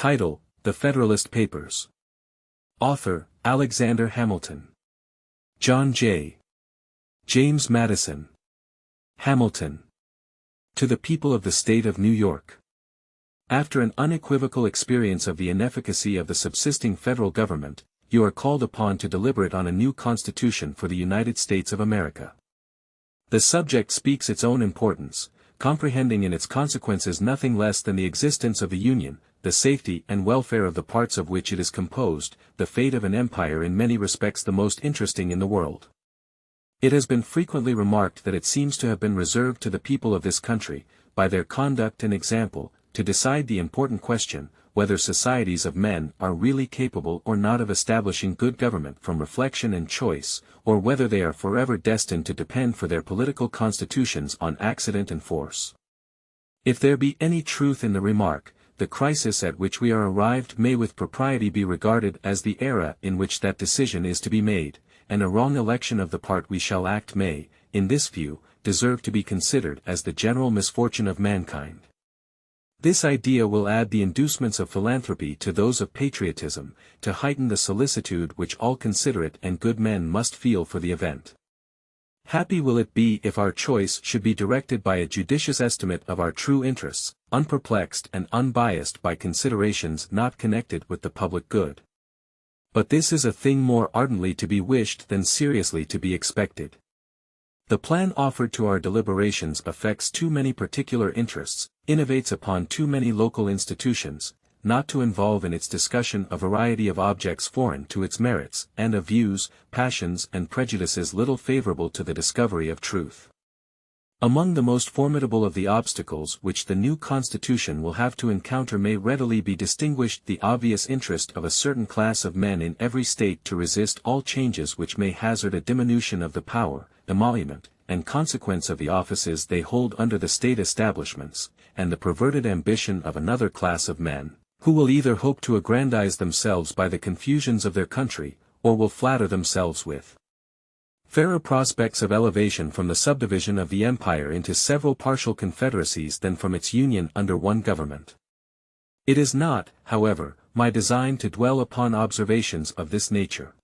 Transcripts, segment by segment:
Title: The Federalist Papers. Author: Alexander Hamilton. John J. James Madison. Hamilton. To the People of the State of New York. After an unequivocal experience of the inefficacy of the subsisting federal government, you are called upon to deliberate on a new Constitution for the United States of America. The subject speaks its own importance, comprehending in its consequences nothing less than the existence of the Union, the safety and welfare of the parts of which it is composed, the fate of an empire in many respects the most interesting in the world. It has been frequently remarked that it seems to have been reserved to the people of this country, by their conduct and example, to decide the important question, whether societies of men are really capable or not of establishing good government from reflection and choice, or whether they are forever destined to depend for their political constitutions on accident and force. If there be any truth in the remark, the crisis at which we are arrived may with propriety be regarded as the era in which that decision is to be made, and a wrong election of the part we shall act may, in this view, deserve to be considered as the general misfortune of mankind. This idea will add the inducements of philanthropy to those of patriotism, to heighten the solicitude which all considerate and good men must feel for the event. Happy will it be if our choice should be directed by a judicious estimate of our true interests, unperplexed and unbiased by considerations not connected with the public good. But this is a thing more ardently to be wished than seriously to be expected. The plan offered to our deliberations affects too many particular interests, innovates upon too many local institutions, not to involve in its discussion a variety of objects foreign to its merits, and of views, passions and prejudices little favorable to the discovery of truth. Among the most formidable of the obstacles which the new Constitution will have to encounter may readily be distinguished the obvious interest of a certain class of men in every state to resist all changes which may hazard a diminution of the power, emolument, and consequence of the offices they hold under the state establishments, and the perverted ambition of another class of men, who will either hope to aggrandize themselves by the confusions of their country, or will flatter themselves with fairer prospects of elevation from the subdivision of the empire into several partial confederacies than from its union under one government. It is not, however, my design to dwell upon observations of this nature.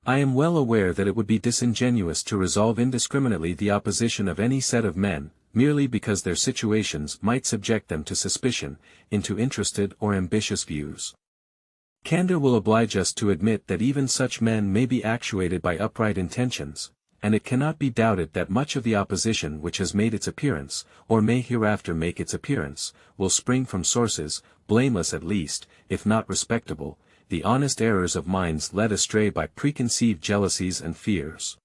I am well aware that it would be disingenuous to resolve indiscriminately the opposition of any set of men, merely because their situations might subject them to suspicion, into interested or ambitious views. Candor will oblige us to admit that even such men may be actuated by upright intentions, and it cannot be doubted that much of the opposition which has made its appearance, or may hereafter make its appearance, will spring from sources, blameless at least, if not respectable, the honest errors of minds led astray by preconceived jealousies and fears.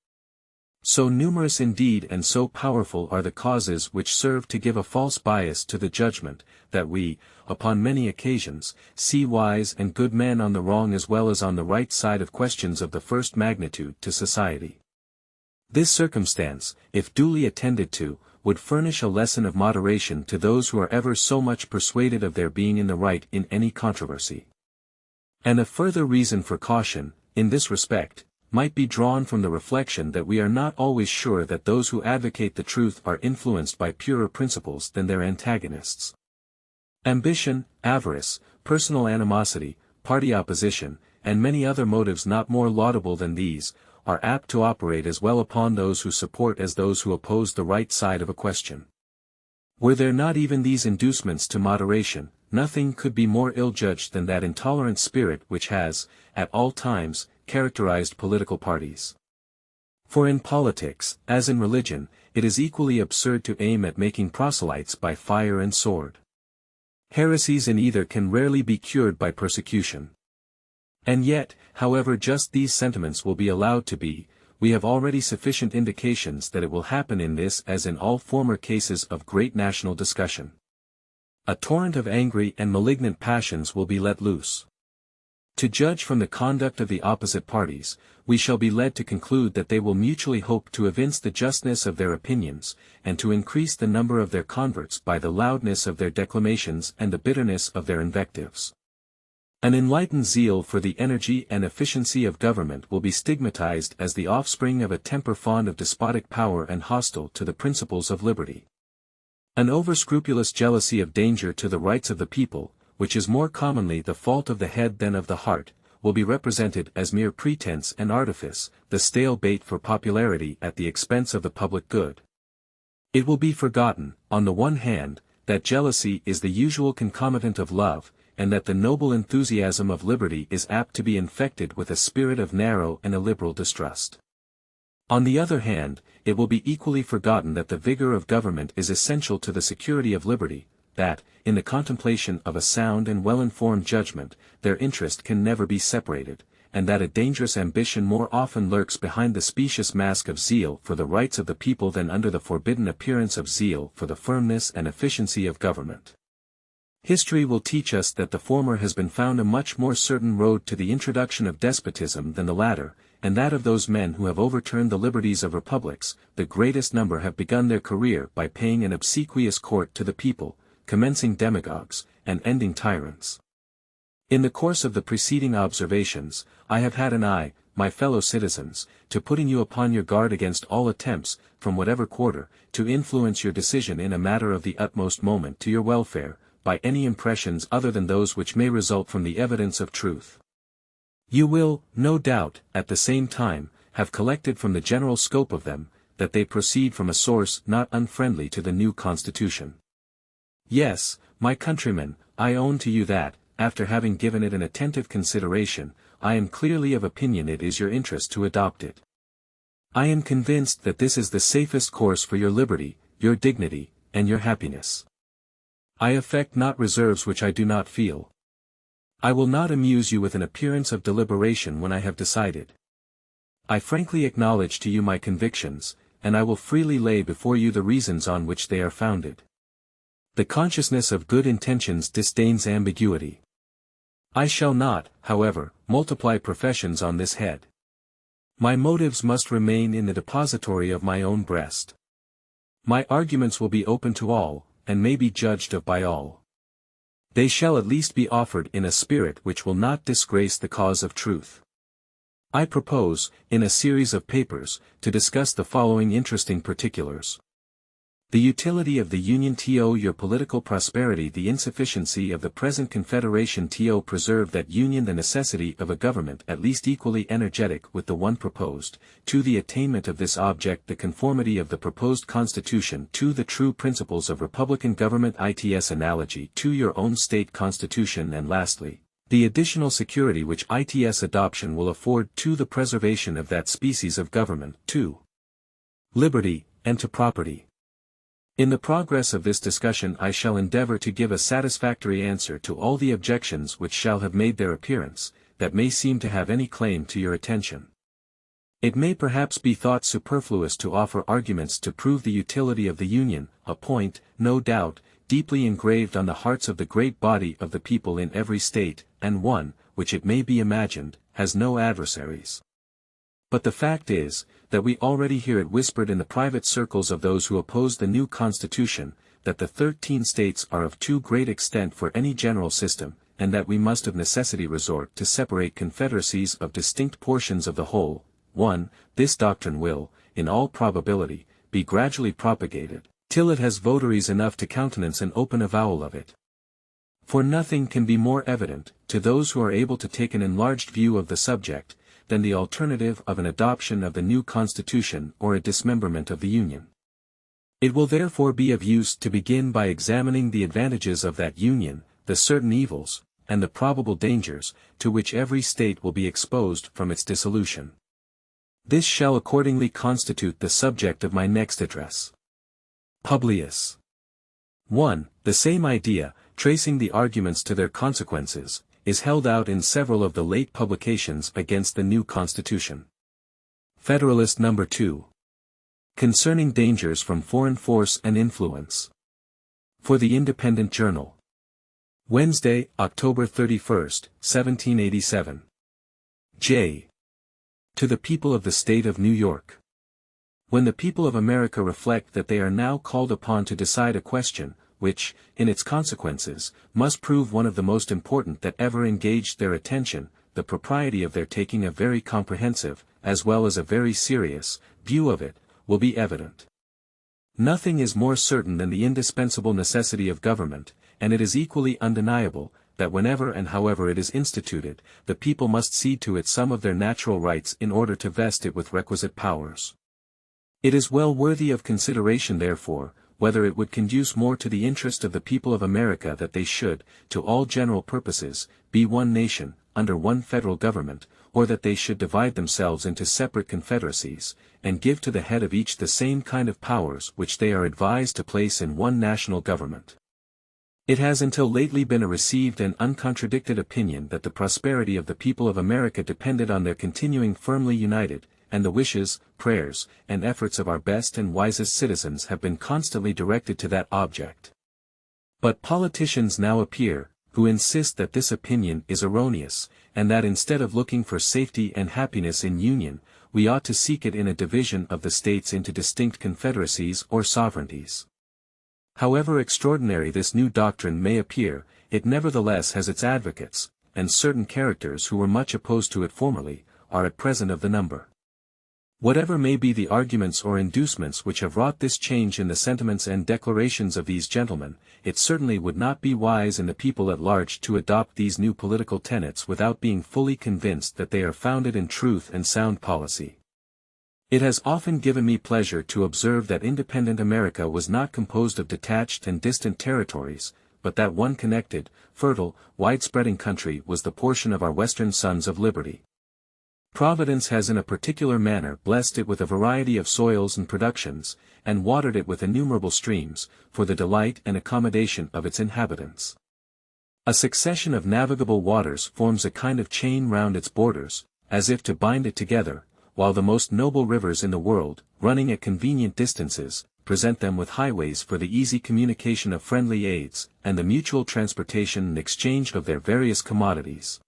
So numerous indeed and so powerful are the causes which serve to give a false bias to the judgment, that we, upon many occasions, see wise and good men on the wrong as well as on the right side of questions of the first magnitude to society. This circumstance, if duly attended to, would furnish a lesson of moderation to those who are ever so much persuaded of their being in the right in any controversy. And a further reason for caution, in this respect, might be drawn from the reflection that we are not always sure that those who advocate the truth are influenced by purer principles than their antagonists. Ambition, avarice, personal animosity, party opposition, and many other motives not more laudable than these, are apt to operate as well upon those who support as those who oppose the right side of a question. Were there not even these inducements to moderation, nothing could be more ill-judged than that intolerant spirit which has, at all times, characterized political parties. For in politics, as in religion, it is equally absurd to aim at making proselytes by fire and sword. Heresies in either can rarely be cured by persecution. And yet, however just these sentiments will be allowed to be, we have already sufficient indications that it will happen in this as in all former cases of great national discussion. A torrent of angry and malignant passions will be let loose. To judge from the conduct of the opposite parties, we shall be led to conclude that they will mutually hope to evince the justness of their opinions, and to increase the number of their converts by the loudness of their declamations and the bitterness of their invectives. An enlightened zeal for the energy and efficiency of government will be stigmatized as the offspring of a temper fond of despotic power and hostile to the principles of liberty. An over-scrupulous jealousy of danger to the rights of the people, which is more commonly the fault of the head than of the heart, will be represented as mere pretense and artifice, the stale bait for popularity at the expense of the public good. It will be forgotten, on the one hand, that jealousy is the usual concomitant of love, and that the noble enthusiasm of liberty is apt to be infected with a spirit of narrow and illiberal distrust. On the other hand, it will be equally forgotten that the vigor of government is essential to the security of liberty, that, in the contemplation of a sound and well-informed judgment, their interest can never be separated, and that a dangerous ambition more often lurks behind the specious mask of zeal for the rights of the people than under the forbidden appearance of zeal for the firmness and efficiency of government. History will teach us that the former has been found a much more certain road to the introduction of despotism than the latter, and that of those men who have overturned the liberties of republics, the greatest number have begun their career by paying an obsequious court to the people, commencing demagogues, and ending tyrants. In the course of the preceding observations, I have had an eye, my fellow citizens, to putting you upon your guard against all attempts, from whatever quarter, to influence your decision in a matter of the utmost moment to your welfare, by any impressions other than those which may result from the evidence of truth. You will, no doubt, at the same time, have collected from the general scope of them, that they proceed from a source not unfriendly to the new Constitution. Yes, my countrymen, I own to you that, after having given it an attentive consideration, I am clearly of opinion it is your interest to adopt it. I am convinced that this is the safest course for your liberty, your dignity, and your happiness. I affect not reserves which I do not feel. I will not amuse you with an appearance of deliberation when I have decided. I frankly acknowledge to you my convictions, and I will freely lay before you the reasons on which they are founded. The consciousness of good intentions disdains ambiguity. I shall not, however, multiply professions on this head. My motives must remain in the depository of my own breast. My arguments will be open to all, and may be judged of by all. They shall at least be offered in a spirit which will not disgrace the cause of truth. I propose, in a series of papers, to discuss the following interesting particulars. The utility of the Union to your political prosperity, the insufficiency of the present Confederation to preserve that Union, the necessity of a government at least equally energetic with the one proposed, to the attainment of this object the conformity of the proposed Constitution to the true principles of republican government its analogy to your own state constitution, and lastly, the additional security which its adoption will afford to the preservation of that species of government, to liberty, and to property. In the progress of this discussion I shall endeavor to give a satisfactory answer to all the objections which shall have made their appearance, that may seem to have any claim to your attention. It may perhaps be thought superfluous to offer arguments to prove the utility of the Union, a point, no doubt, deeply engraved on the hearts of the great body of the people in every state, and one, which it may be imagined, has no adversaries. But the fact is, that we already hear it whispered in the private circles of those who oppose the new Constitution, that the 13 states are of too great extent for any general system, and that we must of necessity resort to separate confederacies of distinct portions of the whole. 1. This doctrine will, in all probability, be gradually propagated, till it has votaries enough to countenance an open avowal of it. For nothing can be more evident, to those who are able to take an enlarged view of the subject, than the alternative of an adoption of the new Constitution or a dismemberment of the Union. It will therefore be of use to begin by examining the advantages of that Union, the certain evils, and the probable dangers, to which every state will be exposed from its dissolution. This shall accordingly constitute the subject of my next address. Publius. 1. The same idea, tracing the arguments to their consequences, is held out in several of the late publications against the new Constitution. Federalist No. 2. Concerning dangers from foreign force and influence. For the Independent Journal. Wednesday, October 31, 1787. J. To the people of the State of New York. When the people of America reflect that they are now called upon to decide a question, which, in its consequences, must prove one of the most important that ever engaged their attention, the propriety of their taking a very comprehensive, as well as a very serious, view of it, will be evident. Nothing is more certain than the indispensable necessity of government, and it is equally undeniable, that whenever and however it is instituted, the people must cede to it some of their natural rights in order to vest it with requisite powers. It is well worthy of consideration therefore, whether it would conduce more to the interest of the people of America that they should, to all general purposes, be one nation, under one federal government, or that they should divide themselves into separate confederacies, and give to the head of each the same kind of powers which they are advised to place in one national government. It has until lately been a received and uncontradicted opinion that the prosperity of the people of America depended on their continuing firmly united, and the wishes, prayers, and efforts of our best and wisest citizens have been constantly directed to that object. But politicians now appear, who insist that this opinion is erroneous, and that instead of looking for safety and happiness in union, we ought to seek it in a division of the states into distinct confederacies or sovereignties. However extraordinary this new doctrine may appear, it nevertheless has its advocates, and certain characters who were much opposed to it formerly, are at present of the number. Whatever may be the arguments or inducements which have wrought this change in the sentiments and declarations of these gentlemen, it certainly would not be wise in the people at large to adopt these new political tenets without being fully convinced that they are founded in truth and sound policy. It has often given me pleasure to observe that independent America was not composed of detached and distant territories, but that one connected, fertile, wide-spreading country was the portion of our Western sons of liberty. Providence has in a particular manner blessed it with a variety of soils and productions, and watered it with innumerable streams, for the delight and accommodation of its inhabitants. A succession of navigable waters forms a kind of chain round its borders, as if to bind it together, while the most noble rivers in the world, running at convenient distances, present them with highways for the easy communication of friendly aids, and the mutual transportation and exchange of their various commodities.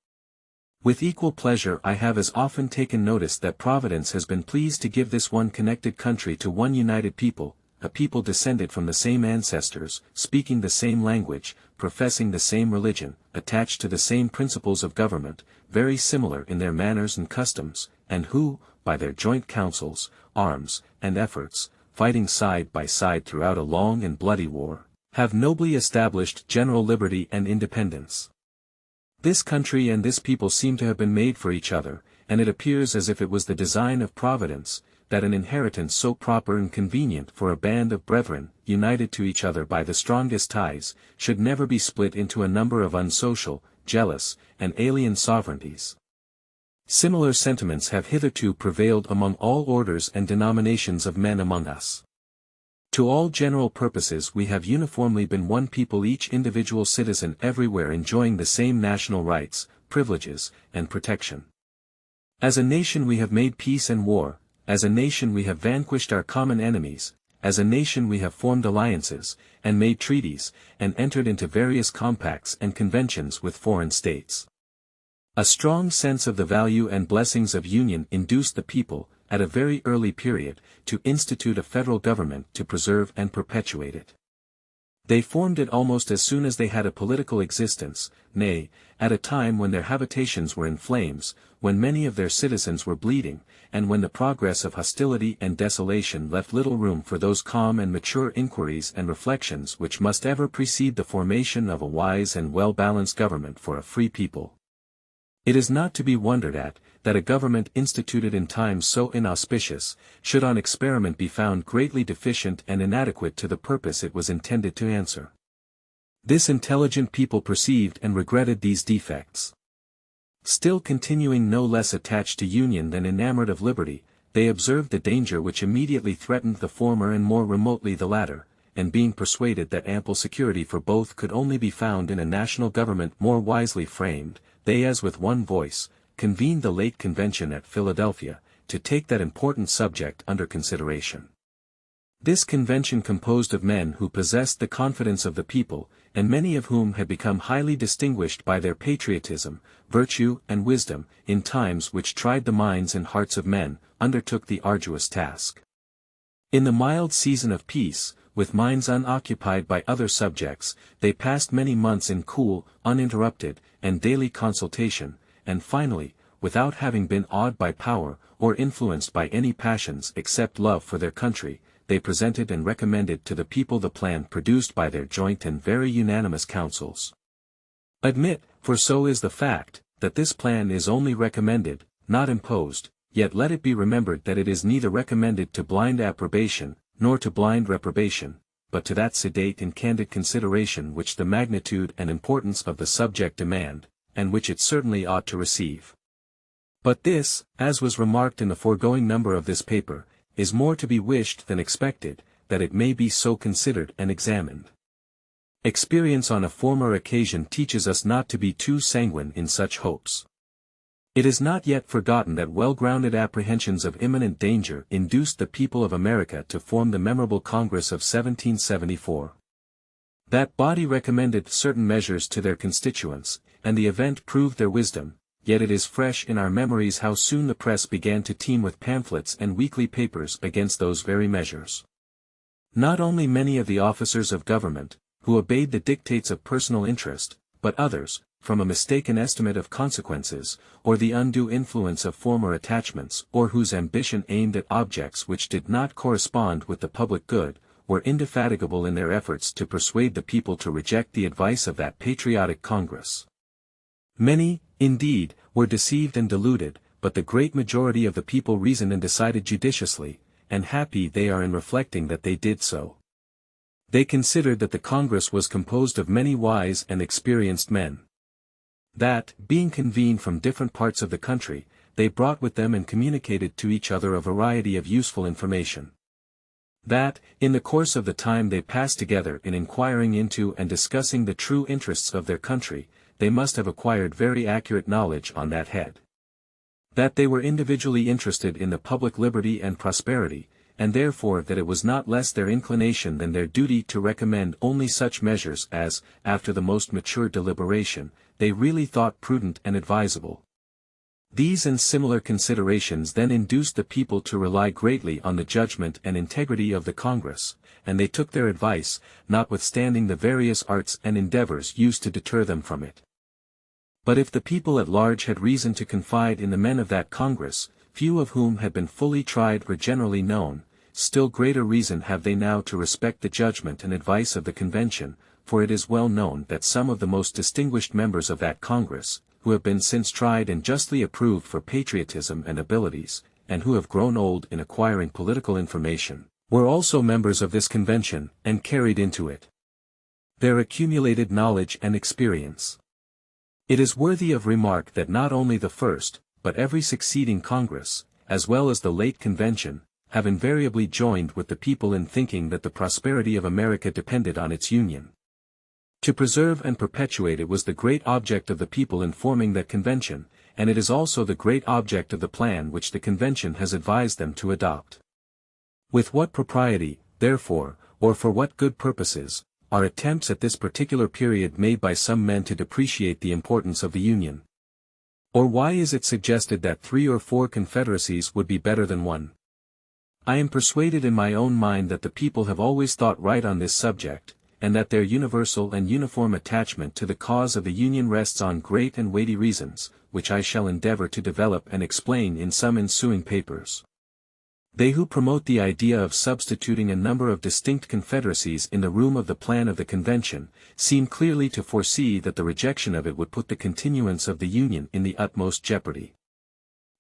With equal pleasure I have as often taken notice that Providence has been pleased to give this one connected country to one united people, a people descended from the same ancestors, speaking the same language, professing the same religion, attached to the same principles of government, very similar in their manners and customs, and who, by their joint counsels, arms, and efforts, fighting side by side throughout a long and bloody war, have nobly established general liberty and independence. This country and this people seem to have been made for each other, and it appears as if it was the design of Providence, that an inheritance so proper and convenient for a band of brethren, united to each other by the strongest ties, should never be split into a number of unsocial, jealous, and alien sovereignties. Similar sentiments have hitherto prevailed among all orders and denominations of men among us. To all general purposes we have uniformly been one people, each individual citizen everywhere enjoying the same national rights, privileges, and protection. As a nation we have made peace and war, as a nation we have vanquished our common enemies, as a nation we have formed alliances, and made treaties, and entered into various compacts and conventions with foreign states. A strong sense of the value and blessings of union induced the people, at a very early period, to institute a federal government to preserve and perpetuate it. They formed it almost as soon as they had a political existence, nay, at a time when their habitations were in flames, when many of their citizens were bleeding, and when the progress of hostility and desolation left little room for those calm and mature inquiries and reflections which must ever precede the formation of a wise and well-balanced government for a free people. It is not to be wondered at, that a government instituted in times so inauspicious, should on experiment be found greatly deficient and inadequate to the purpose it was intended to answer. This intelligent people perceived and regretted these defects. Still continuing no less attached to union than enamored of liberty, they observed the danger which immediately threatened the former and more remotely the latter, and being persuaded that ample security for both could only be found in a national government more wisely framed, they as with one voice, convened the late convention at Philadelphia, to take that important subject under consideration. This convention composed of men who possessed the confidence of the people, and many of whom had become highly distinguished by their patriotism, virtue and wisdom, in times which tried the minds and hearts of men, undertook the arduous task. In the mild season of peace, with minds unoccupied by other subjects, they passed many months in cool, uninterrupted, and daily consultation, and finally, without having been awed by power, or influenced by any passions except love for their country, they presented and recommended to the people the plan produced by their joint and very unanimous councils. Admit, for so is the fact, that this plan is only recommended, not imposed, yet let it be remembered that it is neither recommended to blind approbation, nor to blind reprobation, but to that sedate and candid consideration which the magnitude and importance of the subject demand, and which it certainly ought to receive. But this, as was remarked in the foregoing number of this paper, is more to be wished than expected, that it may be so considered and examined. Experience on a former occasion teaches us not to be too sanguine in such hopes. It is not yet forgotten that well-grounded apprehensions of imminent danger induced the people of America to form the memorable Congress of 1774. That body recommended certain measures to their constituents, and the event proved their wisdom, yet it is fresh in our memories how soon the press began to teem with pamphlets and weekly papers against those very measures. Not only many of the officers of government, who obeyed the dictates of personal interest, but others, from a mistaken estimate of consequences, or the undue influence of former attachments, or whose ambition aimed at objects which did not correspond with the public good, were indefatigable in their efforts to persuade the people to reject the advice of that patriotic Congress. Many, indeed, were deceived and deluded, but the great majority of the people reasoned and decided judiciously, and happy they are in reflecting that they did so. They considered that the Congress was composed of many wise and experienced men. That, being convened from different parts of the country, they brought with them and communicated to each other a variety of useful information. That, in the course of the time they passed together in inquiring into and discussing the true interests of their country, they must have acquired very accurate knowledge on that head. That they were individually interested in the public liberty and prosperity, and therefore that it was not less their inclination than their duty to recommend only such measures as, after the most mature deliberation, they really thought prudent and advisable. These and similar considerations then induced the people to rely greatly on the judgment and integrity of the Congress, and they took their advice, notwithstanding the various arts and endeavors used to deter them from it. But if the people at large had reason to confide in the men of that Congress, few of whom had been fully tried or generally known, still greater reason have they now to respect the judgment and advice of the Convention, for it is well known that some of the most distinguished members of that Congress, who have been since tried and justly approved for patriotism and abilities, and who have grown old in acquiring political information, were also members of this Convention, and carried into it their accumulated knowledge and experience. It is worthy of remark that not only the first, but every succeeding Congress, as well as the late Convention, have invariably joined with the people in thinking that the prosperity of America depended on its union. To preserve and perpetuate it was the great object of the people in forming that Convention, and it is also the great object of the plan which the Convention has advised them to adopt. With what propriety, therefore, or for what good purposes, are attempts at this particular period made by some men to depreciate the importance of the Union? Or why is it suggested that 3 or 4 confederacies would be better than one? I am persuaded in my own mind that the people have always thought right on this subject, and that their universal and uniform attachment to the cause of the Union rests on great and weighty reasons, which I shall endeavor to develop and explain in some ensuing papers. They who promote the idea of substituting a number of distinct confederacies in the room of the plan of the Convention, seem clearly to foresee that the rejection of it would put the continuance of the Union in the utmost jeopardy.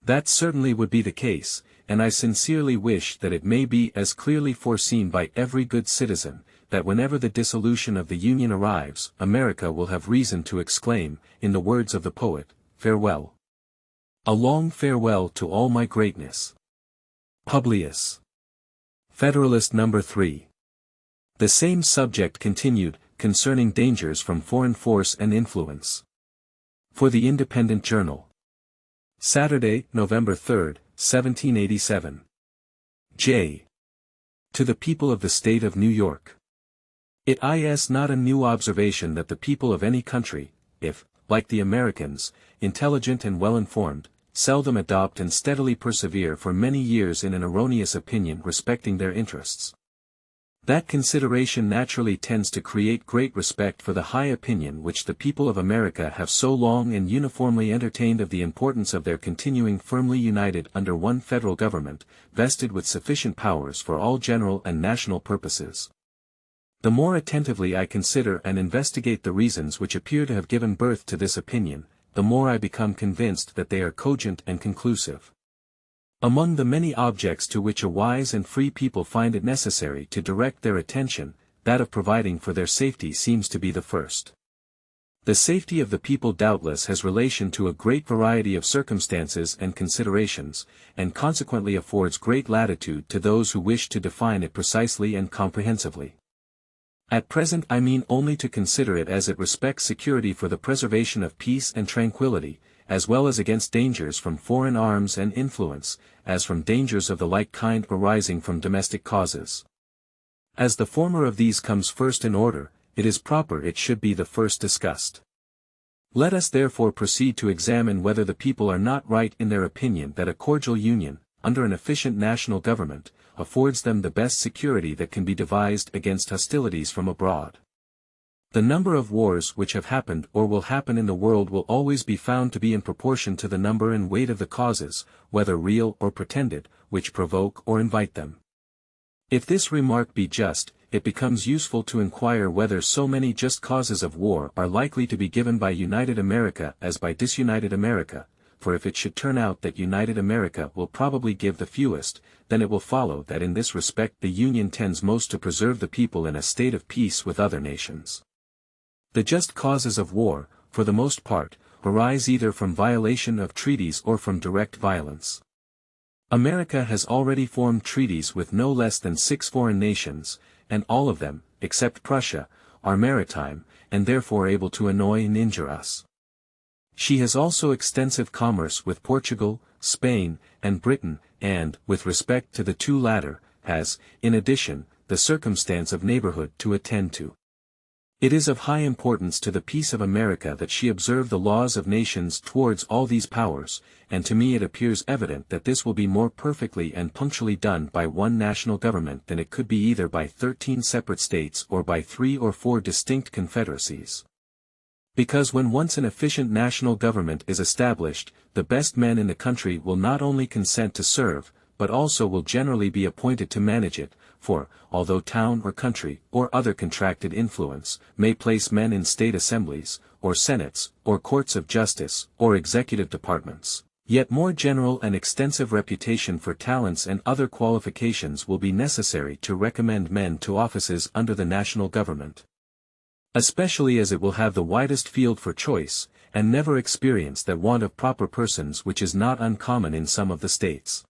That certainly would be the case, and I sincerely wish that it may be as clearly foreseen by every good citizen, that whenever the dissolution of the Union arrives, America will have reason to exclaim, in the words of the poet, "Farewell! A long farewell to all my greatness." Publius. Federalist No. 3. The same subject continued, concerning dangers from foreign force and influence. For the Independent Journal. Saturday, November 3, 1787. J. To the People of the State of New York. It is not a new observation that the people of any country, if, like the Americans, intelligent and well-informed, seldom adopt and steadily persevere for many years in an erroneous opinion respecting their interests. That consideration naturally tends to create great respect for the high opinion which the people of America have so long and uniformly entertained of the importance of their continuing firmly united under one federal government, vested with sufficient powers for all general and national purposes. The more attentively I consider and investigate the reasons which appear to have given birth to this opinion, the more I become convinced that they are cogent and conclusive. Among the many objects to which a wise and free people find it necessary to direct their attention, that of providing for their safety seems to be the first. The safety of the people doubtless has relation to a great variety of circumstances and considerations, and consequently affords great latitude to those who wish to define it precisely and comprehensively. At present I mean only to consider it as it respects security for the preservation of peace and tranquility, as well as against dangers from foreign arms and influence, as from dangers of the like kind arising from domestic causes. As the former of these comes first in order, it is proper it should be the first discussed. Let us therefore proceed to examine whether the people are not right in their opinion that a cordial union, under an efficient national government, affords them the best security that can be devised against hostilities from abroad. The number of wars which have happened or will happen in the world will always be found to be in proportion to the number and weight of the causes, whether real or pretended, which provoke or invite them. If this remark be just, it becomes useful to inquire whether so many just causes of war are likely to be given by United America as by disunited America, for if it should turn out that United America will probably give the fewest, then it will follow that in this respect the Union tends most to preserve the people in a state of peace with other nations. The just causes of war, for the most part, arise either from violation of treaties or from direct violence. America has already formed treaties with no less than 6 foreign nations, and all of them, except Prussia, are maritime, and therefore able to annoy and injure us. She has also extensive commerce with Portugal, Spain, and Britain, and, with respect to the two latter, has, in addition, the circumstance of neighborhood to attend to. It is of high importance to the peace of America that she observe the laws of nations towards all these powers, and to me it appears evident that this will be more perfectly and punctually done by one national government than it could be either by 13 separate states or by 3 or 4 distinct confederacies. Because when once an efficient national government is established, the best men in the country will not only consent to serve, but also will generally be appointed to manage it, for, although town or country, or other contracted influence, may place men in state assemblies, or senates, or courts of justice, or executive departments, yet more general and extensive reputation for talents and other qualifications will be necessary to recommend men to offices under the national government. Especially as it will have the widest field for choice, and never experience that want of proper persons which is not uncommon in some of the states.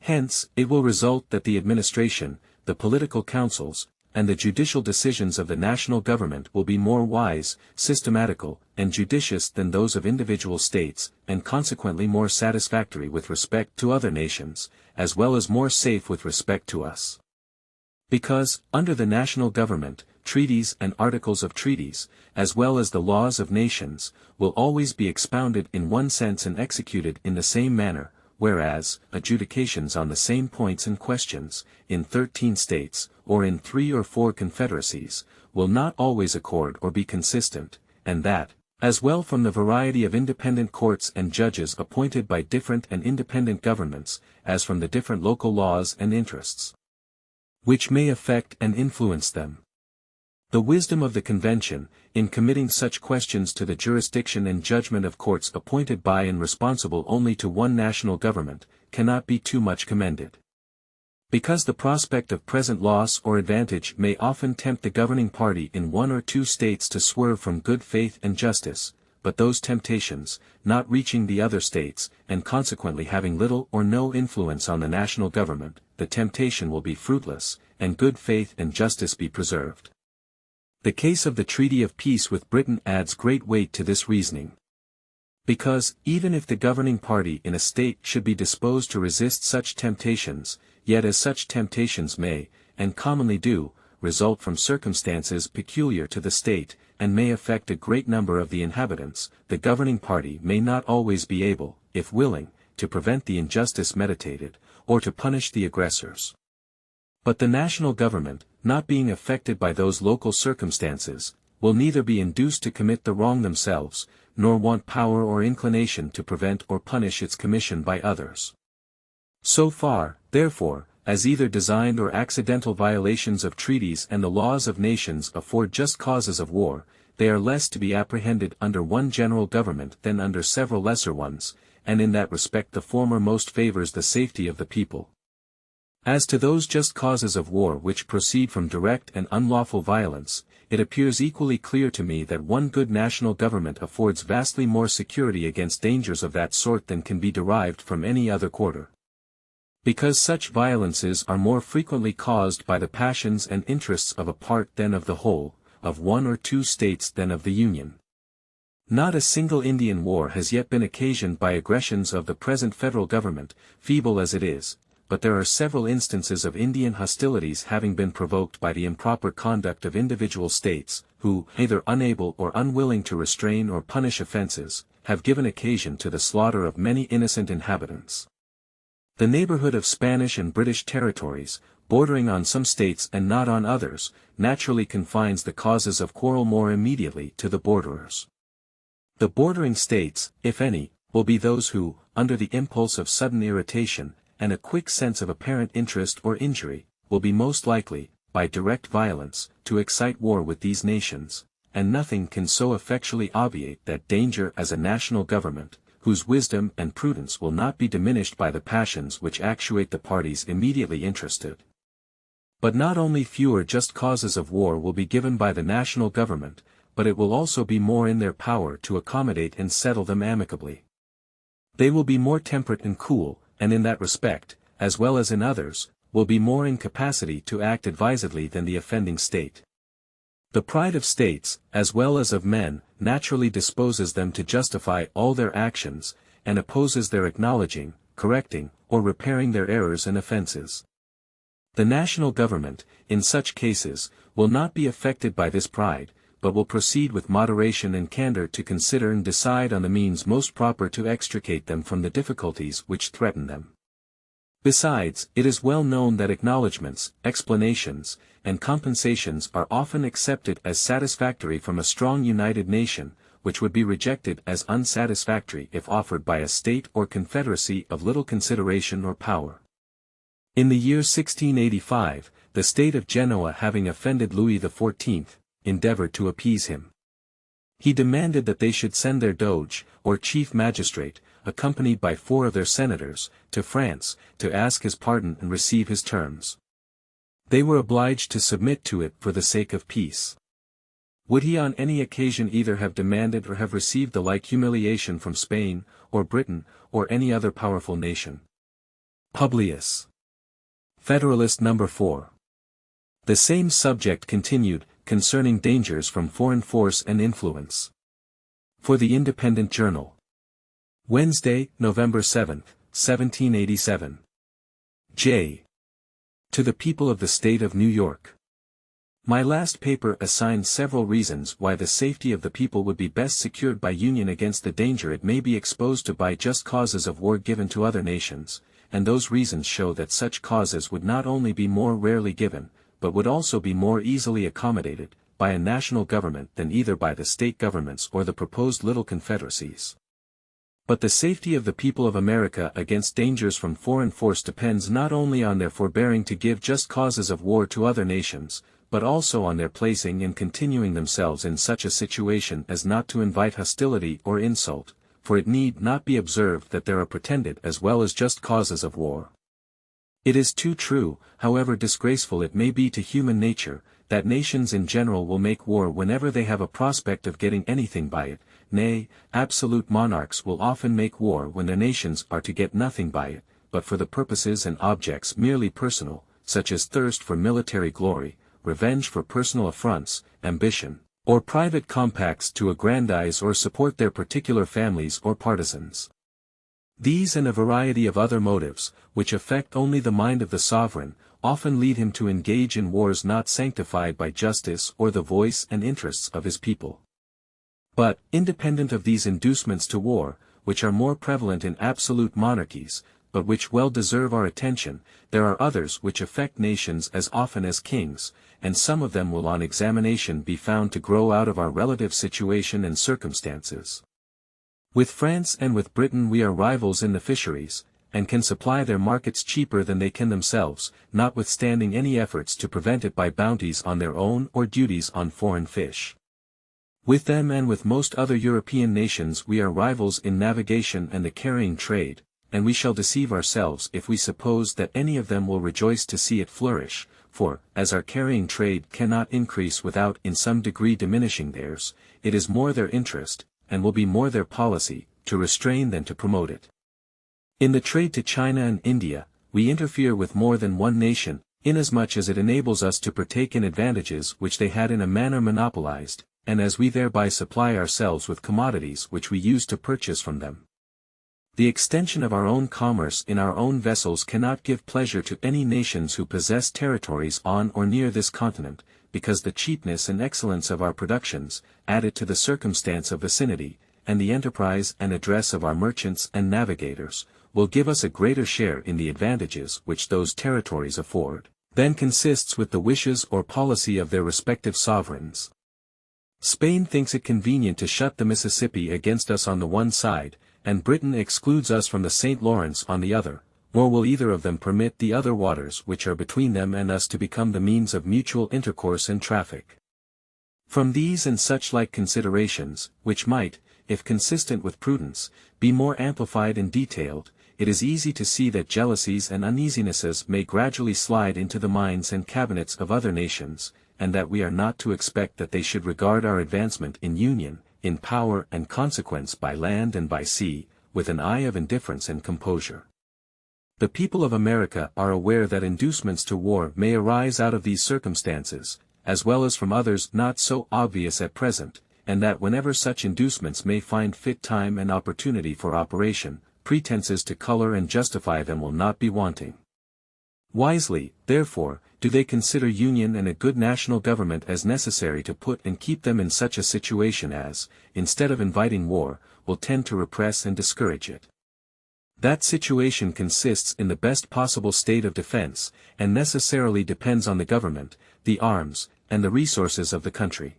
Hence, it will result that the administration, the political councils, and the judicial decisions of the national government will be more wise, systematical, and judicious than those of individual states, and consequently more satisfactory with respect to other nations, as well as more safe with respect to us. Because, under the national government, treaties and articles of treaties, as well as the laws of nations, will always be expounded in one sense and executed in the same manner, whereas, adjudications on the same points and questions, in 13 states, or in 3 or 4 confederacies, will not always accord or be consistent, and that, as well from the variety of independent courts and judges appointed by different and independent governments, as from the different local laws and interests, which may affect and influence them. The wisdom of the Convention, in committing such questions to the jurisdiction and judgment of courts appointed by and responsible only to one national government, cannot be too much commended. Because the prospect of present loss or advantage may often tempt the governing party in 1 or 2 states to swerve from good faith and justice, but those temptations, not reaching the other states, and consequently having little or no influence on the national government, the temptation will be fruitless, and good faith and justice be preserved. The case of the Treaty of Peace with Britain adds great weight to this reasoning. Because, even if the governing party in a state should be disposed to resist such temptations, yet as such temptations may, and commonly do, result from circumstances peculiar to the state, and may affect a great number of the inhabitants, the governing party may not always be able, if willing, to prevent the injustice meditated, or to punish the aggressors. But the national government, not being affected by those local circumstances, will neither be induced to commit the wrong themselves, nor want power or inclination to prevent or punish its commission by others. So far, therefore, as either designed or accidental violations of treaties and the laws of nations afford just causes of war, they are less to be apprehended under one general government than under several lesser ones, and in that respect the former most favors the safety of the people. As to those just causes of war which proceed from direct and unlawful violence, it appears equally clear to me that one good national government affords vastly more security against dangers of that sort than can be derived from any other quarter. Because such violences are more frequently caused by the passions and interests of a part than of the whole, of one or two states than of the Union. Not a single Indian war has yet been occasioned by aggressions of the present federal government, feeble as it is, but there are several instances of Indian hostilities having been provoked by the improper conduct of individual states, who, either unable or unwilling to restrain or punish offenses, have given occasion to the slaughter of many innocent inhabitants. The neighborhood of Spanish and British territories, bordering on some states and not on others, naturally confines the causes of quarrel more immediately to the borderers. The bordering states, if any, will be those who, under the impulse of sudden irritation, and a quick sense of apparent interest or injury, will be most likely, by direct violence, to excite war with these nations, and nothing can so effectually obviate that danger as a national government, whose wisdom and prudence will not be diminished by the passions which actuate the parties immediately interested. But not only fewer just causes of war will be given by the national government, but it will also be more in their power to accommodate and settle them amicably. They will be more temperate and cool, and in that respect, as well as in others, will be more in capacity to act advisedly than the offending state. The pride of states, as well as of men, naturally disposes them to justify all their actions, and opposes their acknowledging, correcting, or repairing their errors and offenses. The national government, in such cases, will not be affected by this pride, but will proceed with moderation and candor to consider and decide on the means most proper to extricate them from the difficulties which threaten them. Besides, it is well known that acknowledgments, explanations, and compensations are often accepted as satisfactory from a strong united nation, which would be rejected as unsatisfactory if offered by a state or confederacy of little consideration or power. In the year 1685, the state of Genoa having offended Louis XIV, endeavored to appease him. He demanded that they should send their doge, or chief magistrate, accompanied by 4 of their senators, to France, to ask his pardon and receive his terms. They were obliged to submit to it for the sake of peace. Would he on any occasion either have demanded or have received the like humiliation from Spain, or Britain, or any other powerful nation? Publius. Federalist No. 4. The same subject continued, concerning dangers from foreign force and influence. For the Independent Journal. Wednesday, November 7, 1787. J. To the People of the State of New York. My last paper assigned several reasons why the safety of the people would be best secured by union against the danger it may be exposed to by just causes of war given to other nations, and those reasons show that such causes would not only be more rarely given, but would also be more easily accommodated, by a national government than either by the state governments or the proposed little confederacies. But the safety of the people of America against dangers from foreign force depends not only on their forbearing to give just causes of war to other nations, but also on their placing and continuing themselves in such a situation as not to invite hostility or insult, for it need not be observed that there are pretended as well as just causes of war. It is too true, however disgraceful it may be to human nature, that nations in general will make war whenever they have a prospect of getting anything by it. Nay, absolute monarchs will often make war when their nations are to get nothing by it, but for the purposes and objects merely personal, such as thirst for military glory, revenge for personal affronts, ambition, or private compacts to aggrandize or support their particular families or partisans. These and a variety of other motives, which affect only the mind of the sovereign, often lead him to engage in wars not sanctified by justice or the voice and interests of his people. But, independent of these inducements to war, which are more prevalent in absolute monarchies, but which well deserve our attention, there are others which affect nations as often as kings, and some of them will on examination be found to grow out of our relative situation and circumstances. With France and with Britain we are rivals in the fisheries, and can supply their markets cheaper than they can themselves, notwithstanding any efforts to prevent it by bounties on their own or duties on foreign fish. With them and with most other European nations we are rivals in navigation and the carrying trade, and we shall deceive ourselves if we suppose that any of them will rejoice to see it flourish, for, as our carrying trade cannot increase without in some degree diminishing theirs, it is more their interest, and will be more their policy, to restrain than to promote it. In the trade to China and India, we interfere with more than one nation, inasmuch as it enables us to partake in advantages which they had in a manner monopolized, and as we thereby supply ourselves with commodities which we use to purchase from them. The extension of our own commerce in our own vessels cannot give pleasure to any nations who possess territories on or near this continent, because the cheapness and excellence of our productions, added to the circumstance of vicinity, and the enterprise and address of our merchants and navigators, will give us a greater share in the advantages which those territories afford, than consists with the wishes or policy of their respective sovereigns. Spain thinks it convenient to shut the Mississippi against us on the one side, and Britain excludes us from the St. Lawrence on the other, nor will either of them permit the other waters which are between them and us to become the means of mutual intercourse and traffic. From these and such like considerations, which might, if consistent with prudence, be more amplified and detailed, it is easy to see that jealousies and uneasinesses may gradually slide into the minds and cabinets of other nations, and that we are not to expect that they should regard our advancement in union, in power and consequence by land and by sea, with an eye of indifference and composure. The people of America are aware that inducements to war may arise out of these circumstances, as well as from others not so obvious at present, and that whenever such inducements may find fit time and opportunity for operation, pretenses to color and justify them will not be wanting. Wisely, therefore, do they consider union and a good national government as necessary to put and keep them in such a situation as, instead of inviting war, will tend to repress and discourage it. That situation consists in the best possible state of defense, and necessarily depends on the government, the arms, and the resources of the country.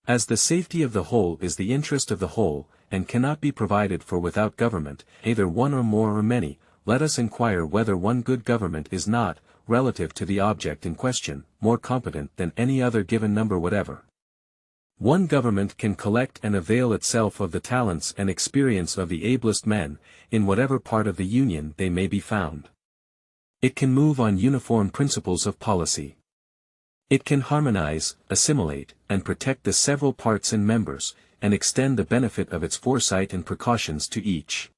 As the safety of the whole is the interest of the whole, and cannot be provided for without government, either one or more or many, let us inquire whether one good government is not, relative to the object in question, more competent than any other given number whatever. One government can collect and avail itself of the talents and experience of the ablest men, in whatever part of the Union they may be found. It can move on uniform principles of policy. It can harmonize, assimilate, and protect the several parts and members, and extend the benefit of its foresight and precautions to each.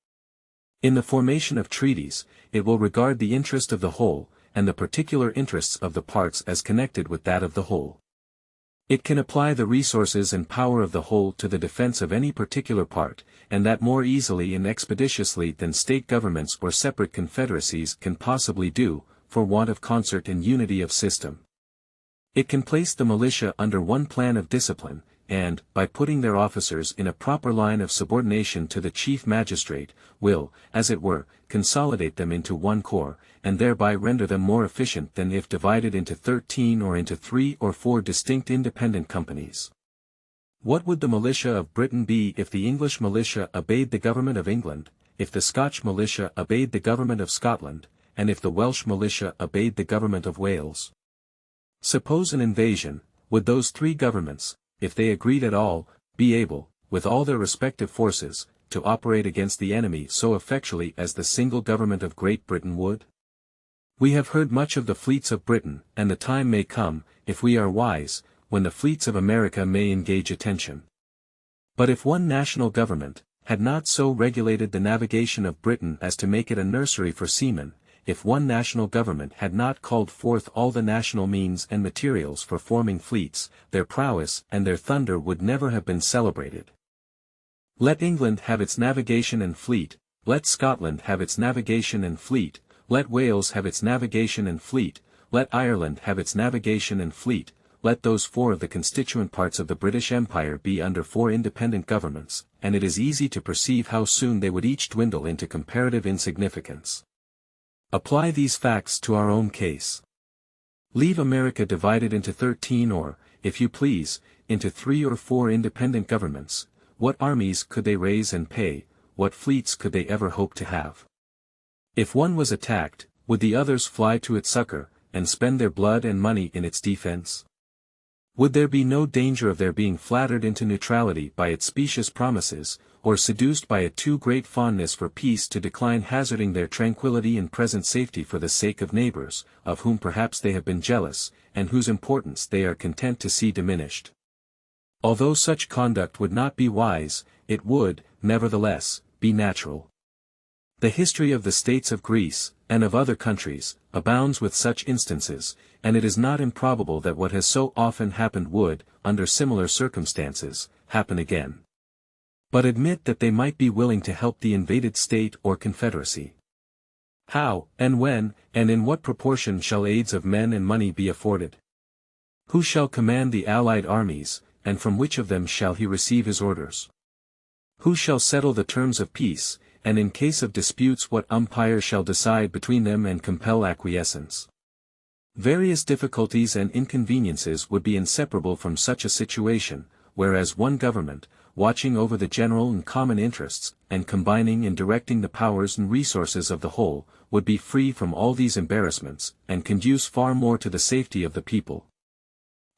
In the formation of treaties, it will regard the interest of the whole, and the particular interests of the parts as connected with that of the whole. It can apply the resources and power of the whole to the defense of any particular part, and that more easily and expeditiously than state governments or separate confederacies can possibly do, for want of concert and unity of system. It can place the militia under one plan of discipline, and, by putting their officers in a proper line of subordination to the chief magistrate, will, as it were, consolidate them into one corps, and thereby render them more efficient than if divided into 13 or into 3 or 4 distinct independent companies. What would the militia of Britain be if the English militia obeyed the government of England, if the Scotch militia obeyed the government of Scotland, and if the Welsh militia obeyed the government of Wales? Suppose an invasion, would those 3 governments, if they agreed at all, be able, with all their respective forces, to operate against the enemy so effectually as the single government of Great Britain would? We have heard much of the fleets of Britain, and the time may come, if we are wise, when the fleets of America may engage attention. But if one national government had not so regulated the navigation of Britain as to make it a nursery for seamen, if one national government had not called forth all the national means and materials for forming fleets, their prowess and their thunder would never have been celebrated. Let England have its navigation and fleet, let Scotland have its navigation and fleet, let Wales have its navigation and fleet, let Ireland have its navigation and fleet, let those 4 of the constituent parts of the British Empire be under 4 independent governments, and it is easy to perceive how soon they would each dwindle into comparative insignificance. Apply these facts to our own case. Leave America divided into 13 or, if you please, into 3 or 4 independent governments. What armies could they raise and pay, what fleets could they ever hope to have? If one was attacked, would the others fly to its succor, and spend their blood and money in its defense? Would there be no danger of their being flattered into neutrality by its specious promises, or seduced by a too great fondness for peace to decline hazarding their tranquility and present safety for the sake of neighbors, of whom perhaps they have been jealous, and whose importance they are content to see diminished? Although such conduct would not be wise, it would, nevertheless, be natural. The history of the states of Greece, and of other countries, abounds with such instances, and it is not improbable that what has so often happened would, under similar circumstances, happen again. But admit that they might be willing to help the invaded state or confederacy. How, and when, and in what proportion shall aids of men and money be afforded? Who shall command the allied armies, and from which of them shall he receive his orders? Who shall settle the terms of peace, and in case of disputes what umpire shall decide between them and compel acquiescence? Various difficulties and inconveniences would be inseparable from such a situation, whereas one government, watching over the general and common interests, and combining and directing the powers and resources of the whole, would be free from all these embarrassments, and conduce far more to the safety of the people.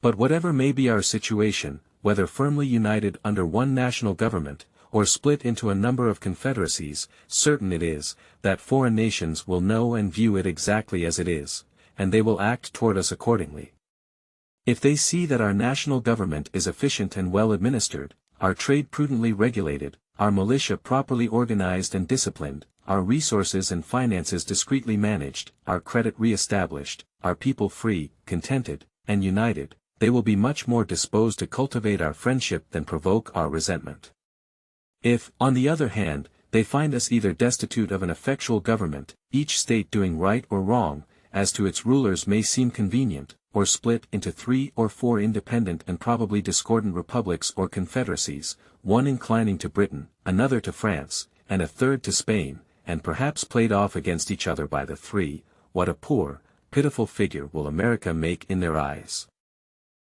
But whatever may be our situation, whether firmly united under one national government, or split into a number of confederacies, certain it is, that foreign nations will know and view it exactly as it is, and they will act toward us accordingly. If they see that our national government is efficient and well administered, our trade prudently regulated, our militia properly organized and disciplined, our resources and finances discreetly managed, our credit re-established, our people free, contented, and united, they will be much more disposed to cultivate our friendship than provoke our resentment. If, on the other hand, they find us either destitute of an effectual government, each state doing right or wrong, as to its rulers may seem convenient, or split into 3 or 4 independent and probably discordant republics or confederacies, one inclining to Britain, another to France, and a third to Spain, and perhaps played off against each other by the 3, what a poor, pitiful figure will America make in their eyes!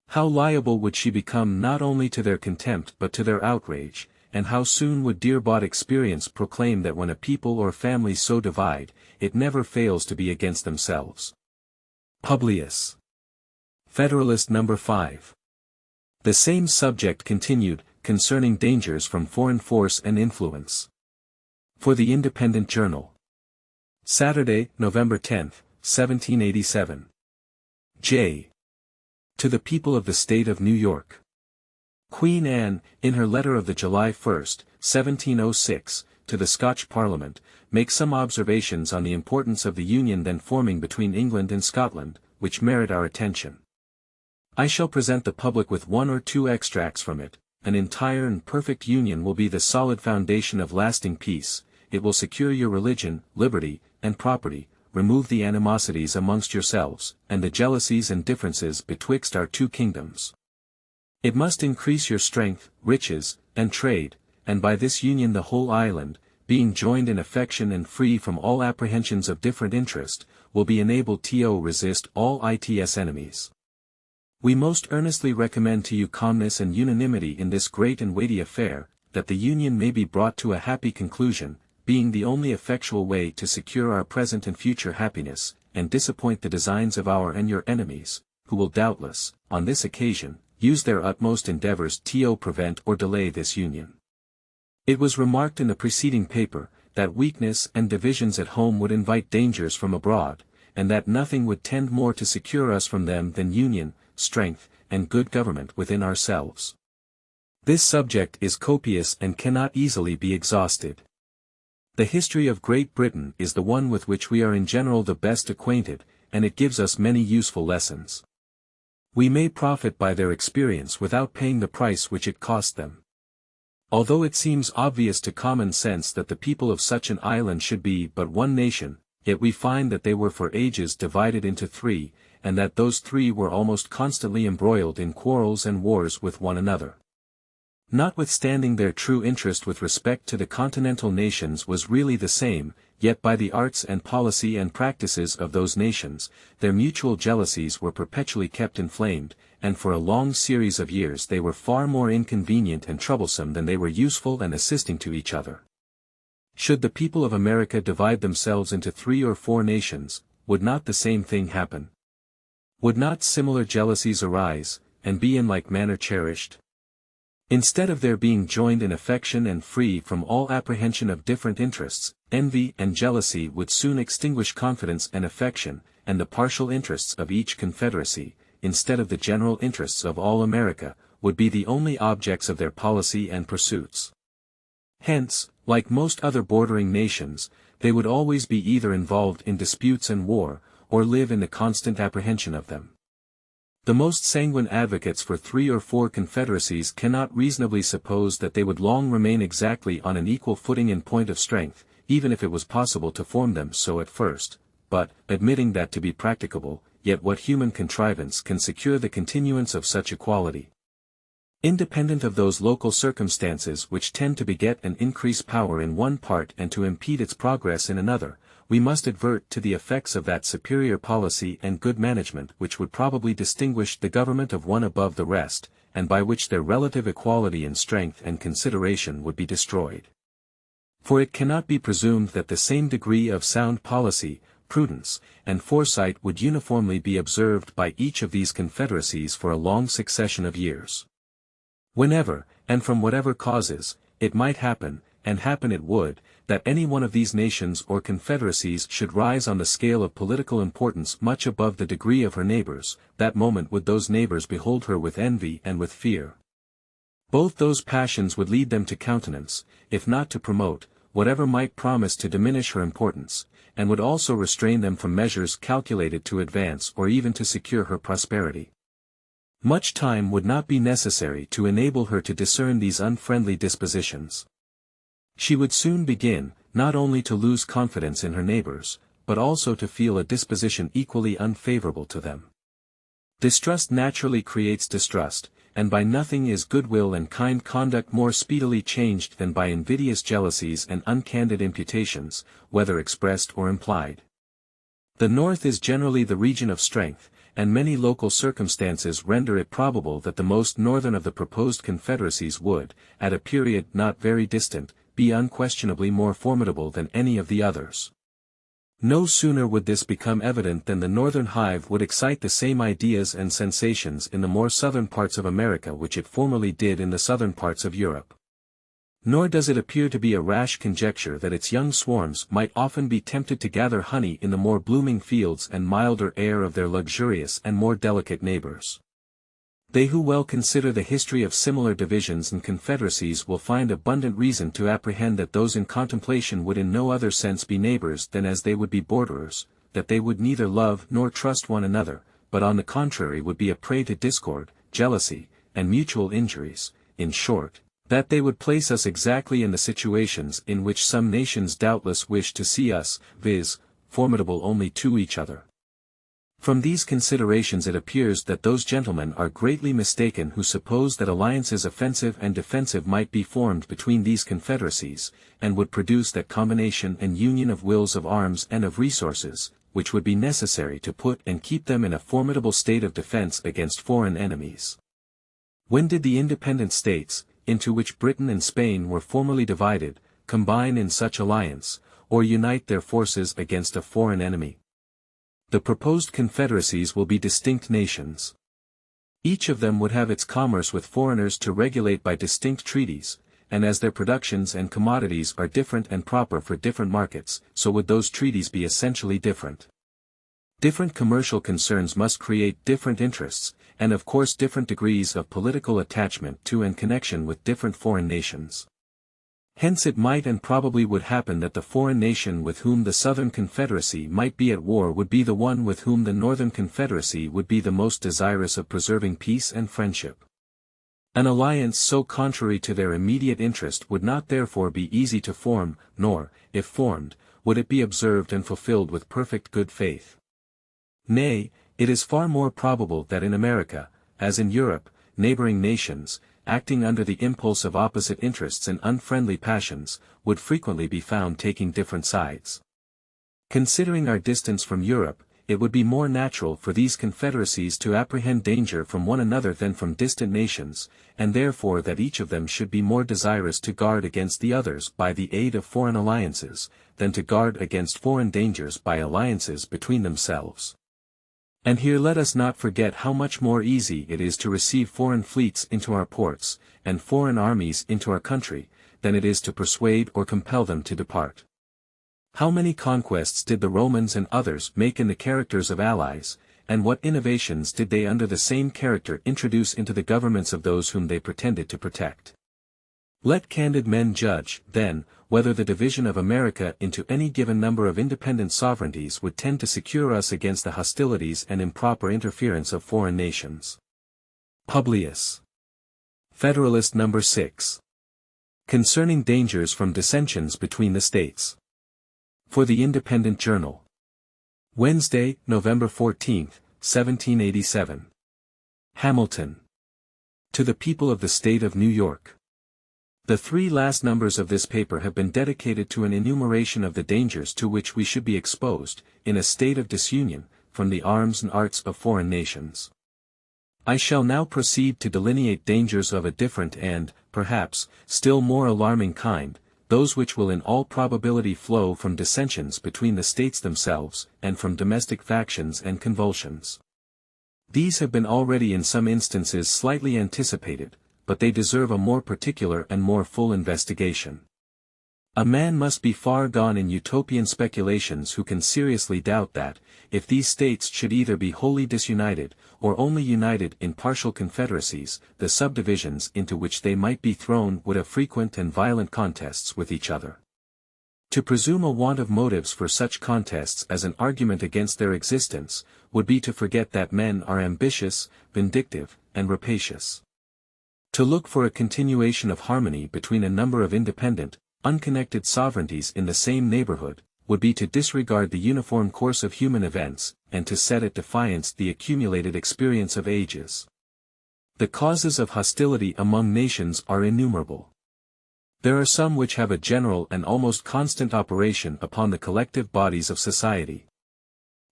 How liable would she become not only to their contempt but to their outrage, and how soon would dear-bought experience proclaim that when a people or family so divide, it never fails to be against themselves. Publius. Federalist No. 5. The same subject continued, concerning dangers from foreign force and influence. For the Independent Journal. Saturday, November 10, 1787. J. To the People of the State of New York. Queen Anne, in her letter of the July 1, 1706, to the Scotch Parliament, makes some observations on the importance of the union then forming between England and Scotland, which merit our attention. I shall present the public with 1 or 2 extracts from it. An entire and perfect union will be the solid foundation of lasting peace, it will secure your religion, liberty, and property, remove the animosities amongst yourselves, and the jealousies and differences betwixt our 2 kingdoms. It must increase your strength, riches, and trade, and by this union the whole island, being joined in affection and free from all apprehensions of different interest, will be enabled to resist all its enemies. We most earnestly recommend to you calmness and unanimity in this great and weighty affair, that the union may be brought to a happy conclusion, being the only effectual way to secure our present and future happiness, and disappoint the designs of our and your enemies, who will doubtless, on this occasion, use their utmost endeavors to prevent or delay this union. It was remarked in the preceding paper, that weakness and divisions at home would invite dangers from abroad, and that nothing would tend more to secure us from them than union, strength, and good government within ourselves. This subject is copious and cannot easily be exhausted. The history of Great Britain is the one with which we are in general the best acquainted, and it gives us many useful lessons. We may profit by their experience without paying the price which it cost them. Although it seems obvious to common sense that the people of such an island should be but one nation, yet we find that they were for ages divided into 3, and that those 3 were almost constantly embroiled in quarrels and wars with one another. Notwithstanding their true interest with respect to the continental nations was really the same, yet by the arts and policy and practices of those nations, their mutual jealousies were perpetually kept inflamed, and for a long series of years they were far more inconvenient and troublesome than they were useful and assisting to each other. Should the people of America divide themselves into 3 or 4 nations, would not the same thing happen? Would not similar jealousies arise, and be in like manner cherished? Instead of their being joined in affection and free from all apprehension of different interests, envy and jealousy would soon extinguish confidence and affection, and the partial interests of each confederacy, instead of the general interests of all America, would be the only objects of their policy and pursuits. Hence, like most other bordering nations, they would always be either involved in disputes and war, or live in the constant apprehension of them. The most sanguine advocates for 3 or 4 confederacies cannot reasonably suppose that they would long remain exactly on an equal footing in point of strength, even if it was possible to form them so at first, but, admitting that to be practicable, yet what human contrivance can secure the continuance of such equality? Independent of those local circumstances which tend to beget and increase power in one part and to impede its progress in another, we must advert to the effects of that superior policy and good management which would probably distinguish the government of one above the rest, and by which their relative equality in strength and consideration would be destroyed. For it cannot be presumed that the same degree of sound policy, prudence, and foresight would uniformly be observed by each of these confederacies for a long succession of years. Whenever, and from whatever causes, it might happen, and happen it would, that any one of these nations or confederacies should rise on the scale of political importance much above the degree of her neighbors, that moment would those neighbors behold her with envy and with fear. Both those passions would lead them to countenance, if not to promote, whatever might promise to diminish her importance, and would also restrain them from measures calculated to advance or even to secure her prosperity. Much time would not be necessary to enable her to discern these unfriendly dispositions. She would soon begin, not only to lose confidence in her neighbors, but also to feel a disposition equally unfavorable to them. Distrust naturally creates distrust, and by nothing is goodwill and kind conduct more speedily changed than by invidious jealousies and uncandid imputations, whether expressed or implied. The North is generally the region of strength, and many local circumstances render it probable that the most northern of the proposed confederacies would, at a period not very distant, be unquestionably more formidable than any of the others. No sooner would this become evident than the northern hive would excite the same ideas and sensations in the more southern parts of America which it formerly did in the southern parts of Europe. Nor does it appear to be a rash conjecture that its young swarms might often be tempted to gather honey in the more blooming fields and milder air of their luxurious and more delicate neighbors. They who well consider the history of similar divisions and confederacies will find abundant reason to apprehend that those in contemplation would in no other sense be neighbors than as they would be borderers, that they would neither love nor trust one another, but on the contrary would be a prey to discord, jealousy, and mutual injuries, in short, that they would place us exactly in the situations in which some nations doubtless wish to see us, viz., formidable only to each other. From these considerations it appears that those gentlemen are greatly mistaken who suppose that alliances offensive and defensive might be formed between these confederacies, and would produce that combination and union of wills of arms and of resources, which would be necessary to put and keep them in a formidable state of defense against foreign enemies. When did the independent states, into which Britain and Spain were formerly divided, combine in such alliance, or unite their forces against a foreign enemy? The proposed confederacies will be distinct nations. Each of them would have its commerce with foreigners to regulate by distinct treaties, and as their productions and commodities are different and proper for different markets, so would those treaties be essentially different. Different commercial concerns must create different interests, and of course different degrees of political attachment to and connection with different foreign nations. Hence it might and probably would happen that the foreign nation with whom the Southern Confederacy might be at war would be the one with whom the Northern Confederacy would be the most desirous of preserving peace and friendship. An alliance so contrary to their immediate interest would not therefore be easy to form, nor, if formed, would it be observed and fulfilled with perfect good faith. Nay, it is far more probable that in America, as in Europe, neighboring nations, acting under the impulse of opposite interests and unfriendly passions, would frequently be found taking different sides. Considering our distance from Europe, it would be more natural for these confederacies to apprehend danger from one another than from distant nations, and therefore that each of them should be more desirous to guard against the others by the aid of foreign alliances, than to guard against foreign dangers by alliances between themselves. And here let us not forget how much more easy it is to receive foreign fleets into our ports, and foreign armies into our country, than it is to persuade or compel them to depart. How many conquests did the Romans and others make in the characters of allies, and what innovations did they under the same character introduce into the governments of those whom they pretended to protect? Let candid men judge, then, whether the division of America into any given number of independent sovereignties would tend to secure us against the hostilities and improper interference of foreign nations. Publius. Federalist No. 6. Concerning dangers from dissensions between the states. For the Independent Journal. Wednesday, November 14, 1787. Hamilton. To the People of the State of New York. The 3 last numbers of this paper have been dedicated to an enumeration of the dangers to which we should be exposed, in a state of disunion, from the arms and arts of foreign nations. I shall now proceed to delineate dangers of a different and, perhaps, still more alarming kind, those which will in all probability flow from dissensions between the states themselves, and from domestic factions and convulsions. These have been already in some instances slightly anticipated, but they deserve a more particular and more full investigation. A man must be far gone in utopian speculations who can seriously doubt that, if these states should either be wholly disunited, or only united in partial confederacies, the subdivisions into which they might be thrown would have frequent and violent contests with each other. To presume a want of motives for such contests as an argument against their existence, would be to forget that men are ambitious, vindictive, and rapacious. To look for a continuation of harmony between a number of independent, unconnected sovereignties in the same neighborhood, would be to disregard the uniform course of human events, and to set at defiance the accumulated experience of ages. The causes of hostility among nations are innumerable. There are some which have a general and almost constant operation upon the collective bodies of society.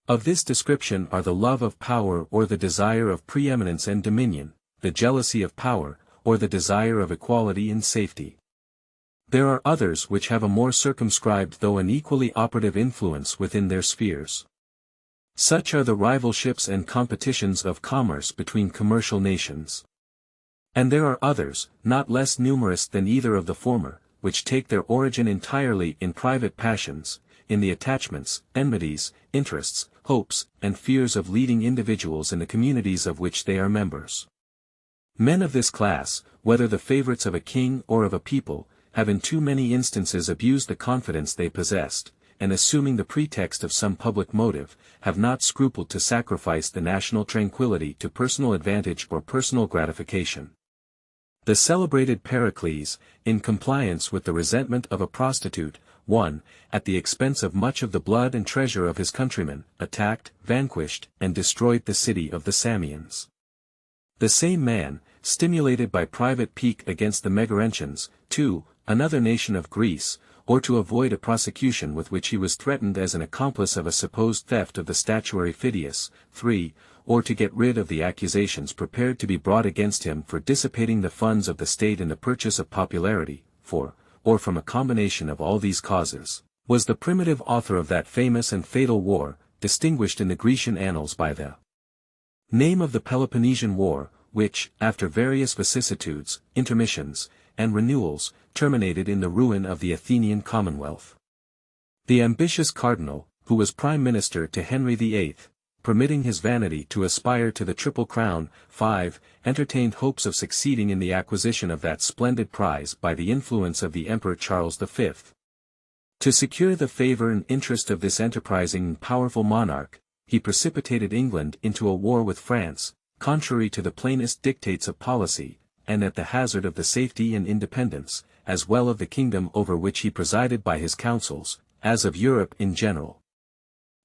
Of this description are the love of power or the desire of preeminence and dominion, the jealousy of power, or the desire of equality and safety. There are others which have a more circumscribed though an equally operative influence within their spheres. Such are the rivalships and competitions of commerce between commercial nations. And there are others, not less numerous than either of the former, which take their origin entirely in private passions, in the attachments, enmities, interests, hopes, and fears of leading individuals in the communities of which they are members. Men of this class, whether the favorites of a king or of a people, have in too many instances abused the confidence they possessed, and assuming the pretext of some public motive, have not scrupled to sacrifice the national tranquillity to personal advantage or personal gratification. The celebrated Pericles, in compliance with the resentment of a prostitute, won, at the expense of much of the blood and treasure of his countrymen, attacked, vanquished, and destroyed the city of the Samians. The same man, stimulated by private pique against the Megarenchians, 2, another nation of Greece, or to avoid a prosecution with which he was threatened as an accomplice of a supposed theft of the statuary Phidias, 3, or to get rid of the accusations prepared to be brought against him for dissipating the funds of the state in the purchase of popularity, 4, or from a combination of all these causes, was the primitive author of that famous and fatal war, distinguished in the Grecian annals by the name of the Peloponnesian War, which, after various vicissitudes, intermissions, and renewals, terminated in the ruin of the Athenian Commonwealth. The ambitious cardinal, who was prime minister to Henry VIII, permitting his vanity to aspire to the Triple Crown, 5, entertained hopes of succeeding in the acquisition of that splendid prize by the influence of the Emperor Charles V. To secure the favor and interest of this enterprising and powerful monarch, he precipitated England into a war with France, contrary to the plainest dictates of policy, and at the hazard of the safety and independence, as well of the kingdom over which he presided by his counsels, as of Europe in general.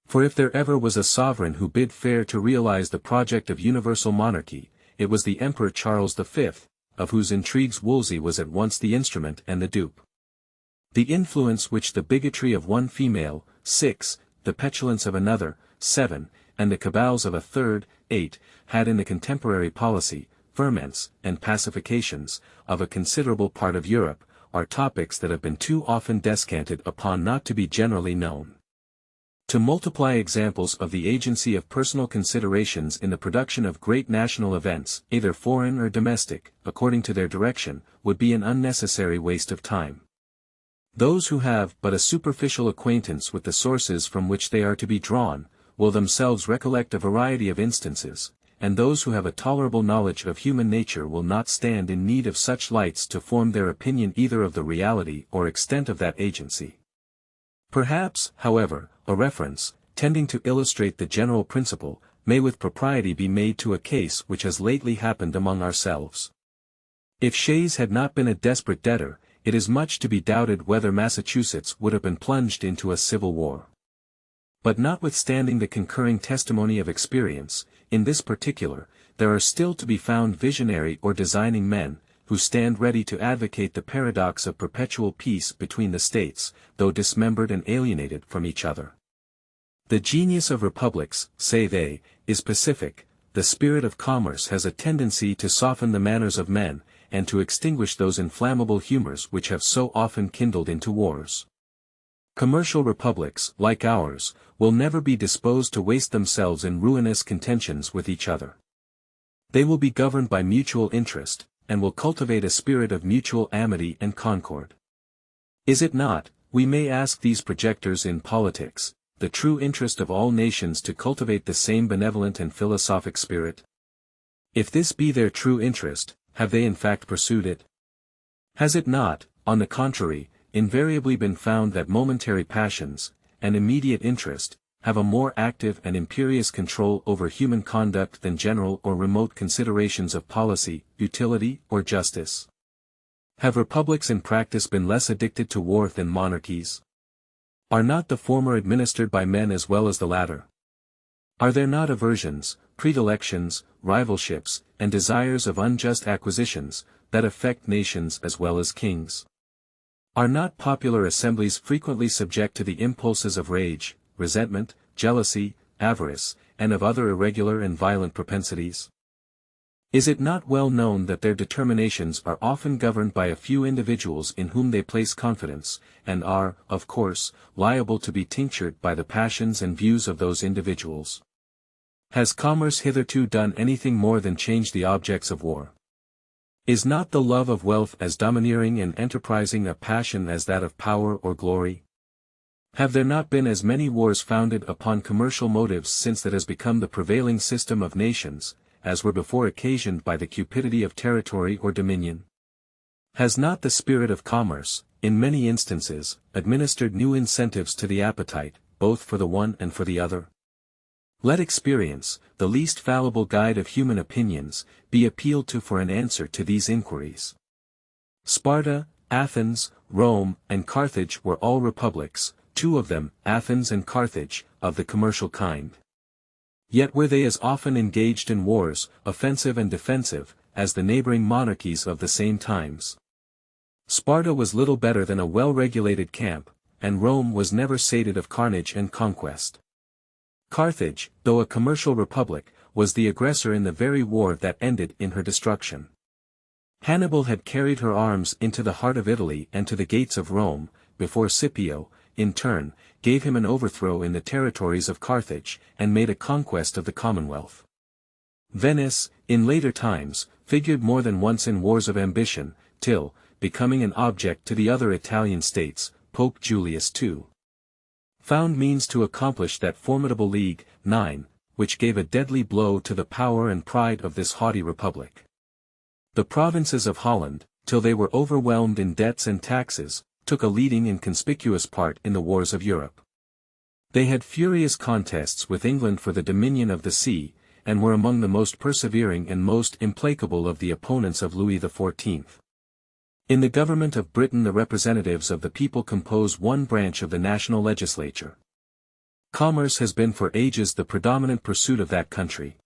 For if there ever was a sovereign who bid fair to realize the project of universal monarchy, it was the Emperor Charles V, of whose intrigues Wolsey was at once the instrument and the dupe. The influence which the bigotry of one female, 6, the petulance of another, 7, and the cabals of a third, 8, had in the contemporary policy, ferments, and pacifications, of a considerable part of Europe, are topics that have been too often descanted upon not to be generally known. To multiply examples of the agency of personal considerations in the production of great national events, either foreign or domestic, according to their direction, would be an unnecessary waste of time. Those who have but a superficial acquaintance with the sources from which they are to be drawn, will themselves recollect a variety of instances, and those who have a tolerable knowledge of human nature will not stand in need of such lights to form their opinion either of the reality or extent of that agency. Perhaps, however, a reference, tending to illustrate the general principle, may with propriety be made to a case which has lately happened among ourselves. If Shays had not been a desperate debtor, it is much to be doubted whether Massachusetts would have been plunged into a civil war. But notwithstanding the concurring testimony of experience, in this particular, there are still to be found visionary or designing men, who stand ready to advocate the paradox of perpetual peace between the states, though dismembered and alienated from each other. The genius of republics, say they, is pacific, the spirit of commerce has a tendency to soften the manners of men, and to extinguish those inflammable humors which have so often kindled into wars. Commercial republics, like ours, will never be disposed to waste themselves in ruinous contentions with each other. They will be governed by mutual interest, and will cultivate a spirit of mutual amity and concord. Is it not, we may ask these projectors in politics, the true interest of all nations to cultivate the same benevolent and philosophic spirit? If this be their true interest, have they in fact pursued it? Has it not, on the contrary, invariably been found that momentary passions, and immediate interest, have a more active and imperious control over human conduct than general or remote considerations of policy, utility, or justice? Have republics in practice been less addicted to war than monarchies? Are not the former administered by men as well as the latter? Are there not aversions, predilections, rivalships, and desires of unjust acquisitions, that affect nations as well as kings? Are not popular assemblies frequently subject to the impulses of rage, resentment, jealousy, avarice, and of other irregular and violent propensities? Is it not well known that their determinations are often governed by a few individuals in whom they place confidence, and are, of course, liable to be tinctured by the passions and views of those individuals? Has commerce hitherto done anything more than change the objects of war? Is not the love of wealth as domineering and enterprising a passion as that of power or glory? Have there not been as many wars founded upon commercial motives since that has become the prevailing system of nations, as were before occasioned by the cupidity of territory or dominion? Has not the spirit of commerce, in many instances, administered new incentives to the appetite, both for the one and for the other? Let experience, the least fallible guide of human opinions, be appealed to for an answer to these inquiries. Sparta, Athens, Rome, and Carthage were all republics, two of them, Athens and Carthage, of the commercial kind. Yet were they as often engaged in wars, offensive and defensive, as the neighboring monarchies of the same times. Sparta was little better than a well-regulated camp, and Rome was never sated of carnage and conquest. Carthage, though a commercial republic, was the aggressor in the very war that ended in her destruction. Hannibal had carried her arms into the heart of Italy and to the gates of Rome, before Scipio, in turn, gave him an overthrow in the territories of Carthage, and made a conquest of the Commonwealth. Venice, in later times, figured more than once in wars of ambition, till, becoming an object to the other Italian states, Pope Julius II found means to accomplish that formidable League, 9, which gave a deadly blow to the power and pride of this haughty republic. The provinces of Holland, till they were overwhelmed in debts and taxes, took a leading and conspicuous part in the wars of Europe. They had furious contests with England for the dominion of the sea, and were among the most persevering and most implacable of the opponents of Louis XIV. In the government of Britain the representatives of the people compose one branch of the national legislature. Commerce has been for ages the predominant pursuit of that country.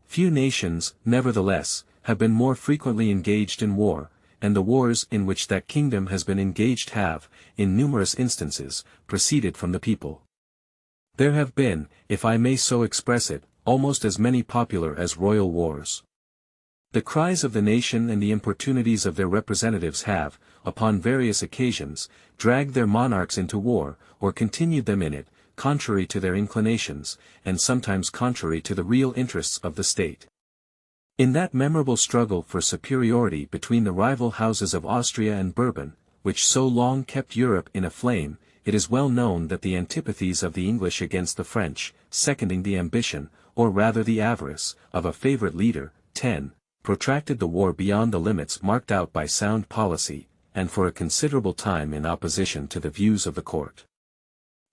Few nations, nevertheless, have been more frequently engaged in war, and the wars in which that kingdom has been engaged have, in numerous instances, proceeded from the people. There have been, if I may so express it, almost as many popular as royal wars. The cries of the nation and the importunities of their representatives have, upon various occasions, dragged their monarchs into war, or continued them in it, contrary to their inclinations, and sometimes contrary to the real interests of the state. In that memorable struggle for superiority between the rival houses of Austria and Bourbon, which so long kept Europe in a flame, it is well known that the antipathies of the English against the French, seconding the ambition, or rather the avarice, of a favorite leader, protracted the war beyond the limits marked out by sound policy, and for a considerable time in opposition to the views of the court.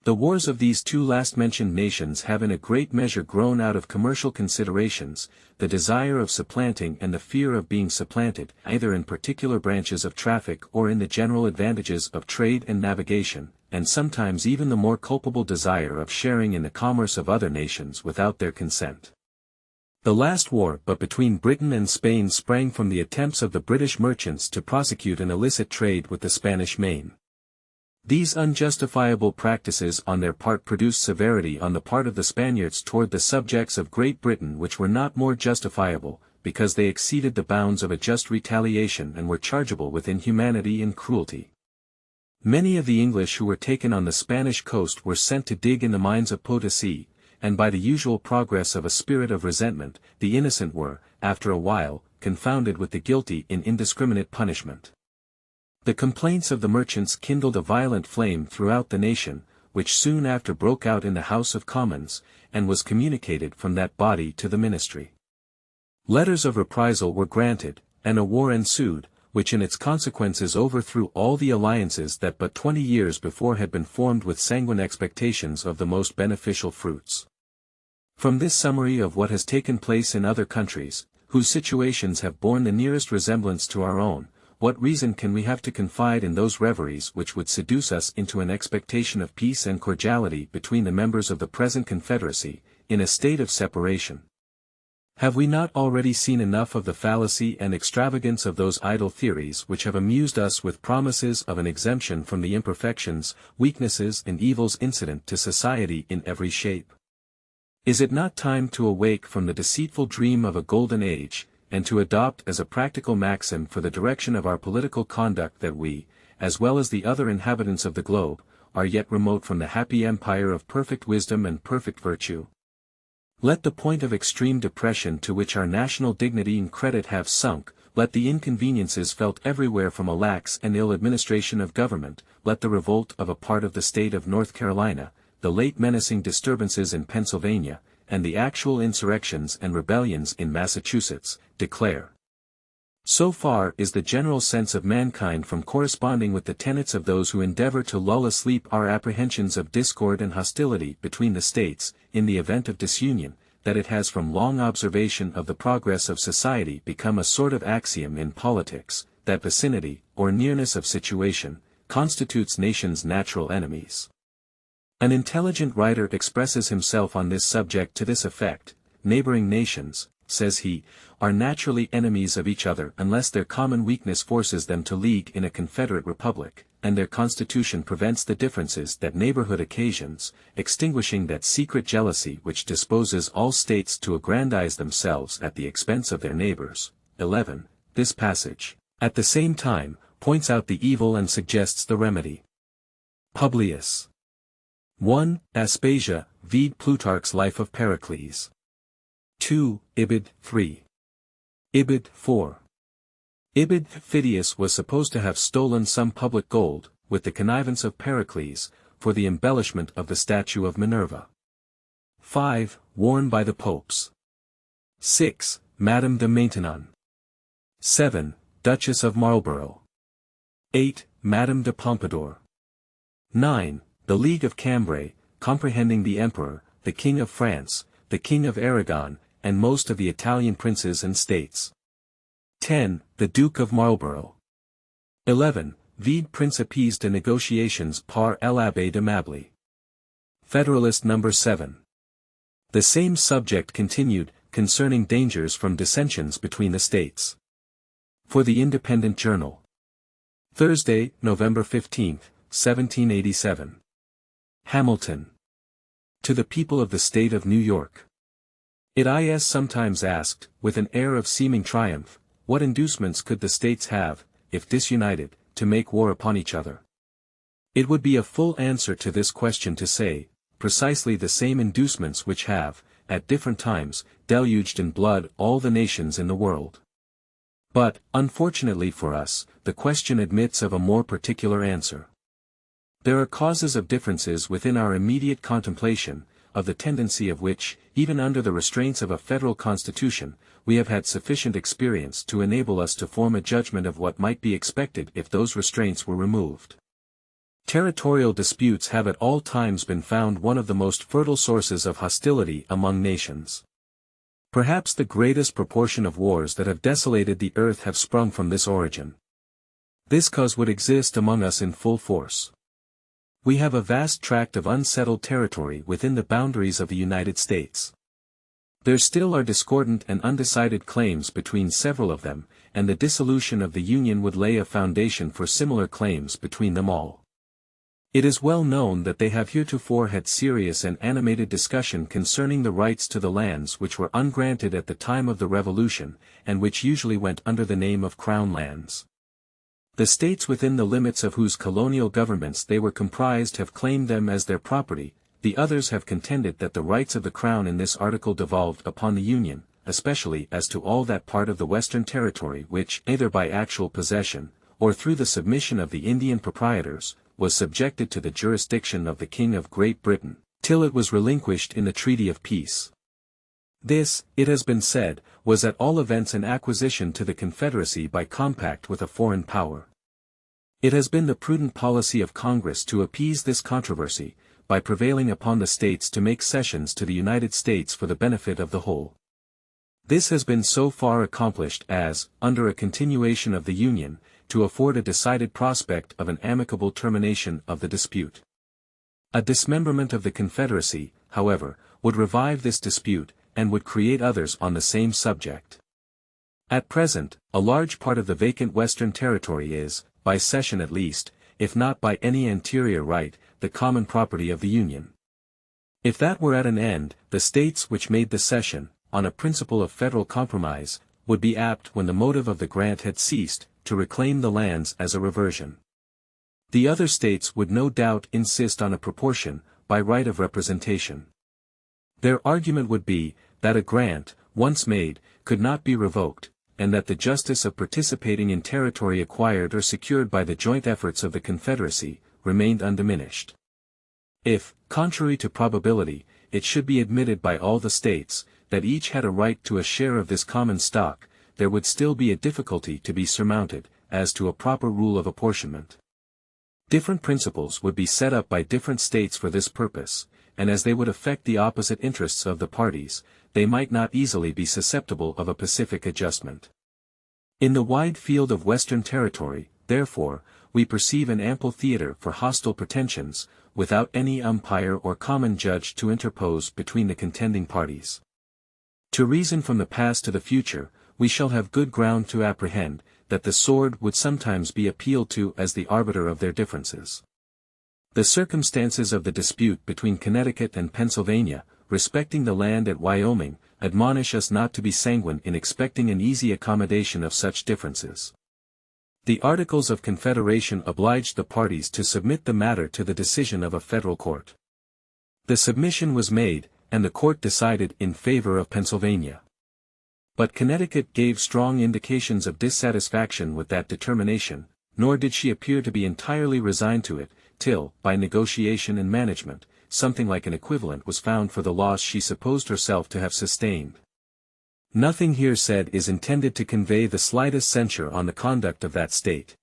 The wars of these two last-mentioned nations have in a great measure grown out of commercial considerations, the desire of supplanting and the fear of being supplanted, either in particular branches of traffic or in the general advantages of trade and navigation, and sometimes even the more culpable desire of sharing in the commerce of other nations without their consent. The last war but between Britain and Spain sprang from the attempts of the British merchants to prosecute an illicit trade with the Spanish Main. These unjustifiable practices on their part produced severity on the part of the Spaniards toward the subjects of Great Britain which were not more justifiable, because they exceeded the bounds of a just retaliation and were chargeable with inhumanity and cruelty. Many of the English who were taken on the Spanish coast were sent to dig in the mines of Potosi, and by the usual progress of a spirit of resentment, the innocent were, after a while, confounded with the guilty in indiscriminate punishment. The complaints of the merchants kindled a violent flame throughout the nation, which soon after broke out in the House of Commons, and was communicated from that body to the ministry. Letters of reprisal were granted, and a war ensued, which in its consequences overthrew all the alliances that but 20 years before had been formed with sanguine expectations of the most beneficial fruits. From this summary of what has taken place in other countries, whose situations have borne the nearest resemblance to our own, what reason can we have to confide in those reveries which would seduce us into an expectation of peace and cordiality between the members of the present Confederacy, in a state of separation? Have we not already seen enough of the fallacy and extravagance of those idle theories which have amused us with promises of an exemption from the imperfections, weaknesses and evils incident to society in every shape? Is it not time to awake from the deceitful dream of a golden age, and to adopt as a practical maxim for the direction of our political conduct that we, as well as the other inhabitants of the globe, are yet remote from the happy empire of perfect wisdom and perfect virtue? Let the point of extreme depression to which our national dignity and credit have sunk, let the inconveniences felt everywhere from a lax and ill administration of government, let the revolt of a part of the state of North Carolina, the late menacing disturbances in Pennsylvania, and the actual insurrections and rebellions in Massachusetts, declare. So far is the general sense of mankind from corresponding with the tenets of those who endeavor to lull asleep our apprehensions of discord and hostility between the states, in the event of disunion, that it has from long observation of the progress of society become a sort of axiom in politics, that vicinity, or nearness of situation, constitutes nations' natural enemies. An intelligent writer expresses himself on this subject to this effect: neighboring nations, says he, are naturally enemies of each other unless their common weakness forces them to league in a confederate republic, and their constitution prevents the differences that neighborhood occasions, extinguishing that secret jealousy which disposes all states to aggrandize themselves at the expense of their neighbors. 11. This passage, at the same time, points out the evil and suggests the remedy. Publius. 1. Aspasia, vide Plutarch's Life of Pericles. 2. Ibid. 3. Ibid. 4. Ibid. Phidias was supposed to have stolen some public gold, with the connivance of Pericles, for the embellishment of the statue of Minerva. 5. Worn by the popes. 6. Madame de Maintenon. 7. Duchess of Marlborough. 8. Madame de Pompadour. 9. The League of Cambrai, comprehending the Emperor, the King of France, the King of Aragon, and most of the Italian princes and states. 10. The Duke of Marlborough. 11. Vide Principes de Negotiations par l'Abbé de Mably. Federalist No. 7. The same subject continued, concerning dangers from dissensions between the states. For the Independent Journal. Thursday, November 15, 1787. Hamilton. To the people of the state of New York. It is sometimes asked, with an air of seeming triumph, what inducements could the states have, if disunited, to make war upon each other? It would be a full answer to this question to say, precisely the same inducements which have, at different times, deluged in blood all the nations in the world. But, unfortunately for us, the question admits of a more particular answer. There are causes of differences within our immediate contemplation, of the tendency of which, even under the restraints of a federal constitution, we have had sufficient experience to enable us to form a judgment of what might be expected if those restraints were removed. Territorial disputes have at all times been found one of the most fertile sources of hostility among nations. Perhaps the greatest proportion of wars that have desolated the earth have sprung from this origin. This cause would exist among us in full force. We have a vast tract of unsettled territory within the boundaries of the United States. There still are discordant and undecided claims between several of them, and the dissolution of the Union would lay a foundation for similar claims between them all. It is well known that they have heretofore had serious and animated discussion concerning the rights to the lands which were ungranted at the time of the Revolution, and which usually went under the name of Crown lands. The states within the limits of whose colonial governments they were comprised have claimed them as their property, the others have contended that the rights of the Crown in this article devolved upon the Union, especially as to all that part of the Western Territory which, either by actual possession, or through the submission of the Indian proprietors, was subjected to the jurisdiction of the King of Great Britain, till it was relinquished in the Treaty of Peace. This, it has been said, was at all events an acquisition to the Confederacy by compact with a foreign power. It has been the prudent policy of Congress to appease this controversy, by prevailing upon the states to make cessions to the United States for the benefit of the whole. This has been so far accomplished as, under a continuation of the Union, to afford a decided prospect of an amicable termination of the dispute. A dismemberment of the Confederacy, however, would revive this dispute, and would create others on the same subject. At present, a large part of the vacant Western Territory is, by cession at least, if not by any anterior right, the common property of the Union. If that were at an end, the states which made the cession, on a principle of federal compromise, would be apt when the motive of the grant had ceased, to reclaim the lands as a reversion. The other states would no doubt insist on a proportion, by right of representation. Their argument would be, that a grant, once made, could not be revoked, and that the justice of participating in territory acquired or secured by the joint efforts of the Confederacy, remained undiminished. If, contrary to probability, it should be admitted by all the states, that each had a right to a share of this common stock, there would still be a difficulty to be surmounted, as to a proper rule of apportionment. Different principles would be set up by different states for this purpose, and as they would affect the opposite interests of the parties, they might not easily be susceptible of a pacific adjustment. In the wide field of Western Territory, therefore, we perceive an ample theater for hostile pretensions, without any umpire or common judge to interpose between the contending parties. To reason from the past to the future, we shall have good ground to apprehend, that the sword would sometimes be appealed to as the arbiter of their differences. The circumstances of the dispute between Connecticut and Pennsylvania, respecting the land at Wyoming, admonish us not to be sanguine in expecting an easy accommodation of such differences. The Articles of Confederation obliged the parties to submit the matter to the decision of a federal court. The submission was made, and the court decided in favor of Pennsylvania. But Connecticut gave strong indications of dissatisfaction with that determination, nor did she appear to be entirely resigned to it, till, by negotiation and management, something like an equivalent was found for the loss she supposed herself to have sustained. Nothing here said is intended to convey the slightest censure on the conduct of that state.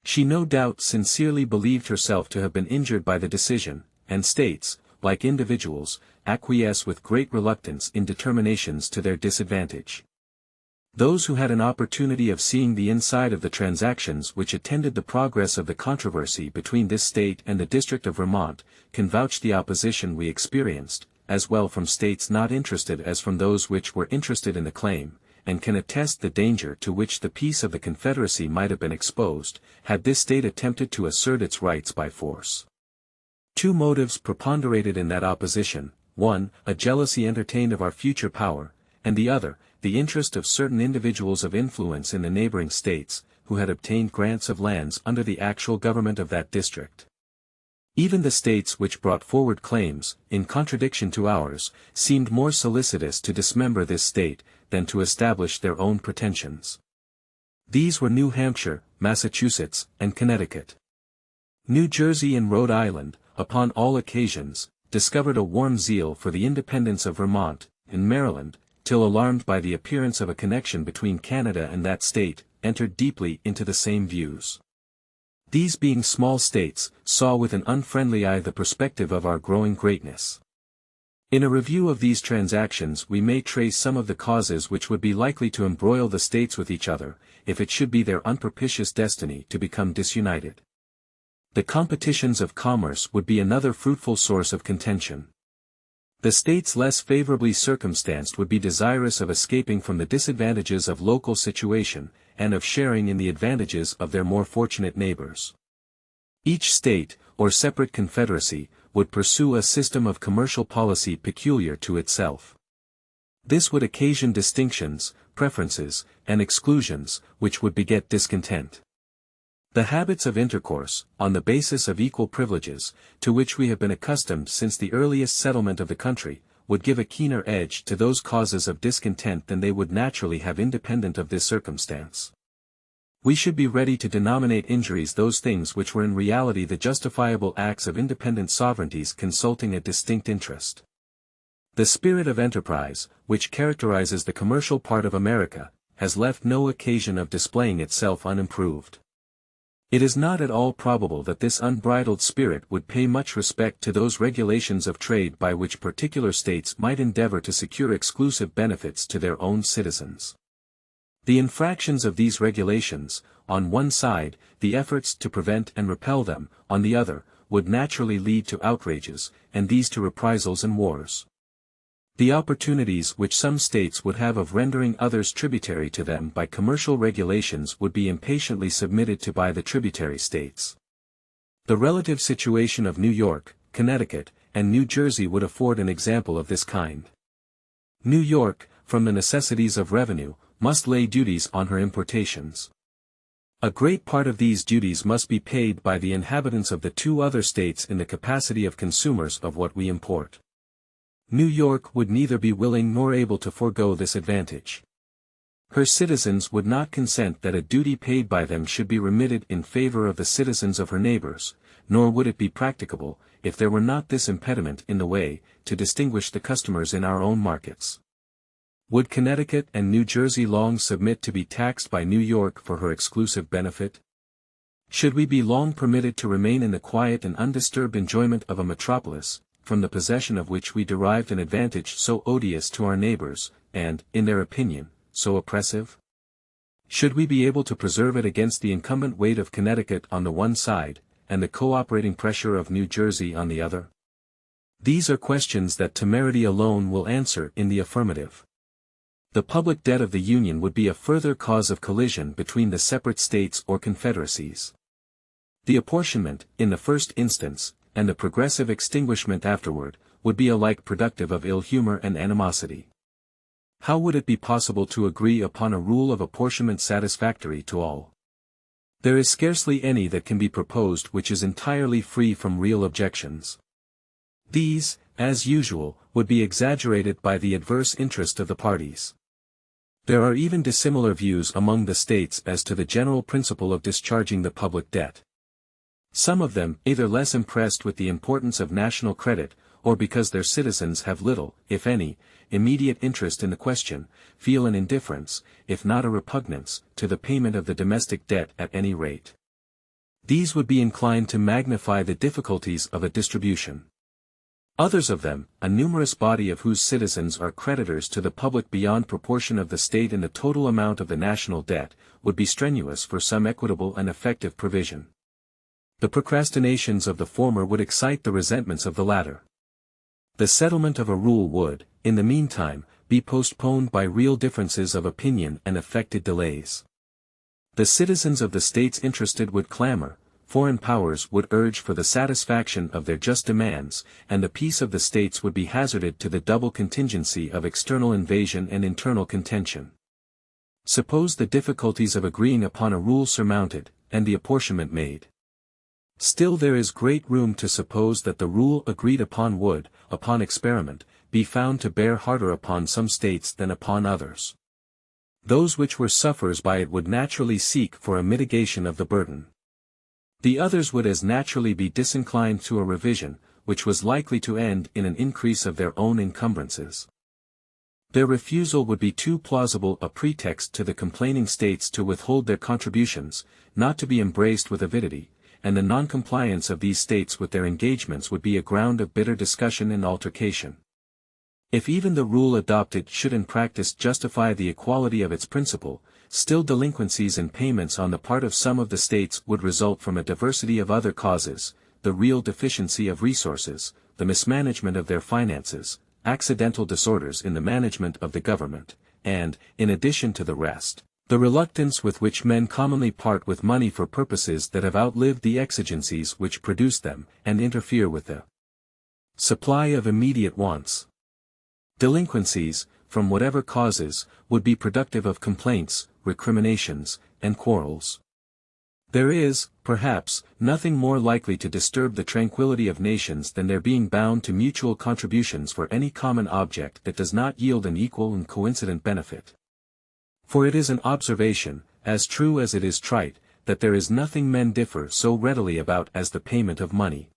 She no doubt sincerely believed herself to have been injured by the decision, and states, like individuals, acquiesce with great reluctance in determinations to their disadvantage. Those who had an opportunity of seeing the inside of the transactions which attended the progress of the controversy between this state and the District of Vermont, can vouch the opposition we experienced, as well from states not interested as from those which were interested in the claim, and can attest the danger to which the peace of the Confederacy might have been exposed, had this state attempted to assert its rights by force. Two motives preponderated in that opposition: one, a jealousy entertained of our future power, and the other, the interest of certain individuals of influence in the neighboring states, who had obtained grants of lands under the actual government of that district. Even the states which brought forward claims, in contradiction to ours, seemed more solicitous to dismember this state, than to establish their own pretensions. These were New Hampshire, Massachusetts, and Connecticut. New Jersey and Rhode Island, upon all occasions, discovered a warm zeal for the independence of Vermont, and Maryland, till alarmed by the appearance of a connection between Canada and that state, entered deeply into the same views. These being small states, saw with an unfriendly eye the perspective of our growing greatness. In a review of these transactions we may trace some of the causes which would be likely to embroil the states with each other, if it should be their unpropitious destiny to become disunited. The competitions of commerce would be another fruitful source of contention. The states less favorably circumstanced would be desirous of escaping from the disadvantages of local situation, and of sharing in the advantages of their more fortunate neighbors. Each state, or separate confederacy, would pursue a system of commercial policy peculiar to itself. This would occasion distinctions, preferences, and exclusions, which would beget discontent. The habits of intercourse, on the basis of equal privileges, to which we have been accustomed since the earliest settlement of the country, would give a keener edge to those causes of discontent than they would naturally have independent of this circumstance. We should be ready to denominate injuries those things which were in reality the justifiable acts of independent sovereignties consulting a distinct interest. The spirit of enterprise, which characterizes the commercial part of America, has left no occasion of displaying itself unimproved. It is not at all probable that this unbridled spirit would pay much respect to those regulations of trade by which particular states might endeavor to secure exclusive benefits to their own citizens. The infractions of these regulations, on one side, the efforts to prevent and repel them, on the other, would naturally lead to outrages, and these to reprisals and wars. The opportunities which some states would have of rendering others tributary to them by commercial regulations would be impatiently submitted to by the tributary states. The relative situation of New York, Connecticut, and New Jersey would afford an example of this kind. New York, from the necessities of revenue, must lay duties on her importations. A great part of these duties must be paid by the inhabitants of the two other states in the capacity of consumers of what we import. New York would neither be willing nor able to forego this advantage. Her citizens would not consent that a duty paid by them should be remitted in favor of the citizens of her neighbors, nor would it be practicable, if there were not this impediment in the way, to distinguish the customers in our own markets. Would Connecticut and New Jersey long submit to be taxed by New York for her exclusive benefit? Should we be long permitted to remain in the quiet and undisturbed enjoyment of a metropolis, from the possession of which we derived an advantage so odious to our neighbors, and, in their opinion, so oppressive? Should we be able to preserve it against the incumbent weight of Connecticut on the one side, and the co-operating pressure of New Jersey on the other? These are questions that temerity alone will answer in the affirmative. The public debt of the Union would be a further cause of collision between the separate states or confederacies. The apportionment, in the first instance, and the progressive extinguishment afterward, would be alike productive of ill humor and animosity. How would it be possible to agree upon a rule of apportionment satisfactory to all? There is scarcely any that can be proposed which is entirely free from real objections. These, as usual, would be exaggerated by the adverse interest of the parties. There are even dissimilar views among the states as to the general principle of discharging the public debt. Some of them, either less impressed with the importance of national credit, or because their citizens have little, if any, immediate interest in the question, feel an indifference, if not a repugnance, to the payment of the domestic debt at any rate. These would be inclined to magnify the difficulties of a distribution. Others of them, a numerous body of whose citizens are creditors to the public beyond proportion of the state in the total amount of the national debt, would be strenuous for some equitable and effective provision. The procrastinations of the former would excite the resentments of the latter. The settlement of a rule would, in the meantime, be postponed by real differences of opinion and affected delays. The citizens of the states interested would clamor, foreign powers would urge for the satisfaction of their just demands, and the peace of the states would be hazarded to the double contingency of external invasion and internal contention. Suppose the difficulties of agreeing upon a rule surmounted, and the apportionment made. Still there is great room to suppose that the rule agreed upon would, upon experiment, be found to bear harder upon some states than upon others. Those which were sufferers by it would naturally seek for a mitigation of the burden. The others would as naturally be disinclined to a revision, which was likely to end in an increase of their own encumbrances. Their refusal would be too plausible a pretext to the complaining states to withhold their contributions, not to be embraced with avidity, and the non-compliance of these states with their engagements would be a ground of bitter discussion and altercation. If even the rule adopted should in practice justify the equality of its principle, still delinquencies in payments on the part of some of the states would result from a diversity of other causes, the real deficiency of resources, the mismanagement of their finances, accidental disorders in the management of the government, and, in addition to the rest, the reluctance with which men commonly part with money for purposes that have outlived the exigencies which produce them, and interfere with the supply of immediate wants. Delinquencies, from whatever causes, would be productive of complaints, recriminations, and quarrels. There is, perhaps, nothing more likely to disturb the tranquility of nations than their being bound to mutual contributions for any common object that does not yield an equal and coincident benefit. For it is an observation, as true as it is trite, that there is nothing men differ so readily about as the payment of money.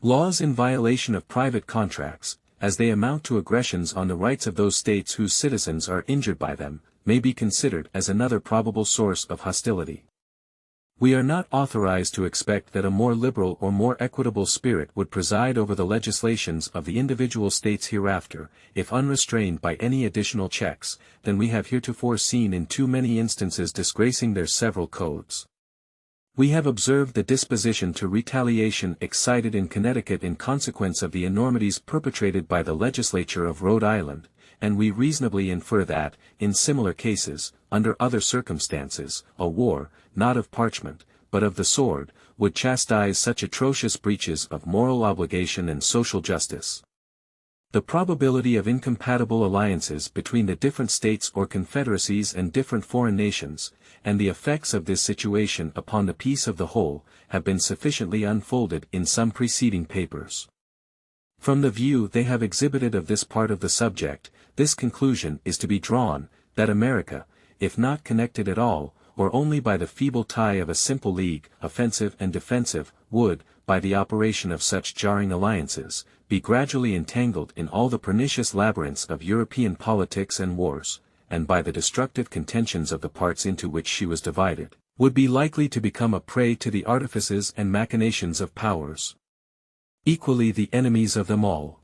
Laws in violation of private contracts, as they amount to aggressions on the rights of those states whose citizens are injured by them, may be considered as another probable source of hostility. We are not authorized to expect that a more liberal or more equitable spirit would preside over the legislations of the individual states hereafter, if unrestrained by any additional checks, than we have heretofore seen in too many instances disgracing their several codes. We have observed the disposition to retaliation excited in Connecticut in consequence of the enormities perpetrated by the legislature of Rhode Island, and we reasonably infer that, in similar cases, under other circumstances, a war, not of parchment, but of the sword, would chastise such atrocious breaches of moral obligation and social justice. The probability of incompatible alliances between the different states or confederacies and different foreign nations, and the effects of this situation upon the peace of the whole, have been sufficiently unfolded in some preceding papers. From the view they have exhibited of this part of the subject, this conclusion is to be drawn, that America, if not connected at all, or only by the feeble tie of a simple league, offensive and defensive, would, by the operation of such jarring alliances, be gradually entangled in all the pernicious labyrinths of European politics and wars, and by the destructive contentions of the parts into which she was divided, would be likely to become a prey to the artifices and machinations of powers equally the enemies of them all.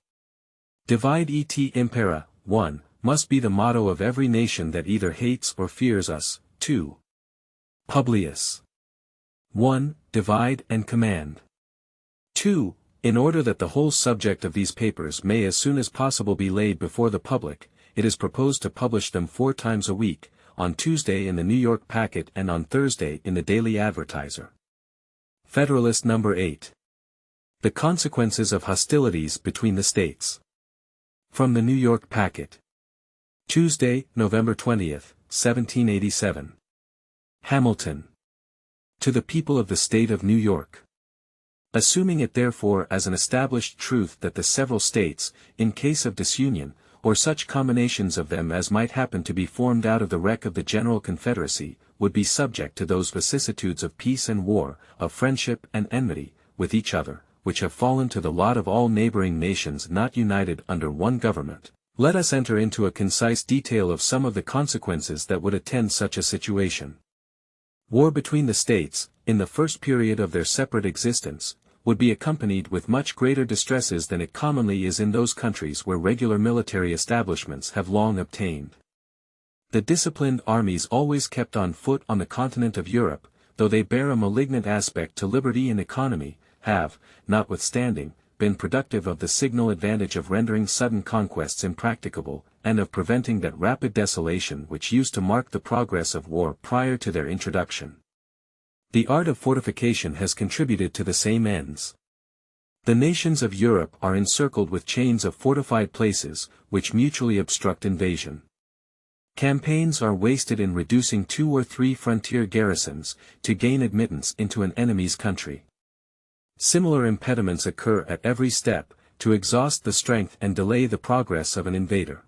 Divide et impera, 1, must be the motto of every nation that either hates or fears us. 2. Publius. 1. Divide and command. 2. In order that the whole subject of these papers may as soon as possible be laid before the public, it is proposed to publish them 4 times a week, on Tuesday in the New York Packet and on Thursday in the Daily Advertiser. Federalist No. 8. The consequences of hostilities between the states. From the New York Packet. Tuesday, November 20, 1787. Hamilton. To the people of the State of New York. Assuming it therefore as an established truth that the several states, in case of disunion, or such combinations of them as might happen to be formed out of the wreck of the general confederacy, would be subject to those vicissitudes of peace and war, of friendship and enmity, with each other, which have fallen to the lot of all neighboring nations not united under one government, let us enter into a concise detail of some of the consequences that would attend such a situation. War between the states, in the first period of their separate existence, would be accompanied with much greater distresses than it commonly is in those countries where regular military establishments have long obtained. The disciplined armies always kept on foot on the continent of Europe, though they bear a malignant aspect to liberty and economy, have, notwithstanding, been productive of the signal advantage of rendering sudden conquests impracticable, and of preventing that rapid desolation which used to mark the progress of war prior to their introduction. The art of fortification has contributed to the same ends. The nations of Europe are encircled with chains of fortified places, which mutually obstruct invasion. Campaigns are wasted in reducing 2 or 3 frontier garrisons, to gain admittance into an enemy's country. Similar impediments occur at every step, to exhaust the strength and delay the progress of an invader.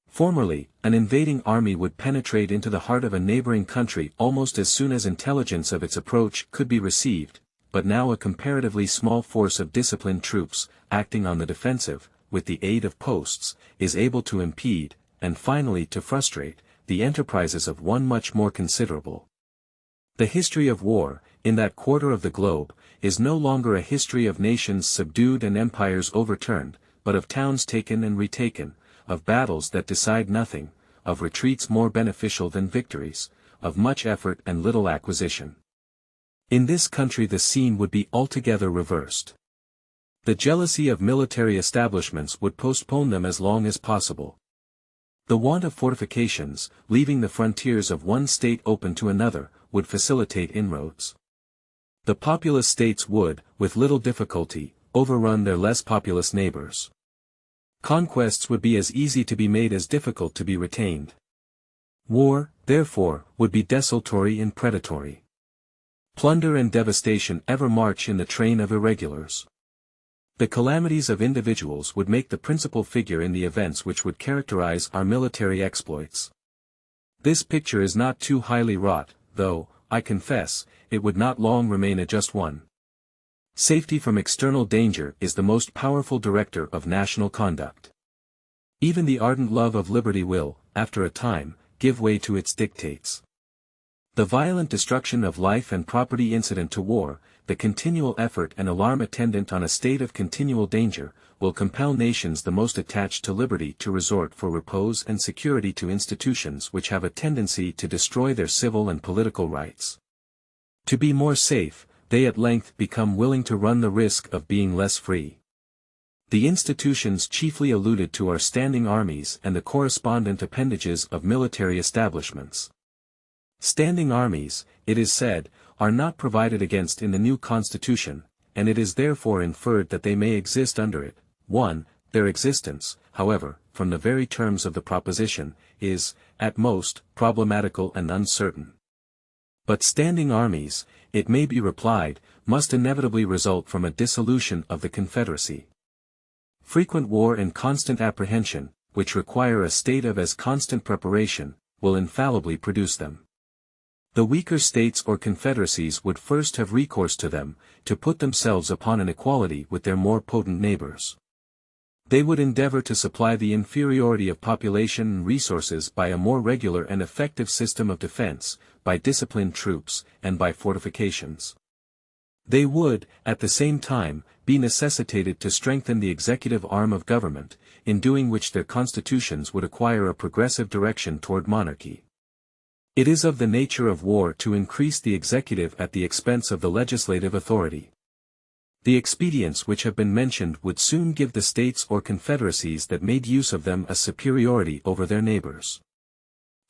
Formerly, an invading army would penetrate into the heart of a neighboring country almost as soon as intelligence of its approach could be received, but now a comparatively small force of disciplined troops, acting on the defensive, with the aid of posts, is able to impede, and finally to frustrate, the enterprises of one much more considerable. The history of war, in that quarter of the globe, is no longer a history of nations subdued and empires overturned, but of towns taken and retaken, of battles that decide nothing, of retreats more beneficial than victories, of much effort and little acquisition. In this country the scene would be altogether reversed. The jealousy of military establishments would postpone them as long as possible. The want of fortifications, leaving the frontiers of one state open to another, would facilitate inroads. The populous states would, with little difficulty, overrun their less populous neighbors. Conquests would be as easy to be made as difficult to be retained. War, therefore, would be desultory and predatory. Plunder and devastation ever march in the train of irregulars. The calamities of individuals would make the principal figure in the events which would characterize our military exploits. This picture is not too highly wrought, though, I confess, it would not long remain a just one. Safety from external danger is the most powerful director of national conduct. Even the ardent love of liberty will, after a time, give way to its dictates. The violent destruction of life and property incident to war, the continual effort and alarm attendant on a state of continual danger, will compel nations the most attached to liberty to resort for repose and security to institutions which have a tendency to destroy their civil and political rights. To be more safe, they at length become willing to run the risk of being less free. The institutions chiefly alluded to are standing armies and the correspondent appendages of military establishments. Standing armies, it is said, are not provided against in the new Constitution, and it is therefore inferred that they may exist under it. 1. Their existence, however, from the very terms of the proposition, is, at most, problematical and uncertain. But standing armies, it may be replied, must inevitably result from a dissolution of the Confederacy. Frequent war and constant apprehension, which require a state of as constant preparation, will infallibly produce them. The weaker states or confederacies would first have recourse to them, to put themselves upon an equality with their more potent neighbors. They would endeavor to supply the inferiority of population and resources by a more regular and effective system of defense, by disciplined troops, and by fortifications. They would, at the same time, be necessitated to strengthen the executive arm of government, in doing which their constitutions would acquire a progressive direction toward monarchy. It is of the nature of war to increase the executive at the expense of the legislative authority. The expedients which have been mentioned would soon give the states or confederacies that made use of them a superiority over their neighbors.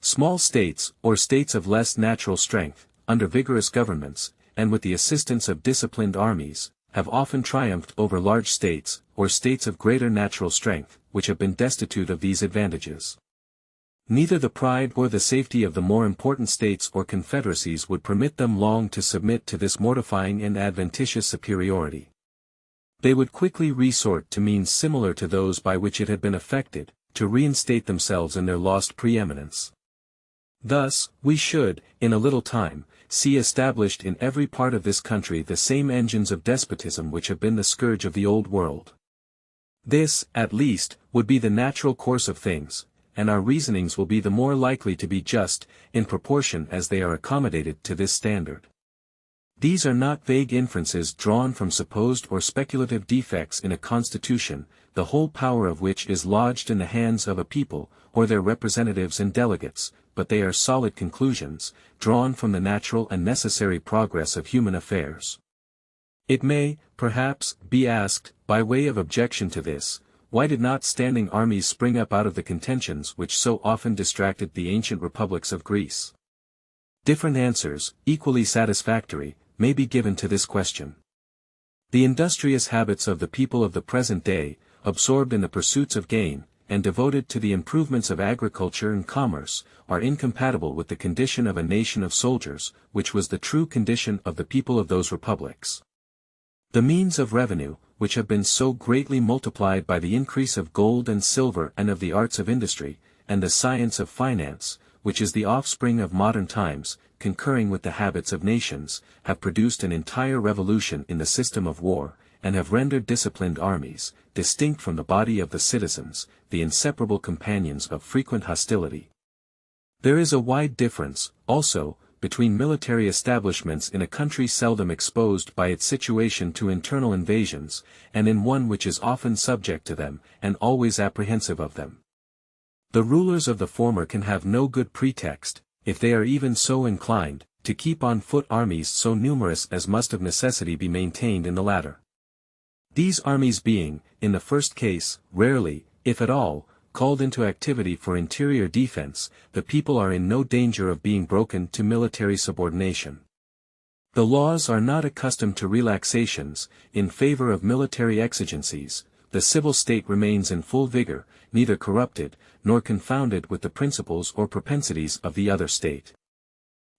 Small states, or states of less natural strength, under vigorous governments, and with the assistance of disciplined armies, have often triumphed over large states, or states of greater natural strength, which have been destitute of these advantages. Neither the pride or the safety of the more important states or confederacies would permit them long to submit to this mortifying and adventitious superiority. They would quickly resort to means similar to those by which it had been effected, to reinstate themselves in their lost preeminence. Thus, we should, in a little time, see established in every part of this country the same engines of despotism which have been the scourge of the old world. This, at least, would be the natural course of things, and our reasonings will be the more likely to be just, in proportion as they are accommodated to this standard. These are not vague inferences drawn from supposed or speculative defects in a constitution, the whole power of which is lodged in the hands of a people, or their representatives and delegates, but they are solid conclusions, drawn from the natural and necessary progress of human affairs. It may, perhaps, be asked, by way of objection to this, why did not standing armies spring up out of the contentions which so often distracted the ancient republics of Greece? Different answers, equally satisfactory, may be given to this question. The industrious habits of the people of the present day, absorbed in the pursuits of gain, and devoted to the improvements of agriculture and commerce, are incompatible with the condition of a nation of soldiers, which was the true condition of the people of those republics. The means of revenue, which have been so greatly multiplied by the increase of gold and silver and of the arts of industry, and the science of finance, which is the offspring of modern times, concurring with the habits of nations, have produced an entire revolution in the system of war, and have rendered disciplined armies, distinct from the body of the citizens, the inseparable companions of frequent hostility. There is a wide difference, also, between military establishments in a country seldom exposed by its situation to internal invasions, and in one which is often subject to them, and always apprehensive of them. The rulers of the former can have no good pretext, if they are even so inclined, to keep on foot armies so numerous as must of necessity be maintained in the latter. These armies being, in the first case, rarely, if at all, called into activity for interior defense, the people are in no danger of being broken to military subordination. The laws are not accustomed to relaxations, in favor of military exigencies, the civil state remains in full vigor, neither corrupted, nor confounded with the principles or propensities of the other state.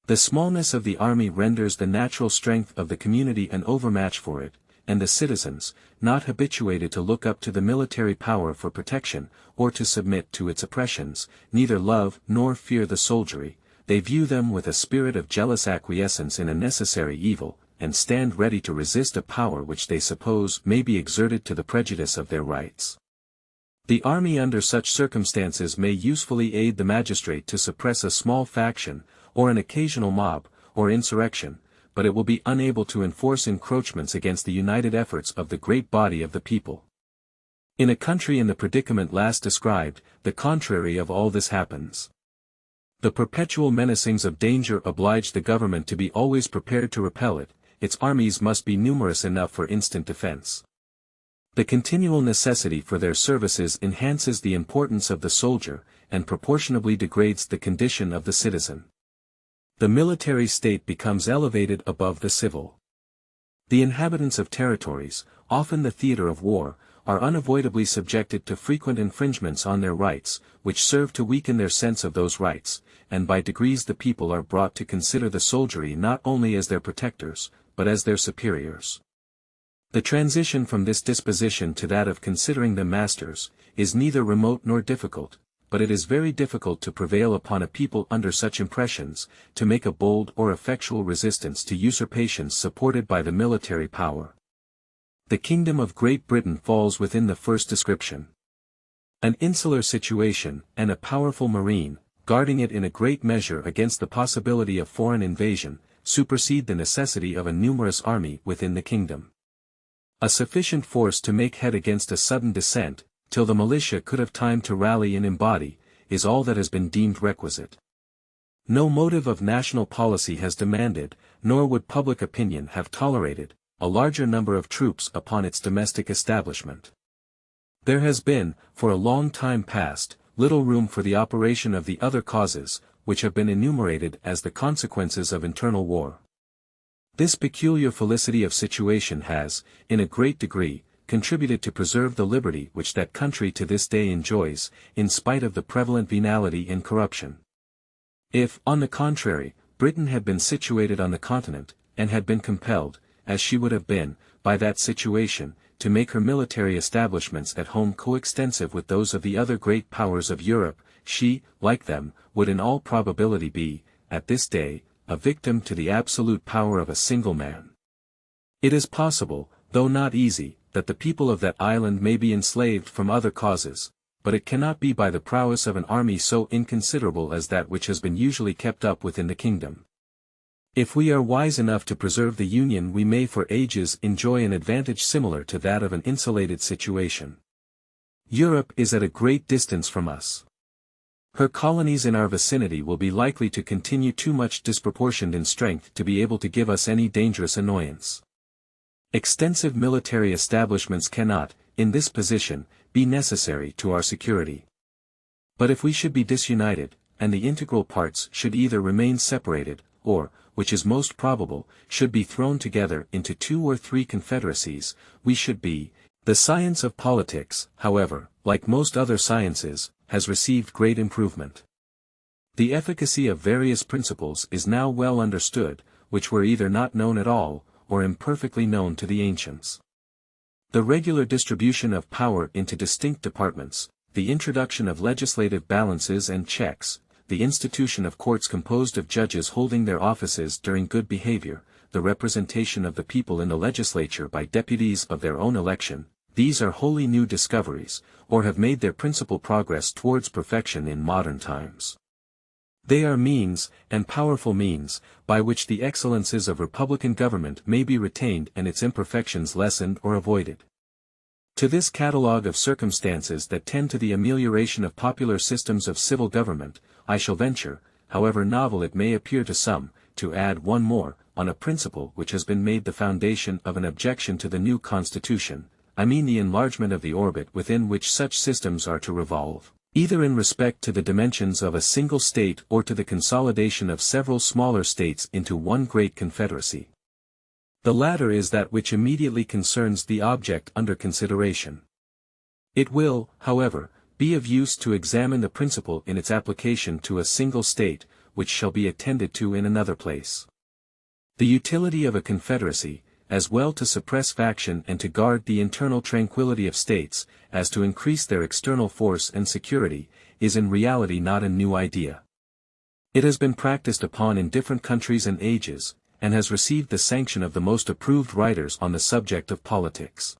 The smallness of the army renders the natural strength of the community an overmatch for it, and the citizens, not habituated to look up to the military power for protection, or to submit to its oppressions, neither love nor fear the soldiery, they view them with a spirit of jealous acquiescence in a necessary evil, and stand ready to resist a power which they suppose may be exerted to the prejudice of their rights. The army under such circumstances may usefully aid the magistrate to suppress a small faction, or an occasional mob, or insurrection, but it will be unable to enforce encroachments against the united efforts of the great body of the people. In a country in the predicament last described, the contrary of all this happens. The perpetual menacings of danger oblige the government to be always prepared to repel it, its armies must be numerous enough for instant defense. The continual necessity for their services enhances the importance of the soldier, and proportionably degrades the condition of the citizen. The military state becomes elevated above the civil. The inhabitants of territories, often the theater of war, are unavoidably subjected to frequent infringements on their rights, which serve to weaken their sense of those rights, and by degrees the people are brought to consider the soldiery not only as their protectors, but as their superiors. The transition from this disposition to that of considering them masters, is neither remote nor difficult, but it is very difficult to prevail upon a people under such impressions, to make a bold or effectual resistance to usurpations supported by the military power. The kingdom of Great Britain falls within the first description. An insular situation, and a powerful marine, guarding it in a great measure against the possibility of foreign invasion, supersede the necessity of a numerous army within the kingdom. A sufficient force to make head against a sudden descent, till the militia could have time to rally and embody, is all that has been deemed requisite. No motive of national policy has demanded, nor would public opinion have tolerated, a larger number of troops upon its domestic establishment. There has been, for a long time past, little room for the operation of the other causes, which have been enumerated as the consequences of internal war. This peculiar felicity of situation has, in a great degree, contributed to preserve the liberty which that country to this day enjoys, in spite of the prevalent venality and corruption. If, on the contrary, Britain had been situated on the continent, and had been compelled, as she would have been, by that situation, to make her military establishments at home coextensive with those of the other great powers of Europe, she, like them, would in all probability be, at this day, a victim to the absolute power of a single man. It is possible, though not easy, that the people of that island may be enslaved from other causes, but it cannot be by the prowess of an army so inconsiderable as that which has been usually kept up within the kingdom. If we are wise enough to preserve the Union, we may for ages enjoy an advantage similar to that of an insulated situation. Europe is at a great distance from us. Her colonies in our vicinity will be likely to continue too much disproportioned in strength to be able to give us any dangerous annoyance. Extensive military establishments cannot, in this position, be necessary to our security. But if we should be disunited, and the integral parts should either remain separated, or, which is most probable, should be thrown together into 2 or 3 confederacies, we should be. The science of politics, however, like most other sciences, has received great improvement. The efficacy of various principles is now well understood, which were either not known at all, or imperfectly known to the ancients. The regular distribution of power into distinct departments, the introduction of legislative balances and checks, the institution of courts composed of judges holding their offices during good behavior, the representation of the people in the legislature by deputies of their own election, these are wholly new discoveries, or have made their principal progress towards perfection in modern times. They are means, and powerful means, by which the excellences of republican government may be retained and its imperfections lessened or avoided. To this catalogue of circumstances that tend to the amelioration of popular systems of civil government, I shall venture, however novel it may appear to some, to add one more, on a principle which has been made the foundation of an objection to the new Constitution, I mean the enlargement of the orbit within which such systems are to revolve, either in respect to the dimensions of a single state or to the consolidation of several smaller states into one great confederacy. The latter is that which immediately concerns the object under consideration. It will, however, be of use to examine the principle in its application to a single state, which shall be attended to in another place. The utility of a confederacy, as well to suppress faction and to guard the internal tranquility of states, as to increase their external force and security, is in reality not a new idea. It has been practiced upon in different countries and ages, and has received the sanction of the most approved writers on the subject of politics.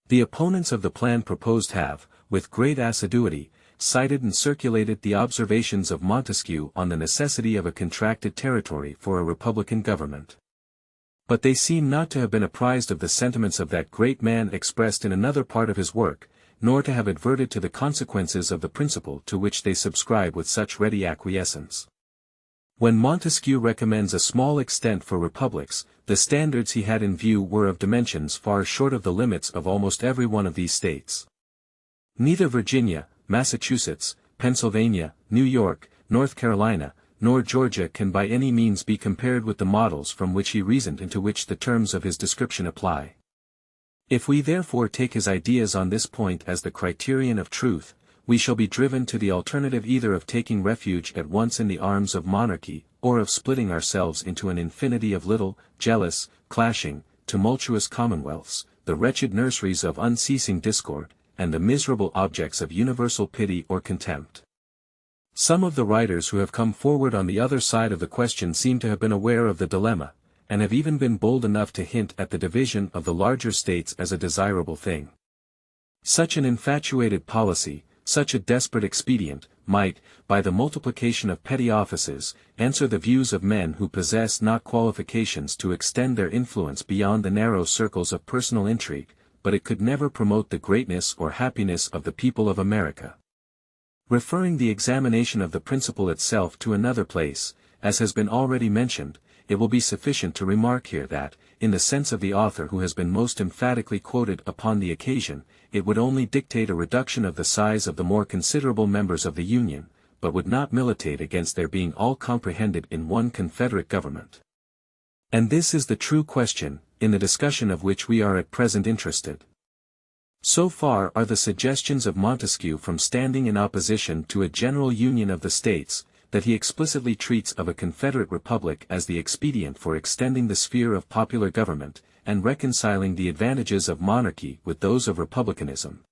The opponents of the plan proposed have, with great assiduity, cited and circulated the observations of Montesquieu on the necessity of a contracted territory for a republican government. But they seem not to have been apprised of the sentiments of that great man expressed in another part of his work, nor to have adverted to the consequences of the principle to which they subscribe with such ready acquiescence. When Montesquieu recommends a small extent for republics, the standards he had in view were of dimensions far short of the limits of almost every one of these states. Neither Virginia, Massachusetts, Pennsylvania, New York, North Carolina, nor Georgia can by any means be compared with the models from which he reasoned and to which the terms of his description apply. If we therefore take his ideas on this point as the criterion of truth, we shall be driven to the alternative either of taking refuge at once in the arms of monarchy, or of splitting ourselves into an infinity of little, jealous, clashing, tumultuous commonwealths, the wretched nurseries of unceasing discord, and the miserable objects of universal pity or contempt. Some of the writers who have come forward on the other side of the question seem to have been aware of the dilemma, and have even been bold enough to hint at the division of the larger states as a desirable thing. Such an infatuated policy, such a desperate expedient, might, by the multiplication of petty offices, answer the views of men who possess not qualifications to extend their influence beyond the narrow circles of personal intrigue, but it could never promote the greatness or happiness of the people of America. Referring the examination of the principle itself to another place, as has been already mentioned, it will be sufficient to remark here that, in the sense of the author who has been most emphatically quoted upon the occasion, it would only dictate a reduction of the size of the more considerable members of the Union, but would not militate against their being all comprehended in one confederate government. And this is the true question, in the discussion of which we are at present interested. So far are the suggestions of Montesquieu from standing in opposition to a general union of the states, that he explicitly treats of a confederate republic as the expedient for extending the sphere of popular government, and reconciling the advantages of monarchy with those of republicanism.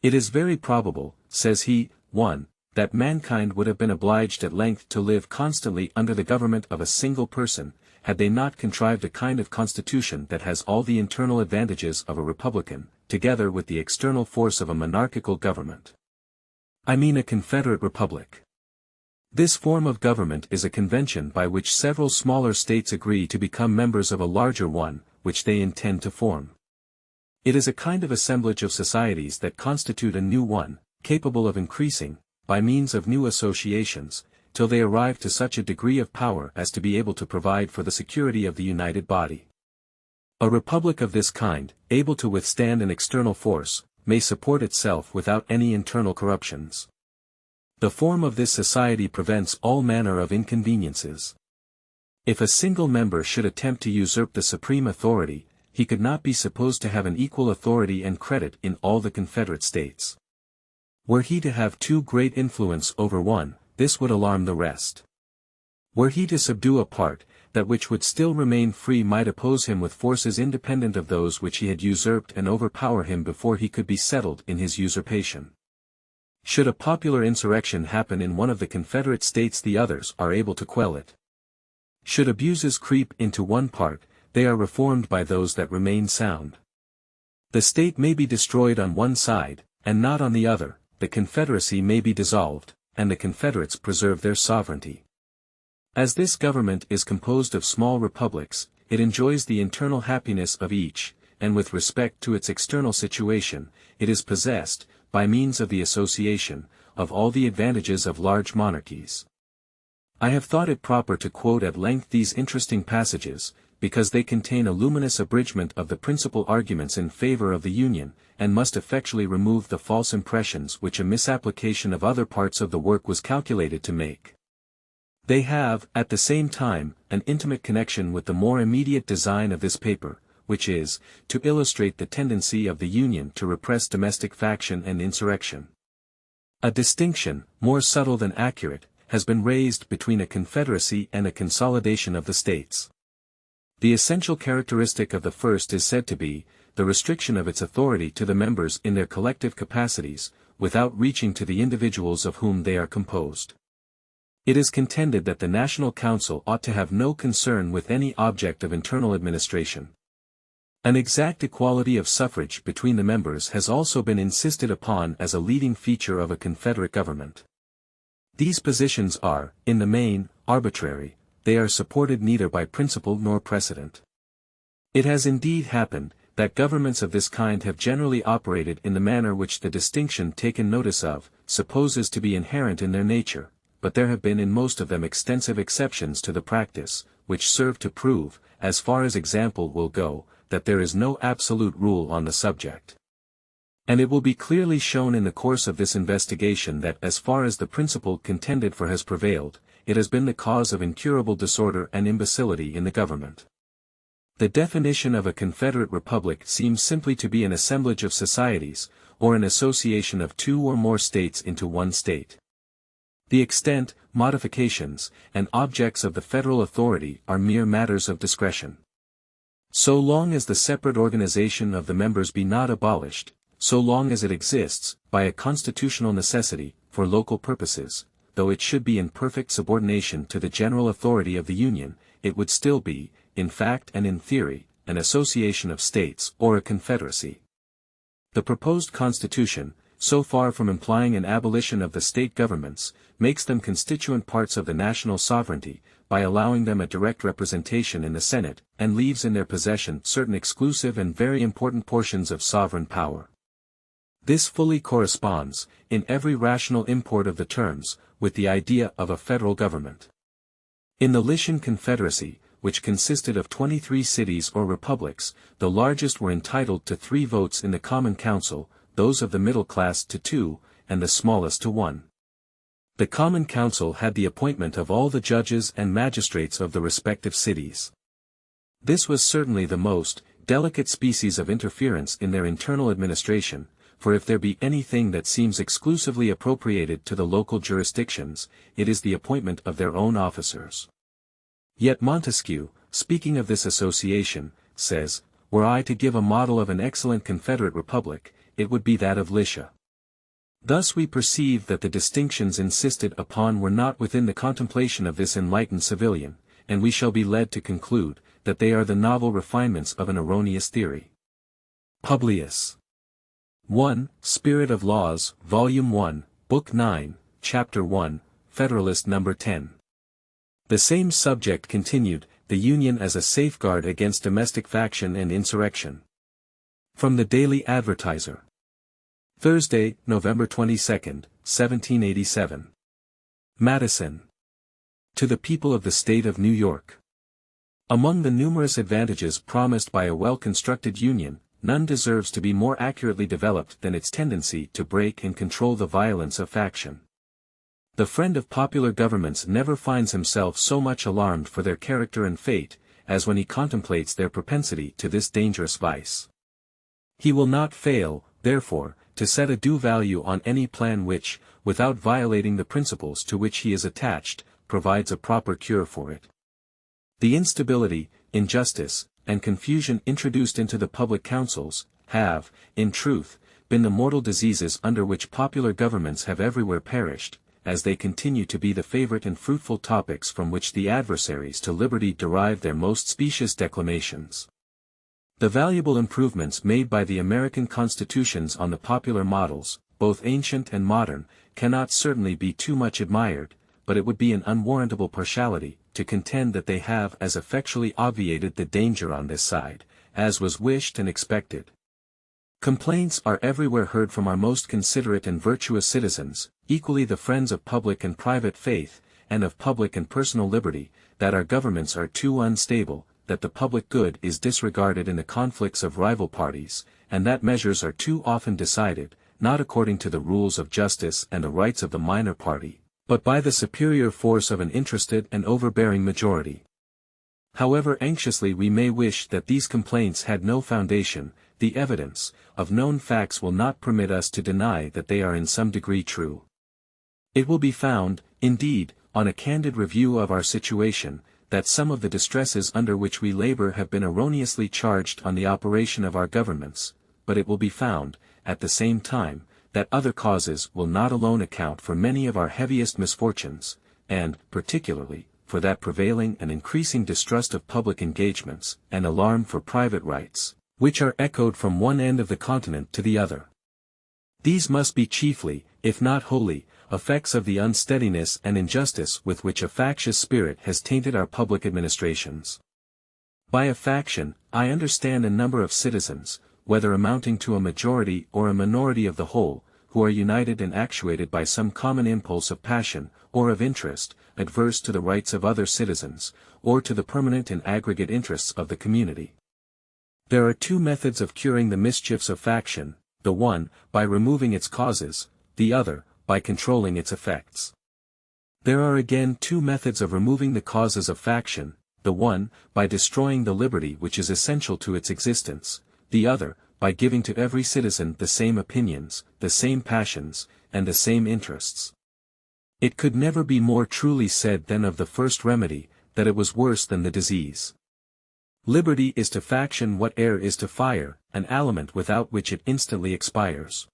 It is very probable, says he, 1. That mankind would have been obliged at length to live constantly under the government of a single person, had they not contrived a kind of constitution that has all the internal advantages of a republican, together with the external force of a monarchical government. I mean a confederate republic. This form of government is a convention by which several smaller states agree to become members of a larger one, which they intend to form. It is a kind of assemblage of societies that constitute a new one, capable of increasing, by means of new associations, till they arrive to such a degree of power as to be able to provide for the security of the united body. A republic of this kind, able to withstand an external force, may support itself without any internal corruptions. The form of this society prevents all manner of inconveniences. If a single member should attempt to usurp the supreme authority, he could not be supposed to have an equal authority and credit in all the Confederate States. Were he to have too great influence over one, this would alarm the rest. Were he to subdue a part, that which would still remain free might oppose him with forces independent of those which he had usurped and overpower him before he could be settled in his usurpation. Should a popular insurrection happen in one of the Confederate States, the others are able to quell it. Should abuses creep into one part, they are reformed by those that remain sound. The state may be destroyed on one side, and not on the other, the Confederacy may be dissolved, and the Confederates preserve their sovereignty. As this government is composed of small republics, it enjoys the internal happiness of each, and with respect to its external situation, it is possessed, by means of the association, of all the advantages of large monarchies. I have thought it proper to quote at length these interesting passages, because they contain a luminous abridgment of the principal arguments in favor of the Union, and must effectually remove the false impressions which a misapplication of other parts of the work was calculated to make. They have, at the same time, an intimate connection with the more immediate design of this paper, which is, to illustrate the tendency of the Union to repress domestic faction and insurrection. A distinction, more subtle than accurate, has been raised between a confederacy and a consolidation of the states. The essential characteristic of the first is said to be, the restriction of its authority to the members in their collective capacities, without reaching to the individuals of whom they are composed. It is contended that the National Council ought to have no concern with any object of internal administration. An exact equality of suffrage between the members has also been insisted upon as a leading feature of a Confederate government. These positions are, in the main, arbitrary, they are supported neither by principle nor precedent. It has indeed happened, that governments of this kind have generally operated in the manner which the distinction taken notice of, supposes to be inherent in their nature, but there have been in most of them extensive exceptions to the practice, which serve to prove, as far as example will go, that there is no absolute rule on the subject. And it will be clearly shown in the course of this investigation that as far as the principle contended for has prevailed, it has been the cause of incurable disorder and imbecility in the government. The definition of a Confederate republic seems simply to be an assemblage of societies, or an association of two or more states into one state. The extent, modifications, and objects of the federal authority are mere matters of discretion. So long as the separate organization of the members be not abolished, so long as it exists, by a constitutional necessity, for local purposes, though it should be in perfect subordination to the general authority of the Union, it would still be, in fact and in theory, an association of states or a confederacy. The proposed Constitution, so far from implying an abolition of the state governments, makes them constituent parts of the national sovereignty, by allowing them a direct representation in the Senate, and leaves in their possession certain exclusive and very important portions of sovereign power. This fully corresponds, in every rational import of the terms, with the idea of a federal government. In the Lycian Confederacy, which consisted of 23 cities or republics, the largest were entitled to 3 votes in the Common Council, those of the middle class to 2, and the smallest to 1. The Common Council had the appointment of all the judges and magistrates of the respective cities. This was certainly the most delicate species of interference in their internal administration, for if there be anything that seems exclusively appropriated to the local jurisdictions, it is the appointment of their own officers. Yet Montesquieu, speaking of this association, says, "Were I to give a model of an excellent Confederate republic, it would be that of Lycia." Thus we perceive that the distinctions insisted upon were not within the contemplation of this enlightened civilian, and we shall be led to conclude, that they are the novel refinements of an erroneous theory. Publius. 1. Spirit of Laws, Volume 1, Book 9, Chapter 1, Federalist No. 10. The same subject continued, the Union as a safeguard against domestic faction and insurrection. From the Daily Advertiser. Thursday, November 22, 1787. Madison. To the People of the State of New York. Among the numerous advantages promised by a well-constructed Union, none deserves to be more accurately developed than its tendency to break and control the violence of faction. The friend of popular governments never finds himself so much alarmed for their character and fate, as when he contemplates their propensity to this dangerous vice. He will not fail, therefore, to set a due value on any plan which, without violating the principles to which he is attached, provides a proper cure for it. The instability, injustice, and confusion introduced into the public councils, have, in truth, been the mortal diseases under which popular governments have everywhere perished, as they continue to be the favorite and fruitful topics from which the adversaries to liberty derive their most specious declamations. The valuable improvements made by the American constitutions on the popular models, both ancient and modern, cannot certainly be too much admired, but it would be an unwarrantable partiality, to contend that they have as effectually obviated the danger on this side, as was wished and expected. Complaints are everywhere heard from our most considerate and virtuous citizens, equally the friends of public and private faith, and of public and personal liberty, that our governments are too unstable, that the public good is disregarded in the conflicts of rival parties, and that measures are too often decided, not according to the rules of justice and the rights of the minor party, but by the superior force of an interested and overbearing majority. However anxiously we may wish that these complaints had no foundation, the evidence of known facts will not permit us to deny that they are in some degree true. It will be found, indeed, on a candid review of our situation, that some of the distresses under which we labor have been erroneously charged on the operation of our governments, but it will be found, at the same time, that other causes will not alone account for many of our heaviest misfortunes, and, particularly, for that prevailing and increasing distrust of public engagements, and alarm for private rights, which are echoed from one end of the continent to the other. These must be chiefly, if not wholly, effects of the unsteadiness and injustice with which a factious spirit has tainted our public administrations. By a faction, I understand a number of citizens, whether amounting to a majority or a minority of the whole, who are united and actuated by some common impulse of passion, or of interest, adverse to the rights of other citizens, or to the permanent and aggregate interests of the community. There are two methods of curing the mischiefs of faction, the one, by removing its causes, the other, by controlling its effects. There are again two methods of removing the causes of faction, the one, by destroying the liberty which is essential to its existence, the other, by giving to every citizen the same opinions, the same passions, and the same interests. It could never be more truly said than of the first remedy, that it was worse than the disease. Liberty is to faction what air is to fire, an aliment without which it instantly expires.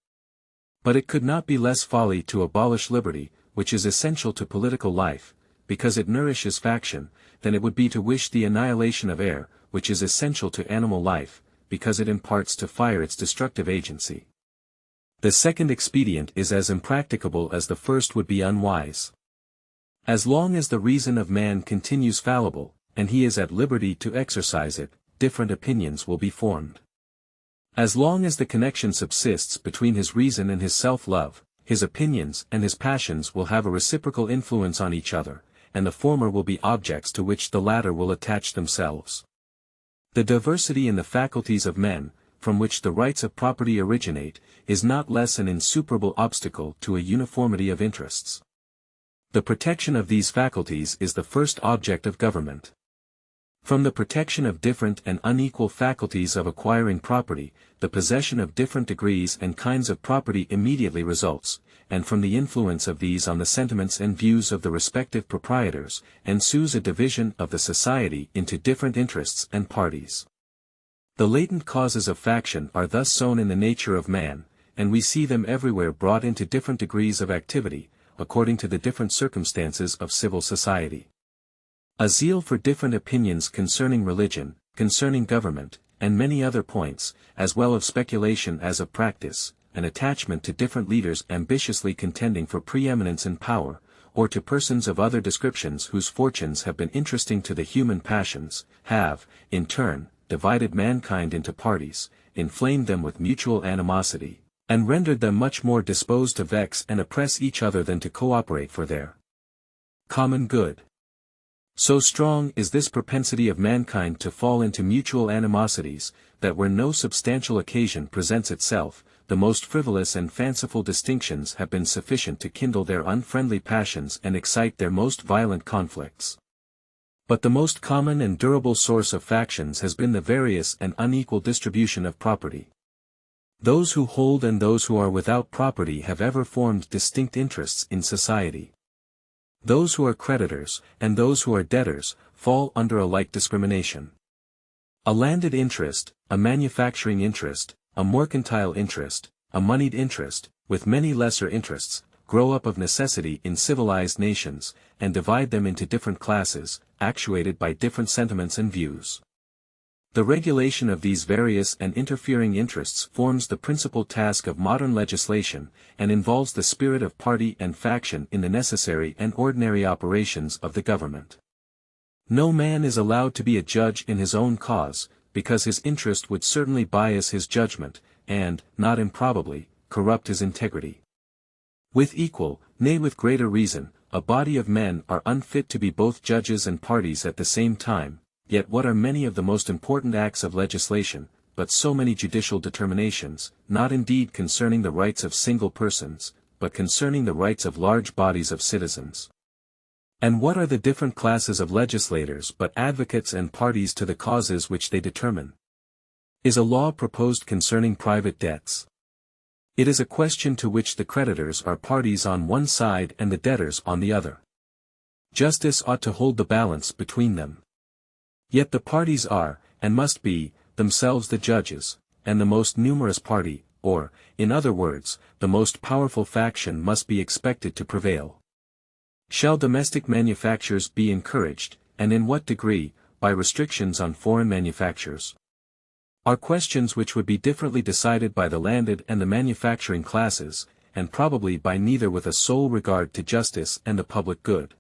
But it could not be less folly to abolish liberty, which is essential to political life, because it nourishes faction, than it would be to wish the annihilation of air, which is essential to animal life, because it imparts to fire its destructive agency. The second expedient is as impracticable as the first would be unwise. As long as the reason of man continues fallible, and he is at liberty to exercise it, different opinions will be formed. As long as the connection subsists between his reason and his self-love, his opinions and his passions will have a reciprocal influence on each other, and the former will be objects to which the latter will attach themselves. The diversity in the faculties of men, from which the rights of property originate, is not less an insuperable obstacle to a uniformity of interests. The protection of these faculties is the first object of government. From the protection of different and unequal faculties of acquiring property, the possession of different degrees and kinds of property immediately results, and from the influence of these on the sentiments and views of the respective proprietors, ensues a division of the society into different interests and parties. The latent causes of faction are thus sown in the nature of man, and we see them everywhere brought into different degrees of activity, according to the different circumstances of civil society. A zeal for different opinions concerning religion, concerning government, and many other points, as well of speculation as of practice, an attachment to different leaders ambitiously contending for preeminence and power, or to persons of other descriptions whose fortunes have been interesting to the human passions, have, in turn, divided mankind into parties, inflamed them with mutual animosity, and rendered them much more disposed to vex and oppress each other than to cooperate for their common good. So strong is this propensity of mankind to fall into mutual animosities, that where no substantial occasion presents itself, the most frivolous and fanciful distinctions have been sufficient to kindle their unfriendly passions and excite their most violent conflicts. But the most common and durable source of factions has been the various and unequal distribution of property. Those who hold and those who are without property have ever formed distinct interests in society. Those who are creditors, and those who are debtors, fall under a like discrimination. A landed interest, a manufacturing interest, a mercantile interest, a moneyed interest, with many lesser interests, grow up of necessity in civilized nations, and divide them into different classes, actuated by different sentiments and views. The regulation of these various and interfering interests forms the principal task of modern legislation, and involves the spirit of party and faction in the necessary and ordinary operations of the government. No man is allowed to be a judge in his own cause, because his interest would certainly bias his judgment, and, not improbably, corrupt his integrity. With equal, nay with greater reason, a body of men are unfit to be both judges and parties at the same time, yet what are many of the most important acts of legislation, but so many judicial determinations, not indeed concerning the rights of single persons, but concerning the rights of large bodies of citizens? And what are the different classes of legislators but advocates and parties to the causes which they determine? Is a law proposed concerning private debts? It is a question to which the creditors are parties on one side and the debtors on the other. Justice ought to hold the balance between them. Yet the parties are, and must be, themselves the judges, and the most numerous party, or, in other words, the most powerful faction must be expected to prevail. Shall domestic manufactures be encouraged, and in what degree, by restrictions on foreign manufactures? Are questions which would be differently decided by the landed and the manufacturing classes, and probably by neither with a sole regard to justice and the public good.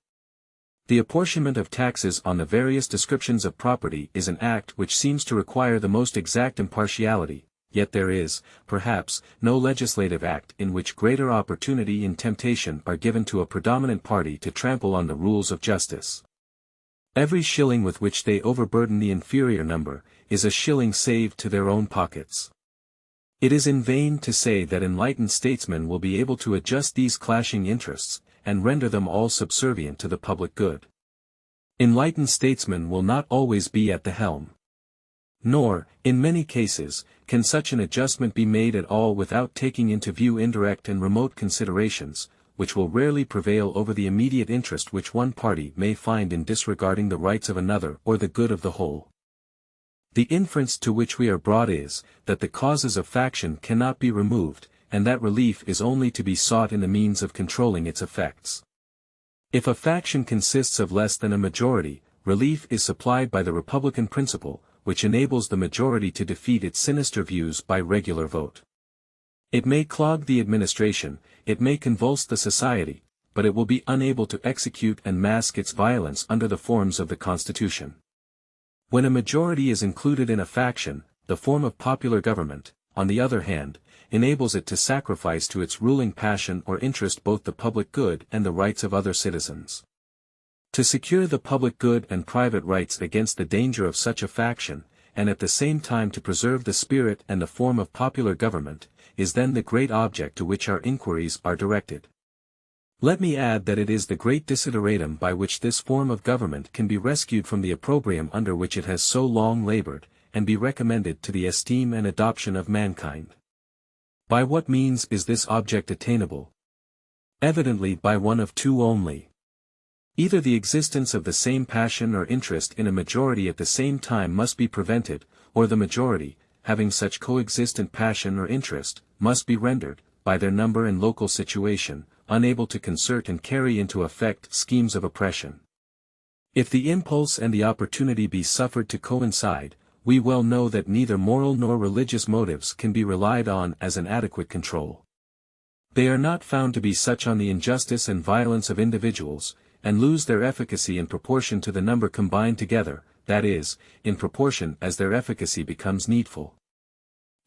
The apportionment of taxes on the various descriptions of property is an act which seems to require the most exact impartiality, yet there is, perhaps, no legislative act in which greater opportunity and temptation are given to a predominant party to trample on the rules of justice. Every shilling with which they overburden the inferior number, is a shilling saved to their own pockets. It is in vain to say that enlightened statesmen will be able to adjust these clashing interests, and render them all subservient to the public good. Enlightened statesmen will not always be at the helm. Nor, in many cases, can such an adjustment be made at all without taking into view indirect and remote considerations, which will rarely prevail over the immediate interest which one party may find in disregarding the rights of another or the good of the whole. The inference to which we are brought is, that the causes of faction cannot be removed, and that relief is only to be sought in the means of controlling its effects. If a faction consists of less than a majority, relief is supplied by the republican principle, which enables the majority to defeat its sinister views by regular vote. It may clog the administration, it may convulse the society, but it will be unable to execute and mask its violence under the forms of the Constitution. When a majority is included in a faction, the form of popular government, on the other hand, enables it to sacrifice to its ruling passion or interest both the public good and the rights of other citizens. To secure the public good and private rights against the danger of such a faction, and at the same time to preserve the spirit and the form of popular government, is then the great object to which our inquiries are directed. Let me add that it is the great desideratum by which this form of government can be rescued from the opprobrium under which it has so long labored, and be recommended to the esteem and adoption of mankind. By what means is this object attainable? Evidently by one of two only. Either the existence of the same passion or interest in a majority at the same time must be prevented, or the majority, having such coexistent passion or interest, must be rendered, by their number and local situation, unable to concert and carry into effect schemes of oppression. If the impulse and the opportunity be suffered to coincide, we well know that neither moral nor religious motives can be relied on as an adequate control. They are not found to be such on the injustice and violence of individuals, and lose their efficacy in proportion to the number combined together, that is, in proportion as their efficacy becomes needful.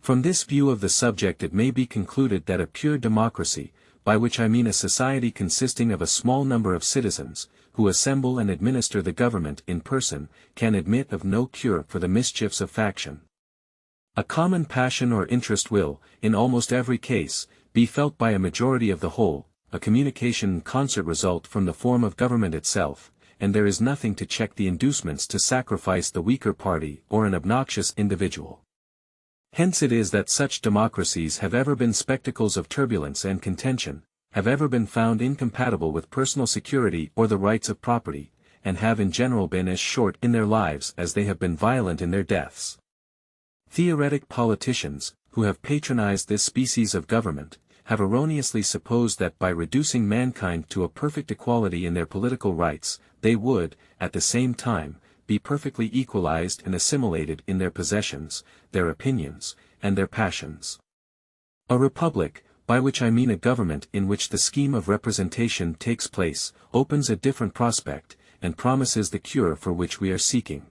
From this view of the subject it may be concluded that a pure democracy, by which I mean a society consisting of a small number of citizens, who assemble and administer the government in person, can admit of no cure for the mischiefs of faction. A common passion or interest will, in almost every case, be felt by a majority of the whole, a communication in concert result from the form of government itself, and there is nothing to check the inducements to sacrifice the weaker party or an obnoxious individual. Hence it is that such democracies have ever been spectacles of turbulence and contention, have ever been found incompatible with personal security or the rights of property, and have in general been as short in their lives as they have been violent in their deaths. Theoretic politicians, who have patronized this species of government, have erroneously supposed that by reducing mankind to a perfect equality in their political rights, they would, at the same time, be perfectly equalized and assimilated in their possessions, their opinions, and their passions. A republic, by which I mean a government in which the scheme of representation takes place, opens a different prospect, and promises the cure for which we are seeking.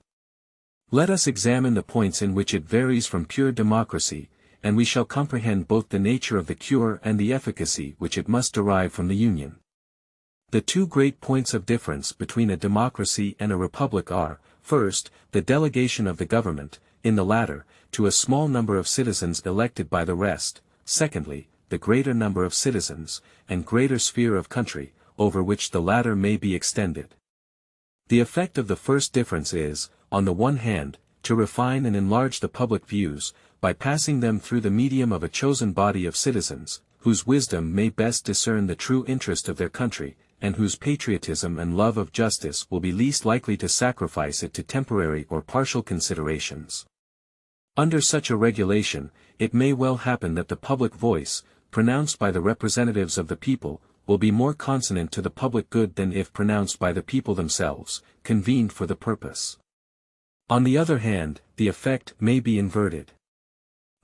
Let us examine the points in which it varies from pure democracy, and we shall comprehend both the nature of the cure and the efficacy which it must derive from the union. The two great points of difference between a democracy and a republic are, first, the delegation of the government, in the latter, to a small number of citizens elected by the rest, secondly, the greater number of citizens, and greater sphere of country, over which the latter may be extended. The effect of the first difference is, on the one hand, to refine and enlarge the public views, by passing them through the medium of a chosen body of citizens, whose wisdom may best discern the true interest of their country, and whose patriotism and love of justice will be least likely to sacrifice it to temporary or partial considerations. Under such a regulation, it may well happen that the public voice, pronounced by the representatives of the people, will be more consonant to the public good than if pronounced by the people themselves, convened for the purpose. On the other hand, the effect may be inverted.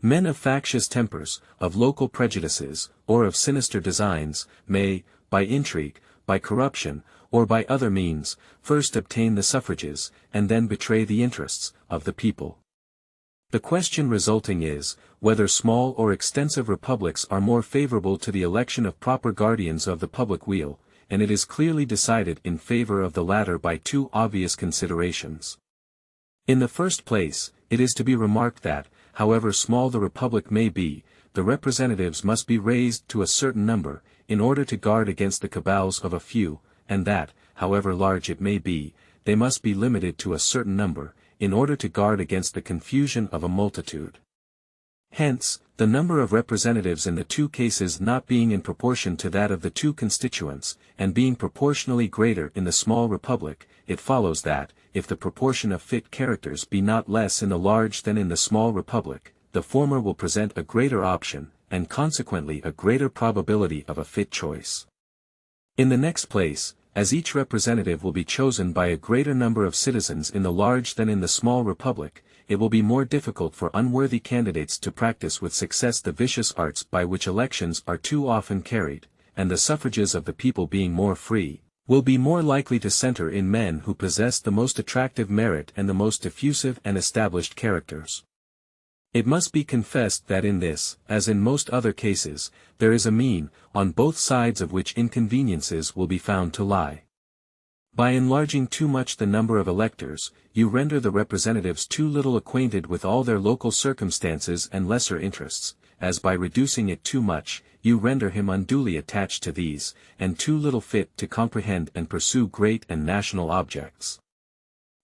Men of factious tempers, of local prejudices, or of sinister designs, may, by intrigue, by corruption, or by other means, first obtain the suffrages, and then betray the interests, of the people. The question resulting is, whether small or extensive republics are more favorable to the election of proper guardians of the public weal, and it is clearly decided in favor of the latter by two obvious considerations. In the first place, it is to be remarked that, however small the republic may be, the representatives must be raised to a certain number, in order to guard against the cabals of a few, and that, however large it may be, they must be limited to a certain number, in order to guard against the confusion of a multitude. Hence, the number of representatives in the two cases not being in proportion to that of the two constituents, and being proportionally greater in the small republic, it follows that, if the proportion of fit characters be not less in the large than in the small republic, the former will present a greater option, and consequently a greater probability of a fit choice. In the next place, as each representative will be chosen by a greater number of citizens in the large than in the small republic, it will be more difficult for unworthy candidates to practice with success the vicious arts by which elections are too often carried, and the suffrages of the people being more free, will be more likely to center in men who possess the most attractive merit and the most diffusive and established characters. It must be confessed that in this, as in most other cases, there is a mean, on both sides of which inconveniences will be found to lie. By enlarging too much the number of electors, you render the representatives too little acquainted with all their local circumstances and lesser interests, as by reducing it too much, you render him unduly attached to these, and too little fit to comprehend and pursue great and national objects.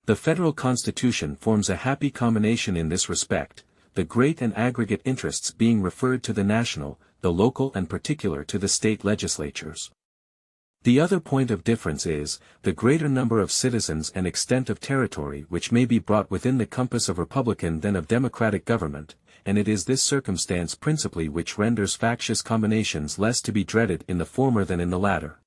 The Federal Constitution forms a happy combination in this respect, the great and aggregate interests being referred to the national, the local and particular to the state legislatures. The other point of difference is, the greater number of citizens and extent of territory which may be brought within the compass of republican than of democratic government, and it is this circumstance principally which renders factious combinations less to be dreaded in the former than in the latter.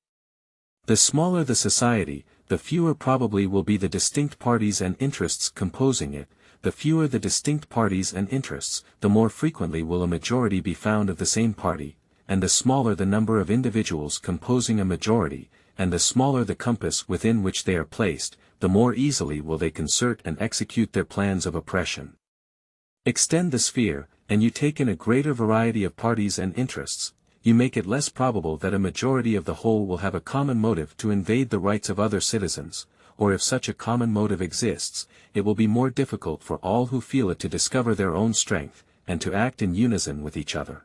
The smaller the society, the fewer probably will be the distinct parties and interests composing it, the fewer the distinct parties and interests, the more frequently will a majority be found of the same party, and the smaller the number of individuals composing a majority, and the smaller the compass within which they are placed, the more easily will they concert and execute their plans of oppression. Extend the sphere, and you take in a greater variety of parties and interests, you make it less probable that a majority of the whole will have a common motive to invade the rights of other citizens, or if such a common motive exists, it will be more difficult for all who feel it to discover their own strength, and to act in unison with each other.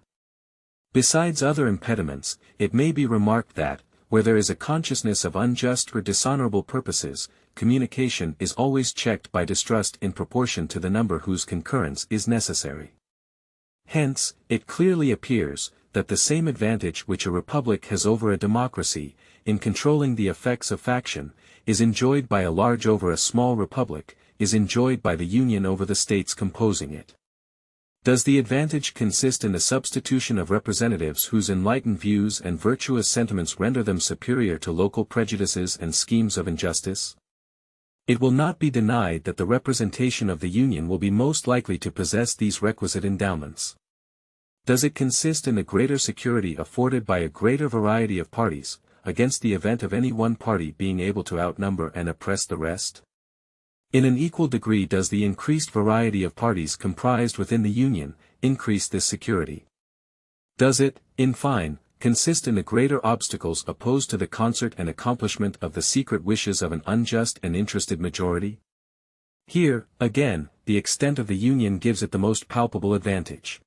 Besides other impediments, it may be remarked that, where there is a consciousness of unjust or dishonorable purposes, communication is always checked by distrust in proportion to the number whose concurrence is necessary. Hence, it clearly appears, that the same advantage which a republic has over a democracy, in controlling the effects of faction, is enjoyed by a large over a small republic, is enjoyed by the Union over the states composing it. Does the advantage consist in the substitution of representatives whose enlightened views and virtuous sentiments render them superior to local prejudices and schemes of injustice? It will not be denied that the representation of the Union will be most likely to possess these requisite endowments. Does it consist in the greater security afforded by a greater variety of parties, against the event of any one party being able to outnumber and oppress the rest? In an equal degree does the increased variety of parties comprised within the Union increase this security. Does it, in fine, consist in the greater obstacles opposed to the concert and accomplishment of the secret wishes of an unjust and interested majority? Here, again, the extent of the Union gives it the most palpable advantage.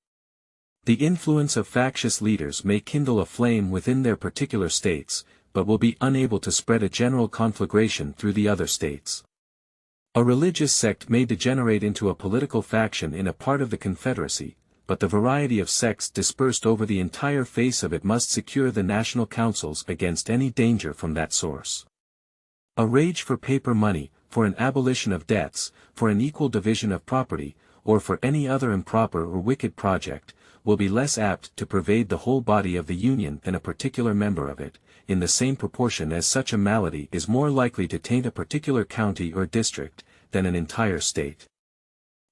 The influence of factious leaders may kindle a flame within their particular states, but will be unable to spread a general conflagration through the other states. A religious sect may degenerate into a political faction in a part of the Confederacy, but the variety of sects dispersed over the entire face of it must secure the national councils against any danger from that source. A rage for paper money, for an abolition of debts, for an equal division of property, or for any other improper or wicked project, will be less apt to pervade the whole body of the Union than a particular member of it, in the same proportion as such a malady is more likely to taint a particular county or district, than an entire state.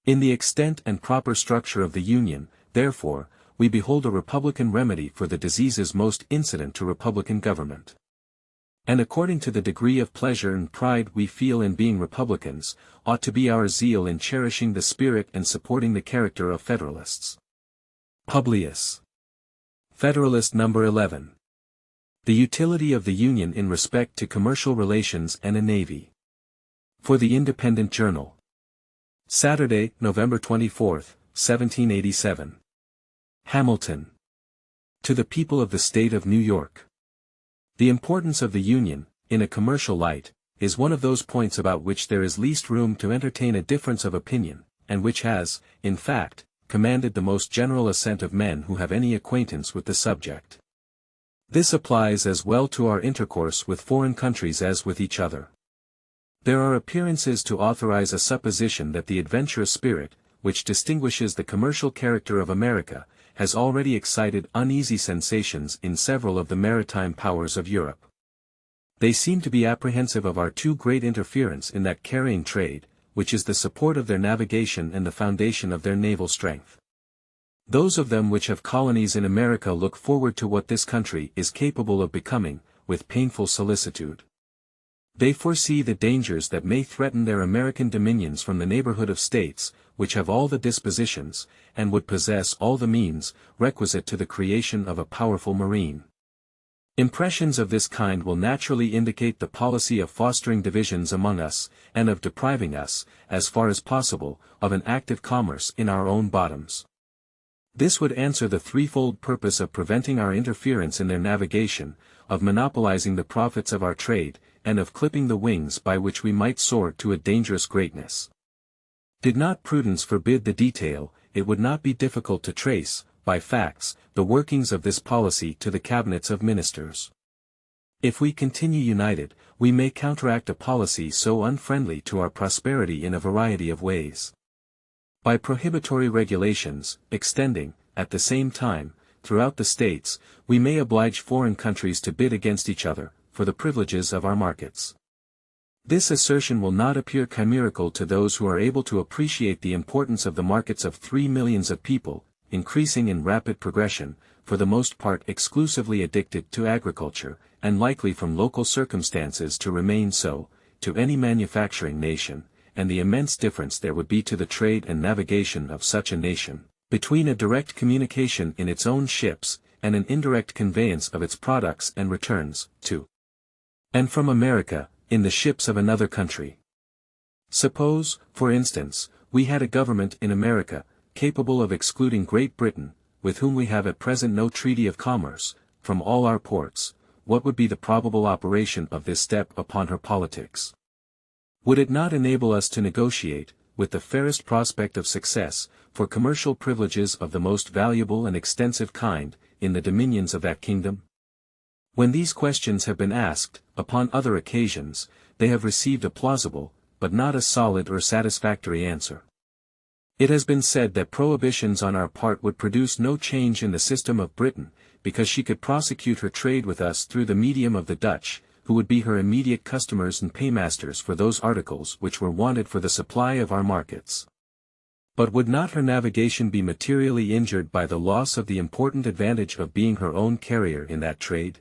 In the extent and proper structure of the Union, therefore, we behold a republican remedy for the diseases most incident to republican government. And according to the degree of pleasure and pride we feel in being republicans, ought to be our zeal in cherishing the spirit and supporting the character of Federalists. Publius. Federalist number 11. The utility of the Union in respect to commercial relations and a navy. For the Independent Journal. Saturday, November 24, 1787. Hamilton. To the People of the State of New York. The importance of the Union, in a commercial light, is one of those points about which there is least room to entertain a difference of opinion, and which has, in fact, commanded the most general assent of men who have any acquaintance with the subject. This applies as well to our intercourse with foreign countries as with each other. There are appearances to authorize a supposition that the adventurous spirit, which distinguishes the commercial character of America, has already excited uneasy sensations in several of the maritime powers of Europe. They seem to be apprehensive of our too great interference in that carrying trade, which is the support of their navigation and the foundation of their naval strength. Those of them which have colonies in America look forward to what this country is capable of becoming, with painful solicitude. They foresee the dangers that may threaten their American dominions from the neighborhood of states, which have all the dispositions, and would possess all the means, requisite to the creation of a powerful marine. Impressions of this kind will naturally indicate the policy of fostering divisions among us, and of depriving us, as far as possible, of an active commerce in our own bottoms. This would answer the threefold purpose of preventing our interference in their navigation, of monopolizing the profits of our trade, and of clipping the wings by which we might soar to a dangerous greatness. Did not prudence forbid the detail, it would not be difficult to trace, by facts, the workings of this policy to the cabinets of ministers. If we continue united, we may counteract a policy so unfriendly to our prosperity in a variety of ways. By prohibitory regulations, extending, at the same time, throughout the states, we may oblige foreign countries to bid against each other, for the privileges of our markets. This assertion will not appear chimerical to those who are able to appreciate the importance of the markets of 3 millions of people, increasing in rapid progression, for the most part exclusively addicted to agriculture, and likely from local circumstances to remain so, to any manufacturing nation, and the immense difference there would be to the trade and navigation of such a nation, between a direct communication in its own ships, and an indirect conveyance of its products and returns, to and from America, in the ships of another country. Suppose, for instance, we had a government in America, capable of excluding Great Britain, with whom we have at present no treaty of commerce, from all our ports. What would be the probable operation of this step upon her politics? Would it not enable us to negotiate, with the fairest prospect of success, for commercial privileges of the most valuable and extensive kind, in the dominions of that kingdom? When these questions have been asked, upon other occasions, they have received a plausible, but not a solid or satisfactory answer. It has been said that prohibitions on our part would produce no change in the system of Britain, because she could prosecute her trade with us through the medium of the Dutch, who would be her immediate customers and paymasters for those articles which were wanted for the supply of our markets. But would not her navigation be materially injured by the loss of the important advantage of being her own carrier in that trade?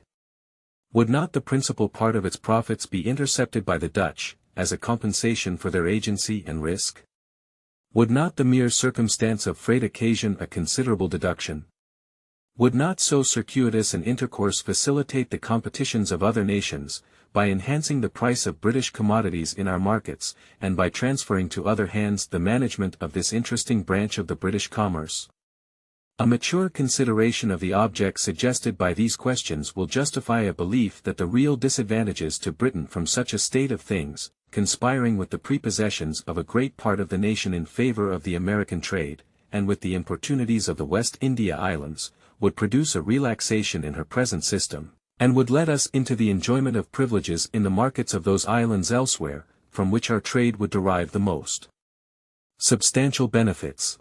Would not the principal part of its profits be intercepted by the Dutch, as a compensation for their agency and risk? Would not the mere circumstance of freight occasion a considerable deduction? Would not so circuitous an intercourse facilitate the competitions of other nations, by enhancing the price of British commodities in our markets, and by transferring to other hands the management of this interesting branch of the British commerce? A mature consideration of the objects suggested by these questions will justify a belief that the real disadvantages to Britain from such a state of things, conspiring with the prepossessions of a great part of the nation in favor of the American trade, and with the importunities of the West India Islands, would produce a relaxation in her present system, and would let us into the enjoyment of privileges in the markets of those islands elsewhere, from which our trade would derive the most substantial benefits.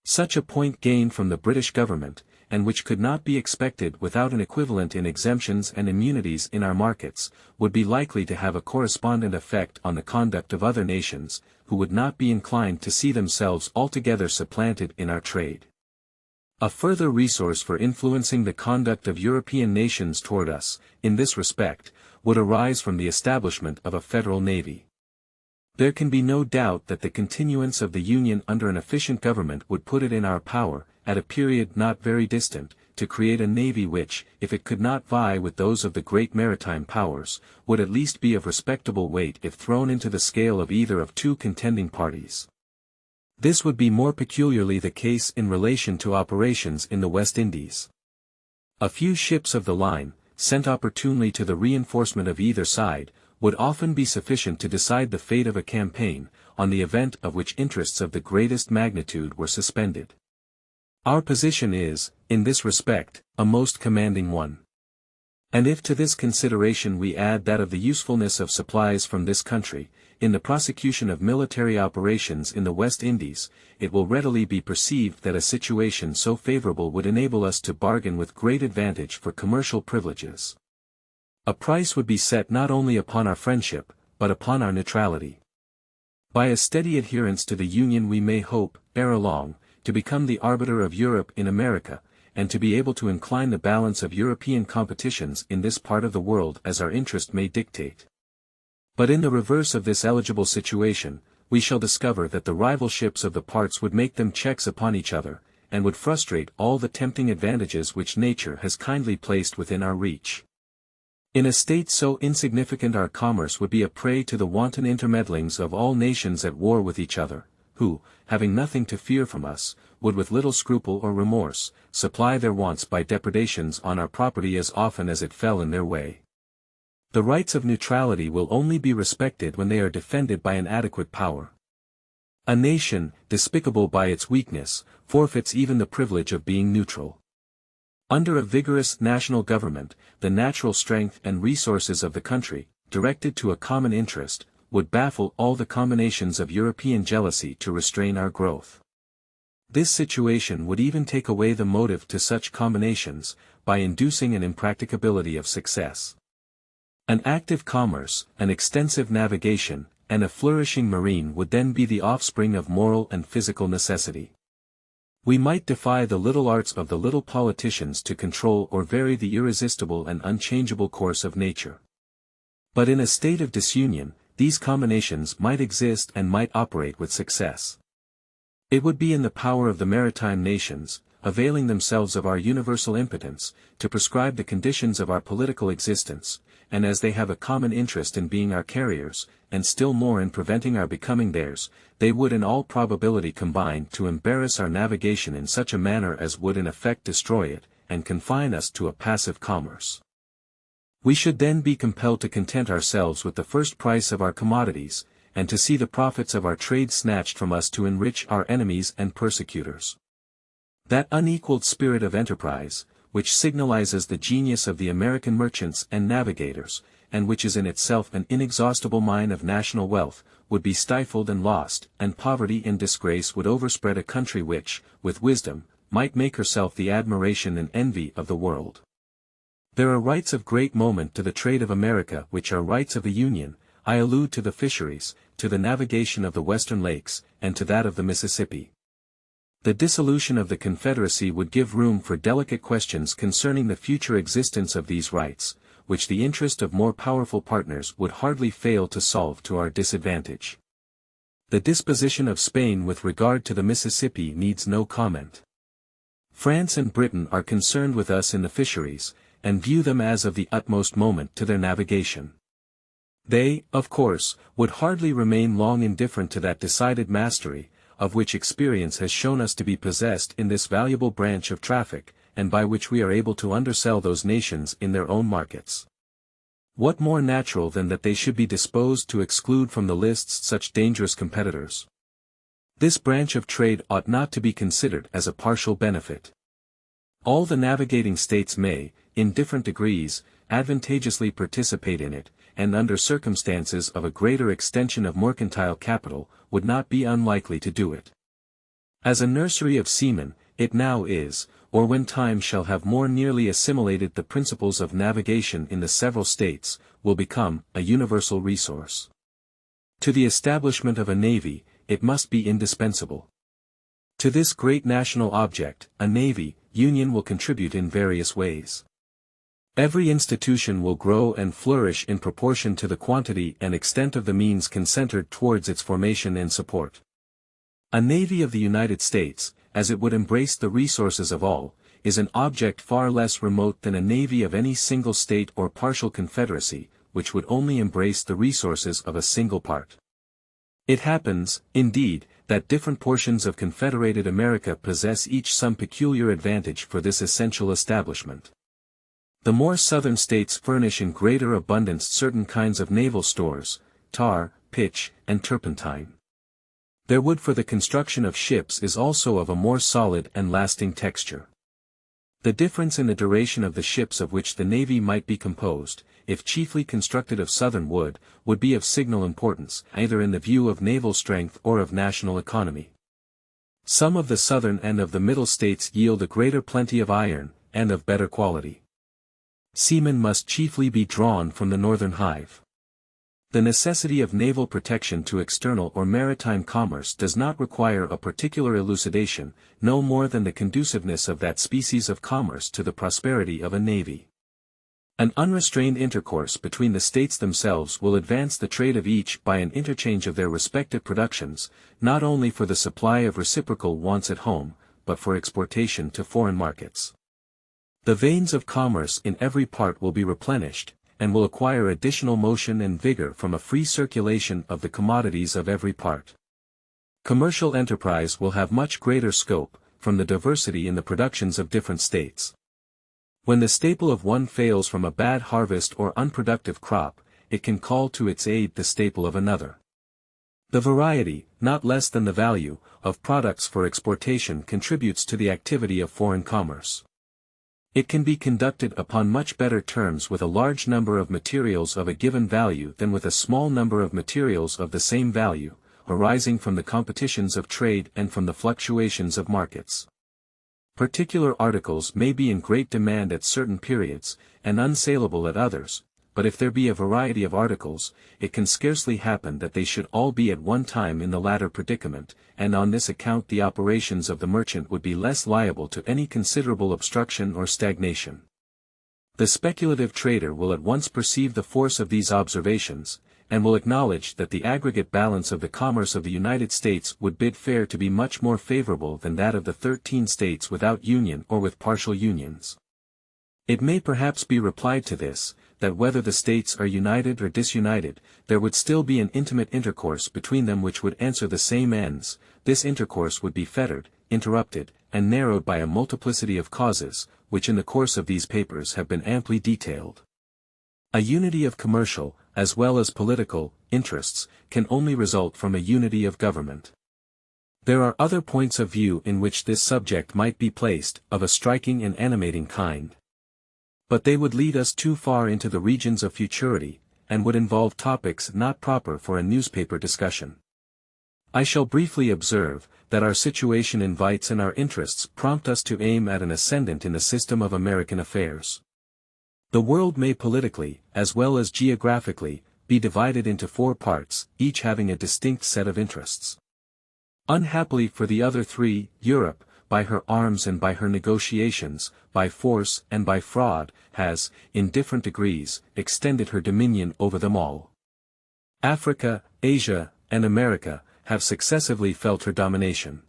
Such a point gained from the British government, and which could not be expected without an equivalent in exemptions and immunities in our markets, would be likely to have a correspondent effect on the conduct of other nations, who would not be inclined to see themselves altogether supplanted in our trade. A further resource for influencing the conduct of European nations toward us, in this respect, would arise from the establishment of a federal navy. There can be no doubt that the continuance of the Union under an efficient government would put it in our power, at a period not very distant, to create a navy which, if it could not vie with those of the great maritime powers, would at least be of respectable weight if thrown into the scale of either of two contending parties. This would be more peculiarly the case in relation to operations in the West Indies. A few ships of the line, sent opportunely to the reinforcement of either side, would often be sufficient to decide the fate of a campaign, on the event of which interests of the greatest magnitude were suspended. Our position is, in this respect, a most commanding one. And if to this consideration we add that of the usefulness of supplies from this country, in the prosecution of military operations in the West Indies, it will readily be perceived that a situation so favorable would enable us to bargain with great advantage for commercial privileges. A price would be set not only upon our friendship, but upon our neutrality. By a steady adherence to the Union we may hope, ere long, to become the arbiter of Europe in America, and to be able to incline the balance of European competitions in this part of the world as our interest may dictate. But in the reverse of this eligible situation, we shall discover that the rival ships of the parts would make them checks upon each other, and would frustrate all the tempting advantages which nature has kindly placed within our reach. In a state so insignificant our commerce would be a prey to the wanton intermeddlings of all nations at war with each other, who, having nothing to fear from us, would with little scruple or remorse, supply their wants by depredations on our property as often as it fell in their way. The rights of neutrality will only be respected when they are defended by an adequate power. A nation, despicable by its weakness, forfeits even the privilege of being neutral. Under a vigorous national government, the natural strength and resources of the country, directed to a common interest, would baffle all the combinations of European jealousy to restrain our growth. This situation would even take away the motive to such combinations, by inducing an impracticability of success. An active commerce, an extensive navigation, and a flourishing marine would then be the offspring of moral and physical necessity. We might defy the little arts of the little politicians to control or vary the irresistible and unchangeable course of nature. But in a state of disunion, these combinations might exist and might operate with success. It would be in the power of the maritime nations, availing themselves of our universal impotence, to prescribe the conditions of our political existence, and as they have a common interest in being our carriers, and still more in preventing our becoming theirs, they would in all probability combine to embarrass our navigation in such a manner as would in effect destroy it, and confine us to a passive commerce. We should then be compelled to content ourselves with the first price of our commodities, and to see the profits of our trade snatched from us to enrich our enemies and persecutors. That unequaled spirit of enterprise, which signalizes the genius of the American merchants and navigators, and which is in itself an inexhaustible mine of national wealth, would be stifled and lost, and poverty and disgrace would overspread a country which, with wisdom, might make herself the admiration and envy of the world. There are rights of great moment to the trade of America which are rights of the Union. I allude to the fisheries, to the navigation of the Western Lakes, and to that of the Mississippi. The dissolution of the Confederacy would give room for delicate questions concerning the future existence of these rights, which the interest of more powerful partners would hardly fail to solve to our disadvantage. The disposition of Spain with regard to the Mississippi needs no comment. France and Britain are concerned with us in the fisheries, and view them as of the utmost moment to their navigation. They, of course, would hardly remain long indifferent to that decided mastery, of which experience has shown us to be possessed in this valuable branch of traffic, and by which we are able to undersell those nations in their own markets. What more natural than that they should be disposed to exclude from the lists such dangerous competitors? This branch of trade ought not to be considered as a partial benefit. All the navigating states may, in different degrees, advantageously participate in it, and under circumstances of a greater extension of mercantile capital, would not be unlikely to do it. As a nursery of seamen, it now is, or when time shall have more nearly assimilated the principles of navigation in the several states, will become a universal resource. To the establishment of a navy, it must be indispensable. To this great national object, a navy, union will contribute in various ways. Every institution will grow and flourish in proportion to the quantity and extent of the means concentered towards its formation and support. A navy of the United States, as it would embrace the resources of all, is an object far less remote than a navy of any single state or partial confederacy, which would only embrace the resources of a single part. It happens, indeed, that different portions of confederated America possess each some peculiar advantage for this essential establishment. The more southern states furnish in greater abundance certain kinds of naval stores, tar, pitch, and turpentine. Their wood for the construction of ships is also of a more solid and lasting texture. The difference in the duration of the ships of which the navy might be composed, if chiefly constructed of southern wood, would be of signal importance, either in the view of naval strength or of national economy. Some of the southern and of the middle states yield a greater plenty of iron, and of better quality. Seamen must chiefly be drawn from the northern hive. The necessity of naval protection to external or maritime commerce does not require a particular elucidation, no more than the conduciveness of that species of commerce to the prosperity of a navy. An unrestrained intercourse between the states themselves will advance the trade of each by an interchange of their respective productions, not only for the supply of reciprocal wants at home, but for exportation to foreign markets. The veins of commerce in every part will be replenished, and will acquire additional motion and vigor from a free circulation of the commodities of every part. Commercial enterprise will have much greater scope, from the diversity in the productions of different states. When the staple of one fails from a bad harvest or unproductive crop, it can call to its aid the staple of another. The variety, not less than the value, of products for exportation contributes to the activity of foreign commerce. It can be conducted upon much better terms with a large number of materials of a given value than with a small number of materials of the same value, arising from the competitions of trade and from the fluctuations of markets. Particular articles may be in great demand at certain periods, and unsaleable at others, but if there be a variety of articles, it can scarcely happen that they should all be at one time in the latter predicament, and on this account the operations of the merchant would be less liable to any considerable obstruction or stagnation. The speculative trader will at once perceive the force of these observations, and will acknowledge that the aggregate balance of the commerce of the United States would bid fair to be much more favorable than that of the 13 states without union or with partial unions. It may perhaps be replied to this, that whether the states are united or disunited, there would still be an intimate intercourse between them which would answer the same ends. This intercourse would be fettered, interrupted, and narrowed by a multiplicity of causes, which in the course of these papers have been amply detailed. A unity of commercial, as well as political, interests, can only result from a unity of government. There are other points of view in which this subject might be placed, of a striking and animating kind. But they would lead us too far into the regions of futurity, and would involve topics not proper for a newspaper discussion. I shall briefly observe, that our situation invites and our interests prompt us to aim at an ascendant in the system of American affairs. The world may politically, as well as geographically, be divided into 4 parts, each having a distinct set of interests. Unhappily for the other 3, Europe, by her arms and by her negotiations, by force and by fraud, has, in different degrees, extended her dominion over them all. Africa, Asia, and America, have successively felt her domination.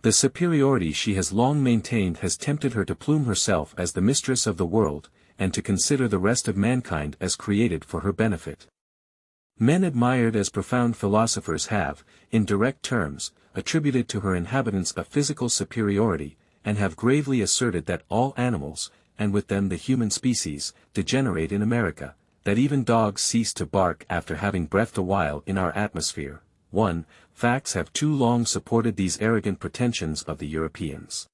The superiority she has long maintained has tempted her to plume herself as the mistress of the world, and to consider the rest of mankind as created for her benefit. Men admired as profound philosophers have, in direct terms, attributed to her inhabitants a physical superiority, and have gravely asserted that all animals, and with them the human species, degenerate in America, that even dogs cease to bark after having breathed a while in our atmosphere. 1. Facts have too long supported these arrogant pretensions of the Europeans.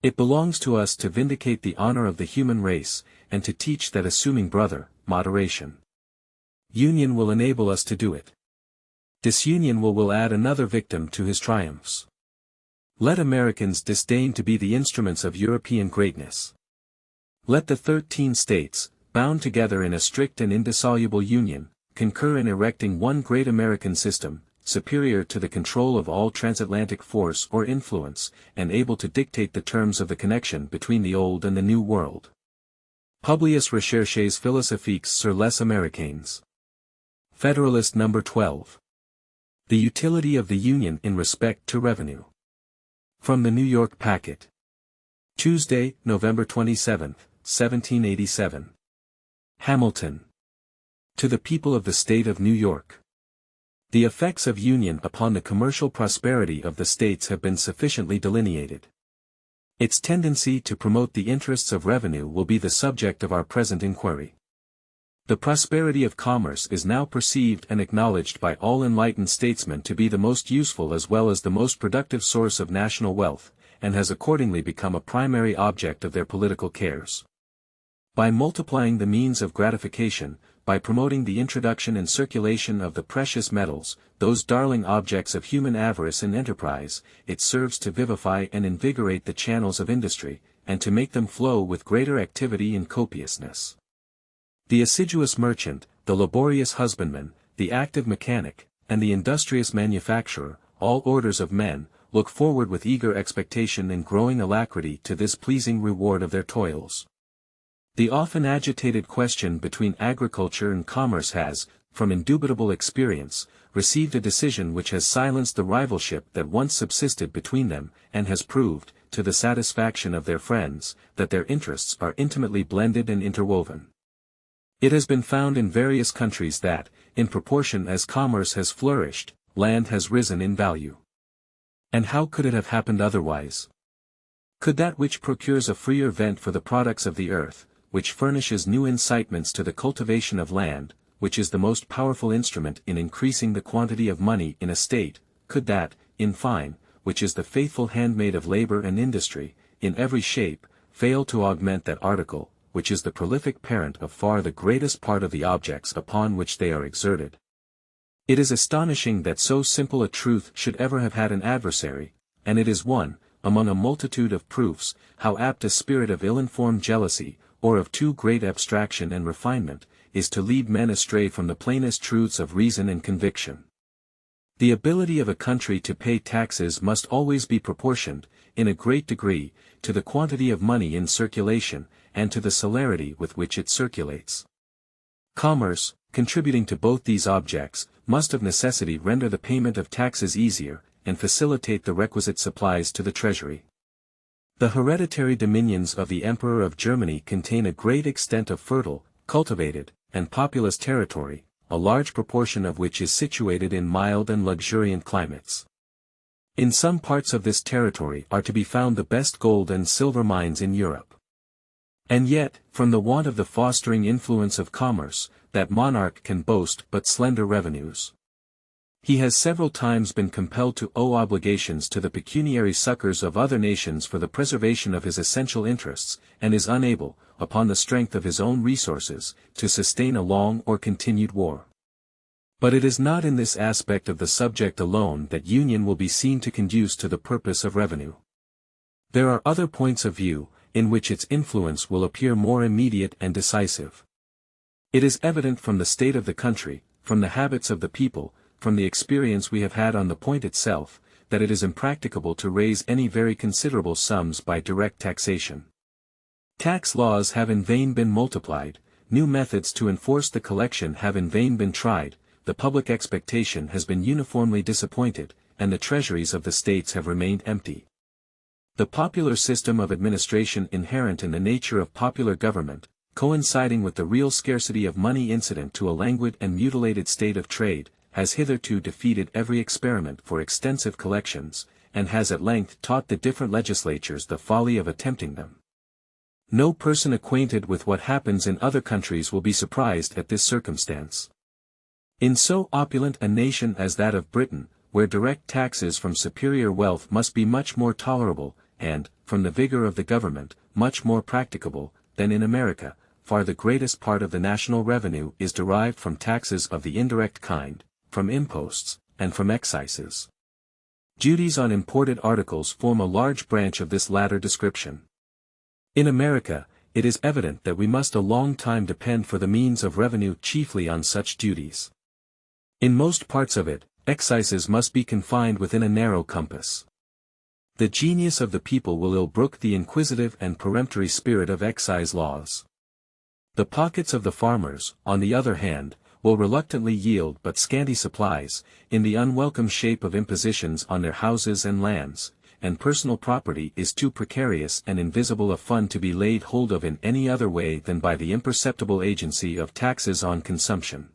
It belongs to us to vindicate the honor of the human race, and to teach that assuming brother, moderation. Union will enable us to do it. Disunion will add another victim to his triumphs. Let Americans disdain to be the instruments of European greatness. Let the 13 states, bound together in a strict and indissoluble union, concur in erecting one great American system, superior to the control of all transatlantic force or influence, and able to dictate the terms of the connection between the Old and the New World. Publius Recherches Philosophiques sur les Américains. Federalist No. 12. The Utility of the Union in Respect to Revenue. From the New York Packet. Tuesday, November 27, 1787. Hamilton. To the People of the State of New York. The effects of union upon the commercial prosperity of the states have been sufficiently delineated. Its tendency to promote the interests of revenue will be the subject of our present inquiry. The prosperity of commerce is now perceived and acknowledged by all enlightened statesmen to be the most useful as well as the most productive source of national wealth, and has accordingly become a primary object of their political cares. By multiplying the means of gratification, by promoting the introduction and circulation of the precious metals, those darling objects of human avarice and enterprise, it serves to vivify and invigorate the channels of industry, and to make them flow with greater activity and copiousness. The assiduous merchant, the laborious husbandman, the active mechanic, and the industrious manufacturer, all orders of men, look forward with eager expectation and growing alacrity to this pleasing reward of their toils. The often agitated question between agriculture and commerce has, from indubitable experience, received a decision which has silenced the rivalship that once subsisted between them, and has proved, to the satisfaction of their friends, that their interests are intimately blended and interwoven. It has been found in various countries that, in proportion as commerce has flourished, land has risen in value. And how could it have happened otherwise? Could that which procures a freer vent for the products of the earth, which furnishes new incitements to the cultivation of land, which is the most powerful instrument in increasing the quantity of money in a state, could that, in fine, which is the faithful handmaid of labor and industry, in every shape, fail to augment that article, which is the prolific parent of far the greatest part of the objects upon which they are exerted? It is astonishing that so simple a truth should ever have had an adversary, and it is one, among a multitude of proofs, how apt a spirit of ill-informed jealousy, or of too great abstraction and refinement, is to lead men astray from the plainest truths of reason and conviction. The ability of a country to pay taxes must always be proportioned, in a great degree, to the quantity of money in circulation, and to the celerity with which it circulates. Commerce, contributing to both these objects, must of necessity render the payment of taxes easier, and facilitate the requisite supplies to the treasury. The hereditary dominions of the Emperor of Germany contain a great extent of fertile, cultivated, and populous territory, a large proportion of which is situated in mild and luxuriant climates. In some parts of this territory are to be found the best gold and silver mines in Europe. And yet, from the want of the fostering influence of commerce, that monarch can boast but slender revenues. He has several times been compelled to owe obligations to the pecuniary succors of other nations for the preservation of his essential interests, and is unable, upon the strength of his own resources, to sustain a long or continued war. But it is not in this aspect of the subject alone that union will be seen to conduce to the purpose of revenue. There are other points of view, in which its influence will appear more immediate and decisive. It is evident from the state of the country, from the habits of the people, from the experience we have had on the point itself, that it is impracticable to raise any very considerable sums by direct taxation. Tax laws have in vain been multiplied, new methods to enforce the collection have in vain been tried, the public expectation has been uniformly disappointed, and the treasuries of the states have remained empty. The popular system of administration inherent in the nature of popular government, coinciding with the real scarcity of money incident to a languid and mutilated state of trade, has hitherto defeated every experiment for extensive collections, and has at length taught the different legislatures the folly of attempting them. No person acquainted with what happens in other countries will be surprised at this circumstance. In so opulent a nation as that of Britain, where direct taxes from superior wealth must be much more tolerable, and, from the vigor of the government, much more practicable, than in America, far the greatest part of the national revenue is derived from taxes of the indirect kind, from imposts, and from excises. Duties on imported articles form a large branch of this latter description. In America, it is evident that we must a long time depend for the means of revenue chiefly on such duties. In most parts of it, excises must be confined within a narrow compass. The genius of the people will ill brook the inquisitive and peremptory spirit of excise laws. The pockets of the farmers, on the other hand, will reluctantly yield but scanty supplies, in the unwelcome shape of impositions on their houses and lands, and personal property is too precarious and invisible a fund to be laid hold of in any other way than by the imperceptible agency of taxes on consumption.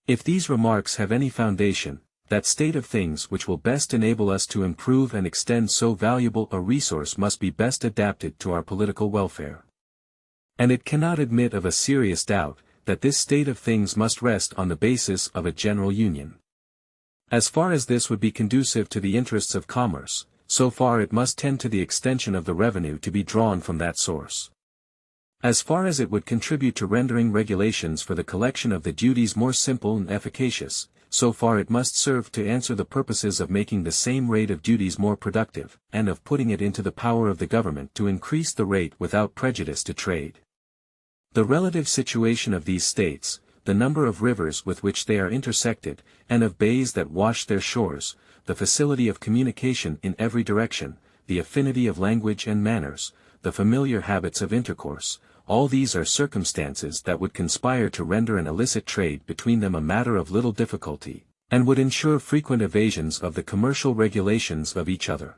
If these remarks have any foundation, that state of things which will best enable us to improve and extend so valuable a resource must be best adapted to our political welfare. And it cannot admit of a serious doubt, that this state of things must rest on the basis of a general union. As far as this would be conducive to the interests of commerce, so far it must tend to the extension of the revenue to be drawn from that source. As far as it would contribute to rendering regulations for the collection of the duties more simple and efficacious, so far it must serve to answer the purposes of making the same rate of duties more productive, and of putting it into the power of the government to increase the rate without prejudice to trade. The relative situation of these states, the number of rivers with which they are intersected, and of bays that wash their shores, the facility of communication in every direction, the affinity of language and manners, the familiar habits of intercourse, all these are circumstances that would conspire to render an illicit trade between them a matter of little difficulty, and would ensure frequent evasions of the commercial regulations of each other.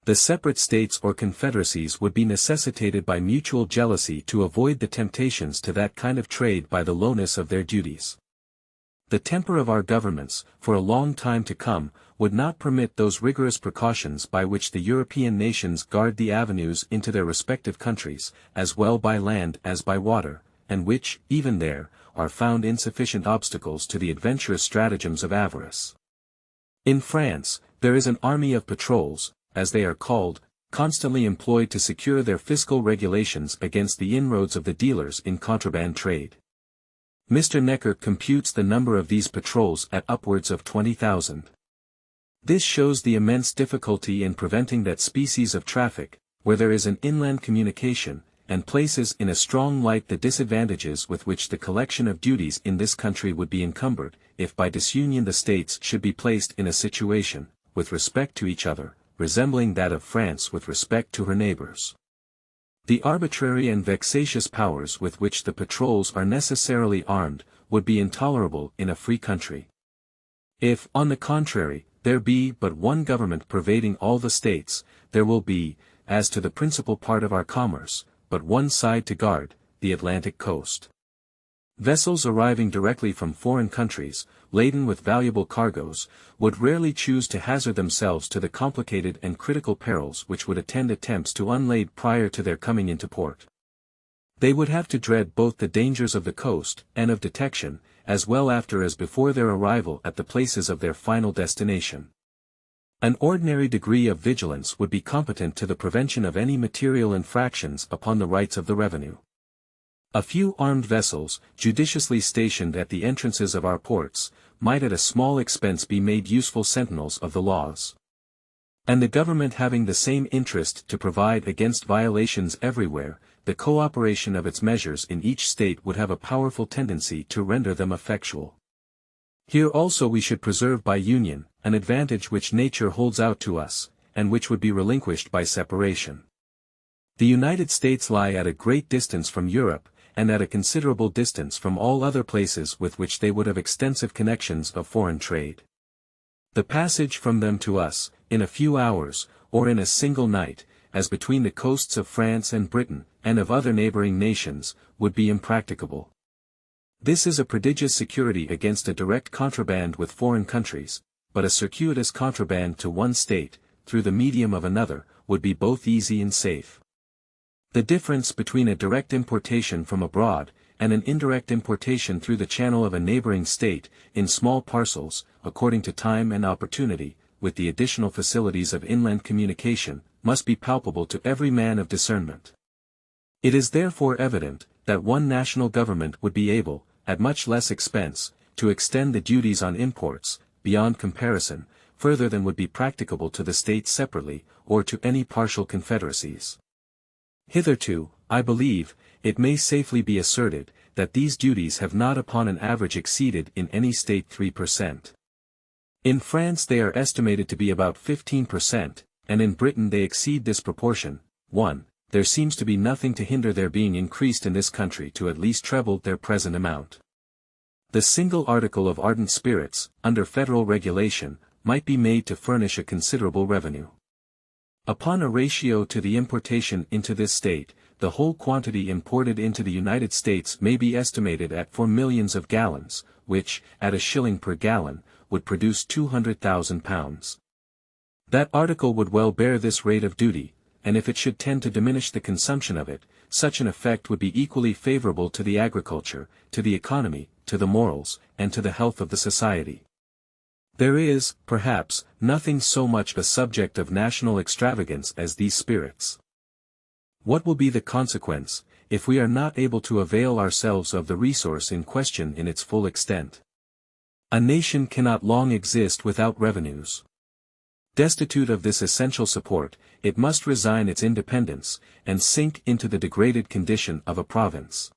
The separate states or confederacies would be necessitated by mutual jealousy to avoid the temptations to that kind of trade by the lowness of their duties. The temper of our governments, for a long time to come, would not permit those rigorous precautions by which the European nations guard the avenues into their respective countries, as well by land as by water, and which, even there, are found insufficient obstacles to the adventurous stratagems of avarice. In France, there is an army of patrols, as they are called, constantly employed to secure their fiscal regulations against the inroads of the dealers in contraband trade. Mr. Necker computes the number of these patrols at upwards of 20,000. This shows the immense difficulty in preventing that species of traffic, where there is an inland communication, and places in a strong light the disadvantages with which the collection of duties in this country would be encumbered, if by disunion the states should be placed in a situation, with respect to each other, resembling that of France with respect to her neighbors. The arbitrary and vexatious powers with which the patrols are necessarily armed, would be intolerable in a free country. If, on the contrary, there be but one government pervading all the states, there will be, as to the principal part of our commerce, but one side to guard, the Atlantic coast. Vessels arriving directly from foreign countries, laden with valuable cargoes, would rarely choose to hazard themselves to the complicated and critical perils which would attend attempts to unlade prior to their coming into port. They would have to dread both the dangers of the coast and of detection, as well after as before their arrival at the places of their final destination. An ordinary degree of vigilance would be competent to the prevention of any material infractions upon the rights of the revenue. A few armed vessels, judiciously stationed at the entrances of our ports, might at a small expense be made useful sentinels of the laws. And the government having the same interest to provide against violations everywhere, the cooperation of its measures in each state would have a powerful tendency to render them effectual. Here also we should preserve by union, an advantage which nature holds out to us, and which would be relinquished by separation. The United States lie at a great distance from Europe, and at a considerable distance from all other places with which they would have extensive connections of foreign trade. The passage from them to us, in a few hours, or in a single night, as between the coasts of France and Britain, and of other neighboring nations, would be impracticable. This is a prodigious security against a direct contraband with foreign countries, but a circuitous contraband to one state, through the medium of another, would be both easy and safe. The difference between a direct importation from abroad, and an indirect importation through the channel of a neighboring state, in small parcels, according to time and opportunity, with the additional facilities of inland communication, must be palpable to every man of discernment. It is therefore evident, that one national government would be able, at much less expense, to extend the duties on imports, beyond comparison, further than would be practicable to the states separately, or to any partial confederacies. Hitherto, I believe, it may safely be asserted, that these duties have not upon an average exceeded in any state 3%. In France they are estimated to be about 15%, and in Britain they exceed this proportion. 1. There seems to be nothing to hinder their being increased in this country to at least treble their present amount. The single article of ardent spirits, under federal regulation, might be made to furnish a considerable revenue. Upon a ratio to the importation into this state, the whole quantity imported into the United States may be estimated at 4 millions of gallons, which, at a shilling per gallon, would produce 200,000 pounds. That article would well bear this rate of duty, and if it should tend to diminish the consumption of it, such an effect would be equally favorable to the agriculture, to the economy, to the morals, and to the health of the society. There is, perhaps, nothing so much a subject of national extravagance as these spirits. What will be the consequence, if we are not able to avail ourselves of the resource in question in its full extent? A nation cannot long exist without revenues. Destitute of this essential support, it must resign its independence, and sink into the degraded condition of a province.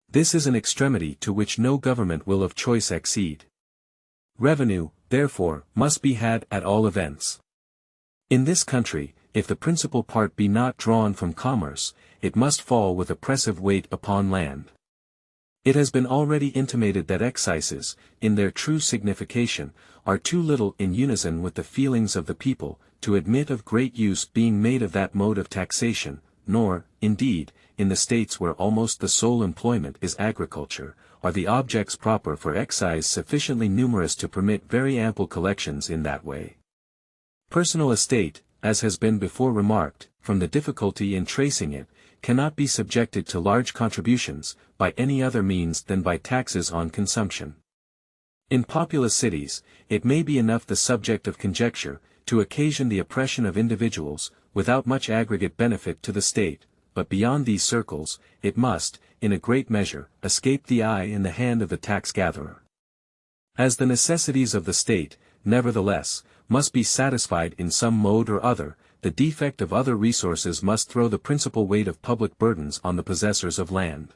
This is an extremity to which no government will of choice accede. Revenue, therefore, must be had at all events. In this country, if the principal part be not drawn from commerce, it must fall with oppressive weight upon land. It has been already intimated that excises, in their true signification, are too little in unison with the feelings of the people, to admit of great use being made of that mode of taxation, nor, indeed, in the states where almost the sole employment is agriculture, are the objects proper for excise sufficiently numerous to permit very ample collections in that way. Personal estate, as has been before remarked, from the difficulty in tracing it, cannot be subjected to large contributions, by any other means than by taxes on consumption. In populous cities, it may be enough the subject of conjecture, to occasion the oppression of individuals, without much aggregate benefit to the state, but beyond these circles, it must, in a great measure, escape the eye and the hand of the tax-gatherer. As the necessities of the state, nevertheless, must be satisfied in some mode or other, the defect of other resources must throw the principal weight of public burdens on the possessors of land.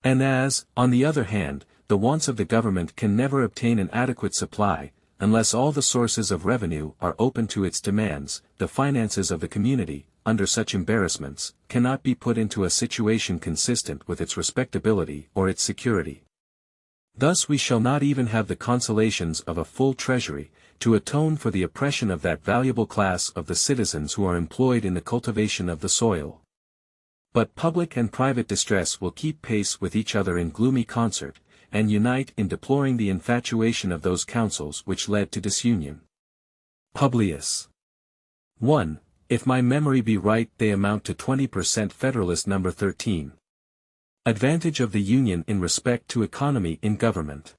And as, on the other hand, the wants of the government can never obtain an adequate supply, unless all the sources of revenue are open to its demands, the finances of the community, under such embarrassments, cannot be put into a situation consistent with its respectability or its security. Thus we shall not even have the consolations of a full treasury, to atone for the oppression of that valuable class of the citizens who are employed in the cultivation of the soil. But public and private distress will keep pace with each other in gloomy concert, and unite in deploring the infatuation of those councils which led to disunion. Publius. 1. If my memory be right, they amount to 20%. Federalist number 13. Advantage of the Union in respect to economy in government.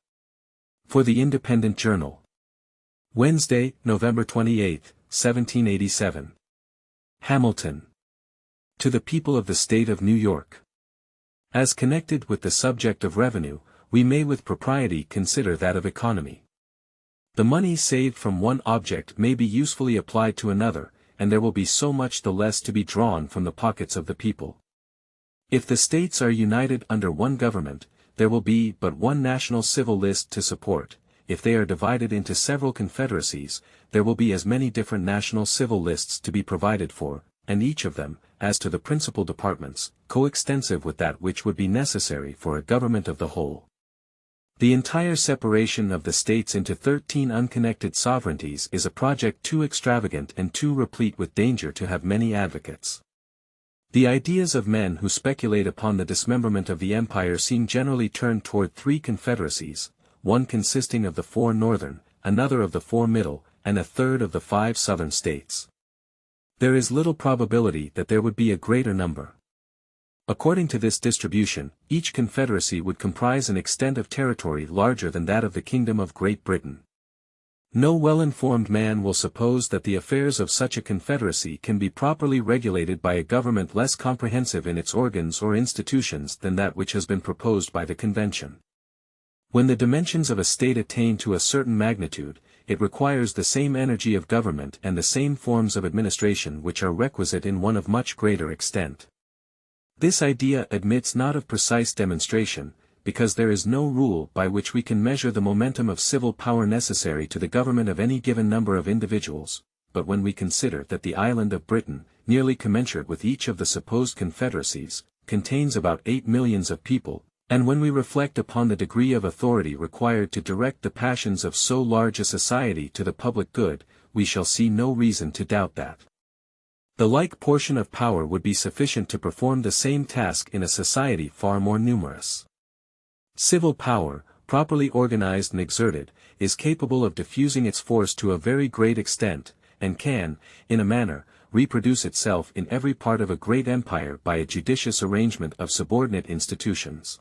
For the Independent Journal. Wednesday, November 28, 1787. Hamilton. To the people of the State of New York. As connected with the subject of revenue, we may with propriety consider that of economy. The money saved from one object may be usefully applied to another, and there will be so much the less to be drawn from the pockets of the people. If the states are united under one government, there will be but one national civil list to support. If they are divided into several confederacies, there will be as many different national civil lists to be provided for, and each of them, as to the principal departments, coextensive with that which would be necessary for a government of the whole. The entire separation of the states into 13 unconnected sovereignties is a project too extravagant and too replete with danger to have many advocates. The ideas of men who speculate upon the dismemberment of the empire seem generally turned toward 3 confederacies, one consisting of the 4 northern, another of the 4 middle, and a third of the 5 southern states. There is little probability that there would be a greater number. According to this distribution, each confederacy would comprise an extent of territory larger than that of the Kingdom of Great Britain. No well-informed man will suppose that the affairs of such a confederacy can be properly regulated by a government less comprehensive in its organs or institutions than that which has been proposed by the Convention. When the dimensions of a state attain to a certain magnitude, it requires the same energy of government and the same forms of administration which are requisite in one of much greater extent. This idea admits not of precise demonstration, because there is no rule by which we can measure the momentum of civil power necessary to the government of any given number of individuals, but when we consider that the island of Britain, nearly commensurate with each of the supposed confederacies, contains about 8 millions of people, and when we reflect upon the degree of authority required to direct the passions of so large a society to the public good, we shall see no reason to doubt that the like portion of power would be sufficient to perform the same task in a society far more numerous. Civil power, properly organized and exerted, is capable of diffusing its force to a very great extent, and can, in a manner, reproduce itself in every part of a great empire by a judicious arrangement of subordinate institutions.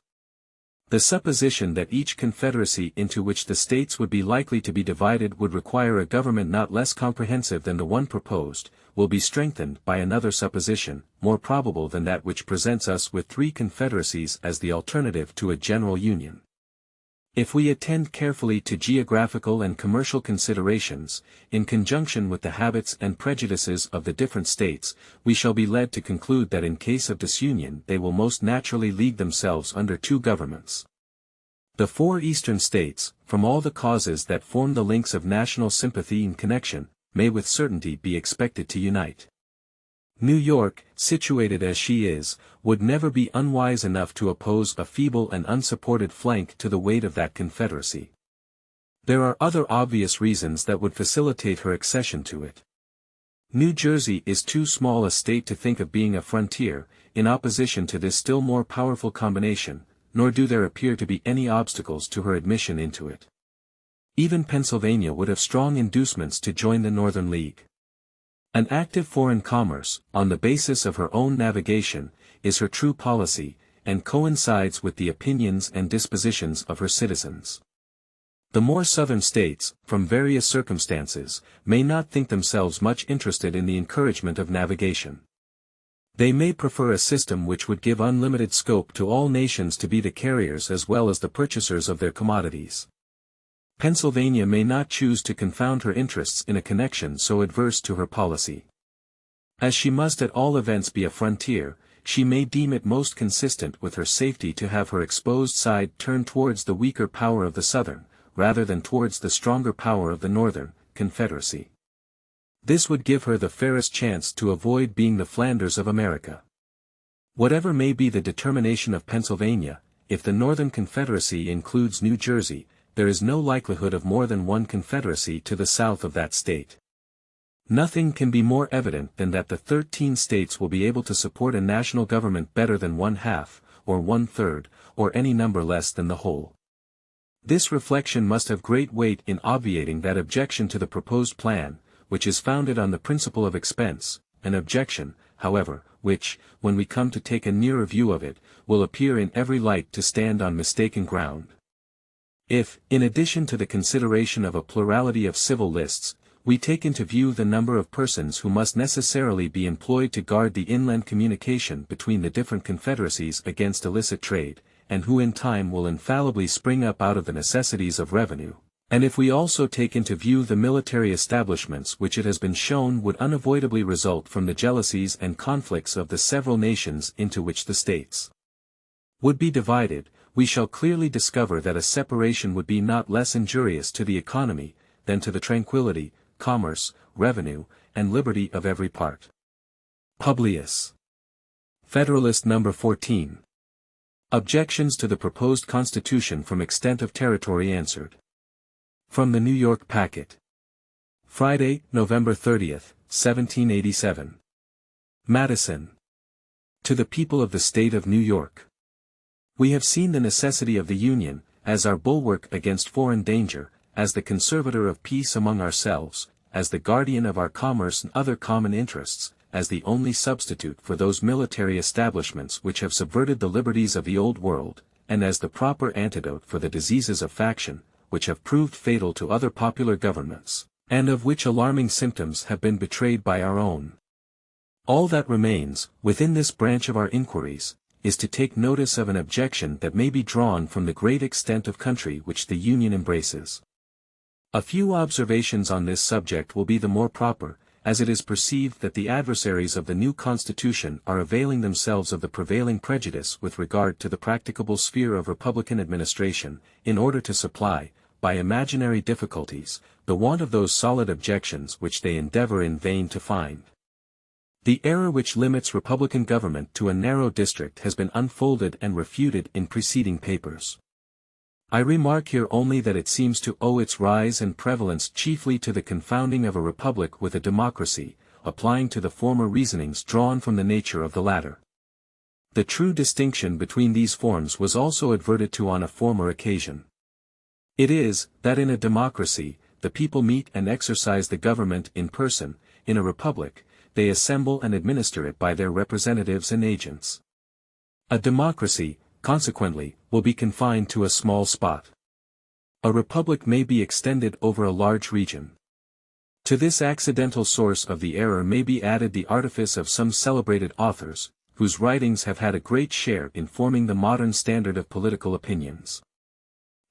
The supposition that each confederacy into which the states would be likely to be divided would require a government not less comprehensive than the one proposed, will be strengthened by another supposition, more probable than that which presents us with 3 confederacies as the alternative to a general union. If we attend carefully to geographical and commercial considerations, in conjunction with the habits and prejudices of the different states, we shall be led to conclude that in case of disunion they will most naturally league themselves under 2 governments. The 4 eastern states, from all the causes that form the links of national sympathy and connection, may with certainty be expected to unite. New York, situated as she is, would never be unwise enough to oppose a feeble and unsupported flank to the weight of that confederacy. There are other obvious reasons that would facilitate her accession to it. New Jersey is too small a state to think of being a frontier, in opposition to this still more powerful combination, nor do there appear to be any obstacles to her admission into it. Even Pennsylvania would have strong inducements to join the Northern League. An active foreign commerce, on the basis of her own navigation, is her true policy, and coincides with the opinions and dispositions of her citizens. The more southern states, from various circumstances, may not think themselves much interested in the encouragement of navigation. They may prefer a system which would give unlimited scope to all nations to be the carriers as well as the purchasers of their commodities. Pennsylvania may not choose to confound her interests in a connection so adverse to her policy. As she must at all events be a frontier, she may deem it most consistent with her safety to have her exposed side turned towards the weaker power of the southern, rather than towards the stronger power of the northern, confederacy. This would give her the fairest chance to avoid being the Flanders of America. Whatever may be the determination of Pennsylvania, if the Northern Confederacy includes New Jersey, there is no likelihood of more than one confederacy to the south of that state. Nothing can be more evident than that the 13 states will be able to support a national government better than 1/2, or 1/3, or any number less than the whole. This reflection must have great weight in obviating that objection to the proposed plan, which is founded on the principle of expense, an objection, however, which, when we come to take a nearer view of it, will appear in every light to stand on mistaken ground. If, in addition to the consideration of a plurality of civil lists, we take into view the number of persons who must necessarily be employed to guard the inland communication between the different confederacies against illicit trade, and who in time will infallibly spring up out of the necessities of revenue, and if we also take into view the military establishments which it has been shown would unavoidably result from the jealousies and conflicts of the several nations into which the states would be divided, we shall clearly discover that a separation would be not less injurious to the economy, than to the tranquillity, commerce, revenue, and liberty of every part. Publius. Federalist No. 14. Objections to the proposed Constitution from extent of territory answered. From the New York Packet. Friday, November 30, 1787. Madison. To the People of the State of New York. We have seen the necessity of the Union, as our bulwark against foreign danger, as the conservator of peace among ourselves, as the guardian of our commerce and other common interests, as the only substitute for those military establishments which have subverted the liberties of the Old World, and as the proper antidote for the diseases of faction, which have proved fatal to other popular governments, and of which alarming symptoms have been betrayed by our own. All that remains, within this branch of our inquiries, is to take notice of an objection that may be drawn from the great extent of country which the Union embraces. A few observations on this subject will be the more proper, as it is perceived that the adversaries of the new Constitution are availing themselves of the prevailing prejudice with regard to the practicable sphere of republican administration, in order to supply, by imaginary difficulties, the want of those solid objections which they endeavor in vain to find. The error which limits republican government to a narrow district has been unfolded and refuted in preceding papers. I remark here only that it seems to owe its rise and prevalence chiefly to the confounding of a republic with a democracy, applying to the former reasonings drawn from the nature of the latter. The true distinction between these forms was also adverted to on a former occasion. It is, that in a democracy, the people meet and exercise the government in person; in a republic, they assemble and administer it by their representatives and agents. A democracy, consequently, will be confined to a small spot. A republic may be extended over a large region. To this accidental source of the error may be added the artifice of some celebrated authors, whose writings have had a great share in forming the modern standard of political opinions.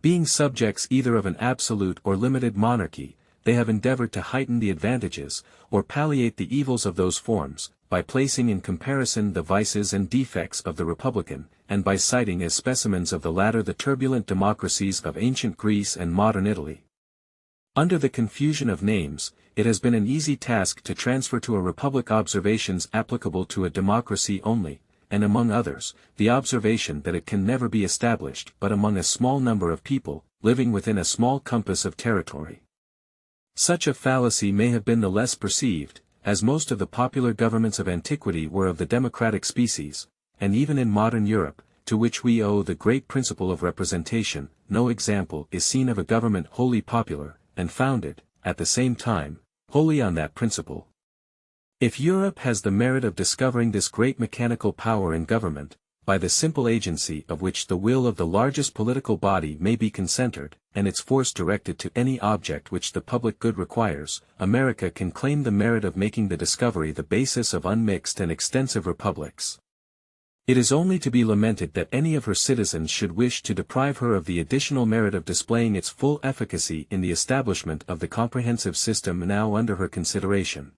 Being subjects either of an absolute or limited monarchy, they have endeavored to heighten the advantages, or palliate the evils of those forms, by placing in comparison the vices and defects of the republican, and by citing as specimens of the latter the turbulent democracies of ancient Greece and modern Italy. Under the confusion of names, it has been an easy task to transfer to a republic observations applicable to a democracy only, and among others, the observation that it can never be established but among a small number of people, living within a small compass of territory. Such a fallacy may have been the less perceived, as most of the popular governments of antiquity were of the democratic species, and even in modern Europe, to which we owe the great principle of representation, no example is seen of a government wholly popular, and founded, at the same time, wholly on that principle. If Europe has the merit of discovering this great mechanical power in government, by the simple agency of which the will of the largest political body may be concentred, and its force directed to any object which the public good requires, America can claim the merit of making the discovery the basis of unmixed and extensive republics. It is only to be lamented that any of her citizens should wish to deprive her of the additional merit of displaying its full efficacy in the establishment of the comprehensive system now under her consideration.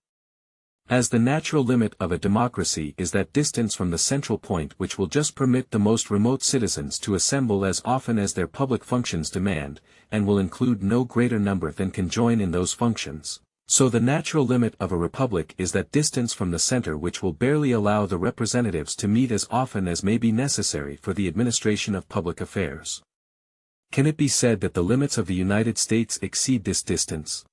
As the natural limit of a democracy is that distance from the central point which will just permit the most remote citizens to assemble as often as their public functions demand, and will include no greater number than can join in those functions, so the natural limit of a republic is that distance from the center which will barely allow the representatives to meet as often as may be necessary for the administration of public affairs. Can it be said that the limits of the United States exceed this distance?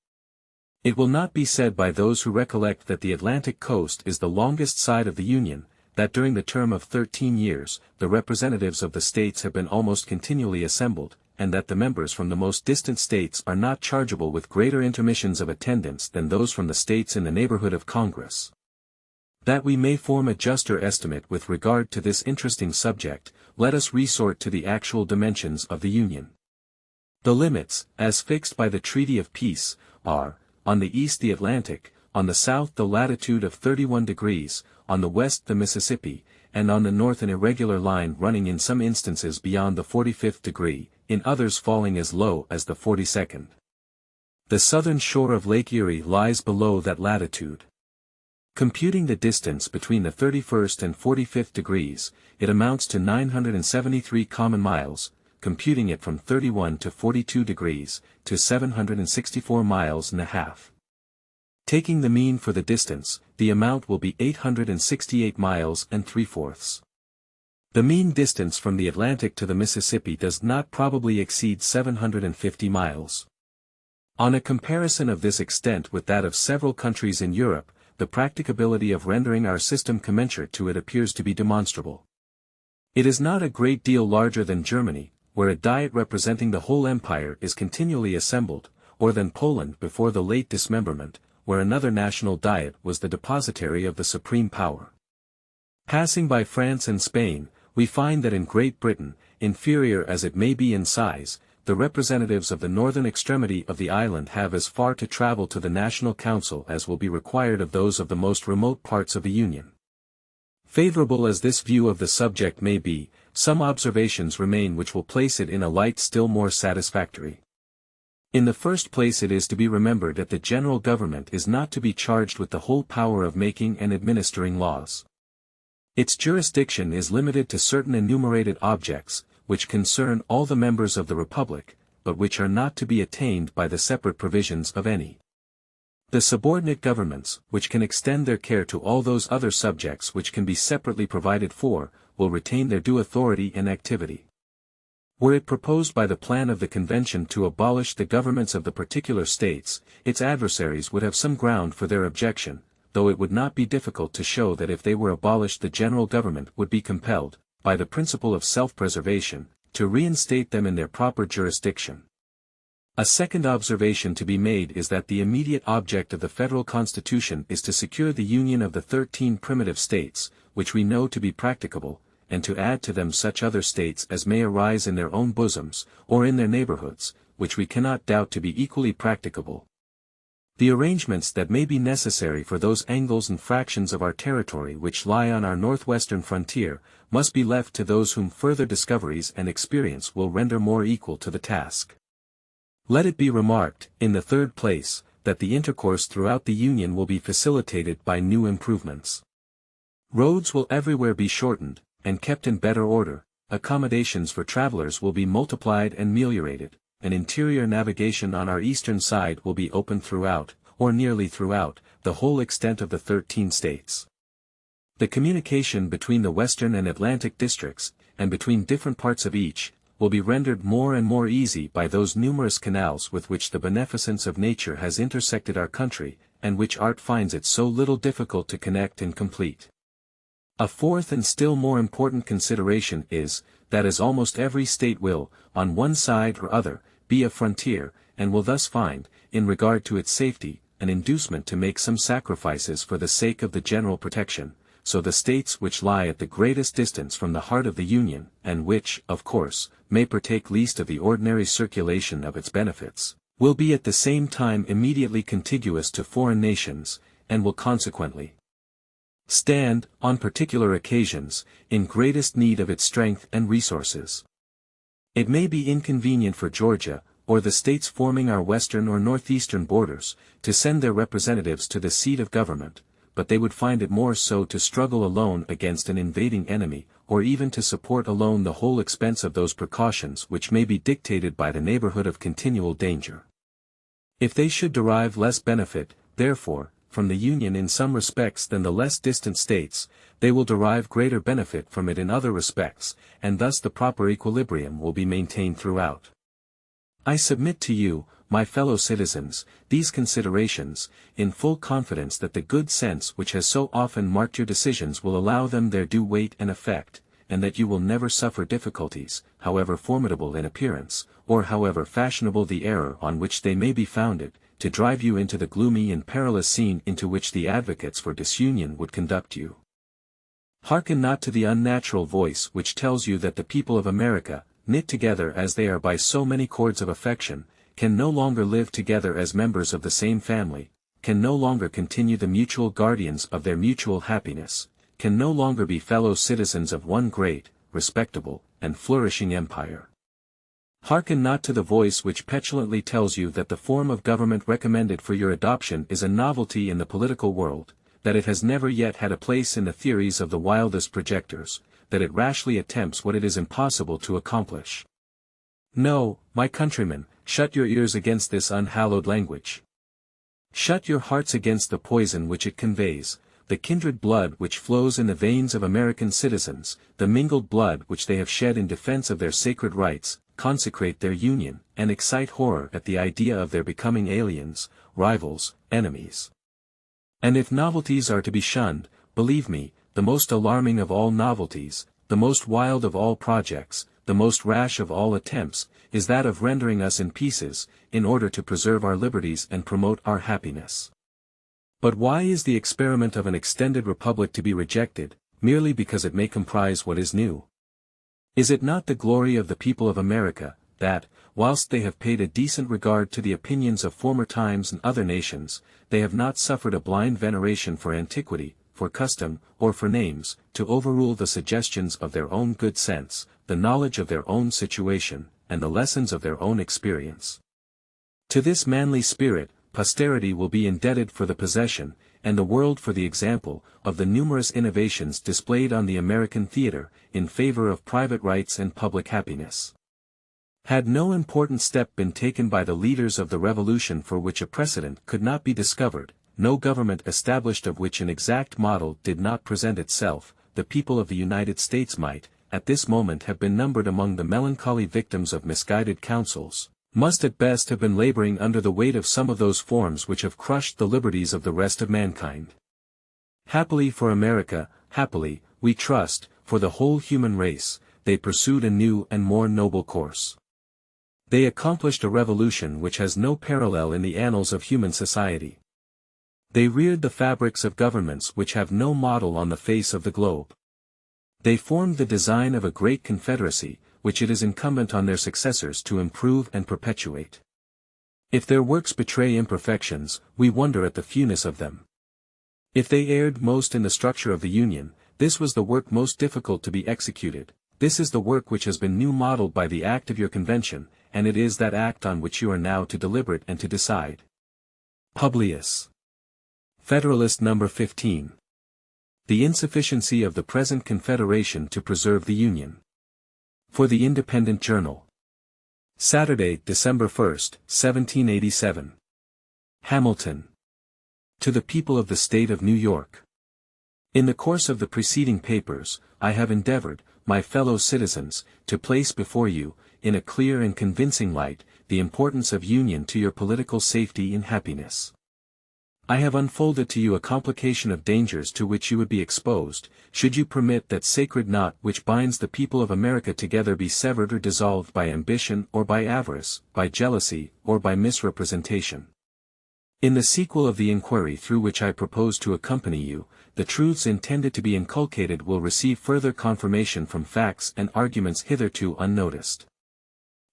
It will not be said by those who recollect that the Atlantic coast is the longest side of the Union, that during the term of 13 years, the representatives of the states have been almost continually assembled, and that the members from the most distant states are not chargeable with greater intermissions of attendance than those from the states in the neighborhood of Congress. That we may form a juster estimate with regard to this interesting subject, let us resort to the actual dimensions of the Union. The limits, as fixed by the Treaty of Peace, are, on the east the Atlantic, on the south the latitude of 31 degrees, on the west the Mississippi, and on the north an irregular line running in some instances beyond the 45th degree, in others falling as low as the 42nd. The southern shore of Lake Erie lies below that latitude. Computing the distance between the 31st and 45th degrees, it amounts to 973 common miles, computing it from 31 to 42 degrees, to 764 miles and a half. Taking the mean for the distance, the amount will be 868 miles and 3/4. The mean distance from the Atlantic to the Mississippi does not probably exceed 750 miles. On a comparison of this extent with that of several countries in Europe, the practicability of rendering our system commensurate to it appears to be demonstrable. It is not a great deal larger than Germany, where a diet representing the whole empire is continually assembled, or than Poland before the late dismemberment, where another national diet was the depositary of the supreme power. Passing by France and Spain, we find that in Great Britain, inferior as it may be in size, the representatives of the northern extremity of the island have as far to travel to the National Council as will be required of those of the most remote parts of the Union. Favorable as this view of the subject may be, some observations remain which will place it in a light still more satisfactory. In the first place, it is to be remembered that the general government is not to be charged with the whole power of making and administering laws. Its jurisdiction is limited to certain enumerated objects, which concern all the members of the Republic, but which are not to be attained by the separate provisions of any. The subordinate governments, which can extend their care to all those other subjects which can be separately provided for, will retain their due authority and activity. Were it proposed by the plan of the Convention to abolish the governments of the particular states, its adversaries would have some ground for their objection, though it would not be difficult to show that if they were abolished the general government would be compelled, by the principle of self-preservation, to reinstate them in their proper jurisdiction. A second observation to be made is that the immediate object of the Federal Constitution is to secure the union of the 13 primitive states, which we know to be practicable, and to add to them such other states as may arise in their own bosoms, or in their neighborhoods, which we cannot doubt to be equally practicable. The arrangements that may be necessary for those angles and fractions of our territory which lie on our northwestern frontier, must be left to those whom further discoveries and experience will render more equal to the task. Let it be remarked, in the third place, that the intercourse throughout the Union will be facilitated by new improvements. Roads will everywhere be shortened, and kept in better order, accommodations for travelers will be multiplied and ameliorated, and interior navigation on our eastern side will be open throughout, or nearly throughout, the whole extent of the 13 states. The communication between the western and Atlantic districts, and between different parts of each, will be rendered more and more easy by those numerous canals with which the beneficence of nature has intersected our country, and which art finds it so little difficult to connect and complete. A fourth and still more important consideration is, that as almost every state will, on one side or other, be a frontier, and will thus find, in regard to its safety, an inducement to make some sacrifices for the sake of the general protection, so the states which lie at the greatest distance from the heart of the Union, and which, of course, may partake least of the ordinary circulation of its benefits, will be at the same time immediately contiguous to foreign nations, and will consequently stand, on particular occasions, in greatest need of its strength and resources. It may be inconvenient for Georgia, or the states forming our western or northeastern borders, to send their representatives to the seat of government, but they would find it more so to struggle alone against an invading enemy, or even to support alone the whole expense of those precautions which may be dictated by the neighborhood of continual danger. If they should derive less benefit, therefore, from the Union in some respects than the less distant states, they will derive greater benefit from it in other respects, and thus the proper equilibrium will be maintained throughout. I submit to you, my fellow citizens, these considerations, in full confidence that the good sense which has so often marked your decisions will allow them their due weight and effect, and that you will never suffer difficulties, however formidable in appearance, or however fashionable the error on which they may be founded, to drive you into the gloomy and perilous scene into which the advocates for disunion would conduct you. Hearken not to the unnatural voice which tells you that the people of America, knit together as they are by so many cords of affection, can no longer live together as members of the same family, can no longer continue the mutual guardians of their mutual happiness, can no longer be fellow citizens of one great, respectable, and flourishing empire. Hearken not to the voice which petulantly tells you that the form of government recommended for your adoption is a novelty in the political world, that it has never yet had a place in the theories of the wildest projectors, that it rashly attempts what it is impossible to accomplish. No, my countrymen, shut your ears against this unhallowed language. Shut your hearts against the poison which it conveys, the kindred blood which flows in the veins of American citizens, the mingled blood which they have shed in defense of their sacred rights, consecrate their union, and excite horror at the idea of their becoming aliens, rivals, enemies. And if novelties are to be shunned, believe me, the most alarming of all novelties, the most wild of all projects, the most rash of all attempts, is that of rendering us in pieces, in order to preserve our liberties and promote our happiness. But why is the experiment of an extended republic to be rejected, merely because it may comprise what is new? Is it not the glory of the people of America, that, whilst they have paid a decent regard to the opinions of former times and other nations, they have not suffered a blind veneration for antiquity, for custom, or for names, to overrule the suggestions of their own good sense, the knowledge of their own situation, and the lessons of their own experience? To this manly spirit, posterity will be indebted for the possession, and the world for the example, of the numerous innovations displayed on the American theater, in favor of private rights and public happiness. Had no important step been taken by the leaders of the Revolution for which a precedent could not be discovered, no government established of which an exact model did not present itself, the people of the United States might, at this moment have been numbered among the melancholy victims of misguided counsels, must at best have been laboring under the weight of some of those forms which have crushed the liberties of the rest of mankind. Happily for America, happily, we trust, for the whole human race, they pursued a new and more noble course. They accomplished a revolution which has no parallel in the annals of human society. They reared the fabrics of governments which have no model on the face of the globe. They formed the design of a great confederacy, which it is incumbent on their successors to improve and perpetuate. If their works betray imperfections, we wonder at the fewness of them. If they erred most in the structure of the Union, this was the work most difficult to be executed. This is the work which has been new modeled by the act of your convention, and it is that act on which you are now to deliberate and to decide. Publius. Federalist No. 15. The insufficiency of the present Confederation to preserve the Union. For the Independent Journal. Saturday, December 1, 1787. Hamilton. To the People of the State of New York. In the course of the preceding papers, I have endeavored, my fellow citizens, to place before you, in a clear and convincing light, the importance of union to your political safety and happiness. I have unfolded to you a complication of dangers to which you would be exposed, should you permit that sacred knot which binds the people of America together be severed or dissolved by ambition or by avarice, by jealousy, or by misrepresentation. In the sequel of the inquiry through which I propose to accompany you, the truths intended to be inculcated will receive further confirmation from facts and arguments hitherto unnoticed.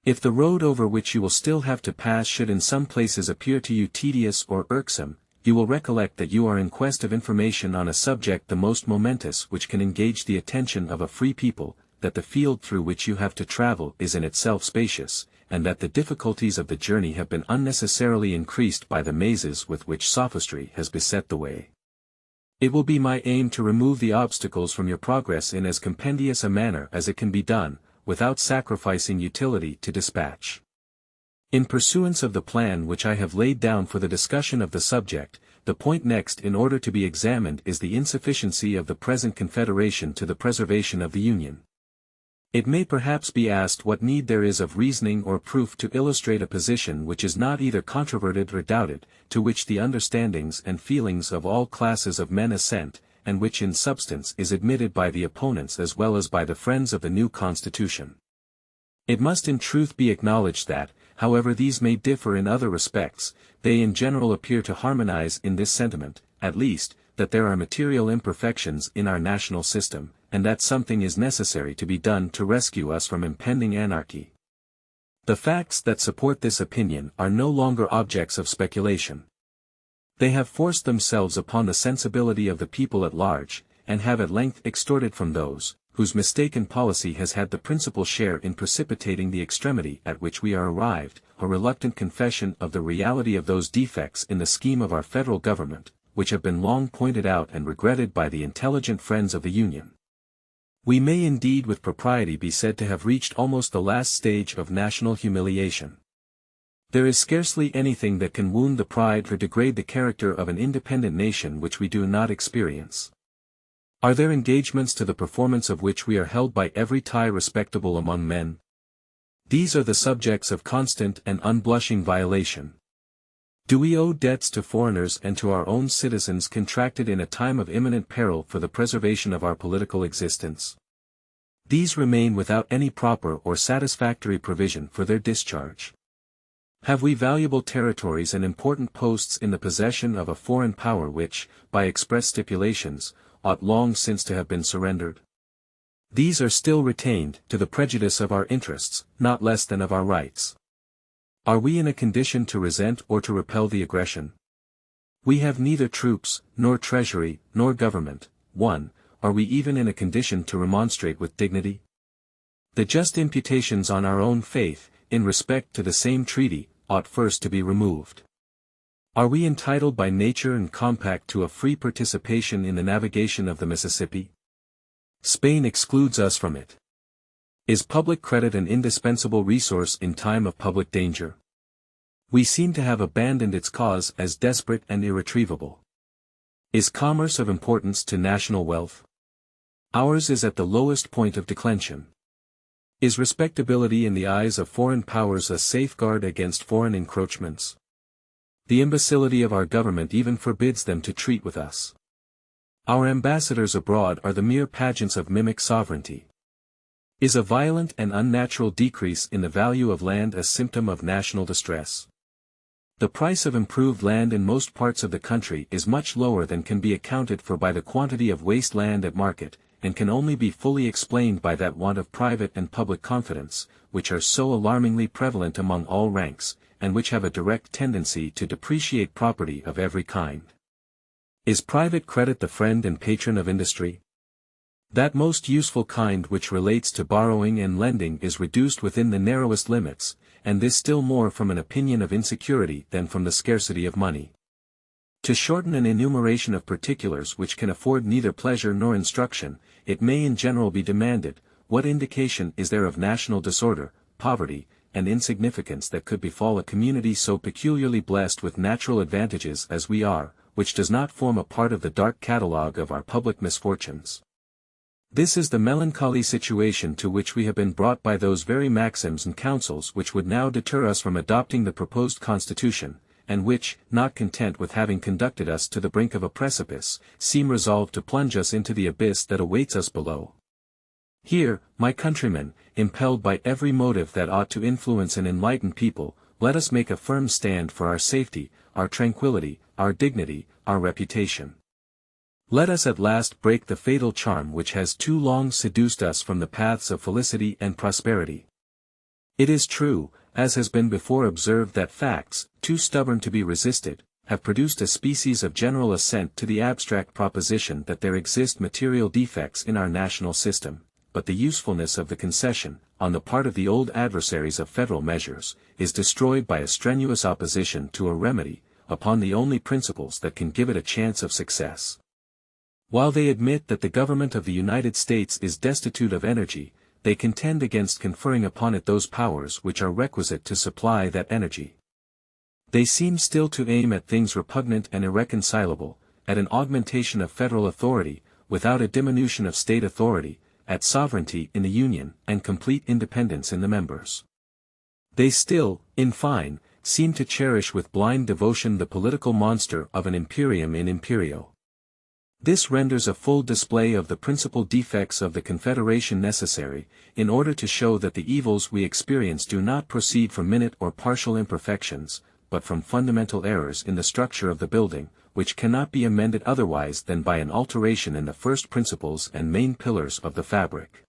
If the road over which you will still have to pass should in some places appear to you tedious or irksome, you will recollect that you are in quest of information on a subject the most momentous which can engage the attention of a free people, that the field through which you have to travel is in itself spacious, and that the difficulties of the journey have been unnecessarily increased by the mazes with which sophistry has beset the way. It will be my aim to remove the obstacles from your progress in as compendious a manner as it can be done, without sacrificing utility to dispatch. In pursuance of the plan which I have laid down for the discussion of the subject, the point next in order to be examined is the insufficiency of the present Confederation to the preservation of the Union. It may perhaps be asked what need there is of reasoning or proof to illustrate a position which is not either controverted or doubted, to which the understandings and feelings of all classes of men assent, and which in substance is admitted by the opponents as well as by the friends of the new Constitution. It must in truth be acknowledged that, however these may differ in other respects, they in general appear to harmonize in this sentiment, at least, that there are material imperfections in our national system, and that something is necessary to be done to rescue us from impending anarchy. The facts that support this opinion are no longer objects of speculation. They have forced themselves upon the sensibility of the people at large, and have at length extorted from those, whose mistaken policy has had the principal share in precipitating the extremity at which we are arrived, a reluctant confession of the reality of those defects in the scheme of our federal government, which have been long pointed out and regretted by the intelligent friends of the Union. We may indeed with propriety be said to have reached almost the last stage of national humiliation. There is scarcely anything that can wound the pride or degrade the character of an independent nation which we do not experience. Are there engagements to the performance of which we are held by every tie respectable among men? These are the subjects of constant and unblushing violation. Do we owe debts to foreigners and to our own citizens contracted in a time of imminent peril for the preservation of our political existence? These remain without any proper or satisfactory provision for their discharge. Have we valuable territories and important posts in the possession of a foreign power which, by express stipulations, ought long since to have been surrendered? These are still retained, to the prejudice of our interests, not less than of our rights. Are we in a condition to resent or to repel the aggression? We have neither troops, nor treasury, nor government. 1. Are we even in a condition to remonstrate with dignity? The just imputations on our own faith, in respect to the same treaty, ought first to be removed. Are we entitled by nature and compact to a free participation in the navigation of the Mississippi? Spain excludes us from it. Is public credit an indispensable resource in time of public danger? We seem to have abandoned its cause as desperate and irretrievable. Is commerce of importance to national wealth? Ours is at the lowest point of declension. Is respectability in the eyes of foreign powers a safeguard against foreign encroachments? The imbecility of our government even forbids them to treat with us. Our ambassadors abroad are the mere pageants of mimic sovereignty. Is a violent and unnatural decrease in the value of land a symptom of national distress? The price of improved land in most parts of the country is much lower than can be accounted for by the quantity of waste land at market, and can only be fully explained by that want of private and public confidence, which are so alarmingly prevalent among all ranks, and which have a direct tendency to depreciate property of every kind. Is private credit the friend and patron of industry? That most useful kind which relates to borrowing and lending is reduced within the narrowest limits, and this still more from an opinion of insecurity than from the scarcity of money. To shorten an enumeration of particulars which can afford neither pleasure nor instruction, it may in general be demanded, what indication is there of national disorder, poverty, and insignificance that could befall a community so peculiarly blessed with natural advantages as we are, which does not form a part of the dark catalogue of our public misfortunes? This is the melancholy situation to which we have been brought by those very maxims and counsels which would now deter us from adopting the proposed Constitution, and which, not content with having conducted us to the brink of a precipice, seem resolved to plunge us into the abyss that awaits us below. Here, my countrymen, impelled by every motive that ought to influence an enlightened people, let us make a firm stand for our safety, our tranquility, our dignity, our reputation. Let us at last break the fatal charm which has too long seduced us from the paths of felicity and prosperity. It is true, as has been before observed, that facts, too stubborn to be resisted, have produced a species of general assent to the abstract proposition that there exist material defects in our national system, but the usefulness of the concession, on the part of the old adversaries of federal measures, is destroyed by a strenuous opposition to a remedy, upon the only principles that can give it a chance of success. While they admit that the government of the United States is destitute of energy, they contend against conferring upon it those powers which are requisite to supply that energy. They seem still to aim at things repugnant and irreconcilable, at an augmentation of federal authority, without a diminution of state authority, at sovereignty in the Union and complete independence in the members. They still, in fine, seem to cherish with blind devotion the political monster of an imperium in imperio. This renders a full display of the principal defects of the Confederation necessary, in order to show that the evils we experience do not proceed from minute or partial imperfections, but from fundamental errors in the structure of the building, which cannot be amended otherwise than by an alteration in the first principles and main pillars of the fabric.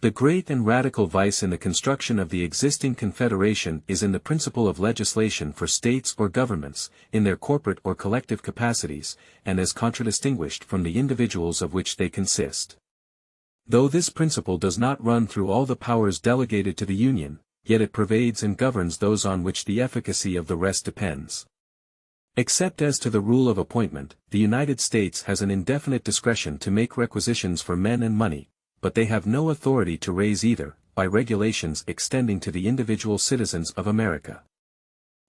The great and radical vice in the construction of the existing Confederation is in the principle of legislation for states or governments, in their corporate or collective capacities, and as contradistinguished from the individuals of which they consist. Though this principle does not run through all the powers delegated to the Union, yet it pervades and governs those on which the efficacy of the rest depends. Except as to the rule of appointment, the United States has an indefinite discretion to make requisitions for men and money, but they have no authority to raise either, by regulations extending to the individual citizens of America.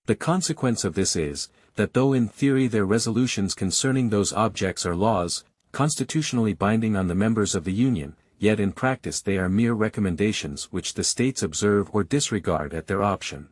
The consequence of this is, that though in theory their resolutions concerning those objects are laws, constitutionally binding on the members of the Union, yet in practice they are mere recommendations which the states observe or disregard at their option.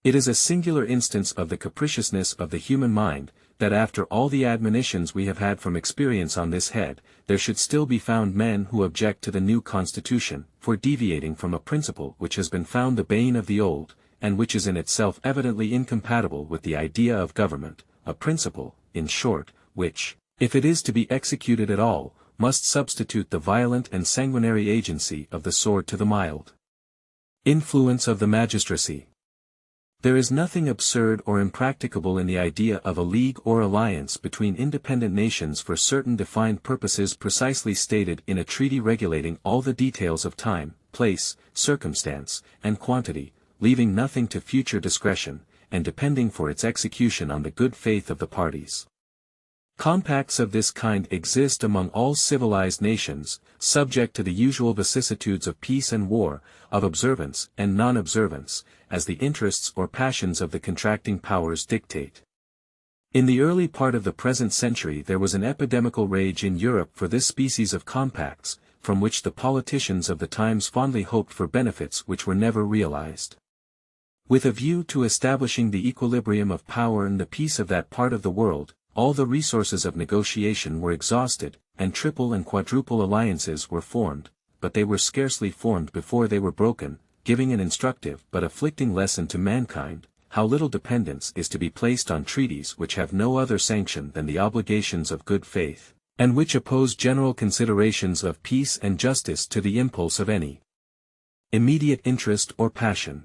It is a singular instance of the capriciousness of the human mind, that after all the admonitions we have had from experience on this head, there should still be found men who object to the new Constitution, for deviating from a principle which has been found the bane of the old, and which is in itself evidently incompatible with the idea of government, a principle, in short, which, if it is to be executed at all, must substitute the violent and sanguinary agency of the sword to the mild influence of the magistracy. There is nothing absurd or impracticable in the idea of a league or alliance between independent nations for certain defined purposes precisely stated in a treaty regulating all the details of time, place, circumstance, and quantity, leaving nothing to future discretion, and depending for its execution on the good faith of the parties. Compacts of this kind exist among all civilized nations, subject to the usual vicissitudes of peace and war, of observance and non-observance, as the interests or passions of the contracting powers dictate. In the early part of the present century there was an epidemical rage in Europe for this species of compacts, from which the politicians of the times fondly hoped for benefits which were never realized. With a view to establishing the equilibrium of power and the peace of that part of the world, all the resources of negotiation were exhausted, and triple and quadruple alliances were formed, but they were scarcely formed before they were broken, giving an instructive but afflicting lesson to mankind, how little dependence is to be placed on treaties which have no other sanction than the obligations of good faith, and which oppose general considerations of peace and justice to the impulse of any immediate interest or passion.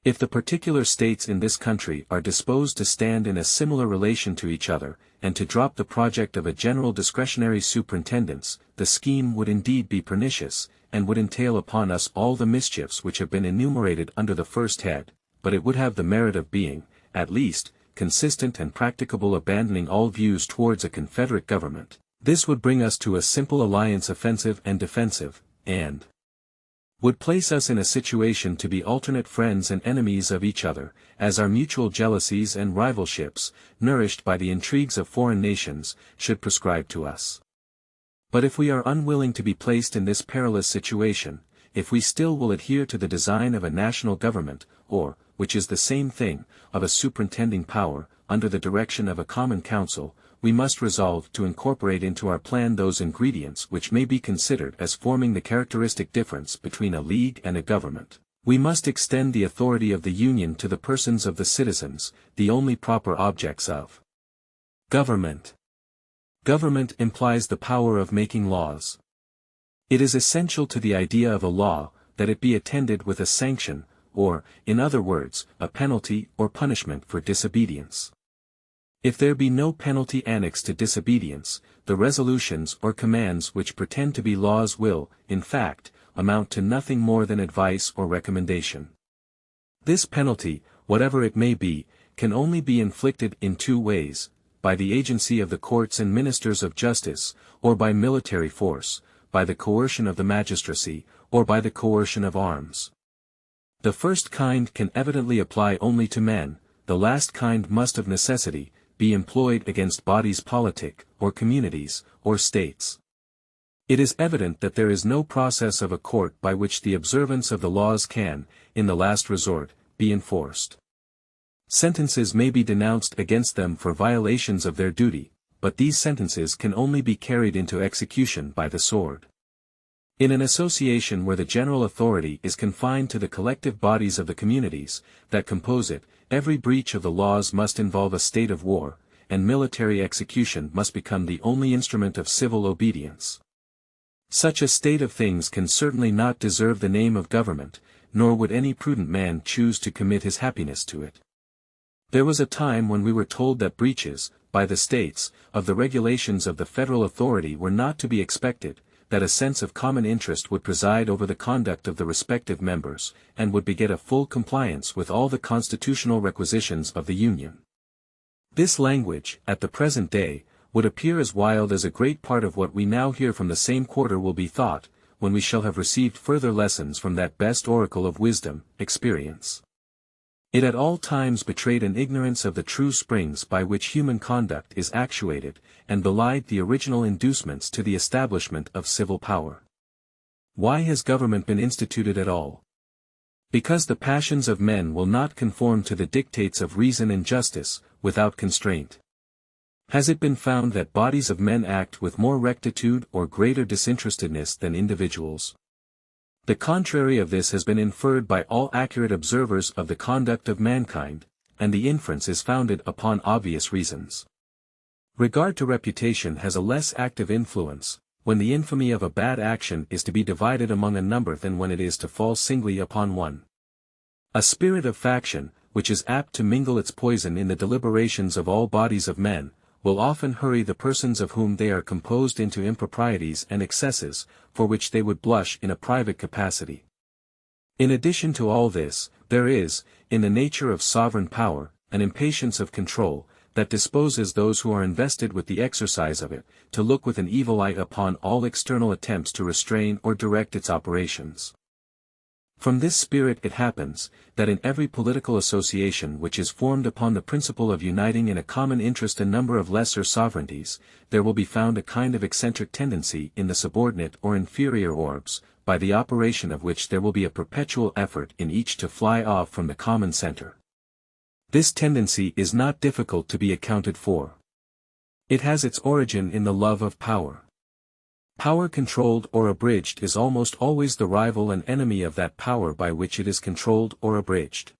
If the particular states in this country are disposed to stand in a similar relation to each other, and to drop the project of a general discretionary superintendence, the scheme would indeed be pernicious, and would entail upon us all the mischiefs which have been enumerated under the first head, but it would have the merit of being, at least, consistent and practicable, abandoning all views towards a confederate government. This would bring us to a simple alliance, offensive and defensive, and would place us in a situation to be alternate friends and enemies of each other, as our mutual jealousies and rivalships, nourished by the intrigues of foreign nations, should prescribe to us. But if we are unwilling to be placed in this perilous situation, if we still will adhere to the design of a national government, or, which is the same thing, of a superintending power, under the direction of a common council, we must resolve to incorporate into our plan those ingredients which may be considered as forming the characteristic difference between a league and a government. We must extend the authority of the Union to the persons of the citizens, the only proper objects of government. Government implies the power of making laws. It is essential to the idea of a law, that it be attended with a sanction, or, in other words, a penalty or punishment for disobedience. If there be no penalty annexed to disobedience, the resolutions or commands which pretend to be laws will, in fact, amount to nothing more than advice or recommendation. This penalty, whatever it may be, can only be inflicted in two ways, by the agency of the courts and ministers of justice, or by military force, by the coercion of the magistracy, or by the coercion of arms. The first kind can evidently apply only to men, the last kind must of necessity be employed against bodies politic, or communities, or states. It is evident that there is no process of a court by which the observance of the laws can, in the last resort, be enforced. Sentences may be denounced against them for violations of their duty, but these sentences can only be carried into execution by the sword. In an association where the general authority is confined to the collective bodies of the communities that compose it, every breach of the laws must involve a state of war, and military execution must become the only instrument of civil obedience. Such a state of things can certainly not deserve the name of government, nor would any prudent man choose to commit his happiness to it. There was a time when we were told that breaches, by the states, of the regulations of the federal authority were not to be expected, that a sense of common interest would preside over the conduct of the respective members, and would beget a full compliance with all the constitutional requisitions of the Union. This language, at the present day, would appear as wild as a great part of what we now hear from the same quarter will be thought, when we shall have received further lessons from that best oracle of wisdom, experience. It at all times betrayed an ignorance of the true springs by which human conduct is actuated, and belied the original inducements to the establishment of civil power. Why has government been instituted at all? Because the passions of men will not conform to the dictates of reason and justice, without constraint. Has it been found that bodies of men act with more rectitude or greater disinterestedness than individuals? The contrary of this has been inferred by all accurate observers of the conduct of mankind, and the inference is founded upon obvious reasons. Regard to reputation has a less active influence, when the infamy of a bad action is to be divided among a number than when it is to fall singly upon one. A spirit of faction, which is apt to mingle its poison in the deliberations of all bodies of men, will often hurry the persons of whom they are composed into improprieties and excesses, for which they would blush in a private capacity. In addition to all this, there is, in the nature of sovereign power, an impatience of control, that disposes those who are invested with the exercise of it, to look with an evil eye upon all external attempts to restrain or direct its operations. From this spirit it happens, that in every political association which is formed upon the principle of uniting in a common interest a number of lesser sovereignties, there will be found a kind of eccentric tendency in the subordinate or inferior orbs, by the operation of which there will be a perpetual effort in each to fly off from the common center. This tendency is not difficult to be accounted for. It has its origin in the love of power. Power controlled or abridged is almost always the rival and enemy of that power by which it is controlled or abridged.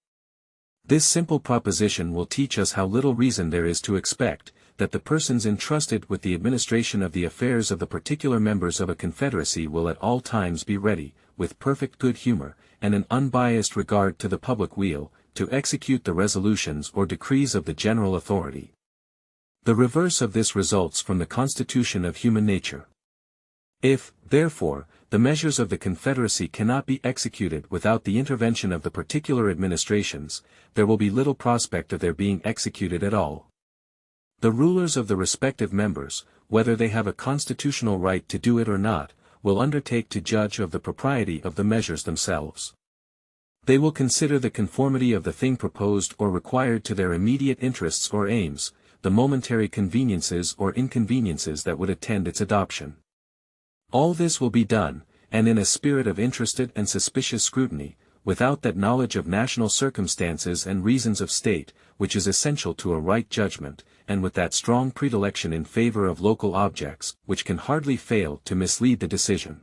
This simple proposition will teach us how little reason there is to expect, that the persons entrusted with the administration of the affairs of the particular members of a confederacy will at all times be ready, with perfect good humor, and an unbiased regard to the public weal, to execute the resolutions or decrees of the general authority. The reverse of this results from the constitution of human nature. If, therefore, the measures of the Confederacy cannot be executed without the intervention of the particular administrations, there will be little prospect of their being executed at all. The rulers of the respective members, whether they have a constitutional right to do it or not, will undertake to judge of the propriety of the measures themselves. They will consider the conformity of the thing proposed or required to their immediate interests or aims, the momentary conveniences or inconveniences that would attend its adoption. All this will be done, and in a spirit of interested and suspicious scrutiny, without that knowledge of national circumstances and reasons of state, which is essential to a right judgment, and with that strong predilection in favor of local objects, which can hardly fail to mislead the decision.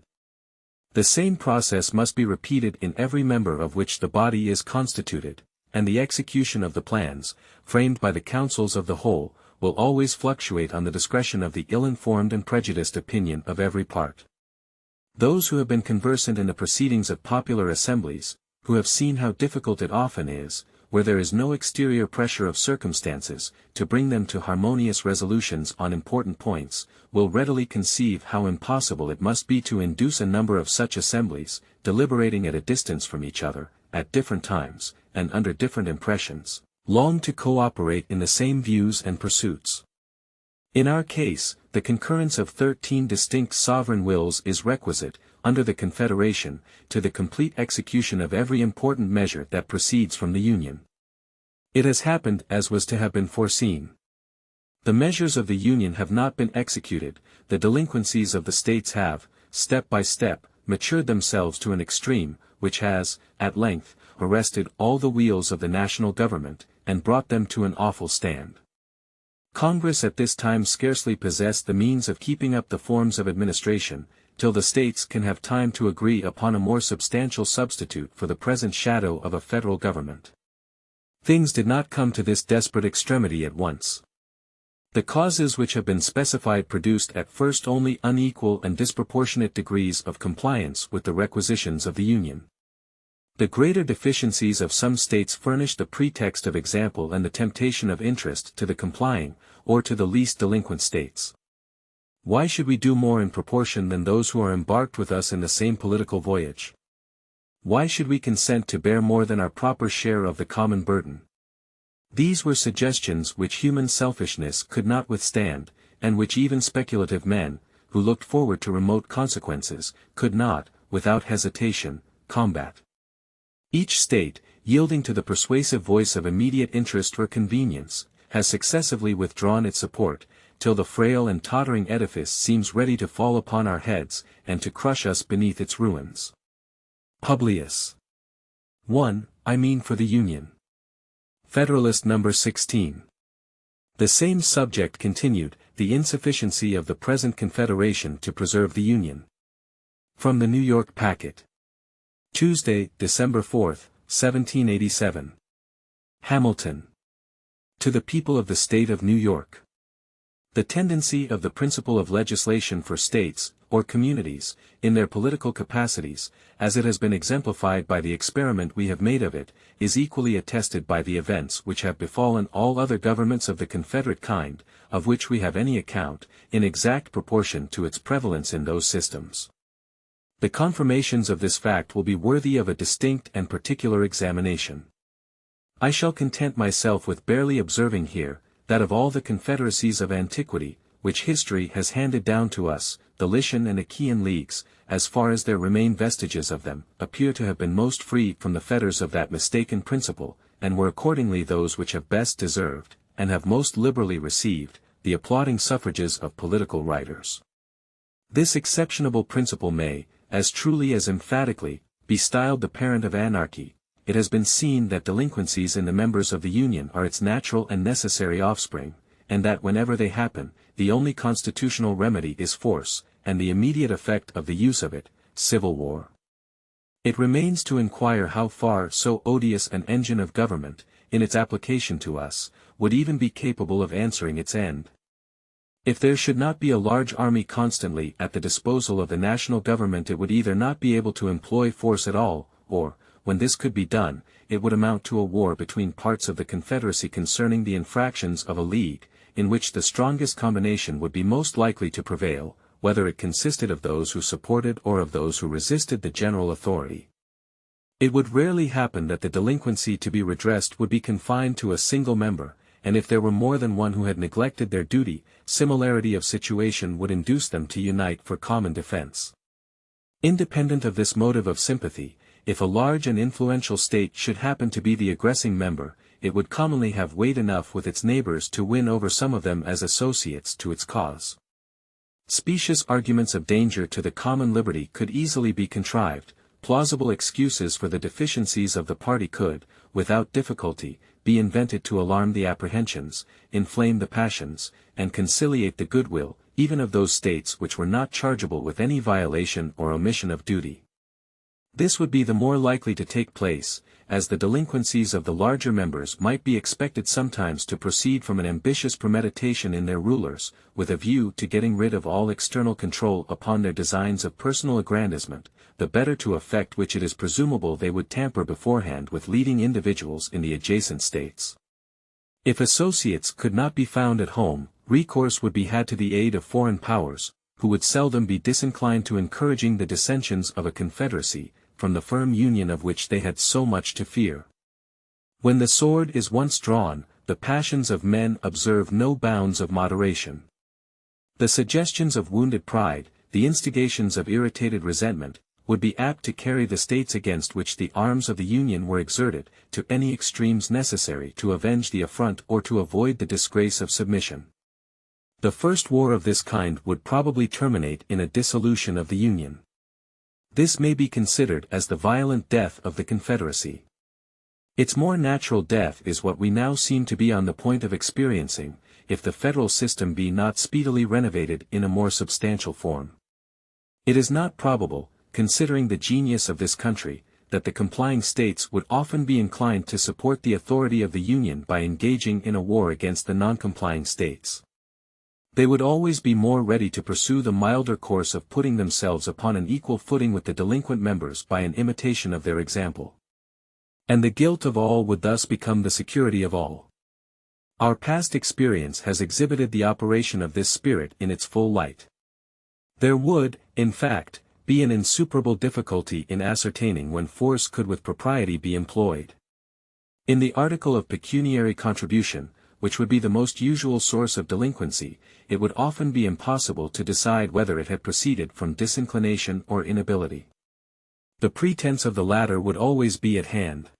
The same process must be repeated in every member of which the body is constituted, and the execution of the plans, framed by the councils of the whole, will always fluctuate on the discretion of the ill-informed and prejudiced opinion of every part. Those who have been conversant in the proceedings of popular assemblies, who have seen how difficult it often is, where there is no exterior pressure of circumstances, to bring them to harmonious resolutions on important points, will readily conceive how impossible it must be to induce a number of such assemblies, deliberating at a distance from each other, at different times, and under different impressions, long to co-operate in the same views and pursuits. In our case, the concurrence of 13 distinct sovereign wills is requisite, under the Confederation, to the complete execution of every important measure that proceeds from the Union. It has happened as was to have been foreseen. The measures of the Union have not been executed, the delinquencies of the states have, step by step, matured themselves to an extreme, which has, at length, arrested all the wheels of the national government, and brought them to an awful stand. Congress at this time scarcely possessed the means of keeping up the forms of administration, till the states can have time to agree upon a more substantial substitute for the present shadow of a federal government. Things did not come to this desperate extremity at once. The causes which have been specified produced at first only unequal and disproportionate degrees of compliance with the requisitions of the Union. The greater deficiencies of some states furnished the pretext of example and the temptation of interest to the complying, or to the least delinquent states. Why should we do more in proportion than those who are embarked with us in the same political voyage? Why should we consent to bear more than our proper share of the common burden? These were suggestions which human selfishness could not withstand, and which even speculative men, who looked forward to remote consequences, could not, without hesitation, combat. Each state, yielding to the persuasive voice of immediate interest or convenience, has successively withdrawn its support, till the frail and tottering edifice seems ready to fall upon our heads, and to crush us beneath its ruins. Publius. 1. I mean for the Union. Federalist No. 16. The same subject continued, the insufficiency of the present Confederation to preserve the Union. From the New York Packet. Tuesday, December 4, 1787. Hamilton. To the People of the State of New York. The tendency of the principle of legislation for states, or communities, in their political capacities, as it has been exemplified by the experiment we have made of it, is equally attested by the events which have befallen all other governments of the Confederate kind, of which we have any account, in exact proportion to its prevalence in those systems. The confirmations of this fact will be worthy of a distinct and particular examination. I shall content myself with barely observing here, that of all the confederacies of antiquity, which history has handed down to us, the Lycian and Achaean leagues, as far as there remain vestiges of them, appear to have been most free from the fetters of that mistaken principle, and were accordingly those which have best deserved, and have most liberally received, the applauding suffrages of political writers. This exceptionable principle may, as truly as emphatically, be styled the parent of anarchy. It has been seen that delinquencies in the members of the Union are its natural and necessary offspring, and that whenever they happen, the only constitutional remedy is force, and the immediate effect of the use of it, civil war. It remains to inquire how far so odious an engine of government, in its application to us, would even be capable of answering its end. If there should not be a large army constantly at the disposal of the national government, it would either not be able to employ force at all, or, when this could be done, it would amount to a war between parts of the Confederacy concerning the infractions of a league, in which the strongest combination would be most likely to prevail, whether it consisted of those who supported or of those who resisted the general authority. It would rarely happen that the delinquency to be redressed would be confined to a single member, and if there were more than one who had neglected their duty, similarity of situation would induce them to unite for common defense. Independent of this motive of sympathy, if a large and influential state should happen to be the aggressing member, it would commonly have weight enough with its neighbors to win over some of them as associates to its cause. Specious arguments of danger to the common liberty could easily be contrived, plausible excuses for the deficiencies of the party could, without difficulty, be invented to alarm the apprehensions, inflame the passions, and conciliate the goodwill, even of those states which were not chargeable with any violation or omission of duty. This would be the more likely to take place, as the delinquencies of the larger members might be expected sometimes to proceed from an ambitious premeditation in their rulers, with a view to getting rid of all external control upon their designs of personal aggrandizement, the better to effect which it is presumable they would tamper beforehand with leading individuals in the adjacent states. If associates could not be found at home, recourse would be had to the aid of foreign powers, who would seldom be disinclined to encouraging the dissensions of a confederacy, from the firm union of which they had so much to fear. When the sword is once drawn, the passions of men observe no bounds of moderation. The suggestions of wounded pride, the instigations of irritated resentment, would be apt to carry the states against which the arms of the Union were exerted, to any extremes necessary to avenge the affront or to avoid the disgrace of submission. The first war of this kind would probably terminate in a dissolution of the Union. This may be considered as the violent death of the Confederacy. Its more natural death is what we now seem to be on the point of experiencing, if the federal system be not speedily renovated in a more substantial form. It is not probable, considering the genius of this country, that the complying states would often be inclined to support the authority of the Union by engaging in a war against the non-complying states. They would always be more ready to pursue the milder course of putting themselves upon an equal footing with the delinquent members by an imitation of their example. And the guilt of all would thus become the security of all. Our past experience has exhibited the operation of this spirit in its full light. There would, in fact, be an insuperable difficulty in ascertaining when force could with propriety be employed. In the article of pecuniary contribution, which would be the most usual source of delinquency, it would often be impossible to decide whether it had proceeded from disinclination or inability. The pretense of the latter would always be at hand.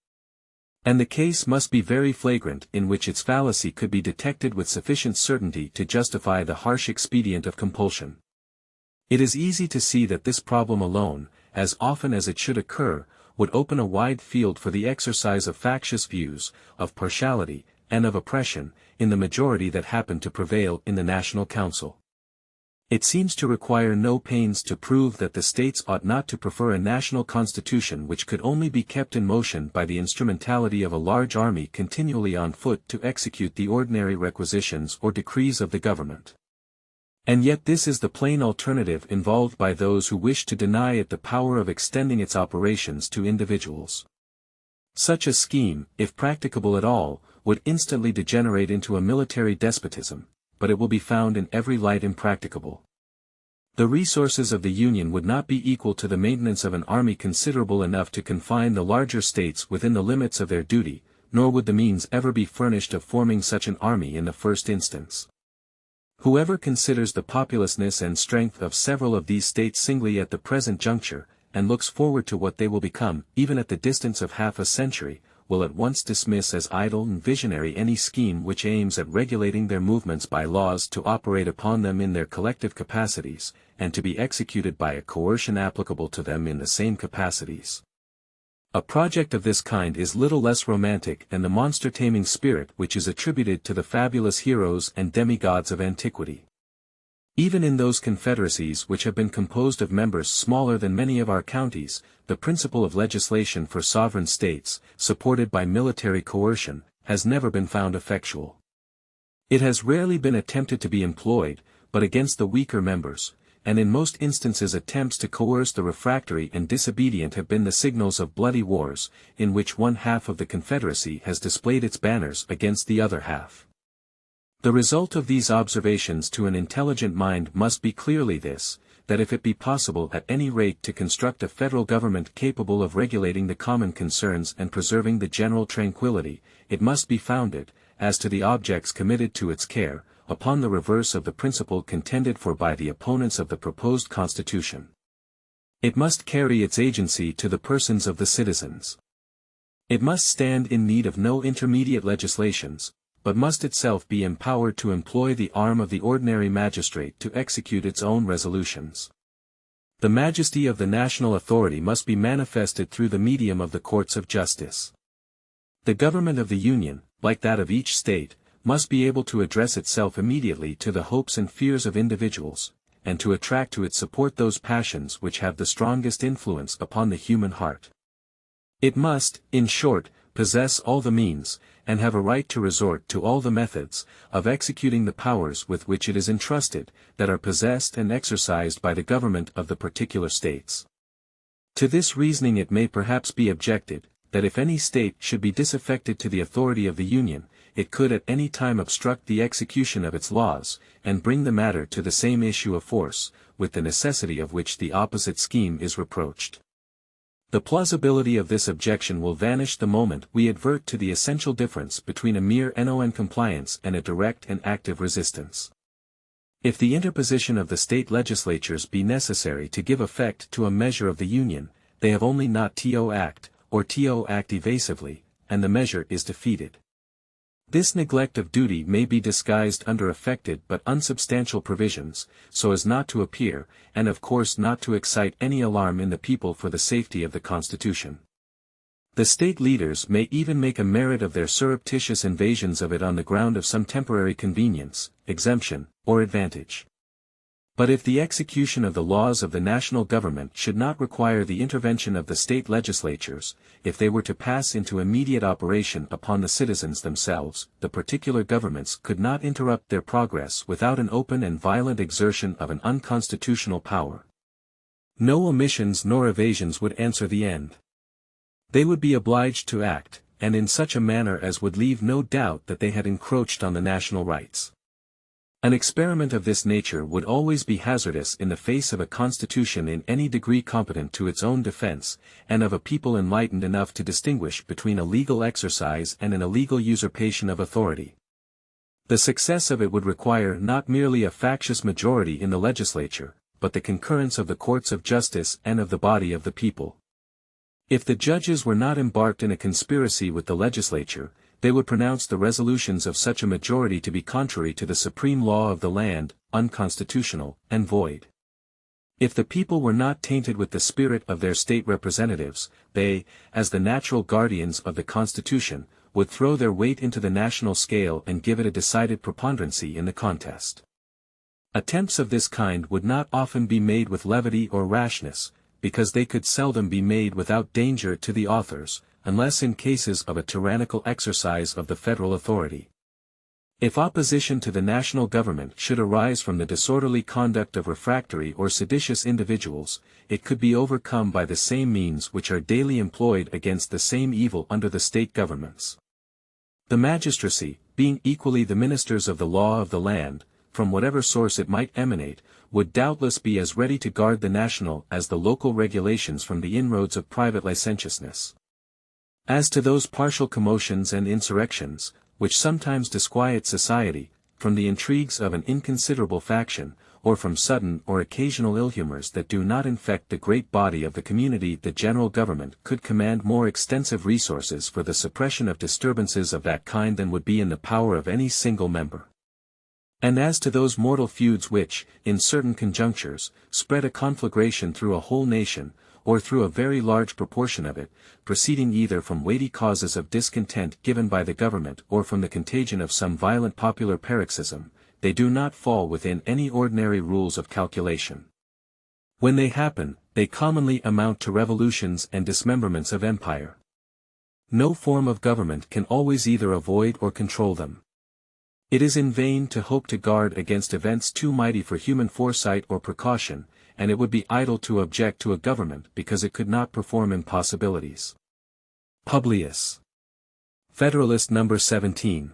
And the case must be very flagrant in which its fallacy could be detected with sufficient certainty to justify the harsh expedient of compulsion. It is easy to see that this problem alone, as often as it should occur, would open a wide field for the exercise of factious views, of partiality, and of oppression, in the majority that happened to prevail in the National Council. It seems to require no pains to prove that the states ought not to prefer a national constitution which could only be kept in motion by the instrumentality of a large army continually on foot to execute the ordinary requisitions or decrees of the government. And yet this is the plain alternative involved by those who wish to deny it the power of extending its operations to individuals. Such a scheme, if practicable at all, would instantly degenerate into a military despotism, but it will be found in every light impracticable. The resources of the Union would not be equal to the maintenance of an army considerable enough to confine the larger states within the limits of their duty, nor would the means ever be furnished of forming such an army in the first instance. Whoever considers the populousness and strength of several of these states singly at the present juncture, and looks forward to what they will become, even at the distance of half a century, will at once dismiss as idle and visionary any scheme which aims at regulating their movements by laws to operate upon them in their collective capacities, and to be executed by a coercion applicable to them in the same capacities. A project of this kind is little less romantic than the monster-taming spirit which is attributed to the fabulous heroes and demigods of antiquity. Even in those confederacies which have been composed of members smaller than many of our counties, the principle of legislation for sovereign states, supported by military coercion, has never been found effectual. It has rarely been attempted to be employed, but against the weaker members, and in most instances attempts to coerce the refractory and disobedient have been the signals of bloody wars, in which one half of the confederacy has displayed its banners against the other half. The result of these observations to an intelligent mind must be clearly this, that if it be possible at any rate to construct a federal government capable of regulating the common concerns and preserving the general tranquility, it must be founded, as to the objects committed to its care, upon the reverse of the principle contended for by the opponents of the proposed Constitution. It must carry its agency to the persons of the citizens. It must stand in need of no intermediate legislations, but must itself be empowered to employ the arm of the ordinary magistrate to execute its own resolutions. The majesty of the national authority must be manifested through the medium of the courts of justice. The government of the Union, like that of each state, must be able to address itself immediately to the hopes and fears of individuals, and to attract to its support those passions which have the strongest influence upon the human heart. It must, in short, possess all the means, and have a right to resort to all the methods, of executing the powers with which it is entrusted, that are possessed and exercised by the government of the particular states. To this reasoning it may perhaps be objected, that if any state should be disaffected to the authority of the Union, it could at any time obstruct the execution of its laws, and bring the matter to the same issue of force, with the necessity of which the opposite scheme is reproached. The plausibility of this objection will vanish the moment we advert to the essential difference between a mere non compliance and a direct and active resistance. If the interposition of the state legislatures be necessary to give effect to a measure of the Union, they have only not to act, or to act evasively, and the measure is defeated. This neglect of duty may be disguised under affected but unsubstantial provisions, so as not to appear, and of course not to excite any alarm in the people for the safety of the Constitution. The state leaders may even make a merit of their surreptitious invasions of it on the ground of some temporary convenience, exemption, or advantage. But if the execution of the laws of the national government should not require the intervention of the state legislatures, if they were to pass into immediate operation upon the citizens themselves, the particular governments could not interrupt their progress without an open and violent exertion of an unconstitutional power. No omissions nor evasions would answer the end. They would be obliged to act, and in such a manner as would leave no doubt that they had encroached on the national rights. An experiment of this nature would always be hazardous in the face of a constitution in any degree competent to its own defense, and of a people enlightened enough to distinguish between a legal exercise and an illegal usurpation of authority. The success of it would require not merely a factious majority in the legislature, but the concurrence of the courts of justice and of the body of the people. If the judges were not embarked in a conspiracy with the legislature, they would pronounce the resolutions of such a majority to be contrary to the supreme law of the land, unconstitutional, and void. If the people were not tainted with the spirit of their state representatives, they, as the natural guardians of the Constitution, would throw their weight into the national scale and give it a decided preponderancy in the contest. Attempts of this kind would not often be made with levity or rashness, because they could seldom be made without danger to the authors, unless in cases of a tyrannical exercise of the federal authority. If opposition to the national government should arise from the disorderly conduct of refractory or seditious individuals, it could be overcome by the same means which are daily employed against the same evil under the state governments. The magistracy, being equally the ministers of the law of the land, from whatever source it might emanate, would doubtless be as ready to guard the national as the local regulations from the inroads of private licentiousness. As to those partial commotions and insurrections, which sometimes disquiet society, from the intrigues of an inconsiderable faction, or from sudden or occasional ill-humors that do not infect the great body of the community, the general government could command more extensive resources for the suppression of disturbances of that kind than would be in the power of any single member. And as to those mortal feuds which, in certain conjunctures, spread a conflagration through a whole nation, or through a very large proportion of it, proceeding either from weighty causes of discontent given by the government or from the contagion of some violent popular paroxysm, they do not fall within any ordinary rules of calculation. When they happen, they commonly amount to revolutions and dismemberments of empire. No form of government can always either avoid or control them. It is in vain to hope to guard against events too mighty for human foresight or precaution, and it would be idle to object to a government because it could not perform impossibilities. Publius. Federalist No. 17.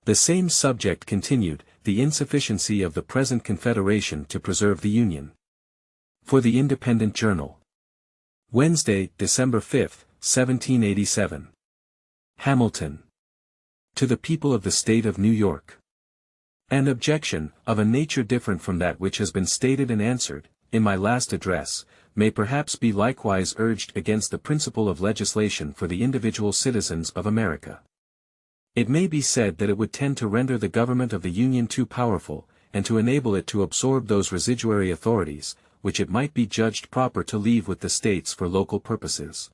The same subject continued, the insufficiency of the present Confederation to preserve the Union. For the Independent Journal. Wednesday, December 5, 1787. Hamilton. To the people of the State of New York. An objection, of a nature different from that which has been stated and answered, in my last address, may perhaps be likewise urged against the principle of legislation for the individual citizens of America. It may be said that it would tend to render the government of the Union too powerful, and to enable it to absorb those residuary authorities, which it might be judged proper to leave with the states for local purposes.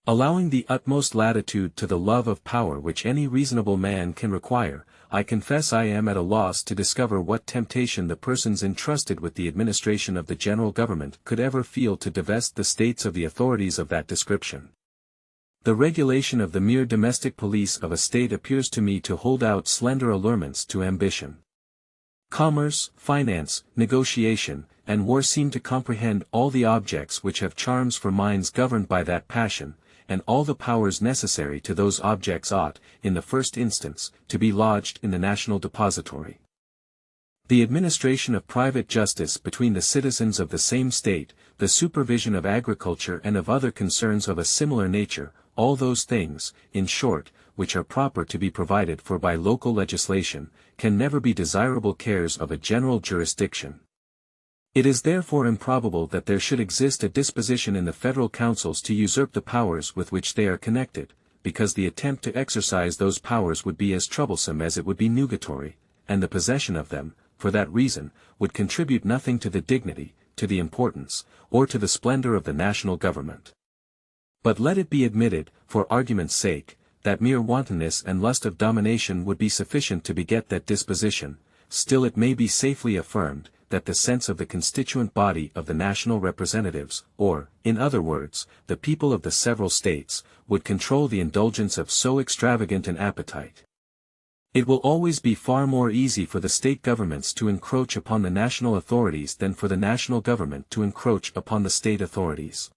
Allowing the utmost latitude to the love of power which any reasonable man can require, I confess I am at a loss to discover what temptation the persons entrusted with the administration of the general government could ever feel to divest the states of the authorities of that description. The regulation of the mere domestic police of a state appears to me to hold out slender allurements to ambition. Commerce, finance, negotiation, and war seem to comprehend all the objects which have charms for minds governed by that passion, and all the powers necessary to those objects ought, in the first instance, to be lodged in the national depository. The administration of private justice between the citizens of the same state, the supervision of agriculture and of other concerns of a similar nature, all those things, in short, which are proper to be provided for by local legislation, can never be desirable cares of a general jurisdiction. It is therefore improbable that there should exist a disposition in the federal councils to usurp the powers with which they are connected, because the attempt to exercise those powers would be as troublesome as it would be nugatory, and the possession of them, for that reason, would contribute nothing to the dignity, to the importance, or to the splendor of the national government. But let it be admitted, for argument's sake, that mere wantonness and lust of domination would be sufficient to beget that disposition, still it may be safely affirmed, that the sense of the constituent body of the national representatives, or, in other words, the people of the several states, would control the indulgence of so extravagant an appetite. It will always be far more easy for the state governments to encroach upon the national authorities than for the national government to encroach upon the state authorities.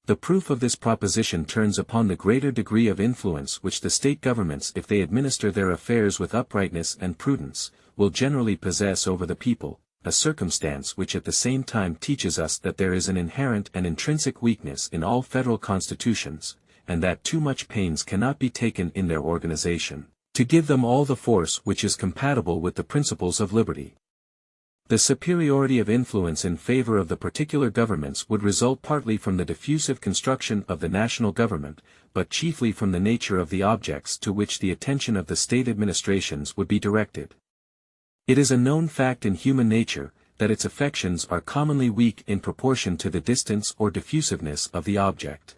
The proof of this proposition turns upon the greater degree of influence which the state governments, if they administer their affairs with uprightness and prudence, will generally possess over the people, a circumstance which at the same time teaches us that there is an inherent and intrinsic weakness in all federal constitutions, and that too much pains cannot be taken in their organization, to give them all the force which is compatible with the principles of liberty. The superiority of influence in favor of the particular governments would result partly from the diffusive construction of the national government, but chiefly from the nature of the objects to which the attention of the state administrations would be directed. It is a known fact in human nature, that its affections are commonly weak in proportion to the distance or diffusiveness of the object.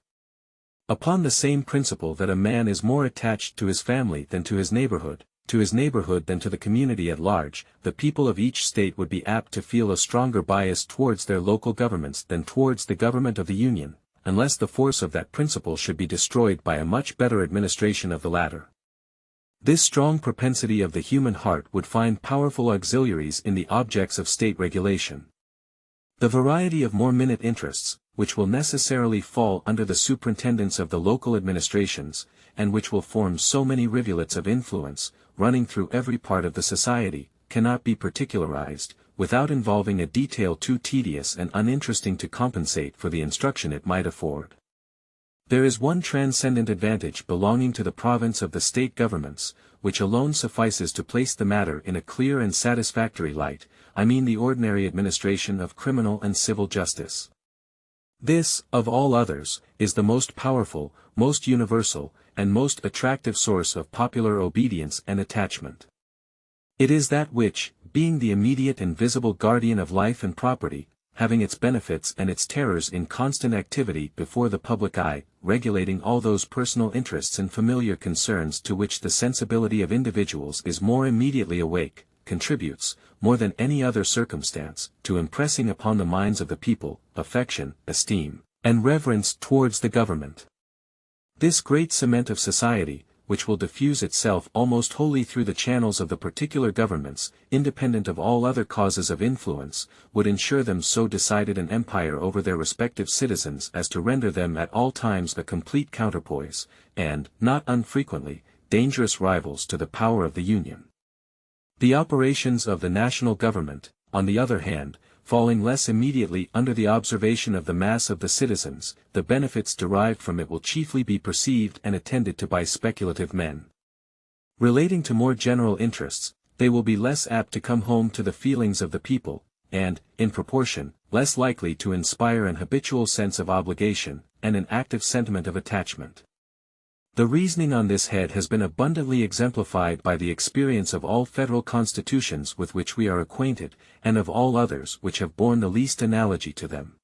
Upon the same principle that a man is more attached to his family than to his neighborhood than to the community at large, the people of each state would be apt to feel a stronger bias towards their local governments than towards the government of the Union, unless the force of that principle should be destroyed by a much better administration of the latter. This strong propensity of the human heart would find powerful auxiliaries in the objects of state regulation. The variety of more minute interests, which will necessarily fall under the superintendence of the local administrations, and which will form so many rivulets of influence, running through every part of the society, cannot be particularized, without involving a detail too tedious and uninteresting to compensate for the instruction it might afford. There is one transcendent advantage belonging to the province of the state governments, which alone suffices to place the matter in a clear and satisfactory light, I mean the ordinary administration of criminal and civil justice. This, of all others, is the most powerful, most universal, and most attractive source of popular obedience and attachment. It is that which, being the immediate and visible guardian of life and property, having its benefits and its terrors in constant activity before the public eye, regulating all those personal interests and familiar concerns to which the sensibility of individuals is more immediately awake, contributes, more than any other circumstance, to impressing upon the minds of the people, affection, esteem, and reverence towards the government. This great cement of society, which will diffuse itself almost wholly through the channels of the particular governments, independent of all other causes of influence, would ensure them so decided an empire over their respective citizens as to render them at all times a complete counterpoise, and, not unfrequently, dangerous rivals to the power of the Union. The operations of the national government, on the other hand, falling less immediately under the observation of the mass of the citizens, the benefits derived from it will chiefly be perceived and attended to by speculative men. Relating to more general interests, they will be less apt to come home to the feelings of the people, and, in proportion, less likely to inspire an habitual sense of obligation, and an active sentiment of attachment. The reasoning on this head has been abundantly exemplified by the experience of all federal constitutions with which we are acquainted, and of all others which have borne the least analogy to them.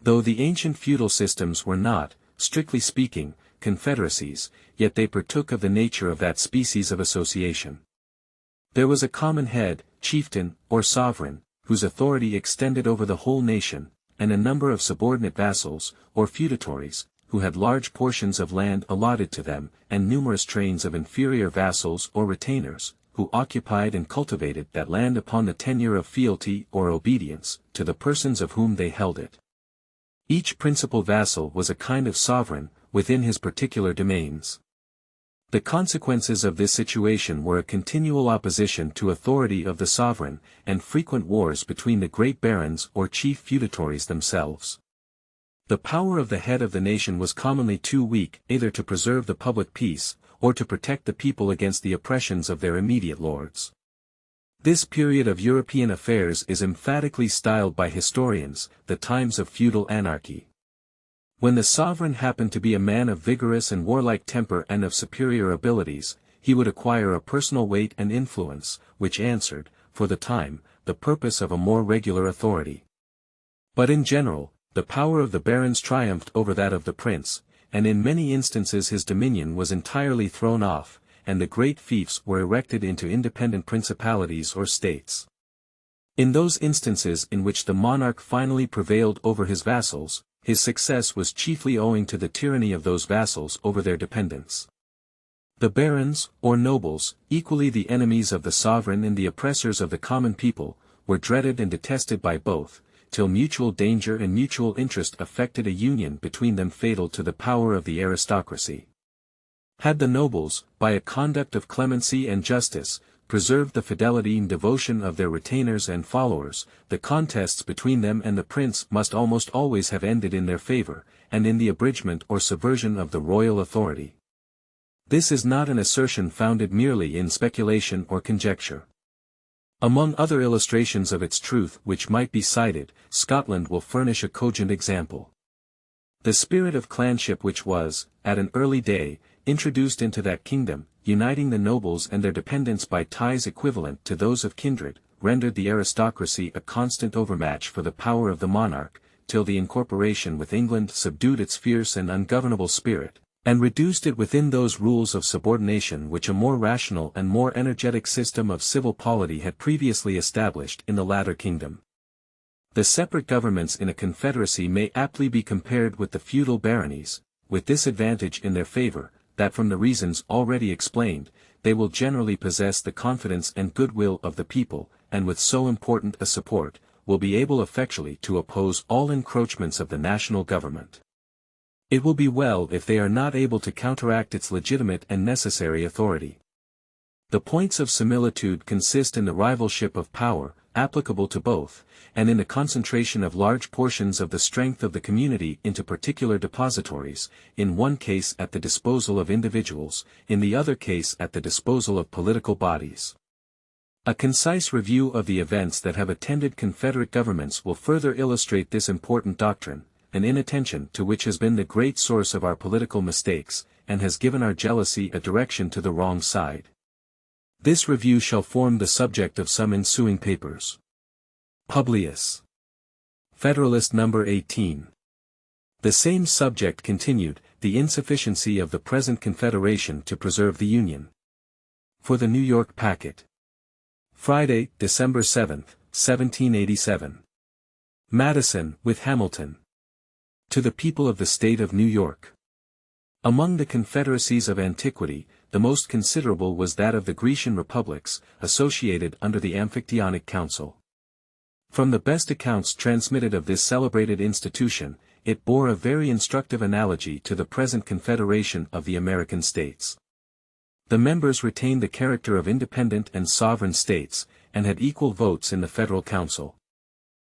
Though the ancient feudal systems were not, strictly speaking, confederacies, yet they partook of the nature of that species of association. There was a common head, chieftain, or sovereign, whose authority extended over the whole nation, and a number of subordinate vassals, or feudatories, who had large portions of land allotted to them, and numerous trains of inferior vassals or retainers, who occupied and cultivated that land upon the tenure of fealty or obedience, to the persons of whom they held it. Each principal vassal was a kind of sovereign, within his particular domains. The consequences of this situation were a continual opposition to authority of the sovereign, and frequent wars between the great barons or chief feudatories themselves. The power of the head of the nation was commonly too weak either to preserve the public peace, or to protect the people against the oppressions of their immediate lords. This period of European affairs is emphatically styled by historians, the times of feudal anarchy. When the sovereign happened to be a man of vigorous and warlike temper and of superior abilities, he would acquire a personal weight and influence, which answered, for the time, the purpose of a more regular authority. But in general, the power of the barons triumphed over that of the prince, and in many instances his dominion was entirely thrown off, and the great fiefs were erected into independent principalities or states. In those instances in which the monarch finally prevailed over his vassals, his success was chiefly owing to the tyranny of those vassals over their dependents. The barons, or nobles, equally the enemies of the sovereign and the oppressors of the common people, were dreaded and detested by both, till mutual danger and mutual interest effected a union between them fatal to the power of the aristocracy. Had the nobles, by a conduct of clemency and justice, preserved the fidelity and devotion of their retainers and followers, the contests between them and the prince must almost always have ended in their favor, and in the abridgment or subversion of the royal authority. This is not an assertion founded merely in speculation or conjecture. Among other illustrations of its truth which might be cited, Scotland will furnish a cogent example. The spirit of clanship which was, at an early day, introduced into that kingdom, uniting the nobles and their dependents by ties equivalent to those of kindred, rendered the aristocracy a constant overmatch for the power of the monarch, till the incorporation with England subdued its fierce and ungovernable spirit, and reduced it within those rules of subordination which a more rational and more energetic system of civil polity had previously established in the latter kingdom. The separate governments in a confederacy may aptly be compared with the feudal baronies, with this advantage in their favor, that from the reasons already explained, they will generally possess the confidence and goodwill of the people, and with so important a support, will be able effectually to oppose all encroachments of the national government. It will be well if they are not able to counteract its legitimate and necessary authority. The points of similitude consist in the rivalship of power, applicable to both, and in the concentration of large portions of the strength of the community into particular depositories, in one case at the disposal of individuals, in the other case at the disposal of political bodies. A concise review of the events that have attended confederate governments will further illustrate this important doctrine, an inattention to which has been the great source of our political mistakes, and has given our jealousy a direction to the wrong side. This review shall form the subject of some ensuing papers. Publius. Federalist No. 18. The same subject continued, the insufficiency of the present Confederation to preserve the Union. For the New York Packet. Friday, December 7, 1787. Madison, with Hamilton. To the people of the State of New York. Among the confederacies of antiquity, the most considerable was that of the Grecian republics, associated under the Amphictyonic Council. From the best accounts transmitted of this celebrated institution, it bore a very instructive analogy to the present confederation of the American states. The members retained the character of independent and sovereign states, and had equal votes in the Federal Council.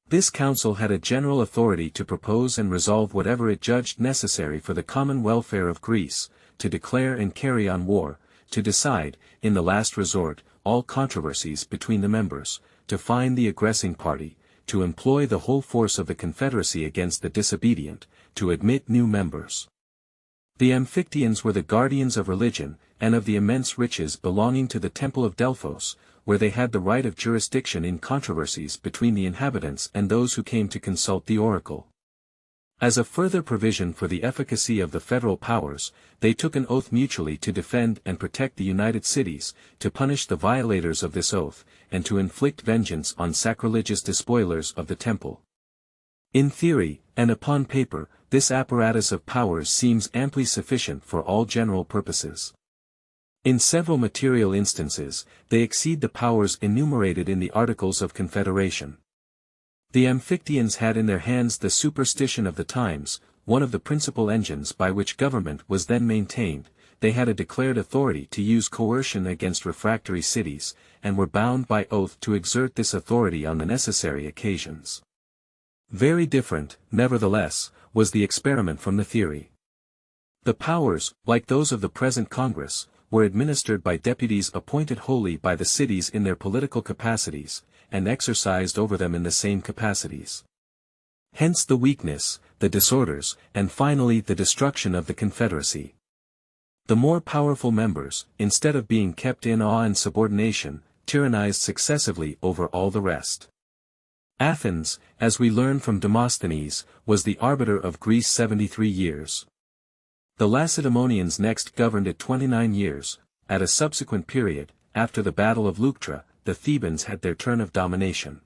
This council had a general authority to propose and resolve whatever it judged necessary for the common welfare of Greece, to declare and carry on war, to decide, in the last resort, all controversies between the members, to find the aggressing party, to employ the whole force of the confederacy against the disobedient, to admit new members. The Amphictyons were the guardians of religion, and of the immense riches belonging to the Temple of Delphos, where they had the right of jurisdiction in controversies between the inhabitants and those who came to consult the oracle. As a further provision for the efficacy of the federal powers, they took an oath mutually to defend and protect the united cities, to punish the violators of this oath, and to inflict vengeance on sacrilegious despoilers of the temple. In theory, and upon paper, this apparatus of powers seems amply sufficient for all general purposes. In several material instances, they exceed the powers enumerated in the Articles of Confederation. The Amphictyons had in their hands the superstition of the times, one of the principal engines by which government was then maintained. They had a declared authority to use coercion against refractory cities, and were bound by oath to exert this authority on the necessary occasions. Very different, nevertheless, was the experiment from the theory. The powers, like those of the present Congress, were administered by deputies appointed wholly by the cities in their political capacities, and exercised over them in the same capacities. Hence the weakness, the disorders, and finally the destruction of the Confederacy. The more powerful members, instead of being kept in awe and subordination, tyrannized successively over all the rest. Athens, as we learn from Demosthenes, was the arbiter of Greece 73 years. The Lacedaemonians next governed it 29 years. At a subsequent period, after the Battle of Leuctra, the Thebans had their turn of domination.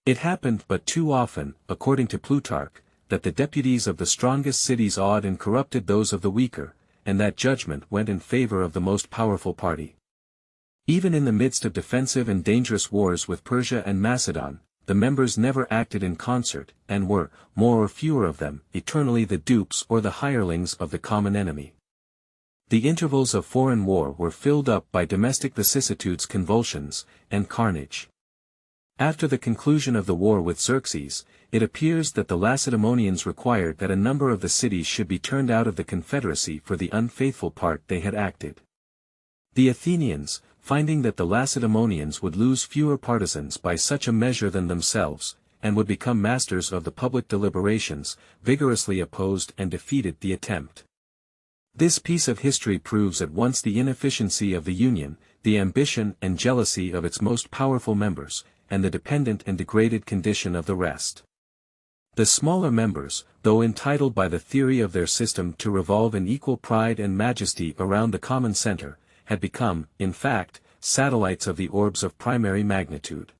It happened but too often, according to Plutarch, that the deputies of the strongest cities awed and corrupted those of the weaker, and that judgment went in favor of the most powerful party. Even in the midst of defensive and dangerous wars with Persia and Macedon, the members never acted in concert, and were, more or fewer of them, eternally the dupes or the hirelings of the common enemy. The intervals of foreign war were filled up by domestic vicissitudes, convulsions, and carnage. After the conclusion of the war with Xerxes, it appears that the Lacedaemonians required that a number of the cities should be turned out of the Confederacy for the unfaithful part they had acted. The Athenians, finding that the Lacedaemonians would lose fewer partisans by such a measure than themselves, and would become masters of the public deliberations, vigorously opposed and defeated the attempt. This piece of history proves at once the inefficiency of the Union, the ambition and jealousy of its most powerful members, and the dependent and degraded condition of the rest. The smaller members, though entitled by the theory of their system to revolve in equal pride and majesty around the common center, had become, in fact, satellites of the orbs of primary magnitude.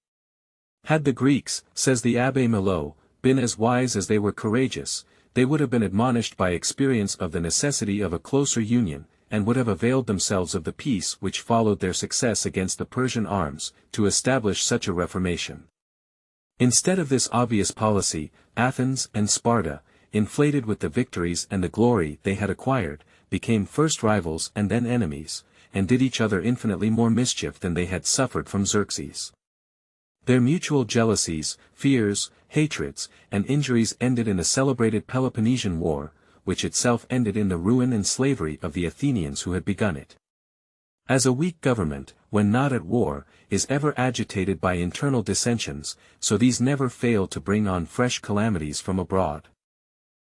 Had the Greeks, says the Abbé Milot, been as wise as they were courageous, they would have been admonished by experience of the necessity of a closer union, and would have availed themselves of the peace which followed their success against the Persian arms, to establish such a reformation. Instead of this obvious policy, Athens and Sparta, inflated with the victories and the glory they had acquired, became first rivals and then enemies, and did each other infinitely more mischief than they had suffered from Xerxes. Their mutual jealousies, fears, hatreds, and injuries ended in the celebrated Peloponnesian War, which itself ended in the ruin and slavery of the Athenians who had begun it. As a weak government, when not at war, is ever agitated by internal dissensions, so these never fail to bring on fresh calamities from abroad.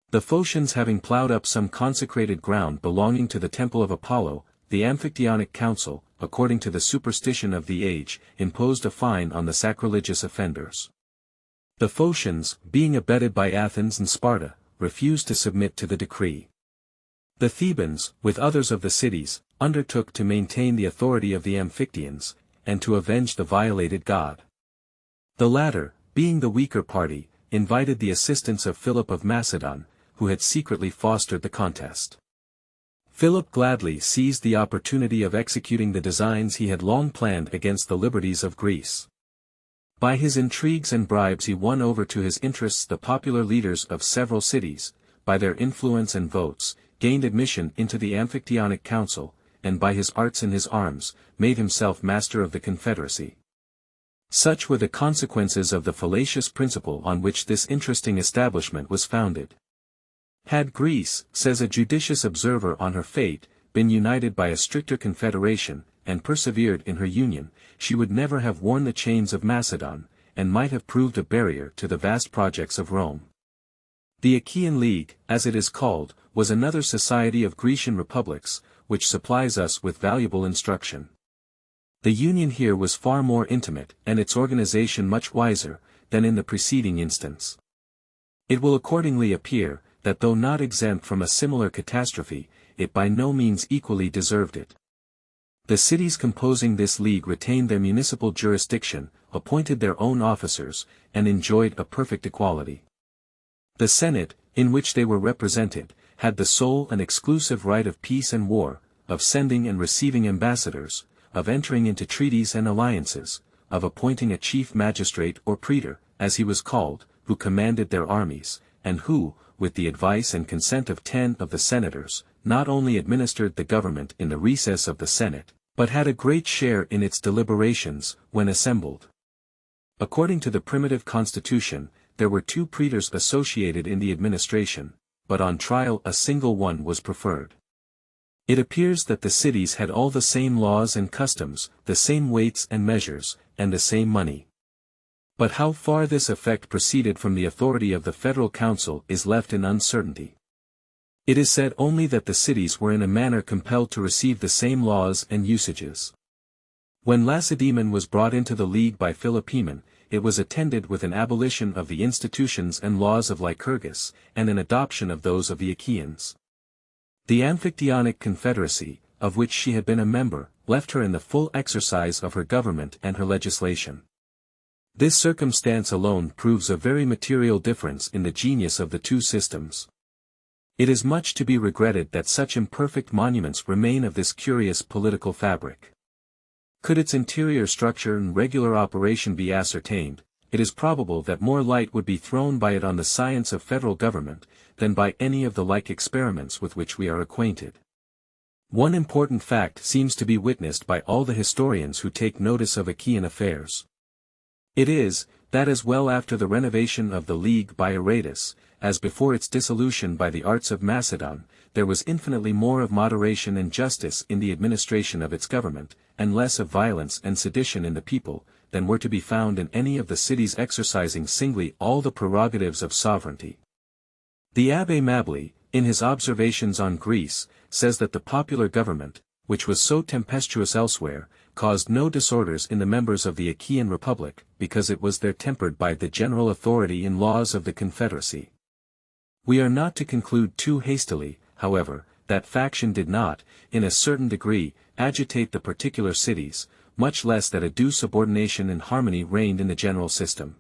The Phocians having ploughed up some consecrated ground belonging to the temple of Apollo, the Amphictyonic Council, according to the superstition of the age, imposed a fine on the sacrilegious offenders. The Phocians, being abetted by Athens and Sparta, refused to submit to the decree. The Thebans, with others of the cities, undertook to maintain the authority of the Amphictyons, and to avenge the violated god. The latter, being the weaker party, invited the assistance of Philip of Macedon, who had secretly fostered the contest. Philip gladly seized the opportunity of executing the designs he had long planned against the liberties of Greece. By his intrigues and bribes he won over to his interests the popular leaders of several cities, by their influence and votes, gained admission into the Amphictyonic Council, and by his arts and his arms, made himself master of the Confederacy. Such were the consequences of the fallacious principle on which this interesting establishment was founded. Had Greece, says a judicious observer on her fate, been united by a stricter confederation, and persevered in her union, she would never have worn the chains of Macedon, and might have proved a barrier to the vast projects of Rome. The Achaean League, as it is called, was another society of Grecian republics, which supplies us with valuable instruction. The union here was far more intimate, and its organization much wiser, than in the preceding instance. It will accordingly appear, that though not exempt from a similar catastrophe, it by no means equally deserved it. The cities composing this league retained their municipal jurisdiction, appointed their own officers, and enjoyed a perfect equality. The Senate, in which they were represented, had the sole and exclusive right of peace and war, of sending and receiving ambassadors, of entering into treaties and alliances, of appointing a chief magistrate or praetor, as he was called, who commanded their armies, and who, with the advice and consent of 10 of the senators, not only administered the government in the recess of the Senate, but had a great share in its deliberations, when assembled. According to the primitive constitution, there were 2 praetors associated in the administration, but on trial a single one was preferred. It appears that the cities had all the same laws and customs, the same weights and measures, and the same money. But how far this effect proceeded from the authority of the Federal Council is left in uncertainty. It is said only that the cities were in a manner compelled to receive the same laws and usages. When Lacedaemon was brought into the league by Philopoemen, it was attended with an abolition of the institutions and laws of Lycurgus, and an adoption of those of the Achaeans. The Amphictyonic Confederacy, of which she had been a member, left her in the full exercise of her government and her legislation. This circumstance alone proves a very material difference in the genius of the two systems. It is much to be regretted that such imperfect monuments remain of this curious political fabric. Could its interior structure and regular operation be ascertained, it is probable that more light would be thrown by it on the science of federal government, than by any of the like experiments with which we are acquainted. One important fact seems to be witnessed by all the historians who take notice of Achaean affairs. It is, that as well after the renovation of the League by Aratus, as before its dissolution by the arts of Macedon, there was infinitely more of moderation and justice in the administration of its government, and less of violence and sedition in the people, than were to be found in any of the cities exercising singly all the prerogatives of sovereignty. The Abbé Mably, in his Observations on Greece, says that the popular government, which was so tempestuous elsewhere, caused no disorders in the members of the Achaean Republic, because it was there tempered by the general authority and laws of the Confederacy. We are not to conclude too hastily, however, that faction did not, in a certain degree, agitate the particular cities, much less that a due subordination and harmony reigned in the general system.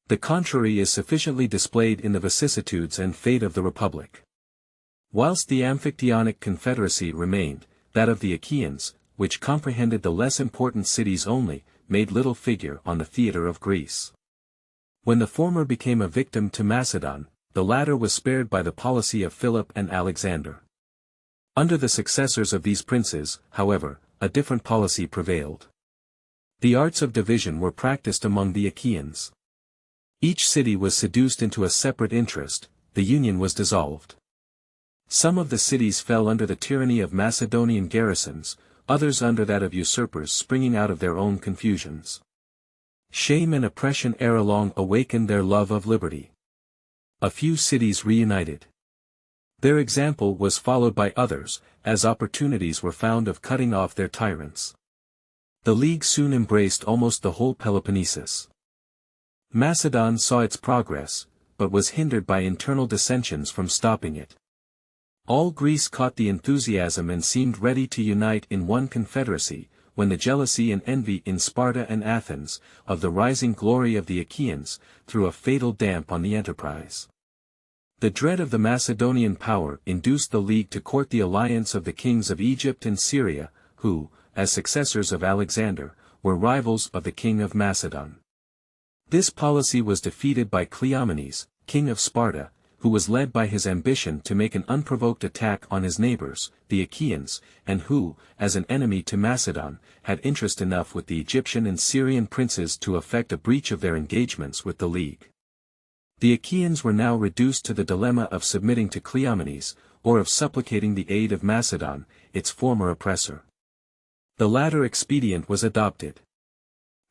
The contrary is sufficiently displayed in the vicissitudes and fate of the Republic. Whilst the Amphictyonic Confederacy remained, that of the Achaeans, which comprehended the less important cities only, made little figure on the theatre of Greece. When the former became a victim to Macedon, the latter was spared by the policy of Philip and Alexander. Under the successors of these princes, however, a different policy prevailed. The arts of division were practiced among the Achaeans. Each city was seduced into a separate interest, the union was dissolved. Some of the cities fell under the tyranny of Macedonian garrisons, others under that of usurpers springing out of their own confusions. Shame and oppression ere long awakened their love of liberty. A few cities reunited. Their example was followed by others, as opportunities were found of cutting off their tyrants. The League soon embraced almost the whole Peloponnesus. Macedon saw its progress, but was hindered by internal dissensions from stopping it. All Greece caught the enthusiasm and seemed ready to unite in one confederacy, when the jealousy and envy in Sparta and Athens, of the rising glory of the Achaeans, threw a fatal damp on the enterprise. The dread of the Macedonian power induced the League to court the alliance of the kings of Egypt and Syria, who, as successors of Alexander, were rivals of the king of Macedon. This policy was defeated by Cleomenes, king of Sparta, who was led by his ambition to make an unprovoked attack on his neighbors, the Achaeans, and who, as an enemy to Macedon, had interest enough with the Egyptian and Syrian princes to effect a breach of their engagements with the League. The Achaeans were now reduced to the dilemma of submitting to Cleomenes, or of supplicating the aid of Macedon, its former oppressor. The latter expedient was adopted.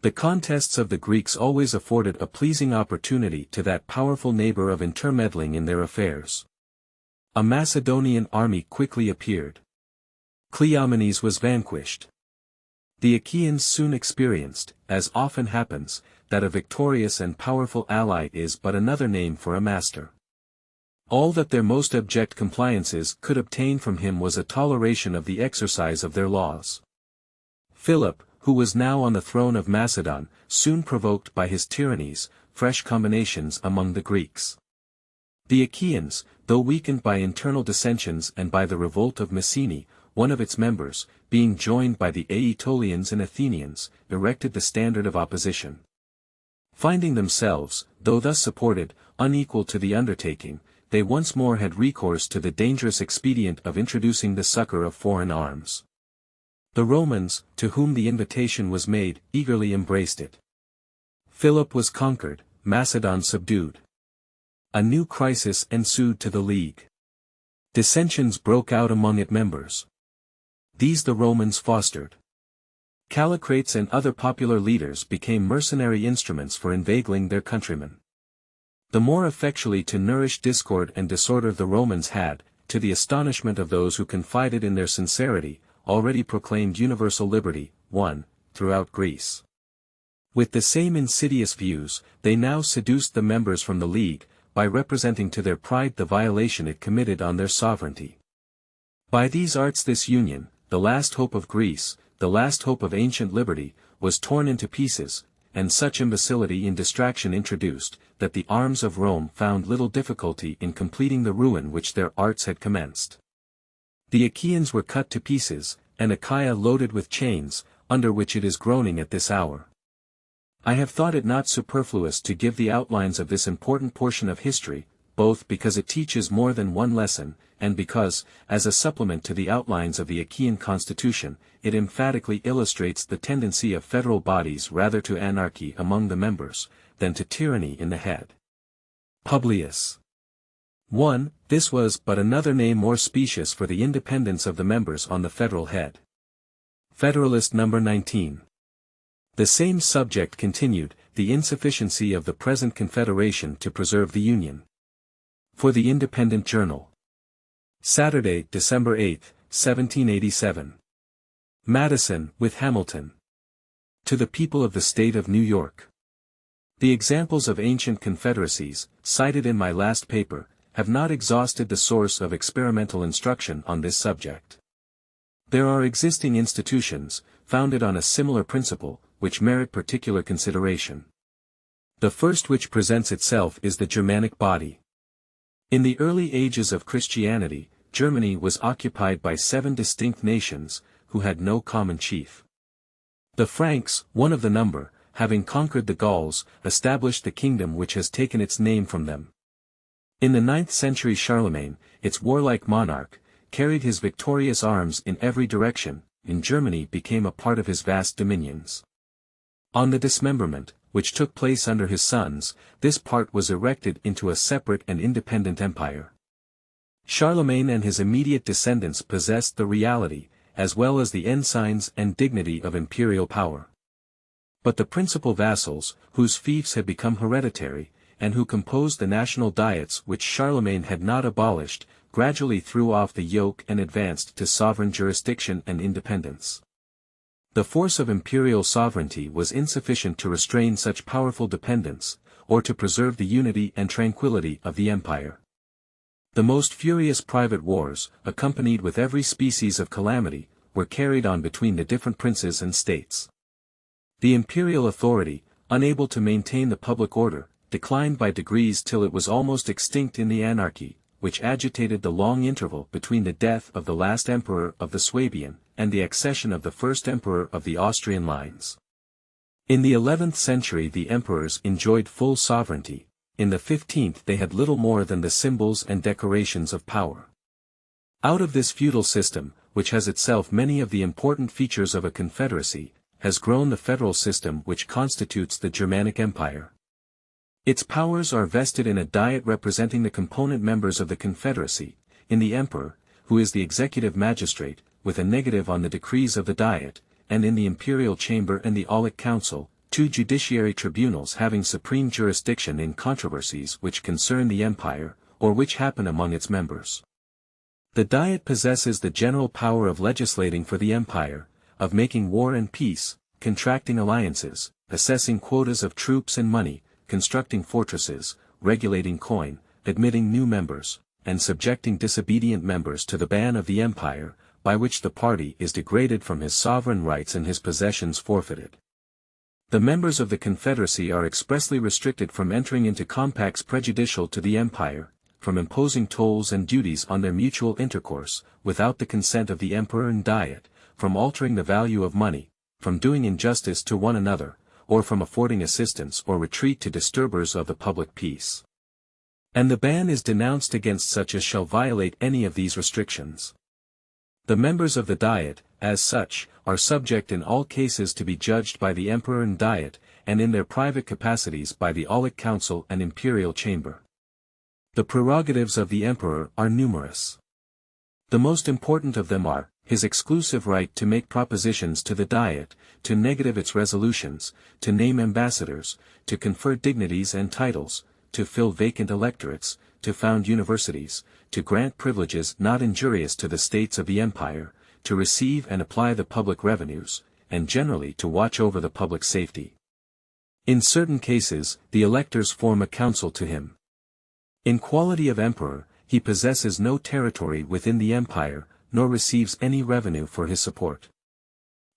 The contests of the Greeks always afforded a pleasing opportunity to that powerful neighbor of intermeddling in their affairs. A Macedonian army quickly appeared. Cleomenes was vanquished. The Achaeans soon experienced, as often happens, that a victorious and powerful ally is but another name for a master. All that their most abject compliances could obtain from him was a toleration of the exercise of their laws. Philip, who was now on the throne of Macedon, soon provoked by his tyrannies, fresh combinations among the Greeks. The Achaeans, though weakened by internal dissensions and by the revolt of Mycenae, one of its members, being joined by the Aetolians and Athenians, erected the standard of opposition. Finding themselves, though thus supported, unequal to the undertaking, they once more had recourse to the dangerous expedient of introducing the succor of foreign arms. The Romans, to whom the invitation was made, eagerly embraced it. Philip was conquered, Macedon subdued. A new crisis ensued to the League. Dissensions broke out among its members. These the Romans fostered. Callicrates and other popular leaders became mercenary instruments for inveigling their countrymen. The more effectually to nourish discord and disorder the Romans had, to the astonishment of those who confided in their sincerity, already proclaimed universal liberty, throughout Greece. With the same insidious views, they now seduced the members from the League, by representing to their pride the violation it committed on their sovereignty. By these arts this union, the last hope of Greece, the last hope of ancient liberty, was torn into pieces, and such imbecility in distraction introduced, that the arms of Rome found little difficulty in completing the ruin which their arts had commenced. The Achaeans were cut to pieces, and Achaia loaded with chains, under which it is groaning at this hour. I have thought it not superfluous to give the outlines of this important portion of history, both because it teaches more than one lesson, and because, as a supplement to the outlines of the Achaean constitution, it emphatically illustrates the tendency of federal bodies rather to anarchy among the members, than to tyranny in the head. Publius. 1. This was but another name more specious for the independence of the members on the federal head. Federalist No. 19. The same subject continued, the insufficiency of the present confederation to preserve the Union. For the Independent Journal. Saturday, December 8, 1787. Madison, with Hamilton. To the people of the State of New York. The examples of ancient confederacies, cited in my last paper, have not exhausted the source of experimental instruction on this subject. There are existing institutions, founded on a similar principle, which merit particular consideration. The first which presents itself is the Germanic body. In the early ages of Christianity, Germany was occupied by 7 distinct nations, who had no common chief. The Franks, one of the number, having conquered the Gauls, established the kingdom which has taken its name from them. In the 9th century Charlemagne, its warlike monarch, carried his victorious arms in every direction, and Germany became a part of his vast dominions. On the dismemberment, which took place under his sons, this part was erected into a separate and independent empire. Charlemagne and his immediate descendants possessed the reality, as well as the ensigns and dignity of imperial power. But the principal vassals, whose fiefs had become hereditary, and who composed the national diets which Charlemagne had not abolished, gradually threw off the yoke and advanced to sovereign jurisdiction and independence. The force of imperial sovereignty was insufficient to restrain such powerful dependence, or to preserve the unity and tranquility of the empire. The most furious private wars, accompanied with every species of calamity, were carried on between the different princes and states. The imperial authority, unable to maintain the public order, declined by degrees till it was almost extinct in the anarchy, which agitated the long interval between the death of the last emperor of the Swabian, and the accession of the first emperor of the Austrian lines. In the 11th century the emperors enjoyed full sovereignty, in the 15th they had little more than the symbols and decorations of power. Out of this feudal system, which has itself many of the important features of a confederacy, has grown the federal system which constitutes the Germanic Empire. Its powers are vested in a diet representing the component members of the confederacy, in the emperor, who is the executive magistrate, with a negative on the decrees of the diet, and in the imperial chamber and the Aulic Council, 2 judiciary tribunals having supreme jurisdiction in controversies which concern the empire, or which happen among its members. The diet possesses the general power of legislating for the empire, of making war and peace, contracting alliances, assessing quotas of troops and money, constructing fortresses, regulating coin, admitting new members, and subjecting disobedient members to the ban of the empire, by which the party is degraded from his sovereign rights and his possessions forfeited. The members of the confederacy are expressly restricted from entering into compacts prejudicial to the empire, from imposing tolls and duties on their mutual intercourse, without the consent of the emperor and diet, from altering the value of money, from doing injustice to one another, or from affording assistance or retreat to disturbers of the public peace. And the ban is denounced against such as shall violate any of these restrictions. The members of the Diet, as such, are subject in all cases to be judged by the Emperor and Diet, and in their private capacities by the Aulic Council and Imperial Chamber. The prerogatives of the Emperor are numerous. The most important of them are, his exclusive right to make propositions to the Diet, to negative its resolutions, to name ambassadors, to confer dignities and titles, to fill vacant electorates, to found universities, to grant privileges not injurious to the states of the empire, to receive and apply the public revenues, and generally to watch over the public safety. In certain cases, the electors form a council to him. In quality of emperor, he possesses no territory within the empire, nor receives any revenue for his support.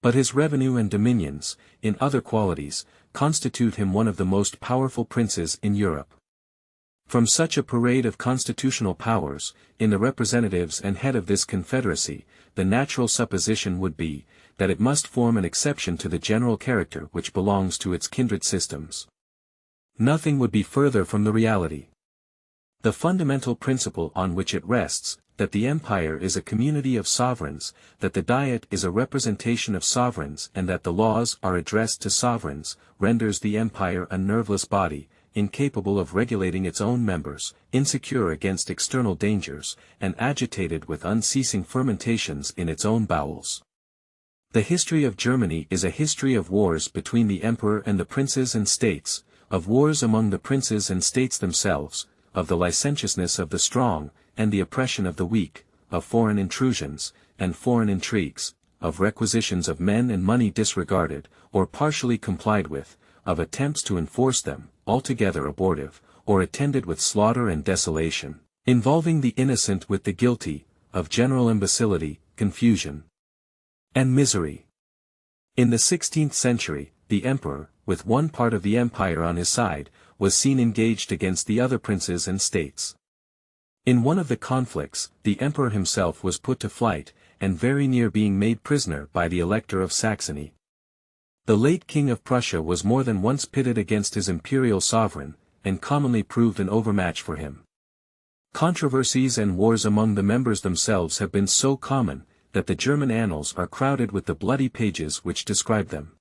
But his revenue and dominions, in other qualities, constitute him one of the most powerful princes in Europe. From such a parade of constitutional powers, in the representatives and head of this confederacy, the natural supposition would be, that it must form an exception to the general character which belongs to its kindred systems. Nothing would be further from the reality. The fundamental principle on which it rests, that the empire is a community of sovereigns, that the Diet is a representation of sovereigns and that the laws are addressed to sovereigns, renders the empire a nerveless body, incapable of regulating its own members, insecure against external dangers, and agitated with unceasing fermentations in its own bowels. The history of Germany is a history of wars between the emperor and the princes and states, of wars among the princes and states themselves, of the licentiousness of the strong, and the oppression of the weak, of foreign intrusions, and foreign intrigues, of requisitions of men and money disregarded, or partially complied with, of attempts to enforce them, altogether abortive, or attended with slaughter and desolation, involving the innocent with the guilty, of general imbecility, confusion, and misery. In the 16th century, the emperor, with one part of the empire on his side, was seen engaged against the other princes and states. In one of the conflicts, the emperor himself was put to flight, and very near being made prisoner by the Elector of Saxony. The late King of Prussia was more than once pitted against his imperial sovereign, and commonly proved an overmatch for him. Controversies and wars among the members themselves have been so common, that the German annals are crowded with the bloody pages which describe them.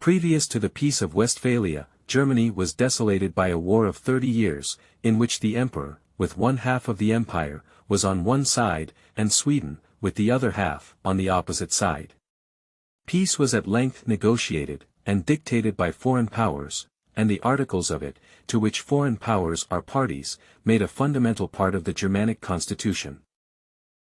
Previous to the Peace of Westphalia, Germany was desolated by a war of 30 years, in which the emperor, with one half of the empire, was on one side, and Sweden, with the other half, on the opposite side. Peace was at length negotiated, and dictated by foreign powers, and the articles of it, to which foreign powers are parties, made a fundamental part of the Germanic constitution.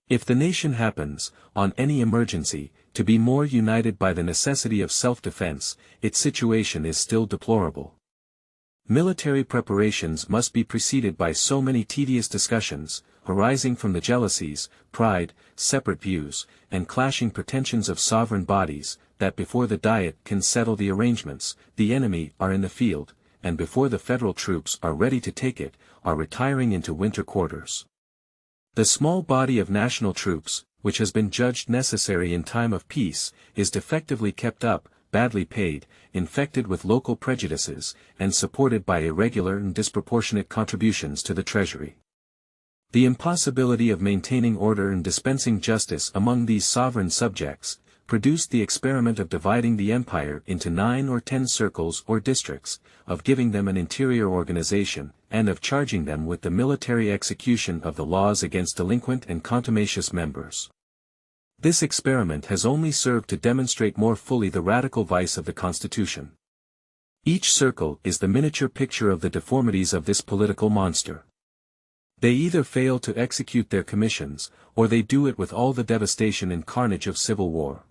If the nation happens, on any emergency, to be more united by the necessity of self-defense, its situation is still deplorable. Military preparations must be preceded by so many tedious discussions, arising from the jealousies, pride, separate views, and clashing pretensions of sovereign bodies, that before the Diet can settle the arrangements, the enemy are in the field, and before the federal troops are ready to take it, are retiring into winter quarters. The small body of national troops, which has been judged necessary in time of peace, is defectively kept up, badly paid, infected with local prejudices, and supported by irregular and disproportionate contributions to the treasury. The impossibility of maintaining order and dispensing justice among these sovereign subjects, produced the experiment of dividing the empire into 9 or 10 circles or districts, of giving them an interior organization, and of charging them with the military execution of the laws against delinquent and contumacious members. This experiment has only served to demonstrate more fully the radical vice of the Constitution. Each circle is the miniature picture of the deformities of this political monster. They either fail to execute their commissions, or they do it with all the devastation and carnage of civil war.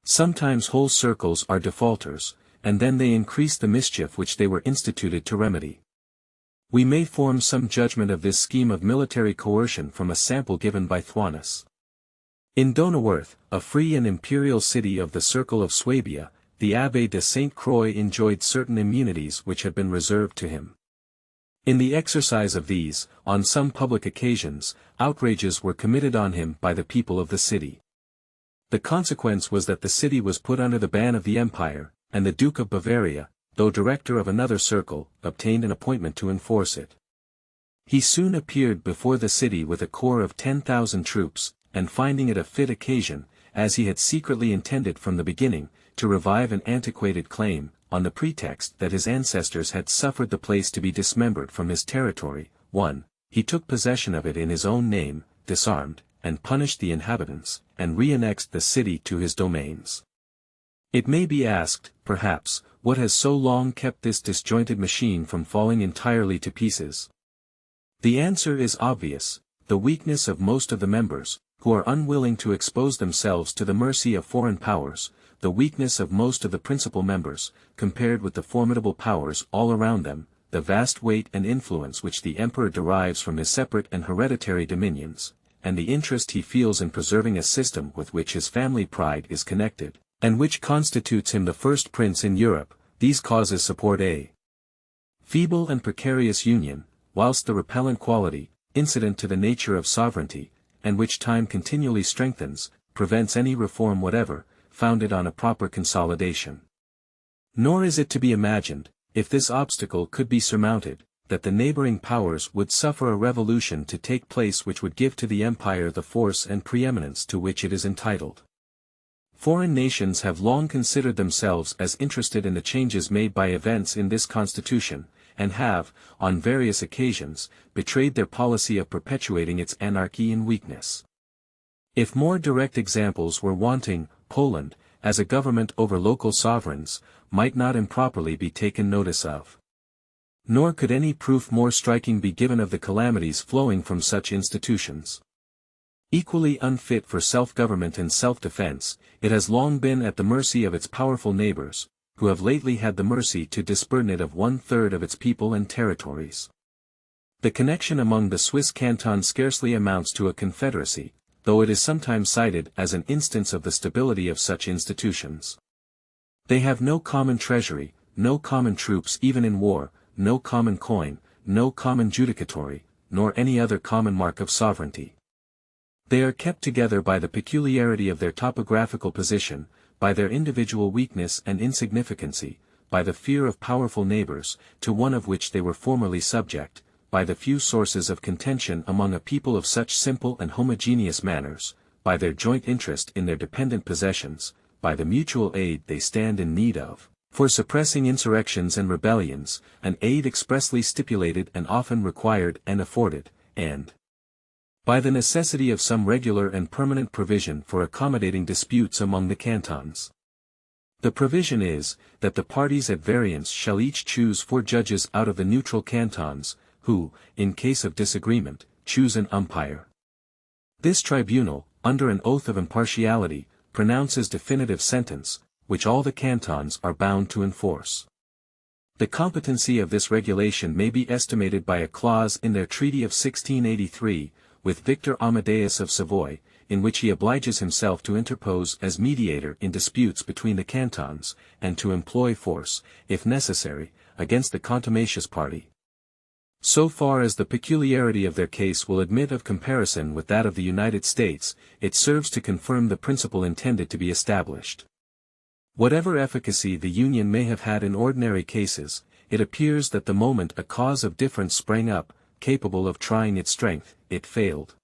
Sometimes whole circles are defaulters, and then they increase the mischief which they were instituted to remedy. We may form some judgment of this scheme of military coercion from a sample given by Thuanus. In Donauwörth, a free and imperial city of the circle of Swabia, the Abbé de Saint Croix enjoyed certain immunities which had been reserved to him. In the exercise of these, on some public occasions, outrages were committed on him by the people of the city. The consequence was that the city was put under the ban of the empire, and the Duke of Bavaria, though director of another circle, obtained an appointment to enforce it. He soon appeared before the city with a corps of 10,000 troops, and finding it a fit occasion, as he had secretly intended from the beginning, to revive an antiquated claim, on the pretext that his ancestors had suffered the place to be dismembered from his territory, 1. He took possession of it in his own name, disarmed, and punished the inhabitants, and re-annexed the city to his domains. It may be asked, perhaps, what has so long kept this disjointed machine from falling entirely to pieces? The answer is obvious: the weakness of most of the members, who are unwilling to expose themselves to the mercy of foreign powers, the weakness of most of the principal members, compared with the formidable powers all around them, the vast weight and influence which the emperor derives from his separate and hereditary dominions, and the interest he feels in preserving a system with which his family pride is connected, and which constitutes him the first prince in Europe. These causes support a feeble and precarious union, whilst the repellent quality, incident to the nature of sovereignty, and which time continually strengthens, prevents any reform whatever, founded on a proper consolidation. Nor is it to be imagined, if this obstacle could be surmounted, that the neighboring powers would suffer a revolution to take place which would give to the empire the force and preeminence to which it is entitled. Foreign nations have long considered themselves as interested in the changes made by events in this Constitution, and have, on various occasions, betrayed their policy of perpetuating its anarchy and weakness. If more direct examples were wanting, Poland, as a government over local sovereigns, might not improperly be taken notice of. Nor could any proof more striking be given of the calamities flowing from such institutions. Equally unfit for self-government and self-defense, it has long been at the mercy of its powerful neighbors, who have lately had the mercy to disburden it of 1/3 of its people and territories. The connection among the Swiss cantons scarcely amounts to a confederacy, though it is sometimes cited as an instance of the stability of such institutions. They have no common treasury, no common troops even in war, no common coin, no common judicatory, nor any other common mark of sovereignty. They are kept together by the peculiarity of their topographical position, by their individual weakness and insignificancy, by the fear of powerful neighbors, to one of which they were formerly subject, by the few sources of contention among a people of such simple and homogeneous manners, by their joint interest in their dependent possessions, by the mutual aid they stand in need of, for suppressing insurrections and rebellions, an aid expressly stipulated and often required and afforded, and by the necessity of some regular and permanent provision for accommodating disputes among the cantons. The provision is, that the parties at variance shall each choose 4 judges out of the neutral cantons, who, in case of disagreement, choose an umpire. This tribunal, under an oath of impartiality, pronounces definitive sentence, which all the cantons are bound to enforce. The competency of this regulation may be estimated by a clause in their treaty of 1683, with Victor Amadeus of Savoy, in which he obliges himself to interpose as mediator in disputes between the cantons, and to employ force, if necessary, against the contumacious party. So far as the peculiarity of their case will admit of comparison with that of the United States, it serves to confirm the principle intended to be established. Whatever efficacy the Union may have had in ordinary cases, it appears that the moment a cause of difference sprang up, capable of trying its strength, it failed.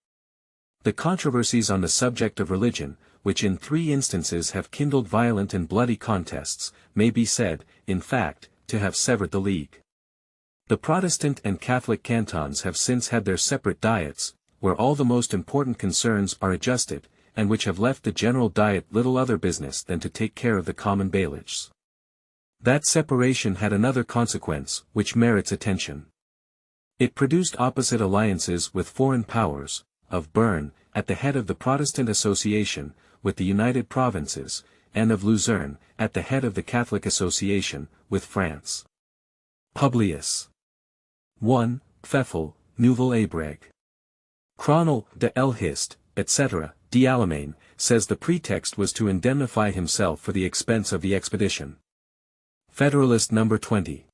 The controversies on the subject of religion, which in 3 instances have kindled violent and bloody contests, may be said, in fact, to have severed the league. The Protestant and Catholic cantons have since had their separate diets, where all the most important concerns are adjusted, and which have left the general diet little other business than to take care of the common bailiffs. That separation had another consequence, which merits attention. It produced opposite alliances with foreign powers, of Bern, at the head of the Protestant Association, with the United Provinces, and of Luzerne, at the head of the Catholic Association, with France. Publius 1, Pfeffel, Nouvelle Abrègue. Cronel, de Elhist, etc., D'Allemagne, says the pretext was to indemnify himself for the expense of the expedition. Federalist No. 20.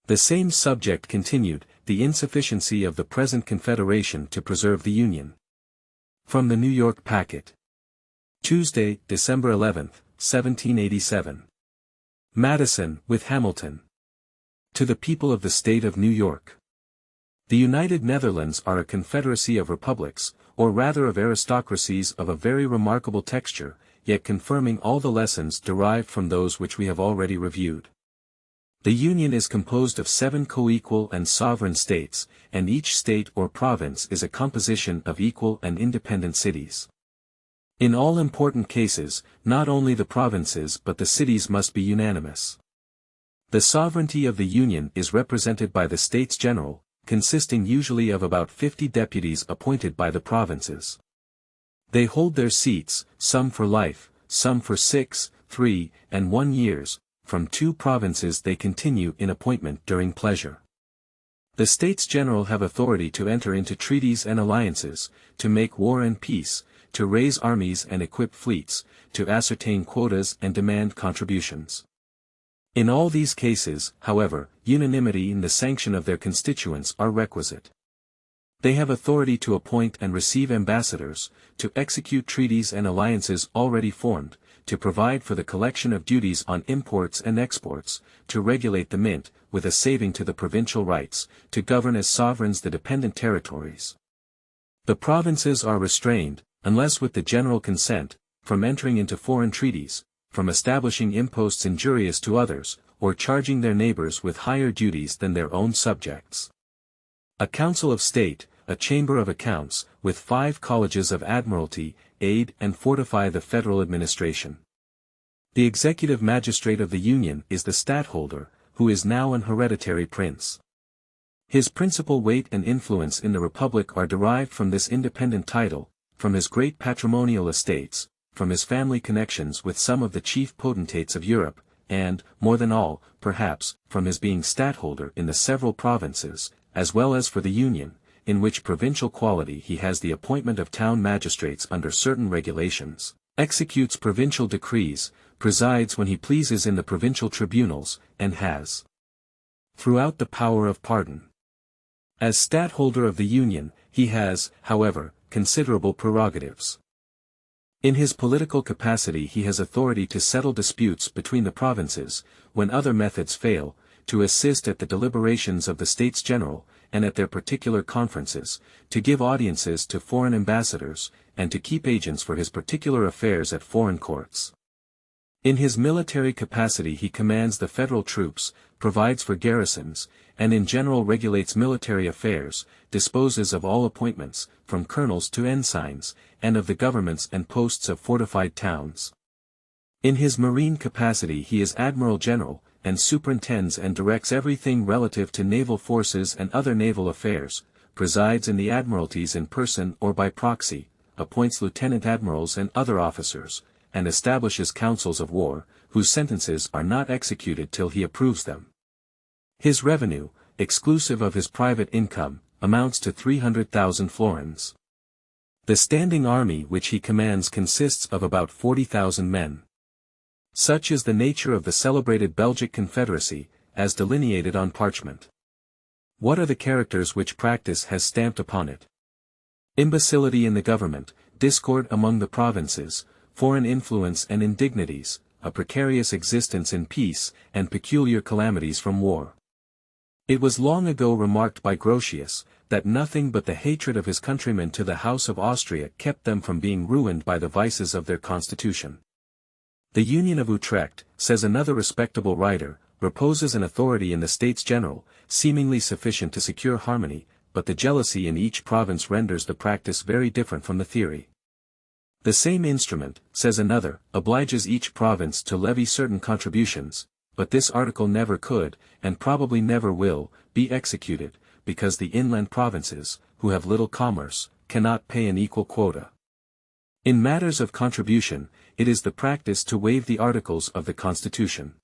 The same subject continued, the insufficiency of the present Confederation to preserve the Union. From the New York Packet. Tuesday, December 11, 1787. Madison, with Hamilton. To the people of the State of New York. The United Netherlands are a confederacy of republics, or rather of aristocracies of a very remarkable texture, yet confirming all the lessons derived from those which we have already reviewed. The Union is composed of 7 co-equal and sovereign states, and each state or province is a composition of equal and independent cities. In all important cases, not only the provinces but the cities must be unanimous. The sovereignty of the Union is represented by the States General, consisting usually of about 50 deputies appointed by the provinces. They hold their seats, some for life, some for 6, 3, and 1 years. From 2 provinces they continue in appointment during pleasure. The States General have authority to enter into treaties and alliances, to make war and peace, to raise armies and equip fleets, to ascertain quotas and demand contributions. In all these cases, however, unanimity in the sanction of their constituents are requisite. They have authority to appoint and receive ambassadors, to execute treaties and alliances already formed, to provide for the collection of duties on imports and exports, to regulate the mint, with a saving to the provincial rights, to govern as sovereigns the dependent territories. The provinces are restrained, unless with the general consent, from entering into foreign treaties, from establishing imposts injurious to others, or charging their neighbors with higher duties than their own subjects. A Council of State, a Chamber of Accounts, with 5 colleges of admiralty, aid and fortify the federal administration. The executive magistrate of the Union is the stadtholder, who is now an hereditary prince. His principal weight and influence in the Republic are derived from this independent title, from his great patrimonial estates, from his family connections with some of the chief potentates of Europe, and, more than all, perhaps, from his being stadtholder in the several provinces, as well as for the Union, in which provincial quality he has the appointment of town magistrates under certain regulations, executes provincial decrees, presides when he pleases in the provincial tribunals, and has throughout the power of pardon. As stadtholder of the Union, he has, however, considerable prerogatives. In his political capacity he has authority to settle disputes between the provinces, when other methods fail, to assist at the deliberations of the States General, and at their particular conferences, to give audiences to foreign ambassadors, and to keep agents for his particular affairs at foreign courts. In his military capacity he commands the federal troops, provides for garrisons, and in general regulates military affairs, disposes of all appointments, from colonels to ensigns, and of the governments and posts of fortified towns. In his marine capacity he is Admiral General, and superintends and directs everything relative to naval forces and other naval affairs, presides in the admiralties in person or by proxy, appoints lieutenant admirals and other officers, and establishes councils of war, whose sentences are not executed till he approves them. His revenue, exclusive of his private income, amounts to 300,000 florins. The standing army which he commands consists of about 40,000 men. Such is the nature of the celebrated Belgic Confederacy, as delineated on parchment. What are the characters which practice has stamped upon it? Imbecility in the government, discord among the provinces, foreign influence and indignities, a precarious existence in peace, and peculiar calamities from war. It was long ago remarked by Grotius, that nothing but the hatred of his countrymen to the House of Austria kept them from being ruined by the vices of their constitution. The Union of Utrecht, says another respectable writer, reposes an authority in the States General, seemingly sufficient to secure harmony, but the jealousy in each province renders the practice very different from the theory. The same instrument, says another, obliges each province to levy certain contributions, but this article never could, and probably never will, be executed, because the inland provinces, who have little commerce, cannot pay an equal quota. In matters of contribution, it is the practice to waive the articles of the Constitution.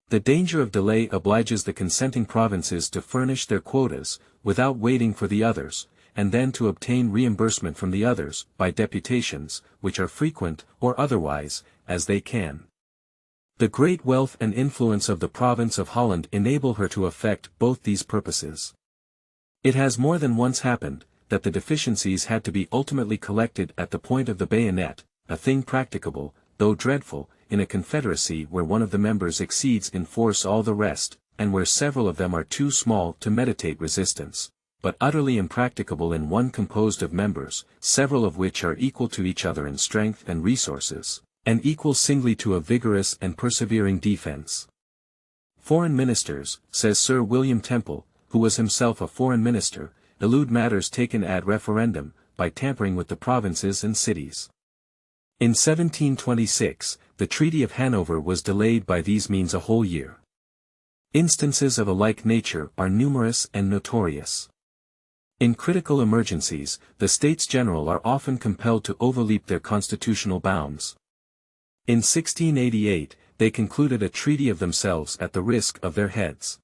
The danger of delay obliges the consenting provinces to furnish their quotas, without waiting for the others, and then to obtain reimbursement from the others, by deputations, which are frequent, or otherwise, as they can. The great wealth and influence of the province of Holland enable her to effect both these purposes. It has more than once happened, that the deficiencies had to be ultimately collected at the point of the bayonet, a thing practicable, though dreadful, in a confederacy where one of the members exceeds in force all the rest, and where several of them are too small to meditate resistance, but utterly impracticable in one composed of members, several of which are equal to each other in strength and resources, and equal singly to a vigorous and persevering defense. Foreign ministers, says Sir William Temple, who was himself a foreign minister, elude matters taken ad referendum, by tampering with the provinces and cities. In 1726, the Treaty of Hanover was delayed by these means a whole year. Instances of a like nature are numerous and notorious. In critical emergencies, the States General are often compelled to overleap their constitutional bounds. In 1688, they concluded a treaty of themselves at the risk of their heads.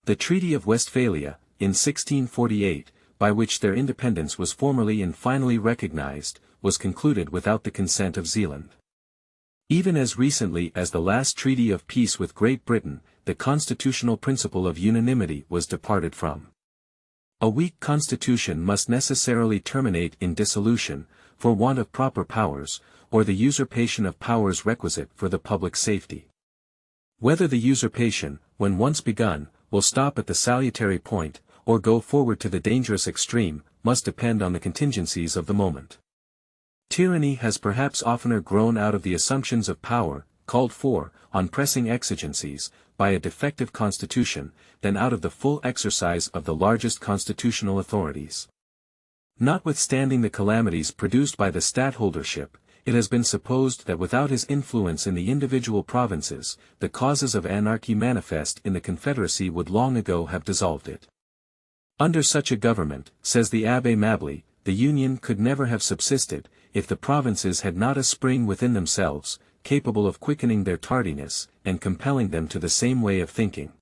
The Treaty of Westphalia, in 1648, by which their independence was formally and finally recognized, was concluded without the consent of Zealand. Even as recently as the last treaty of peace with Great Britain, the constitutional principle of unanimity was departed from. A weak constitution must necessarily terminate in dissolution, for want of proper powers, or the usurpation of powers requisite for the public safety. Whether the usurpation, when once begun, will stop at the salutary point, or go forward to the dangerous extreme, must depend on the contingencies of the moment. Tyranny has perhaps oftener grown out of the assumptions of power, called for, on pressing exigencies, by a defective constitution, than out of the full exercise of the largest constitutional authorities. Notwithstanding the calamities produced by the stadtholdership, it has been supposed that without his influence in the individual provinces, the causes of anarchy manifest in the Confederacy would long ago have dissolved it. Under such a government, says the Abbé Mably, the Union could never have subsisted, if the provinces had not a spring within themselves, capable of quickening their tardiness, and compelling them to the same way of thinking.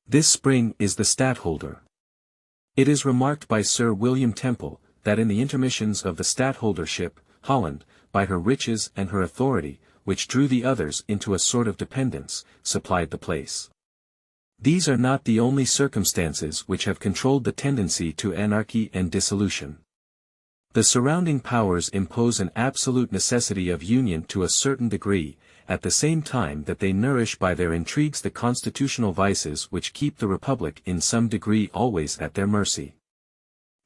This spring is the stadtholder. It is remarked by Sir William Temple, that in the intermissions of the stadtholdership, Holland, by her riches and her authority, which drew the others into a sort of dependence, supplied the place. These are not the only circumstances which have controlled the tendency to anarchy and dissolution. The surrounding powers impose an absolute necessity of union to a certain degree, at the same time that they nourish by their intrigues the constitutional vices which keep the Republic in some degree always at their mercy.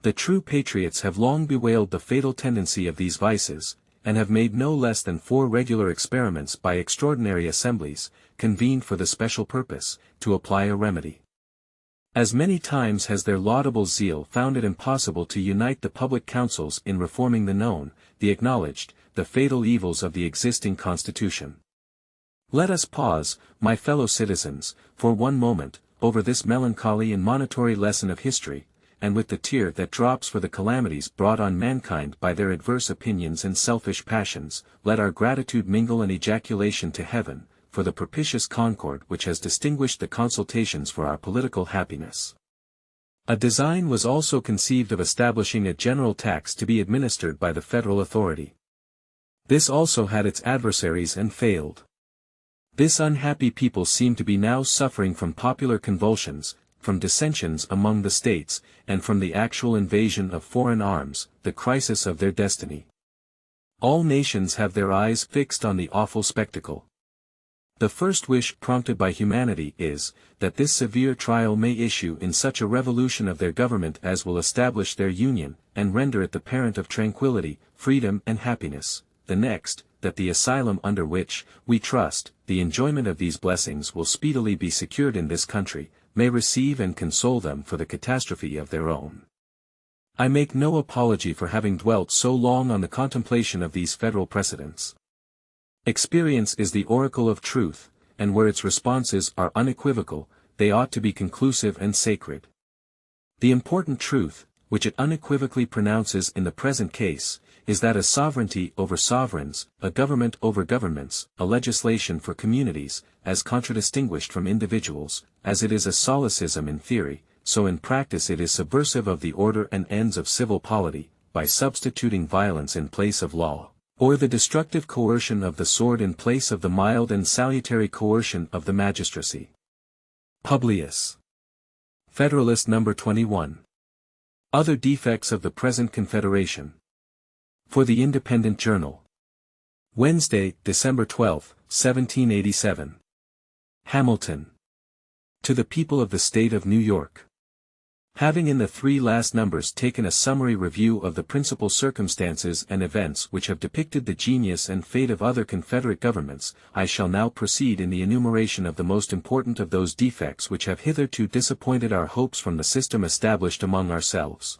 The true patriots have long bewailed the fatal tendency of these vices, and have made no less than 4 regular experiments by extraordinary assemblies, convened for the special purpose, to apply a remedy. As many times has their laudable zeal found it impossible to unite the public councils in reforming the known, the acknowledged, the fatal evils of the existing constitution. Let us pause, my fellow citizens, for one moment, over this melancholy and monitory lesson of history, and with the tear that drops for the calamities brought on mankind by their adverse opinions and selfish passions, let our gratitude mingle an ejaculation to heaven, for the propitious concord which has distinguished the consultations for our political happiness. A design was also conceived of establishing a general tax to be administered by the federal authority. This also had its adversaries and failed. This unhappy people seem to be now suffering from popular convulsions, from dissensions among the states, and from the actual invasion of foreign arms, the crisis of their destiny. All nations have their eyes fixed on the awful spectacle. The first wish prompted by humanity is, that this severe trial may issue in such a revolution of their government as will establish their union, and render it the parent of tranquility, freedom and happiness. The next, that the asylum under which, we trust, the enjoyment of these blessings will speedily be secured in this country, may receive and console them for the catastrophe of their own. I make no apology for having dwelt so long on the contemplation of these federal precedents. Experience is the oracle of truth, and where its responses are unequivocal, they ought to be conclusive and sacred. The important truth, which it unequivocally pronounces in the present case, is that a sovereignty over sovereigns, a government over governments, a legislation for communities, as contradistinguished from individuals, as it is a solecism in theory, so in practice it is subversive of the order and ends of civil polity, by substituting violence in place of law, or the destructive coercion of the sword in place of the mild and salutary coercion of the magistracy. Publius. Federalist No. 21. Other defects of the present Confederation. For the Independent Journal. Wednesday, December 12, 1787. Hamilton. To the People of the State of New York. Having in the three last numbers taken a summary review of the principal circumstances and events which have depicted the genius and fate of other Confederate governments, I shall now proceed in the enumeration of the most important of those defects which have hitherto disappointed our hopes from the system established among ourselves.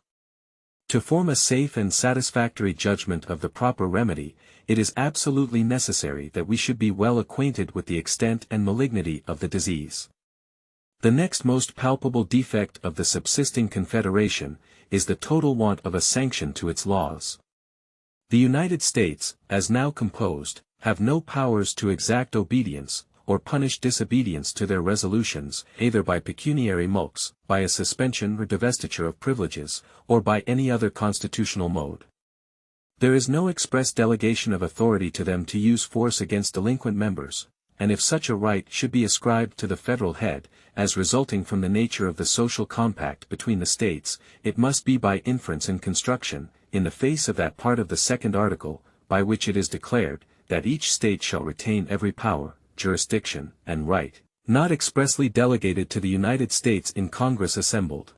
To form a safe and satisfactory judgment of the proper remedy, it is absolutely necessary that we should be well acquainted with the extent and malignity of the disease. The next most palpable defect of the subsisting Confederation is the total want of a sanction to its laws. The United States, as now composed, have no powers to exact obedience, or punish disobedience to their resolutions, either by pecuniary mulcts, by a suspension or divestiture of privileges, or by any other constitutional mode. There is no express delegation of authority to them to use force against delinquent members, and if such a right should be ascribed to the federal head, as resulting from the nature of the social compact between the states, it must be by inference and construction, in the face of that part of the second article, by which it is declared, that each state shall retain every power, jurisdiction, and right, not expressly delegated to the United States in Congress assembled.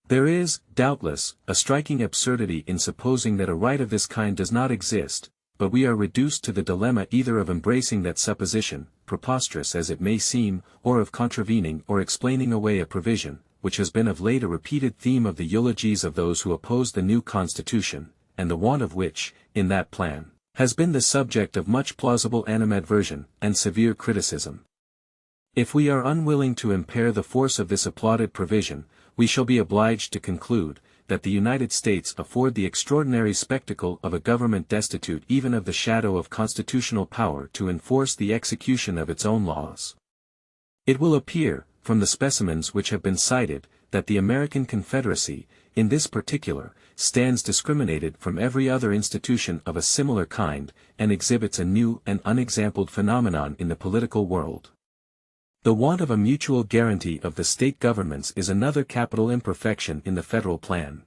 There is, doubtless, a striking absurdity in supposing that a right of this kind does not exist, but we are reduced to the dilemma either of embracing that supposition, preposterous as it may seem, or of contravening or explaining away a provision, which has been of late a repeated theme of the eulogies of those who oppose the new Constitution, and the want of which, in that plan, has been the subject of much plausible animadversion, and severe criticism. If we are unwilling to impair the force of this applauded provision, we shall be obliged to conclude, that the United States afford the extraordinary spectacle of a government destitute even of the shadow of constitutional power to enforce the execution of its own laws. It will appear, from the specimens which have been cited, that the American Confederacy, in this particular, stands discriminated from every other institution of a similar kind, and exhibits a new and unexampled phenomenon in the political world. The want of a mutual guarantee of the state governments is another capital imperfection in the federal plan.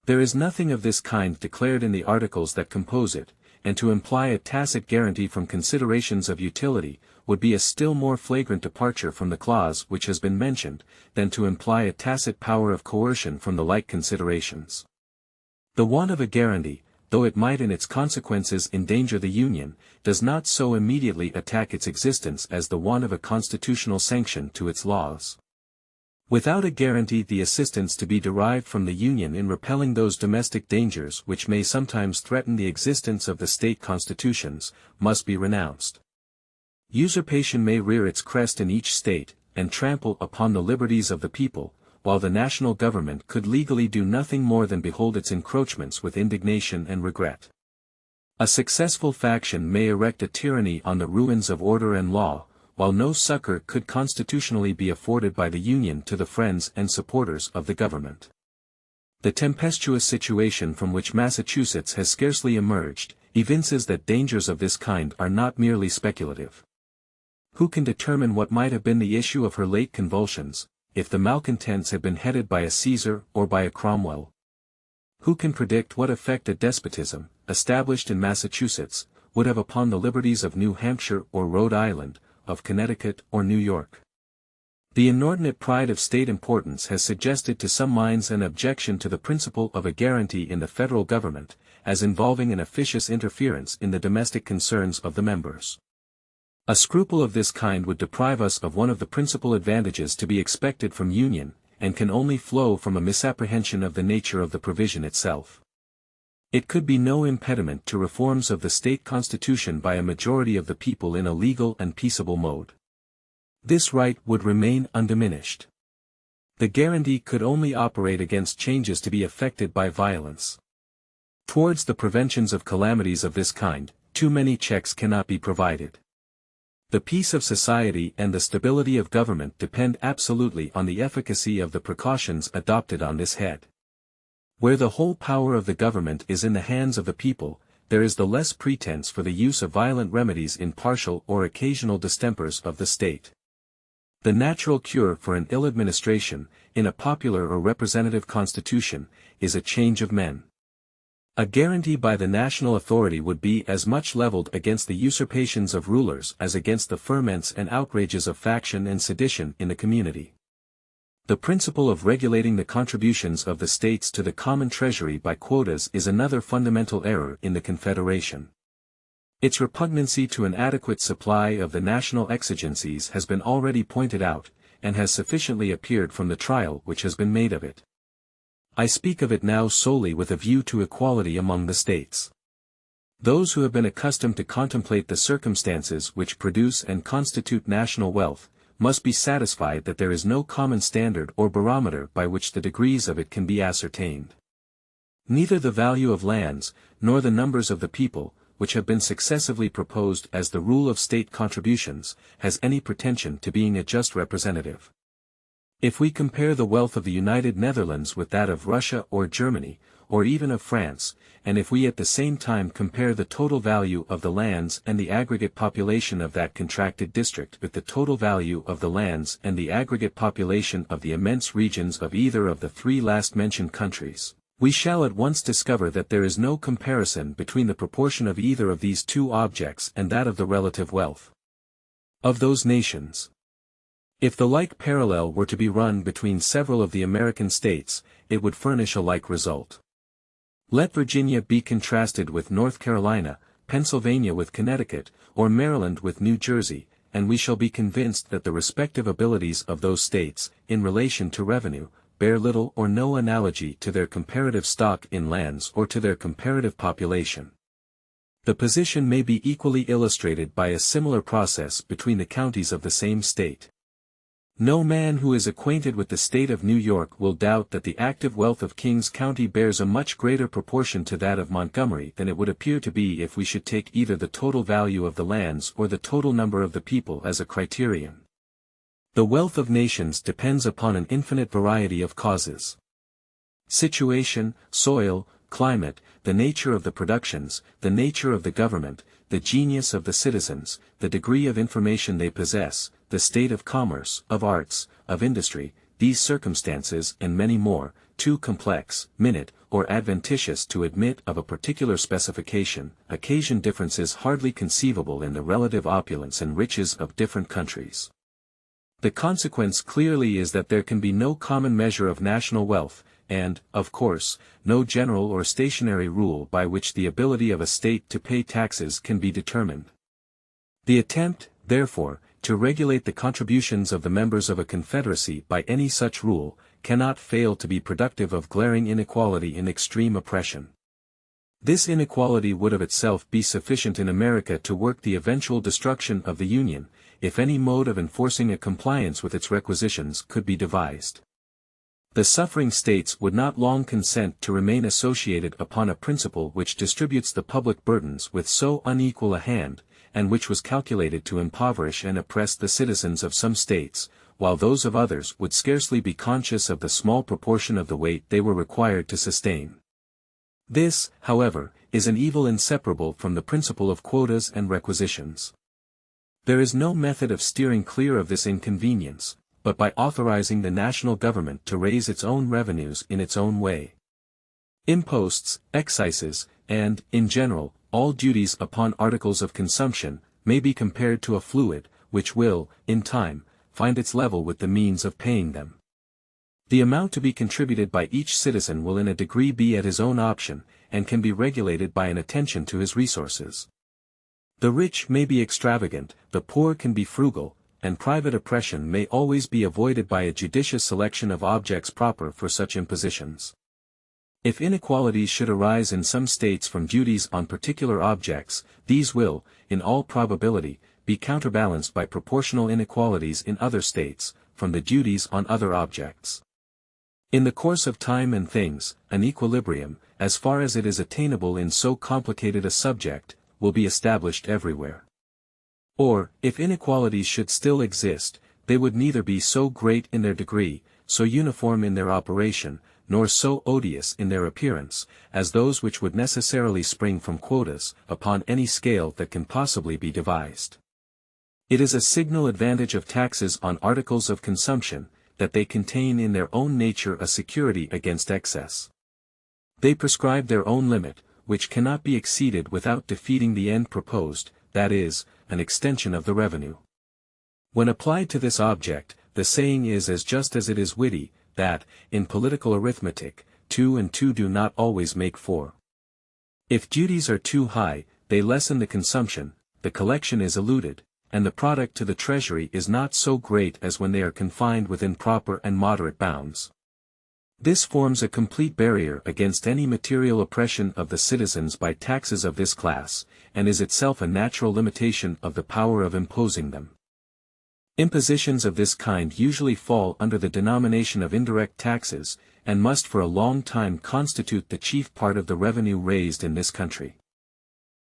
There is nothing of this kind declared in the articles that compose it, and to imply a tacit guarantee from considerations of utility, would be a still more flagrant departure from the clause which has been mentioned, than to imply a tacit power of coercion from the like considerations. The want of a guarantee, though it might in its consequences endanger the Union, does not so immediately attack its existence as the want of a constitutional sanction to its laws. Without a guarantee, the assistance to be derived from the Union in repelling those domestic dangers which may sometimes threaten the existence of the state constitutions, must be renounced. Usurpation may rear its crest in each state, and trample upon the liberties of the people, while the national government could legally do nothing more than behold its encroachments with indignation and regret. A successful faction may erect a tyranny on the ruins of order and law, while no succor could constitutionally be afforded by the Union to the friends and supporters of the government. The tempestuous situation from which Massachusetts has scarcely emerged, evinces that dangers of this kind are not merely speculative. Who can determine what might have been the issue of her late convulsions, if the malcontents had been headed by a Caesar or by a Cromwell? Who can predict what effect a despotism, established in Massachusetts, would have upon the liberties of New Hampshire or Rhode Island, of Connecticut or New York? The inordinate pride of state importance has suggested to some minds an objection to the principle of a guarantee in the federal government, as involving an officious interference in the domestic concerns of the members. A scruple of this kind would deprive us of one of the principal advantages to be expected from union, and can only flow from a misapprehension of the nature of the provision itself. It could be no impediment to reforms of the state constitution by a majority of the people in a legal and peaceable mode. This right would remain undiminished. The guarantee could only operate against changes to be effected by violence. Towards the preventions of calamities of this kind, too many checks cannot be provided. The peace of society and the stability of government depend absolutely on the efficacy of the precautions adopted on this head. Where the whole power of the government is in the hands of the people, there is the less pretense for the use of violent remedies in partial or occasional distempers of the state. The natural cure for an ill administration, in a popular or representative constitution, is a change of men. A guarantee by the national authority would be as much leveled against the usurpations of rulers as against the ferments and outrages of faction and sedition in the community. The principle of regulating the contributions of the states to the common treasury by quotas is another fundamental error in the Confederation. Its repugnancy to an adequate supply of the national exigencies has been already pointed out, and has sufficiently appeared from the trial which has been made of it. I speak of it now solely with a view to equality among the states. Those who have been accustomed to contemplate the circumstances which produce and constitute national wealth, must be satisfied that there is no common standard or barometer by which the degrees of it can be ascertained. Neither the value of lands, nor the numbers of the people, which have been successively proposed as the rule of state contributions, has any pretension to being a just representative. If we compare the wealth of the United Netherlands with that of Russia or Germany, or even of France, and if we at the same time compare the total value of the lands and the aggregate population of that contracted district with the total value of the lands and the aggregate population of the immense regions of either of the three last mentioned countries, we shall at once discover that there is no comparison between the proportion of either of these two objects and that of the relative wealth of those nations. If the like parallel were to be run between several of the American states, it would furnish a like result. Let Virginia be contrasted with North Carolina, Pennsylvania with Connecticut, or Maryland with New Jersey, and we shall be convinced that the respective abilities of those states, in relation to revenue, bear little or no analogy to their comparative stock in lands or to their comparative population. The position may be equally illustrated by a similar process between the counties of the same state. No man who is acquainted with the state of New York will doubt that the active wealth of Kings County bears a much greater proportion to that of Montgomery than it would appear to be if we should take either the total value of the lands or the total number of the people as a criterion. The wealth of nations depends upon an infinite variety of causes. Situation, soil, climate, the nature of the productions, the nature of the government, the genius of the citizens, the degree of information they possess, the state of commerce, of arts, of industry, these circumstances and many more, too complex, minute, or adventitious to admit of a particular specification, occasion differences hardly conceivable in the relative opulence and riches of different countries. The consequence clearly is that there can be no common measure of national wealth, and, of course, no general or stationary rule by which the ability of a state to pay taxes can be determined. The attempt, therefore, to regulate the contributions of the members of a confederacy by any such rule, cannot fail to be productive of glaring inequality in extreme oppression. This inequality would of itself be sufficient in America to work the eventual destruction of the Union, if any mode of enforcing a compliance with its requisitions could be devised. The suffering states would not long consent to remain associated upon a principle which distributes the public burdens with so unequal a hand, and which was calculated to impoverish and oppress the citizens of some states, while those of others would scarcely be conscious of the small proportion of the weight they were required to sustain. This, however, is an evil inseparable from the principle of quotas and requisitions. There is no method of steering clear of this inconvenience, but by authorizing the national government to raise its own revenues in its own way. Imposts, excises, and, in general, all duties upon articles of consumption, may be compared to a fluid, which will, in time, find its level with the means of paying them. The amount to be contributed by each citizen will in a degree be at his own option, and can be regulated by an attention to his resources. The rich may be extravagant, the poor can be frugal, and private oppression may always be avoided by a judicious selection of objects proper for such impositions. If inequalities should arise in some states from duties on particular objects, these will, in all probability, be counterbalanced by proportional inequalities in other states, from the duties on other objects. In the course of time and things, an equilibrium, as far as it is attainable in so complicated a subject, will be established everywhere. Or, if inequalities should still exist, they would neither be so great in their degree, so uniform in their operation, nor so odious in their appearance, as those which would necessarily spring from quotas, upon any scale that can possibly be devised. It is a signal advantage of taxes on articles of consumption, that they contain in their own nature a security against excess. They prescribe their own limit, which cannot be exceeded without defeating the end proposed, that is, an extension of the revenue. When applied to this object, the saying is as just as it is witty, that, in political arithmetic, 2 and 2 do not always make 4. If duties are too high, they lessen the consumption, the collection is eluded, and the product to the treasury is not so great as when they are confined within proper and moderate bounds. This forms a complete barrier against any material oppression of the citizens by taxes of this class, and is itself a natural limitation of the power of imposing them. Impositions of this kind usually fall under the denomination of indirect taxes, and must for a long time constitute the chief part of the revenue raised in this country.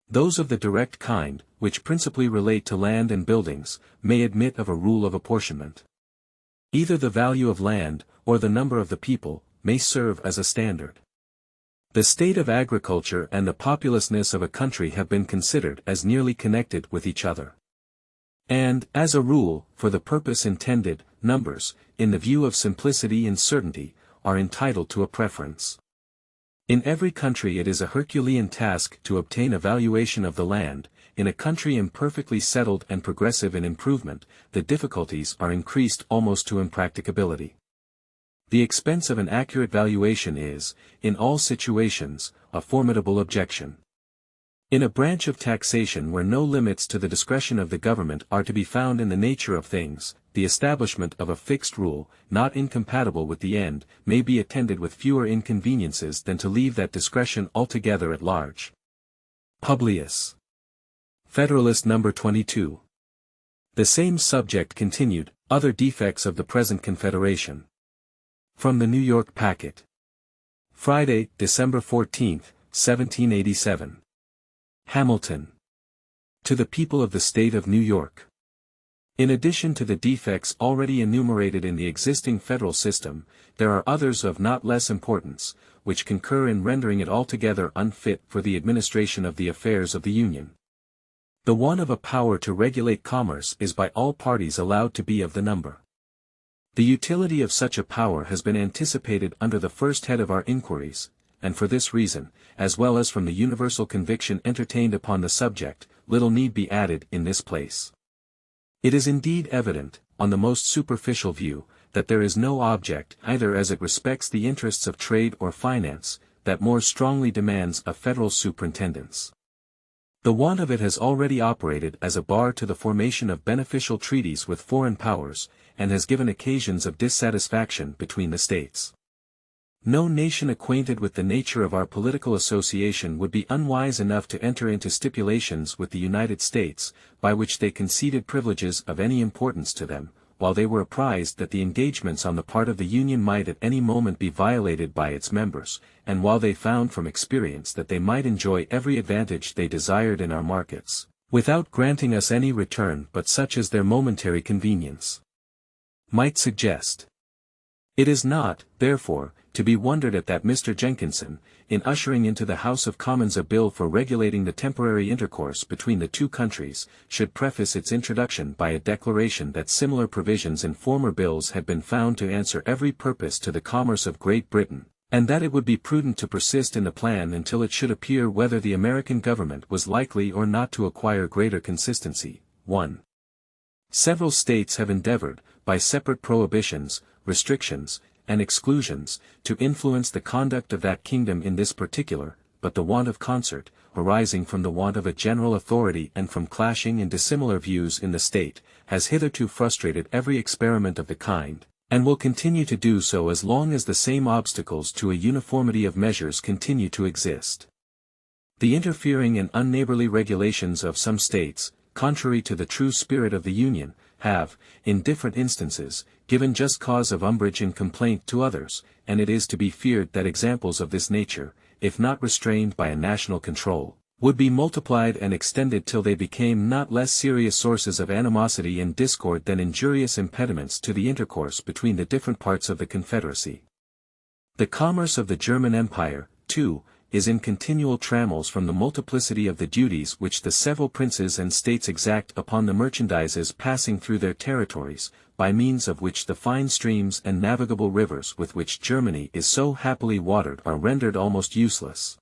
Those of the direct kind, which principally relate to land and buildings, may admit of a rule of apportionment. Either the value of land, or the number of the people, may serve as a standard. The state of agriculture and the populousness of a country have been considered as nearly connected with each other. And, as a rule, for the purpose intended, numbers, in the view of simplicity and certainty, are entitled to a preference. In every country it is a Herculean task to obtain a valuation of the land. In a country imperfectly settled and progressive in improvement, the difficulties are increased almost to impracticability. The expense of an accurate valuation is, in all situations, a formidable objection. In a branch of taxation where no limits to the discretion of the government are to be found in the nature of things, the establishment of a fixed rule, not incompatible with the end, may be attended with fewer inconveniences than to leave that discretion altogether at large. Publius. Federalist No. 22. The same subject continued, other defects of the present Confederation. From the New York Packet. Friday, December 14, 1787. Hamilton. To the People of the State of New York. In addition to the defects already enumerated in the existing federal system, there are others of not less importance, which concur in rendering it altogether unfit for the administration of the affairs of the Union. The want of a power to regulate commerce is by all parties allowed to be of the number. The utility of such a power has been anticipated under the first head of our inquiries, and for this reason, as well as from the universal conviction entertained upon the subject, little need be added in this place. It is indeed evident, on the most superficial view, that there is no object, either as it respects the interests of trade or finance, that more strongly demands a federal superintendence. The want of it has already operated as a bar to the formation of beneficial treaties with foreign powers, and has given occasions of dissatisfaction between the states. No nation acquainted with the nature of our political association would be unwise enough to enter into stipulations with the United States, by which they conceded privileges of any importance to them, while they were apprised that the engagements on the part of the Union might at any moment be violated by its members, and while they found from experience that they might enjoy every advantage they desired in our markets, without granting us any return but such as their momentary convenience might suggest. It is not, therefore, to be wondered at that Mr. Jenkinson, in ushering into the House of Commons a bill for regulating the temporary intercourse between the two countries, should preface its introduction by a declaration that similar provisions in former bills had been found to answer every purpose to the commerce of Great Britain, and that it would be prudent to persist in the plan until it should appear whether the American government was likely or not to acquire greater consistency. 1. Several states have endeavored, by separate prohibitions, restrictions, and exclusions, to influence the conduct of that kingdom in this particular, but the want of concert, arising from the want of a general authority and from clashing and dissimilar views in the state, has hitherto frustrated every experiment of the kind, and will continue to do so as long as the same obstacles to a uniformity of measures continue to exist. The interfering and unneighborly regulations of some states, contrary to the true spirit of the Union, have, in different instances, given just cause of umbrage and complaint to others, and it is to be feared that examples of this nature, if not restrained by a national control, would be multiplied and extended till they became not less serious sources of animosity and discord than injurious impediments to the intercourse between the different parts of the Confederacy. The commerce of the German Empire, too, is in continual trammels from the multiplicity of the duties which the several princes and states exact upon the merchandises passing through their territories, by means of which the fine streams and navigable rivers with which Germany is so happily watered are rendered almost useless.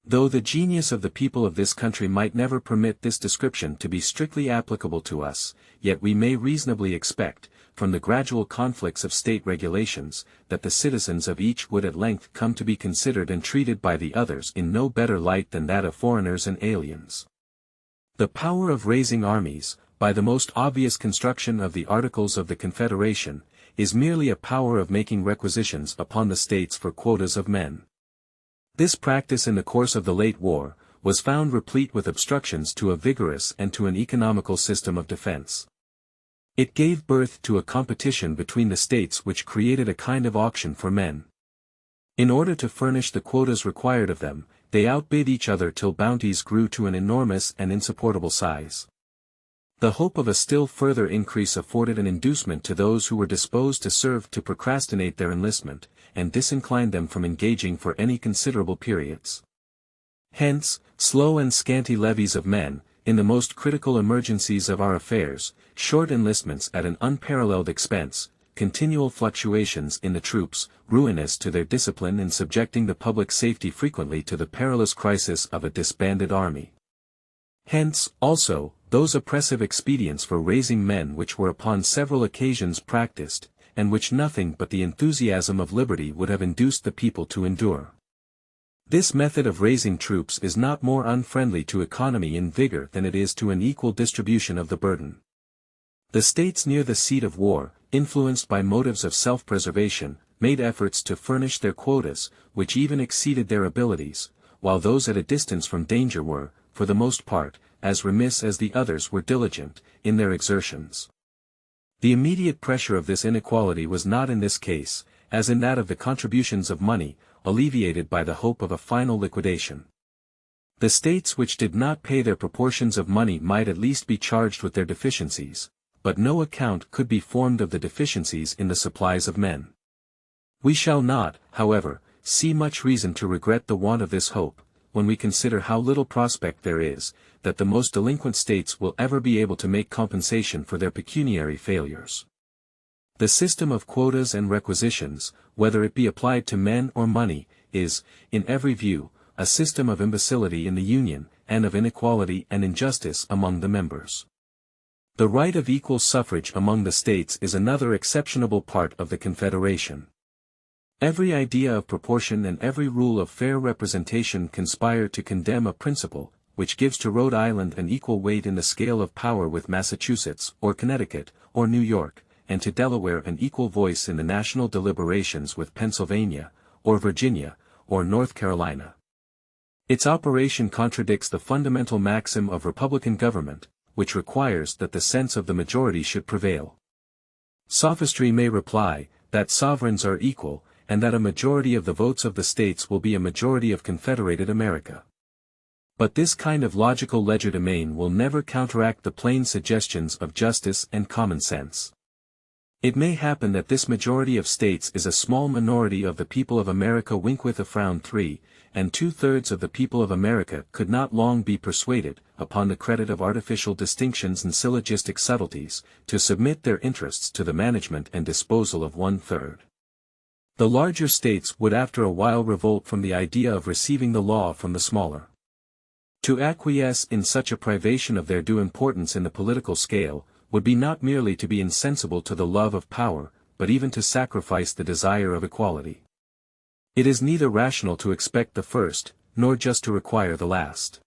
Though the genius of the people of this country might never permit this description to be strictly applicable to us, yet we may reasonably expect, from the gradual conflicts of state regulations, that the citizens of each would at length come to be considered and treated by the others in no better light than that of foreigners and aliens. The power of raising armies, by the most obvious construction of the Articles of the Confederation, is merely a power of making requisitions upon the states for quotas of men. This practice in the course of the late war, was found replete with obstructions to a vigorous and to an economical system of defense. It gave birth to a competition between the states which created a kind of auction for men. In order to furnish the quotas required of them, they outbid each other till bounties grew to an enormous and insupportable size. The hope of a still further increase afforded an inducement to those who were disposed to serve to procrastinate their enlistment, and disinclined them from engaging for any considerable periods. Hence, slow and scanty levies of men, in the most critical emergencies of our affairs, short enlistments at an unparalleled expense, continual fluctuations in the troops, ruinous to their discipline and subjecting the public safety frequently to the perilous crisis of a disbanded army. Hence, also, those oppressive expedients for raising men which were upon several occasions practiced, and which nothing but the enthusiasm of liberty would have induced the people to endure. This method of raising troops is not more unfriendly to economy in vigor than it is to an equal distribution of the burden. The states near the seat of war, influenced by motives of self-preservation, made efforts to furnish their quotas, which even exceeded their abilities, while those at a distance from danger were, for the most part, as remiss as the others were diligent, in their exertions. The immediate pressure of this inequality was not in this case, as in that of the contributions of money, alleviated by the hope of a final liquidation. The states which did not pay their proportions of money might at least be charged with their deficiencies, but no account could be formed of the deficiencies in the supplies of men. We shall not, however, see much reason to regret the want of this hope, when we consider how little prospect there is, that the most delinquent states will ever be able to make compensation for their pecuniary failures. The system of quotas and requisitions, whether it be applied to men or money, is, in every view, a system of imbecility in the Union, and of inequality and injustice among the members. The right of equal suffrage among the states is another exceptionable part of the Confederation. Every idea of proportion and every rule of fair representation conspire to condemn a principle, which gives to Rhode Island an equal weight in the scale of power with Massachusetts, or Connecticut, or New York, and to Delaware an equal voice in the national deliberations with Pennsylvania, or Virginia, or North Carolina. Its operation contradicts the fundamental maxim of republican government, which requires that the sense of the majority should prevail. Sophistry may reply, that sovereigns are equal, and that a majority of the votes of the states will be a majority of confederated America. But this kind of logical legerdemain will never counteract the plain suggestions of justice and common sense. It may happen that this majority of states is a small minority of the people of America with a frown 3, and 2/3 of the people of America could not long be persuaded, upon the credit of artificial distinctions and syllogistic subtleties, to submit their interests to the management and disposal of 1/3. The larger states would after a while revolt from the idea of receiving the law from the smaller. To acquiesce in such a privation of their due importance in the political scale, would be not merely to be insensible to the love of power, but even to sacrifice the desire of equality. It is neither rational to expect the first, nor just to require the last.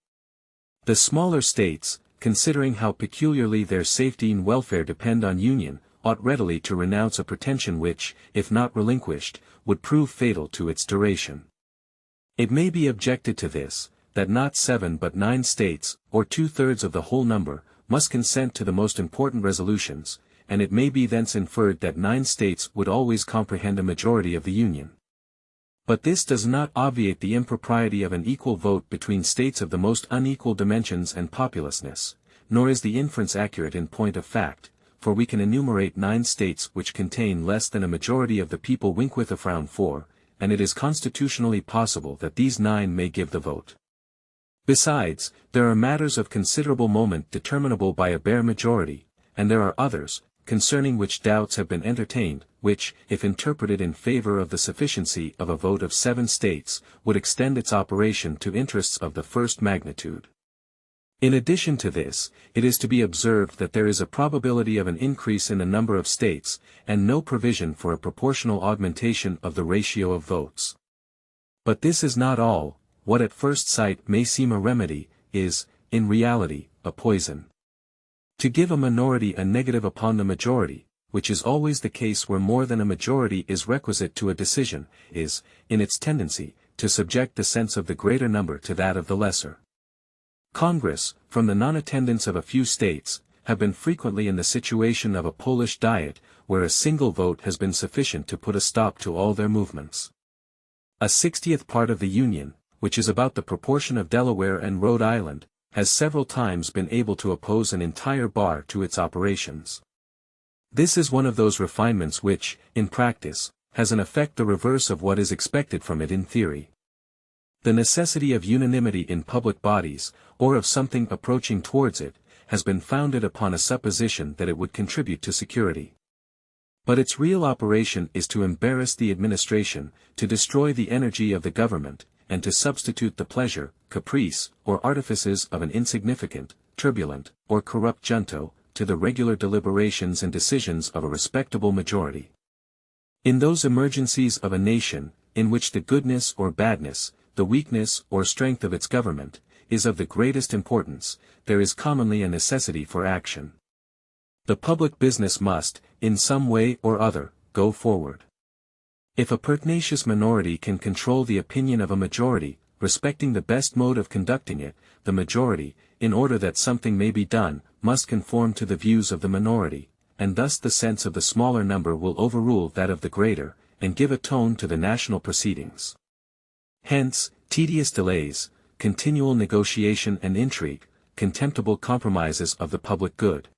The smaller states, considering how peculiarly their safety and welfare depend on union, ought readily to renounce a pretension which, if not relinquished, would prove fatal to its duration. It may be objected to this, that not 7 but 9 states, or 2/3 of the whole number, must consent to the most important resolutions, and it may be thence inferred that 9 states would always comprehend a majority of the Union. But this does not obviate the impropriety of an equal vote between states of the most unequal dimensions and populousness, nor is the inference accurate in point of fact, for we can enumerate 9 states which contain less than a majority of the people with a frown 4, and it is constitutionally possible that these 9 may give the vote. Besides, there are matters of considerable moment determinable by a bare majority, and there are others, concerning which doubts have been entertained, which, if interpreted in favor of the sufficiency of a vote of 7 states, would extend its operation to interests of the first magnitude. In addition to this, it is to be observed that there is a probability of an increase in the number of states, and no provision for a proportional augmentation of the ratio of votes. But this is not all. What at first sight may seem a remedy, is, in reality, a poison. To give a minority a negative upon the majority, which is always the case where more than a majority is requisite to a decision, is, in its tendency, to subject the sense of the greater number to that of the lesser. Congress, from the non-attendance of a few states, have been frequently in the situation of a Polish Diet, where a single vote has been sufficient to put a stop to all their movements. A 60th part of the Union, which is about the proportion of Delaware and Rhode Island, has several times been able to oppose an entire bar to its operations. This is one of those refinements which, in practice, has an effect the reverse of what is expected from it in theory. The necessity of unanimity in public bodies, or of something approaching towards it, has been founded upon a supposition that it would contribute to security. But its real operation is to embarrass the administration, to destroy the energy of the government, and to substitute the pleasure, caprice, or artifices of an insignificant, turbulent, or corrupt junto, to the regular deliberations and decisions of a respectable majority. In those emergencies of a nation, in which the goodness or badness, the weakness or strength of its government, is of the greatest importance, there is commonly a necessity for action. The public business must, in some way or other, go forward. If a pertinacious minority can control the opinion of a majority, respecting the best mode of conducting it, the majority, in order that something may be done, must conform to the views of the minority, and thus the sense of the smaller number will overrule that of the greater, and give a tone to the national proceedings. Hence, tedious delays, continual negotiation and intrigue, contemptible compromises of the public good.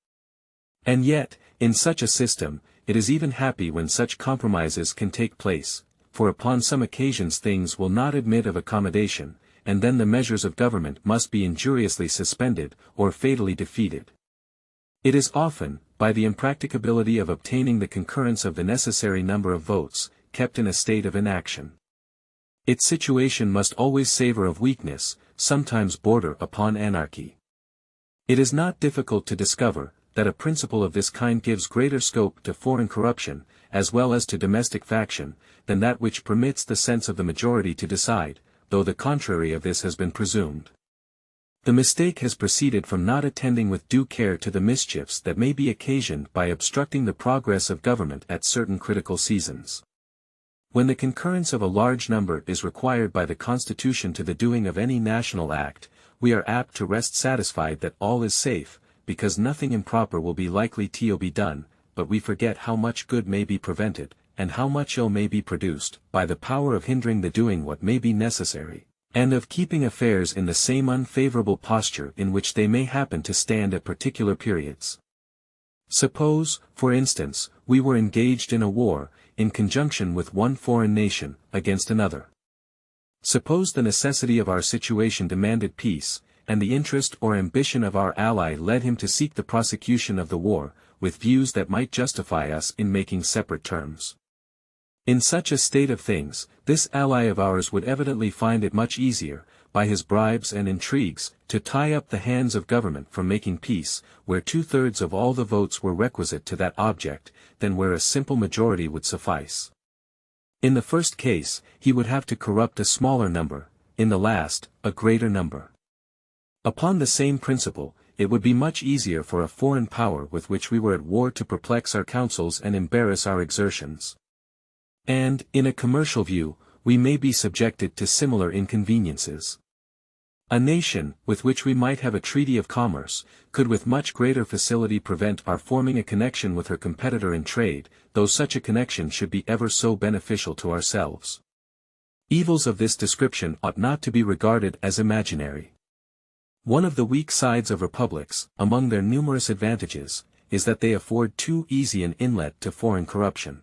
And yet, in such a system, it is even happy when such compromises can take place, for upon some occasions things will not admit of accommodation, and then the measures of government must be injuriously suspended, or fatally defeated. It is often, by the impracticability of obtaining the concurrence of the necessary number of votes, kept in a state of inaction. Its situation must always savor of weakness, sometimes border upon anarchy. It is not difficult to discover, that a principle of this kind gives greater scope to foreign corruption, as well as to domestic faction, than that which permits the sense of the majority to decide, though the contrary of this has been presumed. The mistake has proceeded from not attending with due care to the mischiefs that may be occasioned by obstructing the progress of government at certain critical seasons. When the concurrence of a large number is required by the Constitution to the doing of any national act, we are apt to rest satisfied that all is safe, because nothing improper will be likely to be done, but we forget how much good may be prevented, and how much ill may be produced, by the power of hindering the doing what may be necessary, and of keeping affairs in the same unfavorable posture in which they may happen to stand at particular periods. Suppose, for instance, we were engaged in a war, in conjunction with one foreign nation, against another. Suppose the necessity of our situation demanded peace, and the interest or ambition of our ally led him to seek the prosecution of the war, with views that might justify us in making separate terms. In such a state of things, this ally of ours would evidently find it much easier, by his bribes and intrigues, to tie up the hands of government from making peace, where 2/3 of all the votes were requisite to that object, than where a simple majority would suffice. In the first case, he would have to corrupt a smaller number, in the last, a greater number. Upon the same principle, it would be much easier for a foreign power with which we were at war to perplex our counsels and embarrass our exertions. And, in a commercial view, we may be subjected to similar inconveniences. A nation, with which we might have a treaty of commerce, could with much greater facility prevent our forming a connection with her competitor in trade, though such a connection should be ever so beneficial to ourselves. Evils of this description ought not to be regarded as imaginary. One of the weak sides of republics, among their numerous advantages, is that they afford too easy an inlet to foreign corruption.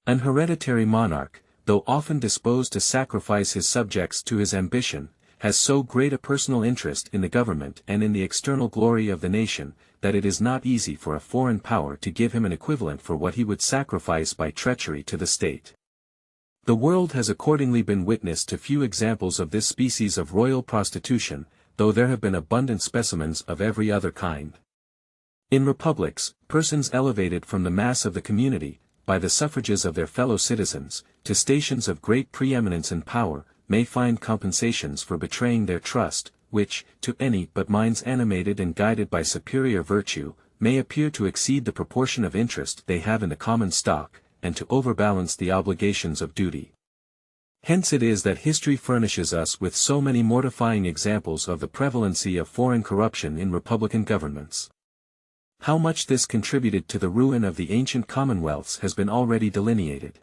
An hereditary monarch, though often disposed to sacrifice his subjects to his ambition, has so great a personal interest in the government and in the external glory of the nation, that it is not easy for a foreign power to give him an equivalent for what he would sacrifice by treachery to the state. The world has accordingly been witness to few examples of this species of royal prostitution, though there have been abundant specimens of every other kind. In republics, persons elevated from the mass of the community, by the suffrages of their fellow citizens, to stations of great preeminence and power, may find compensations for betraying their trust, which, to any but minds animated and guided by superior virtue, may appear to exceed the proportion of interest they have in the common stock, and to overbalance the obligations of duty. Hence it is that history furnishes us with so many mortifying examples of the prevalency of foreign corruption in republican governments. How much this contributed to the ruin of the ancient commonwealths has been already delineated.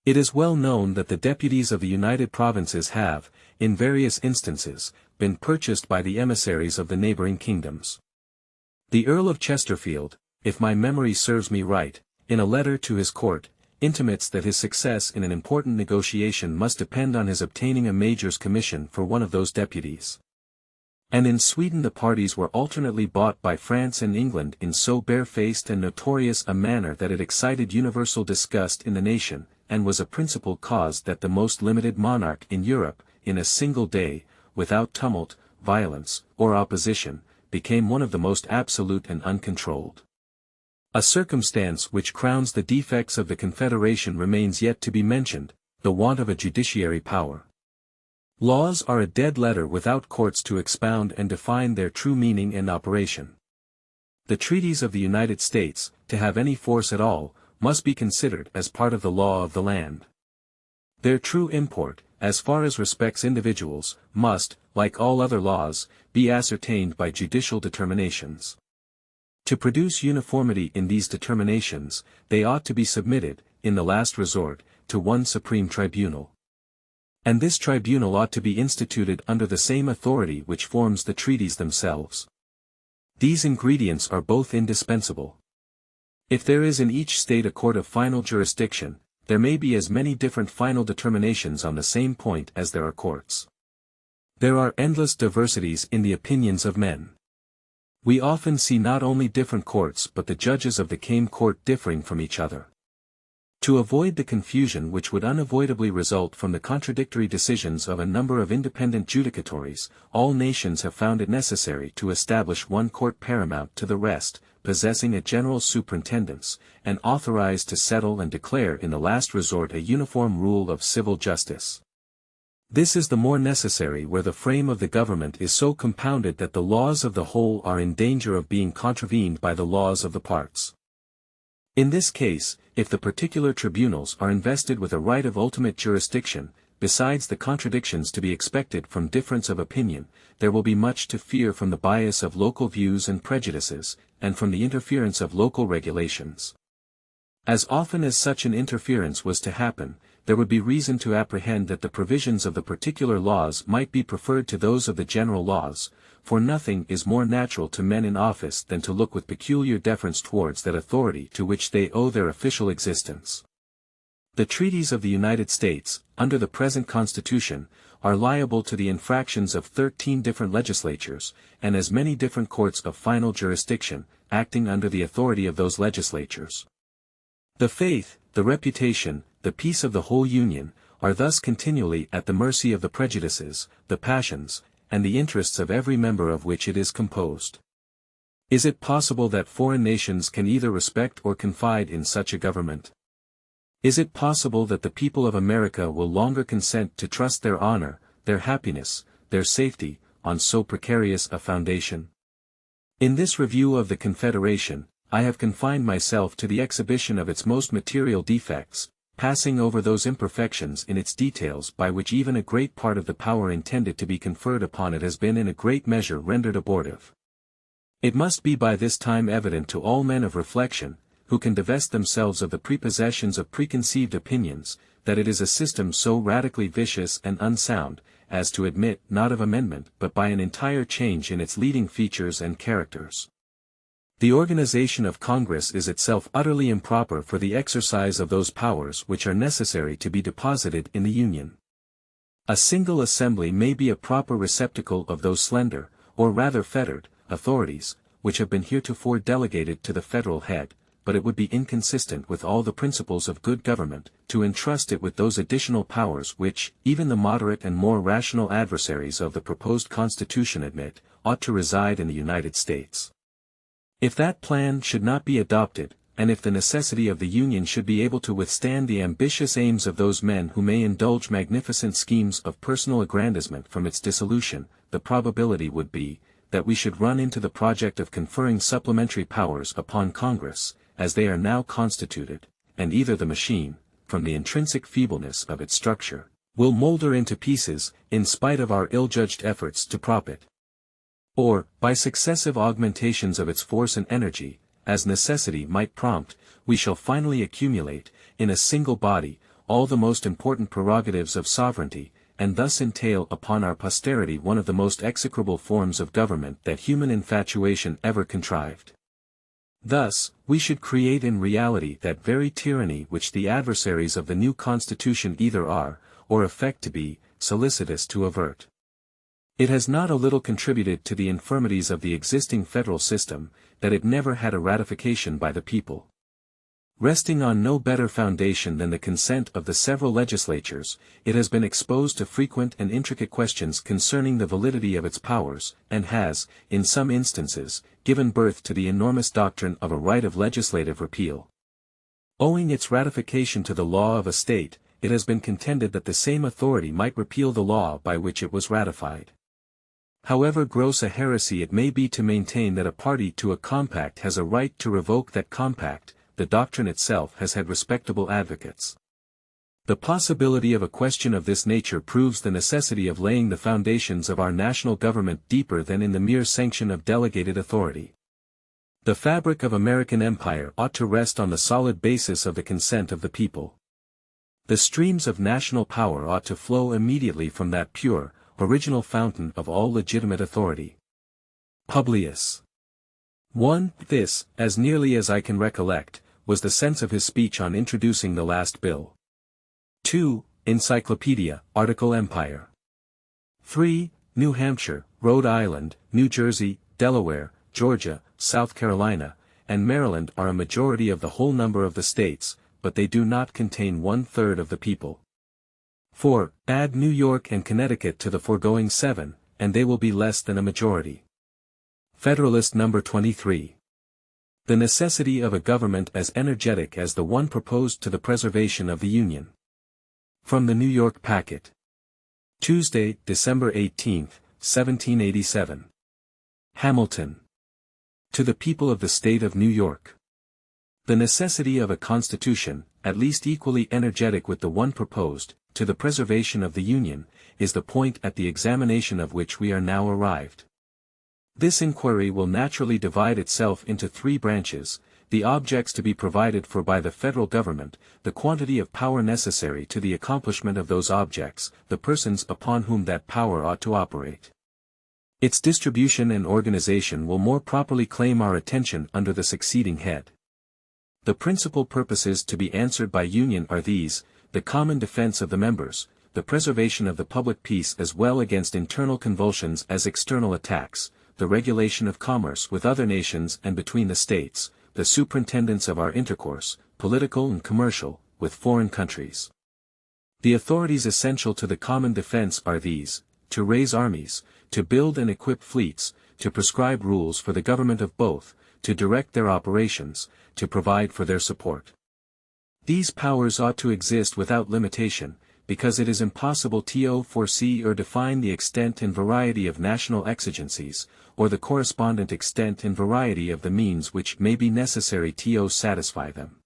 It is well known that the deputies of the United Provinces have, in various instances, been purchased by the emissaries of the neighboring kingdoms. The Earl of Chesterfield, if my memory serves me right, in a letter to his court, intimates that his success in an important negotiation must depend on his obtaining a major's commission for one of those deputies. And in Sweden the parties were alternately bought by France and England in so barefaced and notorious a manner that it excited universal disgust in the nation, and was a principal cause that the most limited monarch in Europe, in a single day, without tumult, violence, or opposition, became one of the most absolute and uncontrolled. A circumstance which crowns the defects of the Confederation remains yet to be mentioned, the want of a judiciary power. Laws are a dead letter without courts to expound and define their true meaning and operation. The treaties of the United States, to have any force at all, must be considered as part of the law of the land. Their true import, as far as respects individuals, must, like all other laws, be ascertained by judicial determinations. To produce uniformity in these determinations, they ought to be submitted, in the last resort, to one supreme tribunal. And this tribunal ought to be instituted under the same authority which forms the treaties themselves. These ingredients are both indispensable. If there is in each state a court of final jurisdiction, there may be as many different final determinations on the same point as there are courts. There are endless diversities in the opinions of men. We often see not only different courts but the judges of the same court differing from each other. To avoid the confusion which would unavoidably result from the contradictory decisions of a number of independent judicatories, all nations have found it necessary to establish one court paramount to the rest, possessing a general superintendence, and authorized to settle and declare in the last resort a uniform rule of civil justice. This is the more necessary where the frame of the government is so compounded that the laws of the whole are in danger of being contravened by the laws of the parts. In this case, if the particular tribunals are invested with a right of ultimate jurisdiction, besides the contradictions to be expected from difference of opinion, there will be much to fear from the bias of local views and prejudices, and from the interference of local regulations. As often as such an interference was to happen, there would be reason to apprehend that the provisions of the particular laws might be preferred to those of the general laws, for nothing is more natural to men in office than to look with peculiar deference towards that authority to which they owe their official existence. The treaties of the United States, under the present Constitution, are liable to the infractions of 13 different legislatures, and as many different courts of final jurisdiction, acting under the authority of those legislatures. The faith, the reputation, the peace of the whole Union, are thus continually at the mercy of the prejudices, the passions, and the interests of every member of which it is composed. Is it possible that foreign nations can either respect or confide in such a government? Is it possible that the people of America will longer consent to trust their honor, their happiness, their safety, on so precarious a foundation? In this review of the Confederation, I have confined myself to the exhibition of its most material defects, passing over those imperfections in its details by which even a great part of the power intended to be conferred upon it has been in a great measure rendered abortive. It must be by this time evident to all men of reflection, who can divest themselves of the prepossessions of preconceived opinions, that it is a system so radically vicious and unsound, as to admit not of amendment but by an entire change in its leading features and characters. The organization of Congress is itself utterly improper for the exercise of those powers which are necessary to be deposited in the Union. A single assembly may be a proper receptacle of those slender, or rather fettered, authorities, which have been heretofore delegated to the federal head, but it would be inconsistent with all the principles of good government, to entrust it with those additional powers which, even the moderate and more rational adversaries of the proposed Constitution admit, ought to reside in the United States. If that plan should not be adopted, and if the necessity of the Union should be able to withstand the ambitious aims of those men who may indulge magnificent schemes of personal aggrandizement from its dissolution, the probability would be, that we should run into the project of conferring supplementary powers upon Congress, as they are now constituted, and either the machine, from the intrinsic feebleness of its structure, will moulder into pieces, in spite of our ill-judged efforts to prop it. Or, by successive augmentations of its force and energy, as necessity might prompt, we shall finally accumulate, in a single body, all the most important prerogatives of sovereignty, and thus entail upon our posterity one of the most execrable forms of government that human infatuation ever contrived. Thus, we should create in reality that very tyranny which the adversaries of the new Constitution either are, or affect to be, solicitous to avert. It has not a little contributed to the infirmities of the existing federal system, that it never had a ratification by the people. Resting on no better foundation than the consent of the several legislatures, it has been exposed to frequent and intricate questions concerning the validity of its powers, and has, in some instances, given birth to the enormous doctrine of a right of legislative repeal. Owing its ratification to the law of a state, it has been contended that the same authority might repeal the law by which it was ratified. However gross a heresy it may be to maintain that a party to a compact has a right to revoke that compact, the doctrine itself has had respectable advocates. The possibility of a question of this nature proves the necessity of laying the foundations of our national government deeper than in the mere sanction of delegated authority. The fabric of American empire ought to rest on the solid basis of the consent of the people. The streams of national power ought to flow immediately from that pure, original fountain of all legitimate authority. Publius 1. This, as nearly as I can recollect, was the sense of his speech on introducing the last bill. 2. Encyclopedia, Article Empire. 3. New Hampshire, Rhode Island, New Jersey, Delaware, Georgia, South Carolina, and Maryland are a majority of the whole number of the states, but they do not contain 1/3 of the people. 4. Add New York and Connecticut to the foregoing 7, and they will be less than a majority. Federalist number 23. The necessity of a government as energetic as the one proposed to the preservation of the Union. From the New York Packet. Tuesday, December 18, 1787. Hamilton. To the people of the State of New York. The necessity of a Constitution, at least equally energetic with the one proposed, to the preservation of the Union, is the point at the examination of which we are now arrived. This inquiry will naturally divide itself into 3 branches: the objects to be provided for by the federal government, the quantity of power necessary to the accomplishment of those objects, the persons upon whom that power ought to operate. Its distribution and organization will more properly claim our attention under the succeeding head. The principal purposes to be answered by union are these: the common defense of the members, the preservation of the public peace as well against internal convulsions as external attacks, the regulation of commerce with other nations and between the states, the superintendence of our intercourse, political and commercial, with foreign countries. The authorities essential to the common defense are these: to raise armies, to build and equip fleets, to prescribe rules for the government of both, to direct their operations, to provide for their support. These powers ought to exist without limitation, because it is impossible to foresee or define the extent and variety of national exigencies, or the correspondent extent and variety of the means which may be necessary to satisfy them.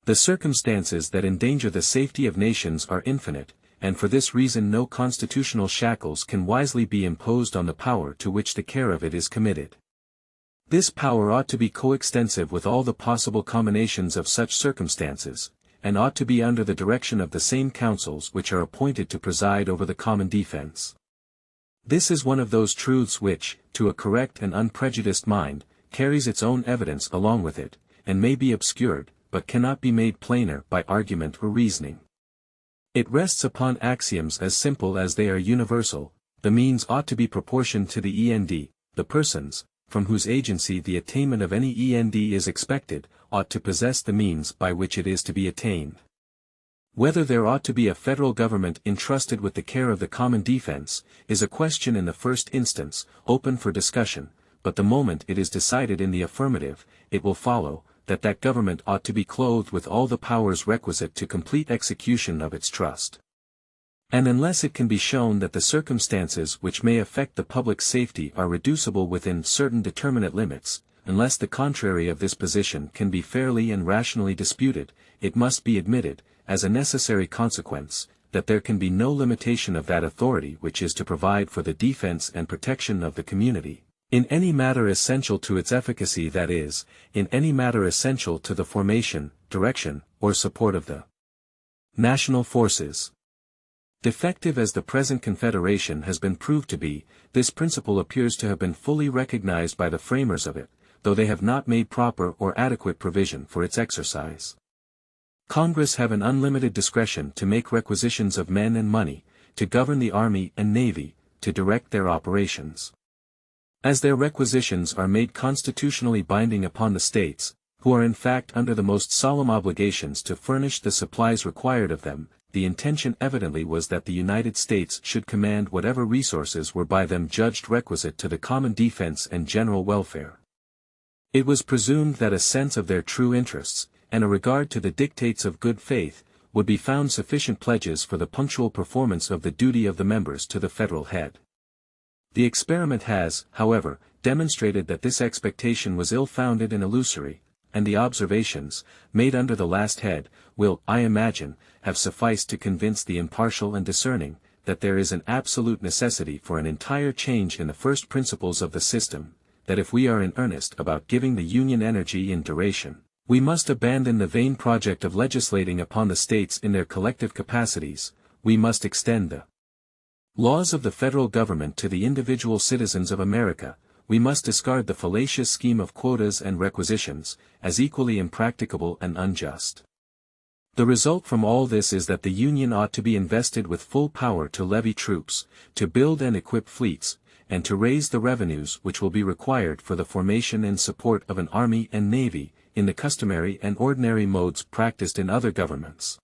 The circumstances that endanger the safety of nations are infinite, and for this reason no constitutional shackles can wisely be imposed on the power to which the care of it is committed. This power ought to be coextensive with all the possible combinations of such circumstances, and ought to be under the direction of the same councils which are appointed to preside over the common defense. This is one of those truths which, to a correct and unprejudiced mind, carries its own evidence along with it, and may be obscured, but cannot be made plainer by argument or reasoning. It rests upon axioms as simple as they are universal. The means ought to be proportioned to the end, the persons, from whose agency the attainment of any end is expected, ought to possess the means by which it is to be attained. Whether there ought to be a federal government entrusted with the care of the common defense, is a question in the first instance, open for discussion, but the moment it is decided in the affirmative, it will follow, that that government ought to be clothed with all the powers requisite to complete execution of its trust. And unless it can be shown that the circumstances which may affect the public safety are reducible within certain determinate limits, unless the contrary of this position can be fairly and rationally disputed, it must be admitted, as a necessary consequence, that there can be no limitation of that authority which is to provide for the defense and protection of the community, in any matter essential to its efficacy, that is, in any matter essential to the formation, direction, or support of the national forces. Defective as the present Confederation has been proved to be, this principle appears to have been fully recognized by the framers of it, though they have not made proper or adequate provision for its exercise. Congress have an unlimited discretion to make requisitions of men and money, to govern the army and navy, to direct their operations. As their requisitions are made constitutionally binding upon the states, who are in fact under the most solemn obligations to furnish the supplies required of them, the intention evidently was that the United States should command whatever resources were by them judged requisite to the common defense and general welfare. It was presumed that a sense of their true interests, and a regard to the dictates of good faith, would be found sufficient pledges for the punctual performance of the duty of the members to the federal head. The experiment has, however, demonstrated that this expectation was ill-founded and illusory, and the observations, made under the last head, will, I imagine, have sufficed to convince the impartial and discerning, that there is an absolute necessity for an entire change in the first principles of the system, that if we are in earnest about giving the Union energy in duration, we must abandon the vain project of legislating upon the states in their collective capacities, we must extend the laws of the federal government to the individual citizens of America, we must discard the fallacious scheme of quotas and requisitions, as equally impracticable and unjust. The result from all this is that the Union ought to be invested with full power to levy troops, to build and equip fleets, and to raise the revenues which will be required for the formation and support of an army and navy, in the customary and ordinary modes practiced in other governments.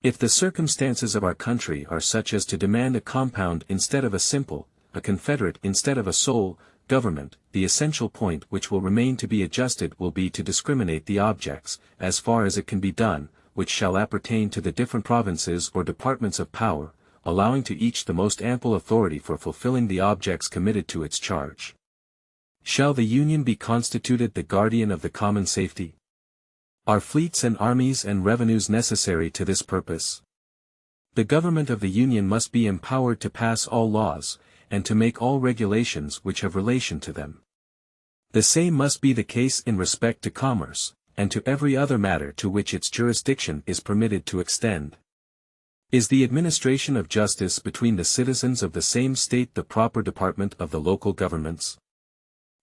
If the circumstances of our country are such as to demand a compound instead of a simple, a confederate instead of a sole, government, the essential point which will remain to be adjusted will be to discriminate the objects, as far as it can be done, which shall appertain to the different provinces or departments of power, allowing to each the most ample authority for fulfilling the objects committed to its charge. Shall the Union be constituted the guardian of the common safety? Are fleets and armies and revenues necessary to this purpose? The government of the Union must be empowered to pass all laws, and to make all regulations which have relation to them. The same must be the case in respect to commerce, and to every other matter to which its jurisdiction is permitted to extend. Is the administration of justice between the citizens of the same state the proper department of the local governments?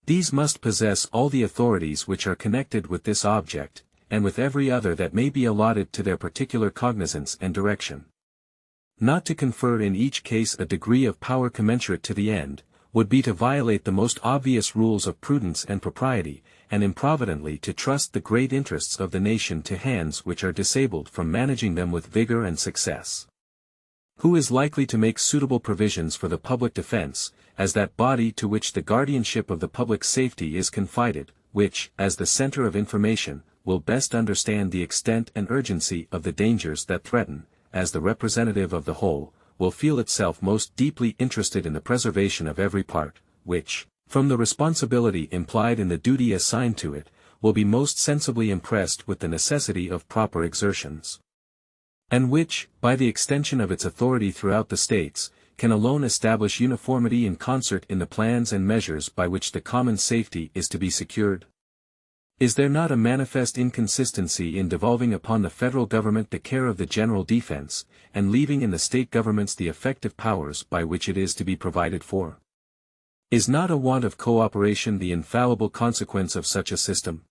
These must possess all the authorities which are connected with this object, and with every other that may be allotted to their particular cognizance and direction. Not to confer in each case a degree of power commensurate to the end, would be to violate the most obvious rules of prudence and propriety, and improvidently to trust the great interests of the nation to hands which are disabled from managing them with vigor and success. Who is likely to make suitable provisions for the public defense, as that body to which the guardianship of the public safety is confided, which, as the center of information, will best understand the extent and urgency of the dangers that threaten, as the representative of the whole, will feel itself most deeply interested in the preservation of every part, which, from the responsibility implied in the duty assigned to it, will be most sensibly impressed with the necessity of proper exertions. And which, by the extension of its authority throughout the states, can alone establish uniformity in concert in the plans and measures by which the common safety is to be secured. Is there not a manifest inconsistency in devolving upon the federal government the care of the general defense, and leaving in the state governments the effective powers by which it is to be provided for? Is not a want of cooperation the infallible consequence of such a system?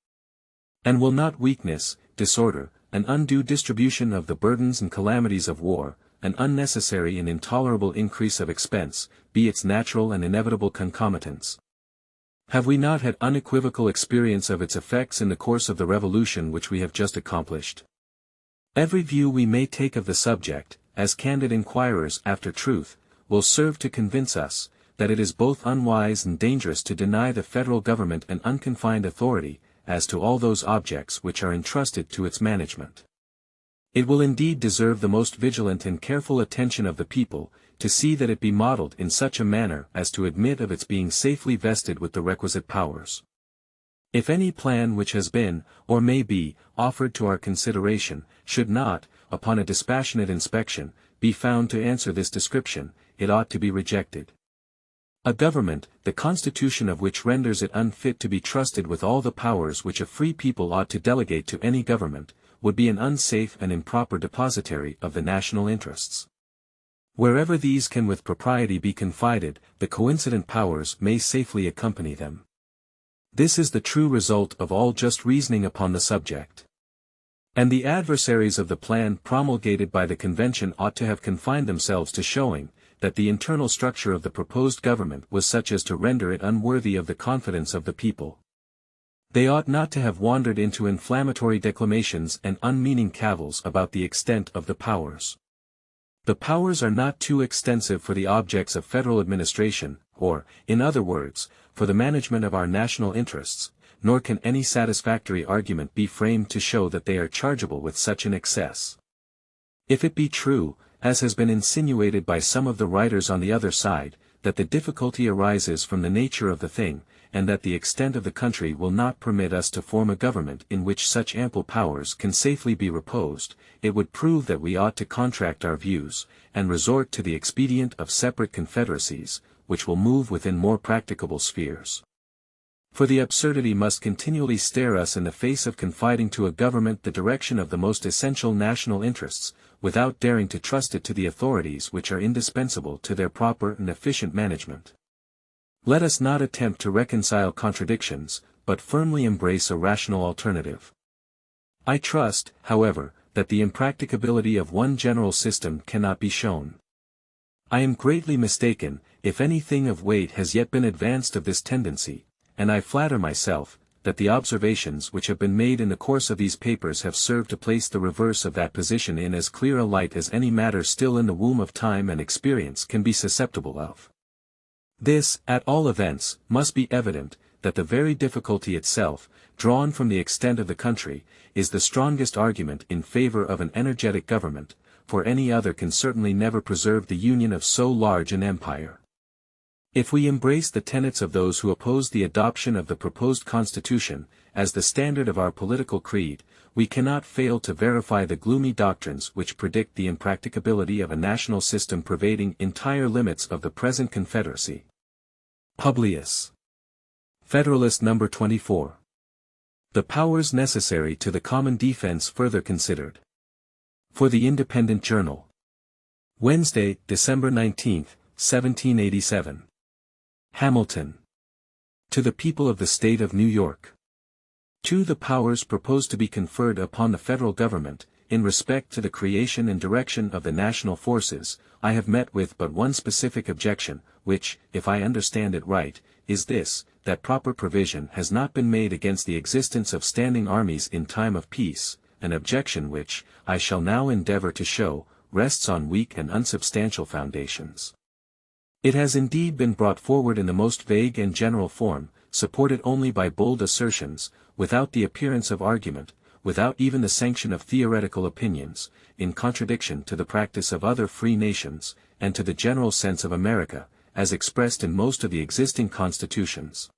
And will not weakness, disorder, an undue distribution of the burdens and calamities of war, an unnecessary and intolerable increase of expense, be its natural and inevitable concomitants. Have we not had unequivocal experience of its effects in the course of the revolution which we have just accomplished? Every view we may take of the subject, as candid inquirers after truth, will serve to convince us, that it is both unwise and dangerous to deny the federal government an unconfined authority, as to all those objects which are entrusted to its management. It will indeed deserve the most vigilant and careful attention of the people, to see that it be modeled in such a manner as to admit of its being safely vested with the requisite powers. If any plan which has been, or may be, offered to our consideration, should not, upon a dispassionate inspection, be found to answer this description, it ought to be rejected. A government, the constitution of which renders it unfit to be trusted with all the powers which a free people ought to delegate to any government, would be an unsafe and improper depositary of the national interests. Wherever these can with propriety be confided, the coincident powers may safely accompany them. This is the true result of all just reasoning upon the subject. And the adversaries of the plan promulgated by the convention ought to have confined themselves to showing, that the internal structure of the proposed government was such as to render it unworthy of the confidence of the people. They ought not to have wandered into inflammatory declamations and unmeaning cavils about the extent of the powers. The powers are not too extensive for the objects of federal administration, or, in other words, for the management of our national interests, nor can any satisfactory argument be framed to show that they are chargeable with such an excess. If it be true, as has been insinuated by some of the writers on the other side, that the difficulty arises from the nature of the thing, and that the extent of the country will not permit us to form a government in which such ample powers can safely be reposed, it would prove that we ought to contract our views, and resort to the expedient of separate confederacies, which will move within more practicable spheres. For the absurdity must continually stare us in the face of confiding to a government the direction of the most essential national interests, without daring to trust it to the authorities which are indispensable to their proper and efficient management. Let us not attempt to reconcile contradictions, but firmly embrace a rational alternative. I trust, however, that the impracticability of one general system cannot be shown. I am greatly mistaken, if anything of weight has yet been advanced of this tendency, and I flatter myself, that the observations which have been made in the course of these papers have served to place the reverse of that position in as clear a light as any matter still in the womb of time and experience can be susceptible of. This, at all events, must be evident, that the very difficulty itself, drawn from the extent of the country, is the strongest argument in favor of an energetic government, for any other can certainly never preserve the union of so large an empire. If we embrace the tenets of those who oppose the adoption of the proposed Constitution, as the standard of our political creed, we cannot fail to verify the gloomy doctrines which predict the impracticability of a national system pervading entire limits of the present Confederacy. Publius. Federalist No. 24. The powers necessary to the common defense further considered. For the Independent Journal. Wednesday, December 19, 1787. Hamilton. To the People of the State of New York. To the powers proposed to be conferred upon the federal government, in respect to the creation and direction of the national forces, I have met with but one specific objection, which, if I understand it right, is this, that proper provision has not been made against the existence of standing armies in time of peace, an objection which, I shall now endeavor to show, rests on weak and unsubstantial foundations. It has indeed been brought forward in the most vague and general form, supported only by bold assertions, without the appearance of argument, without even the sanction of theoretical opinions, in contradiction to the practice of other free nations, and to the general sense of America, as expressed in most of the existing constitutions.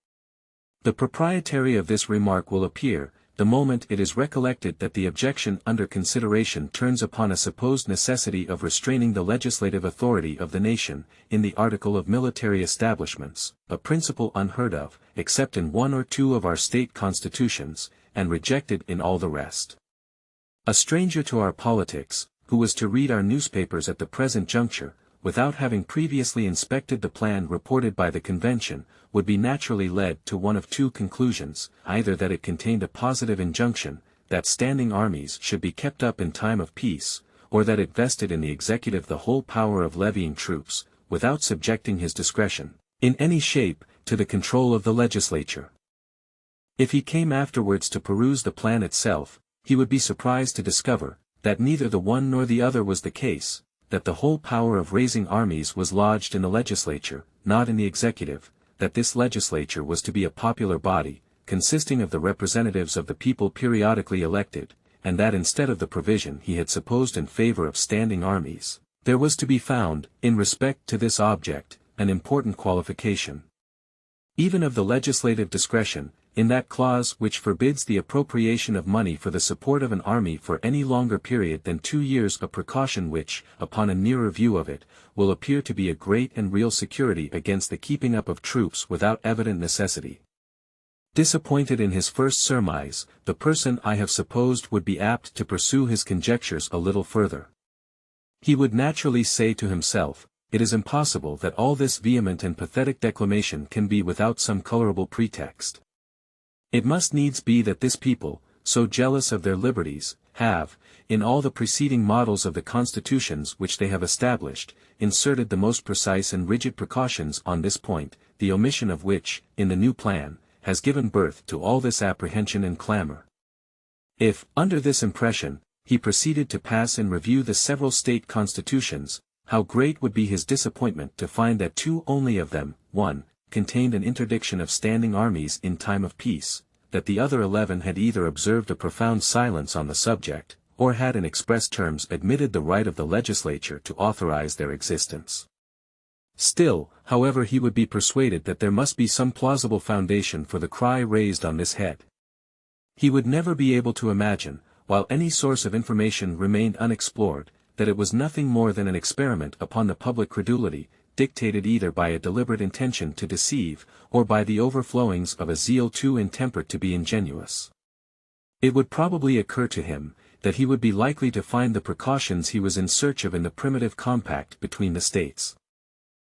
The propriety of this remark will appear, the moment it is recollected that the objection under consideration turns upon a supposed necessity of restraining the legislative authority of the nation, in the article of military establishments, a principle unheard of, except in one or two of our state constitutions, and rejected in all the rest. A stranger to our politics, who was to read our newspapers at the present juncture, without having previously inspected the plan reported by the convention, would be naturally led to one of two conclusions, either that it contained a positive injunction, that standing armies should be kept up in time of peace, or that it vested in the executive the whole power of levying troops, without subjecting his discretion, in any shape, to the control of the legislature. If he came afterwards to peruse the plan itself, he would be surprised to discover, that neither the one nor the other was the case, that the whole power of raising armies was lodged in the legislature, not in the executive, that this legislature was to be a popular body, consisting of the representatives of the people periodically elected, and that instead of the provision he had supposed in favor of standing armies, there was to be found, in respect to this object, an important qualification. Even of the legislative discretion, in that clause which forbids the appropriation of money for the support of an army for any longer period than 2 years, a precaution which, upon a nearer view of it, will appear to be a great and real security against the keeping up of troops without evident necessity. Disappointed in his first surmise, the person I have supposed would be apt to pursue his conjectures a little further. He would naturally say to himself, it is impossible that all this vehement and pathetic declamation can be without some colorable pretext. It must needs be that this people, so jealous of their liberties, have, in all the preceding models of the constitutions which they have established, inserted the most precise and rigid precautions on this point, the omission of which, in the new plan, has given birth to all this apprehension and clamor. If, under this impression, he proceeded to pass in review the several state constitutions, how great would be his disappointment to find that 2 only of them, 1, contained an interdiction of standing armies in time of peace, that the other 11 had either observed a profound silence on the subject, or had in express terms admitted the right of the legislature to authorize their existence. Still, however, he would be persuaded that there must be some plausible foundation for the cry raised on this head. He would never be able to imagine, while any source of information remained unexplored, that it was nothing more than an experiment upon the public credulity, dictated either by a deliberate intention to deceive, or by the overflowings of a zeal too intemperate to be ingenuous. It would probably occur to him, that he would be likely to find the precautions he was in search of in the primitive compact between the states.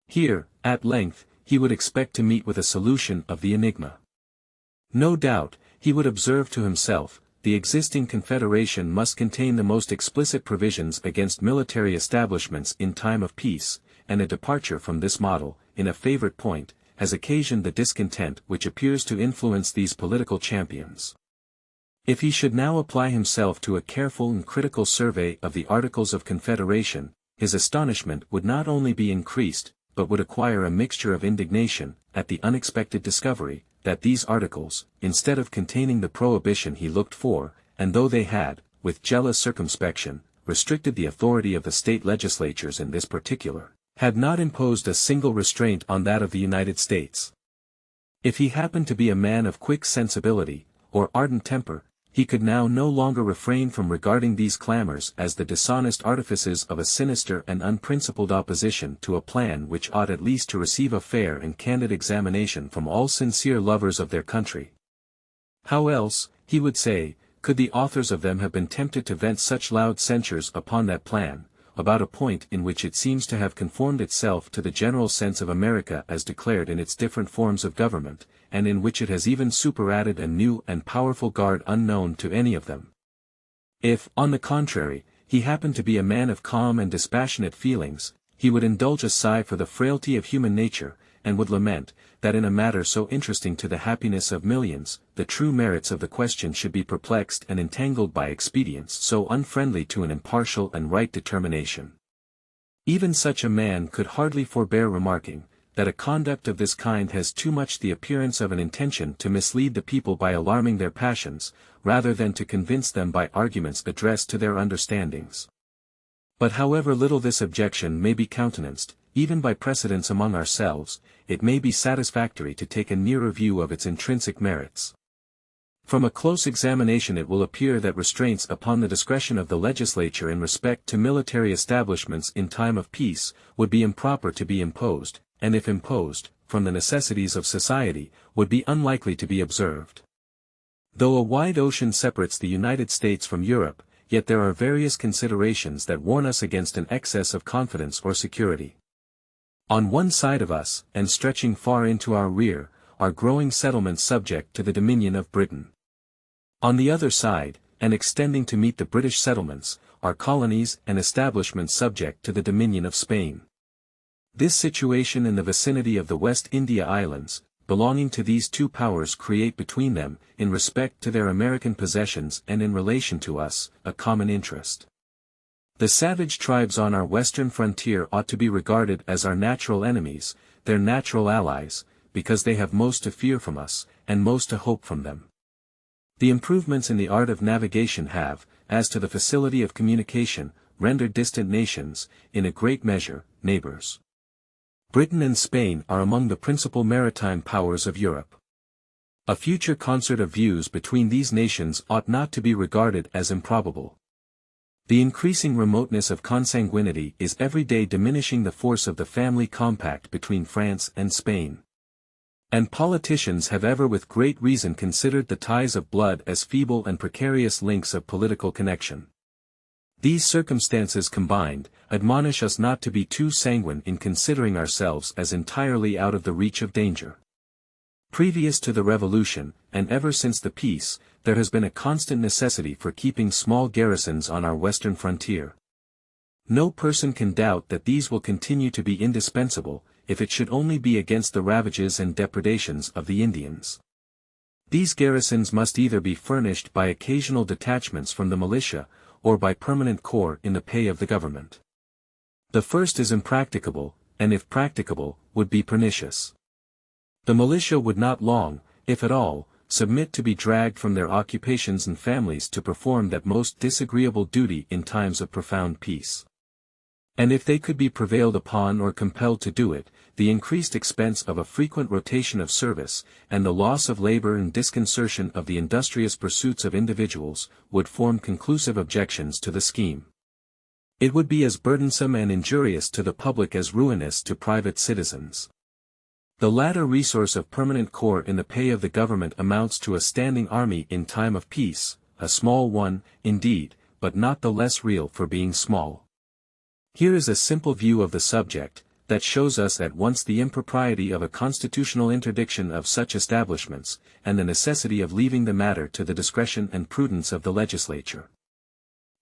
Here, at length, he would expect to meet with a solution of the enigma. No doubt, he would observe to himself, the existing confederation must contain the most explicit provisions against military establishments in time of peace, and a departure from this model, in a favorite point, has occasioned the discontent which appears to influence these political champions. If he should now apply himself to a careful and critical survey of the Articles of Confederation, his astonishment would not only be increased, but would acquire a mixture of indignation, at the unexpected discovery, that these articles, instead of containing the prohibition he looked for, and though they had, with jealous circumspection, restricted the authority of the state legislatures in this particular, had not imposed a single restraint on that of the United States. If he happened to be a man of quick sensibility, or ardent temper, he could now no longer refrain from regarding these clamors as the dishonest artifices of a sinister and unprincipled opposition to a plan which ought at least to receive a fair and candid examination from all sincere lovers of their country. How else, he would say, could the authors of them have been tempted to vent such loud censures upon that plan, about a point in which it seems to have conformed itself to the general sense of America as declared in its different forms of government, and in which it has even superadded a new and powerful guard unknown to any of them? If, on the contrary, he happened to be a man of calm and dispassionate feelings, he would indulge a sigh for the frailty of human nature, and would lament, that in a matter so interesting to the happiness of millions, the true merits of the question should be perplexed and entangled by expedients so unfriendly to an impartial and right determination. Even such a man could hardly forbear remarking, that a conduct of this kind has too much the appearance of an intention to mislead the people by alarming their passions, rather than to convince them by arguments addressed to their understandings. But however little this objection may be countenanced, even by precedents among ourselves, it may be satisfactory to take a nearer view of its intrinsic merits. From a close examination it will appear that restraints upon the discretion of the legislature in respect to military establishments in time of peace, would be improper to be imposed, and if imposed, from the necessities of society, would be unlikely to be observed. Though a wide ocean separates the United States from Europe, yet there are various considerations that warn us against an excess of confidence or security. On one side of us, and stretching far into our rear, are growing settlements subject to the dominion of Britain. On the other side, and extending to meet the British settlements, are colonies and establishments subject to the dominion of Spain. This situation in the vicinity of the West India Islands, belonging to these two powers, create between them, in respect to their American possessions and in relation to us, a common interest. The savage tribes on our western frontier ought to be regarded as our natural enemies, their natural allies, because they have most to fear from us, and most to hope from them. The improvements in the art of navigation have, as to the facility of communication, rendered distant nations, in a great measure, neighbors. Britain and Spain are among the principal maritime powers of Europe. A future concert of views between these nations ought not to be regarded as improbable. The increasing remoteness of consanguinity is every day diminishing the force of the family compact between France and Spain. And politicians have ever with great reason considered the ties of blood as feeble and precarious links of political connection. These circumstances combined, admonish us not to be too sanguine in considering ourselves as entirely out of the reach of danger. Previous to the Revolution, and ever since the peace, there has been a constant necessity for keeping small garrisons on our western frontier. No person can doubt that these will continue to be indispensable, if it should only be against the ravages and depredations of the Indians. These garrisons must either be furnished by occasional detachments from the militia, or by permanent corps in the pay of the government. The first is impracticable, and if practicable, would be pernicious. The militia would not long, if at all, submit to be dragged from their occupations and families to perform that most disagreeable duty in times of profound peace. And if they could be prevailed upon or compelled to do it, the increased expense of a frequent rotation of service, and the loss of labor and disconcertion of the industrious pursuits of individuals, would form conclusive objections to the scheme. It would be as burdensome and injurious to the public as ruinous to private citizens. The latter resource of permanent corps in the pay of the government amounts to a standing army in time of peace, a small one, indeed, but not the less real for being small. Here is a simple view of the subject, that shows us at once the impropriety of a constitutional interdiction of such establishments, and the necessity of leaving the matter to the discretion and prudence of the legislature.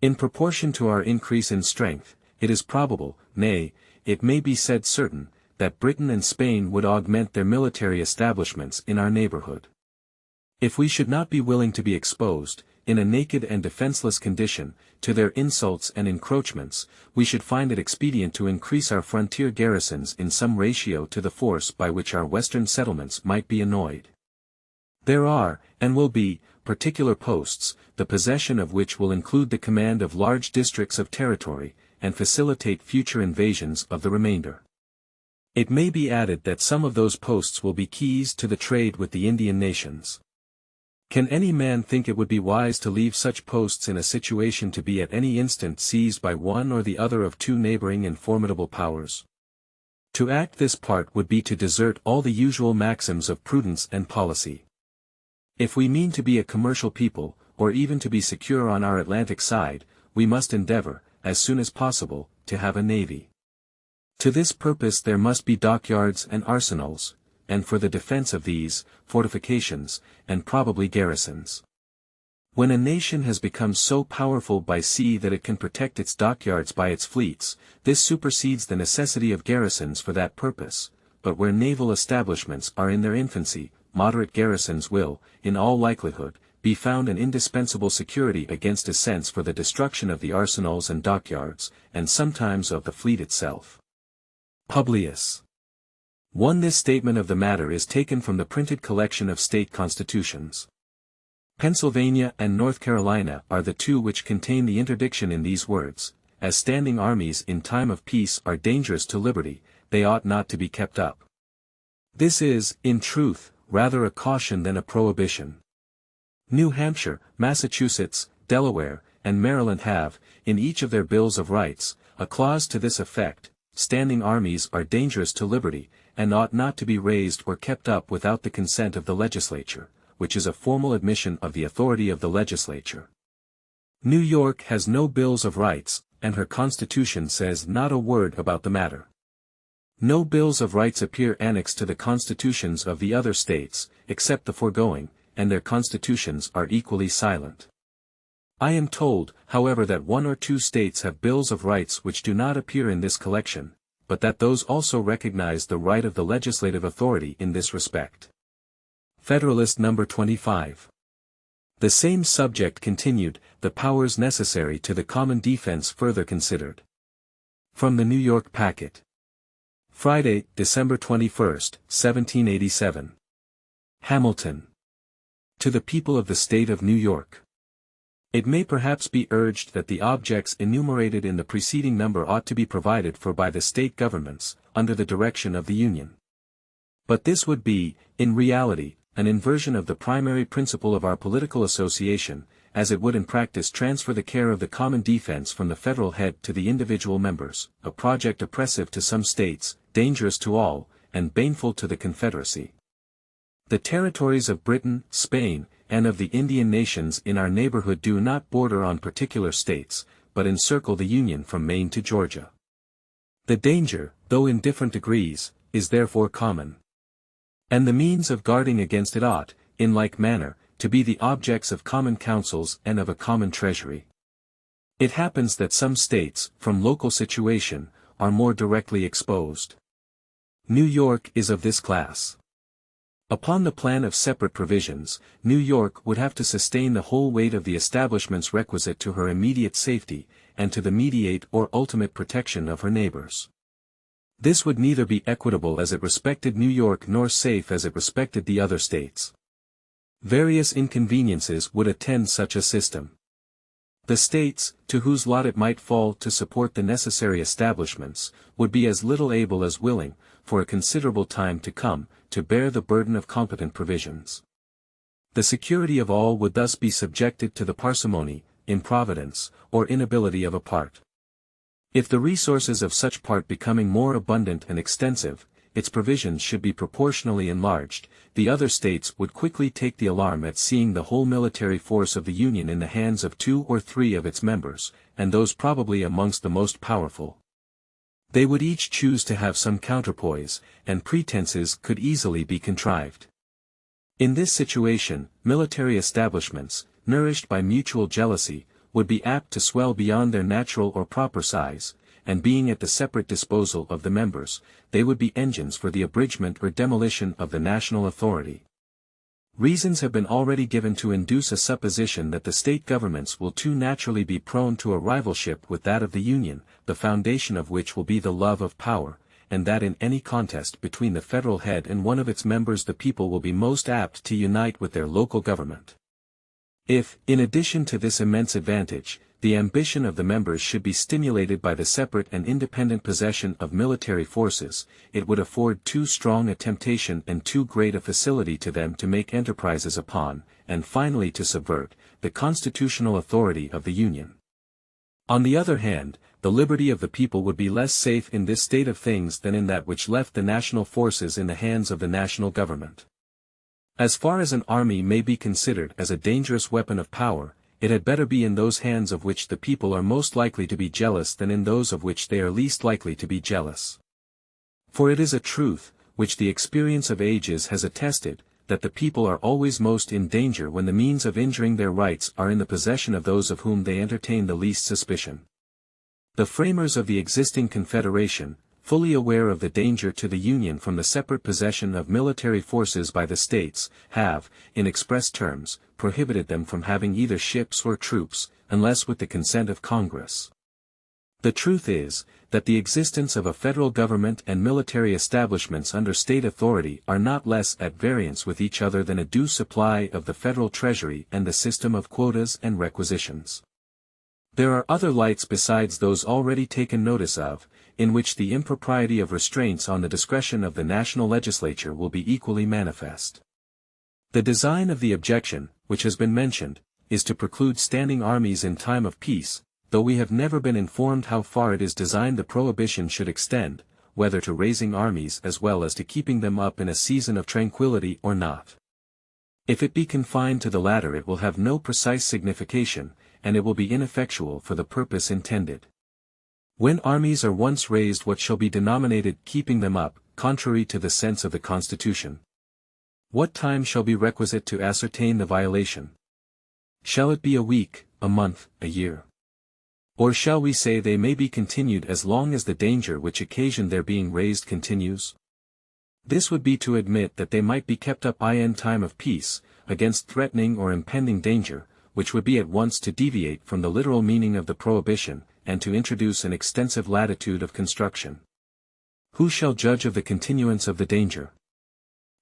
In proportion to our increase in strength, it is probable, nay, it may be said certain, that Britain and Spain would augment their military establishments in our neighborhood. If we should not be willing to be exposed, in a naked and defenseless condition, to their insults and encroachments, we should find it expedient to increase our frontier garrisons in some ratio to the force by which our western settlements might be annoyed. There are, and will be, particular posts, the possession of which will include the command of large districts of territory, and facilitate future invasions of the remainder. It may be added that some of those posts will be keys to the trade with the Indian nations. Can any man think it would be wise to leave such posts in a situation to be at any instant seized by one or the other of two neighboring and formidable powers? To act this part would be to desert all the usual maxims of prudence and policy. If we mean to be a commercial people, or even to be secure on our Atlantic side, we must endeavor, as soon as possible, to have a navy. To this purpose there must be dockyards and arsenals, and for the defense of these, fortifications, and probably garrisons. When a nation has become so powerful by sea that it can protect its dockyards by its fleets, this supersedes the necessity of garrisons for that purpose, but where naval establishments are in their infancy, moderate garrisons will, in all likelihood, be found an indispensable security against ascents for the destruction of the arsenals and dockyards, and sometimes of the fleet itself. Publius 1. This statement of the matter is taken from the printed collection of state constitutions. Pennsylvania and North Carolina are the two which contain the interdiction in these words: as standing armies in time of peace are dangerous to liberty, they ought not to be kept up. This is, in truth, rather a caution than a prohibition. New Hampshire, Massachusetts, Delaware, and Maryland have, in each of their Bills of Rights, a clause to this effect: standing armies are dangerous to liberty, and ought not to be raised or kept up without the consent of the legislature, which is a formal admission of the authority of the legislature. New York has no Bills of Rights, and her Constitution says not a word about the matter. No Bills of Rights appear annexed to the constitutions of the other states, except the foregoing, and their constitutions are equally silent. I am told, however, that 1 or 2 states have bills of rights which do not appear in this collection, but that those also recognize the right of the legislative authority in this respect. Federalist number 25. The same subject continued, the powers necessary to the common defense further considered. From the New York Packet. Friday, December 21, 1787. Hamilton. To the People of the State of New York. It may perhaps be urged that the objects enumerated in the preceding number ought to be provided for by the state governments, under the direction of the Union. But this would be, in reality, an inversion of the primary principle of our political association, as it would in practice transfer the care of the common defense from the federal head to the individual members, a project oppressive to some states, dangerous to all, and baneful to the Confederacy. The territories of Britain, Spain, and of the Indian nations in our neighborhood do not border on particular states, but encircle the Union from Maine to Georgia. The danger, though in different degrees, is therefore common. And the means of guarding against it ought, in like manner, to be the objects of common councils and of a common treasury. It happens that some states, from local situation, are more directly exposed. New York is of this class. Upon the plan of separate provisions, New York would have to sustain the whole weight of the establishments requisite to her immediate safety, and to the mediate or ultimate protection of her neighbors. This would neither be equitable as it respected New York nor safe as it respected the other states. Various inconveniences would attend such a system. The states, to whose lot it might fall to support the necessary establishments, would be as little able as willing, for a considerable time to come, to bear the burden of competent provisions. The security of all would thus be subjected to the parsimony, improvidence, or inability of a part. If the resources of such part becoming more abundant and extensive, its provisions should be proportionally enlarged, the other states would quickly take the alarm at seeing the whole military force of the Union in the hands of 2 or 3 of its members, and those probably amongst the most powerful. They would each choose to have some counterpoise, and pretenses could easily be contrived. In this situation, military establishments, nourished by mutual jealousy, would be apt to swell beyond their natural or proper size, and being at the separate disposal of the members, they would be engines for the abridgment or demolition of the national authority. Reasons have been already given to induce a supposition that the state governments will too naturally be prone to a rivalship with that of the Union, the foundation of which will be the love of power, and that in any contest between the federal head and one of its members the people will be most apt to unite with their local government. If, in addition to this immense advantage, the ambition of the members should be stimulated by the separate and independent possession of military forces, it would afford too strong a temptation and too great a facility to them to make enterprises upon, and finally to subvert, the constitutional authority of the Union. On the other hand, the liberty of the people would be less safe in this state of things than in that which left the national forces in the hands of the national government. As far as an army may be considered as a dangerous weapon of power, it had better be in those hands of which the people are most likely to be jealous than in those of which they are least likely to be jealous. For it is a truth, which the experience of ages has attested, that the people are always most in danger when the means of injuring their rights are in the possession of those of whom they entertain the least suspicion. The framers of the existing Confederation, fully aware of the danger to the Union from the separate possession of military forces by the states, have, in express terms, prohibited them from having either ships or troops, unless with the consent of Congress. The truth is, that the existence of a federal government and military establishments under state authority are not less at variance with each other than a due supply of the federal treasury and the system of quotas and requisitions. There are other lights besides those already taken notice of, in which the impropriety of restraints on the discretion of the national legislature will be equally manifest. The design of the objection, which has been mentioned, is to preclude standing armies in time of peace, though we have never been informed how far it is designed the prohibition should extend, whether to raising armies as well as to keeping them up in a season of tranquility or not. If it be confined to the latter it will have no precise signification, and it will be ineffectual for the purpose intended. When armies are once raised, what shall be denominated keeping them up, contrary to the sense of the Constitution? What time shall be requisite to ascertain the violation? Shall it be a week, a month, a year? Or shall we say they may be continued as long as the danger which occasioned their being raised continues? This would be to admit that they might be kept up in time of peace, against threatening or impending danger, which would be at once to deviate from the literal meaning of the prohibition, and to introduce an extensive latitude of construction. Who shall judge of the continuance of the danger?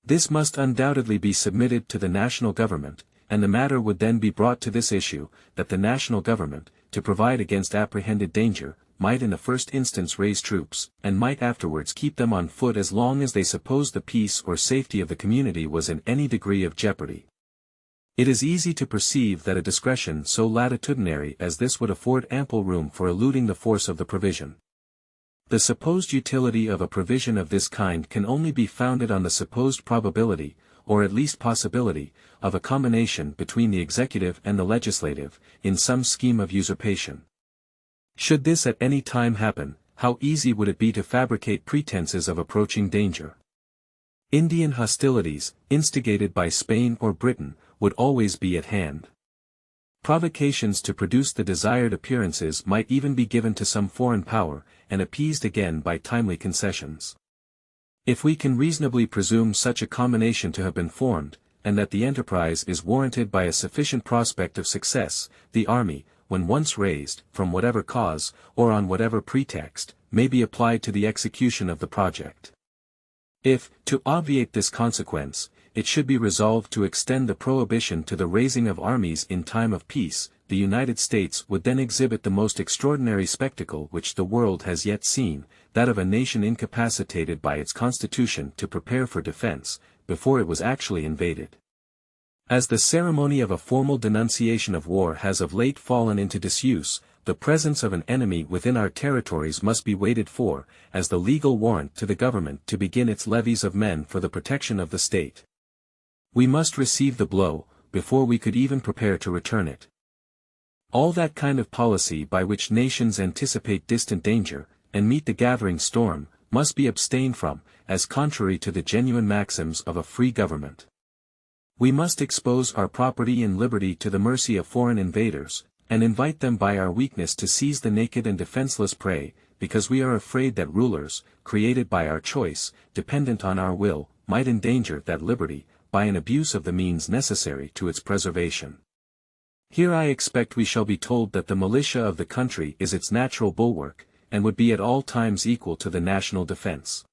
This must undoubtedly be submitted to the national government, and the matter would then be brought to this issue, that the national government, to provide against apprehended danger, might in the first instance raise troops, and might afterwards keep them on foot as long as they supposed the peace or safety of the community was in any degree of jeopardy. It is easy to perceive that a discretion so latitudinary as this would afford ample room for eluding the force of the provision. The supposed utility of a provision of this kind can only be founded on the supposed probability, or at least possibility, of a combination between the executive and the legislative, in some scheme of usurpation. Should this at any time happen, how easy would it be to fabricate pretenses of approaching danger? Indian hostilities, instigated by Spain or Britain, would always be at hand. Provocations to produce the desired appearances might even be given to some foreign power, and appeased again by timely concessions. If we can reasonably presume such a combination to have been formed, and that the enterprise is warranted by a sufficient prospect of success, the army, when once raised, from whatever cause, or on whatever pretext, may be applied to the execution of the project. If, to obviate this consequence, it should be resolved to extend the prohibition to the raising of armies in time of peace, the United States would then exhibit the most extraordinary spectacle which the world has yet seen, that of a nation incapacitated by its constitution to prepare for defense, before it was actually invaded. As the ceremony of a formal denunciation of war has of late fallen into disuse, the presence of an enemy within our territories must be waited for, as the legal warrant to the government to begin its levies of men for the protection of the state. We must receive the blow, before we could even prepare to return it. All that kind of policy by which nations anticipate distant danger, and meet the gathering storm, must be abstained from, as contrary to the genuine maxims of a free government. We must expose our property and liberty to the mercy of foreign invaders, and invite them by our weakness to seize the naked and defenseless prey, because we are afraid that rulers, created by our choice, dependent on our will, might endanger that liberty, by an abuse of the means necessary to its preservation. Here I expect we shall be told that the militia of the country is its natural bulwark, and would be at all times equal to the national defense.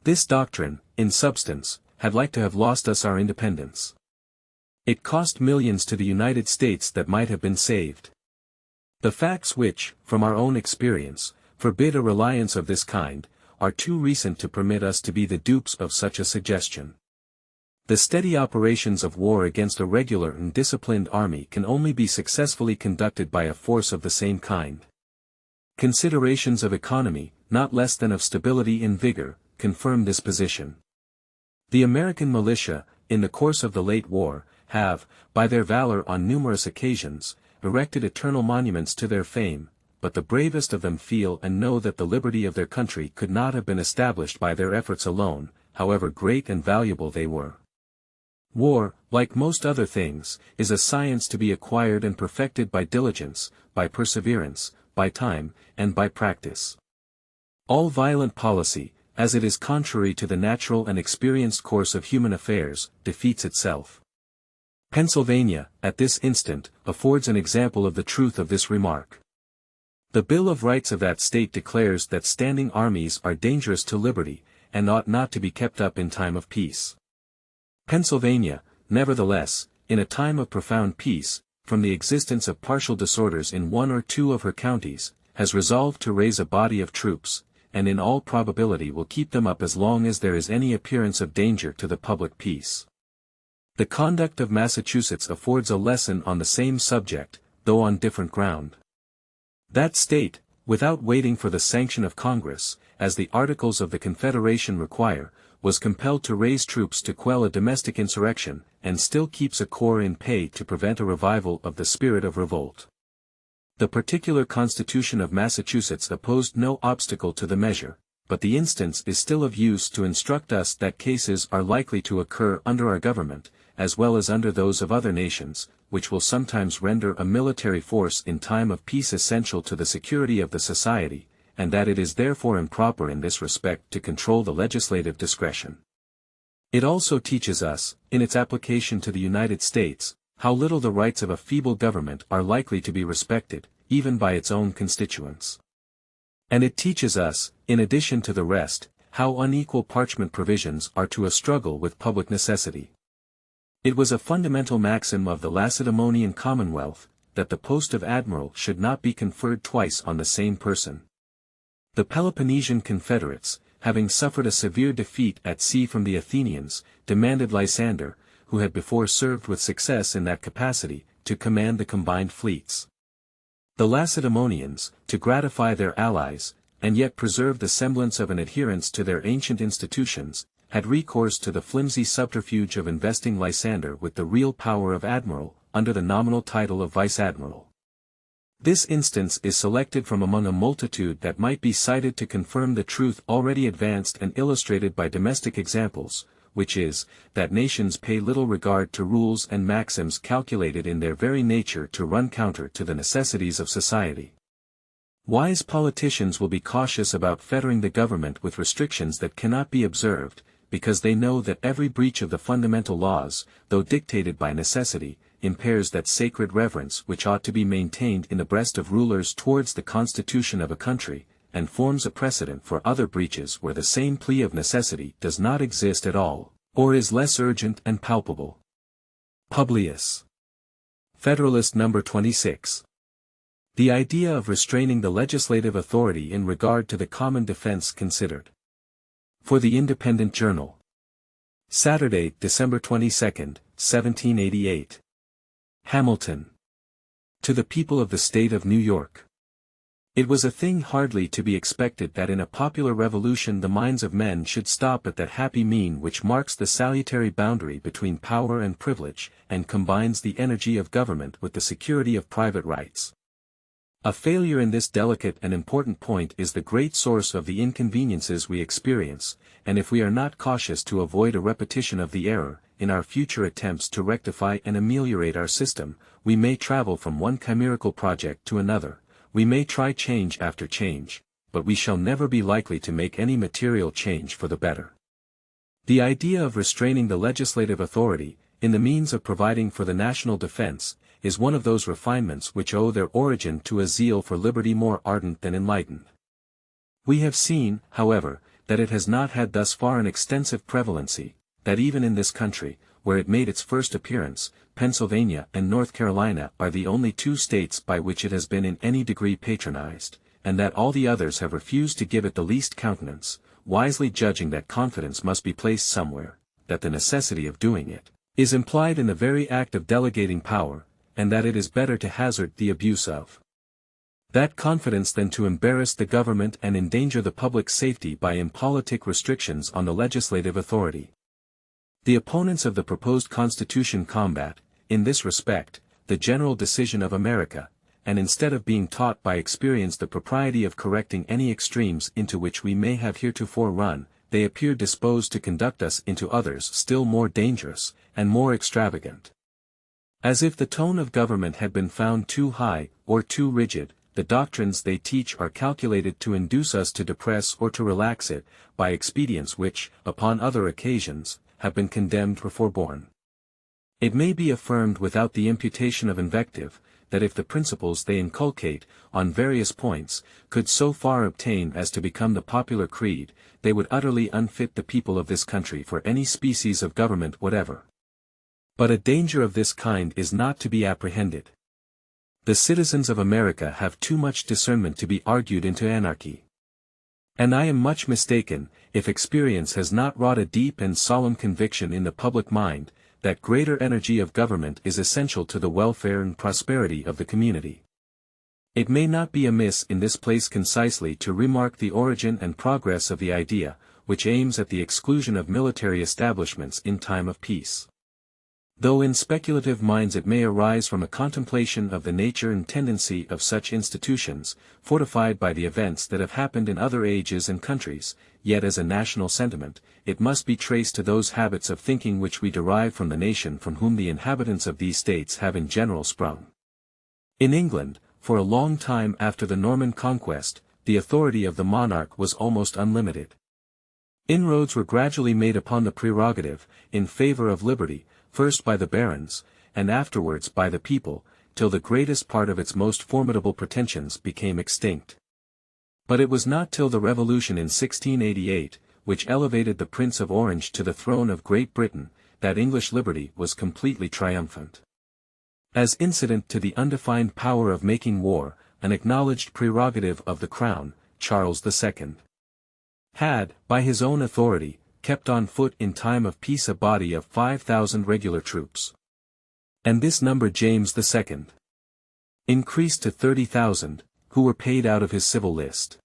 This doctrine, in substance, had like to have lost us our independence. It cost millions to the United States that might have been saved. The facts which, from our own experience, forbid a reliance of this kind, are too recent to permit us to be the dupes of such a suggestion. The steady operations of war against a regular and disciplined army can only be successfully conducted by a force of the same kind. Considerations of economy, not less than of stability and vigor, confirm this position. The American militia, in the course of the late war, have, by their valor on numerous occasions, erected eternal monuments to their fame, but the bravest of them feel and know that the liberty of their country could not have been established by their efforts alone, however great and valuable they were. War, like most other things, is a science to be acquired and perfected by diligence, by perseverance, by time, and by practice. All violent policy, as it is contrary to the natural and experienced course of human affairs, defeats itself. Pennsylvania, at this instant, affords an example of the truth of this remark. The Bill of Rights of that state declares that standing armies are dangerous to liberty, and ought not to be kept up in time of peace. Pennsylvania, nevertheless, in a time of profound peace, from the existence of partial disorders in one or two of her counties, has resolved to raise a body of troops, and in all probability will keep them up as long as there is any appearance of danger to the public peace. The conduct of Massachusetts affords a lesson on the same subject, though on different ground. That state, without waiting for the sanction of Congress, as the Articles of the Confederation require, was compelled to raise troops to quell a domestic insurrection, and still keeps a corps in pay to prevent a revival of the spirit of revolt. The particular Constitution of Massachusetts opposed no obstacle to the measure, but the instance is still of use to instruct us that cases are likely to occur under our government, as well as under those of other nations, which will sometimes render a military force in time of peace essential to the security of the society, and that it is therefore improper in this respect to control the legislative discretion. It also teaches us, in its application to the United States, how little the rights of a feeble government are likely to be respected, even by its own constituents. And it teaches us, in addition to the rest, how unequal parchment provisions are to a struggle with public necessity. It was a fundamental maxim of the Lacedaemonian Commonwealth, that the post of admiral should not be conferred twice on the same person. The Peloponnesian confederates, having suffered a severe defeat at sea from the Athenians, demanded Lysander, who had before served with success in that capacity, to command the combined fleets. The Lacedaemonians, to gratify their allies, and yet preserve the semblance of an adherence to their ancient institutions, had recourse to the flimsy subterfuge of investing Lysander with the real power of admiral, under the nominal title of vice-admiral. This instance is selected from among a multitude that might be cited to confirm the truth already advanced and illustrated by domestic examples, which is, that nations pay little regard to rules and maxims calculated in their very nature to run counter to the necessities of society. Wise politicians will be cautious about fettering the government with restrictions that cannot be observed, because they know that every breach of the fundamental laws, though dictated by necessity, impairs that sacred reverence which ought to be maintained in the breast of rulers towards the constitution of a country, and forms a precedent for other breaches where the same plea of necessity does not exist at all, or is less urgent and palpable. Publius. Federalist No. 26. The idea of restraining the legislative authority in regard to the common defense considered. For the Independent Journal. Saturday, December 22, 1788. Hamilton. To the People of the State of New York. It was a thing hardly to be expected that in a popular revolution the minds of men should stop at that happy mean which marks the salutary boundary between power and privilege, and combines the energy of government with the security of private rights. A failure in this delicate and important point is the great source of the inconveniences we experience, and if we are not cautious to avoid a repetition of the error, in our future attempts to rectify and ameliorate our system, we may travel from one chimerical project to another, we may try change after change, but we shall never be likely to make any material change for the better. The idea of restraining the legislative authority, in the means of providing for the national defense, is one of those refinements which owe their origin to a zeal for liberty more ardent than enlightened. We have seen, however, that it has not had thus far an extensive prevalency, that even in this country, where it made its first appearance, Pennsylvania and North Carolina are the only two states by which it has been in any degree patronized, and that all the others have refused to give it the least countenance, wisely judging that confidence must be placed somewhere, that the necessity of doing it is implied in the very act of delegating power, and that it is better to hazard the abuse of that confidence than to embarrass the government and endanger the public safety by impolitic restrictions on the legislative authority. The opponents of the proposed Constitution combat, in this respect, the general decision of America, and instead of being taught by experience the propriety of correcting any extremes into which we may have heretofore run, they appear disposed to conduct us into others still more dangerous, and more extravagant. As if the tone of government had been found too high, or too rigid, the doctrines they teach are calculated to induce us to depress or to relax it, by expedients which, upon other occasions, have been condemned or forborne. It may be affirmed without the imputation of invective, that if the principles they inculcate, on various points, could so far obtain as to become the popular creed, they would utterly unfit the people of this country for any species of government whatever. But a danger of this kind is not to be apprehended. The citizens of America have too much discernment to be argued into anarchy. And I am much mistaken, if experience has not wrought a deep and solemn conviction in the public mind, that greater energy of government is essential to the welfare and prosperity of the community. It may not be amiss in this place concisely to remark the origin and progress of the idea, which aims at the exclusion of military establishments in time of peace. Though in speculative minds it may arise from a contemplation of the nature and tendency of such institutions, fortified by the events that have happened in other ages and countries, yet as a national sentiment, it must be traced to those habits of thinking which we derive from the nation from whom the inhabitants of these states have in general sprung. In England, for a long time after the Norman Conquest, the authority of the monarch was almost unlimited. Inroads were gradually made upon the prerogative, in favor of liberty, first by the barons, and afterwards by the people, till the greatest part of its most formidable pretensions became extinct. But it was not till the Revolution in 1688, which elevated the Prince of Orange to the throne of Great Britain, that English liberty was completely triumphant. As incident to the undefined power of making war, an acknowledged prerogative of the Crown, Charles II had, by his own authority, kept on foot in time of peace a body of 5,000 regular troops. And this number James II increased to 30,000, who were paid out of his civil list.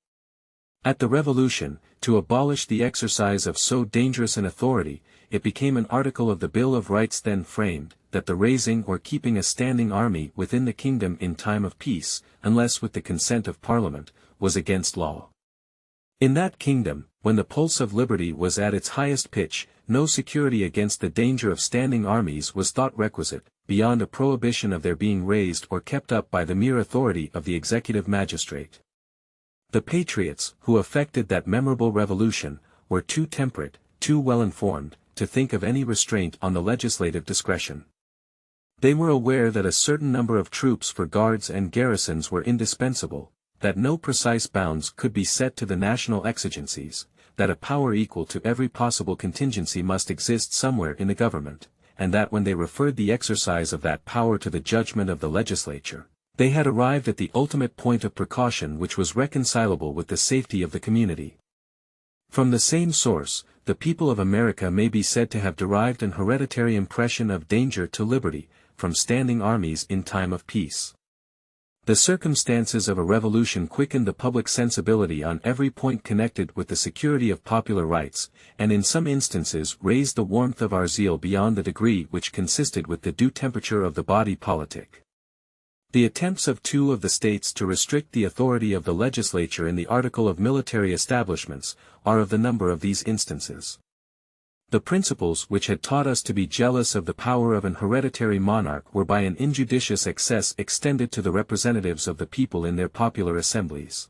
At the Revolution, to abolish the exercise of so dangerous an authority, it became an article of the Bill of Rights then framed, that the raising or keeping a standing army within the kingdom in time of peace, unless with the consent of Parliament, was against law. In that kingdom, when the pulse of liberty was at its highest pitch, no security against the danger of standing armies was thought requisite, beyond a prohibition of their being raised or kept up by the mere authority of the executive magistrate. The patriots, who effected that memorable revolution, were too temperate, too well informed, to think of any restraint on the legislative discretion. They were aware that a certain number of troops for guards and garrisons were indispensable, that no precise bounds could be set to the national exigencies, that a power equal to every possible contingency must exist somewhere in the government, and that when they referred the exercise of that power to the judgment of the legislature, they had arrived at the ultimate point of precaution which was reconcilable with the safety of the community. From the same source, the people of America may be said to have derived an hereditary impression of danger to liberty, from standing armies in time of peace. The circumstances of a revolution quickened the public sensibility on every point connected with the security of popular rights, and in some instances raised the warmth of our zeal beyond the degree which consisted with the due temperature of the body politic. The attempts of two of the states to restrict the authority of the legislature in the article of military establishments, are of the number of these instances. The principles which had taught us to be jealous of the power of an hereditary monarch were by an injudicious excess extended to the representatives of the people in their popular assemblies.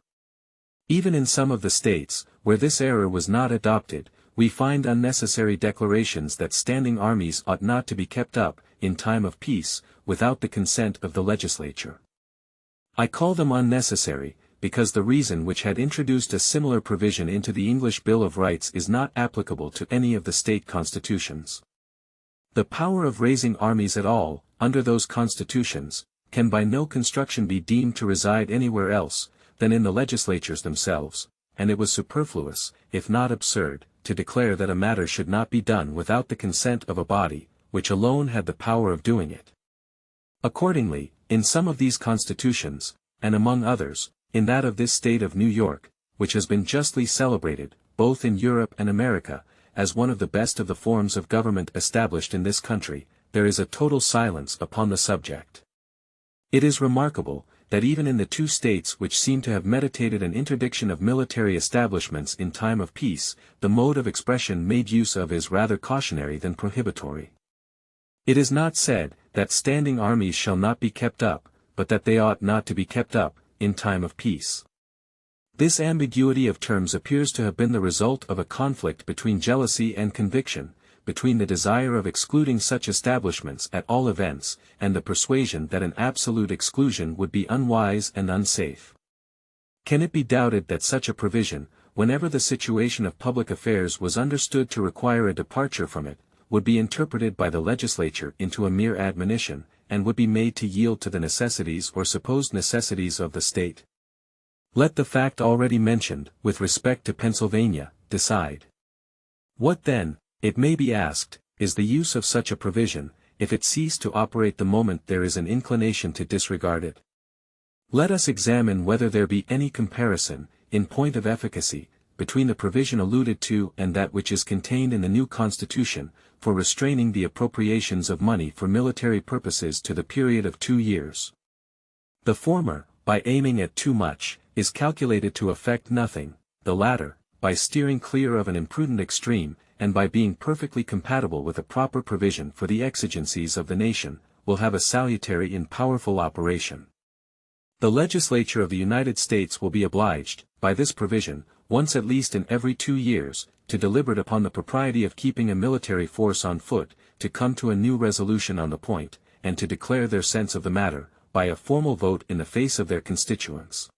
Even in some of the states, where this error was not adopted, we find unnecessary declarations that standing armies ought not to be kept up, in time of peace, without the consent of the legislature. I call them unnecessary, because the reason which had introduced a similar provision into the English Bill of Rights is not applicable to any of the state constitutions. The power of raising armies at all, under those constitutions, can by no construction be deemed to reside anywhere else, than in the legislatures themselves, and it was superfluous, if not absurd, to declare that a matter should not be done without the consent of a body, which alone had the power of doing it. Accordingly, in some of these constitutions, and among others, in that of this state of New York, which has been justly celebrated, both in Europe and America, as one of the best of the forms of government established in this country, there is a total silence upon the subject. It is remarkable, that even in the two states which seem to have meditated an interdiction of military establishments in time of peace, the mode of expression made use of is rather cautionary than prohibitory. It is not said, that standing armies shall not be kept up, but that they ought not to be kept up, in time of peace. This ambiguity of terms appears to have been the result of a conflict between jealousy and conviction, between the desire of excluding such establishments at all events, and the persuasion that an absolute exclusion would be unwise and unsafe. Can it be doubted that such a provision, whenever the situation of public affairs was understood to require a departure from it, would be interpreted by the legislature into a mere admonition, and would be made to yield to the necessities or supposed necessities of the state? Let the fact already mentioned, with respect to Pennsylvania, decide. What then, it may be asked, is the use of such a provision, if it cease to operate the moment there is an inclination to disregard it? Let us examine whether there be any comparison, in point of efficacy, between the provision alluded to and that which is contained in the new Constitution, for restraining the appropriations of money for military purposes to the period of 2 years. The former, by aiming at too much, is calculated to effect nothing, the latter, by steering clear of an imprudent extreme, and by being perfectly compatible with a proper provision for the exigencies of the nation, will have a salutary and powerful operation. The legislature of the United States will be obliged, by this provision, once at least in every 2 years, to deliberate upon the propriety of keeping a military force on foot, to come to a new resolution on the point, and to declare their sense of the matter, by a formal vote in the face of their constituents.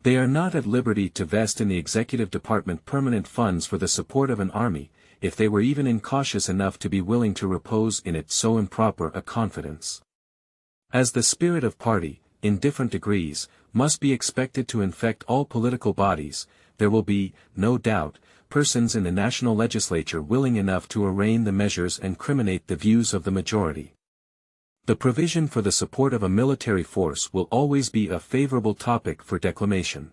They are not at liberty to vest in the executive department permanent funds for the support of an army, if they were even incautious enough to be willing to repose in it so improper a confidence. As the spirit of party, in different degrees, must be expected to infect all political bodies, there will be, no doubt, persons in the national legislature willing enough to arraign the measures and criminate the views of the majority. The provision for the support of a military force will always be a favorable topic for declamation.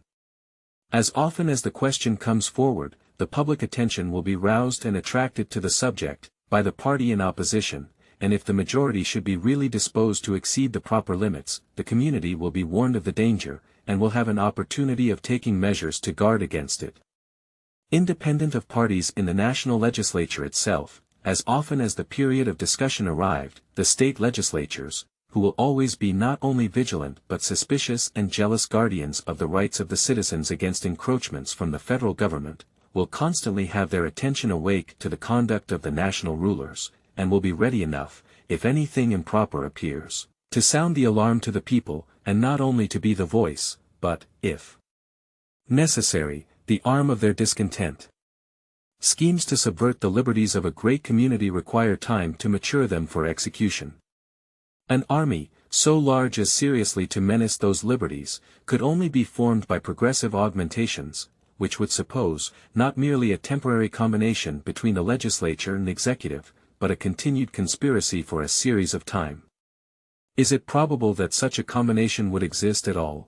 As often as the question comes forward, the public attention will be roused and attracted to the subject, by the party in opposition, and if the majority should be really disposed to exceed the proper limits, the community will be warned of the danger, and will have an opportunity of taking measures to guard against it. Independent of parties in the national legislature itself, as often as the period of discussion arrived, the state legislatures, who will always be not only vigilant but suspicious and jealous guardians of the rights of the citizens against encroachments from the federal government, will constantly have their attention awake to the conduct of the national rulers, and will be ready enough, if anything improper appears, to sound the alarm to the people, and not only to be the voice, but, if necessary, the arm of their discontent. Schemes to subvert the liberties of a great community require time to mature them for execution. An army, so large as seriously to menace those liberties, could only be formed by progressive augmentations, which would suppose, not merely a temporary combination between the legislature and executive, but a continued conspiracy for a series of time. Is it probable that such a combination would exist at all?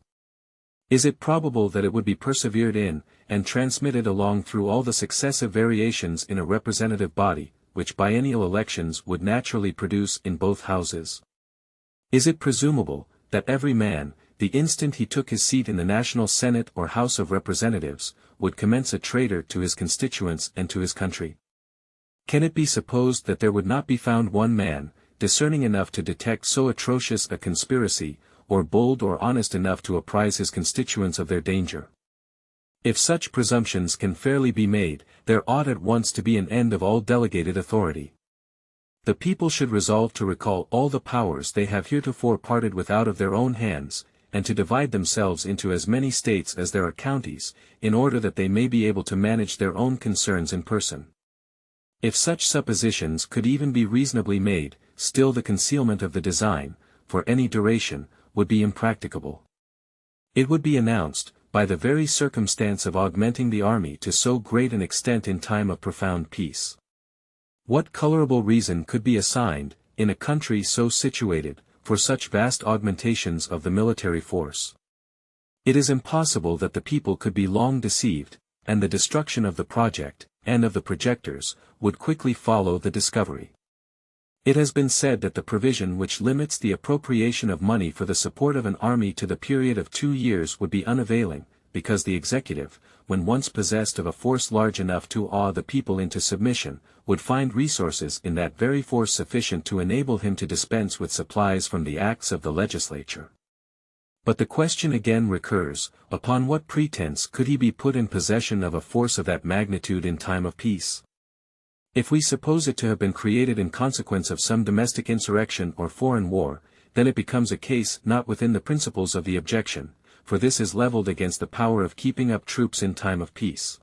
Is it probable that it would be persevered in, and transmitted along through all the successive variations in a representative body, which biennial elections would naturally produce in both houses? Is it presumable, that every man, the instant he took his seat in the National Senate or House of Representatives, would commence a traitor to his constituents and to his country? Can it be supposed that there would not be found one man, discerning enough to detect so atrocious a conspiracy, or bold or honest enough to apprise his constituents of their danger? If such presumptions can fairly be made, there ought at once to be an end of all delegated authority. The people should resolve to recall all the powers they have heretofore parted with out of their own hands, and to divide themselves into as many states as there are counties, in order that they may be able to manage their own concerns in person. If such suppositions could even be reasonably made, still the concealment of the design, for any duration, would be impracticable. It would be announced, by the very circumstance of augmenting the army to so great an extent in time of profound peace. What colorable reason could be assigned, in a country so situated, for such vast augmentations of the military force? It is impossible that the people could be long deceived, and the destruction of the project, and of the projectors, would quickly follow the discovery. It has been said that the provision which limits the appropriation of money for the support of an army to the period of 2 years would be unavailing, because the executive, when once possessed of a force large enough to awe the people into submission, would find resources in that very force sufficient to enable him to dispense with supplies from the acts of the legislature. But the question again recurs, upon what pretense could he be put in possession of a force of that magnitude in time of peace? If we suppose it to have been created in consequence of some domestic insurrection or foreign war, then it becomes a case not within the principles of the objection, for this is leveled against the power of keeping up troops in time of peace.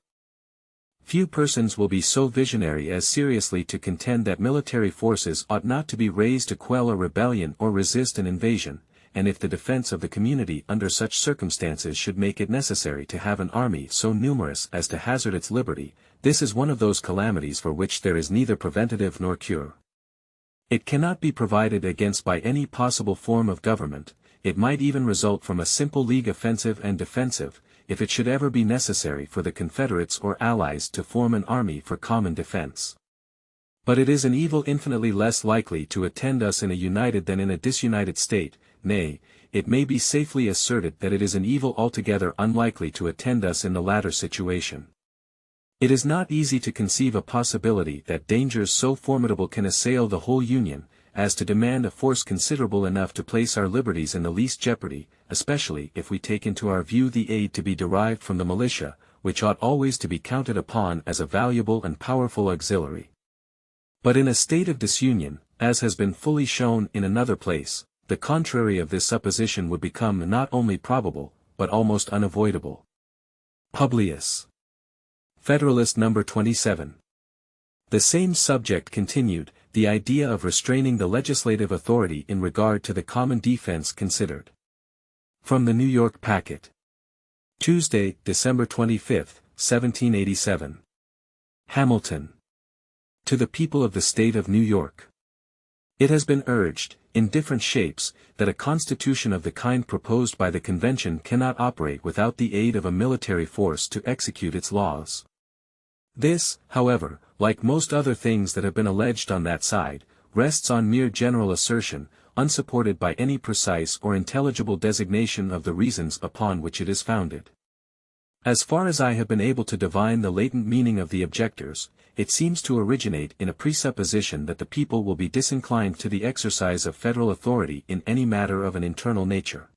Few persons will be so visionary as seriously to contend that military forces ought not to be raised to quell a rebellion or resist an invasion, and if the defense of the community under such circumstances should make it necessary to have an army so numerous as to hazard its liberty, this is one of those calamities for which there is neither preventative nor cure. It cannot be provided against by any possible form of government. It might even result from a simple league offensive and defensive, if it should ever be necessary for the Confederates or Allies to form an army for common defense. But it is an evil infinitely less likely to attend us in a united than in a disunited state, nay, it may be safely asserted that it is an evil altogether unlikely to attend us in the latter situation. It is not easy to conceive a possibility that dangers so formidable can assail the whole Union, as to demand a force considerable enough to place our liberties in the least jeopardy, especially if we take into our view the aid to be derived from the militia, which ought always to be counted upon as a valuable and powerful auxiliary. But in a state of disunion, as has been fully shown in another place, the contrary of this supposition would become not only probable, but almost unavoidable. Publius. Federalist No. 27. The same subject continued, the idea of restraining the legislative authority in regard to the common defense considered. From the New York Packet. Tuesday, December 25, 1787. Hamilton. To the people of the State of New York. It has been urged, in different shapes, that a constitution of the kind proposed by the convention cannot operate without the aid of a military force to execute its laws. This, however, like most other things that have been alleged on that side, rests on mere general assertion, unsupported by any precise or intelligible designation of the reasons upon which it is founded. As far as I have been able to divine the latent meaning of the objectors, it seems to originate in a presupposition that the people will be disinclined to the exercise of federal authority in any matter of an internal nature.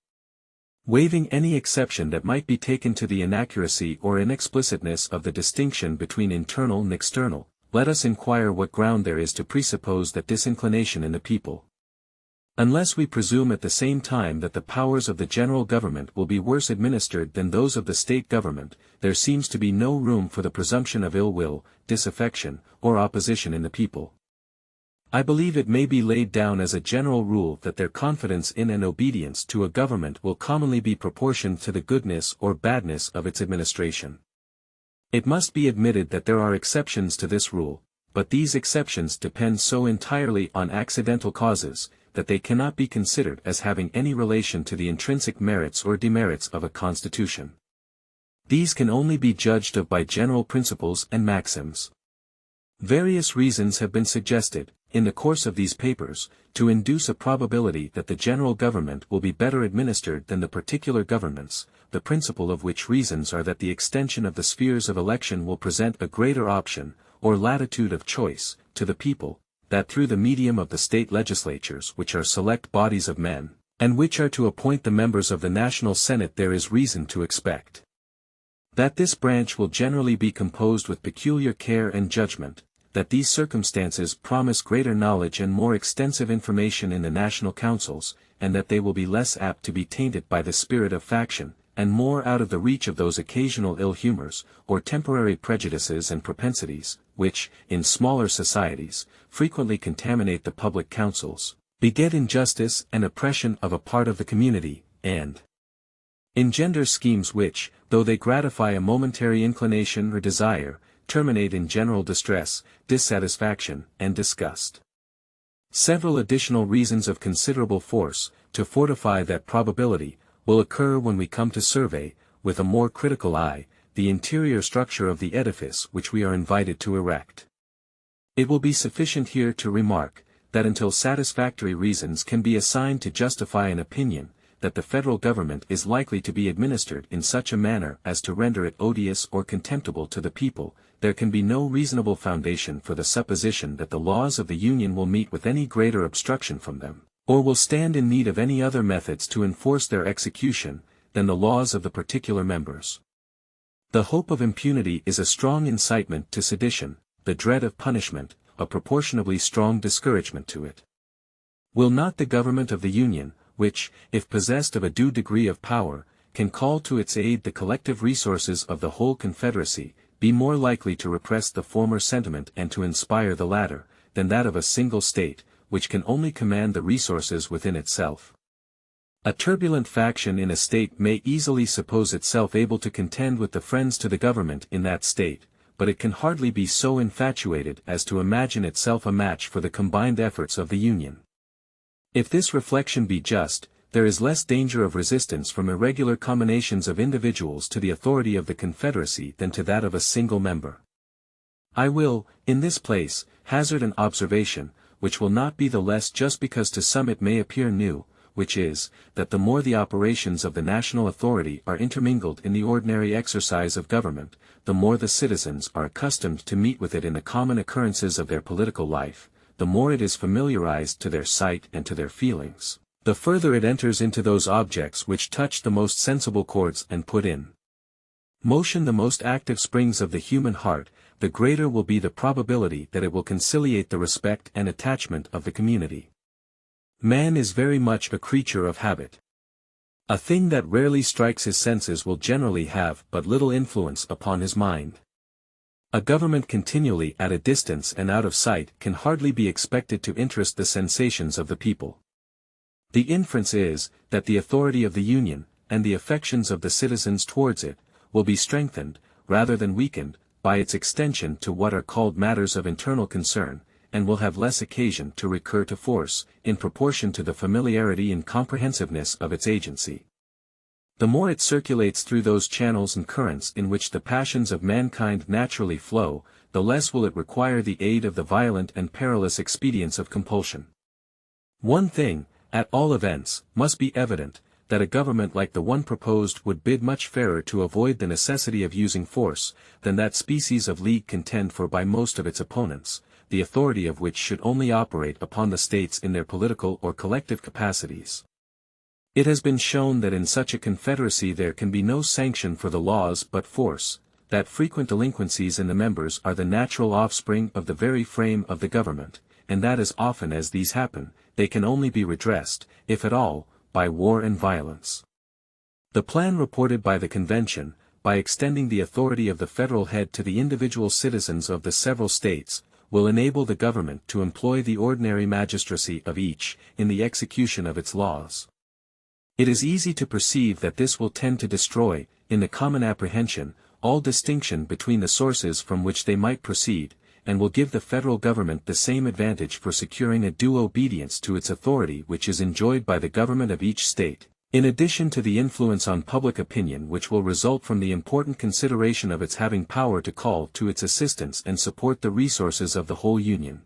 Waiving any exception that might be taken to the inaccuracy or inexplicitness of the distinction between internal and external, let us inquire what ground there is to presuppose that disinclination in the people. Unless we presume at the same time that the powers of the general government will be worse administered than those of the state government, there seems to be no room for the presumption of ill will, disaffection, or opposition in the people. I believe it may be laid down as a general rule that their confidence in and obedience to a government will commonly be proportioned to the goodness or badness of its administration. It must be admitted that there are exceptions to this rule, but these exceptions depend so entirely on accidental causes, that they cannot be considered as having any relation to the intrinsic merits or demerits of a constitution. These can only be judged of by general principles and maxims. Various reasons have been suggested, in the course of these papers, to induce a probability that the general government will be better administered than the particular governments, the principal of which reasons are that the extension of the spheres of election will present a greater option, or latitude of choice, to the people, that through the medium of the state legislatures which are select bodies of men, and which are to appoint the members of the National Senate there is reason to expect. That this branch will generally be composed with peculiar care and judgment, that these circumstances promise greater knowledge and more extensive information in the national councils, and that they will be less apt to be tainted by the spirit of faction, and more out of the reach of those occasional ill humors, or temporary prejudices and propensities, which, in smaller societies, frequently contaminate the public councils, beget injustice and oppression of a part of the community, and engender schemes which, though they gratify a momentary inclination or desire, terminate in general distress, dissatisfaction, and disgust. Several additional reasons of considerable force, to fortify that probability, will occur when we come to survey, with a more critical eye, the interior structure of the edifice which we are invited to erect. It will be sufficient here to remark, that until satisfactory reasons can be assigned to justify an opinion, that the federal government is likely to be administered in such a manner as to render it odious or contemptible to the people, there can be no reasonable foundation for the supposition that the laws of the Union will meet with any greater obstruction from them, or will stand in need of any other methods to enforce their execution, than the laws of the particular members. The hope of impunity is a strong incitement to sedition, the dread of punishment, a proportionably strong discouragement to it. Will not the government of the Union, which, if possessed of a due degree of power, can call to its aid the collective resources of the whole Confederacy, be more likely to repress the former sentiment and to inspire the latter, than that of a single state, which can only command the resources within itself? A turbulent faction in a state may easily suppose itself able to contend with the friends to the government in that state, but it can hardly be so infatuated as to imagine itself a match for the combined efforts of the Union. If this reflection be just, there is less danger of resistance from irregular combinations of individuals to the authority of the Confederacy than to that of a single member. I will, in this place, hazard an observation, which will not be the less just because to some it may appear new, which is, that the more the operations of the national authority are intermingled in the ordinary exercise of government, the more the citizens are accustomed to meet with it in the common occurrences of their political life, the more it is familiarized to their sight and to their feelings, the further it enters into those objects which touch the most sensible chords and put in motion the most active springs of the human heart, the greater will be the probability that it will conciliate the respect and attachment of the community. Man is very much a creature of habit. A thing that rarely strikes his senses will generally have but little influence upon his mind. A government continually at a distance and out of sight can hardly be expected to interest the sensations of the people. The inference is, that the authority of the Union, and the affections of the citizens towards it, will be strengthened, rather than weakened, by its extension to what are called matters of internal concern, and will have less occasion to recur to force, in proportion to the familiarity and comprehensiveness of its agency. The more it circulates through those channels and currents in which the passions of mankind naturally flow, the less will it require the aid of the violent and perilous expedients of compulsion. One thing, at all events, must be evident, that a government like the one proposed would bid much fairer to avoid the necessity of using force, than that species of league contend for by most of its opponents, the authority of which should only operate upon the states in their political or collective capacities. It has been shown that in such a confederacy there can be no sanction for the laws but force, that frequent delinquencies in the members are the natural offspring of the very frame of the government, and that as often as these happen, they can only be redressed, if at all, by war and violence. The plan reported by the Convention, by extending the authority of the federal head to the individual citizens of the several states, will enable the government to employ the ordinary magistracy of each, in the execution of its laws. It is easy to perceive that this will tend to destroy, in the common apprehension, all distinction between the sources from which they might proceed, and will give the federal government the same advantage for securing a due obedience to its authority which is enjoyed by the government of each state, in addition to the influence on public opinion which will result from the important consideration of its having power to call to its assistance and support the resources of the whole Union.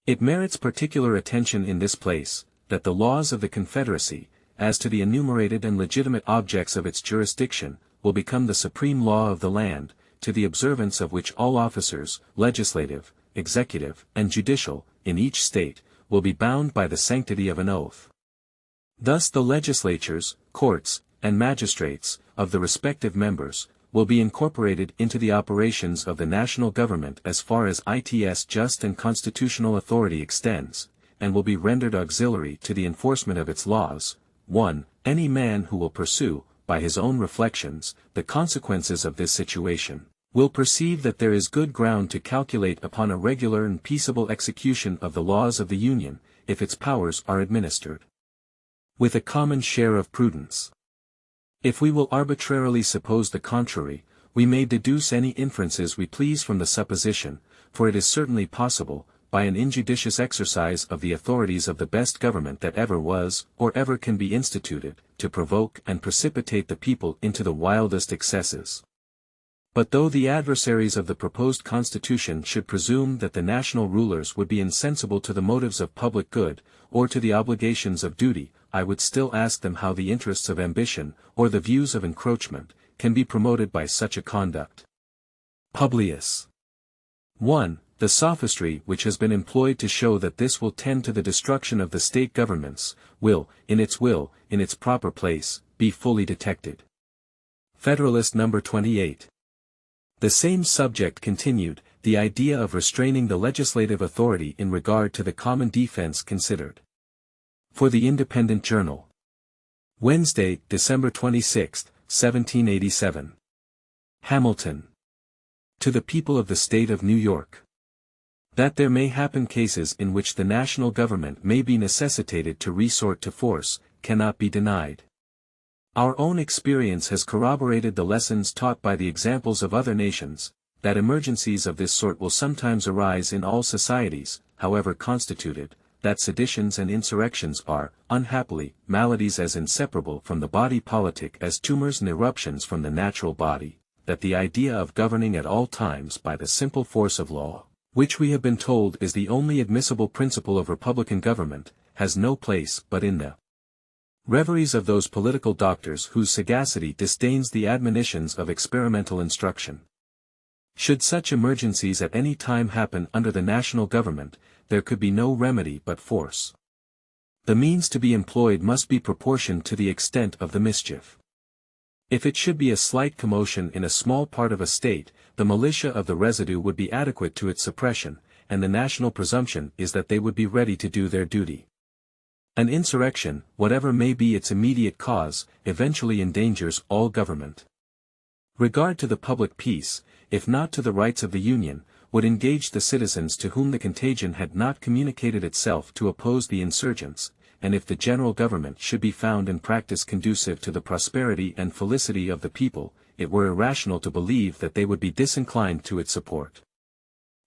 It merits particular attention in this place, that the laws of the Confederacy, as to the enumerated and legitimate objects of its jurisdiction, will become the supreme law of the land, to the observance of which all officers, legislative, executive, and judicial, in each state, will be bound by the sanctity of an oath. Thus the legislatures, courts, and magistrates, of the respective members, will be incorporated into the operations of the national government as far as its just and constitutional authority extends, and will be rendered auxiliary to the enforcement of its laws. 1. Any man who will pursue, by his own reflections, the consequences of this situation, will perceive that there is good ground to calculate upon a regular and peaceable execution of the laws of the Union, if its powers are administered with a common share of prudence. If we will arbitrarily suppose the contrary, we may deduce any inferences we please from the supposition, for it is certainly possible, by an injudicious exercise of the authorities of the best government that ever was, or ever can be instituted, to provoke and precipitate the people into the wildest excesses. But though the adversaries of the proposed Constitution should presume that the national rulers would be insensible to the motives of public good, or to the obligations of duty, I would still ask them how the interests of ambition, or the views of encroachment, can be promoted by such a conduct. Publius. 1. The sophistry which has been employed to show that this will tend to the destruction of the state governments, will, in its proper place, be fully detected. Federalist No. 28. The same subject continued, the idea of restraining the legislative authority in regard to the common defense considered. For the Independent Journal. Wednesday, December 26, 1787. Hamilton. To the people of the State of New York. That there may happen cases in which the national government may be necessitated to resort to force, cannot be denied. Our own experience has corroborated the lessons taught by the examples of other nations, that emergencies of this sort will sometimes arise in all societies, however constituted, that seditions and insurrections are, unhappily, maladies as inseparable from the body politic as tumors and eruptions from the natural body, that the idea of governing at all times by the simple force of law, which we have been told is the only admissible principle of republican government, has no place but in the reveries of those political doctors whose sagacity disdains the admonitions of experimental instruction. Should such emergencies at any time happen under the national government, there could be no remedy but force. The means to be employed must be proportioned to the extent of the mischief. If it should be a slight commotion in a small part of a state, the militia of the residue would be adequate to its suppression, and the national presumption is that they would be ready to do their duty. An insurrection, whatever may be its immediate cause, eventually endangers all government. Regard to the public peace, if not to the rights of the Union, would engage the citizens to whom the contagion had not communicated itself to oppose the insurgents, and if the general government should be found in practice conducive to the prosperity and felicity of the people, it were irrational to believe that they would be disinclined to its support.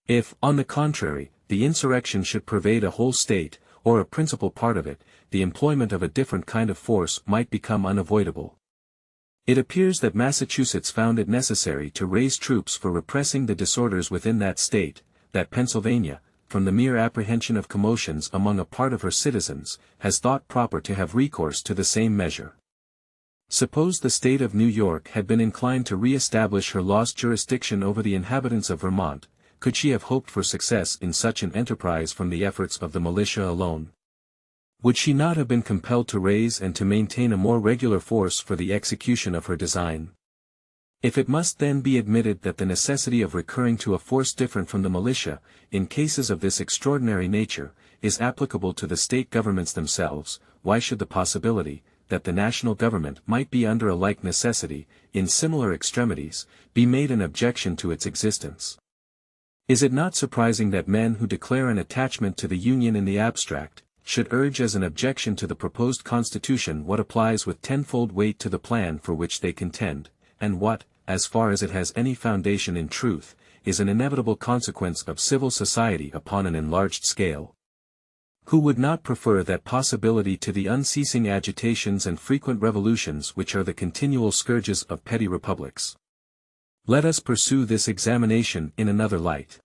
If, on the contrary, the insurrection should pervade a whole state, or a principal part of it, the employment of a different kind of force might become unavoidable. It appears that Massachusetts found it necessary to raise troops for repressing the disorders within that state, that Pennsylvania, from the mere apprehension of commotions among a part of her citizens, has thought proper to have recourse to the same measure. Suppose the state of New York had been inclined to re-establish her lost jurisdiction over the inhabitants of Vermont, could she have hoped for success in such an enterprise from the efforts of the militia alone? Would she not have been compelled to raise and to maintain a more regular force for the execution of her design? If it must then be admitted that the necessity of recurring to a force different from the militia, in cases of this extraordinary nature, is applicable to the state governments themselves, why should the possibility, that the national government might be under a like necessity, in similar extremities, be made an objection to its existence? Is it not surprising that men who declare an attachment to the Union in the abstract, should urge as an objection to the proposed Constitution what applies with tenfold weight to the plan for which they contend, and what, as far as it has any foundation in truth, is an inevitable consequence of civil society upon an enlarged scale? Who would not prefer that possibility to the unceasing agitations and frequent revolutions which are the continual scourges of petty republics? Let us pursue this examination in another light.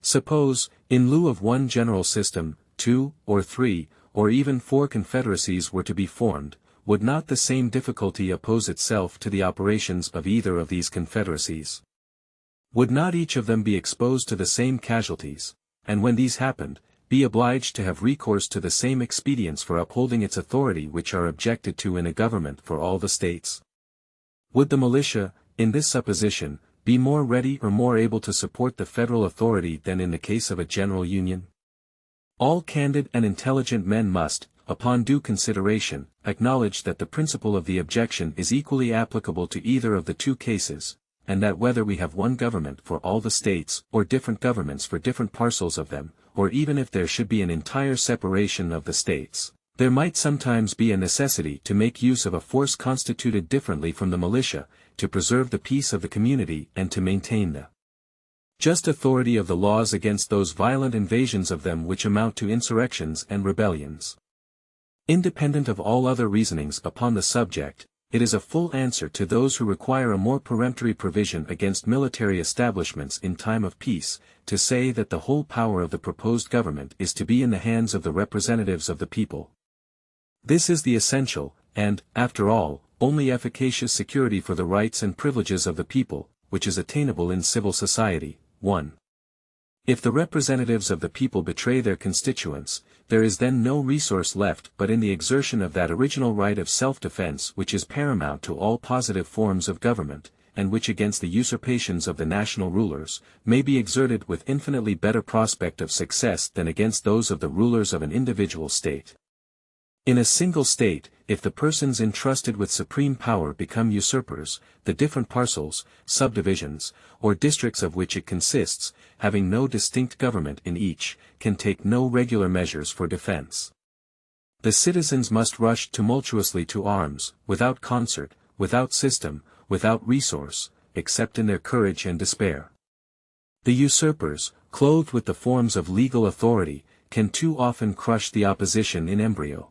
Suppose, in lieu of one general system, 2, or 3, or even 4 confederacies were to be formed, would not the same difficulty oppose itself to the operations of either of these confederacies? Would not each of them be exposed to the same casualties, and when these happened, be obliged to have recourse to the same expedients for upholding its authority which are objected to in a government for all the states? Would the militia, in this supposition, be more ready or more able to support the federal authority than in the case of a general union? All candid and intelligent men must, upon due consideration, acknowledge that the principle of the objection is equally applicable to either of the two cases, and that whether we have one government for all the states, or different governments for different parcels of them, or even if there should be an entire separation of the states, there might sometimes be a necessity to make use of a force constituted differently from the militia, to preserve the peace of the community and to maintain the just authority of the laws against those violent invasions of them which amount to insurrections and rebellions. Independent of all other reasonings upon the subject, it is a full answer to those who require a more peremptory provision against military establishments in time of peace, to say that the whole power of the proposed government is to be in the hands of the representatives of the people. This is the essential, and, after all, only efficacious security for the rights and privileges of the people, which is attainable in civil society. 1. If the representatives of the people betray their constituents, there is then no resource left but in the exertion of that original right of self-defense which is paramount to all positive forms of government, and which against the usurpations of the national rulers, may be exerted with infinitely better prospect of success than against those of the rulers of an individual state. In a single state, if the persons entrusted with supreme power become usurpers, the different parcels, subdivisions, or districts of which it consists, having no distinct government in each, can take no regular measures for defense. The citizens must rush tumultuously to arms, without concert, without system, without resource, except in their courage and despair. The usurpers, clothed with the forms of legal authority, can too often crush the opposition in embryo.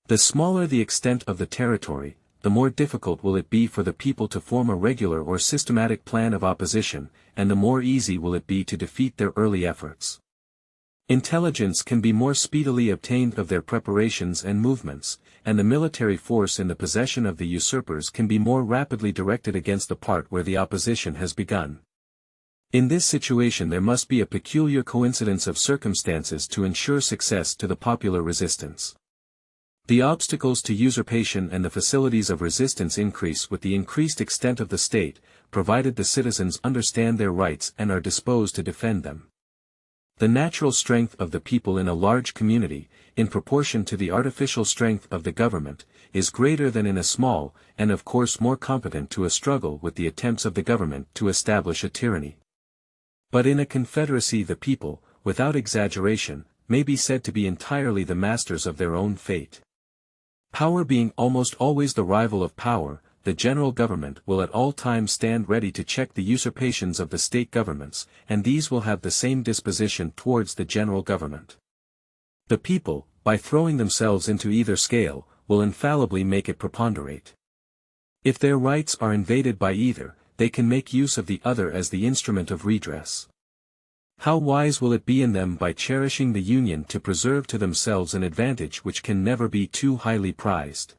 The smaller the extent of the territory, the more difficult will it be for the people to form a regular or systematic plan of opposition, and the more easy will it be to defeat their early efforts. Intelligence can be more speedily obtained of their preparations and movements, and the military force in the possession of the usurpers can be more rapidly directed against the part where the opposition has begun. In this situation there must be a peculiar coincidence of circumstances to ensure success to the popular resistance. The obstacles to usurpation and the facilities of resistance increase with the increased extent of the state, provided the citizens understand their rights and are disposed to defend them. The natural strength of the people in a large community, in proportion to the artificial strength of the government, is greater than in a small, and of course more competent to a struggle with the attempts of the government to establish a tyranny. But in a confederacy the people, without exaggeration, may be said to be entirely the masters of their own fate. Power being almost always the rival of power, the general government will at all times stand ready to check the usurpations of the state governments, and these will have the same disposition towards the general government. The people, by throwing themselves into either scale, will infallibly make it preponderate. If their rights are invaded by either, they can make use of the other as the instrument of redress. How wise will it be in them by cherishing the union to preserve to themselves an advantage which can never be too highly prized.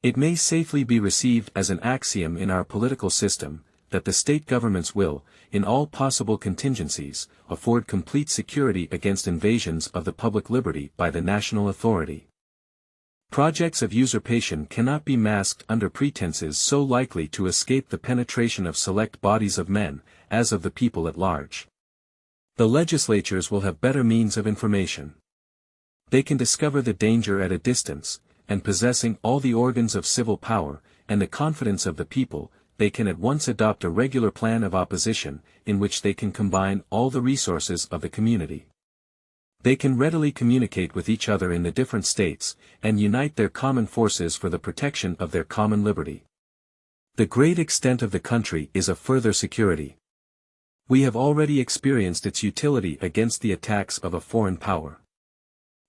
It may safely be received as an axiom in our political system, that the state governments will, in all possible contingencies, afford complete security against invasions of the public liberty by the national authority. Projects of usurpation cannot be masked under pretenses so likely to escape the penetration of select bodies of men, as of the people at large. The legislatures will have better means of information. They can discover the danger at a distance, and possessing all the organs of civil power, and the confidence of the people, they can at once adopt a regular plan of opposition, in which they can combine all the resources of the community. They can readily communicate with each other in the different states, and unite their common forces for the protection of their common liberty. The great extent of the country is a further security. We have already experienced its utility against the attacks of a foreign power.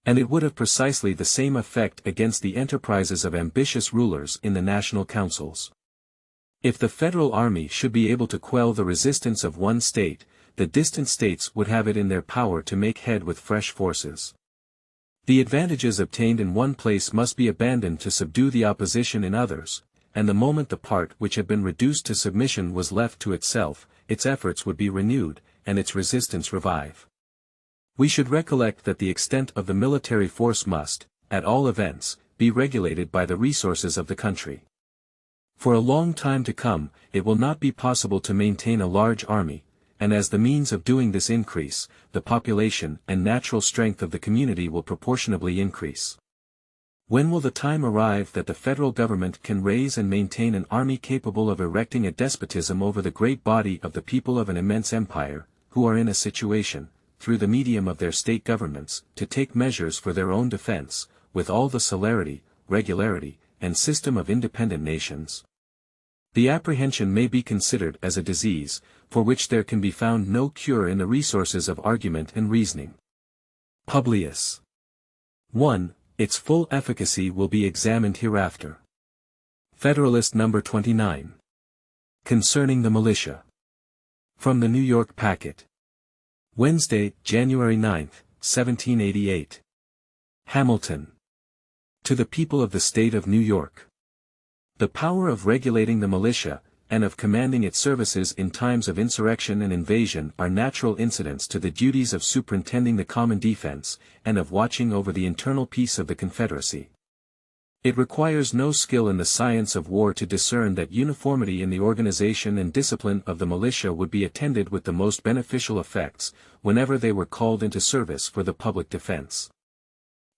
And it would have precisely the same effect against the enterprises of ambitious rulers in the national councils. If the federal army should be able to quell the resistance of one state, the distant states would have it in their power to make head with fresh forces. The advantages obtained in one place must be abandoned to subdue the opposition in others, and the moment the part which had been reduced to submission was left to itself, its efforts would be renewed, and its resistance revive. We should recollect that the extent of the military force must, at all events, be regulated by the resources of the country. For a long time to come, it will not be possible to maintain a large army, and as the means of doing this increase, the population and natural strength of the community will proportionably increase. When will the time arrive that the federal government can raise and maintain an army capable of erecting a despotism over the great body of the people of an immense empire, who are in a situation, through the medium of their state governments, to take measures for their own defense, with all the celerity, regularity, and system of independent nations? The apprehension may be considered as a disease, for which there can be found no cure in the resources of argument and reasoning. Publius. 1. Its full efficacy will be examined hereafter. Federalist No. 29. Concerning the militia. From the New York Packet. Wednesday, January 9, 1788. Hamilton. To the people of the State of New York. The power of regulating the militia, and of commanding its services in times of insurrection and invasion are natural incidents to the duties of superintending the common defense, and of watching over the internal peace of the Confederacy. It requires no skill in the science of war to discern that uniformity in the organization and discipline of the militia would be attended with the most beneficial effects, whenever they were called into service for the public defense.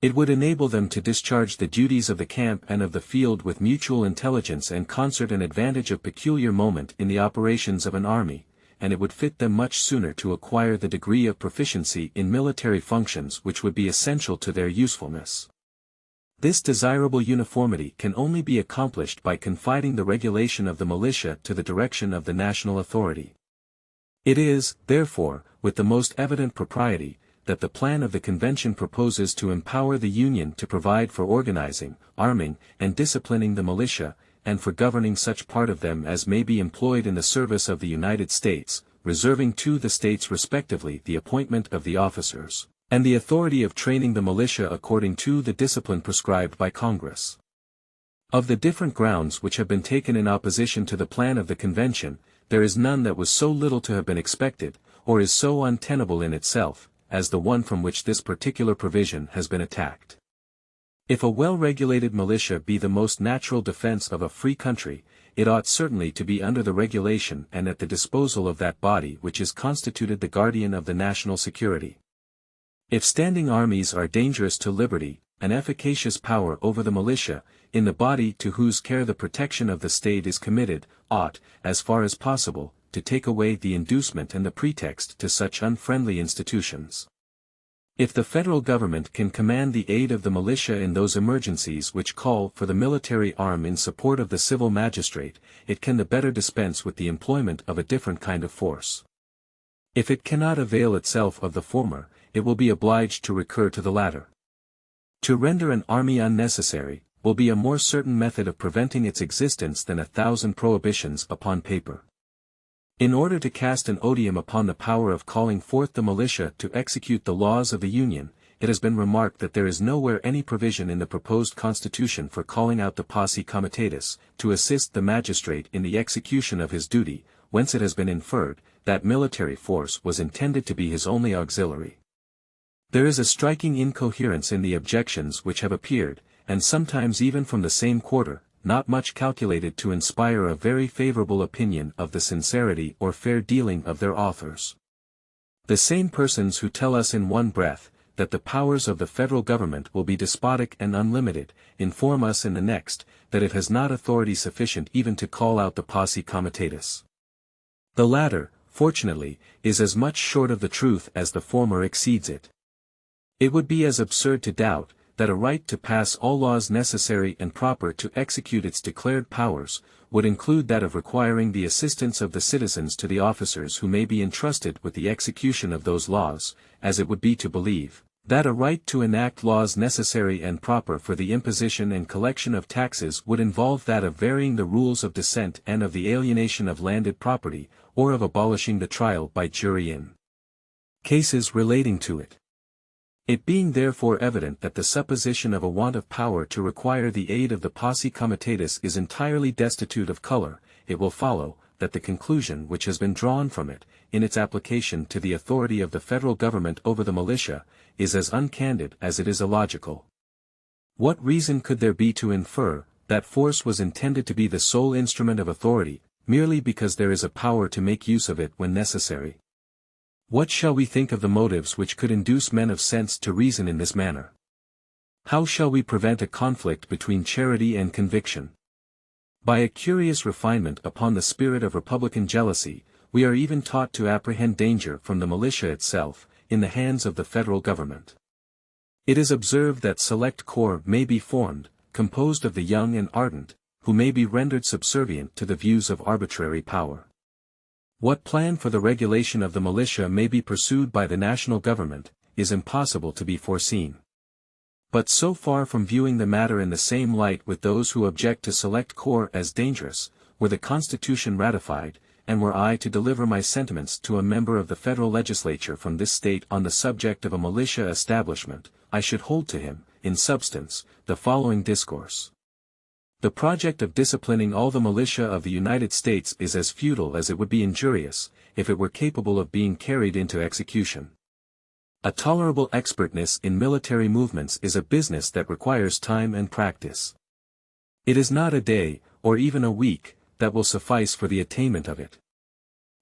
It would enable them to discharge the duties of the camp and of the field with mutual intelligence and concert, an advantage of peculiar moment in the operations of an army, and it would fit them much sooner to acquire the degree of proficiency in military functions which would be essential to their usefulness. This desirable uniformity can only be accomplished by confiding the regulation of the militia to the direction of the national authority. It is, therefore, with the most evident propriety, that the plan of the Convention proposes to empower the Union to provide for organizing, arming, and disciplining the militia, and for governing such part of them as may be employed in the service of the United States, reserving to the states respectively the appointment of the officers, and the authority of training the militia according to the discipline prescribed by Congress. Of the different grounds which have been taken in opposition to the plan of the Convention, there is none that was so little to have been expected, or is so untenable in itself, as the one from which this particular provision has been attacked. If a well-regulated militia be the most natural defense of a free country, it ought certainly to be under the regulation and at the disposal of that body which is constituted the guardian of the national security. If standing armies are dangerous to liberty, an efficacious power over the militia, in the body to whose care the protection of the state is committed, ought, as far as possible, to take away the inducement and the pretext to such unfriendly institutions. If the federal government can command the aid of the militia in those emergencies which call for the military arm in support of the civil magistrate, it can the better dispense with the employment of a different kind of force. If it cannot avail itself of the former, it will be obliged to recur to the latter. To render an army unnecessary, will be a more certain method of preventing its existence than 1,000 prohibitions upon paper. In order to cast an odium upon the power of calling forth the militia to execute the laws of the Union, it has been remarked that there is nowhere any provision in the proposed Constitution for calling out the posse comitatus, to assist the magistrate in the execution of his duty, whence it has been inferred, that military force was intended to be his only auxiliary. There is a striking incoherence in the objections which have appeared, and sometimes even from the same quarter, not much calculated to inspire a very favorable opinion of the sincerity or fair dealing of their authors. The same persons who tell us in one breath, that the powers of the federal government will be despotic and unlimited, inform us in the next, that it has not authority sufficient even to call out the posse comitatus. The latter, fortunately, is as much short of the truth as the former exceeds it. It would be as absurd to doubt, that a right to pass all laws necessary and proper to execute its declared powers, would include that of requiring the assistance of the citizens to the officers who may be entrusted with the execution of those laws, as it would be to believe, that a right to enact laws necessary and proper for the imposition and collection of taxes would involve that of varying the rules of descent and of the alienation of landed property, or of abolishing the trial by jury in cases relating to it. It being therefore evident that the supposition of a want of power to require the aid of the posse comitatus is entirely destitute of color, it will follow, that the conclusion which has been drawn from it, in its application to the authority of the federal government over the militia, is as uncandid as it is illogical. What reason could there be to infer, that force was intended to be the sole instrument of authority, merely because there is a power to make use of it when necessary? What shall we think of the motives which could induce men of sense to reason in this manner? How shall we prevent a conflict between charity and conviction? By a curious refinement upon the spirit of republican jealousy, we are even taught to apprehend danger from the militia itself, in the hands of the federal government. It is observed that select corps may be formed, composed of the young and ardent, who may be rendered subservient to the views of arbitrary power. What plan for the regulation of the militia may be pursued by the national government, is impossible to be foreseen. But so far from viewing the matter in the same light with those who object to select corps as dangerous, were the Constitution ratified, and were I to deliver my sentiments to a member of the federal legislature from this state on the subject of a militia establishment, I should hold to him, in substance, the following discourse. The project of disciplining all the militia of the United States is as futile as it would be injurious, if it were capable of being carried into execution. A tolerable expertness in military movements is a business that requires time and practice. It is not a day, or even a week, that will suffice for the attainment of it.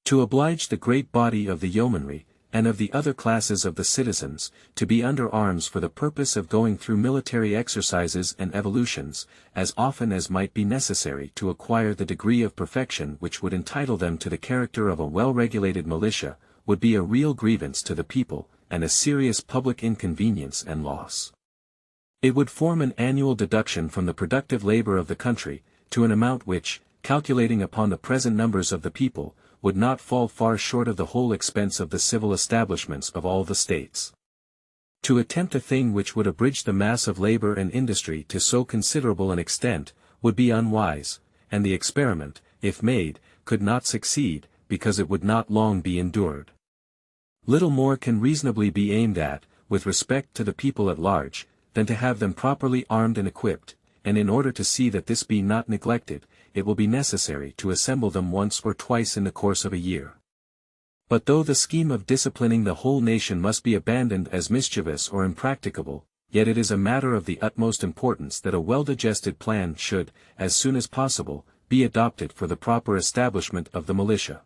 To oblige the great body of the yeomanry, and of the other classes of the citizens, to be under arms for the purpose of going through military exercises and evolutions, as often as might be necessary to acquire the degree of perfection which would entitle them to the character of a well-regulated militia, would be a real grievance to the people, and a serious public inconvenience and loss. It would form an annual deduction from the productive labor of the country, to an amount which, calculating upon the present numbers of the people, would not fall far short of the whole expense of the civil establishments of all the states. To attempt a thing which would abridge the mass of labor and industry to so considerable an extent, would be unwise, and the experiment, if made, could not succeed, because it would not long be endured. Little more can reasonably be aimed at, with respect to the people at large, than to have them properly armed and equipped, and in order to see that this be not neglected, it will be necessary to assemble them once or twice in the course of a year. But though the scheme of disciplining the whole nation must be abandoned as mischievous or impracticable, yet it is a matter of the utmost importance that a well-digested plan should, as soon as possible, be adopted for the proper establishment of the militia.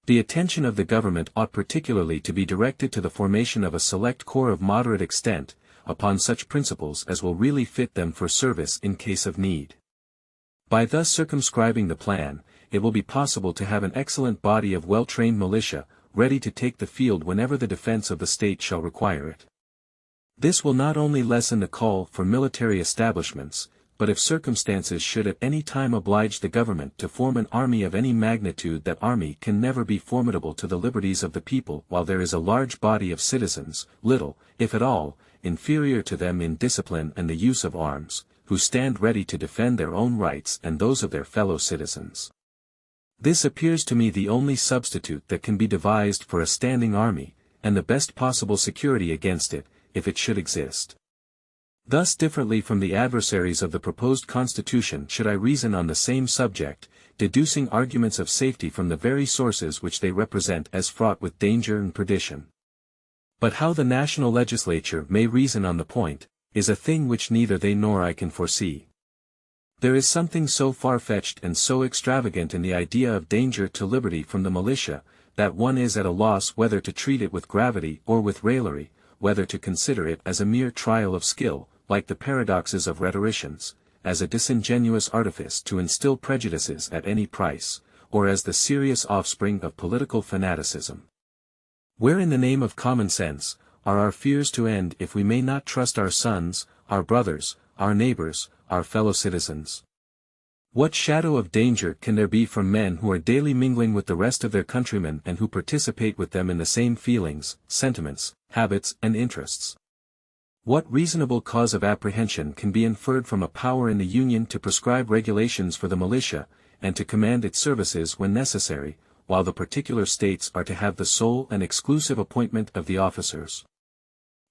The attention of the government ought particularly to be directed to the formation of a select corps of moderate extent, upon such principles as will really fit them for service in case of need. By thus circumscribing the plan, it will be possible to have an excellent body of well-trained militia, ready to take the field whenever the defense of the state shall require it. This will not only lessen the call for military establishments, but if circumstances should at any time oblige the government to form an army of any magnitude, that army can never be formidable to the liberties of the people while there is a large body of citizens, little, if at all, inferior to them in discipline and the use of arms, who stand ready to defend their own rights and those of their fellow citizens. This appears to me the only substitute that can be devised for a standing army, and the best possible security against it, if it should exist. Thus differently from the adversaries of the proposed Constitution should I reason on the same subject, deducing arguments of safety from the very sources which they represent as fraught with danger and perdition. But how the national legislature may reason on the point, is a thing which neither they nor I can foresee. There is something so far-fetched and so extravagant in the idea of danger to liberty from the militia, that one is at a loss whether to treat it with gravity or with raillery, whether to consider it as a mere trial of skill, like the paradoxes of rhetoricians, as a disingenuous artifice to instill prejudices at any price, or as the serious offspring of political fanaticism. Where in the name of common sense, are our fears to end if we may not trust our sons, our brothers, our neighbors, our fellow citizens? What shadow of danger can there be from men who are daily mingling with the rest of their countrymen and who participate with them in the same feelings, sentiments, habits and interests? What reasonable cause of apprehension can be inferred from a power in the Union to prescribe regulations for the militia, and to command its services when necessary, while the particular states are to have the sole and exclusive appointment of the officers?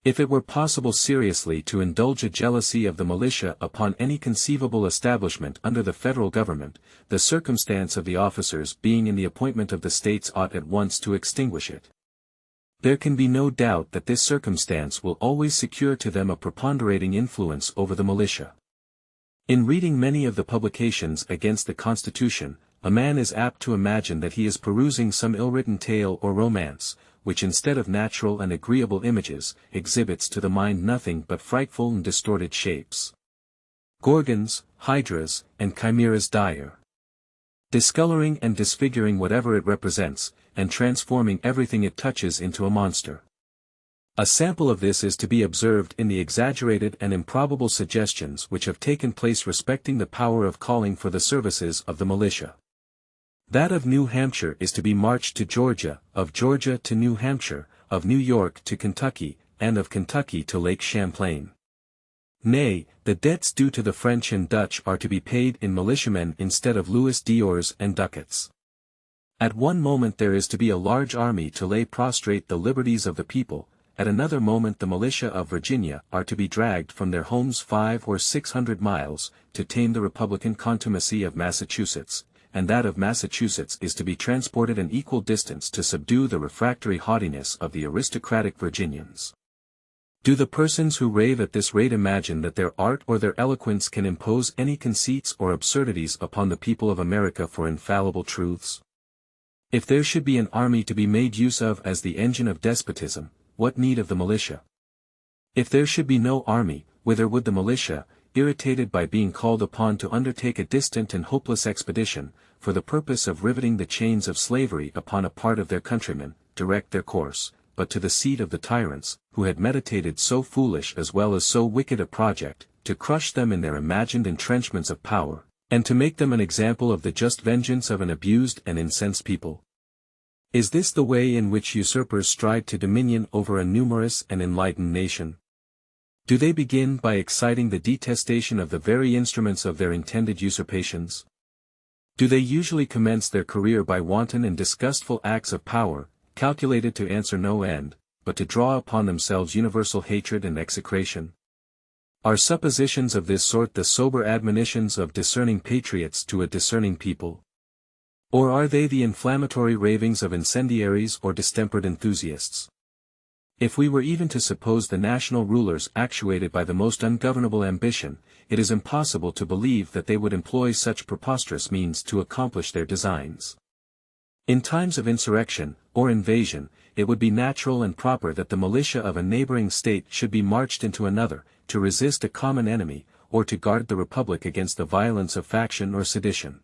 If it were possible seriously to indulge a jealousy of the militia upon any conceivable establishment under the federal government, the circumstance of the officers being in the appointment of the states ought at once to extinguish it. There can be no doubt that this circumstance will always secure to them a preponderating influence over the militia. In reading many of the publications against the Constitution, a man is apt to imagine that he is perusing some ill-written tale or romance, which instead of natural and agreeable images, exhibits to the mind nothing but frightful and distorted shapes. Gorgons, hydras, and chimeras dire. Discoloring and disfiguring whatever it represents, and transforming everything it touches into a monster. A sample of this is to be observed in the exaggerated and improbable suggestions which have taken place respecting the power of calling for the services of the militia. That of New Hampshire is to be marched to Georgia, of Georgia to New Hampshire, of New York to Kentucky, and of Kentucky to Lake Champlain. Nay, the debts due to the French and Dutch are to be paid in militiamen instead of louis d'ors and ducats. At one moment there is to be a large army to lay prostrate the liberties of the people, at another moment the militia of Virginia are to be dragged from their homes 500 or 600 miles, to tame the Republican contumacy of Massachusetts, and that of Massachusetts is to be transported an equal distance to subdue the refractory haughtiness of the aristocratic Virginians. Do the persons who rave at this rate imagine that their art or their eloquence can impose any conceits or absurdities upon the people of America for infallible truths? If there should be an army to be made use of as the engine of despotism, what need of the militia? If there should be no army, whither would the militia, irritated by being called upon to undertake a distant and hopeless expedition, for the purpose of riveting the chains of slavery upon a part of their countrymen, direct their course, but to the seat of the tyrants, who had meditated so foolish as well as so wicked a project, to crush them in their imagined entrenchments of power, and to make them an example of the just vengeance of an abused and incensed people? Is this the way in which usurpers strive to dominion over a numerous and enlightened nation? Do they begin by exciting the detestation of the very instruments of their intended usurpations? Do they usually commence their career by wanton and disgustful acts of power, calculated to answer no end, but to draw upon themselves universal hatred and execration? Are suppositions of this sort the sober admonitions of discerning patriots to a discerning people? Or are they the inflammatory ravings of incendiaries or distempered enthusiasts? If we were even to suppose the national rulers actuated by the most ungovernable ambition, it is impossible to believe that they would employ such preposterous means to accomplish their designs. In times of insurrection, or invasion, it would be natural and proper that the militia of a neighboring state should be marched into another, to resist a common enemy, or to guard the republic against the violence of faction or sedition.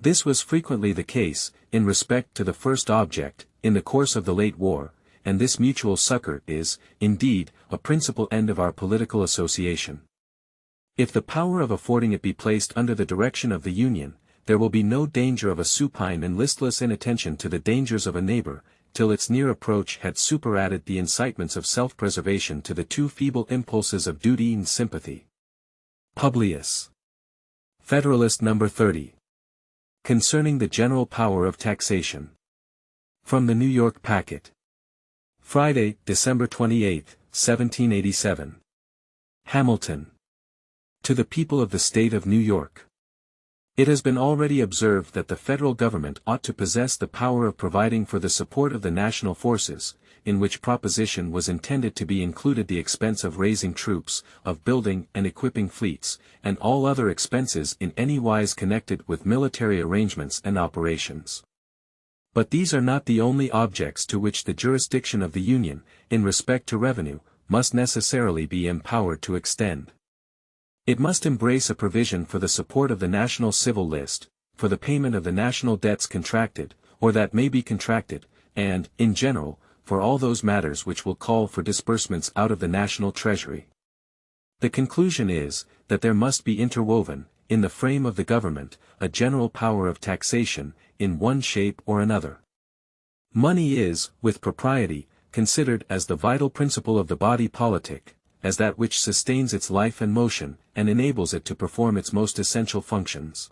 This was frequently the case, in respect to the first object, in the course of the late war, and this mutual succor is, indeed, a principal end of our political association. If the power of affording it be placed under the direction of the Union, there will be no danger of a supine and listless inattention to the dangers of a neighbor, till its near approach had superadded the incitements of self-preservation to the too feeble impulses of duty and sympathy. Publius. Federalist No. 30. Concerning the general power of taxation. From the New York Packet. Friday, December 28, 1787. Hamilton. To the People of the State of New York. It has been already observed that the federal government ought to possess the power of providing for the support of the national forces, in which proposition was intended to be included the expense of raising troops, of building and equipping fleets, and all other expenses in any wise connected with military arrangements and operations. But these are not the only objects to which the jurisdiction of the Union, in respect to revenue, must necessarily be empowered to extend. It must embrace a provision for the support of the national civil list, for the payment of the national debts contracted, or that may be contracted, and, in general, for all those matters which will call for disbursements out of the national treasury. The conclusion is, that there must be interwoven, in the frame of the government, a general power of taxation, in one shape or another. Money is, with propriety, considered as the vital principle of the body politic, as that which sustains its life and motion, and enables it to perform its most essential functions.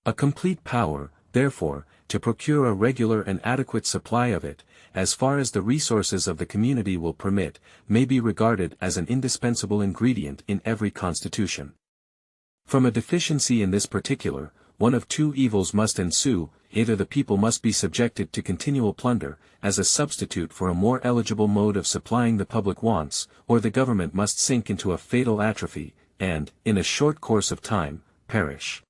A complete power, therefore, to procure a regular and adequate supply of it, as far as the resources of the community will permit, may be regarded as an indispensable ingredient in every constitution. From a deficiency in this particular, one of two evils must ensue: either the people must be subjected to continual plunder, as a substitute for a more eligible mode of supplying the public wants, or the government must sink into a fatal atrophy, and, in a short course of time, perish.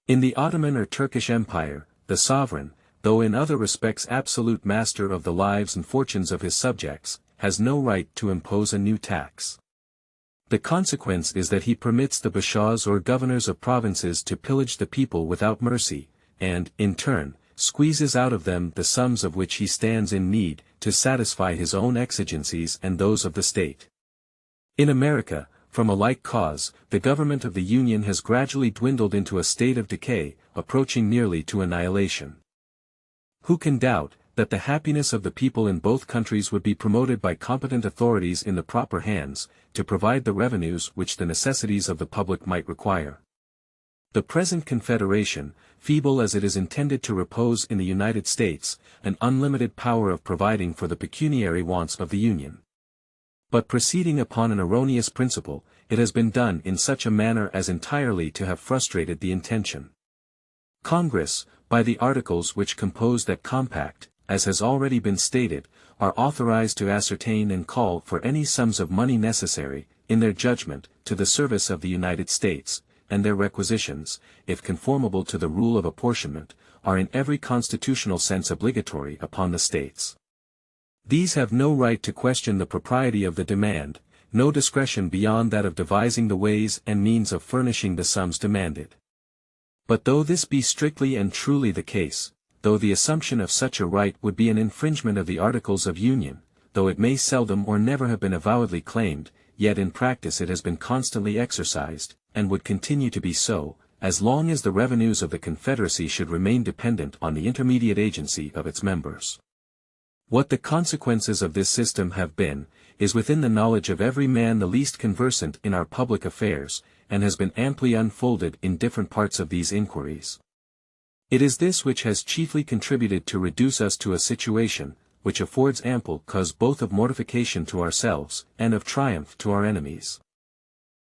In the Ottoman or Turkish Empire, the sovereign, though in other respects absolute master of the lives and fortunes of his subjects, has no right to impose a new tax. The consequence is that he permits the bashaws or governors of provinces to pillage the people without mercy, and, in turn, squeezes out of them the sums of which he stands in need, to satisfy his own exigencies and those of the state. In America, from a like cause, the government of the Union has gradually dwindled into a state of decay, approaching nearly to annihilation. Who can doubt that the happiness of the people in both countries would be promoted by competent authorities in the proper hands, to provide the revenues which the necessities of the public might require? The present Confederation, feeble as it is intended to repose in the United States, an unlimited power of providing for the pecuniary wants of the Union. But proceeding upon an erroneous principle, it has been done in such a manner as entirely to have frustrated the intention. Congress, by the articles which compose that compact, as has already been stated, are authorized to ascertain and call for any sums of money necessary, in their judgment, to the service of the United States, and their requisitions, if conformable to the rule of apportionment, are in every constitutional sense obligatory upon the states. These have no right to question the propriety of the demand, no discretion beyond that of devising the ways and means of furnishing the sums demanded. But though this be strictly and truly the case, though the assumption of such a right would be an infringement of the Articles of Union, though it may seldom or never have been avowedly claimed, yet in practice it has been constantly exercised, and would continue to be so, as long as the revenues of the Confederacy should remain dependent on the intermediate agency of its members. What the consequences of this system have been, is within the knowledge of every man the least conversant in our public affairs, and has been amply unfolded in different parts of these inquiries. It is this which has chiefly contributed to reduce us to a situation, which affords ample cause both of mortification to ourselves, and of triumph to our enemies.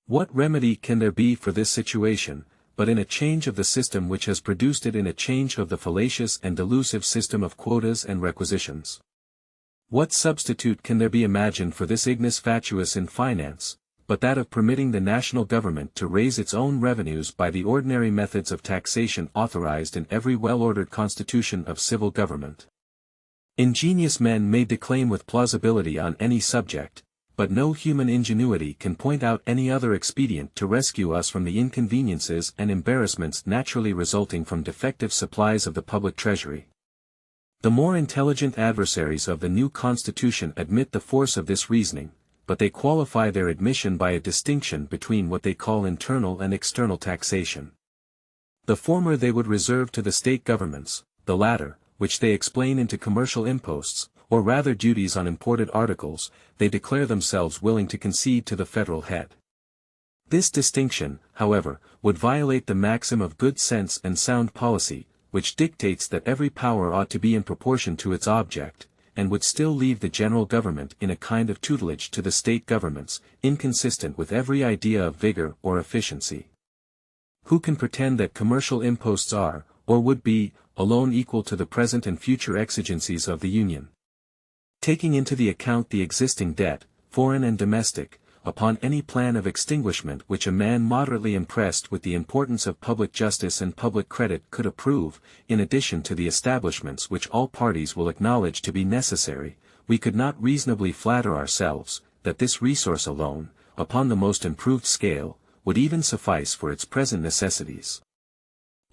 What remedy can there be for this situation, but in a change of the system which has produced it, in a change of the fallacious and delusive system of quotas and requisitions? What substitute can there be imagined for this ignis fatuus in finance, but that of permitting the national government to raise its own revenues by the ordinary methods of taxation authorized in every well-ordered constitution of civil government? Ingenious men may declaim with plausibility on any subject, but no human ingenuity can point out any other expedient to rescue us from the inconveniences and embarrassments naturally resulting from defective supplies of the public treasury. The more intelligent adversaries of the new Constitution admit the force of this reasoning, but they qualify their admission by a distinction between what they call internal and external taxation. The former they would reserve to the state governments, the latter, which they explain into commercial imposts, or rather duties on imported articles, they declare themselves willing to concede to the federal head. This distinction, however, would violate the maxim of good sense and sound policy, which dictates that every power ought to be in proportion to its object, and would still leave the general government in a kind of tutelage to the state governments, inconsistent with every idea of vigor or efficiency. Who can pretend that commercial imposts are, or would be, alone equal to the present and future exigencies of the Union? Taking into the account the existing debt, foreign and domestic, upon any plan of extinguishment which a man moderately impressed with the importance of public justice and public credit could approve, in addition to the establishments which all parties will acknowledge to be necessary, we could not reasonably flatter ourselves, that this resource alone, upon the most improved scale, would even suffice for its present necessities.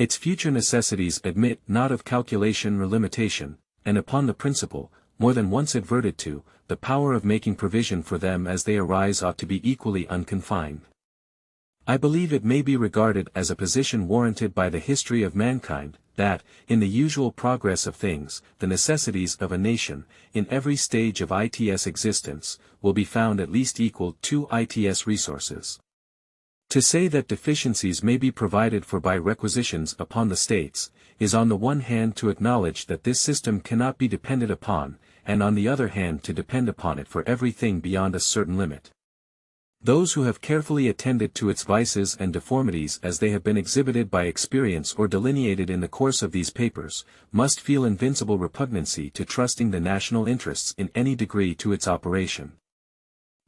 Its future necessities admit not of calculation or limitation, and upon the principle, more than once adverted to, the power of making provision for them as they arise ought to be equally unconfined. I believe it may be regarded as a position warranted by the history of mankind, that, in the usual progress of things, the necessities of a nation, in every stage of its existence, will be found at least equal to its resources. To say that deficiencies may be provided for by requisitions upon the states, is on the one hand to acknowledge that this system cannot be depended upon, and on the other hand to depend upon it for everything beyond a certain limit. Those who have carefully attended to its vices and deformities as they have been exhibited by experience or delineated in the course of these papers, must feel invincible repugnancy to trusting the national interests in any degree to its operation.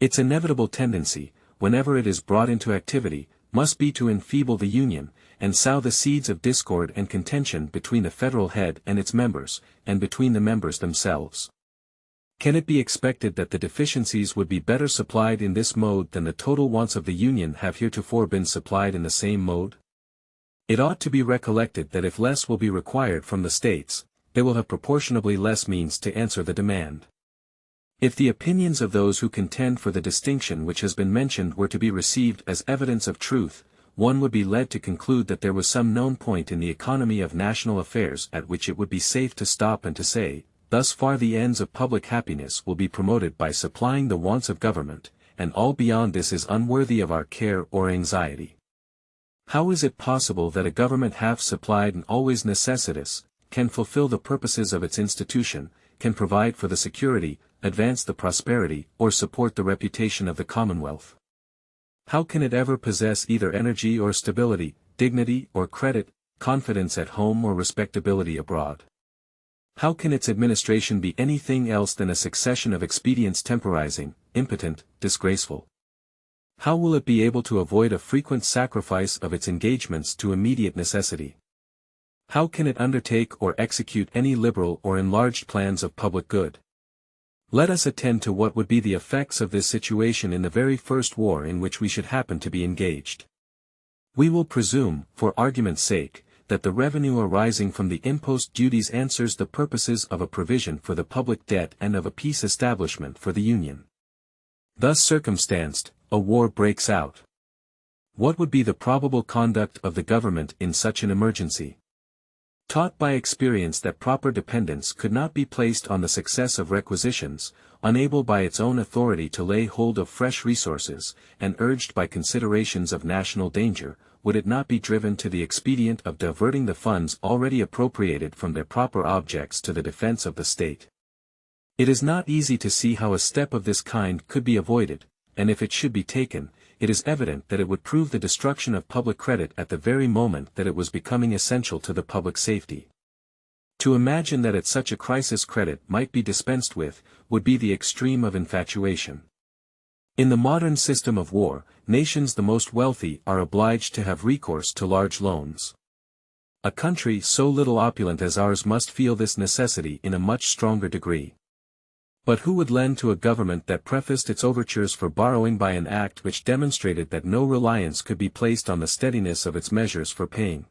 Its inevitable tendency, whenever it is brought into activity, must be to enfeeble the Union, and sow the seeds of discord and contention between the federal head and its members, and between the members themselves. Can it be expected that the deficiencies would be better supplied in this mode than the total wants of the Union have heretofore been supplied in the same mode? It ought to be recollected that if less will be required from the states, they will have proportionably less means to answer the demand. If the opinions of those who contend for the distinction which has been mentioned were to be received as evidence of truth, one would be led to conclude that there was some known point in the economy of national affairs at which it would be safe to stop and to say, thus far the ends of public happiness will be promoted by supplying the wants of government, and all beyond this is unworthy of our care or anxiety. How is it possible that a government half supplied and always necessitous, can fulfill the purposes of its institution, can provide for the security, advance the prosperity, or support the reputation of the Commonwealth? How can it ever possess either energy or stability, dignity or credit, confidence at home or respectability abroad? How can its administration be anything else than a succession of expedients temporizing, impotent, disgraceful? How will it be able to avoid a frequent sacrifice of its engagements to immediate necessity? How can it undertake or execute any liberal or enlarged plans of public good? Let us attend to what would be the effects of this situation in the very first war in which we should happen to be engaged. We will presume, for argument's sake, that the revenue arising from the impost duties answers the purposes of a provision for the public debt and of a peace establishment for the Union. Thus circumstanced, a war breaks out. What would be the probable conduct of the government in such an emergency? Taught by experience that proper dependence could not be placed on the success of requisitions, unable by its own authority to lay hold of fresh resources, and urged by considerations of national danger, would it not be driven to the expedient of diverting the funds already appropriated from their proper objects to the defense of the state? It is not easy to see how a step of this kind could be avoided, and if it should be taken, it is evident that it would prove the destruction of public credit at the very moment that it was becoming essential to the public safety. To imagine that at such a crisis credit might be dispensed with, would be the extreme of infatuation. In the modern system of war, nations the most wealthy are obliged to have recourse to large loans. A country so little opulent as ours must feel this necessity in a much stronger degree. But who would lend to a government that prefaced its overtures for borrowing by an act which demonstrated that no reliance could be placed on the steadiness of its measures for paying?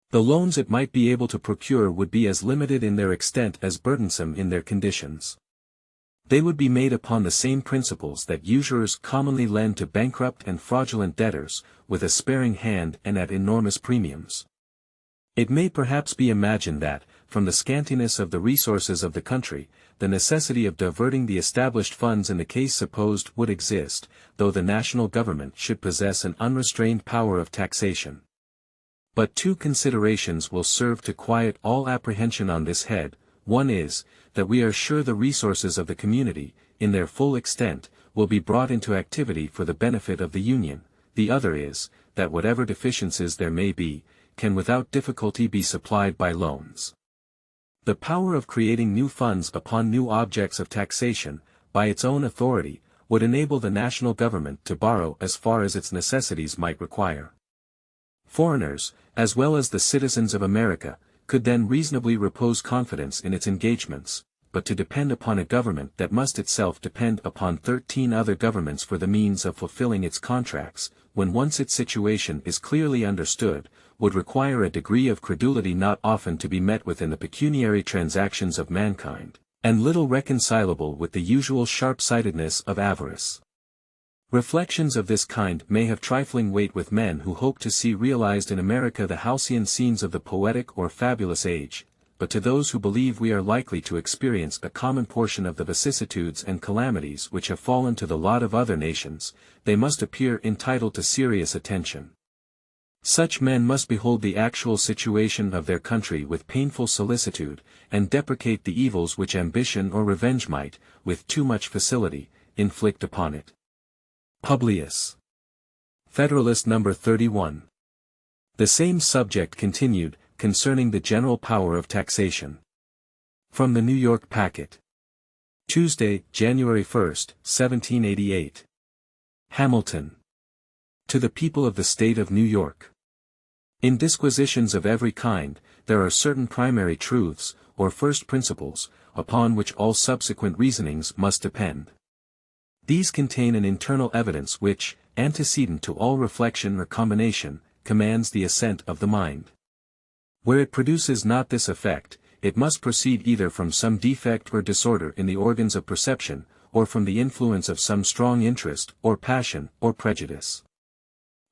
The loans it might be able to procure would be as limited in their extent as burdensome in their conditions. They would be made upon the same principles that usurers commonly lend to bankrupt and fraudulent debtors, with a sparing hand and at enormous premiums. It may perhaps be imagined that, from the scantiness of the resources of the country, the necessity of diverting the established funds in the case supposed would exist, though the national government should possess an unrestrained power of taxation. But two considerations will serve to quiet all apprehension on this head. One is, that we are sure the resources of the community, in their full extent, will be brought into activity for the benefit of the Union. The other is, that whatever deficiencies there may be, can without difficulty be supplied by loans. The power of creating new funds upon new objects of taxation, by its own authority, would enable the national government to borrow as far as its necessities might require. Foreigners, as well as the citizens of America, could then reasonably repose confidence in its engagements, but to depend upon a government that must itself depend upon 13 other governments for the means of fulfilling its contracts, when once its situation is clearly understood, would require a degree of credulity not often to be met with in the pecuniary transactions of mankind, and little reconcilable with the usual sharp-sightedness of avarice. Reflections of this kind may have trifling weight with men who hope to see realized in America the halcyon scenes of the poetic or fabulous age, but to those who believe we are likely to experience a common portion of the vicissitudes and calamities which have fallen to the lot of other nations, they must appear entitled to serious attention. Such men must behold the actual situation of their country with painful solicitude, and deprecate the evils which ambition or revenge might, with too much facility, inflict upon it. Publius. Federalist No. 31. The same subject continued, concerning the general power of taxation. From the New York Packet. Tuesday, January 1, 1788. Hamilton. To the people of the State of New York. In disquisitions of every kind, there are certain primary truths, or first principles, upon which all subsequent reasonings must depend. These contain an internal evidence which, antecedent to all reflection or combination, commands the assent of the mind. Where it produces not this effect, it must proceed either from some defect or disorder in the organs of perception, or from the influence of some strong interest, or passion, or prejudice.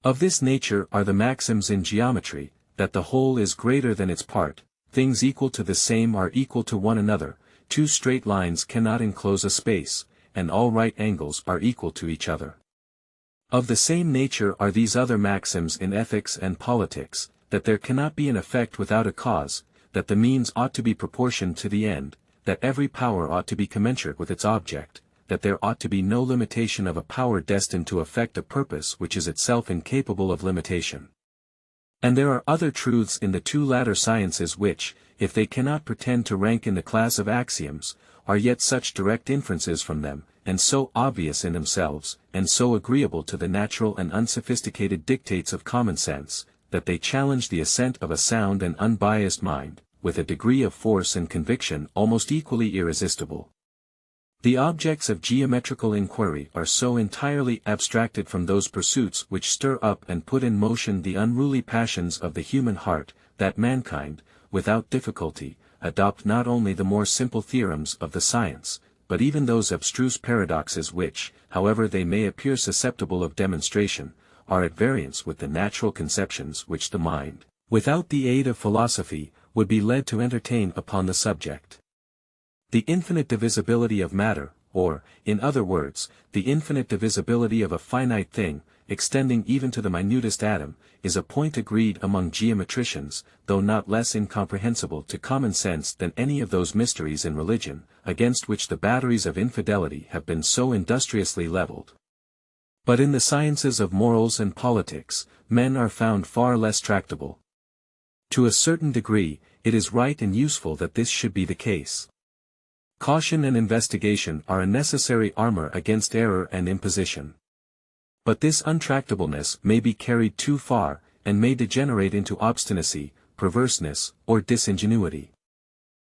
Of this nature are the maxims in geometry, that the whole is greater than its part, things equal to the same are equal to one another, two straight lines cannot enclose a space, and all right angles are equal to each other. Of the same nature are these other maxims in ethics and politics, that there cannot be an effect without a cause, that the means ought to be proportioned to the end, that every power ought to be commensurate with its object, that there ought to be no limitation of a power destined to effect a purpose which is itself incapable of limitation. And there are other truths in the two latter sciences which, if they cannot pretend to rank in the class of axioms, are yet such direct inferences from them, and so obvious in themselves, and so agreeable to the natural and unsophisticated dictates of common sense, that they challenge the assent of a sound and unbiased mind, with a degree of force and conviction almost equally irresistible. The objects of geometrical inquiry are so entirely abstracted from those pursuits which stir up and put in motion the unruly passions of the human heart, that mankind, without difficulty, adopt not only the more simple theorems of the science, but even those abstruse paradoxes which, however they may appear susceptible of demonstration, are at variance with the natural conceptions which the mind, without the aid of philosophy, would be led to entertain upon the subject. The infinite divisibility of matter, or, in other words, the infinite divisibility of a finite thing, extending even to the minutest atom, is a point agreed among geometricians, though not less incomprehensible to common sense than any of those mysteries in religion, against which the batteries of infidelity have been so industriously leveled. But in the sciences of morals and politics, men are found far less tractable. To a certain degree, it is right and useful that this should be the case. Caution and investigation are a necessary armor against error and imposition. But this untractableness may be carried too far, and may degenerate into obstinacy, perverseness, or disingenuity.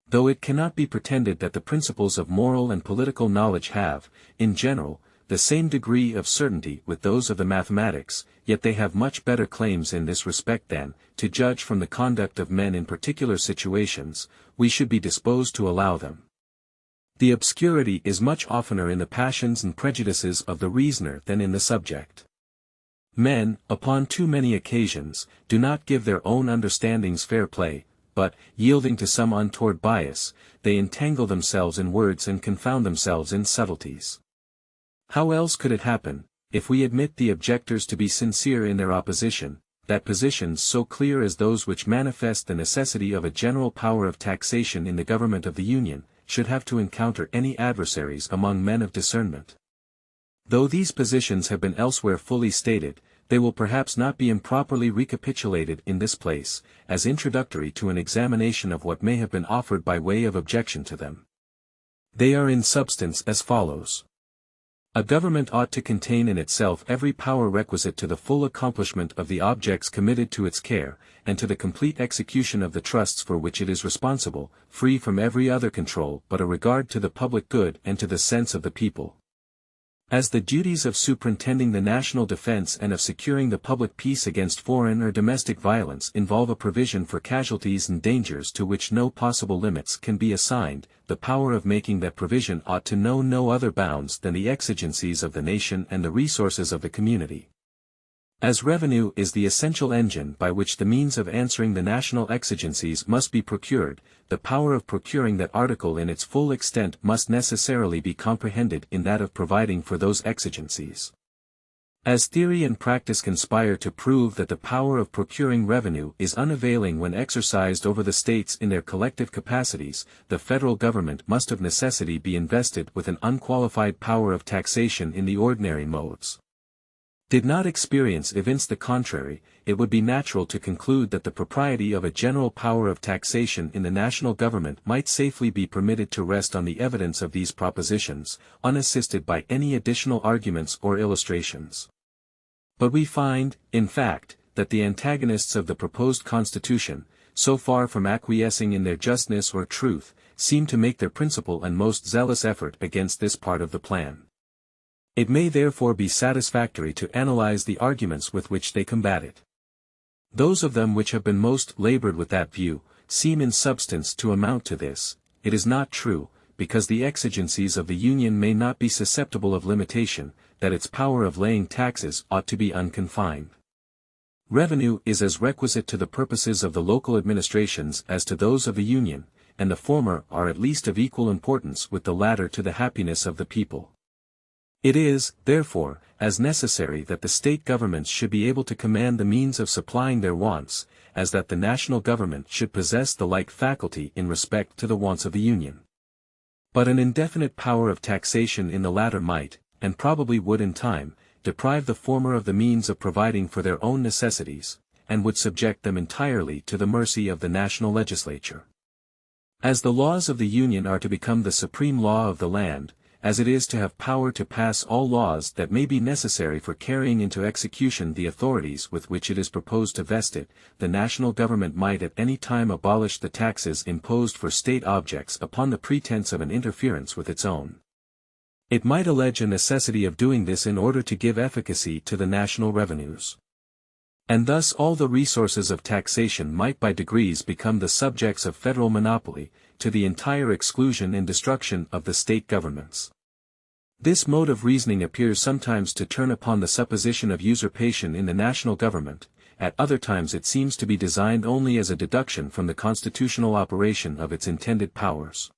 Though it cannot be pretended that the principles of moral and political knowledge have, in general, the same degree of certainty with those of the mathematics, yet they have much better claims in this respect than, to judge from the conduct of men in particular situations, we should be disposed to allow them. The obscurity is much oftener in the passions and prejudices of the reasoner than in the subject. Men, upon too many occasions, do not give their own understandings fair play, but, yielding to some untoward bias, they entangle themselves in words and confound themselves in subtleties. How else could it happen, if we admit the objectors to be sincere in their opposition, that positions so clear as those which manifest the necessity of a general power of taxation in the government of the Union, should have to encounter any adversaries among men of discernment? Though these positions have been elsewhere fully stated, they will perhaps not be improperly recapitulated in this place, as introductory to an examination of what may have been offered by way of objection to them. They are in substance as follows. A government ought to contain in itself every power requisite to the full accomplishment of the objects committed to its care, and to the complete execution of the trusts for which it is responsible, free from every other control but a regard to the public good and to the sense of the people. As the duties of superintending the national defense and of securing the public peace against foreign or domestic violence involve a provision for casualties and dangers to which no possible limits can be assigned, the power of making that provision ought to know no other bounds than the exigencies of the nation and the resources of the community. As revenue is the essential engine by which the means of answering the national exigencies must be procured, the power of procuring that article in its full extent must necessarily be comprehended in that of providing for those exigencies. As theory and practice conspire to prove that the power of procuring revenue is unavailing when exercised over the states in their collective capacities, the federal government must of necessity be invested with an unqualified power of taxation in the ordinary modes. Did not experience evince the contrary, it would be natural to conclude that the propriety of a general power of taxation in the national government might safely be permitted to rest on the evidence of these propositions, unassisted by any additional arguments or illustrations. But we find, in fact, that the antagonists of the proposed Constitution, so far from acquiescing in their justness or truth, seem to make their principal and most zealous effort against this part of the plan. It may therefore be satisfactory to analyze the arguments with which they combat it. Those of them which have been most labored with that view, seem in substance to amount to this: it is not true, because the exigencies of the Union may not be susceptible of limitation, that its power of laying taxes ought to be unconfined. Revenue is as requisite to the purposes of the local administrations as to those of the Union, and the former are at least of equal importance with the latter to the happiness of the people. It is, therefore, as necessary that the state governments should be able to command the means of supplying their wants, as that the national government should possess the like faculty in respect to the wants of the Union. But an indefinite power of taxation in the latter might, and probably would in time, deprive the former of the means of providing for their own necessities, and would subject them entirely to the mercy of the national legislature. As the laws of the Union are to become the supreme law of the land, as it is to have power to pass all laws that may be necessary for carrying into execution the authorities with which it is proposed to vest it, the national government might at any time abolish the taxes imposed for state objects upon the pretense of an interference with its own. It might allege a necessity of doing this in order to give efficacy to the national revenues. And thus all the resources of taxation might by degrees become the subjects of federal monopoly, to the entire exclusion and destruction of the state governments. This mode of reasoning appears sometimes to turn upon the supposition of usurpation in the national government, at other times it seems to be designed only as a deduction from the constitutional operation of its intended powers.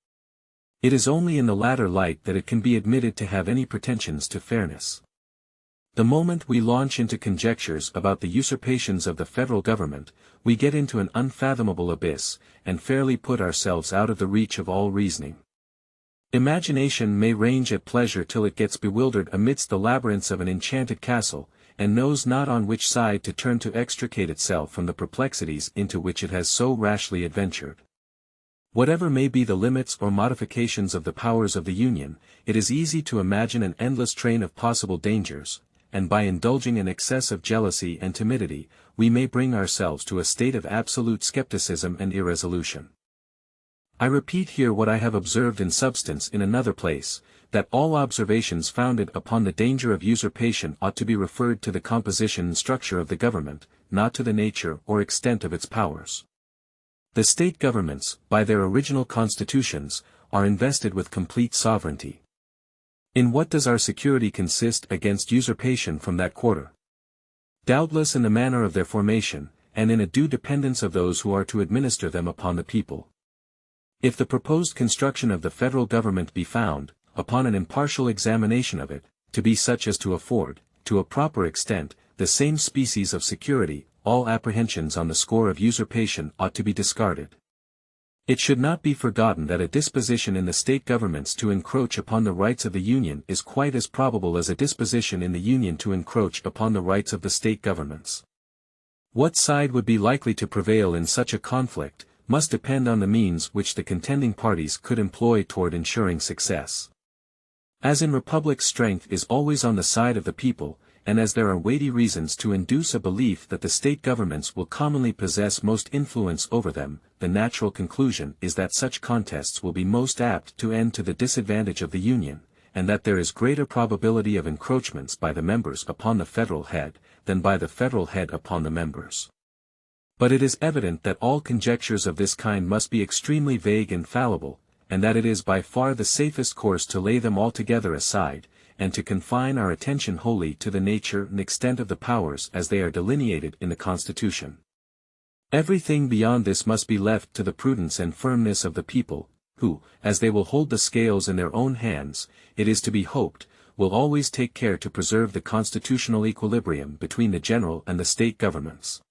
It is only in the latter light that it can be admitted to have any pretensions to fairness. The moment we launch into conjectures about the usurpations of the federal government, we get into an unfathomable abyss, and fairly put ourselves out of the reach of all reasoning. Imagination may range at pleasure till it gets bewildered amidst the labyrinths of an enchanted castle, and knows not on which side to turn to extricate itself from the perplexities into which it has so rashly adventured. Whatever may be the limits or modifications of the powers of the Union, it is easy to imagine an endless train of possible dangers, and by indulging in excess of jealousy and timidity, we may bring ourselves to a state of absolute skepticism and irresolution. I repeat here what I have observed in substance in another place, that all observations founded upon the danger of usurpation ought to be referred to the composition and structure of the government, not to the nature or extent of its powers. The state governments, by their original constitutions, are invested with complete sovereignty. In what does our security consist against usurpation from that quarter? Doubtless in the manner of their formation, and in a due dependence of those who are to administer them upon the people. If the proposed construction of the federal government be found, upon an impartial examination of it, to be such as to afford, to a proper extent, the same species of security, all apprehensions on the score of usurpation ought to be discarded. It should not be forgotten that a disposition in the state governments to encroach upon the rights of the Union is quite as probable as a disposition in the Union to encroach upon the rights of the state governments. What side would be likely to prevail in such a conflict, must depend on the means which the contending parties could employ toward ensuring success. As in republics, strength is always on the side of the people, and as there are weighty reasons to induce a belief that the state governments will commonly possess most influence over them, the natural conclusion is that such contests will be most apt to end to the disadvantage of the Union, and that there is greater probability of encroachments by the members upon the federal head, than by the federal head upon the members. But it is evident that all conjectures of this kind must be extremely vague and fallible, and that it is by far the safest course to lay them altogether aside, and to confine our attention wholly to the nature and extent of the powers as they are delineated in the Constitution. Everything beyond this must be left to the prudence and firmness of the people, who, as they will hold the scales in their own hands, it is to be hoped, will always take care to preserve the constitutional equilibrium between the general and the state governments.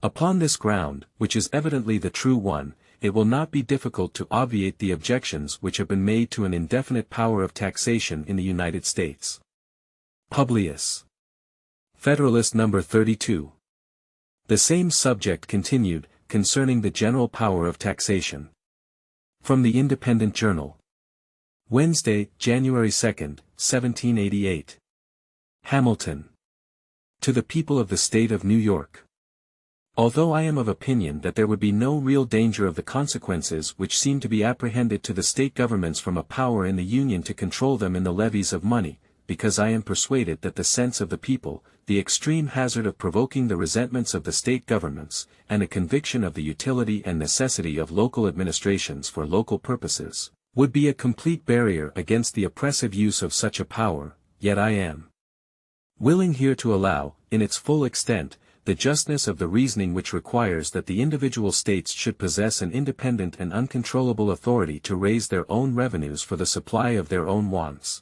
Upon this ground, which is evidently the true one, it will not be difficult to obviate the objections which have been made to an indefinite power of taxation in the United States. Publius. Federalist No. 32. The same subject continued, concerning the general power of taxation. From the Independent Journal. Wednesday, January 2, 1788. Hamilton. To the People of the State of New York. Although I am of opinion that there would be no real danger of the consequences which seem to be apprehended to the state governments from a power in the Union to control them in the levies of money, because I am persuaded that the sense of the people, the extreme hazard of provoking the resentments of the state governments, and a conviction of the utility and necessity of local administrations for local purposes, would be a complete barrier against the oppressive use of such a power, yet I am willing here to allow, in its full extent, the justness of the reasoning which requires that the individual states should possess an independent and uncontrollable authority to raise their own revenues for the supply of their own wants.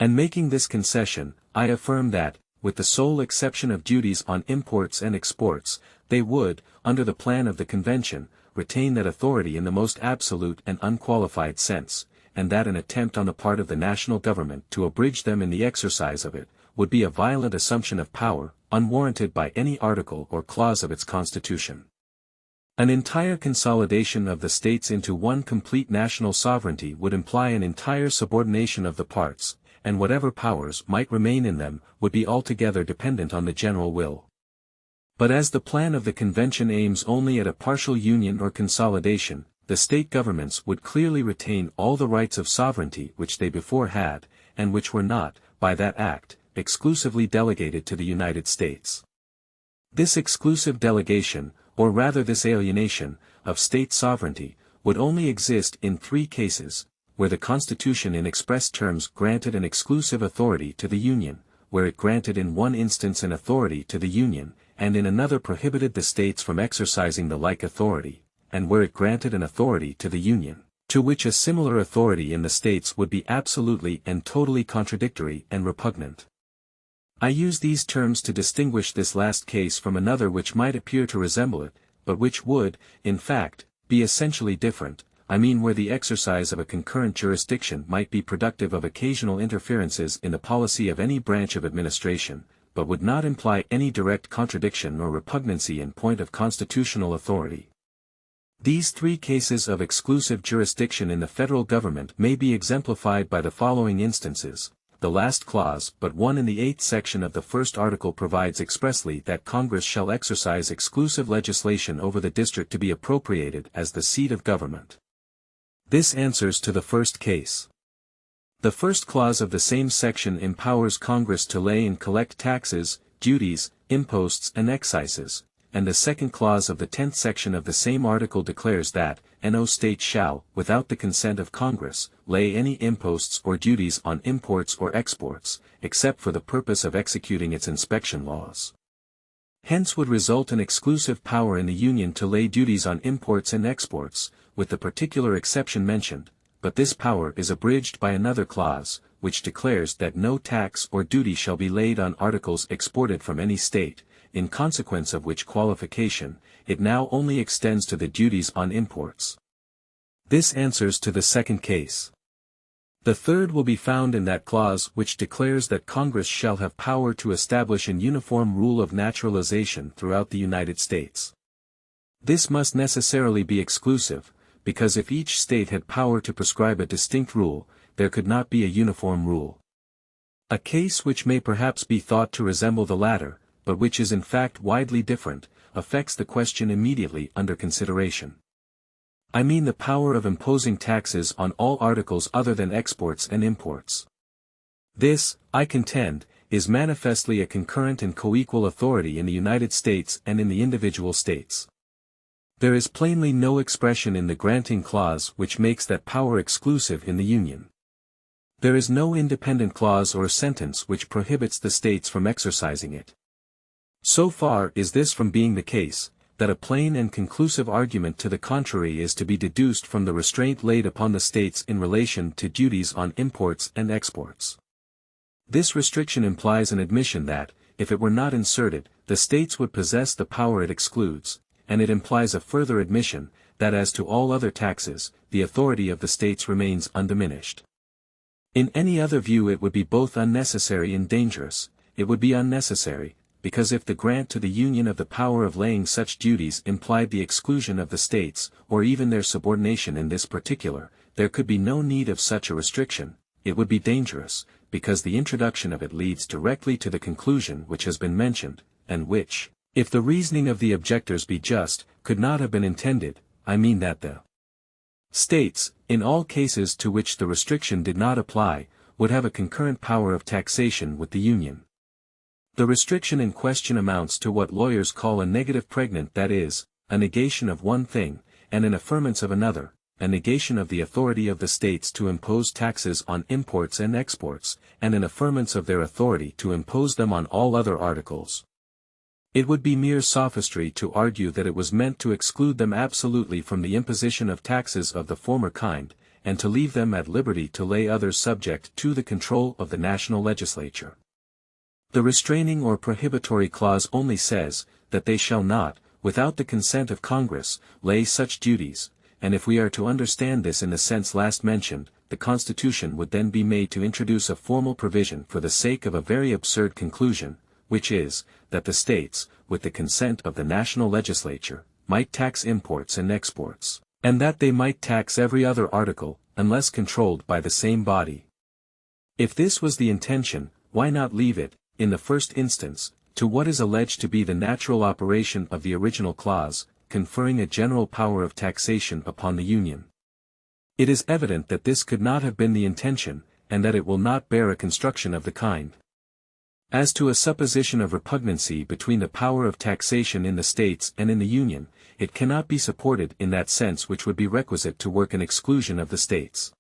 And making this concession, I affirm that, with the sole exception of duties on imports and exports, they would, under the plan of the Convention, retain that authority in the most absolute and unqualified sense, and that an attempt on the part of the national government to abridge them in the exercise of it, would be a violent assumption of power, unwarranted by any article or clause of its Constitution. An entire consolidation of the states into one complete national sovereignty would imply an entire subordination of the parts, and whatever powers might remain in them would be altogether dependent on the general will. But as the plan of the Convention aims only at a partial union or consolidation, the state governments would clearly retain all the rights of sovereignty which they before had, and which were not, by that act, exclusively delegated to the United States. This exclusive delegation, or rather this alienation, of state sovereignty, would only exist in three cases: where the Constitution in express terms granted an exclusive authority to the Union, where it granted in one instance an authority to the Union, and in another prohibited the states from exercising the like authority, and where it granted an authority to the Union, to which a similar authority in the states would be absolutely and totally contradictory and repugnant. I use these terms to distinguish this last case from another which might appear to resemble it, but which would, in fact, be essentially different. I mean where the exercise of a concurrent jurisdiction might be productive of occasional interferences in the policy of any branch of administration, but would not imply any direct contradiction or repugnancy in point of constitutional authority. These three cases of exclusive jurisdiction in the federal government may be exemplified by the following instances. The last clause but one in the 8th section of the first article provides expressly that Congress shall exercise exclusive legislation over the district to be appropriated as the seat of government. This answers to the first case. The first clause of the same section empowers Congress to lay and collect taxes, duties, imposts and excises, and the second clause of the 10th section of the same article declares that, no state shall, without the consent of Congress, lay any imposts or duties on imports or exports, except for the purpose of executing its inspection laws. Hence would result an exclusive power in the Union to lay duties on imports and exports, with the particular exception mentioned, but this power is abridged by another clause, which declares that no tax or duty shall be laid on articles exported from any state, in consequence of which qualification, it now only extends to the duties on imports. This answers to the second case. The third will be found in that clause which declares that Congress shall have power to establish an uniform rule of naturalization throughout the United States. This must necessarily be exclusive, because if each state had power to prescribe a distinct rule, there could not be a uniform rule. A case which may perhaps be thought to resemble the latter, but which is in fact widely different, affects the question immediately under consideration. I mean the power of imposing taxes on all articles other than exports and imports. This, I contend, is manifestly a concurrent and co-equal authority in the United States and in the individual states. There is plainly no expression in the granting clause which makes that power exclusive in the Union. There is no independent clause or sentence which prohibits the states from exercising it. So far is this from being the case, that a plain and conclusive argument to the contrary is to be deduced from the restraint laid upon the states in relation to duties on imports and exports. This restriction implies an admission that, if it were not inserted, the states would possess the power it excludes, and it implies a further admission, that as to all other taxes, the authority of the states remains undiminished. In any other view it would be both unnecessary and dangerous. It would be unnecessary, because if the grant to the Union of the power of laying such duties implied the exclusion of the states, or even their subordination in this particular, there could be no need of such a restriction. It would be dangerous, because the introduction of it leads directly to the conclusion which has been mentioned, and which, if the reasoning of the objectors be just, could not have been intended. I mean that the states, in all cases to which the restriction did not apply, would have a concurrent power of taxation with the Union. The restriction in question amounts to what lawyers call a negative pregnant, that is, a negation of one thing, and an affirmance of another, a negation of the authority of the states to impose taxes on imports and exports, and an affirmance of their authority to impose them on all other articles. It would be mere sophistry to argue that it was meant to exclude them absolutely from the imposition of taxes of the former kind, and to leave them at liberty to lay others subject to the control of the national legislature. The restraining or prohibitory clause only says, that they shall not, without the consent of Congress, lay such duties, and if we are to understand this in the sense last mentioned, the Constitution would then be made to introduce a formal provision for the sake of a very absurd conclusion, which is, that the states, with the consent of the national legislature, might tax imports and exports, and that they might tax every other article, unless controlled by the same body. If this was the intention, why not leave it, in the first instance, to what is alleged to be the natural operation of the original clause, conferring a general power of taxation upon the Union? It is evident that this could not have been the intention, and that it will not bear a construction of the kind. As to a supposition of repugnancy between the power of taxation in the states and in the Union, it cannot be supported in that sense which would be requisite to work an exclusion of the states.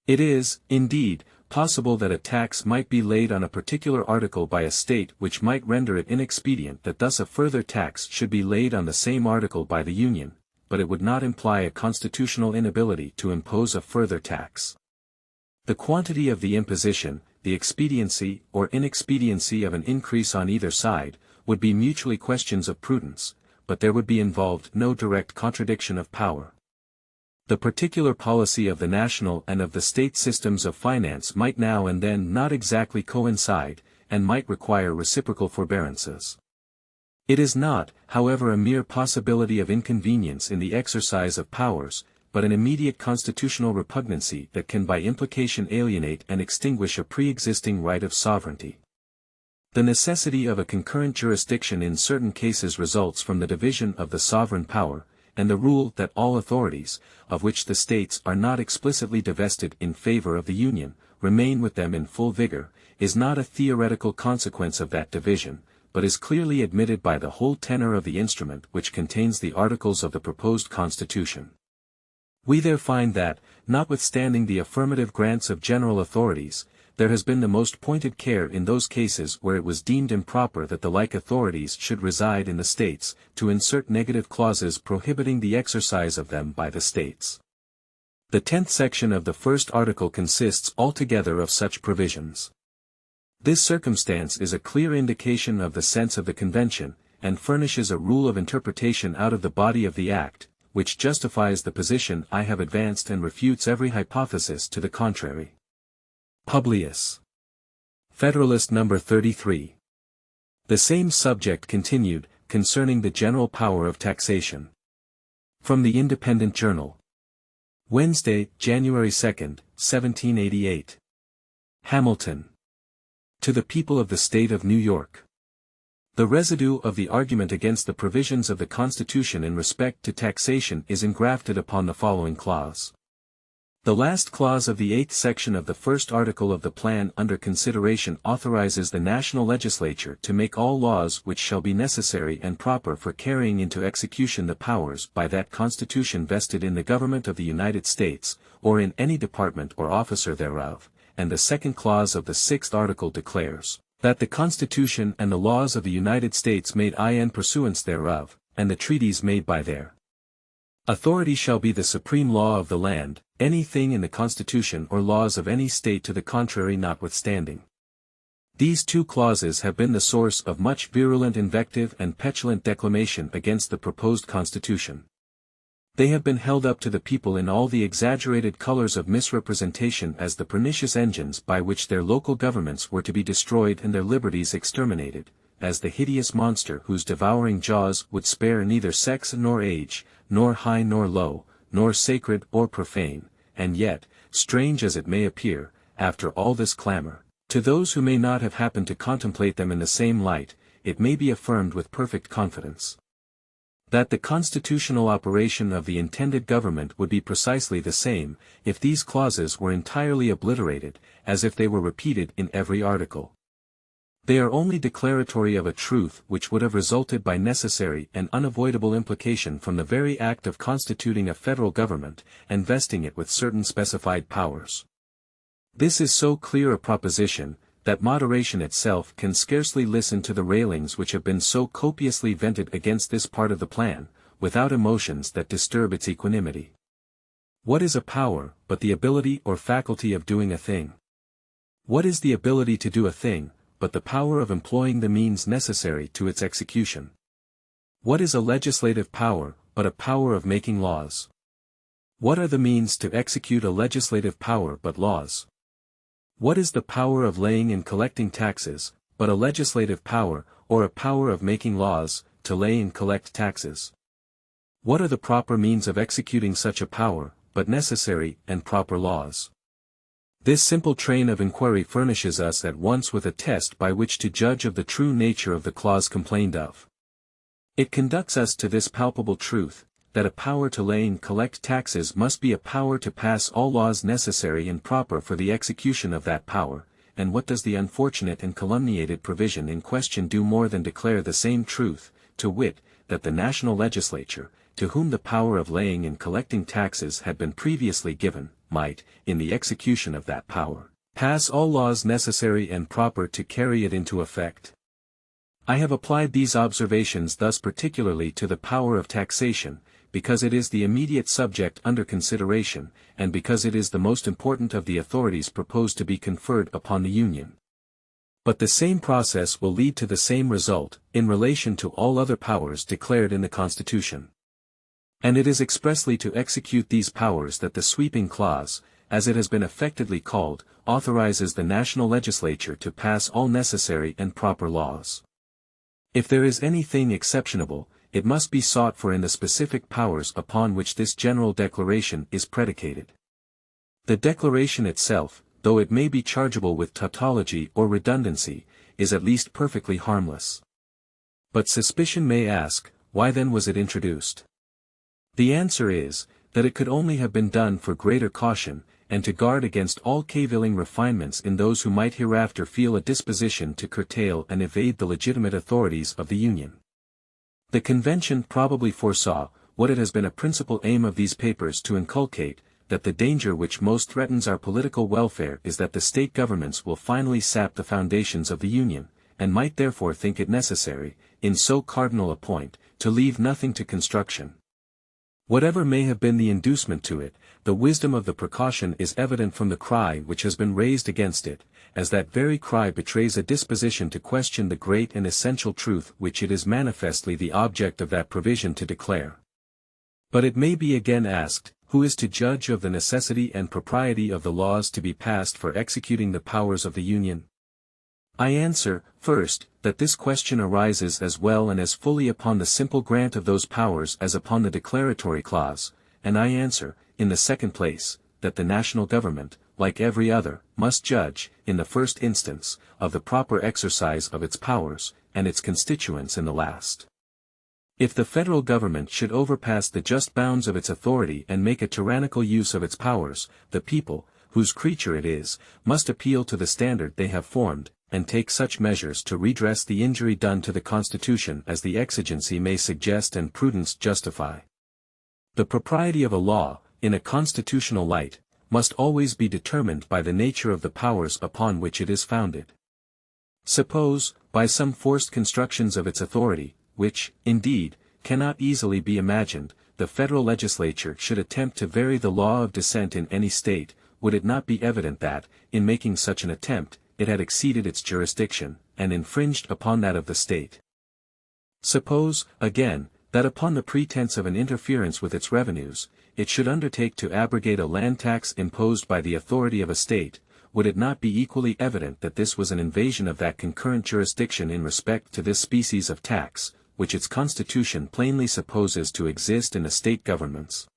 It is, indeed, possible that a tax might be laid on a particular article by a state which might render it inexpedient that thus a further tax should be laid on the same article by the Union, but it would not imply a constitutional inability to impose a further tax. The quantity of the imposition, the expediency or inexpediency of an increase on either side, would be mutually questions of prudence, but there would be involved no direct contradiction of power. The particular policy of the national and of the state systems of finance might now and then not exactly coincide, and might require reciprocal forbearances. It is not, however, a mere possibility of inconvenience in the exercise of powers, but an immediate constitutional repugnancy that can by implication alienate and extinguish a pre-existing right of sovereignty. The necessity of a concurrent jurisdiction in certain cases results from the division of the sovereign power, and the rule that all authorities, of which the states are not explicitly divested in favor of the Union, remain with them in full vigor, is not a theoretical consequence of that division, but is clearly admitted by the whole tenor of the instrument which contains the articles of the proposed Constitution. We there find that, notwithstanding the affirmative grants of general authorities, there has been the most pointed care in those cases where it was deemed improper that the like authorities should reside in the states, to insert negative clauses prohibiting the exercise of them by the states. The 10th section of the first article consists altogether of such provisions. This circumstance is a clear indication of the sense of the Convention, and furnishes a rule of interpretation out of the body of the Act, which justifies the position I have advanced and refutes every hypothesis to the contrary. Publius. Federalist No. 33. The same subject continued, concerning the general power of taxation. From the Independent Journal. Wednesday, January 2, 1788. Hamilton. To the People of the State of New York. The residue of the argument against the provisions of the Constitution in respect to taxation is engrafted upon the following clause. The last clause of the 8th section of the first article of the plan under consideration authorizes the national legislature to make all laws which shall be necessary and proper for carrying into execution the powers by that Constitution vested in the government of the United States, or in any department or officer thereof, and the second clause of the 6th article declares, that the Constitution and the laws of the United States made in pursuance thereof, and the treaties made by their authority shall be the supreme law of the land, any thing in the Constitution or laws of any state to the contrary notwithstanding. These two clauses have been the source of much virulent invective and petulant declamation against the proposed Constitution. They have been held up to the people in all the exaggerated colors of misrepresentation as the pernicious engines by which their local governments were to be destroyed and their liberties exterminated, as the hideous monster whose devouring jaws would spare neither sex nor age, nor high nor low, nor sacred or profane, and yet, strange as it may appear, after all this clamor, to those who may not have happened to contemplate them in the same light, it may be affirmed with perfect confidence that the constitutional operation of the intended government would be precisely the same, if these clauses were entirely obliterated, as if they were repeated in every article. They are only declaratory of a truth which would have resulted by necessary and unavoidable implication from the very act of constituting a federal government, and vesting it with certain specified powers. This is so clear a proposition, that moderation itself can scarcely listen to the railings which have been so copiously vented against this part of the plan, without emotions that disturb its equanimity. What is a power, but the ability or faculty of doing a thing? What is the ability to do a thing, but the power of employing the means necessary to its execution? What is a legislative power, but a power of making laws? What are the means to execute a legislative power but laws? What is the power of laying and collecting taxes, but a legislative power, or a power of making laws, to lay and collect taxes? What are the proper means of executing such a power, but necessary and proper laws? This simple train of inquiry furnishes us at once with a test by which to judge of the true nature of the clause complained of. It conducts us to this palpable truth, that a power to lay and collect taxes must be a power to pass all laws necessary and proper for the execution of that power, and what does the unfortunate and calumniated provision in question do more than declare the same truth, to wit, that the national legislature, to whom the power of laying and collecting taxes had been previously given, might, in the execution of that power, pass all laws necessary and proper to carry it into effect. I have applied these observations thus particularly to the power of taxation, because it is the immediate subject under consideration, and because it is the most important of the authorities proposed to be conferred upon the Union. But the same process will lead to the same result, in relation to all other powers declared in the Constitution. And it is expressly to execute these powers that the sweeping clause, as it has been affectedly called, authorizes the national legislature to pass all necessary and proper laws. If there is anything exceptionable, it must be sought for in the specific powers upon which this general declaration is predicated. The declaration itself, though it may be chargeable with tautology or redundancy, is at least perfectly harmless. But suspicion may ask, why then was it introduced? The answer is, that it could only have been done for greater caution, and to guard against all cavilling refinements in those who might hereafter feel a disposition to curtail and evade the legitimate authorities of the Union. The Convention probably foresaw, what it has been a principal aim of these papers to inculcate, that the danger which most threatens our political welfare is that the state governments will finally sap the foundations of the Union, and might therefore think it necessary, in so cardinal a point, to leave nothing to construction. Whatever may have been the inducement to it, the wisdom of the precaution is evident from the cry which has been raised against it, as that very cry betrays a disposition to question the great and essential truth which it is manifestly the object of that provision to declare. But it may be again asked, who is to judge of the necessity and propriety of the laws to be passed for executing the powers of the Union? I answer, first, that this question arises as well and as fully upon the simple grant of those powers as upon the declaratory clause, and I answer, in the second place, that the national government, like every other, must judge, in the first instance, of the proper exercise of its powers, and its constituents in the last. If the federal government should overpass the just bounds of its authority and make a tyrannical use of its powers, the people, whose creature it is, must appeal to the standard they have formed, and take such measures to redress the injury done to the Constitution as the exigency may suggest and prudence justify. The propriety of a law, in a constitutional light, must always be determined by the nature of the powers upon which it is founded. Suppose, by some forced constructions of its authority, which, indeed, cannot easily be imagined, the federal legislature should attempt to vary the law of descent in any state, would it not be evident that, in making such an attempt, it had exceeded its jurisdiction, and infringed upon that of the state? Suppose, again, that upon the pretense of an interference with its revenues, it should undertake to abrogate a land tax imposed by the authority of a state, would it not be equally evident that this was an invasion of that concurrent jurisdiction in respect to this species of tax, which its Constitution plainly supposes to exist in the state governments?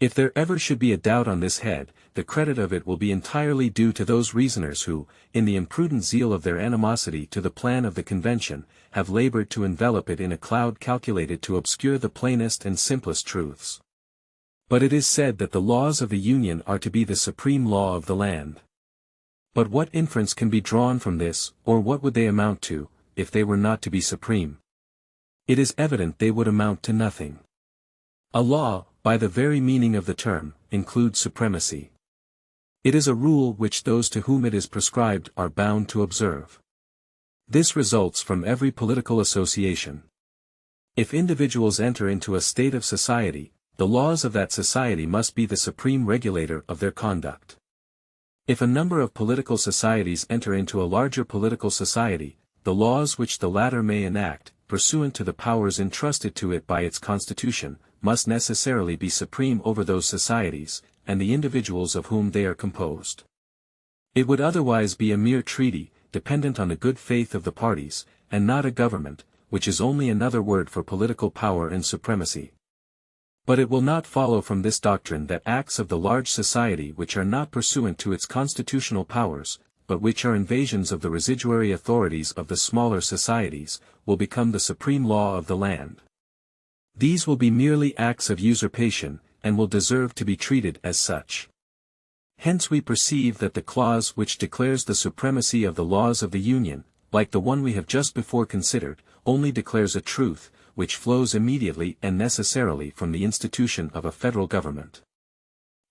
If there ever should be a doubt on this head, the credit of it will be entirely due to those reasoners who, in the imprudent zeal of their animosity to the plan of the Convention, have labored to envelop it in a cloud calculated to obscure the plainest and simplest truths. But it is said that the laws of the Union are to be the supreme law of the land. But what inference can be drawn from this, or what would they amount to, if they were not to be supreme? It is evident they would amount to nothing. A law, by the very meaning of the term, includes supremacy. It is a rule which those to whom it is prescribed are bound to observe. This results from every political association. If individuals enter into a state of society, the laws of that society must be the supreme regulator of their conduct. If a number of political societies enter into a larger political society, the laws which the latter may enact, pursuant to the powers entrusted to it by its Constitution, must necessarily be supreme over those societies, and the individuals of whom they are composed. It would otherwise be a mere treaty, dependent on the good faith of the parties, and not a government, which is only another word for political power and supremacy. But it will not follow from this doctrine that acts of the large society which are not pursuant to its constitutional powers, but which are invasions of the residuary authorities of the smaller societies, will become the supreme law of the land. These will be merely acts of usurpation, and will deserve to be treated as such. Hence we perceive that the clause which declares the supremacy of the laws of the Union, like the one we have just before considered, only declares a truth, which flows immediately and necessarily from the institution of a federal government.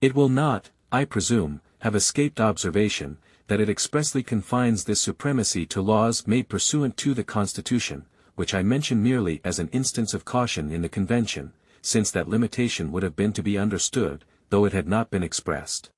It will not, I presume, have escaped observation, that it expressly confines this supremacy to laws made pursuant to the Constitution, which I mention merely as an instance of caution in the Convention, since that limitation would have been to be understood, though it had not been expressed.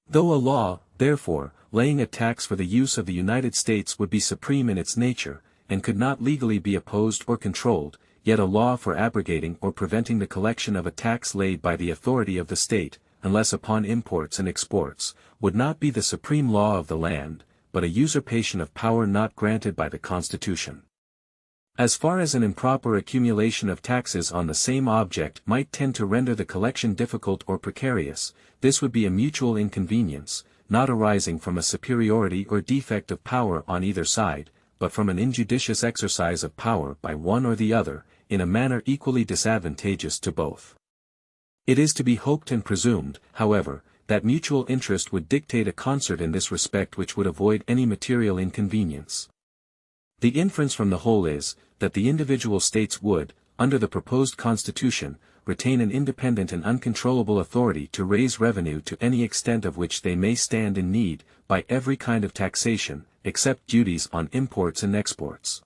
Though a law, therefore, laying a tax for the use of the United States would be supreme in its nature, and could not legally be opposed or controlled, yet a law for abrogating or preventing the collection of a tax laid by the authority of the state, unless upon imports and exports, would not be the supreme law of the land, but a usurpation of power not granted by the Constitution. As far as an improper accumulation of taxes on the same object might tend to render the collection difficult or precarious, this would be a mutual inconvenience, not arising from a superiority or defect of power on either side, but from an injudicious exercise of power by one or the other, in a manner equally disadvantageous to both. It is to be hoped and presumed, however, that mutual interest would dictate a concert in this respect which would avoid any material inconvenience. The inference from the whole is, that the individual states would, under the proposed Constitution, retain an independent and uncontrollable authority to raise revenue to any extent of which they may stand in need, by every kind of taxation, except duties on imports and exports.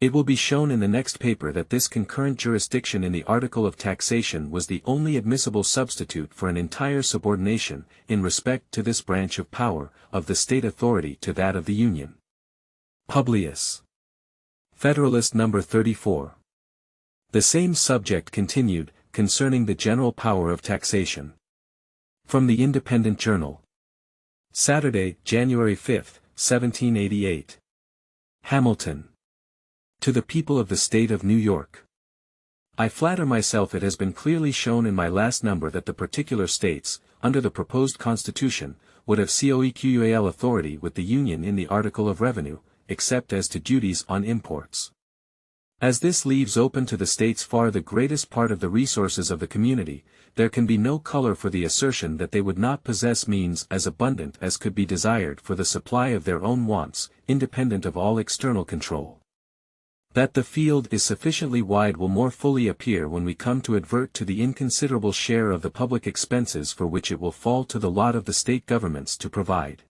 It will be shown in the next paper that this concurrent jurisdiction in the article of taxation was the only admissible substitute for an entire subordination, in respect to this branch of power, of the state authority to that of the Union. Publius. Federalist No. 34. The same subject continued, concerning the general power of taxation. From the Independent Journal. Saturday, January 5, 1788. Hamilton. To the People of the State of New York. I flatter myself it has been clearly shown in my last number that the particular states, under the proposed Constitution, would have coequal authority with the Union in the article of revenue, except as to duties on imports. As this leaves open to the states far the greatest part of the resources of the community, there can be no color for the assertion that they would not possess means as abundant as could be desired for the supply of their own wants, independent of all external control. That the field is sufficiently wide will more fully appear when we come to advert to the inconsiderable share of the public expenses for which it will fall to the lot of the state governments to provide.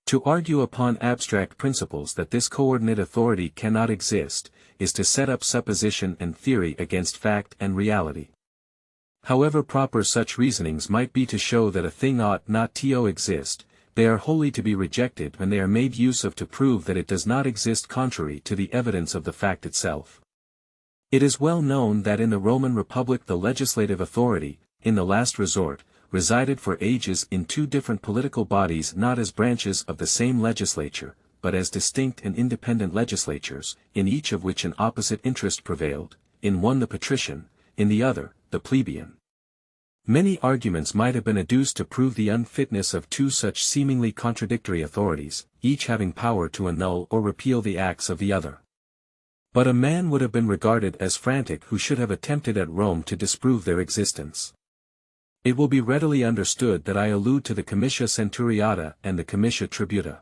To argue upon abstract principles that this coordinate authority cannot exist, is to set up supposition and theory against fact and reality. However proper such reasonings might be to show that a thing ought not to exist, they are wholly to be rejected when they are made use of to prove that it does not exist contrary to the evidence of the fact itself. It is well known that in the Roman Republic the legislative authority, in the last resort, resided for ages in two different political bodies not as branches of the same legislature, but as distinct and independent legislatures, in each of which an opposite interest prevailed, in one the patrician, in the other, the plebeian. Many arguments might have been adduced to prove the unfitness of two such seemingly contradictory authorities, each having power to annul or repeal the acts of the other. But a man would have been regarded as frantic who should have attempted at Rome to disprove their existence. It will be readily understood that I allude to the comitia centuriata and the comitia tributa.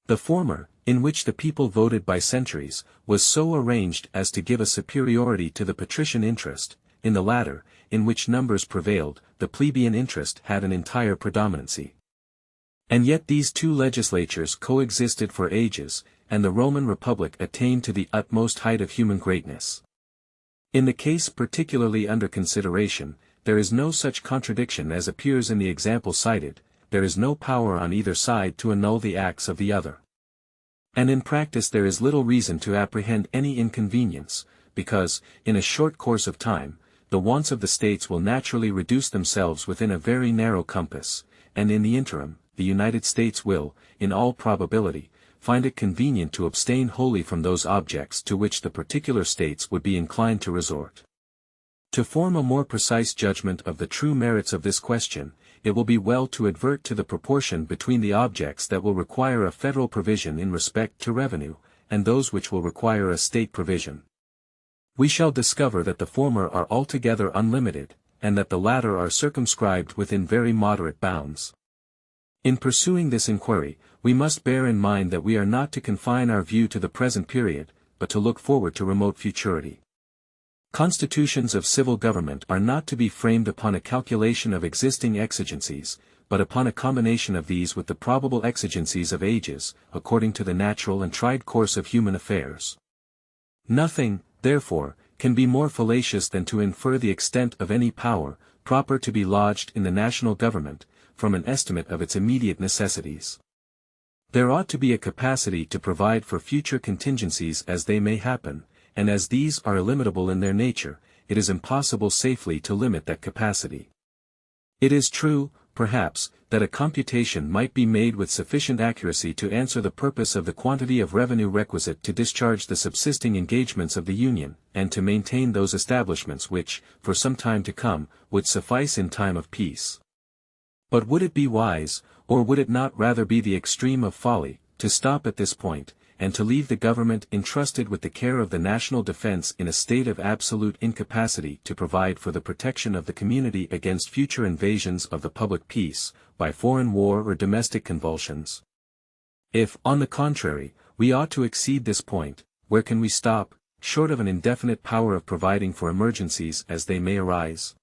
The former, in which the people voted by centuries, was so arranged as to give a superiority to the patrician interest. In the latter, in which numbers prevailed, the plebeian interest had an entire predominancy. And yet these two legislatures coexisted for ages, and the Roman Republic attained to the utmost height of human greatness. In the case particularly under consideration, there is no such contradiction as appears in the example cited, there is no power on either side to annul the acts of the other. And in practice there is little reason to apprehend any inconvenience, because, in a short course of time, the wants of the states will naturally reduce themselves within a very narrow compass, and in the interim, the United States will, in all probability, find it convenient to abstain wholly from those objects to which the particular states would be inclined to resort. To form a more precise judgment of the true merits of this question, it will be well to advert to the proportion between the objects that will require a federal provision in respect to revenue, and those which will require a state provision. We shall discover that the former are altogether unlimited, and that the latter are circumscribed within very moderate bounds. In pursuing this inquiry, we must bear in mind that we are not to confine our view to the present period, but to look forward to remote futurity. Constitutions of civil government are not to be framed upon a calculation of existing exigencies, but upon a combination of these with the probable exigencies of ages, according to the natural and tried course of human affairs. Nothing, therefore, can be more fallacious than to infer the extent of any power, proper to be lodged in the national government, from an estimate of its immediate necessities. There ought to be a capacity to provide for future contingencies as they may happen, and as these are illimitable in their nature, it is impossible safely to limit that capacity. It is true, perhaps, that a computation might be made with sufficient accuracy to answer the purpose of the quantity of revenue requisite to discharge the subsisting engagements of the Union, and to maintain those establishments which, for some time to come, would suffice in time of peace. But would it be wise, or would it not rather be the extreme of folly, to stop at this point, and to leave the government entrusted with the care of the national defense in a state of absolute incapacity to provide for the protection of the community against future invasions of the public peace, by foreign war or domestic convulsions? If, on the contrary, we ought to exceed this point, where can we stop, short of an indefinite power of providing for emergencies as they may arise?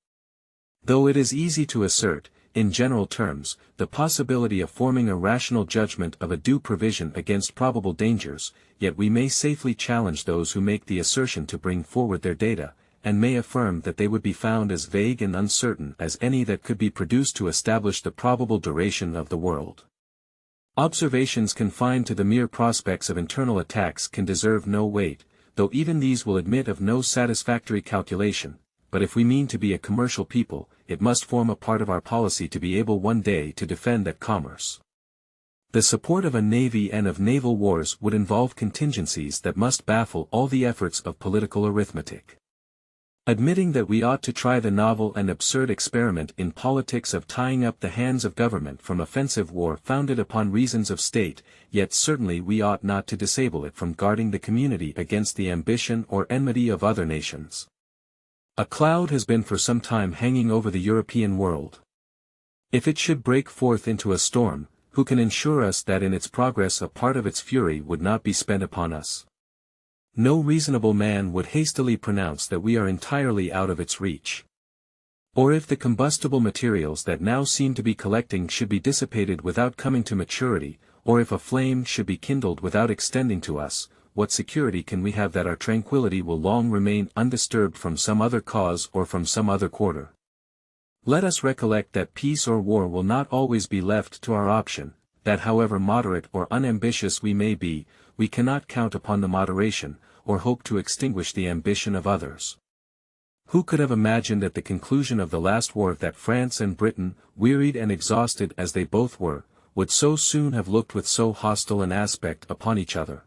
Though it is easy to assert, in general terms, the possibility of forming a rational judgment of a due provision against probable dangers, yet we may safely challenge those who make the assertion to bring forward their data, and may affirm that they would be found as vague and uncertain as any that could be produced to establish the probable duration of the world. Observations confined to the mere prospects of internal attacks can deserve no weight, though even these will admit of no satisfactory calculation. But if we mean to be a commercial people, it must form a part of our policy to be able one day to defend that commerce. The support of a navy and of naval wars would involve contingencies that must baffle all the efforts of political arithmetic. Admitting that we ought to try the novel and absurd experiment in politics of tying up the hands of government from offensive war founded upon reasons of state, yet certainly we ought not to disable it from guarding the community against the ambition or enmity of other nations. A cloud has been for some time hanging over the European world. If it should break forth into a storm, who can ensure us that in its progress a part of its fury would not be spent upon us? No reasonable man would hastily pronounce that we are entirely out of its reach. Or if the combustible materials that now seem to be collecting should be dissipated without coming to maturity, or if a flame should be kindled without extending to us, what security can we have that our tranquillity will long remain undisturbed from some other cause or from some other quarter? Let us recollect that peace or war will not always be left to our option, that however moderate or unambitious we may be, we cannot count upon the moderation, or hope to extinguish the ambition of others. Who could have imagined at the conclusion of the last war that France and Britain, wearied and exhausted as they both were, would so soon have looked with so hostile an aspect upon each other?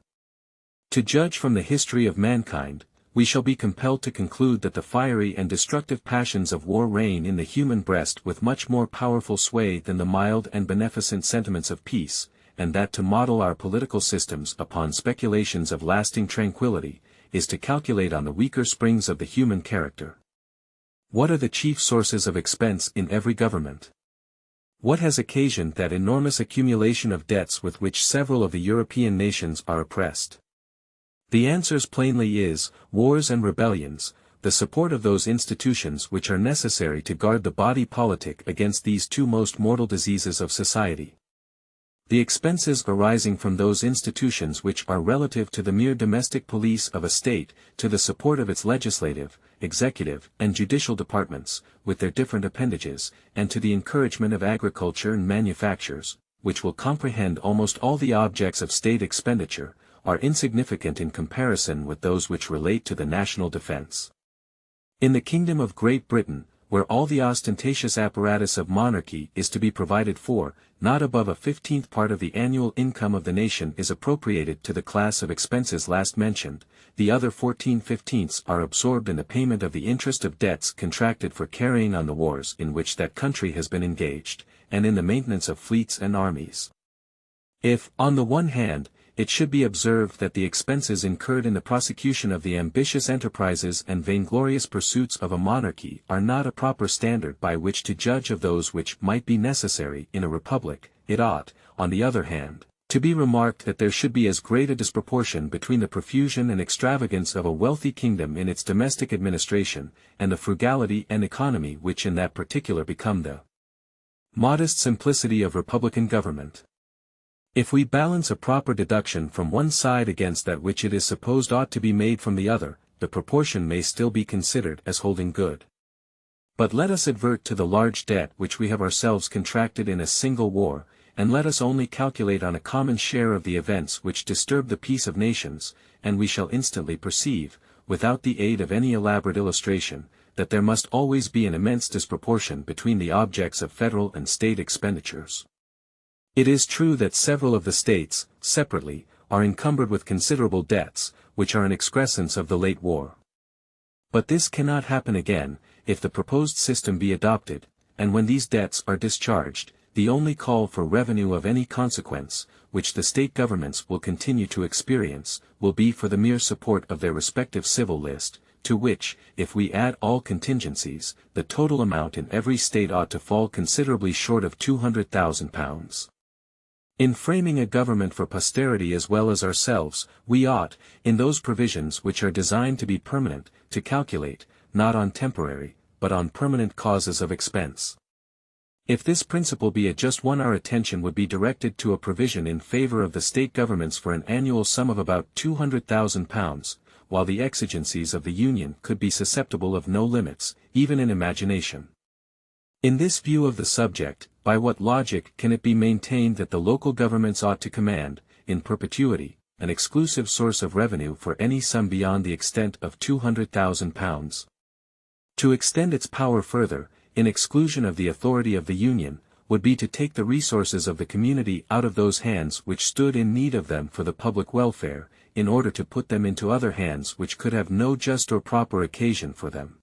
To judge from the history of mankind, we shall be compelled to conclude that the fiery and destructive passions of war reign in the human breast with much more powerful sway than the mild and beneficent sentiments of peace, and that to model our political systems upon speculations of lasting tranquility, is to calculate on the weaker springs of the human character. What are the chief sources of expense in every government? What has occasioned that enormous accumulation of debts with which several of the European nations are oppressed? The answer plainly is, wars and rebellions, the support of those institutions which are necessary to guard the body politic against these two most mortal diseases of society. The expenses arising from those institutions which are relative to the mere domestic police of a state, to the support of its legislative, executive, and judicial departments, with their different appendages, and to the encouragement of agriculture and manufactures, which will comprehend almost all the objects of state expenditure, are insignificant in comparison with those which relate to the national defense. In the Kingdom of Great Britain, where all the ostentatious apparatus of monarchy is to be provided for, not above a 15th part of the annual income of the nation is appropriated to the class of expenses last mentioned, the other 14/15ths are absorbed in the payment of the interest of debts contracted for carrying on the wars in which that country has been engaged, and in the maintenance of fleets and armies. If, on the one hand, it should be observed that the expenses incurred in the prosecution of the ambitious enterprises and vainglorious pursuits of a monarchy are not a proper standard by which to judge of those which might be necessary in a republic, it ought, on the other hand, to be remarked that there should be as great a disproportion between the profusion and extravagance of a wealthy kingdom in its domestic administration, and the frugality and economy which in that particular become the modest simplicity of republican government. If we balance a proper deduction from one side against that which it is supposed ought to be made from the other, the proportion may still be considered as holding good. But let us advert to the large debt which we have ourselves contracted in a single war, and let us only calculate on a common share of the events which disturb the peace of nations, and we shall instantly perceive, without the aid of any elaborate illustration, that there must always be an immense disproportion between the objects of federal and state expenditures. It is true that several of the states, separately, are encumbered with considerable debts, which are an excrescence of the late war. But this cannot happen again, if the proposed system be adopted, and when these debts are discharged, the only call for revenue of any consequence, which the state governments will continue to experience, will be for the mere support of their respective civil list, to which, if we add all contingencies, the total amount in every state ought to fall considerably short of £200,000. In framing a government for posterity as well as ourselves, we ought, in those provisions which are designed to be permanent, to calculate, not on temporary, but on permanent causes of expense. If this principle be a just one, our attention would be directed to a provision in favor of the state governments for an annual sum of about £200,000, while the exigencies of the Union could be susceptible of no limits, even in imagination. In this view of the subject, by what logic can it be maintained that the local governments ought to command, in perpetuity, an exclusive source of revenue for any sum beyond the extent of £200,000? To extend its power further, in exclusion of the authority of the Union, would be to take the resources of the community out of those hands which stood in need of them for the public welfare, in order to put them into other hands which could have no just or proper occasion for them.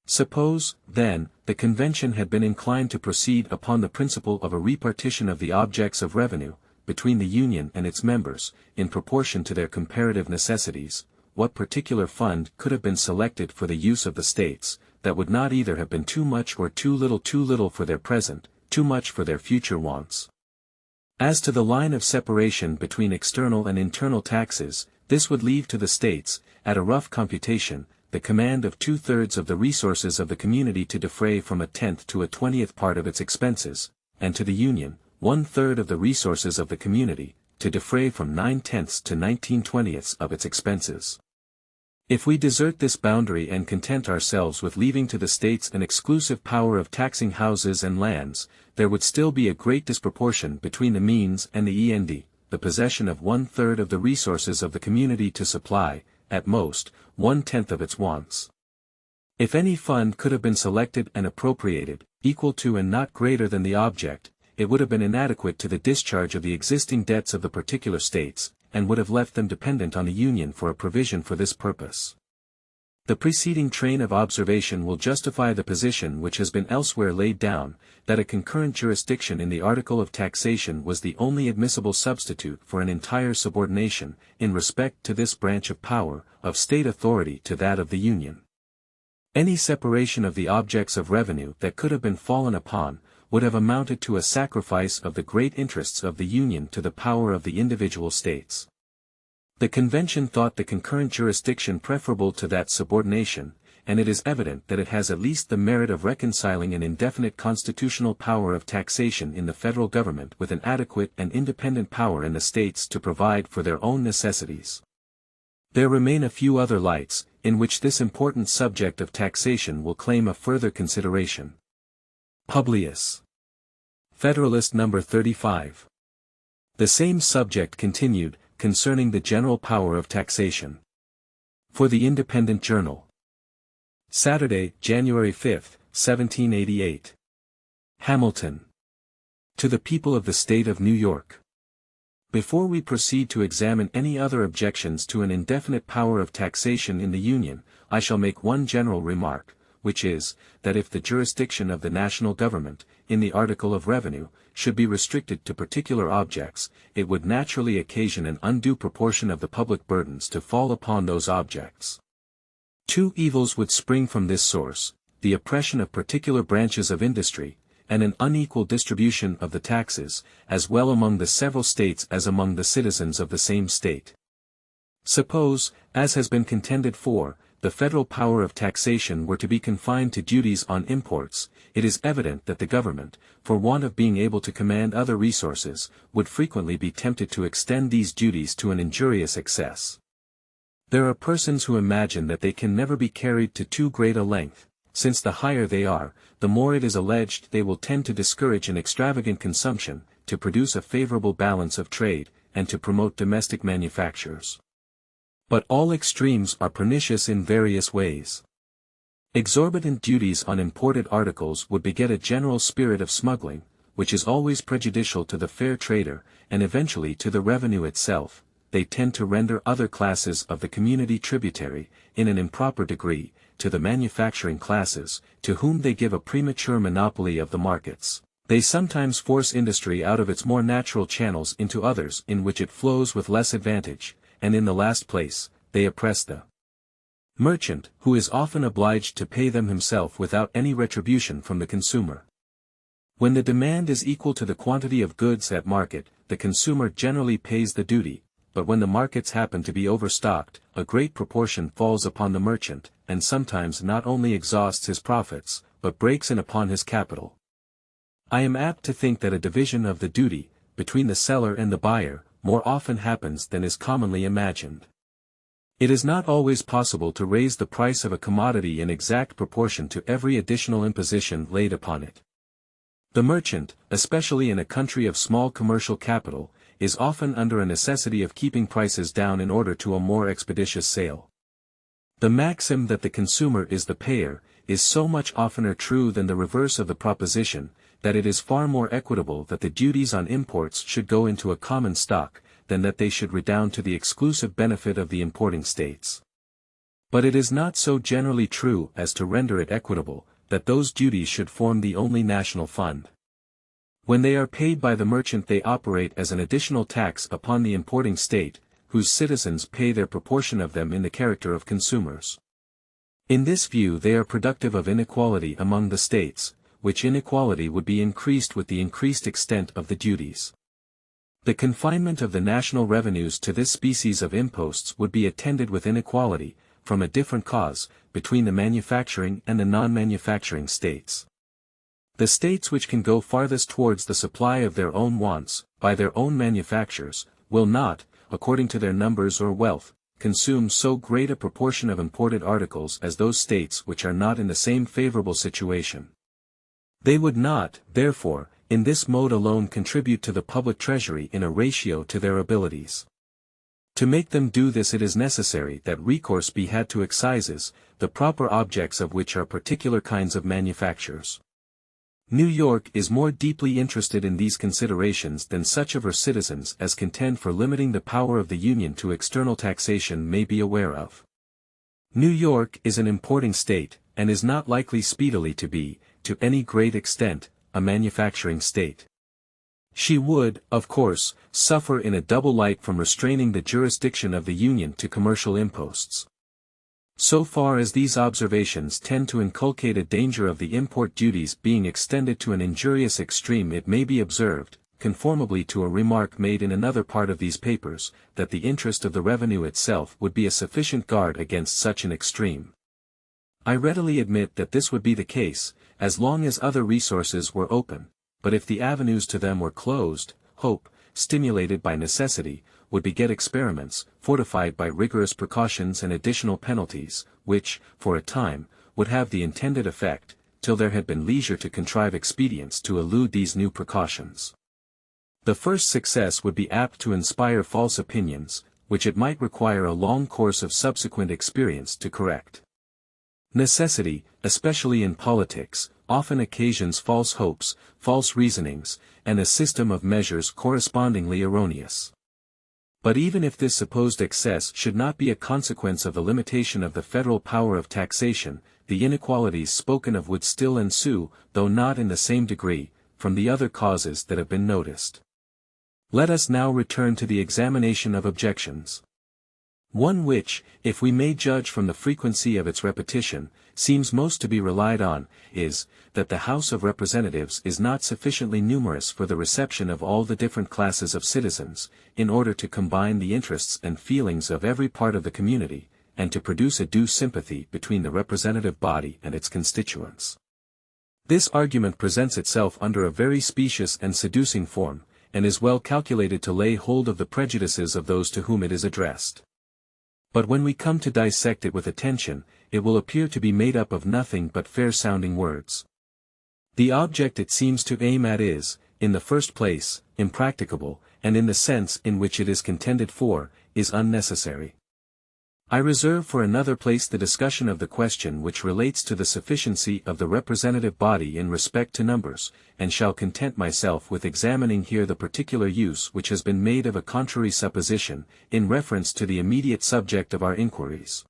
Suppose, then, the Convention had been inclined to proceed upon the principle of a repartition of the objects of revenue, between the Union and its members, in proportion to their comparative necessities, what particular fund could have been selected for the use of the states, that would not either have been too much or too little for their present, too much for their future wants? As to the line of separation between external and internal taxes, this would leave to the states, at a rough computation, the command of 2/3 of the resources of the community to defray from 1/10 to 1/20 part of its expenses, and to the Union, 1/3 of the resources of the community, to defray from 9/10 to 19/20 of its expenses. If we desert this boundary and content ourselves with leaving to the states an exclusive power of taxing houses and lands, there would still be a great disproportion between the means and the possession of 1/3 of the resources of the community to supply, at most, 1/10 of its wants. If any fund could have been selected and appropriated, equal to and not greater than the object, it would have been inadequate to the discharge of the existing debts of the particular states, and would have left them dependent on the Union for a provision for this purpose. The preceding train of observation will justify the position which has been elsewhere laid down, that a concurrent jurisdiction in the article of taxation was the only admissible substitute for an entire subordination, in respect to this branch of power, of state authority to that of the Union. Any separation of the objects of revenue that could have been fallen upon, would have amounted to a sacrifice of the great interests of the Union to the power of the individual states. The Convention thought the concurrent jurisdiction preferable to that subordination, and it is evident that it has at least the merit of reconciling an indefinite constitutional power of taxation in the federal government with an adequate and independent power in the states to provide for their own necessities. There remain a few other lights, in which this important subject of taxation will claim a further consideration. Publius. Federalist No. 35. The same subject continued, concerning the general power of taxation. For the Independent Journal. Saturday, January 5, 1788. Hamilton. To the People of the State of New York. Before we proceed to examine any other objections to an indefinite power of taxation in the Union, I shall make one general remark, which is, that if the jurisdiction of the national government, in the article of revenue, should be restricted to particular objects, it would naturally occasion an undue proportion of the public burdens to fall upon those objects. Two evils would spring from this source: the oppression of particular branches of industry, and an unequal distribution of the taxes, as well among the several states as among the citizens of the same state. Suppose, as has been contended for, the federal power of taxation were to be confined to duties on imports, it is evident that the government, for want of being able to command other resources, would frequently be tempted to extend these duties to an injurious excess. There are persons who imagine that they can never be carried to too great a length, since the higher they are, the more it is alleged they will tend to discourage an extravagant consumption, to produce a favorable balance of trade, and to promote domestic manufactures. But all extremes are pernicious in various ways. Exorbitant duties on imported articles would beget a general spirit of smuggling, which is always prejudicial to the fair trader, and eventually to the revenue itself. They tend to render other classes of the community tributary, in an improper degree, to the manufacturing classes, to whom they give a premature monopoly of the markets. They sometimes force industry out of its more natural channels into others in which it flows with less advantage, and in the last place, they oppress the merchant, who is often obliged to pay them himself without any retribution from the consumer. When the demand is equal to the quantity of goods at market, the consumer generally pays the duty, but when the markets happen to be overstocked, a great proportion falls upon the merchant, and sometimes not only exhausts his profits, but breaks in upon his capital. I am apt to think that a division of the duty, between the seller and the buyer, more often happens than is commonly imagined. It is not always possible to raise the price of a commodity in exact proportion to every additional imposition laid upon it. The merchant, especially in a country of small commercial capital, is often under a necessity of keeping prices down in order to a more expeditious sale. The maxim that the consumer is the payer, is so much oftener true than the reverse of the proposition, that it is far more equitable that the duties on imports should go into a common stock, than that they should redound to the exclusive benefit of the importing states. But it is not so generally true as to render it equitable, that those duties should form the only national fund. When they are paid by the merchant they operate as an additional tax upon the importing state, whose citizens pay their proportion of them in the character of consumers. In this view they are productive of inequality among the states, which inequality would be increased with the increased extent of the duties. The confinement of the national revenues to this species of imposts would be attended with inequality, from a different cause, between the manufacturing and the non-manufacturing states. The states which can go farthest towards the supply of their own wants, by their own manufactures, will not, according to their numbers or wealth, consume so great a proportion of imported articles as those states which are not in the same favorable situation. They would not, therefore, in this mode alone contribute to the public treasury in a ratio to their abilities. To make them do this it is necessary that recourse be had to excises, the proper objects of which are particular kinds of manufactures. New York is more deeply interested in these considerations than such of her citizens as contend for limiting the power of the Union to external taxation may be aware of. New York is an importing state, and is not likely speedily to be, to any great extent, a manufacturing state. She would, of course, suffer in a double light from restraining the jurisdiction of the Union to commercial imposts. So far as these observations tend to inculcate a danger of the import duties being extended to an injurious extreme, it may be observed, conformably to a remark made in another part of these papers, that the interest of the revenue itself would be a sufficient guard against such an extreme. I readily admit that this would be the case, as long as other resources were open, but if the avenues to them were closed, hope, stimulated by necessity, would beget experiments, fortified by rigorous precautions and additional penalties, which, for a time, would have the intended effect, till there had been leisure to contrive expedients to elude these new precautions. The first success would be apt to inspire false opinions, which it might require a long course of subsequent experience to correct. Necessity, especially in politics, often occasions false hopes, false reasonings, and a system of measures correspondingly erroneous. But even if this supposed excess should not be a consequence of the limitation of the federal power of taxation, the inequalities spoken of would still ensue, though not in the same degree, from the other causes that have been noticed. Let us now return to the examination of objections. One which, if we may judge from the frequency of its repetition, seems most to be relied on, is, that the House of Representatives is not sufficiently numerous for the reception of all the different classes of citizens, in order to combine the interests and feelings of every part of the community, and to produce a due sympathy between the representative body and its constituents. This argument presents itself under a very specious and seducing form, and is well calculated to lay hold of the prejudices of those to whom it is addressed. But when we come to dissect it with attention, it will appear to be made up of nothing but fair-sounding words. The object it seems to aim at is, in the first place, impracticable, and in the sense in which it is contended for, is unnecessary. I reserve for another place the discussion of the question which relates to the sufficiency of the representative body in respect to numbers, and shall content myself with examining here the particular use which has been made of a contrary supposition, in reference to the immediate subject of our inquiries.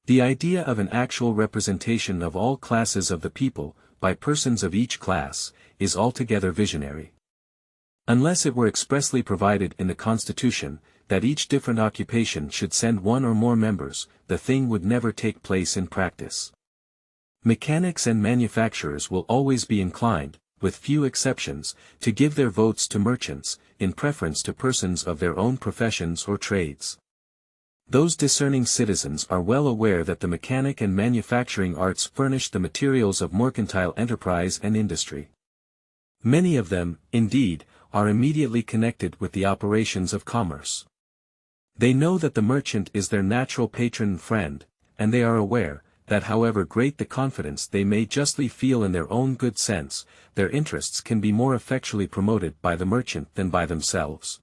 The idea of an actual representation of all classes of the people, by persons of each class, is altogether visionary. Unless it were expressly provided in the Constitution, that each different occupation should send one or more members, the thing would never take place in practice. Mechanics and manufacturers will always be inclined, with few exceptions, to give their votes to merchants, in preference to persons of their own professions or trades. Those discerning citizens are well aware that the mechanic and manufacturing arts furnish the materials of mercantile enterprise and industry. Many of them, indeed, are immediately connected with the operations of commerce. They know that the merchant is their natural patron and friend, and they are aware, that however great the confidence they may justly feel in their own good sense, their interests can be more effectually promoted by the merchant than by themselves.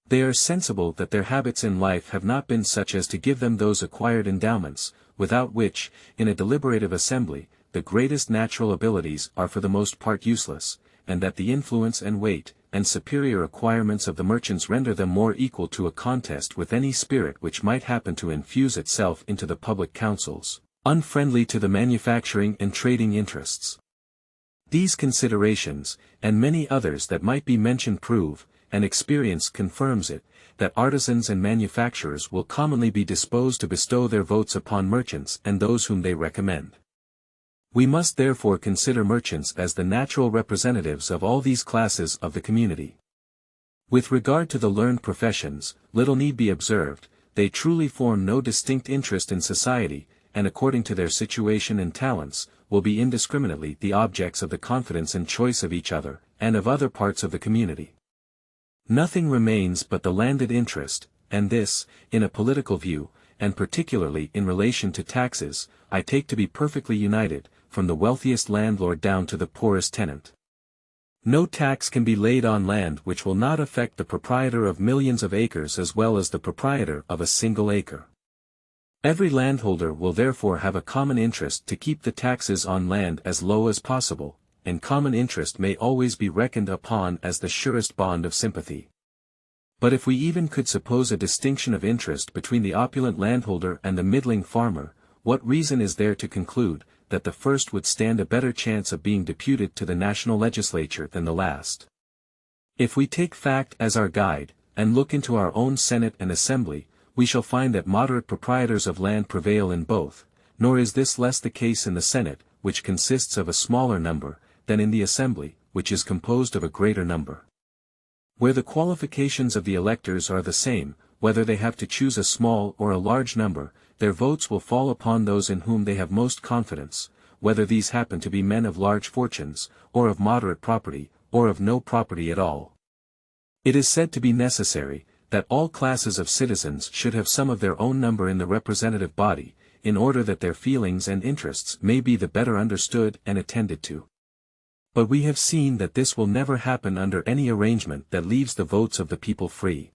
They are sensible that their habits in life have not been such as to give them those acquired endowments, without which, in a deliberative assembly, the greatest natural abilities are for the most part useless, and that the influence and weight, and superior acquirements of the merchants render them more equal to a contest with any spirit which might happen to infuse itself into the public councils, unfriendly to the manufacturing and trading interests. These considerations, and many others that might be mentioned prove, and experience confirms it, that artisans and manufacturers will commonly be disposed to bestow their votes upon merchants and those whom they recommend. We must therefore consider merchants as the natural representatives of all these classes of the community. With regard to the learned professions, little need be observed, they truly form no distinct interest in society, and according to their situation and talents, will be indiscriminately the objects of the confidence and choice of each other, and of other parts of the community. Nothing remains but the landed interest, and this, in a political view, and particularly in relation to taxes, I take to be perfectly united, from the wealthiest landlord down to the poorest tenant. No tax can be laid on land which will not affect the proprietor of millions of acres as well as the proprietor of a single acre. Every landholder will therefore have a common interest to keep the taxes on land as low as possible, and common interest may always be reckoned upon as the surest bond of sympathy. But if we even could suppose a distinction of interest between the opulent landholder and the middling farmer, what reason is there to conclude, that the first would stand a better chance of being deputed to the national legislature than the last? If we take fact as our guide, and look into our own Senate and Assembly, we shall find that moderate proprietors of land prevail in both, nor is this less the case in the Senate, which consists of a smaller number, than in the Assembly, which is composed of a greater number. Where the qualifications of the electors are the same, whether they have to choose a small or a large number, their votes will fall upon those in whom they have most confidence, whether these happen to be men of large fortunes, or of moderate property, or of no property at all. It is said to be necessary, that all classes of citizens should have some of their own number in the representative body, in order that their feelings and interests may be the better understood and attended to. But we have seen that this will never happen under any arrangement that leaves the votes of the people free.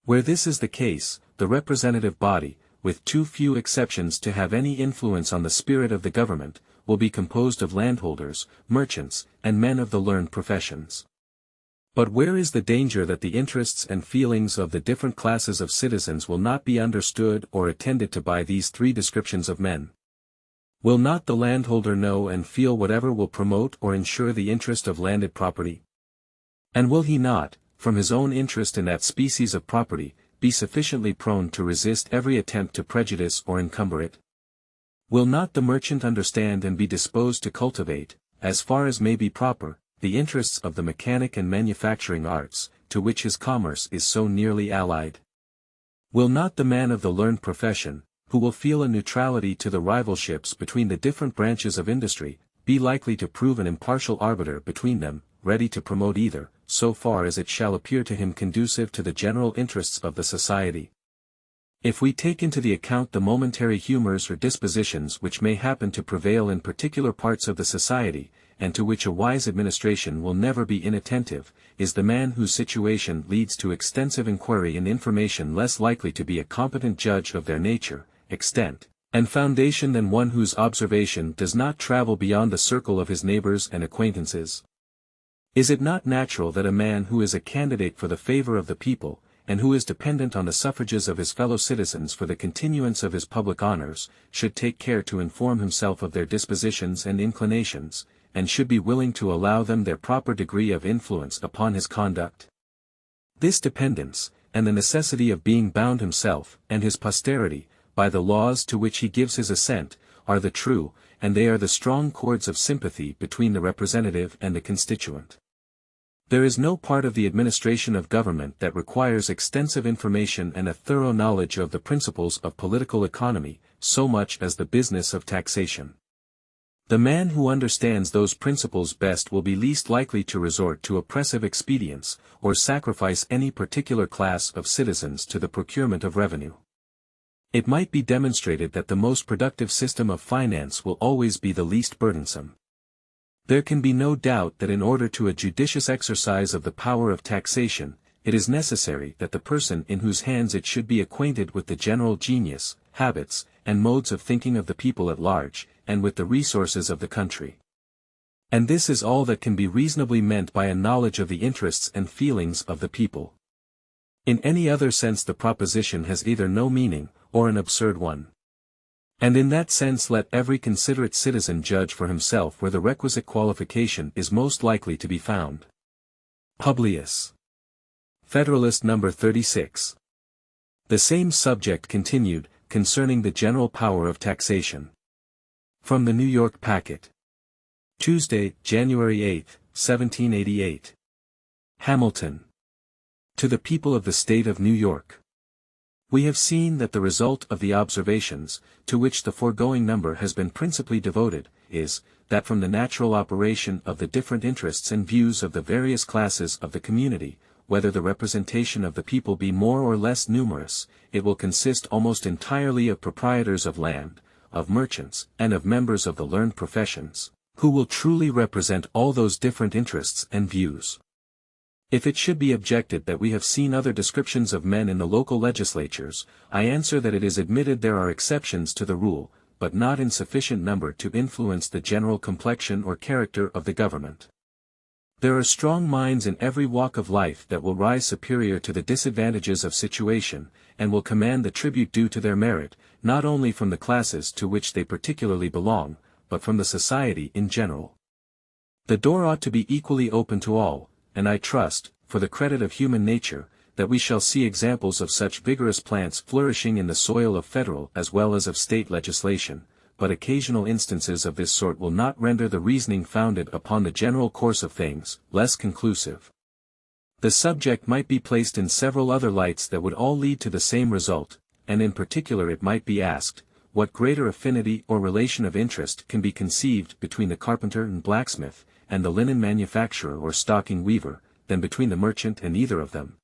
Where this is the case, the representative body, with too few exceptions to have any influence on the spirit of the government, will be composed of landholders, merchants, and men of the learned professions. But where is the danger that the interests and feelings of the different classes of citizens will not be understood or attended to by these three descriptions of men? Will not the landholder know and feel whatever will promote or ensure the interest of landed property? And will he not, from his own interest in that species of property, be sufficiently prone to resist every attempt to prejudice or encumber it? Will not the merchant understand and be disposed to cultivate, as far as may be proper, the interests of the mechanic and manufacturing arts, to which his commerce is so nearly allied? Will not the man of the learned profession, who will feel a neutrality to the rivalships between the different branches of industry, be likely to prove an impartial arbiter between them, ready to promote either, so far as it shall appear to him conducive to the general interests of the society? If we take into the account the momentary humors or dispositions which may happen to prevail in particular parts of the society, and to which a wise administration will never be inattentive, is the man whose situation leads to extensive inquiry and information less likely to be a competent judge of their nature, extent, and foundation than one whose observation does not travel beyond the circle of his neighbors and acquaintances? Is it not natural that a man who is a candidate for the favor of the people, and who is dependent on the suffrages of his fellow citizens for the continuance of his public honors, should take care to inform himself of their dispositions and inclinations, and should be willing to allow them their proper degree of influence upon his conduct? This dependence, and the necessity of being bound himself, and his posterity, by the laws to which he gives his assent, are the true, and they are the strong cords of sympathy between the representative and the constituent. There is no part of the administration of government that requires extensive information and a thorough knowledge of the principles of political economy, so much as the business of taxation. The man who understands those principles best will be least likely to resort to oppressive expedients, or sacrifice any particular class of citizens to the procurement of revenue. It might be demonstrated that the most productive system of finance will always be the least burdensome. There can be no doubt that in order to a judicious exercise of the power of taxation, it is necessary that the person in whose hands it should be acquainted with the general genius, habits, and modes of thinking of the people at large, and with the resources of the country. And this is all that can be reasonably meant by a knowledge of the interests and feelings of the people. In any other sense the proposition has either no meaning, or an absurd one. And in that sense let every considerate citizen judge for himself where the requisite qualification is most likely to be found. Publius. Federalist No. 36. The same subject continued, concerning the general power of taxation. From the New York Packet. Tuesday, January 8, 1788. Hamilton. To the People of the State of New York. We have seen that the result of the observations, to which the foregoing number has been principally devoted, is, that from the natural operation of the different interests and views of the various classes of the community, whether the representation of the people be more or less numerous, it will consist almost entirely of proprietors of land, of merchants, and of members of the learned professions, who will truly represent all those different interests and views. If it should be objected that we have seen other descriptions of men in the local legislatures, I answer that it is admitted there are exceptions to the rule, but not in sufficient number to influence the general complexion or character of the government. There are strong minds in every walk of life that will rise superior to the disadvantages of situation, and will command the tribute due to their merit, not only from the classes to which they particularly belong, but from the society in general. The door ought to be equally open to all, and I trust, for the credit of human nature, that we shall see examples of such vigorous plants flourishing in the soil of federal as well as of state legislation, but occasional instances of this sort will not render the reasoning founded upon the general course of things less conclusive. The subject might be placed in several other lights that would all lead to the same result, and in particular it might be asked, what greater affinity or relation of interest can be conceived between the carpenter and blacksmith, and the linen manufacturer or stocking weaver, than between the merchant and either of them?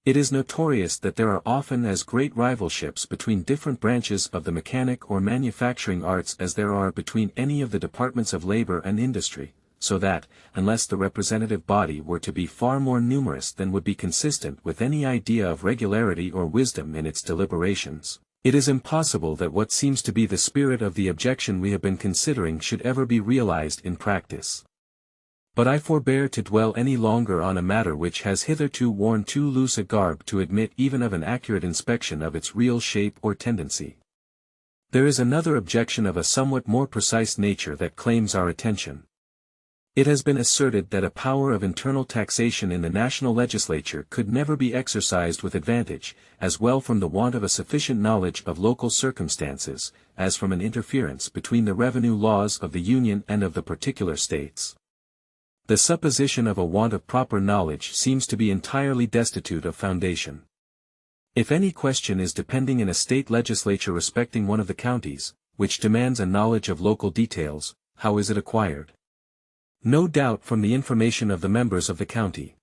It is notorious that there are often as great rivalships between different branches of the mechanic or manufacturing arts as there are between any of the departments of labor and industry, so that, unless the representative body were to be far more numerous than would be consistent with any idea of regularity or wisdom in its deliberations, it is impossible that what seems to be the spirit of the objection we have been considering should ever be realized in practice. But I forbear to dwell any longer on a matter which has hitherto worn too loose a garb to admit even of an accurate inspection of its real shape or tendency. There is another objection of a somewhat more precise nature that claims our attention. It has been asserted that a power of internal taxation in the national legislature could never be exercised with advantage, as well from the want of a sufficient knowledge of local circumstances, as from an interference between the revenue laws of the Union and of the particular states. The supposition of a want of proper knowledge seems to be entirely destitute of foundation. If any question is depending in a state legislature respecting one of the counties, which demands a knowledge of local details, how is it acquired? No doubt from the information of the members of the county.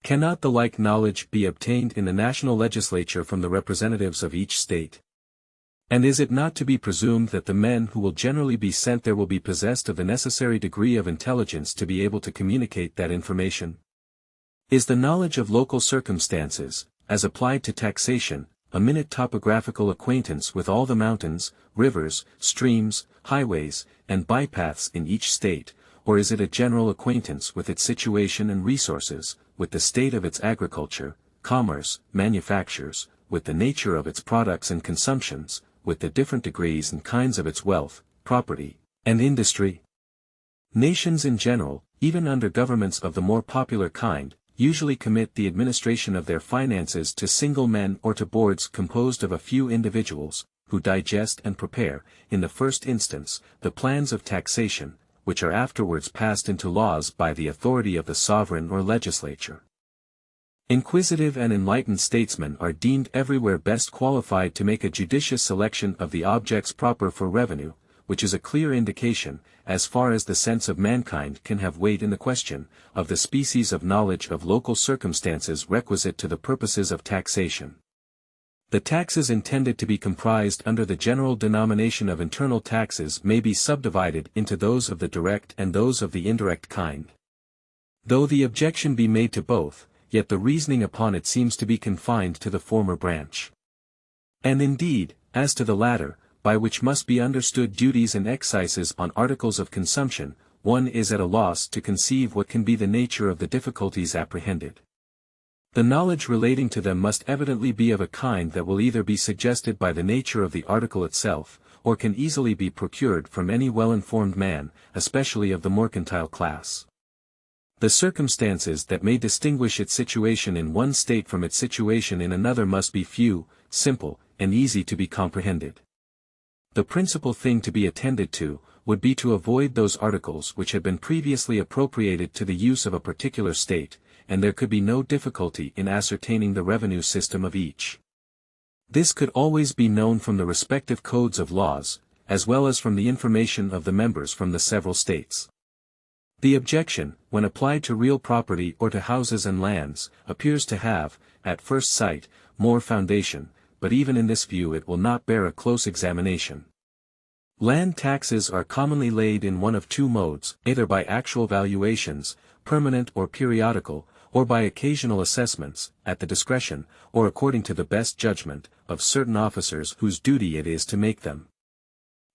Cannot the like knowledge be obtained in the national legislature from the representatives of each state? And is it not to be presumed that the men who will generally be sent there will be possessed of the necessary degree of intelligence to be able to communicate that information? Is the knowledge of local circumstances, as applied to taxation, a minute topographical acquaintance with all the mountains, rivers, streams, highways, and bypaths in each state, or is it a general acquaintance with its situation and resources, with the state of its agriculture, commerce, manufactures, with the nature of its products and consumptions, with the different degrees and kinds of its wealth, property, and industry? Nations in general, even under governments of the more popular kind, usually commit the administration of their finances to single men or to boards composed of a few individuals, who digest and prepare, in the first instance, the plans of taxation, which are afterwards passed into laws by the authority of the sovereign or legislature. Inquisitive and enlightened statesmen are deemed everywhere best qualified to make a judicious selection of the objects proper for revenue, which is a clear indication, as far as the sense of mankind can have weight in the question, of the species of knowledge of local circumstances requisite to the purposes of taxation. The taxes intended to be comprised under the general denomination of internal taxes may be subdivided into those of the direct and those of the indirect kind. Though the objection be made to both, yet the reasoning upon it seems to be confined to the former branch. And indeed, as to the latter, by which must be understood duties and excises on articles of consumption, one is at a loss to conceive what can be the nature of the difficulties apprehended. The knowledge relating to them must evidently be of a kind that will either be suggested by the nature of the article itself, or can easily be procured from any well-informed man, especially of the mercantile class. The circumstances that may distinguish its situation in one state from its situation in another must be few, simple, and easy to be comprehended. The principal thing to be attended to, would be to avoid those articles which had been previously appropriated to the use of a particular state, and there could be no difficulty in ascertaining the revenue system of each. This could always be known from the respective codes of laws, as well as from the information of the members from the several states. The objection, when applied to real property or to houses and lands, appears to have, at first sight, more foundation, but even in this view it will not bear a close examination. Land taxes are commonly laid in one of two modes, either by actual valuations, permanent or periodical, or by occasional assessments, at the discretion, or according to the best judgment, of certain officers whose duty it is to make them.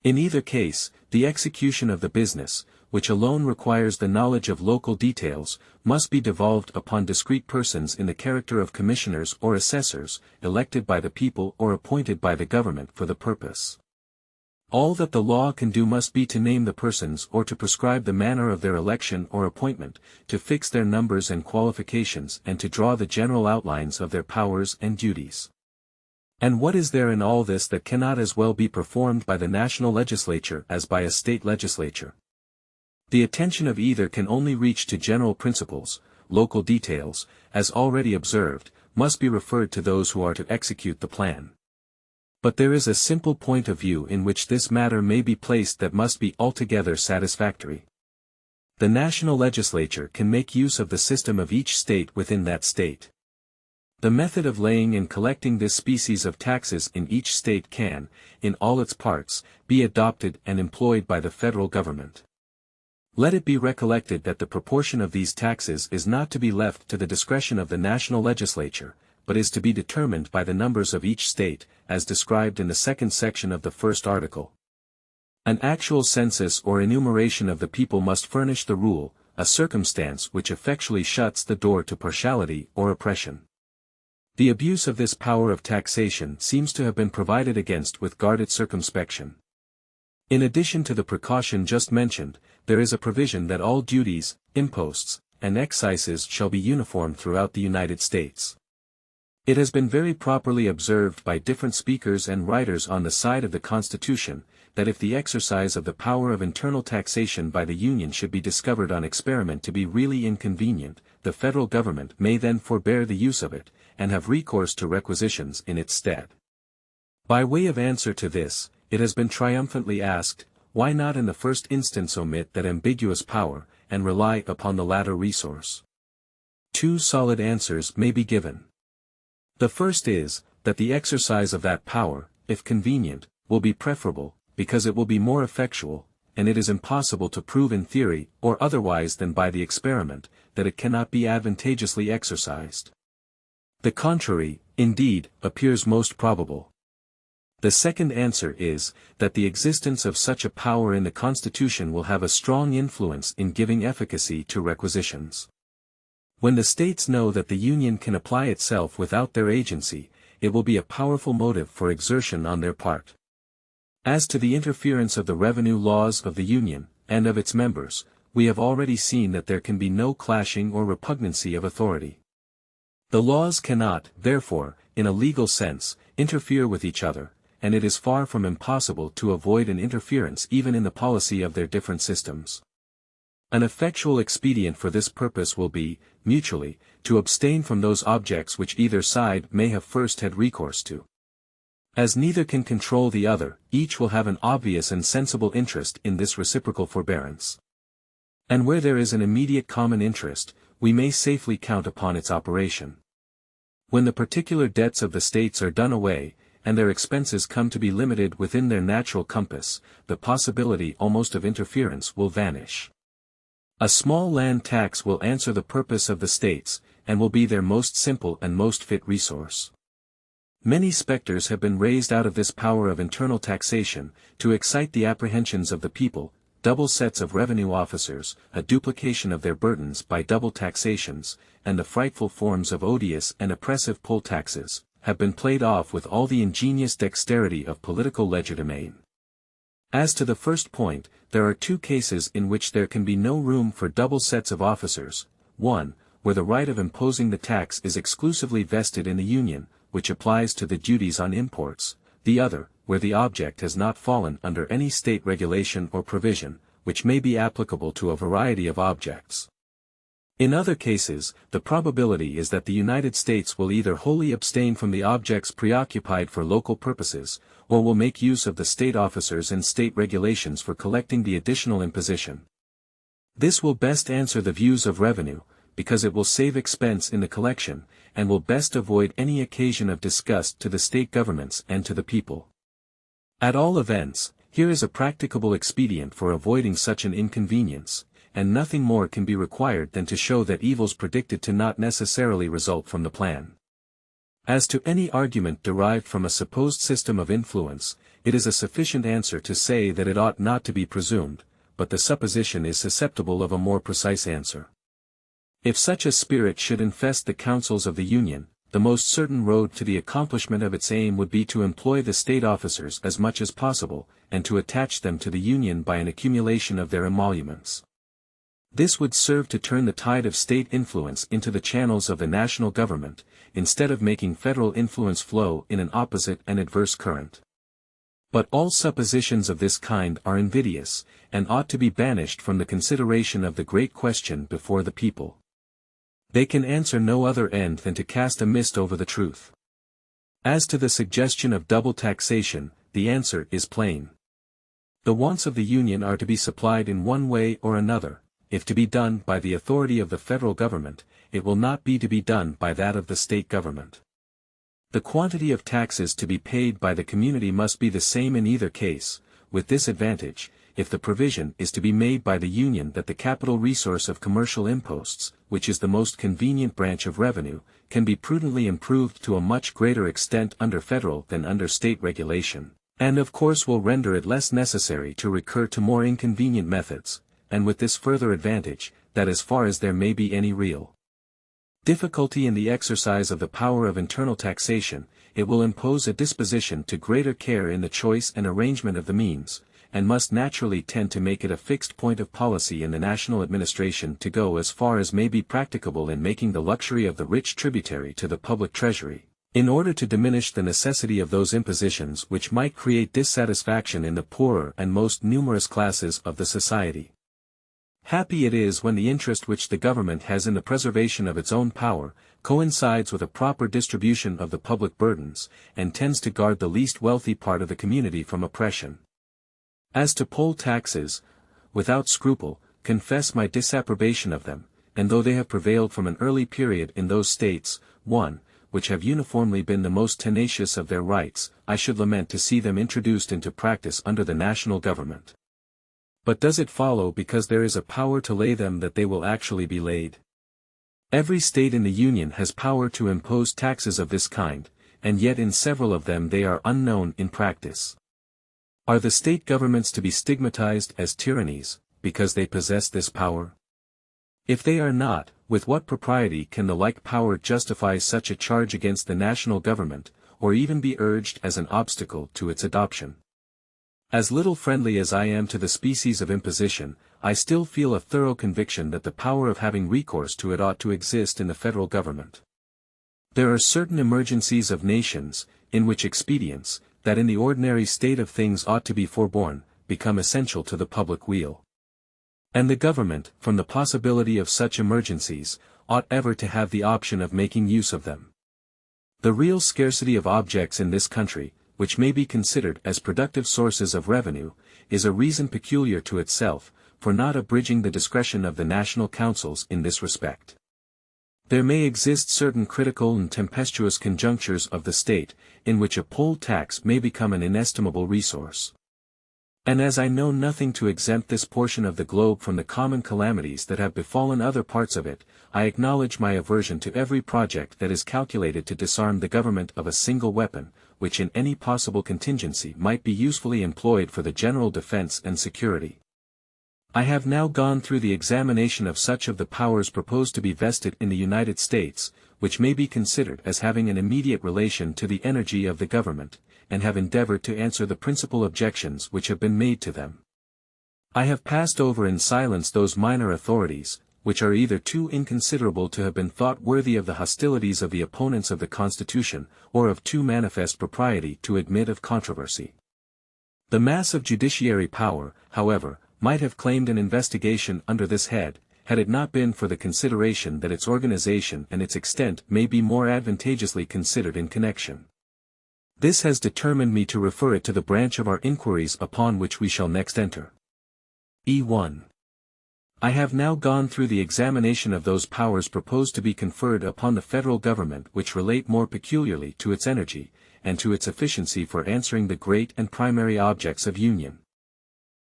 In either case, the execution of the business, which alone requires the knowledge of local details, must be devolved upon discrete persons in the character of commissioners or assessors, elected by the people or appointed by the government for the purpose. All that the law can do must be to name the persons or to prescribe the manner of their election or appointment, to fix their numbers and qualifications and to draw the general outlines of their powers and duties. And what is there in all this that cannot as well be performed by the national legislature as by a state legislature? The attention of either can only reach to general principles; local details, as already observed, must be referred to those who are to execute the plan. But there is a simple point of view in which this matter may be placed that must be altogether satisfactory. The national legislature can make use of the system of each state within that state. The method of laying and collecting this species of taxes in each state can, in all its parts, be adopted and employed by the federal government. Let it be recollected that the proportion of these taxes is not to be left to the discretion of the national legislature, but is to be determined by the numbers of each state, as described in the second section of the first article. An actual census or enumeration of the people must furnish the rule, a circumstance which effectually shuts the door to partiality or oppression. The abuse of this power of taxation seems to have been provided against with guarded circumspection. In addition to the precaution just mentioned, there is a provision that all duties, imposts, and excises shall be uniform throughout the United States. It has been very properly observed by different speakers and writers on the side of the Constitution, that if the exercise of the power of internal taxation by the Union should be discovered on experiment to be really inconvenient, the federal government may then forbear the use of it, and have recourse to requisitions in its stead. By way of answer to this, it has been triumphantly asked, why not in the first instance omit that ambiguous power, and rely upon the latter resource? two solid answers may be given. The first is, that the exercise of that power, if convenient, will be preferable, because it will be more effectual, and it is impossible to prove in theory, or otherwise than by the experiment, that it cannot be advantageously exercised. The contrary, indeed, appears most probable. The second answer is, that the existence of such a power in the Constitution will have a strong influence in giving efficacy to requisitions. When the states know that the Union can apply itself without their agency, it will be a powerful motive for exertion on their part. As to the interference of the revenue laws of the Union, and of its members, we have already seen that there can be no clashing or repugnancy of authority. The laws cannot, therefore, in a legal sense, interfere with each other, and it is far from impossible to avoid an interference even in the policy of their different systems. An effectual expedient for this purpose will be, mutually, to abstain from those objects which either side may have first had recourse to. As neither can control the other, each will have an obvious and sensible interest in this reciprocal forbearance. And where there is an immediate common interest, we may safely count upon its operation. When the particular debts of the states are done away, and their expenses come to be limited within their natural compass, the possibility almost of interference will vanish. A small land tax will answer the purpose of the states, and will be their most simple and most fit resource. Many spectres have been raised out of this power of internal taxation, to excite the apprehensions of the people. Double sets of revenue officers, a duplication of their burdens by double taxations, and the frightful forms of odious and oppressive poll taxes, have been played off with all the ingenious dexterity of political legerdemain. As to the first point, there are two cases in which there can be no room for double sets of officers: one, where the right of imposing the tax is exclusively vested in the Union, which applies to the duties on imports; the other, where the object has not fallen under any state regulation or provision, which may be applicable to a variety of objects. In other cases, the probability is that the United States will either wholly abstain from the objects preoccupied for local purposes, or will make use of the state officers and state regulations for collecting the additional imposition. This will best answer the views of revenue, because it will save expense in the collection, and will best avoid any occasion of disgust to the state governments and to the people. At all events, here is a practicable expedient for avoiding such an inconvenience, and nothing more can be required than to show that evils predicted to not necessarily result from the plan. As to any argument derived from a supposed system of influence, it is a sufficient answer to say that it ought not to be presumed, but the supposition is susceptible of a more precise answer. If such a spirit should infest the councils of the Union, the most certain road to the accomplishment of its aim would be to employ the state officers as much as possible, and to attach them to the Union by an accumulation of their emoluments. This would serve to turn the tide of state influence into the channels of the national government, instead of making federal influence flow in an opposite and adverse current. But all suppositions of this kind are invidious, and ought to be banished from the consideration of the great question before the people. They can answer no other end than to cast a mist over the truth. As to the suggestion of double taxation, the answer is plain. The wants of the Union are to be supplied in one way or another. If to be done by the authority of the federal government, it will not be to be done by that of the state government. The quantity of taxes to be paid by the community must be the same in either case, with this advantage: if the provision is to be made by the Union that the capital resource of commercial imposts, which is the most convenient branch of revenue, can be prudently improved to a much greater extent under federal than under state regulation, and of course will render it less necessary to recur to more inconvenient methods, and with this further advantage, that as far as there may be any real difficulty in the exercise of the power of internal taxation, it will impose a disposition to greater care in the choice and arrangement of the means, and must naturally tend to make it a fixed point of policy in the national administration to go as far as may be practicable in making the luxury of the rich tributary to the public treasury, in order to diminish the necessity of those impositions which might create dissatisfaction in the poorer and most numerous classes of the society. Happy it is when the interest which the government has in the preservation of its own power, coincides with a proper distribution of the public burdens, and tends to guard the least wealthy part of the community from oppression. As to poll taxes, without scruple, confess my disapprobation of them, and though they have prevailed from an early period in those states, which have uniformly been the most tenacious of their rights, I should lament to see them introduced into practice under the national government. But does it follow because there is a power to lay them that they will actually be laid? Every state in the Union has power to impose taxes of this kind, and yet in several of them they are unknown in practice. Are the state governments to be stigmatized as tyrannies, because they possess this power? If they are not, with what propriety can the like power justify such a charge against the national government, or even be urged as an obstacle to its adoption? As little friendly as I am to the species of imposition, I still feel a thorough conviction that the power of having recourse to it ought to exist in the federal government. There are certain emergencies of nations, in which expedients, that in the ordinary state of things ought to be forborne, become essential to the public weal. And the government, from the possibility of such emergencies, ought ever to have the option of making use of them. The real scarcity of objects in this country, which may be considered as productive sources of revenue, is a reason peculiar to itself, for not abridging the discretion of the national councils in this respect. There may exist certain critical and tempestuous conjunctures of the state, in which a poll tax may become an inestimable resource. And as I know nothing to exempt this portion of the globe from the common calamities that have befallen other parts of it, I acknowledge my aversion to every project that is calculated to disarm the government of a single weapon, which in any possible contingency might be usefully employed for the general defense and security. I have now gone through the examination of such of the powers proposed to be vested in the United States, which may be considered as having an immediate relation to the energy of the government, and have endeavored to answer the principal objections which have been made to them. I have passed over in silence those minor authorities, which are either too inconsiderable to have been thought worthy of the hostilities of the opponents of the Constitution, or of too manifest propriety to admit of controversy. The mass of judiciary power, however, might have claimed an investigation under this head, had it not been for the consideration that its organization and its extent may be more advantageously considered in connection. This has determined me to refer it to the branch of our inquiries upon which we shall next enter. E1. I have now gone through the examination of those powers proposed to be conferred upon the federal government which relate more peculiarly to its energy, and to its efficiency for answering the great and primary objects of union.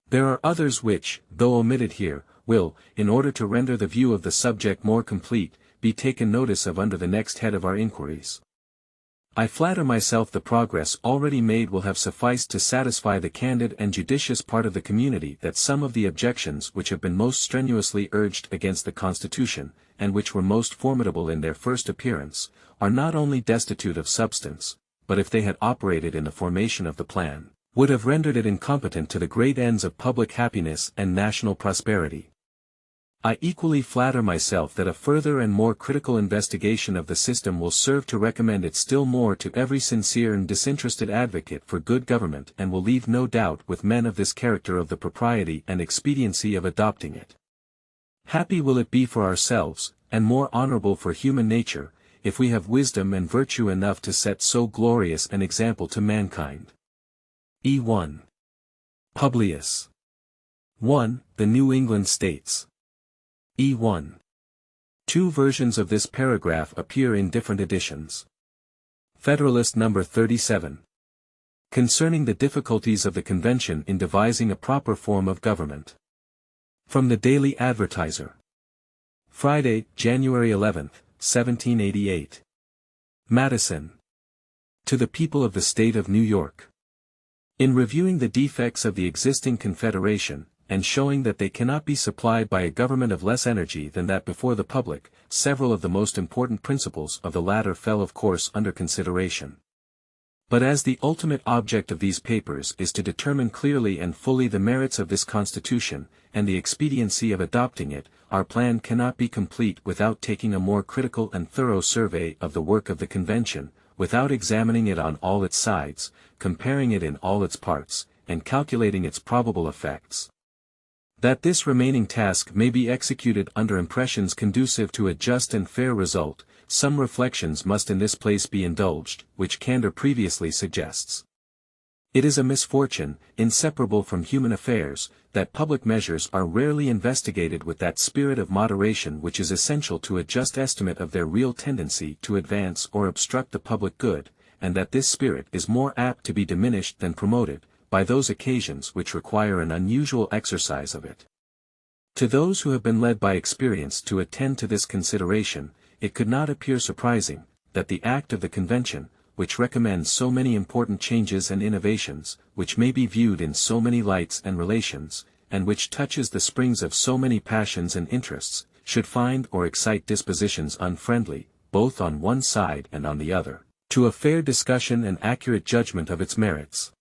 There are others which, though omitted here, will, in order to render the view of the subject more complete, be taken notice of under the next head of our inquiries. I flatter myself the progress already made will have sufficed to satisfy the candid and judicious part of the community that some of the objections which have been most strenuously urged against the Constitution, and which were most formidable in their first appearance, are not only destitute of substance, but if they had operated in the formation of the plan, would have rendered it incompetent to the great ends of public happiness and national prosperity. I equally flatter myself that a further and more critical investigation of the system will serve to recommend it still more to every sincere and disinterested advocate for good government and will leave no doubt with men of this character of the propriety and expediency of adopting it. Happy will it be for ourselves, and more honorable for human nature, if we have wisdom and virtue enough to set so glorious an example to mankind. E1. Publius. 1. The New England States. E1. Two versions of this paragraph appear in different editions. Federalist No. 37. Concerning the difficulties of the Convention in devising a proper form of government. From the Daily Advertiser. Friday, January 11, 1788. Madison. To the People of the State of New York. In reviewing the defects of the existing Confederation, and showing that they cannot be supplied by a government of less energy than that before the public, several of the most important principles of the latter fell of course under consideration. But as the ultimate object of these papers is to determine clearly and fully the merits of this Constitution, and the expediency of adopting it, our plan cannot be complete without taking a more critical and thorough survey of the work of the Convention, without examining it on all its sides, comparing it in all its parts, and calculating its probable effects. That this remaining task may be executed under impressions conducive to a just and fair result, some reflections must in this place be indulged, which candor previously suggests. It is a misfortune, inseparable from human affairs, that public measures are rarely investigated with that spirit of moderation which is essential to a just estimate of their real tendency to advance or obstruct the public good, and that this spirit is more apt to be diminished than promoted, by those occasions which require an unusual exercise of it. To those who have been led by experience to attend to this consideration, it could not appear surprising, that the act of the Convention, which recommends so many important changes and innovations, which may be viewed in so many lights and relations, and which touches the springs of so many passions and interests, should find or excite dispositions unfriendly, both on one side and on the other, to a fair discussion and accurate judgment of its merits.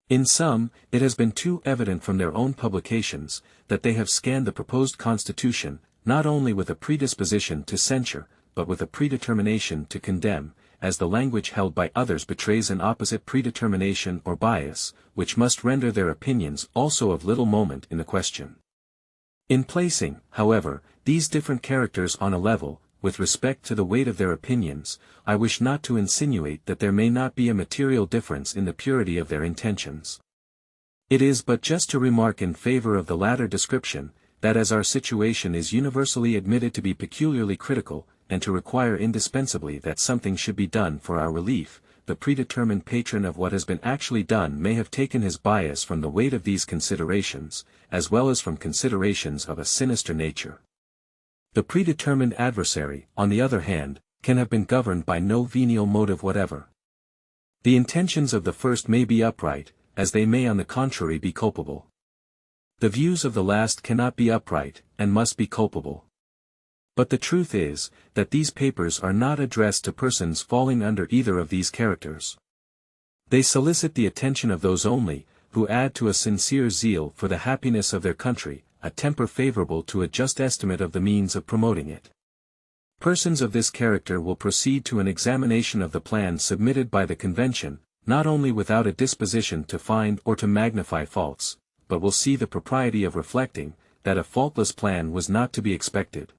In some, it has been too evident from their own publications, that they have scanned the proposed Constitution, not only with a predisposition to censure, but with a predetermination to condemn, as the language held by others betrays an opposite predetermination or bias, which must render their opinions also of little moment in the question. In placing, however, these different characters on a level, with respect to the weight of their opinions, I wish not to insinuate that there may not be a material difference in the purity of their intentions. It is but just to remark in favor of the latter description, that as our situation is universally admitted to be peculiarly critical, and to require indispensably that something should be done for our relief, the predetermined patron of what has been actually done may have taken his bias from the weight of these considerations, as well as from considerations of a sinister nature. The predetermined adversary, on the other hand, can have been governed by no venial motive whatever. The intentions of the first may be upright, as they may on the contrary be culpable. The views of the last cannot be upright, and must be culpable. But the truth is, that these papers are not addressed to persons falling under either of these characters. They solicit the attention of those only, who add to a sincere zeal for the happiness of their country, a temper favorable to a just estimate of the means of promoting it. Persons of this character will proceed to an examination of the plan submitted by the Convention, not only without a disposition to find or to magnify faults, but will see the propriety of reflecting, that a faultless plan was not to be expected.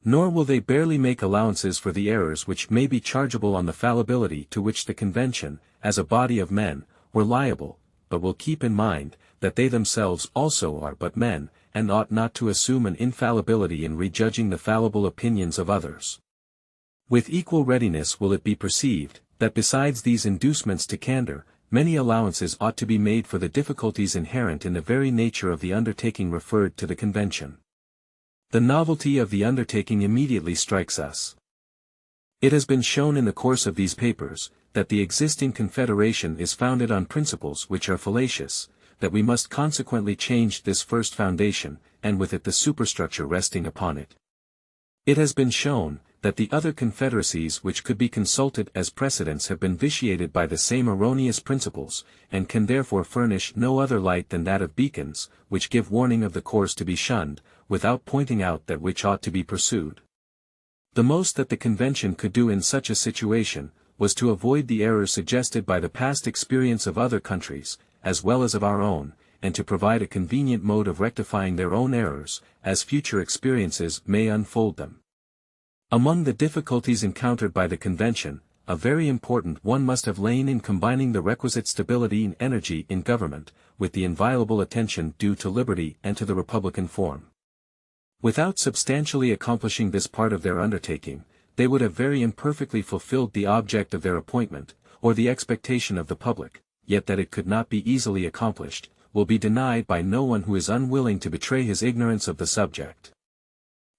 Nor will they barely make allowances for the errors which may be chargeable on the fallibility to which the Convention, as a body of men, were liable, but will keep in mind, that they themselves also are but men, and ought not to assume an infallibility in rejudging the fallible opinions of others. With equal readiness will it be perceived, that besides these inducements to candor, many allowances ought to be made for the difficulties inherent in the very nature of the undertaking referred to the Convention. The novelty of the undertaking immediately strikes us. It has been shown in the course of these papers, that the existing confederation is founded on principles which are fallacious, that we must consequently change this first foundation, and with it the superstructure resting upon it. It has been shown, that the other confederacies which could be consulted as precedents have been vitiated by the same erroneous principles, and can therefore furnish no other light than that of beacons, which give warning of the course to be shunned, without pointing out that which ought to be pursued. The most that the Convention could do in such a situation, was to avoid the errors suggested by the past experience of other countries, as well as of our own, and to provide a convenient mode of rectifying their own errors, as future experiences may unfold them. Among the difficulties encountered by the Convention, a very important one must have lain in combining the requisite stability and energy in government, with the inviolable attention due to liberty and to the republican form. Without substantially accomplishing this part of their undertaking, they would have very imperfectly fulfilled the object of their appointment, or the expectation of the public, yet that it could not be easily accomplished, will be denied by no one who is unwilling to betray his ignorance of the subject.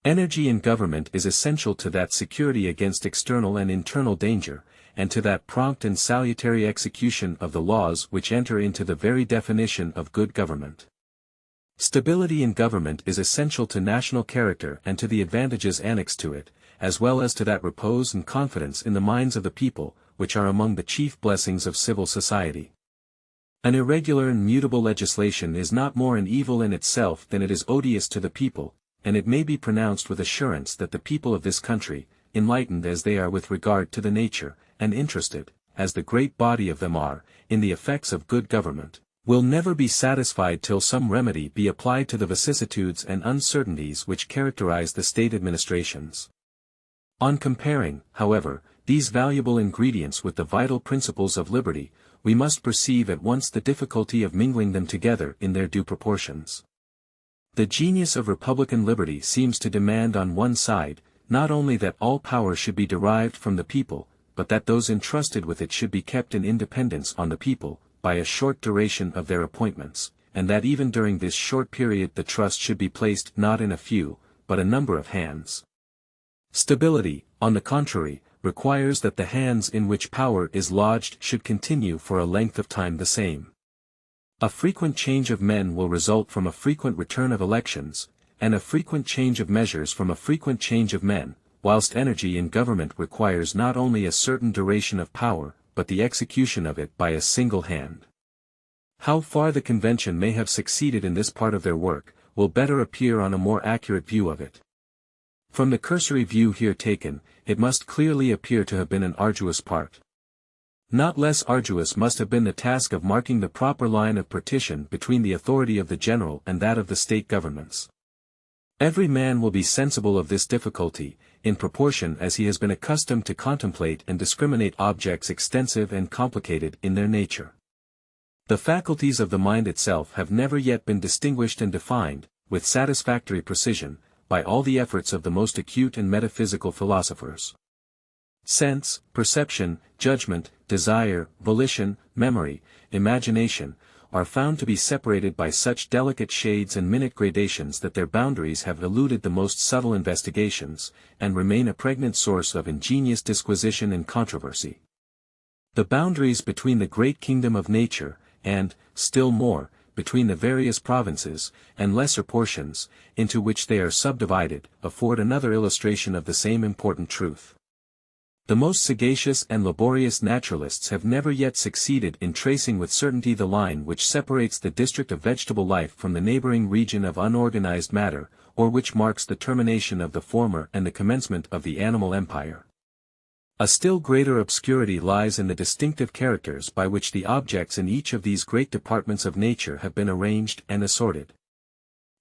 Energy in government is essential to that security against external and internal danger, and to that prompt and salutary execution of the laws which enter into the very definition of good government. Stability in government is essential to national character and to the advantages annexed to it, as well as to that repose and confidence in the minds of the people, which are among the chief blessings of civil society. An irregular and mutable legislation is not more an evil in itself than it is odious to the people, and it may be pronounced with assurance that the people of this country, enlightened as they are with regard to the nature, and interested, as the great body of them are, in the effects of good government, will never be satisfied till some remedy be applied to the vicissitudes and uncertainties which characterize the state administrations. On comparing, however, these valuable ingredients with the vital principles of liberty, we must perceive at once the difficulty of mingling them together in their due proportions. The genius of republican liberty seems to demand on one side, not only that all power should be derived from the people, but that those entrusted with it should be kept in independence on the people, by a short duration of their appointments, and that even during this short period the trust should be placed not in a few, but a number of hands. Stability, on the contrary, requires that the hands in which power is lodged should continue for a length of time the same. A frequent change of men will result from a frequent return of elections, and a frequent change of measures from a frequent change of men, whilst energy in government requires not only a certain duration of power, but the execution of it by a single hand. How far the convention may have succeeded in this part of their work, will better appear on a more accurate view of it. From the cursory view here taken, it must clearly appear to have been an arduous part. Not less arduous must have been the task of marking the proper line of partition between the authority of the general and that of the state governments. Every man will be sensible of this difficulty, in proportion as he has been accustomed to contemplate and discriminate objects extensive and complicated in their nature. The faculties of the mind itself have never yet been distinguished and defined, with satisfactory precision, by all the efforts of the most acute and metaphysical philosophers. Sense, perception, judgment, desire, volition, memory, imagination, are found to be separated by such delicate shades and minute gradations that their boundaries have eluded the most subtle investigations, and remain a pregnant source of ingenious disquisition and controversy. The boundaries between the great kingdom of nature, and, still more, between the various provinces, and lesser portions, into which they are subdivided, afford another illustration of the same important truth. The most sagacious and laborious naturalists have never yet succeeded in tracing with certainty the line which separates the district of vegetable life from the neighboring region of unorganized matter, or which marks the termination of the former and the commencement of the animal empire. A still greater obscurity lies in the distinctive characters by which the objects in each of these great departments of nature have been arranged and assorted.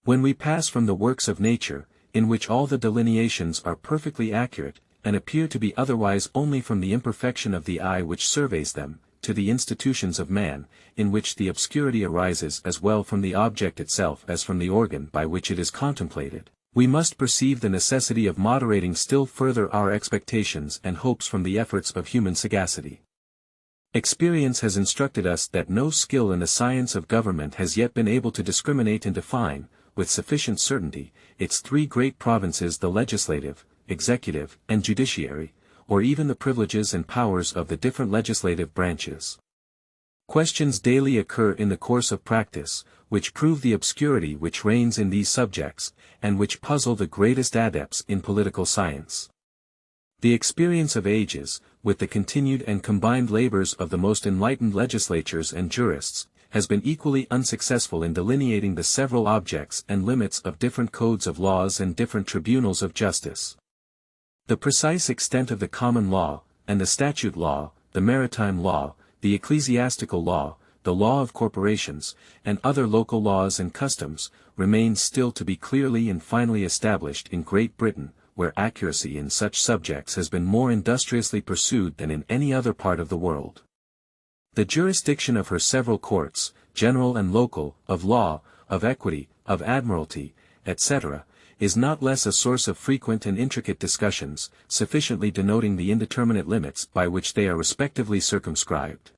When we pass from the works of nature, in which all the delineations are perfectly accurate, and appear to be otherwise only from the imperfection of the eye which surveys them, to the institutions of man, in which the obscurity arises as well from the object itself as from the organ by which it is contemplated, we must perceive the necessity of moderating still further our expectations and hopes from the efforts of human sagacity. Experience has instructed us that no skill in the science of government has yet been able to discriminate and define, with sufficient certainty, its three great provinces: the legislative, executive, and judiciary, or even the privileges and powers of the different legislative branches. Questions daily occur in the course of practice, which prove the obscurity which reigns in these subjects, and which puzzle the greatest adepts in political science. The experience of ages, with the continued and combined labors of the most enlightened legislatures and jurists, has been equally unsuccessful in delineating the several objects and limits of different codes of laws and different tribunals of justice. The precise extent of the common law, and the statute law, the maritime law, the ecclesiastical law, the law of corporations, and other local laws and customs, remains still to be clearly and finally established in Great Britain, where accuracy in such subjects has been more industriously pursued than in any other part of the world. The jurisdiction of her several courts, general and local, of law, of equity, of admiralty, etc., is not less a source of frequent and intricate discussions, sufficiently denoting the indeterminate limits by which they are respectively circumscribed.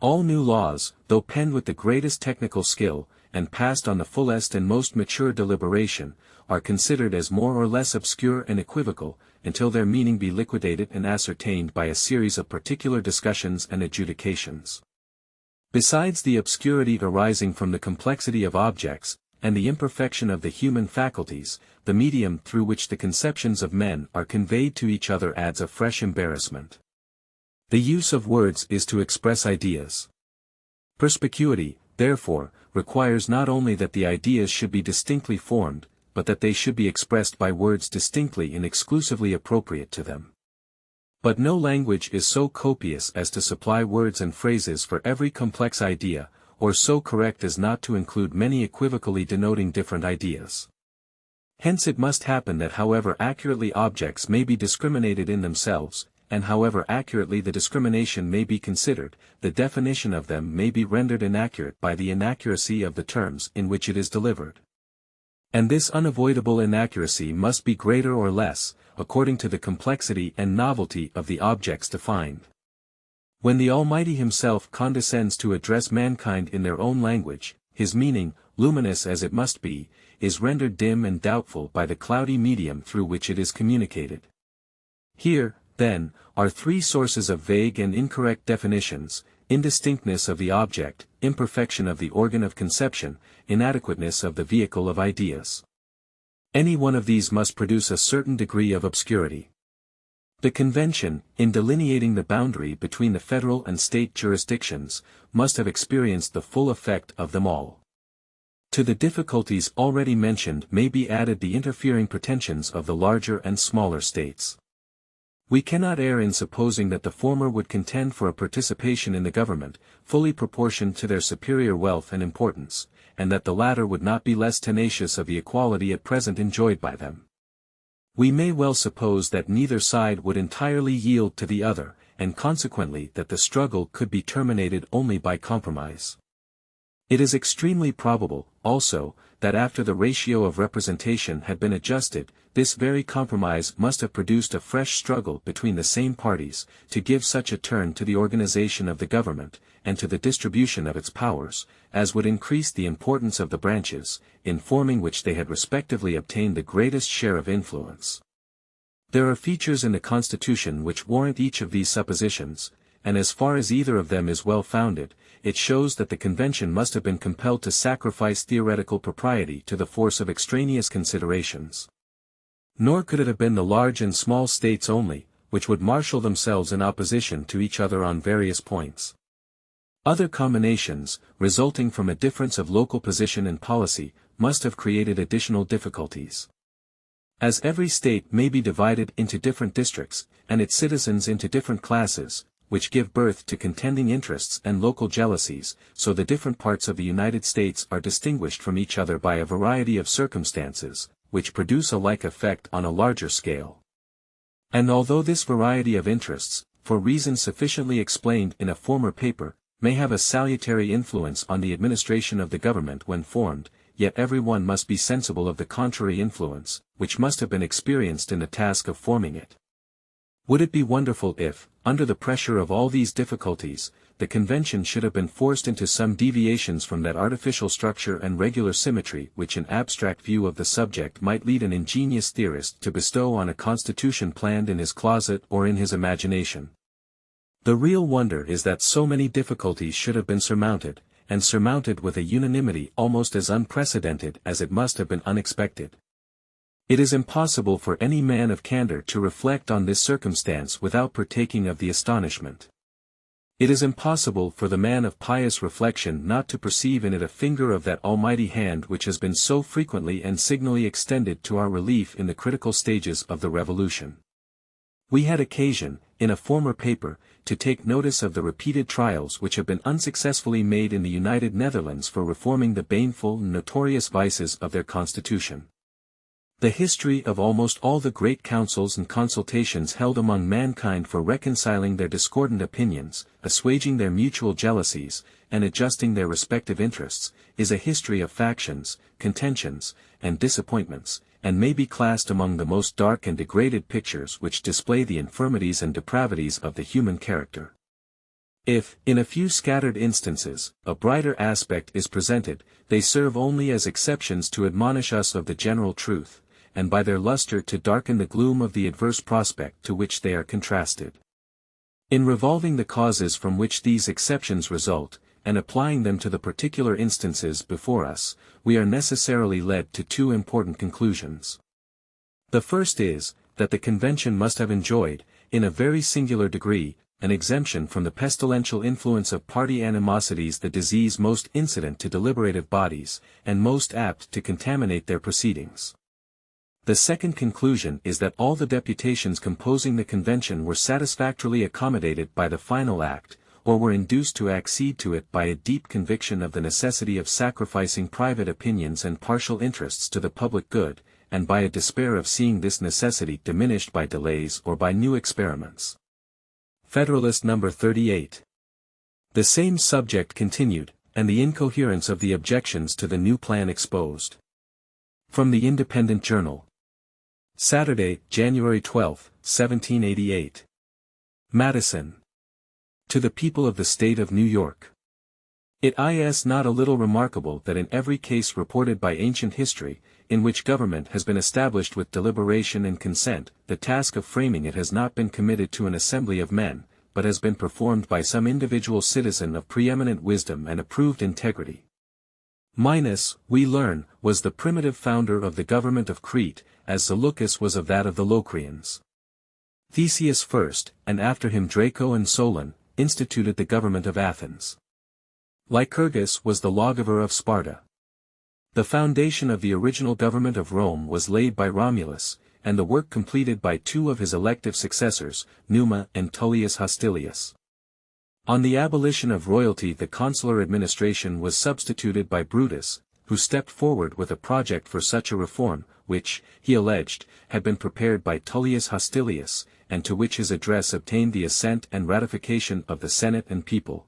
All new laws, though penned with the greatest technical skill, and passed on the fullest and most mature deliberation, are considered as more or less obscure and equivocal, until their meaning be liquidated and ascertained by a series of particular discussions and adjudications. Besides the obscurity arising from the complexity of objects, and the imperfection of the human faculties, the medium through which the conceptions of men are conveyed to each other adds a fresh embarrassment. The use of words is to express ideas. Perspicuity, therefore, requires not only that the ideas should be distinctly formed, but that they should be expressed by words distinctly and exclusively appropriate to them. But no language is so copious as to supply words and phrases for every complex idea, or so correct as not to include many equivocally denoting different ideas. Hence it must happen that however accurately objects may be discriminated in themselves, and however accurately the discrimination may be considered, the definition of them may be rendered inaccurate by the inaccuracy of the terms in which it is delivered. And this unavoidable inaccuracy must be greater or less, according to the complexity and novelty of the objects defined. When the Almighty Himself condescends to address mankind in their own language, His meaning, luminous as it must be, is rendered dim and doubtful by the cloudy medium through which it is communicated. Here, then, are three sources of vague and incorrect definitions: indistinctness of the object, imperfection of the organ of conception, inadequateness of the vehicle of ideas. Any one of these must produce a certain degree of obscurity. The Convention, in delineating the boundary between the federal and state jurisdictions, must have experienced the full effect of them all. To the difficulties already mentioned may be added the interfering pretensions of the larger and smaller states. We cannot err in supposing that the former would contend for a participation in the government, fully proportioned to their superior wealth and importance, and that the latter would not be less tenacious of the equality at present enjoyed by them. We may well suppose that neither side would entirely yield to the other, and consequently that the struggle could be terminated only by compromise. It is extremely probable, also, that after the ratio of representation had been adjusted, this very compromise must have produced a fresh struggle between the same parties, to give such a turn to the organization of the government, and to the distribution of its powers, as would increase the importance of the branches, in forming which they had respectively obtained the greatest share of influence. There are features in the Constitution which warrant each of these suppositions, and as far as either of them is well founded, it shows that the Convention must have been compelled to sacrifice theoretical propriety to the force of extraneous considerations. Nor could it have been the large and small states only, which would marshal themselves in opposition to each other on various points. Other combinations, resulting from a difference of local position and policy, must have created additional difficulties. As every state may be divided into different districts, and its citizens into different classes, which give birth to contending interests and local jealousies, so the different parts of the United States are distinguished from each other by a variety of circumstances, which produce a like effect on a larger scale. And although this variety of interests, for reasons sufficiently explained in a former paper, may have a salutary influence on the administration of the government when formed, yet every one must be sensible of the contrary influence, which must have been experienced in the task of forming it. Would it be wonderful if, under the pressure of all these difficulties, the Convention should have been forced into some deviations from that artificial structure and regular symmetry which an abstract view of the subject might lead an ingenious theorist to bestow on a constitution planned in his closet or in his imagination? The real wonder is that so many difficulties should have been surmounted, and surmounted with a unanimity almost as unprecedented as it must have been unexpected. It is impossible for any man of candor to reflect on this circumstance without partaking of the astonishment. It is impossible for the man of pious reflection not to perceive in it a finger of that almighty hand which has been so frequently and signally extended to our relief in the critical stages of the Revolution. We had occasion, in a former paper, to take notice of the repeated trials which have been unsuccessfully made in the United Netherlands for reforming the baneful and notorious vices of their constitution. The history of almost all the great councils and consultations held among mankind for reconciling their discordant opinions, assuaging their mutual jealousies, and adjusting their respective interests, is a history of factions, contentions, and disappointments, and may be classed among the most dark and degraded pictures which display the infirmities and depravities of the human character. If, in a few scattered instances, a brighter aspect is presented, they serve only as exceptions to admonish us of the general truth, and by their luster to darken the gloom of the adverse prospect to which they are contrasted. In revolving the causes from which these exceptions result, and applying them to the particular instances before us, we are necessarily led to two important conclusions. The first is, that the Convention must have enjoyed, in a very singular degree, an exemption from the pestilential influence of party animosities, the disease most incident to deliberative bodies, and most apt to contaminate their proceedings. The second conclusion is that all the deputations composing the Convention were satisfactorily accommodated by the final act, or were induced to accede to it by a deep conviction of the necessity of sacrificing private opinions and partial interests to the public good, and by a despair of seeing this necessity diminished by delays or by new experiments. Federalist number 38. The same subject continued, and the incoherence of the objections to the new plan exposed. From the Independent Journal. Saturday, January 12, 1788. Madison. To the people of the State of New York. It is not a little remarkable that in every case reported by ancient history, in which government has been established with deliberation and consent, the task of framing it has not been committed to an assembly of men, but has been performed by some individual citizen of preeminent wisdom and approved integrity. Minos, we learn, was the primitive founder of the government of Crete, as Seleucus was of that of the Locrians. Theseus first, and after him Draco and Solon, instituted the government of Athens. Lycurgus was the lawgiver of Sparta. The foundation of the original government of Rome was laid by Romulus, and the work completed by two of his elective successors, Numa and Tullius Hostilius. On the abolition of royalty the consular administration was substituted by Brutus, who stepped forward with a project for such a reform, which, he alleged, had been prepared by Tullius Hostilius, and to which his address obtained the assent and ratification of the Senate and people.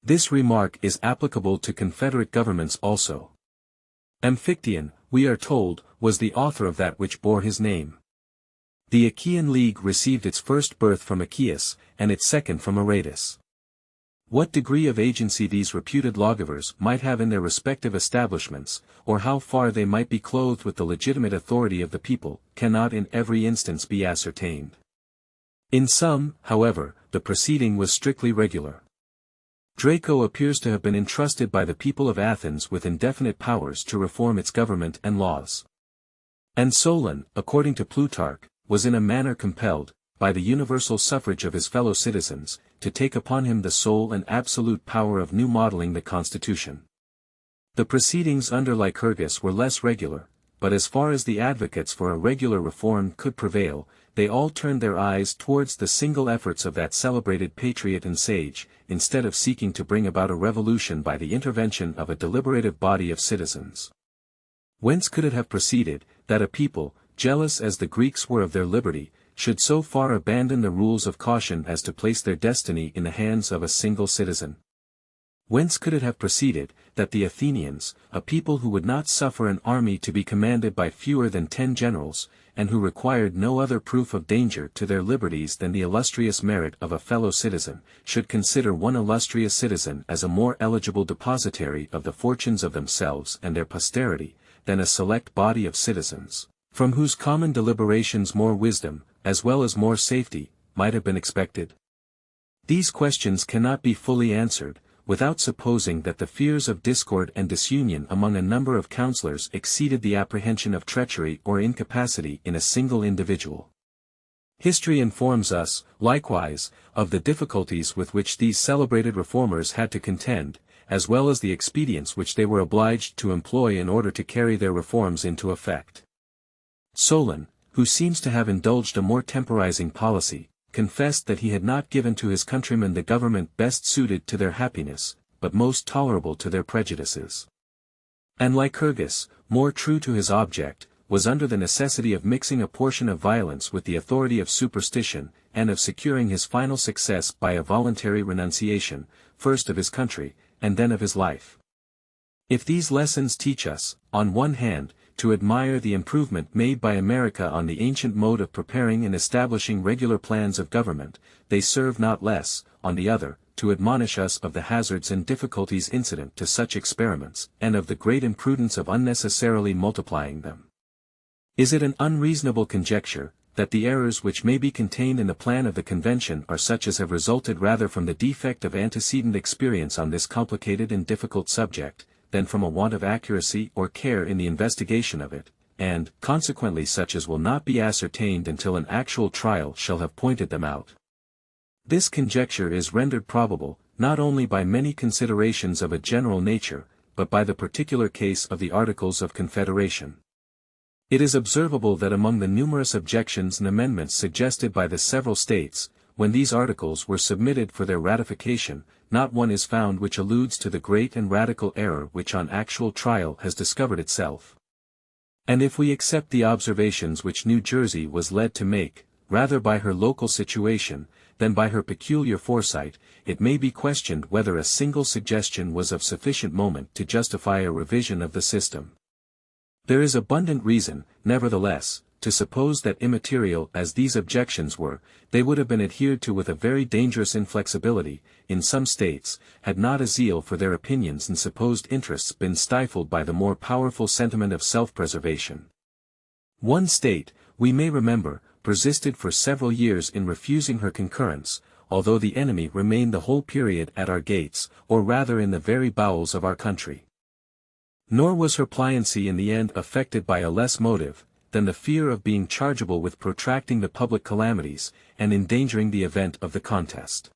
This remark is applicable to confederate governments also. Amphictyon, we are told, was the author of that which bore his name. The Achaean League received its first birth from Achaeus, and its second from Aratus. What degree of agency these reputed lawgivers might have in their respective establishments, or how far they might be clothed with the legitimate authority of the people, cannot in every instance be ascertained. In some, however, the proceeding was strictly regular. Draco appears to have been entrusted by the people of Athens with indefinite powers to reform its government and laws. And Solon, according to Plutarch, was in a manner compelled, by the universal suffrage of his fellow citizens, to take upon him the sole and absolute power of new modeling the constitution. The proceedings under Lycurgus were less regular, but as far as the advocates for a regular reform could prevail, they all turned their eyes towards the single efforts of that celebrated patriot and sage, instead of seeking to bring about a revolution by the intervention of a deliberative body of citizens. Whence could it have proceeded, that a people, jealous as the Greeks were of their liberty, should so far abandon the rules of caution as to place their destiny in the hands of a single citizen? Whence could it have proceeded, that the Athenians, a people who would not suffer an army to be commanded by fewer than 10 generals, and who required no other proof of danger to their liberties than the illustrious merit of a fellow citizen, should consider one illustrious citizen as a more eligible depositary of the fortunes of themselves and their posterity, than a select body of citizens, from whose common deliberations more wisdom, as well as more safety, might have been expected? These questions cannot be fully answered, without supposing that the fears of discord and disunion among a number of councillors exceeded the apprehension of treachery or incapacity in a single individual. History informs us, likewise, of the difficulties with which these celebrated reformers had to contend, as well as the expedients which they were obliged to employ in order to carry their reforms into effect. Solon, who seems to have indulged a more temporizing policy, confessed that he had not given to his countrymen the government best suited to their happiness, but most tolerable to their prejudices. And Lycurgus, more true to his object, was under the necessity of mixing a portion of violence with the authority of superstition, and of securing his final success by a voluntary renunciation, first of his country, and then of his life. If these lessons teach us, on one hand, to admire the improvement made by America on the ancient mode of preparing and establishing regular plans of government, they serve not less, on the other, to admonish us of the hazards and difficulties incident to such experiments, and of the great imprudence of unnecessarily multiplying them. Is it an unreasonable conjecture, that the errors which may be contained in the plan of the convention are such as have resulted rather from the defect of antecedent experience on this complicated and difficult subject, than from a want of accuracy or care in the investigation of it, and, consequently such as will not be ascertained until an actual trial shall have pointed them out? This conjecture is rendered probable, not only by many considerations of a general nature, but by the particular case of the Articles of Confederation. It is observable that among the numerous objections and amendments suggested by the several states, when these articles were submitted for their ratification, not one is found which alludes to the great and radical error which on actual trial has discovered itself. And if we accept the observations which New Jersey was led to make, rather by her local situation, then by her peculiar foresight, it may be questioned whether a single suggestion was of sufficient moment to justify a revision of the system. There is abundant reason, nevertheless, to suppose that immaterial as these objections were, they would have been adhered to with a very dangerous inflexibility, in some states, had not a zeal for their opinions and supposed interests been stifled by the more powerful sentiment of self-preservation. One state, we may remember, persisted for several years in refusing her concurrence, although the enemy remained the whole period at our gates, or rather in the very bowels of our country. Nor was her pliancy in the end affected by a less motive, than the fear of being chargeable with protracting the public calamities, and endangering the event of the contest.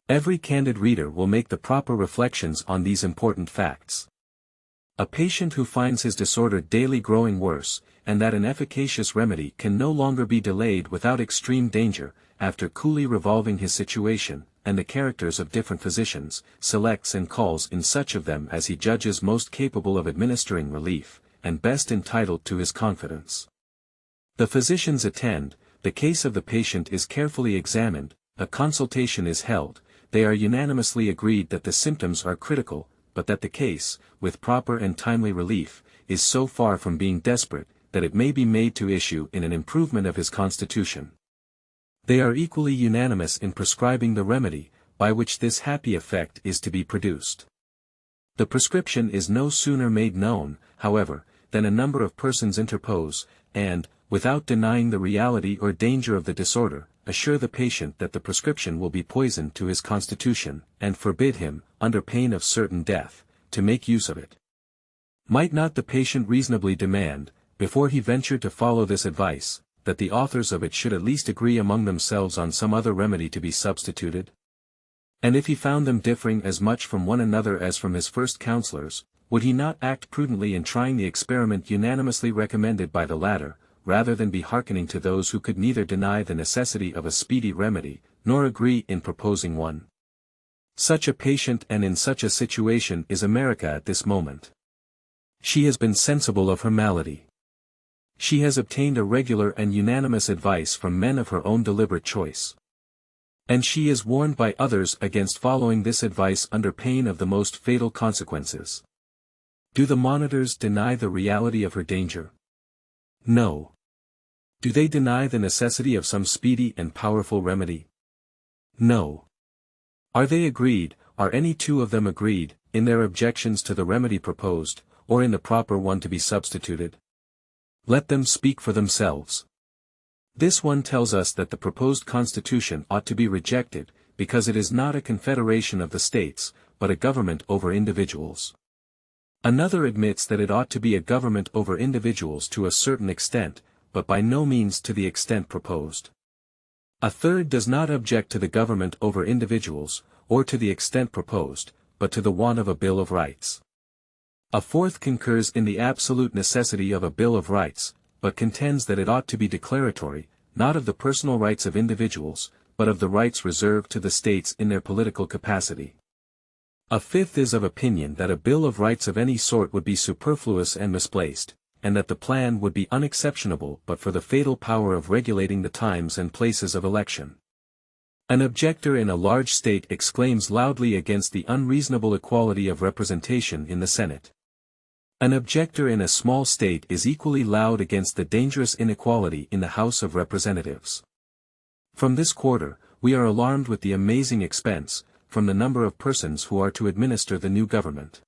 Every candid reader will make the proper reflections on these important facts. A patient who finds his disorder daily growing worse, and that an efficacious remedy can no longer be delayed without extreme danger, after coolly revolving his situation, and the characters of different physicians, selects and calls in such of them as he judges most capable of administering relief, and best entitled to his confidence. The physicians attend, the case of the patient is carefully examined, a consultation is held, they are unanimously agreed that the symptoms are critical, but that the case, with proper and timely relief, is so far from being desperate, that it may be made to issue in an improvement of his constitution. They are equally unanimous in prescribing the remedy, by which this happy effect is to be produced. The prescription is no sooner made known, however, than a number of persons interpose, and, without denying the reality or danger of the disorder, assure the patient that the prescription will be poison to his constitution, and forbid him, under pain of certain death, to make use of it. Might not the patient reasonably demand, before he ventured to follow this advice, that the authors of it should at least agree among themselves on some other remedy to be substituted? And if he found them differing as much from one another as from his first counselors, would he not act prudently in trying the experiment unanimously recommended by the latter, rather than be hearkening to those who could neither deny the necessity of a speedy remedy, nor agree in proposing one? Such a patient and in such a situation is America at this moment. She has been sensible of her malady. She has obtained a regular and unanimous advice from men of her own deliberate choice. And she is warned by others against following this advice under pain of the most fatal consequences. Do the monitors deny the reality of her danger? No. Do they deny the necessity of some speedy and powerful remedy? No. Are they agreed, are any two of them agreed, in their objections to the remedy proposed, or in the proper one to be substituted? Let them speak for themselves. This one tells us that the proposed constitution ought to be rejected, because it is not a confederation of the states, but a government over individuals. Another admits that it ought to be a government over individuals to a certain extent, but by no means to the extent proposed. A third does not object to the government over individuals, or to the extent proposed, but to the want of a Bill of Rights. A fourth concurs in the absolute necessity of a Bill of Rights, but contends that it ought to be declaratory, not of the personal rights of individuals, but of the rights reserved to the states in their political capacity. A fifth is of opinion that a Bill of Rights of any sort would be superfluous and misplaced, and that the plan would be unexceptionable but for the fatal power of regulating the times and places of election. An objector in a large state exclaims loudly against the unreasonable equality of representation in the Senate. An objector in a small state is equally loud against the dangerous inequality in the House of Representatives. From this quarter, we are alarmed with the amazing expense, from the number of persons who are to administer the new government.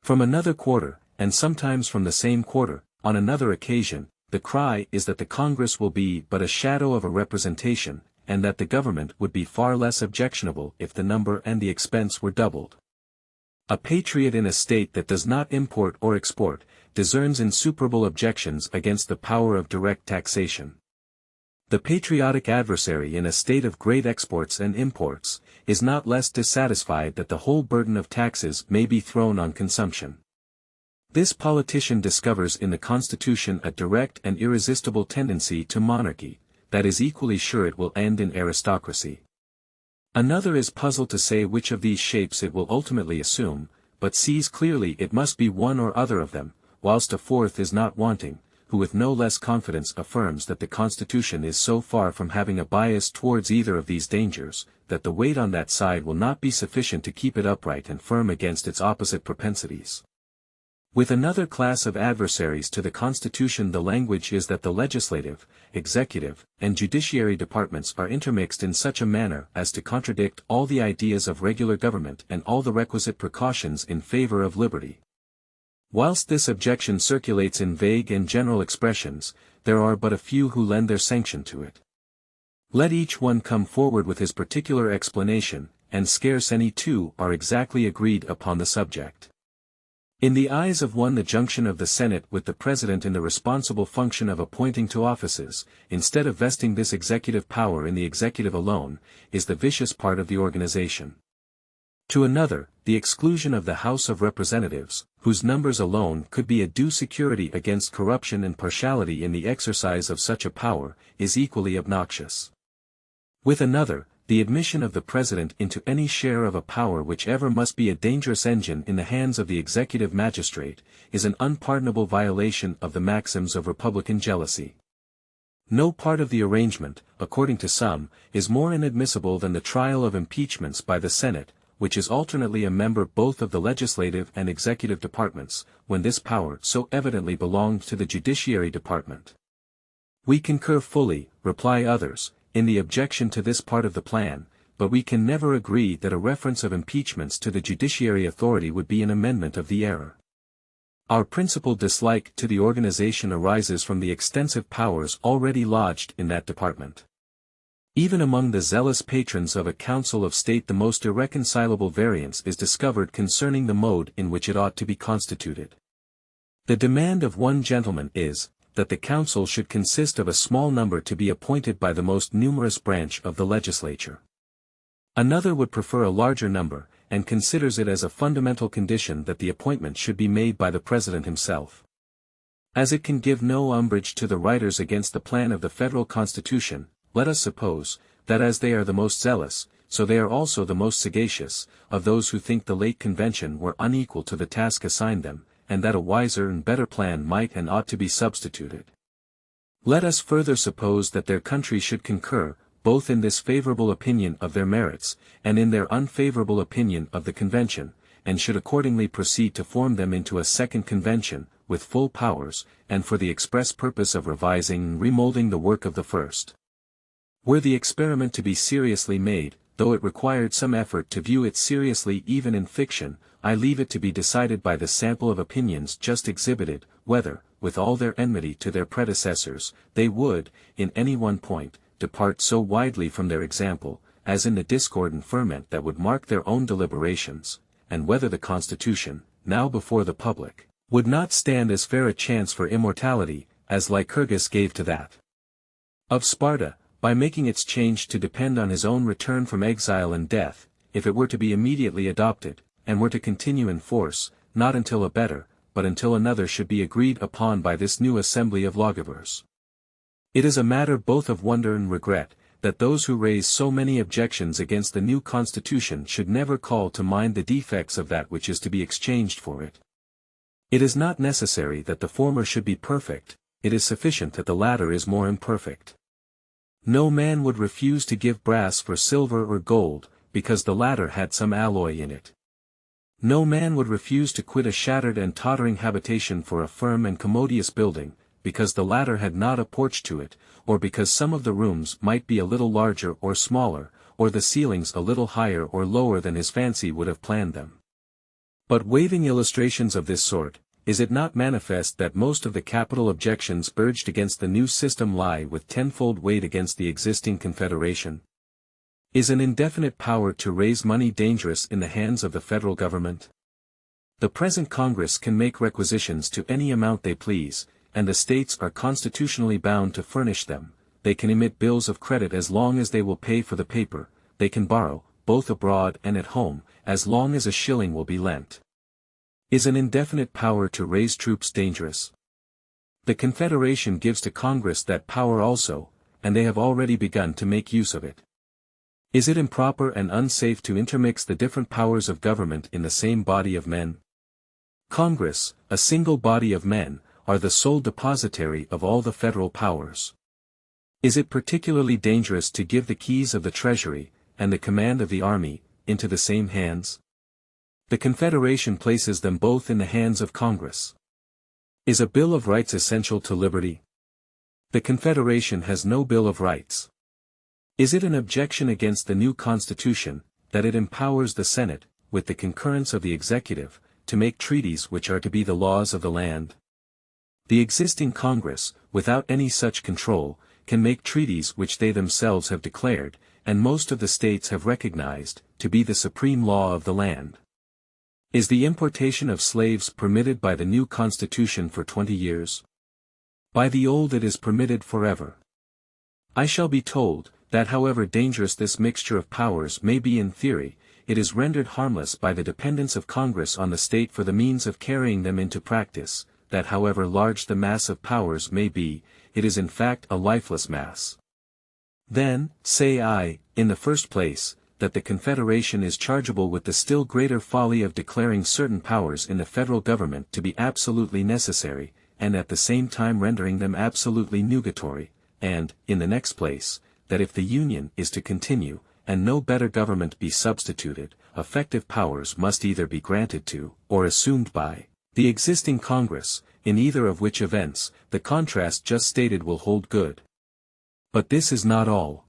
From another quarter, and sometimes from the same quarter, on another occasion, the cry is that the Congress will be but a shadow of a representation, and that the government would be far less objectionable if the number and the expense were doubled. A patriot in a state that does not import or export, discerns insuperable objections against the power of direct taxation. The patriotic adversary in a state of great exports and imports, is not less dissatisfied that the whole burden of taxes may be thrown on consumption. This politician discovers in the Constitution a direct and irresistible tendency to monarchy, that is equally sure it will end in aristocracy. Another is puzzled to say which of these shapes it will ultimately assume, but sees clearly it must be one or other of them, whilst a fourth is not wanting, who with no less confidence affirms that the Constitution is so far from having a bias towards either of these dangers, that the weight on that side will not be sufficient to keep it upright and firm against its opposite propensities. With another class of adversaries to the Constitution, the language is that the legislative, executive, and judiciary departments are intermixed in such a manner as to contradict all the ideas of regular government and all the requisite precautions in favor of liberty. Whilst this objection circulates in vague and general expressions, there are but a few who lend their sanction to it. Let each one come forward with his particular explanation, and scarce any two are exactly agreed upon the subject. In the eyes of one, the junction of the Senate with the President in the responsible function of appointing to offices, instead of vesting this executive power in the executive alone, is the vicious part of the organization. To another, the exclusion of the House of Representatives, whose numbers alone could be a due security against corruption and partiality in the exercise of such a power, is equally obnoxious. With another, the admission of the President into any share of a power which ever must be a dangerous engine in the hands of the executive magistrate, is an unpardonable violation of the maxims of republican jealousy. No part of the arrangement, according to some, is more inadmissible than the trial of impeachments by the Senate, which is alternately a member both of the legislative and executive departments, when this power so evidently belonged to the judiciary department. We concur fully, reply others, in the objection to this part of the plan, but we can never agree that a reference of impeachments to the judiciary authority would be an amendment of the error. Our principal dislike to the organization arises from the extensive powers already lodged in that department. Even among the zealous patrons of a Council of State the most irreconcilable variance is discovered concerning the mode in which it ought to be constituted. The demand of one gentleman is, that the council should consist of a small number to be appointed by the most numerous branch of the legislature. Another would prefer a larger number, and considers it as a fundamental condition that the appointment should be made by the President himself. As it can give no umbrage to the writers against the plan of the Federal Constitution, let us suppose, that as they are the most zealous, so they are also the most sagacious, of those who think the late convention were unequal to the task assigned them, and that a wiser and better plan might and ought to be substituted. Let us further suppose that their country should concur, both in this favorable opinion of their merits, and in their unfavorable opinion of the convention, and should accordingly proceed to form them into a second convention, with full powers, and for the express purpose of revising and remoulding the work of the first. Were the experiment to be seriously made, though it required some effort to view it seriously even in fiction, I leave it to be decided by the sample of opinions just exhibited, whether, with all their enmity to their predecessors, they would, in any one point, depart so widely from their example, as in the discord and ferment that would mark their own deliberations, and whether the Constitution, now before the public, would not stand as fair a chance for immortality, as Lycurgus gave to that of Sparta, by making its change to depend on his own return from exile and death, if it were to be immediately adopted, and were to continue in force, not until a better, but until another should be agreed upon by this new assembly of lawgivers. It is a matter both of wonder and regret, that those who raise so many objections against the new Constitution should never call to mind the defects of that which is to be exchanged for it. It is not necessary that the former should be perfect, it is sufficient that the latter is more imperfect. No man would refuse to give brass for silver or gold, because the latter had some alloy in it. No man would refuse to quit a shattered and tottering habitation for a firm and commodious building, because the latter had not a porch to it, or because some of the rooms might be a little larger or smaller, or the ceilings a little higher or lower than his fancy would have planned them. But waiving illustrations of this sort, is it not manifest that most of the capital objections urged against the new system lie with tenfold weight against the existing confederation? Is an indefinite power to raise money dangerous in the hands of the federal government? The present Congress can make requisitions to any amount they please, and the states are constitutionally bound to furnish them. They can emit bills of credit as long as they will pay for the paper, they can borrow, both abroad and at home, as long as a shilling will be lent. Is an indefinite power to raise troops dangerous? The Confederation gives to Congress that power also, and they have already begun to make use of it. Is it improper and unsafe to intermix the different powers of government in the same body of men? Congress, a single body of men, are the sole depositary of all the federal powers. Is it particularly dangerous to give the keys of the Treasury, and the command of the army, into the same hands? The Confederation places them both in the hands of Congress. Is a Bill of Rights essential to liberty? The Confederation has no Bill of Rights. Is it an objection against the new Constitution, that it empowers the Senate, with the concurrence of the Executive, to make treaties which are to be the laws of the land? The existing Congress, without any such control, can make treaties which they themselves have declared, and most of the states have recognized, to be the supreme law of the land. Is the importation of slaves permitted by the new Constitution for 20 years? By the old it is permitted forever. I shall be told, that however dangerous this mixture of powers may be in theory, it is rendered harmless by the dependence of Congress on the state for the means of carrying them into practice, that however large the mass of powers may be, it is in fact a lifeless mass. Then, say I, in the first place, that the Confederation is chargeable with the still greater folly of declaring certain powers in the federal government to be absolutely necessary, and at the same time rendering them absolutely nugatory, and, in the next place, that if the Union is to continue, and no better government be substituted, effective powers must either be granted to, or assumed by, the existing Congress, in either of which events, the contrast just stated will hold good. But this is not all.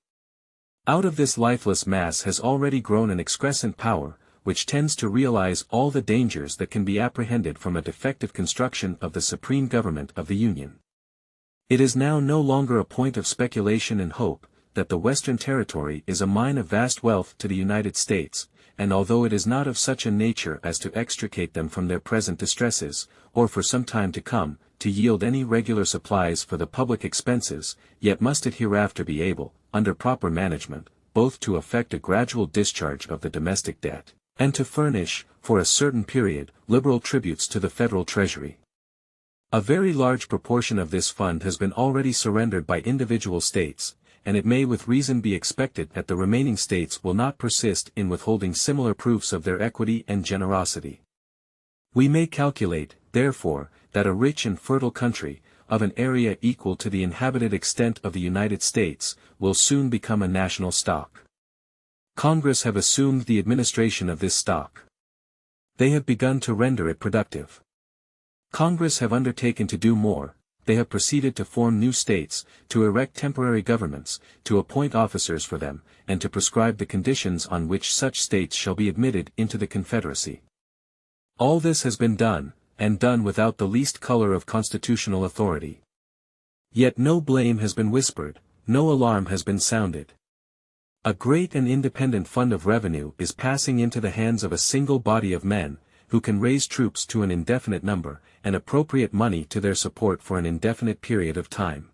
Out of this lifeless mass has already grown an excrescent power, which tends to realize all the dangers that can be apprehended from a defective construction of the supreme government of the Union. It is now no longer a point of speculation and hope, that the Western Territory is a mine of vast wealth to the United States, and although it is not of such a nature as to extricate them from their present distresses, or for some time to come, to yield any regular supplies for the public expenses, yet must it hereafter be able, under proper management, both to effect a gradual discharge of the domestic debt, and to furnish, for a certain period, liberal tributes to the federal treasury. A very large proportion of this fund has been already surrendered by individual states, and it may with reason be expected that the remaining states will not persist in withholding similar proofs of their equity and generosity. We may calculate, therefore, that a rich and fertile country, of an area equal to the inhabited extent of the United States, will soon become a national stock. Congress have assumed the administration of this stock. They have begun to render it productive. Congress have undertaken to do more. They have proceeded to form new states, to erect temporary governments, to appoint officers for them, and to prescribe the conditions on which such states shall be admitted into the Confederacy. All this has been done, and done without the least color of constitutional authority. Yet no blame has been whispered, no alarm has been sounded. A great and independent fund of revenue is passing into the hands of a single body of men, who can raise troops to an indefinite number, and appropriate money to their support for an indefinite period of time.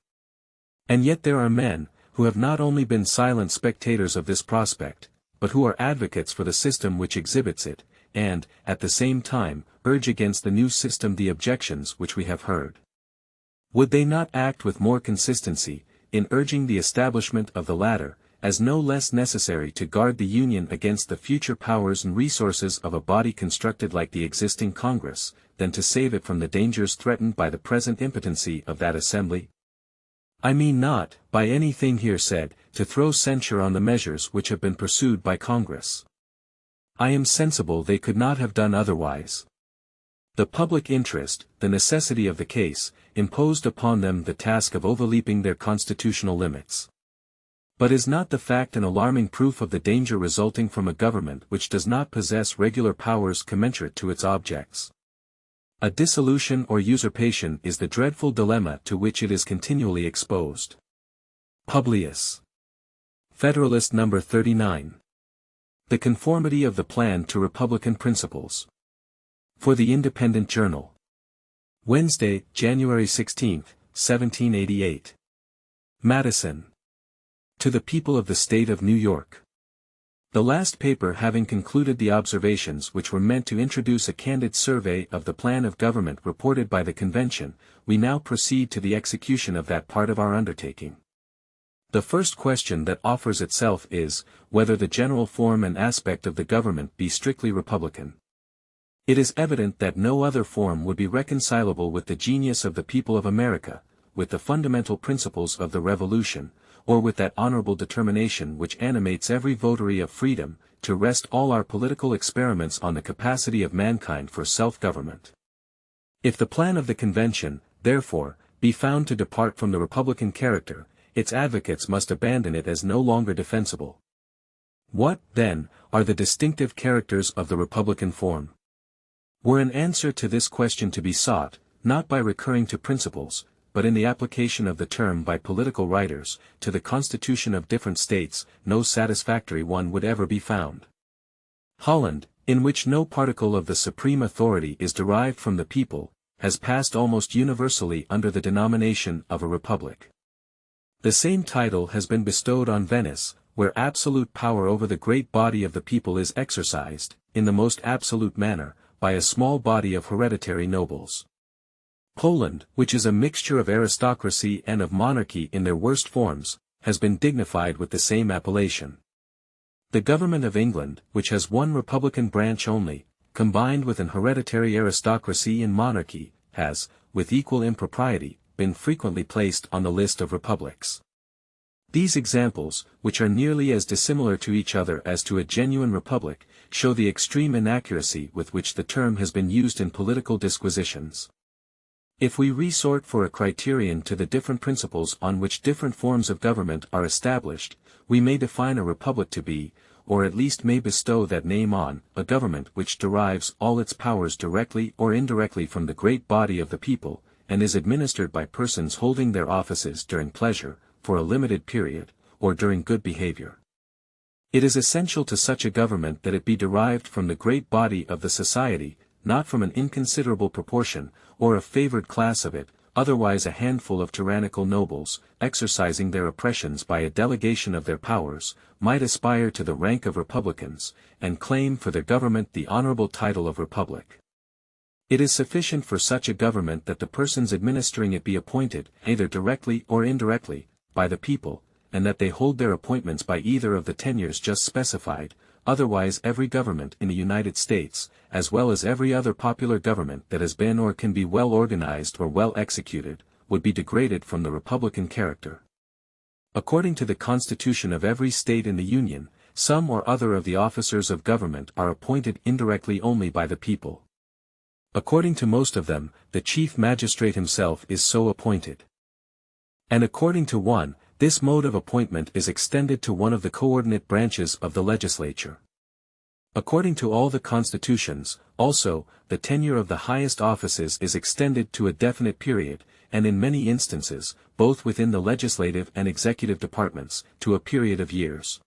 And yet there are men, who have not only been silent spectators of this prospect, but who are advocates for the system which exhibits it, and, at the same time, urge against the new system the objections which we have heard. Would they not act with more consistency, in urging the establishment of the latter, as no less necessary to guard the Union against the future powers and resources of a body constructed like the existing Congress, than to save it from the dangers threatened by the present impotency of that Assembly? I mean not, by anything here said, to throw censure on the measures which have been pursued by Congress. I am sensible they could not have done otherwise. The public interest, the necessity of the case, imposed upon them the task of overleaping their constitutional limits. But is not the fact an alarming proof of the danger resulting from a government which does not possess regular powers commensurate to its objects? A dissolution or usurpation is the dreadful dilemma to which it is continually exposed. Publius. Federalist No. 39. The conformity of the plan to Republican principles. For the Independent Journal. Wednesday, January 16, 1788. Madison. To the People of the State of New York. The last paper having concluded the observations which were meant to introduce a candid survey of the plan of government reported by the Convention, we now proceed to the execution of that part of our undertaking. The first question that offers itself is, whether the general form and aspect of the government be strictly republican. It is evident that no other form would be reconcilable with the genius of the people of America, with the fundamental principles of the Revolution, or with that honorable determination which animates every votary of freedom, to rest all our political experiments on the capacity of mankind for self-government. If the plan of the convention, therefore, be found to depart from the republican character, its advocates must abandon it as no longer defensible. What, then, are the distinctive characters of the republican form? Were an answer to this question to be sought, not by recurring to principles, but in the application of the term by political writers, to the constitution of different states, no satisfactory one would ever be found. Holland, in which no particle of the supreme authority is derived from the people, has passed almost universally under the denomination of a republic. The same title has been bestowed on Venice, where absolute power over the great body of the people is exercised, in the most absolute manner, by a small body of hereditary nobles. Poland, which is a mixture of aristocracy and of monarchy in their worst forms, has been dignified with the same appellation. The government of England, which has one republican branch only, combined with an hereditary aristocracy and monarchy, has, with equal impropriety, been frequently placed on the list of republics. These examples, which are nearly as dissimilar to each other as to a genuine republic, show the extreme inaccuracy with which the term has been used in political disquisitions. If we resort for a criterion to the different principles on which different forms of government are established, we may define a republic to be, or at least may bestow that name on, a government which derives all its powers directly or indirectly from the great body of the people, and is administered by persons holding their offices during pleasure, for a limited period, or during good behavior. It is essential to such a government that it be derived from the great body of the society, not from an inconsiderable proportion, or a favored class of it, otherwise a handful of tyrannical nobles, exercising their oppressions by a delegation of their powers, might aspire to the rank of republicans, and claim for their government the honorable title of republic. It is sufficient for such a government that the persons administering it be appointed, either directly or indirectly, by the people, and that they hold their appointments by either of the tenures just specified. Otherwise every government in the United States, as well as every other popular government that has been or can be well organized or well executed, would be degraded from the republican character. According to the Constitution of every state in the Union, some or other of the officers of government are appointed indirectly only by the people. According to most of them, the chief magistrate himself is so appointed. And according to one, this mode of appointment is extended to one of the coordinate branches of the legislature. According to all the constitutions, also, the tenure of the highest offices is extended to a definite period, and in many instances, both within the legislative and executive departments, to a period of years.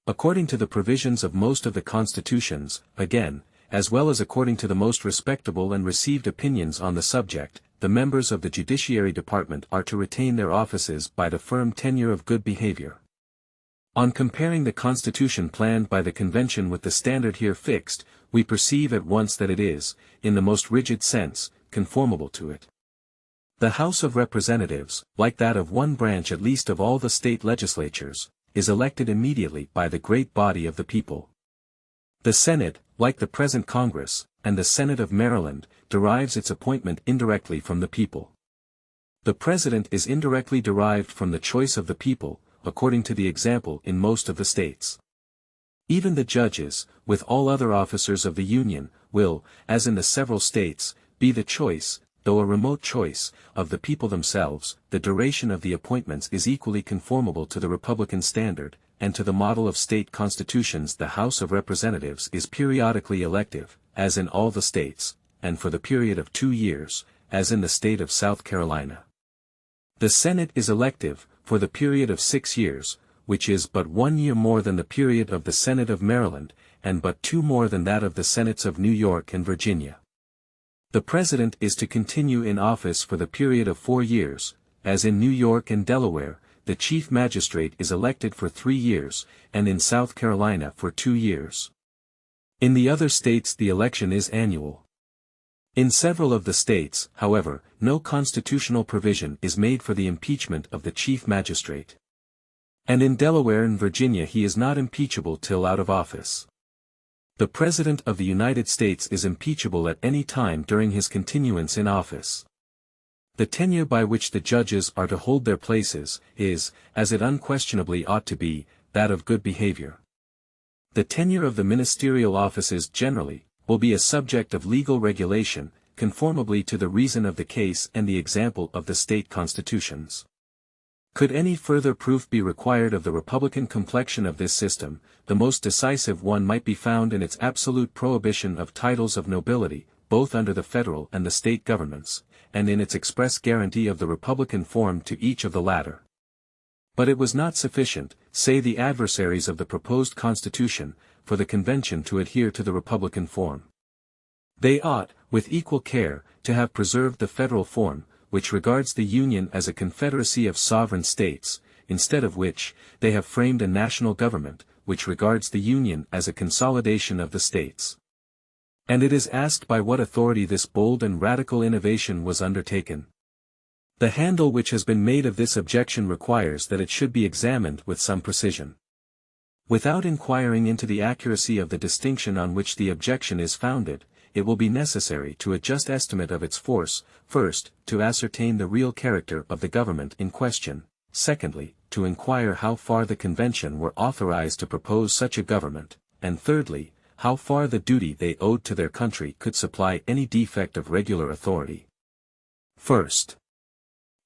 According to the provisions of most of the constitutions, again, as well as according to the most respectable and received opinions on the subject, the members of the Judiciary Department are to retain their offices by the firm tenure of good behavior. On comparing the Constitution planned by the Convention with the standard here fixed, we perceive at once that it is, in the most rigid sense, conformable to it. The House of Representatives, like that of one branch at least of all the state legislatures, is elected immediately by the great body of the people. The Senate, like the present Congress, and the Senate of Maryland, derives its appointment indirectly from the people. The President is indirectly derived from the choice of the people, according to the example in most of the states. Even the judges, with all other officers of the Union, will, as in the several states, be the choice, though a remote choice, of the people themselves. The duration of the appointments is equally conformable to the Republican standard, and to the model of state constitutions. The House of Representatives is periodically elective, as in all the states, and for the period of 2 years, as in the state of South Carolina. The Senate is elective, for the period of 6 years, which is but 1 year more than the period of the Senate of Maryland, and but 2 more than that of the Senates of New York and Virginia. The President is to continue in office for the period of 4 years, as in New York and Delaware. The Chief Magistrate is elected for 3 years, and in South Carolina for 2 years. In the other states the election is annual. In several of the states, however, no constitutional provision is made for the impeachment of the Chief Magistrate. And in Delaware and Virginia he is not impeachable till out of office. The President of the United States is impeachable at any time during his continuance in office. The tenure by which the judges are to hold their places is, as it unquestionably ought to be, that of good behavior. The tenure of the ministerial offices generally will be a subject of legal regulation, conformably to the reason of the case and the example of the state constitutions. Could any further proof be required of the republican complexion of this system, the most decisive one might be found in its absolute prohibition of titles of nobility, both under the federal and the state governments, and in its express guarantee of the republican form to each of the latter. But it was not sufficient, say the adversaries of the proposed Constitution, for the convention to adhere to the republican form. They ought, with equal care, to have preserved the federal form, which regards the Union as a confederacy of sovereign states, instead of which, they have framed a national government, which regards the Union as a consolidation of the states. And it is asked by what authority this bold and radical innovation was undertaken. The handle which has been made of this objection requires that it should be examined with some precision. Without inquiring into the accuracy of the distinction on which the objection is founded, it will be necessary to a just estimate of its force, first, to ascertain the real character of the government in question, secondly, to inquire how far the convention were authorized to propose such a government, and thirdly, how far the duty they owed to their country could supply any defect of regular authority. First,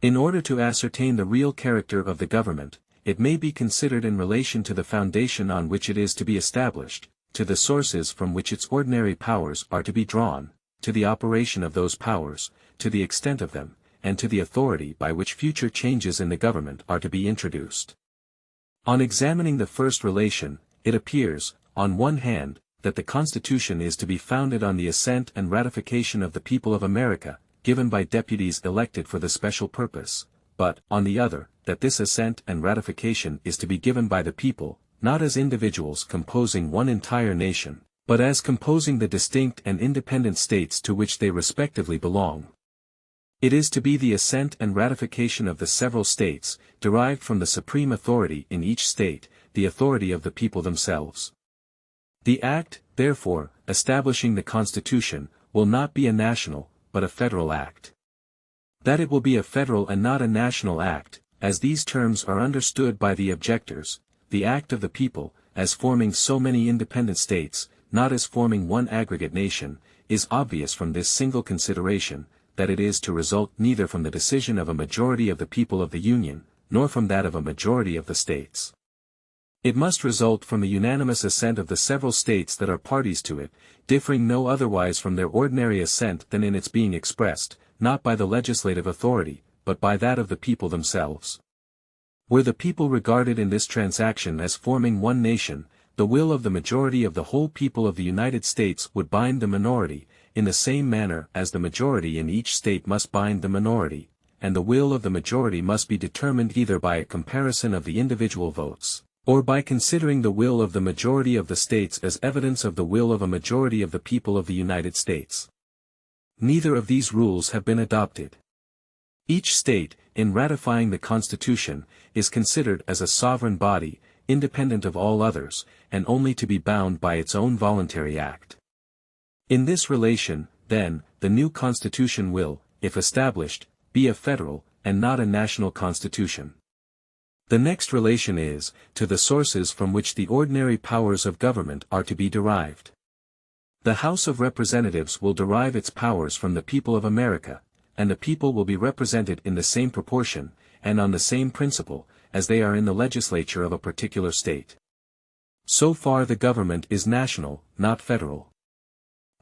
in order to ascertain the real character of the government, it may be considered in relation to the foundation on which it is to be established, to the sources from which its ordinary powers are to be drawn, to the operation of those powers, to the extent of them, and to the authority by which future changes in the government are to be introduced. On examining the first relation, it appears, on one hand, that the Constitution is to be founded on the assent and ratification of the people of America, given by deputies elected for the special purpose, but, on the other, that this assent and ratification is to be given by the people, not as individuals composing one entire nation, but as composing the distinct and independent states to which they respectively belong. It is to be the assent and ratification of the several states, derived from the supreme authority in each state, the authority of the people themselves. The act, therefore, establishing the Constitution, will not be a national, but a federal act. That it will be a federal and not a national act, as these terms are understood by the objectors, the act of the people, as forming so many independent states, not as forming one aggregate nation, is obvious from this single consideration, that it is to result neither from the decision of a majority of the people of the Union, nor from that of a majority of the states. It must result from the unanimous assent of the several states that are parties to it, differing no otherwise from their ordinary assent than in its being expressed, not by the legislative authority, but by that of the people themselves. Were the people regarded in this transaction as forming one nation, the will of the majority of the whole people of the United States would bind the minority, in the same manner as the majority in each state must bind the minority, and the will of the majority must be determined either by a comparison of the individual votes, or by considering the will of the majority of the states as evidence of the will of a majority of the people of the United States. Neither of these rules have been adopted. Each state, in ratifying the Constitution, is considered as a sovereign body, independent of all others, and only to be bound by its own voluntary act. In this relation, then, the new Constitution will, if established, be a federal, and not a national constitution. The next relation is, to the sources from which the ordinary powers of government are to be derived. The House of Representatives will derive its powers from the people of America, and the people will be represented in the same proportion, and on the same principle, as they are in the legislature of a particular state. So far the government is national, not federal.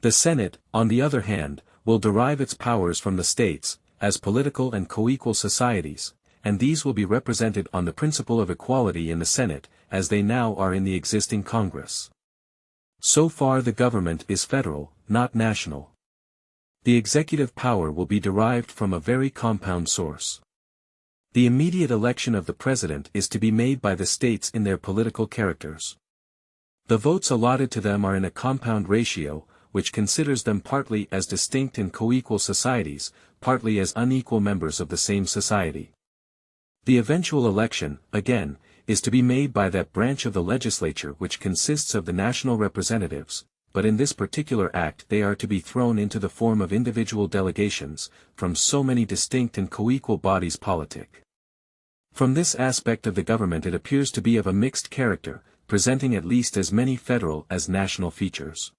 The Senate, on the other hand, will derive its powers from the states, as political and coequal societies, and these will be represented on the principle of equality in the Senate, as they now are in the existing Congress. So far the government is federal, not national. The executive power will be derived from a very compound source. The immediate election of the president is to be made by the states in their political characters. The votes allotted to them are in a compound ratio, which considers them partly as distinct and coequal societies, partly as unequal members of the same society. The eventual election, again, is to be made by that branch of the legislature which consists of the national representatives, but in this particular act they are to be thrown into the form of individual delegations, from so many distinct and co-equal bodies politic. From this aspect of the government it appears to be of a mixed character, presenting at least as many federal as national features.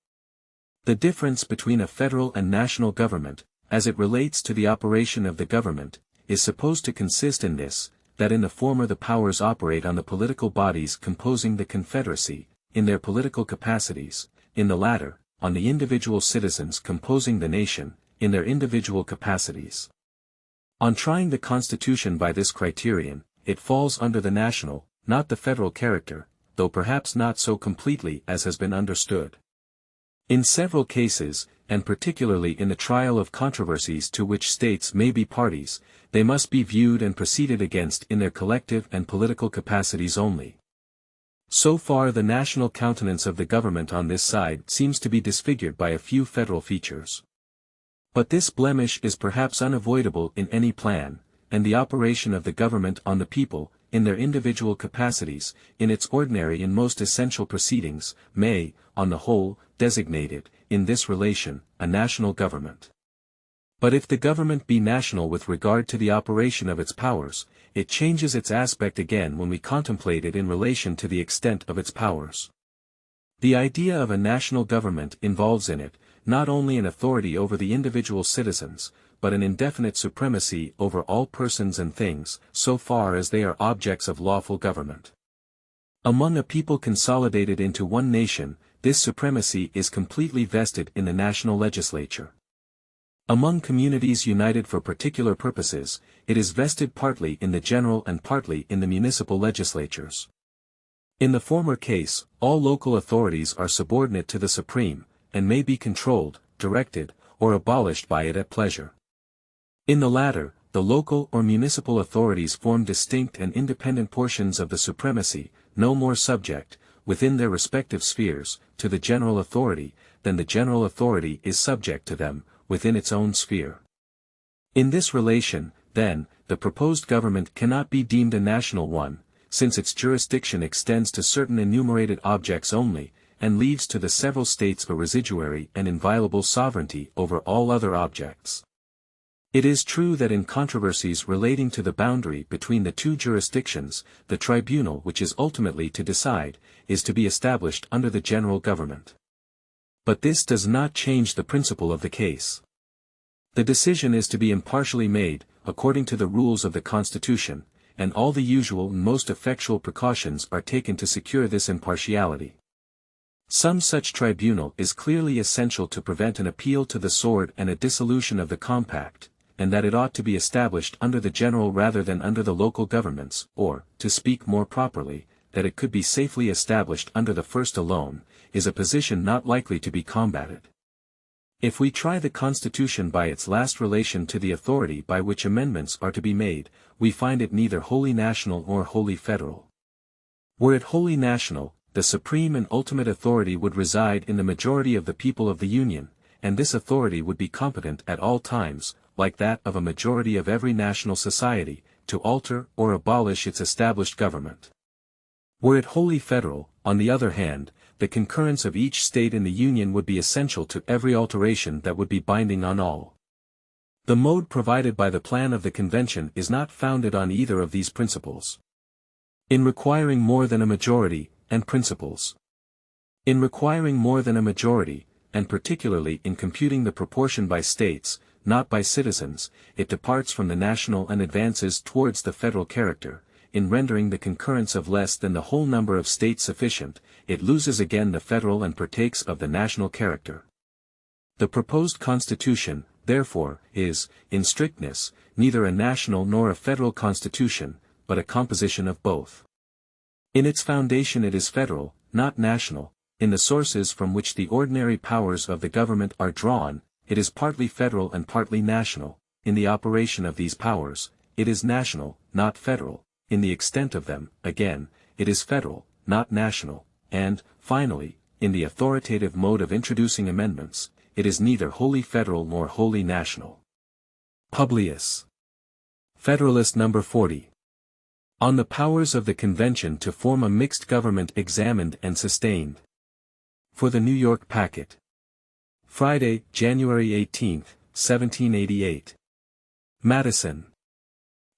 The difference between a federal and national government, as it relates to the operation of the government, is supposed to consist in this, that in the former the powers operate on the political bodies composing the confederacy, in their political capacities, in the latter, on the individual citizens composing the nation, in their individual capacities. On trying the Constitution by this criterion, it falls under the national, not the federal character, though perhaps not so completely as has been understood. In several cases, and particularly in the trial of controversies to which states may be parties, they must be viewed and proceeded against in their collective and political capacities only. So far the national countenance of the government on this side seems to be disfigured by a few federal features. But this blemish is perhaps unavoidable in any plan, and the operation of the government on the people, in their individual capacities, in its ordinary and most essential proceedings, may, on the whole, designate it, in this relation, a national government. But if the government be national with regard to the operation of its powers, it changes its aspect again when we contemplate it in relation to the extent of its powers. The idea of a national government involves in it, not only an authority over the individual citizens, but an indefinite supremacy over all persons and things, so far as they are objects of lawful government. Among a people consolidated into one nation, this supremacy is completely vested in the national legislature. Among communities united for particular purposes, it is vested partly in the general and partly in the municipal legislatures. In the former case, all local authorities are subordinate to the supreme, and may be controlled, directed, or abolished by it at pleasure. In the latter, the local or municipal authorities form distinct and independent portions of the supremacy, no more subject, within their respective spheres, to the general authority, than the general authority is subject to them, within its own sphere. In this relation, then, the proposed government cannot be deemed a national one, since its jurisdiction extends to certain enumerated objects only, and leaves to the several states a residuary and inviolable sovereignty over all other objects. It is true that in controversies relating to the boundary between the two jurisdictions, the tribunal which is ultimately to decide, is to be established under the general government. But this does not change the principle of the case. The decision is to be impartially made, according to the rules of the Constitution, and all the usual and most effectual precautions are taken to secure this impartiality. Some such tribunal is clearly essential to prevent an appeal to the sword and a dissolution of the compact, and that it ought to be established under the general rather than under the local governments, or, to speak more properly, that it could be safely established under the first alone, is a position not likely to be combated. If we try the Constitution by its last relation to the authority by which amendments are to be made, we find it neither wholly national nor wholly federal. Were it wholly national, the supreme and ultimate authority would reside in the majority of the people of the Union, and this authority would be competent at all times, like that of a majority of every national society, to alter or abolish its established government. Were it wholly federal, on the other hand, the concurrence of each state in the Union would be essential to every alteration that would be binding on all. The mode provided by the plan of the Convention is not founded on either of these principles. In requiring more than a majority, and principles. In requiring more than a majority, and particularly in computing the proportion by states, not by citizens, it departs from the national and advances towards the federal character. In rendering the concurrence of less than the whole number of states sufficient, it loses again the federal and partakes of the national character. The proposed Constitution, therefore, is, in strictness, neither a national nor a federal constitution, but a composition of both. In its foundation it is federal, not national. In the sources from which the ordinary powers of the government are drawn, it is partly federal and partly national. In the operation of these powers, it is national, not federal. In the extent of them, again, it is federal, not national, and, finally, in the authoritative mode of introducing amendments, it is neither wholly federal nor wholly national. Publius. Federalist No. 40. On the powers of the Convention to form a mixed government examined and sustained. For the New York Packet. Friday, January 18, 1788. Madison.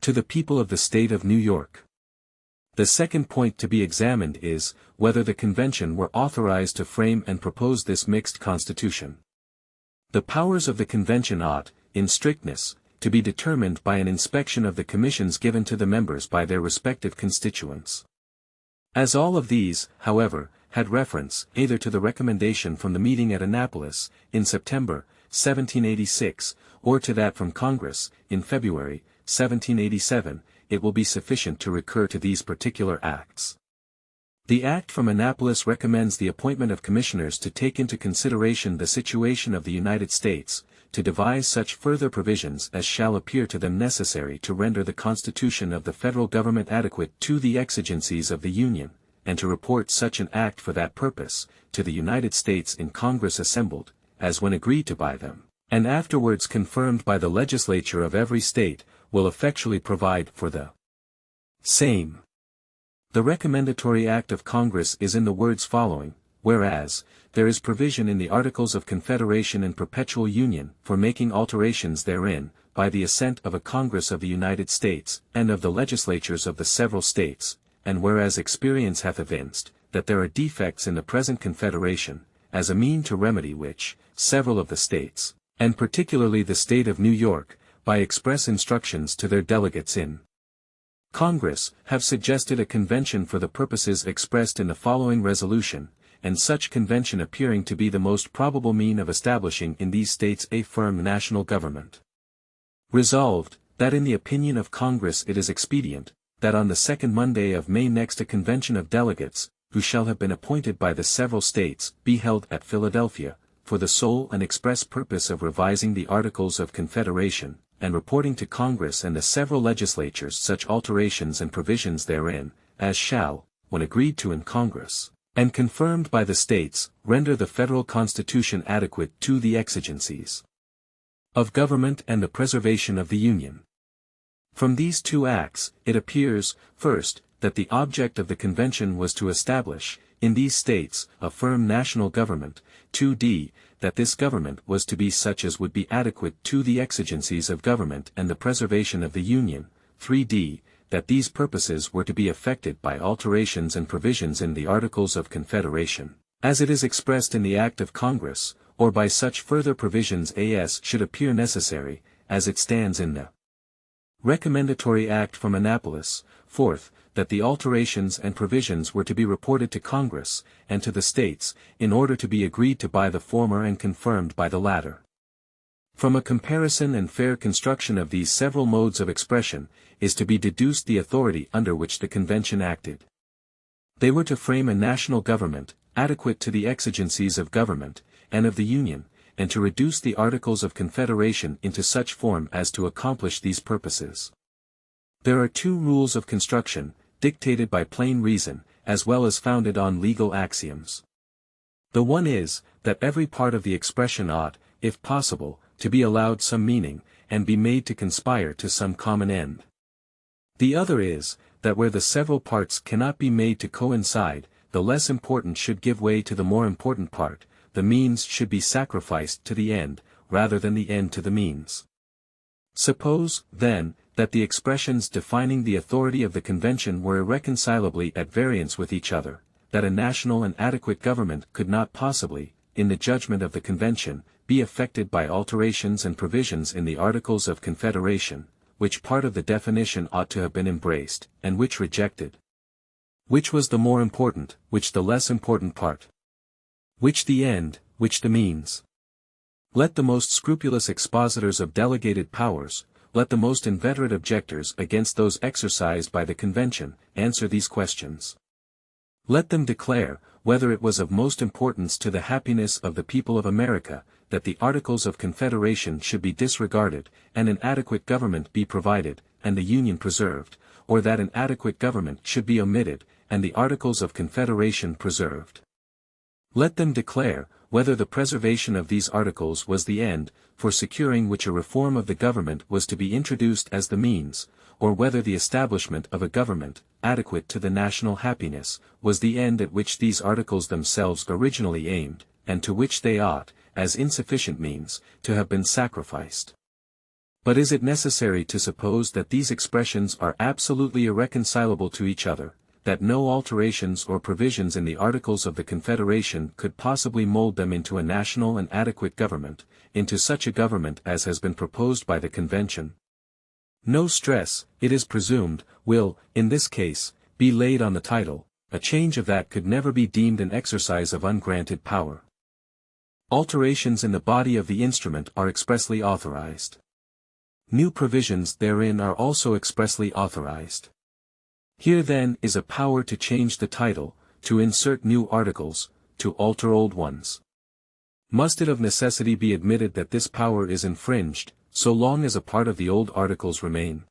To the people of the State of New York. The second point to be examined is, whether the convention were authorized to frame and propose this mixed constitution. The powers of the convention ought, in strictness, to be determined by an inspection of the commissions given to the members by their respective constituents. As all of these, however, had reference either to the recommendation from the meeting at Annapolis, in September, 1786, or to that from Congress, in February, 1787, it will be sufficient to recur to these particular acts. The act from Annapolis recommends the appointment of commissioners to take into consideration the situation of the United States, to devise such further provisions as shall appear to them necessary to render the Constitution of the federal government adequate to the exigencies of the Union, and to report such an act for that purpose, to the United States in Congress assembled, as when agreed to by them, and afterwards confirmed by the legislature of every state, will effectually provide for the same. The recommendatory act of Congress is in the words following, whereas, there is provision in the Articles of Confederation and Perpetual Union for making alterations therein, by the assent of a Congress of the United States, and of the legislatures of the several states, and whereas experience hath evinced, that there are defects in the present Confederation, as a mean to remedy which, several of the states, and particularly the state of New York, by express instructions to their delegates in Congress, have suggested a convention for the purposes expressed in the following resolution, and such convention appearing to be the most probable mean of establishing in these states a firm national government. Resolved, that in the opinion of Congress it is expedient, that on the second Monday of May next a convention of delegates, who shall have been appointed by the several states, be held at Philadelphia, for the sole and express purpose of revising the Articles of Confederation, and reporting to Congress and the several legislatures such alterations and provisions therein, as shall, when agreed to in Congress, and confirmed by the states, render the federal Constitution adequate to the exigencies of government and the preservation of the Union. From these two acts, it appears, first, that the object of the convention was to establish, in these states, a firm national government, 2d, that this government was to be such as would be adequate to the exigencies of government and the preservation of the Union, 3d, that these purposes were to be effected by alterations and provisions in the Articles of Confederation, as it is expressed in the Act of Congress, or by such further provisions as should appear necessary, as it stands in the Recommendatory Act from Annapolis. Fourth, that the alterations and provisions were to be reported to Congress, and to the states, in order to be agreed to by the former and confirmed by the latter. From a comparison and fair construction of these several modes of expression, is to be deduced the authority under which the convention acted. They were to frame a national government, adequate to the exigencies of government, and of the Union, and to reduce the Articles of Confederation into such form as to accomplish these purposes. There are two rules of construction, dictated by plain reason, as well as founded on legal axioms. The one is, that every part of the expression ought, if possible, to be allowed some meaning, and be made to conspire to some common end. The other is, that where the several parts cannot be made to coincide, the less important should give way to the more important part, the means should be sacrificed to the end, rather than the end to the means. Suppose, then, that the expressions defining the authority of the convention were irreconcilably at variance with each other, that a national and adequate government could not possibly, in the judgment of the convention, be effected by alterations and provisions in the Articles of Confederation, which part of the definition ought to have been embraced, and which rejected. Which was the more important, which the less important part? Which the end, which the means? Let the most scrupulous expositors of delegated powers, let the most inveterate objectors against those exercised by the convention, answer these questions. Let them declare, whether it was of most importance to the happiness of the people of America, that the Articles of Confederation should be disregarded, and an adequate government be provided, and the Union preserved, or that an adequate government should be omitted, and the Articles of Confederation preserved. Let them declare, whether the preservation of these articles was the end, for securing which a reform of the government was to be introduced as the means, or whether the establishment of a government, adequate to the national happiness, was the end at which these articles themselves originally aimed, and to which they ought, as insufficient means, to have been sacrificed. But is it necessary to suppose that these expressions are absolutely irreconcilable to each other, that no alterations or provisions in the Articles of the Confederation could possibly mold them into a national and adequate government, into such a government as has been proposed by the Convention? No stress, it is presumed, will, in this case, be laid on the title. A change of that could never be deemed an exercise of ungranted power. Alterations in the body of the instrument are expressly authorized. New provisions therein are also expressly authorized. Here then is a power to change the title, to insert new articles, to alter old ones. Must it of necessity be admitted that this power is infringed, so long as a part of the old articles remain?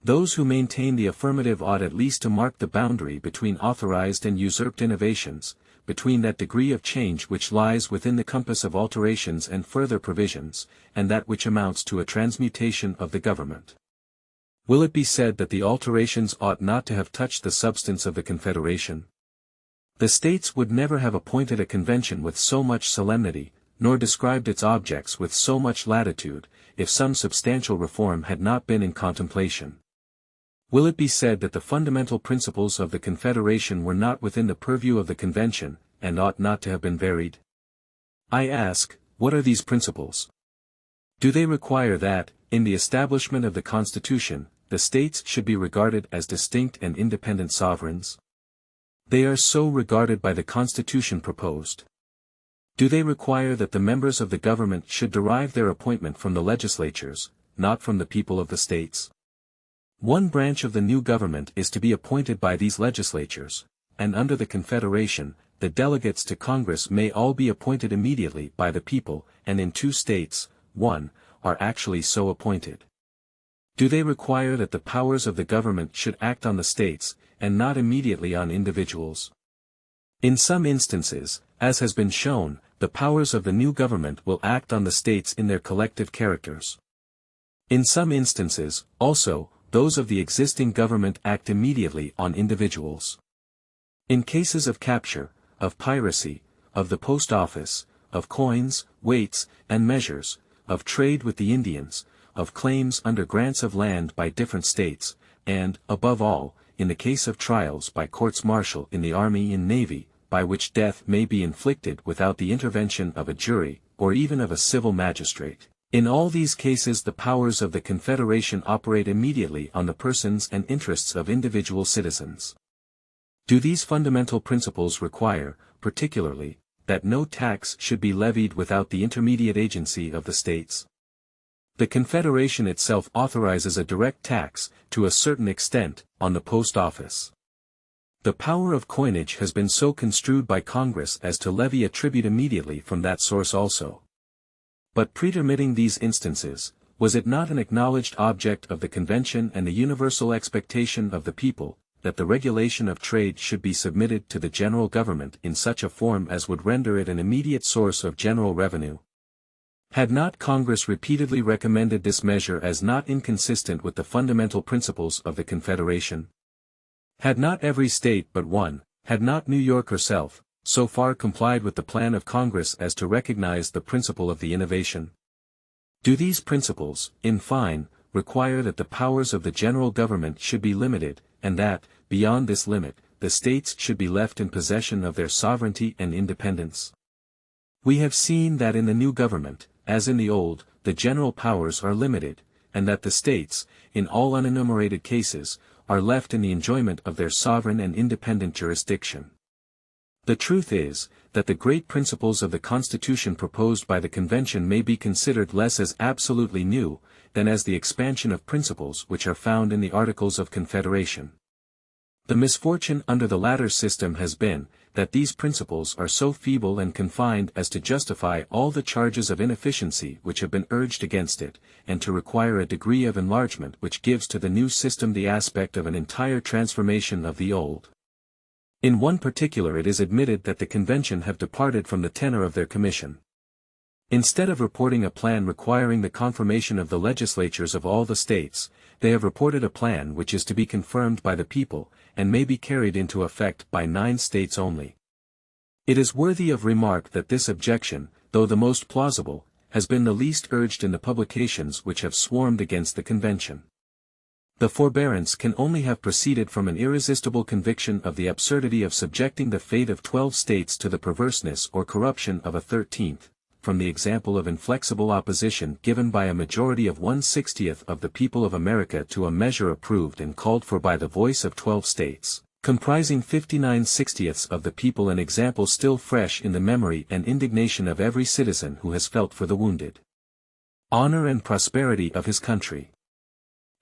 Those who maintain the affirmative ought at least to mark the boundary between authorized and usurped innovations, between that degree of change which lies within the compass of alterations and further provisions, and that which amounts to a transmutation of the government. Will it be said that the alterations ought not to have touched the substance of the Confederation? The states would never have appointed a convention with so much solemnity, nor described its objects with so much latitude, if some substantial reform had not been in contemplation. Will it be said that the fundamental principles of the Confederation were not within the purview of the Convention, and ought not to have been varied? I ask, what are these principles? Do they require that, in the establishment of the Constitution, the states should be regarded as distinct and independent sovereigns? They are so regarded by the Constitution proposed. Do they require that the members of the government should derive their appointment from the legislatures, not from the people of the states? One branch of the new government is to be appointed by these legislatures, and under the Confederation, the delegates to Congress may all be appointed immediately by the people, and in 2 states, 1, are actually so appointed. Do they require that the powers of the government should act on the states, and not immediately on individuals? In some instances, as has been shown, the powers of the new government will act on the states in their collective characters. In some instances, also, those of the existing government act immediately on individuals. In cases of capture, of piracy, of the post office, of coins, weights, and measures, of trade with the Indians, of claims under grants of land by different states, and, above all, in the case of trials by courts-martial in the army and navy, by which death may be inflicted without the intervention of a jury, or even of a civil magistrate. In all these cases the powers of the Confederation operate immediately on the persons and interests of individual citizens. Do these fundamental principles require, particularly, that no tax should be levied without the intermediate agency of the states? The Confederation itself authorizes a direct tax, to a certain extent, on the post office. The power of coinage has been so construed by Congress as to levy a tribute immediately from that source also. But pretermitting these instances, was it not an acknowledged object of the Convention and the universal expectation of the people, that the regulation of trade should be submitted to the general government in such a form as would render it an immediate source of general revenue? Had not Congress repeatedly recommended this measure as not inconsistent with the fundamental principles of the Confederation? Had not every state but one, had not New York herself, so far complied with the plan of Congress as to recognize the principle of the innovation? Do these principles, in fine, require that the powers of the general government should be limited, and that, beyond this limit, the states should be left in possession of their sovereignty and independence? We have seen that in the new government, as in the old, the general powers are limited, and that the states, in all unenumerated cases, are left in the enjoyment of their sovereign and independent jurisdiction. The truth is, that the great principles of the Constitution proposed by the Convention may be considered less as absolutely new, than as the expansion of principles which are found in the Articles of Confederation. The misfortune under the latter system has been, that these principles are so feeble and confined as to justify all the charges of inefficiency which have been urged against it, and to require a degree of enlargement which gives to the new system the aspect of an entire transformation of the old. In one particular it is admitted that the convention have departed from the tenor of their commission. Instead of reporting a plan requiring the confirmation of the legislatures of all the states, they have reported a plan which is to be confirmed by the people, and may be carried into effect by 9 states only. It is worthy of remark that this objection, though the most plausible, has been the least urged in the publications which have swarmed against the convention. The forbearance can only have proceeded from an irresistible conviction of the absurdity of subjecting the fate of 12 states to the perverseness or corruption of a 13th, from the example of inflexible opposition given by a majority of 1/60th of the people of America to a measure approved and called for by the voice of 12 states, comprising 59/60ths of the people, an example still fresh in the memory and indignation of every citizen who has felt for the wounded honor and prosperity of his country.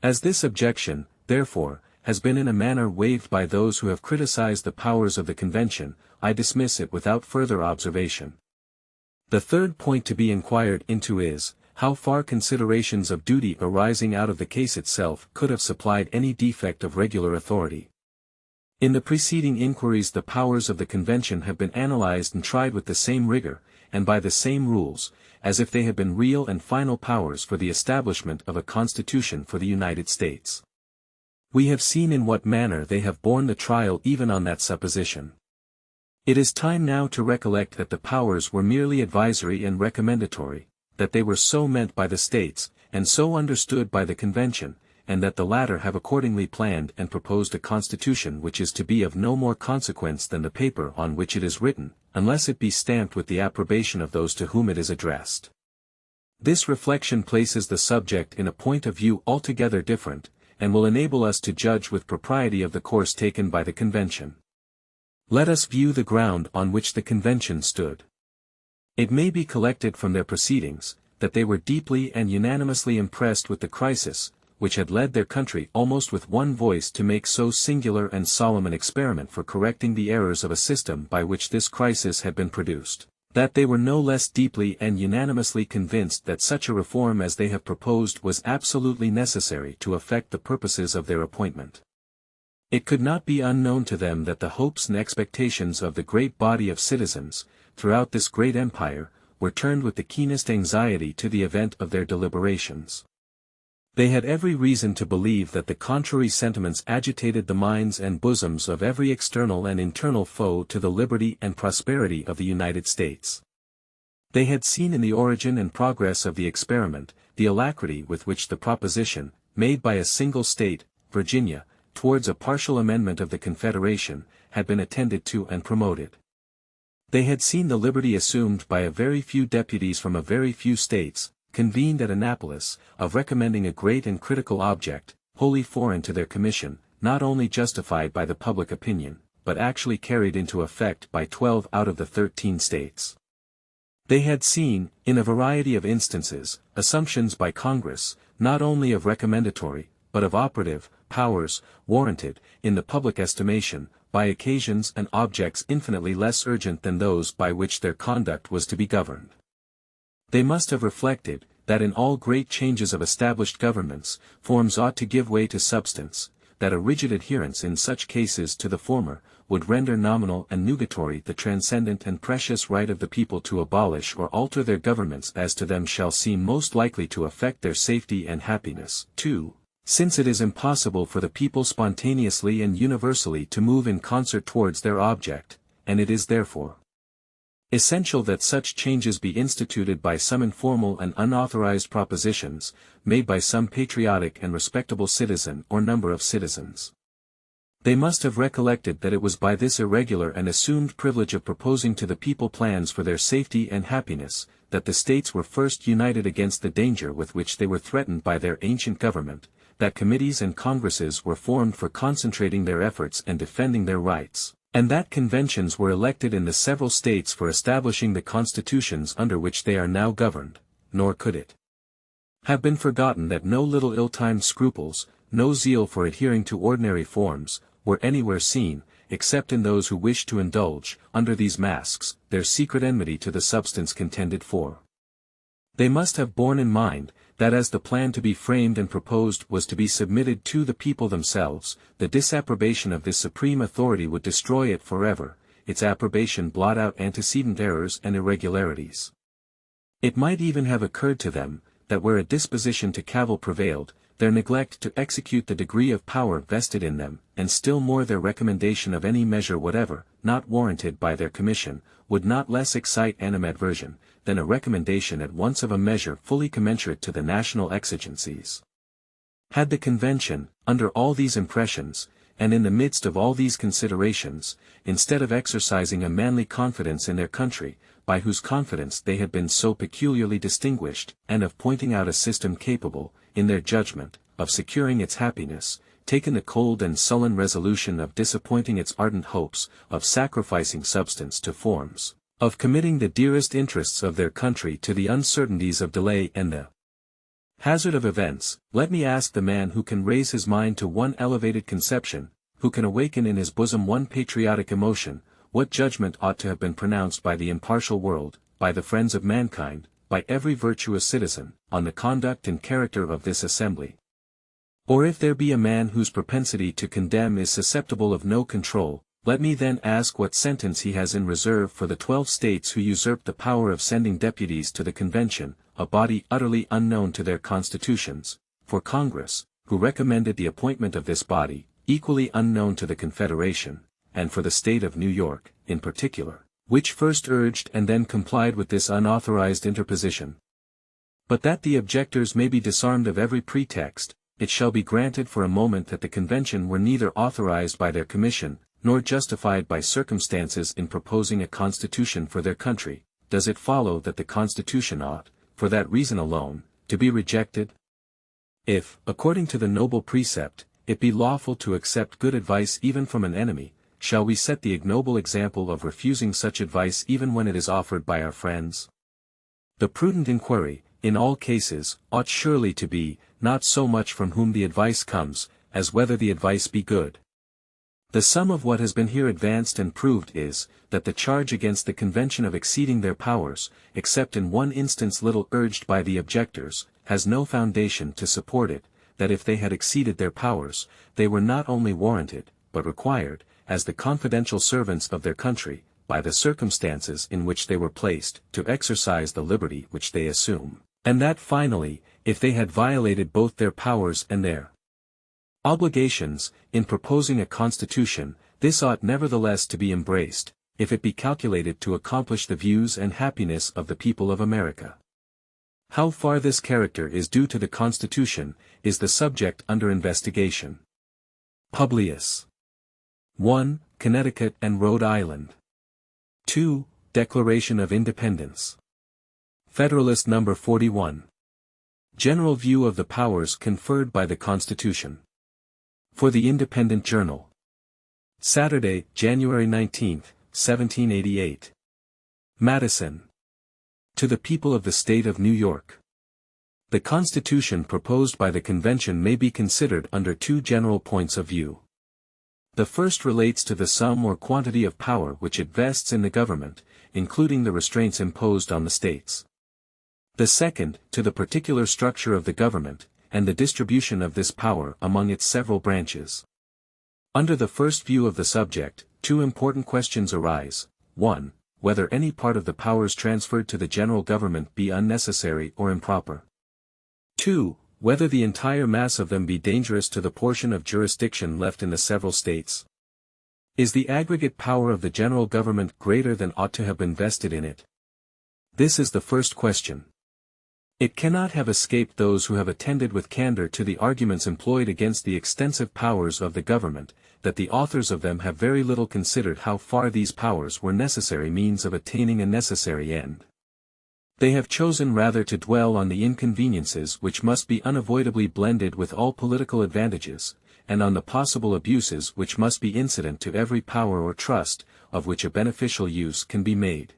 As this objection, therefore, has been in a manner waived by those who have criticized the powers of the convention, I dismiss it without further observation. The third point to be inquired into is, how far considerations of duty arising out of the case itself could have supplied any defect of regular authority. In the preceding inquiries the powers of the convention have been analyzed and tried with the same rigor, and by the same rules, as if they had been real and final powers for the establishment of a constitution for the United States. We have seen in what manner they have borne the trial even on that supposition. It is time now to recollect that the powers were merely advisory and recommendatory, that they were so meant by the states, and so understood by the convention, and that the latter have accordingly planned and proposed a constitution which is to be of no more consequence than the paper on which it is written, unless it be stamped with the approbation of those to whom it is addressed. This reflection places the subject in a point of view altogether different, and will enable us to judge with propriety of the course taken by the convention. Let us view the ground on which the convention stood. It may be collected from their proceedings, that they were deeply and unanimously impressed with the crisis, which had led their country almost with one voice to make so singular and solemn an experiment for correcting the errors of a system by which this crisis had been produced, that they were no less deeply and unanimously convinced that such a reform as they have proposed was absolutely necessary to effect the purposes of their appointment. It could not be unknown to them that the hopes and expectations of the great body of citizens, throughout this great empire, were turned with the keenest anxiety to the event of their deliberations. They had every reason to believe that the contrary sentiments agitated the minds and bosoms of every external and internal foe to the liberty and prosperity of the United States. They had seen in the origin and progress of the experiment, the alacrity with which the proposition, made by a single state, Virginia, towards a partial amendment of the Confederation, had been attended to and promoted. They had seen the liberty assumed by a very few deputies from a very few states, convened at Annapolis, of recommending a great and critical object, wholly foreign to their commission, not only justified by the public opinion, but actually carried into effect by 12 out of the 13 states. They had seen, in a variety of instances, assumptions by Congress, not only of recommendatory, but of operative, powers, warranted, in the public estimation, by occasions and objects infinitely less urgent than those by which their conduct was to be governed. They must have reflected, that in all great changes of established governments, forms ought to give way to substance, that a rigid adherence in such cases to the former, would render nominal and nugatory the transcendent and precious right of the people to abolish or alter their governments as to them shall seem most likely to affect their safety and happiness. 2. Since it is impossible for the people spontaneously and universally to move in concert towards their object, and it is therefore essential that such changes be instituted by some informal and unauthorized propositions, made by some patriotic and respectable citizen or number of citizens. They must have recollected that it was by this irregular and assumed privilege of proposing to the people plans for their safety and happiness, that the states were first united against the danger with which they were threatened by their ancient government, that committees and congresses were formed for concentrating their efforts and defending their rights, and that conventions were elected in the several states for establishing the constitutions under which they are now governed, nor could it have been forgotten that no little ill-timed scruples, no zeal for adhering to ordinary forms, were anywhere seen, except in those who wished to indulge, under these masks, their secret enmity to the substance contended for. They must have borne in mind, that as the plan to be framed and proposed was to be submitted to the people themselves, the disapprobation of this supreme authority would destroy it forever, its approbation blot out antecedent errors and irregularities. It might even have occurred to them, that where a disposition to cavil prevailed, their neglect to execute the degree of power vested in them, and still more their recommendation of any measure whatever, not warranted by their commission, would not less excite animadversion, than a recommendation at once of a measure fully commensurate to the national exigencies. Had the convention, under all these impressions, and in the midst of all these considerations, instead of exercising a manly confidence in their country, by whose confidence they had been so peculiarly distinguished, and of pointing out a system capable, in their judgment, of securing its happiness, taken the cold and sullen resolution of disappointing its ardent hopes, of sacrificing substance to forms, of committing the dearest interests of their country to the uncertainties of delay and the hazard of events, let me ask the man who can raise his mind to one elevated conception, who can awaken in his bosom one patriotic emotion, what judgment ought to have been pronounced by the impartial world, by the friends of mankind, by every virtuous citizen, on the conduct and character of this assembly? Or if there be a man whose propensity to condemn is susceptible of no control, let me then ask what sentence he has in reserve for the 12 states who usurped the power of sending deputies to the convention, a body utterly unknown to their constitutions, for Congress, who recommended the appointment of this body, equally unknown to the Confederation, and for the state of New York, in particular, which first urged and then complied with this unauthorized interposition. But that the objectors may be disarmed of every pretext, it shall be granted for a moment that the convention were neither authorized by their commission, nor justified by circumstances in proposing a constitution for their country. Does it follow that the constitution ought, for that reason alone, to be rejected? If, according to the noble precept, it be lawful to accept good advice even from an enemy, shall we set the ignoble example of refusing such advice even when it is offered by our friends? The prudent inquiry, in all cases, ought surely to be, not so much from whom the advice comes, as whether the advice be good. The sum of what has been here advanced and proved is, that the charge against the convention of exceeding their powers, except in one instance little urged by the objectors, has no foundation to support it, that if they had exceeded their powers, they were not only warranted, but required, as the confidential servants of their country, by the circumstances in which they were placed, to exercise the liberty which they assume, and that finally, if they had violated both their powers and their obligations, in proposing a constitution, this ought nevertheless to be embraced, if it be calculated to accomplish the views and happiness of the people of America. How far this character is due to the Constitution, is the subject under investigation. Publius. 1. Connecticut and Rhode Island. 2. Declaration of Independence. Federalist No. 41. General view of the powers conferred by the Constitution. For the Independent Journal. Saturday, January 19, 1788. Madison. To the people of the State of New York. The Constitution proposed by the Convention may be considered under two general points of view. The first relates to the sum or quantity of power which it vests in the government, including the restraints imposed on the states. The second, to the particular structure of the government, and the distribution of this power among its several branches. Under the first view of the subject, two important questions arise: 1. Whether any part of the powers transferred to the general government be unnecessary or improper. 2. Whether the entire mass of them be dangerous to the portion of jurisdiction left in the several states. Is the aggregate power of the general government greater than ought to have been vested in it? This is the first question. It cannot have escaped those who have attended with candor to the arguments employed against the extensive powers of the government, that the authors of them have very little considered how far these powers were necessary means of attaining a necessary end. They have chosen rather to dwell on the inconveniences which must be unavoidably blended with all political advantages, and on the possible abuses which must be incident to every power or trust, of which a beneficial use can be made.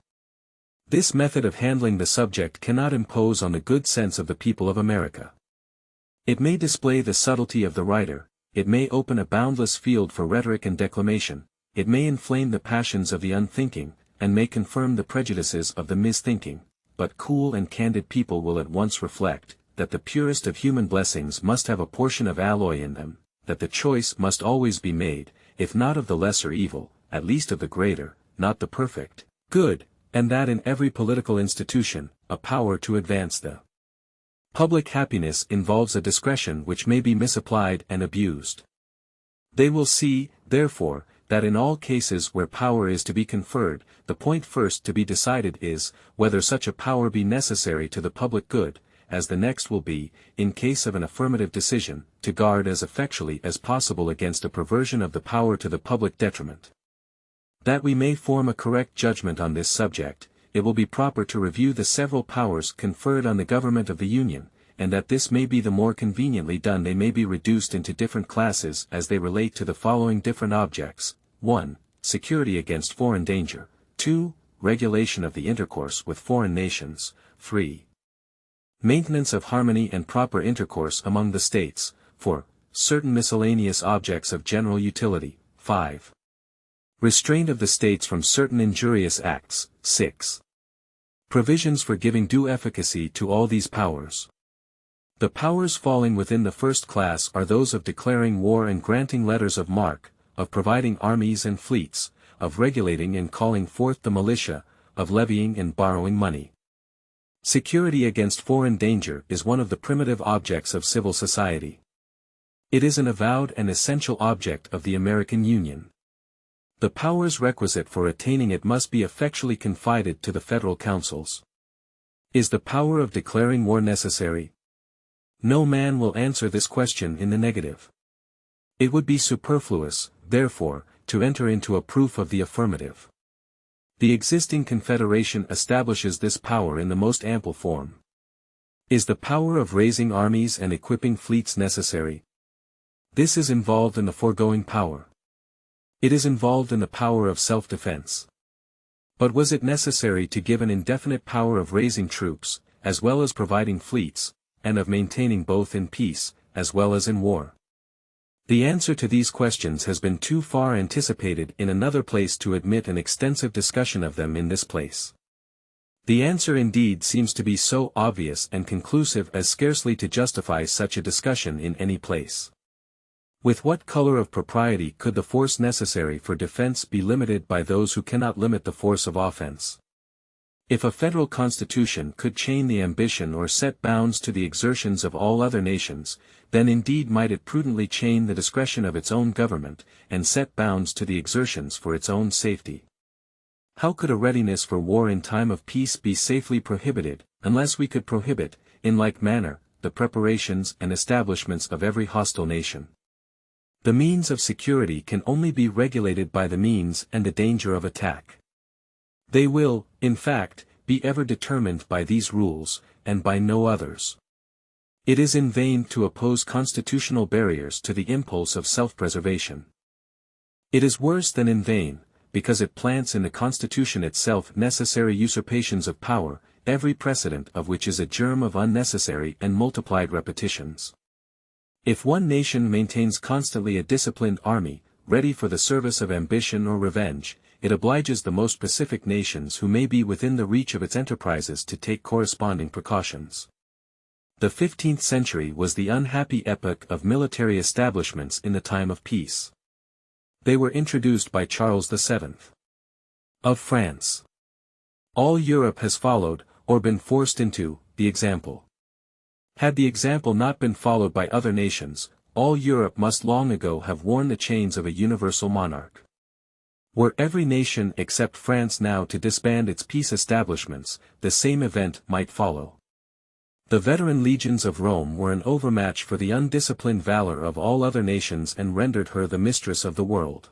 This method of handling the subject cannot impose on the good sense of the people of America. It may display the subtlety of the writer, it may open a boundless field for rhetoric and declamation, it may inflame the passions of the unthinking, and may confirm the prejudices of the misthinking, but cool and candid people will at once reflect, that the purest of human blessings must have a portion of alloy in them, that the choice must always be made, if not of the lesser evil, at least of the greater, not the perfect, good, and that in every political institution, a power to advance the public happiness involves a discretion which may be misapplied and abused. They will see, therefore, that in all cases where power is to be conferred, the point first to be decided is, whether such a power be necessary to the public good, as the next will be, in case of an affirmative decision, to guard as effectually as possible against a perversion of the power to the public detriment. That we may form a correct judgment on this subject, it will be proper to review the several powers conferred on the government of the Union, and that this may be the more conveniently done they may be reduced into different classes as they relate to the following different objects: 1. Security against foreign danger. 2. Regulation of the intercourse with foreign nations. 3. Maintenance of harmony and proper intercourse among the states. 4. Certain miscellaneous objects of general utility. 5. Restraint of the states from certain injurious acts. 6. Provisions for giving due efficacy to all these powers. The powers falling within the first class are those of declaring war and granting letters of marque, of providing armies and fleets, of regulating and calling forth the militia, of levying and borrowing money. Security against foreign danger is one of the primitive objects of civil society. It is an avowed and essential object of the American Union. The powers requisite for attaining it must be effectually confided to the federal councils. Is the power of declaring war necessary? No man will answer this question in the negative. It would be superfluous, therefore, to enter into a proof of the affirmative. The existing confederation establishes this power in the most ample form. Is the power of raising armies and equipping fleets necessary? This is involved in the foregoing power. It is involved in the power of self-defense. But was it necessary to give an indefinite power of raising troops, as well as providing fleets, and of maintaining both in peace, as well as in war? The answer to these questions has been too far anticipated in another place to admit an extensive discussion of them in this place. The answer indeed seems to be so obvious and conclusive as scarcely to justify such a discussion in any place. With what color of propriety could the force necessary for defense be limited by those who cannot limit the force of offense? If a federal constitution could chain the ambition or set bounds to the exertions of all other nations, then indeed might it prudently chain the discretion of its own government, and set bounds to the exertions for its own safety. How could a readiness for war in time of peace be safely prohibited, unless we could prohibit, in like manner, the preparations and establishments of every hostile nation? The means of security can only be regulated by the means and the danger of attack. They will, in fact, be ever determined by these rules, and by no others. It is in vain to oppose constitutional barriers to the impulse of self-preservation. It is worse than in vain, because it plants in the Constitution itself necessary usurpations of power, every precedent of which is a germ of unnecessary and multiplied repetitions. If one nation maintains constantly a disciplined army, ready for the service of ambition or revenge, it obliges the most pacific nations who may be within the reach of its enterprises to take corresponding precautions. The 15th century was the unhappy epoch of military establishments in the time of peace. They were introduced by Charles VII. Of France. All Europe has followed, or been forced into, the example. Had the example not been followed by other nations, all Europe must long ago have worn the chains of a universal monarch. Were every nation except France now to disband its peace establishments, the same event might follow. The veteran legions of Rome were an overmatch for the undisciplined valor of all other nations and rendered her the mistress of the world.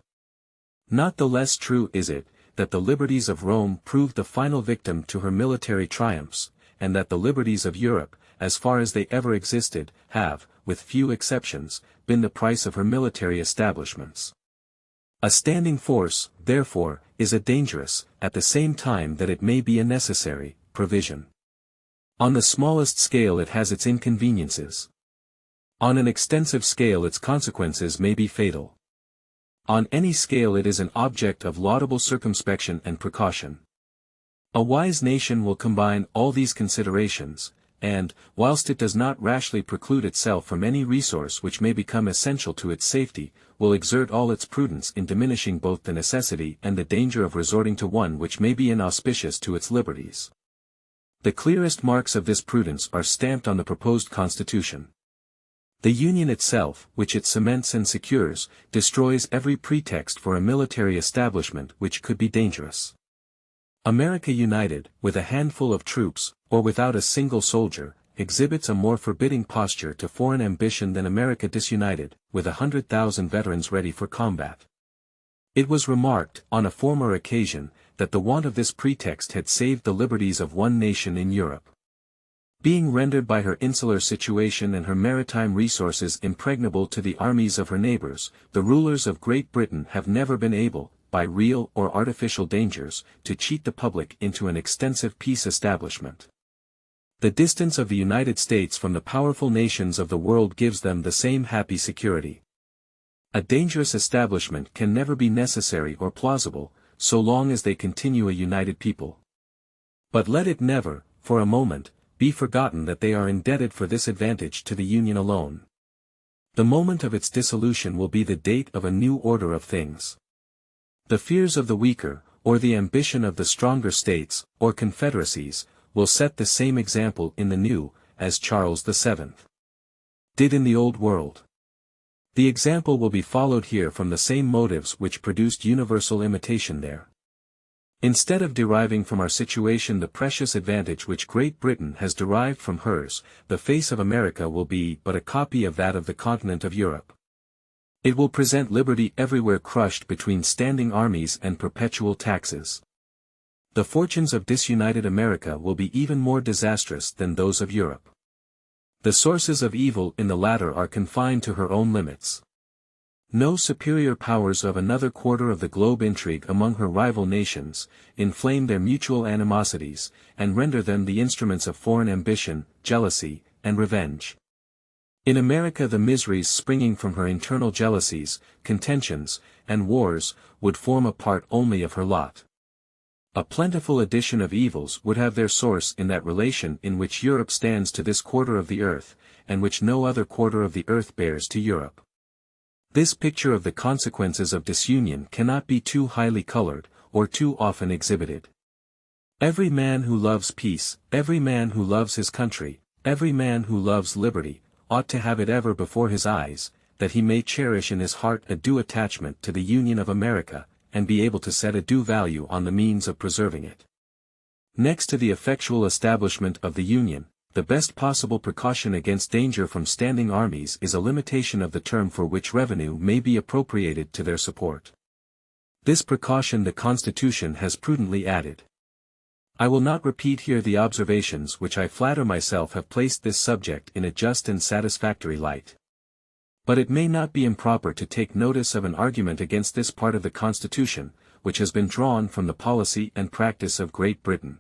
Not the less true is it, that the liberties of Rome proved the final victim to her military triumphs, and that the liberties of Europe, as far as they ever existed, have, with few exceptions, been the price of her military establishments. A standing force, therefore, is a dangerous, at the same time that it may be a necessary, provision. On the smallest scale it has its inconveniences. On an extensive scale its consequences may be fatal. On any scale it is an object of laudable circumspection and precaution. A wise nation will combine all these considerations, and, whilst it does not rashly preclude itself from any resource which may become essential to its safety, will exert all its prudence in diminishing both the necessity and the danger of resorting to one which may be inauspicious to its liberties. The clearest marks of this prudence are stamped on the proposed Constitution. The Union itself, which it cements and secures, destroys every pretext for a military establishment which could be dangerous. America united, with a handful of troops, or without a single soldier, exhibits a more forbidding posture to foreign ambition than America disunited, with 100,000 veterans ready for combat. It was remarked, on a former occasion, that the want of this pretext had saved the liberties of one nation in Europe. Being rendered by her insular situation and her maritime resources impregnable to the armies of her neighbors, the rulers of Great Britain have never been able, by real or artificial dangers, to cheat the public into an extensive peace establishment. The distance of the United States from the powerful nations of the world gives them the same happy security. A dangerous establishment can never be necessary or plausible, so long as they continue a united people. But let it never, for a moment, be forgotten that they are indebted for this advantage to the Union alone. The moment of its dissolution will be the date of a new order of things. The fears of the weaker, or the ambition of the stronger states, or confederacies, will set the same example in the new, as Charles VII did in the Old World. The example will be followed here from the same motives which produced universal imitation there. Instead of deriving from our situation the precious advantage which Great Britain has derived from hers, the face of America will be but a copy of that of the continent of Europe. It will present liberty everywhere crushed between standing armies and perpetual taxes. The fortunes of disunited America will be even more disastrous than those of Europe. The sources of evil in the latter are confined to her own limits. No superior powers of another quarter of the globe intrigue among her rival nations, inflame their mutual animosities, and render them the instruments of foreign ambition, jealousy, and revenge. In America the miseries springing from her internal jealousies, contentions, and wars, would form a part only of her lot. A plentiful addition of evils would have their source in that relation in which Europe stands to this quarter of the earth, and which no other quarter of the earth bears to Europe. This picture of the consequences of disunion cannot be too highly colored, or too often exhibited. Every man who loves peace, every man who loves his country, every man who loves liberty, ought to have it ever before his eyes, that he may cherish in his heart a due attachment to the Union of America, and be able to set a due value on the means of preserving it. Next to the effectual establishment of the Union, the best possible precaution against danger from standing armies is a limitation of the term for which revenue may be appropriated to their support. This precaution the Constitution has prudently added. I will not repeat here the observations which I flatter myself have placed this subject in a just and satisfactory light. But it may not be improper to take notice of an argument against this part of the Constitution, which has been drawn from the policy and practice of Great Britain.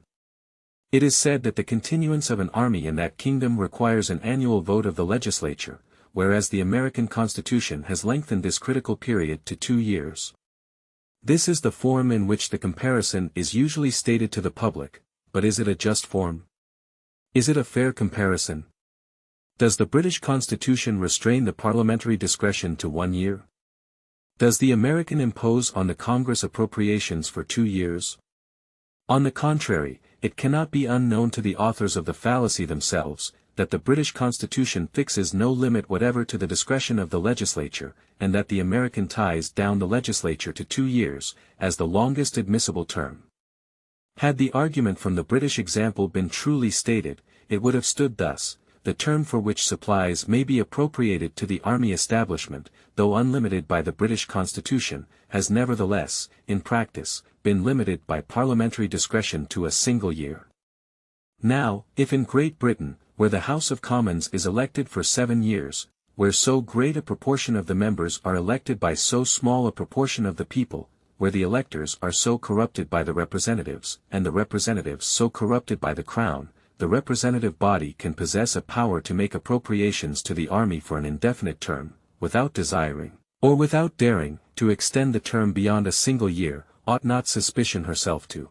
It is said that the continuance of an army in that kingdom requires an annual vote of the legislature, whereas the American Constitution has lengthened this critical period to 2 years. This is the form in which the comparison is usually stated to the public, but is it a just form? Is it a fair comparison? Does the British Constitution restrain the parliamentary discretion to 1 year? Does the American impose on the Congress appropriations for 2 years? On the contrary, it cannot be unknown to the authors of the fallacy themselves, that the British Constitution fixes no limit whatever to the discretion of the legislature, and that the American ties down the legislature to 2 years, as the longest admissible term. Had the argument from the British example been truly stated, it would have stood thus: the term for which supplies may be appropriated to the army establishment, though unlimited by the British Constitution, has nevertheless, in practice, been limited by parliamentary discretion to a single year. Now, if in Great Britain, where the House of Commons is elected for 7 years, where so great a proportion of the members are elected by so small a proportion of the people, where the electors are so corrupted by the representatives, and the representatives so corrupted by the Crown, the representative body can possess a power to make appropriations to the army for an indefinite term, without desiring, or without daring, to extend the term beyond a single year, ought not suspicion herself to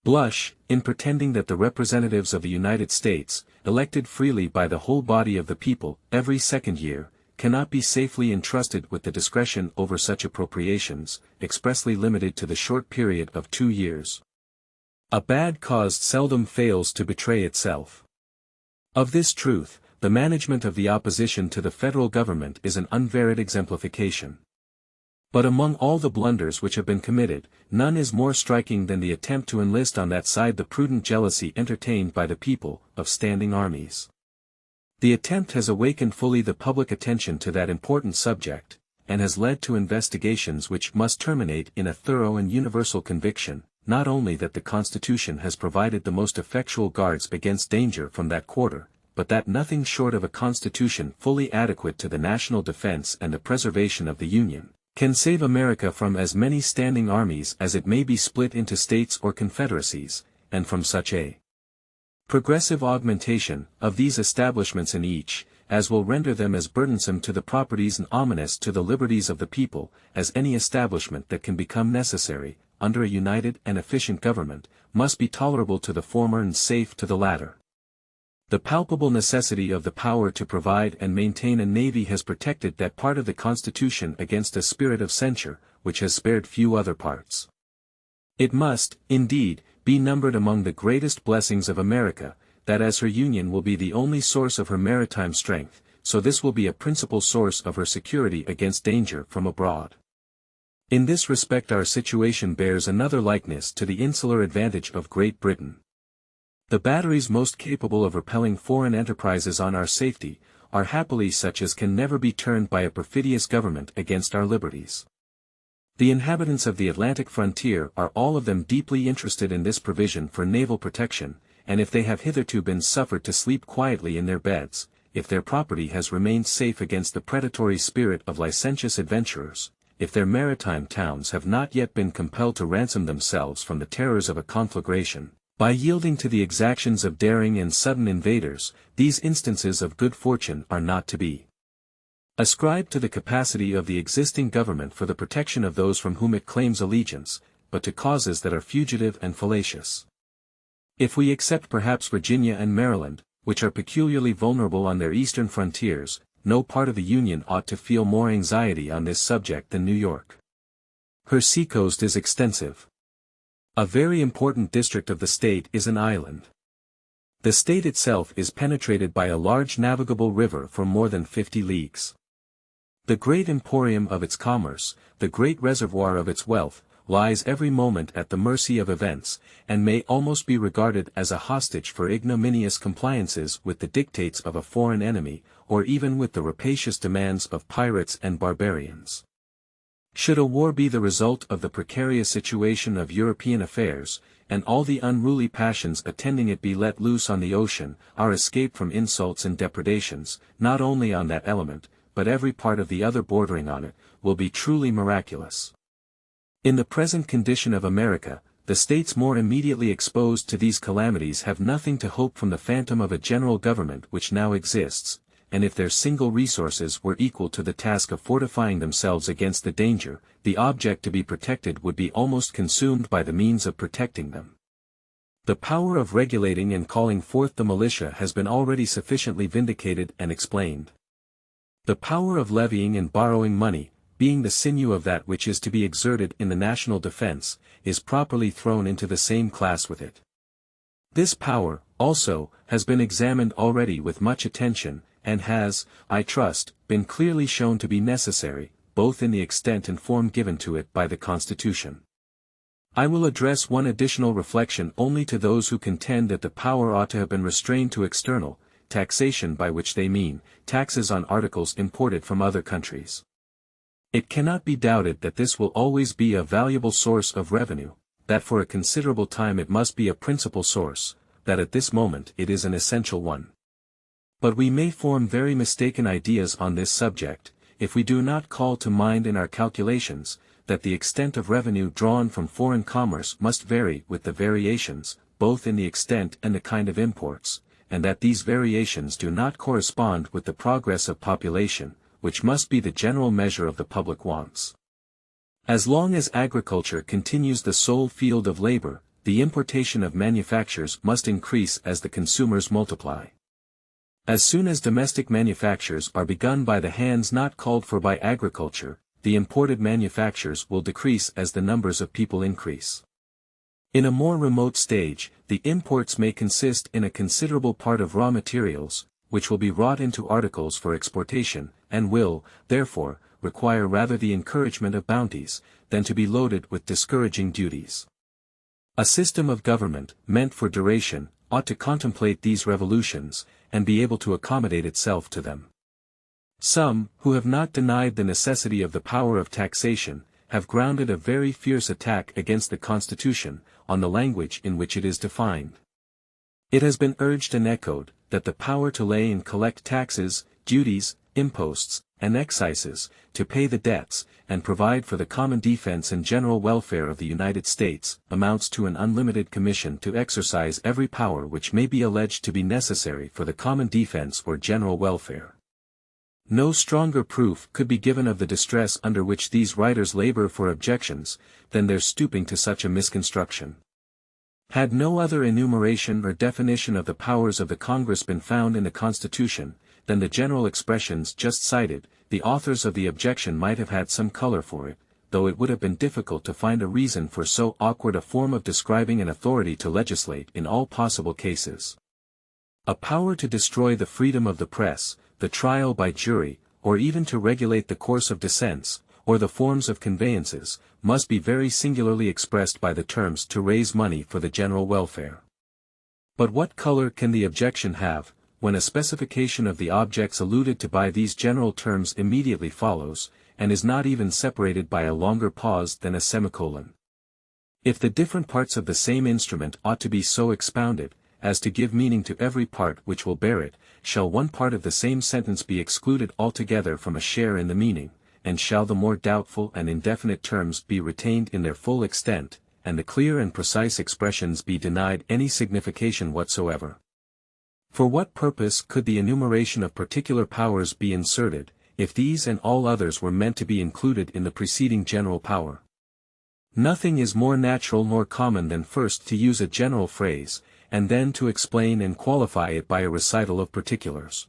blush, in pretending that the representatives of the United States, elected freely by the whole body of the people, every second year, cannot be safely entrusted with the discretion over such appropriations, expressly limited to the short period of 2 years. A bad cause seldom fails to betray itself. Of this truth, the management of the opposition to the federal government is an unvaried exemplification. But among all the blunders which have been committed, none is more striking than the attempt to enlist on that side the prudent jealousy entertained by the people, of standing armies. The attempt has awakened fully the public attention to that important subject, and has led to investigations which must terminate in a thorough and universal conviction, not only that the Constitution has provided the most effectual guards against danger from that quarter, but that nothing short of a Constitution fully adequate to the national defense and the preservation of the Union can save America from as many standing armies as it may be split into states or confederacies, and from such a progressive augmentation of these establishments in each, as will render them as burdensome to the properties and ominous to the liberties of the people, as any establishment that can become necessary, under a united and efficient government, must be tolerable to the former and safe to the latter. The palpable necessity of the power to provide and maintain a navy has protected that part of the Constitution against a spirit of censure, which has spared few other parts. It must, indeed, be numbered among the greatest blessings of America, that as her Union will be the only source of her maritime strength, so this will be a principal source of her security against danger from abroad. In this respect our situation bears another likeness to the insular advantage of Great Britain. The batteries most capable of repelling foreign enterprises on our safety, are happily such as can never be turned by a perfidious government against our liberties. The inhabitants of the Atlantic frontier are all of them deeply interested in this provision for naval protection, and if they have hitherto been suffered to sleep quietly in their beds, if their property has remained safe against the predatory spirit of licentious adventurers, if their maritime towns have not yet been compelled to ransom themselves from the terrors of a conflagration, by yielding to the exactions of daring and sudden invaders, these instances of good fortune are not to be ascribed to the capacity of the existing government for the protection of those from whom it claims allegiance, but to causes that are fugitive and fallacious. If we except perhaps Virginia and Maryland, which are peculiarly vulnerable on their eastern frontiers, no part of the Union ought to feel more anxiety on this subject than New York. Her seacoast is extensive. A very important district of the state is an island. The state itself is penetrated by a large navigable river for more than 50 leagues. The great emporium of its commerce, the great reservoir of its wealth, lies every moment at the mercy of events, and may almost be regarded as a hostage for ignominious compliances with the dictates of a foreign enemy, or even with the rapacious demands of pirates and barbarians. Should a war be the result of the precarious situation of European affairs, and all the unruly passions attending it be let loose on the ocean, our escape from insults and depredations, not only on that element, but every part of the other bordering on it, will be truly miraculous. In the present condition of America, the states more immediately exposed to these calamities have nothing to hope from the phantom of a general government which now exists, and if their single resources were equal to the task of fortifying themselves against the danger, the object to be protected would be almost consumed by the means of protecting them. The power of regulating and calling forth the militia has been already sufficiently vindicated and explained. The power of levying and borrowing money, being the sinew of that which is to be exerted in the national defense, is properly thrown into the same class with it. This power, also, has been examined already with much attention, and has, I trust, been clearly shown to be necessary, both in the extent and form given to it by the Constitution. I will address one additional reflection only to those who contend that the power ought to have been restrained to external taxation, by which they mean taxes on articles imported from other countries. It cannot be doubted that this will always be a valuable source of revenue, that for a considerable time it must be a principal source, that at this moment it is an essential one. But we may form very mistaken ideas on this subject, if we do not call to mind in our calculations, that the extent of revenue drawn from foreign commerce must vary with the variations, both in the extent and the kind of imports, and that these variations do not correspond with the progress of population, which must be the general measure of the public wants. As long as agriculture continues the sole field of labor, the importation of manufactures must increase as the consumers multiply. As soon as domestic manufactures are begun by the hands not called for by agriculture, the imported manufactures will decrease as the numbers of people increase. In a more remote stage, the imports may consist in a considerable part of raw materials, which will be wrought into articles for exportation, and will, therefore, require rather the encouragement of bounties, than to be loaded with discouraging duties. A system of government, meant for duration, ought to contemplate these revolutions, and be able to accommodate itself to them. Some, who have not denied the necessity of the power of taxation, have grounded a very fierce attack against the Constitution, on the language in which it is defined. It has been urged and echoed, that the power to lay and collect taxes, duties, imposts, and excises, to pay the debts, and provide for the common defense and general welfare of the United States, amounts to an unlimited commission to exercise every power which may be alleged to be necessary for the common defense or general welfare. No stronger proof could be given of the distress under which these writers labor for objections, than their stooping to such a misconstruction. Had no other enumeration or definition of the powers of the Congress been found in the Constitution, than the general expressions just cited, the authors of the objection might have had some color for it, though it would have been difficult to find a reason for so awkward a form of describing an authority to legislate in all possible cases. A power to destroy the freedom of the press, the trial by jury, or even to regulate the course of descents, or the forms of conveyances, must be very singularly expressed by the terms to raise money for the general welfare. But what color can the objection have, when a specification of the objects alluded to by these general terms immediately follows, and is not even separated by a longer pause than a semicolon? If the different parts of the same instrument ought to be so expounded, as to give meaning to every part which will bear it, shall one part of the same sentence be excluded altogether from a share in the meaning, and shall the more doubtful and indefinite terms be retained in their full extent, and the clear and precise expressions be denied any signification whatsoever? For what purpose could the enumeration of particular powers be inserted, if these and all others were meant to be included in the preceding general power? Nothing is more natural nor common than first to use a general phrase, and then to explain and qualify it by a recital of particulars.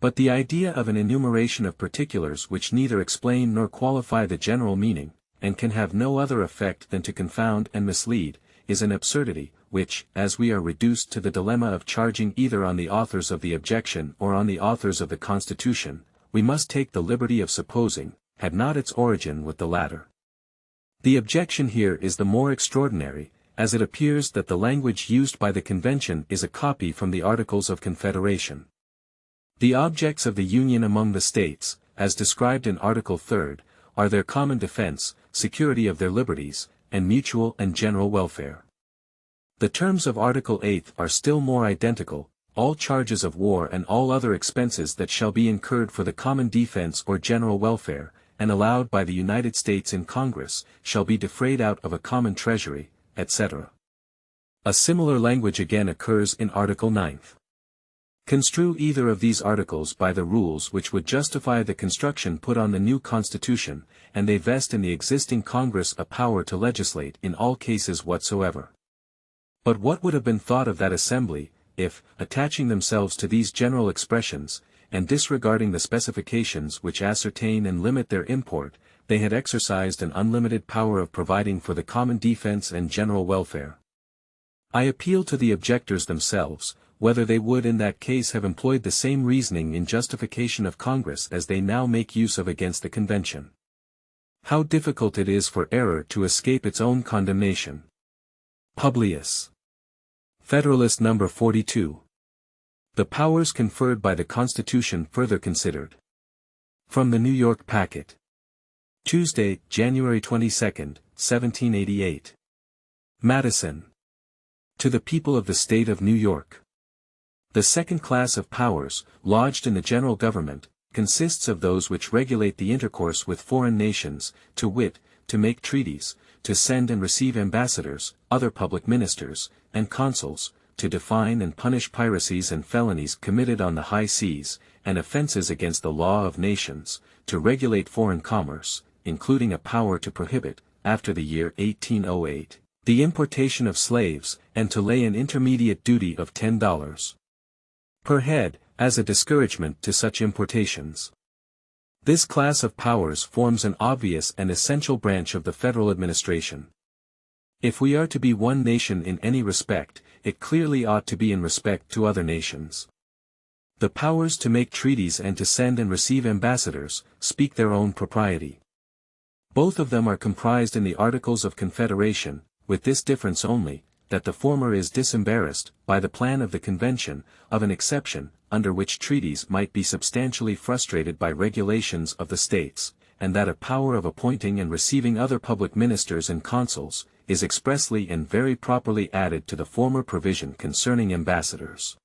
But the idea of an enumeration of particulars which neither explain nor qualify the general meaning, and can have no other effect than to confound and mislead, is an absurdity, which, as we are reduced to the dilemma of charging either on the authors of the objection or on the authors of the Constitution, we must take the liberty of supposing, had not its origin with the latter. The objection here is the more extraordinary, as it appears that the language used by the Convention is a copy from the Articles of Confederation. The objects of the Union among the states, as described in Article 3, are their common defense, security of their liberties, and mutual and general welfare. The terms of Article 8 are still more identical: all charges of war and all other expenses that shall be incurred for the common defense or general welfare, and allowed by the United States in Congress, shall be defrayed out of a common treasury, etc. A similar language again occurs in Article 9. Construe either of these articles by the rules which would justify the construction put on the new Constitution, and they vest in the existing Congress a power to legislate in all cases whatsoever. But what would have been thought of that assembly, if, attaching themselves to these general expressions, and disregarding the specifications which ascertain and limit their import, they had exercised an unlimited power of providing for the common defense and general welfare? I appeal to the objectors themselves, whether they would in that case have employed the same reasoning in justification of Congress as they now make use of against the Convention. How difficult it is for error to escape its own condemnation. Publius. Federalist No. 42. The powers conferred by the Constitution further considered. From the New York Packet. Tuesday, January 22, 1788. Madison. To the People of the State of New York. The second class of powers, lodged in the general government, consists of those which regulate the intercourse with foreign nations, to wit, to make treaties, to send and receive ambassadors, other public ministers, and consuls, to define and punish piracies and felonies committed on the high seas, and offenses against the law of nations, to regulate foreign commerce, including a power to prohibit, after the year 1808, the importation of slaves, and to lay an intermediate duty of $10 per head, as a discouragement to such importations. This class of powers forms an obvious and essential branch of the federal administration. If we are to be one nation in any respect, it clearly ought to be in respect to other nations. The powers to make treaties and to send and receive ambassadors, speak their own propriety. Both of them are comprised in the Articles of Confederation, with this difference only, that the former is disembarrassed, by the plan of the Convention, of an exception, under which treaties might be substantially frustrated by regulations of the states, and that a power of appointing and receiving other public ministers and consuls, is expressly and very properly added to the former provision concerning ambassadors.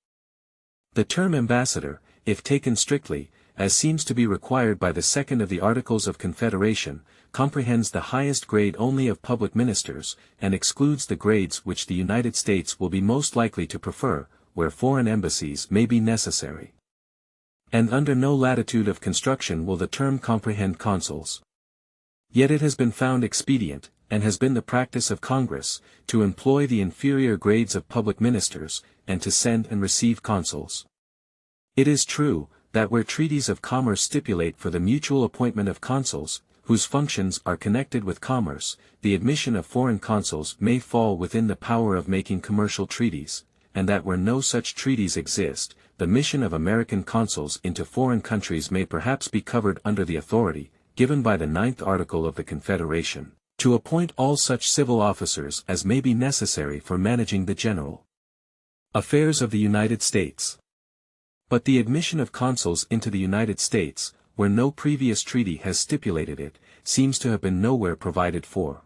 The term ambassador, if taken strictly, as seems to be required by the second of the Articles of Confederation, comprehends the highest grade only of public ministers, and excludes the grades which the United States will be most likely to prefer, where foreign embassies may be necessary. And under no latitude of construction will the term comprehend consuls. Yet it has been found expedient, and has been the practice of Congress, to employ the inferior grades of public ministers, and to send and receive consuls. It is true, that where treaties of commerce stipulate for the mutual appointment of consuls, whose functions are connected with commerce, the admission of foreign consuls may fall within the power of making commercial treaties, and that where no such treaties exist, the mission of American consuls into foreign countries may perhaps be covered under the authority, given by the 9th Article of the Confederation, to appoint all such civil officers as may be necessary for managing the general affairs of the United States. But the admission of consuls into the United States, where no previous treaty has stipulated it, seems to have been nowhere provided for.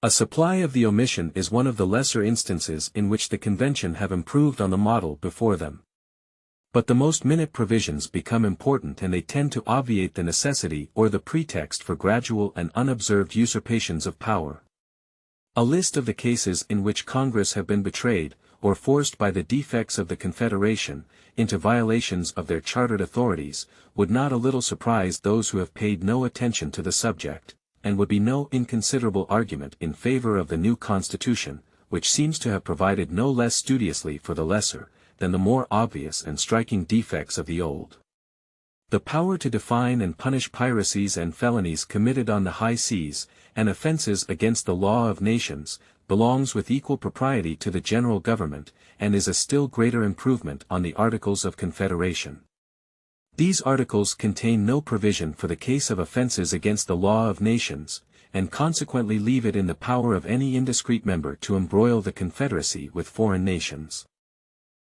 A supply of the omission is one of the lesser instances in which the Convention have improved on the model before them. But the most minute provisions become important, and they tend to obviate the necessity or the pretext for gradual and unobserved usurpations of power. A list of the cases in which Congress have been betrayed, or forced by the defects of the Confederation, into violations of their chartered authorities, would not a little surprise those who have paid no attention to the subject, and would be no inconsiderable argument in favor of the new Constitution, which seems to have provided no less studiously for the lesser, than the more obvious and striking defects of the old. The power to define and punish piracies and felonies committed on the high seas, and offenses against the law of nations, belongs with equal propriety to the general government, and is a still greater improvement on the Articles of Confederation. These articles contain no provision for the case of offenses against the law of nations, and consequently leave it in the power of any indiscreet member to embroil the Confederacy with foreign nations.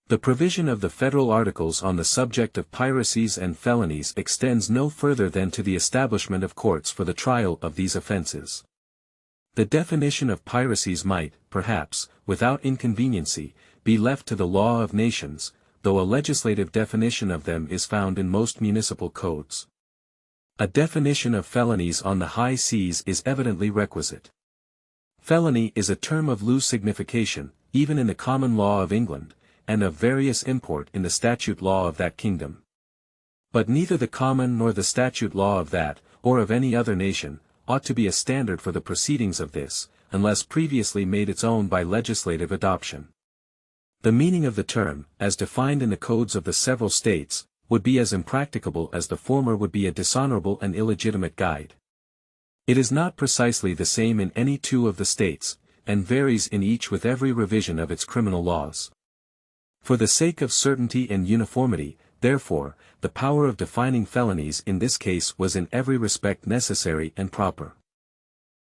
The provision of the federal articles on the subject of piracies and felonies extends no further than to the establishment of courts for the trial of these offenses. The definition of piracies might, perhaps, without inconveniency, be left to the law of nations, though a legislative definition of them is found in most municipal codes. A definition of felonies on the high seas is evidently requisite. Felony is a term of loose signification, even in the common law of England, and of various import in the statute law of that kingdom. But neither the common nor the statute law of that, or of any other nation, ought to be a standard for the proceedings of this, unless previously made its own by legislative adoption. The meaning of the term, as defined in the codes of the several states, would be as impracticable as the former would be a dishonorable and illegitimate guide. It is not precisely the same in any two of the states, and varies in each with every revision of its criminal laws. For the sake of certainty and uniformity, therefore, the power of defining felonies in this case was in every respect necessary and proper.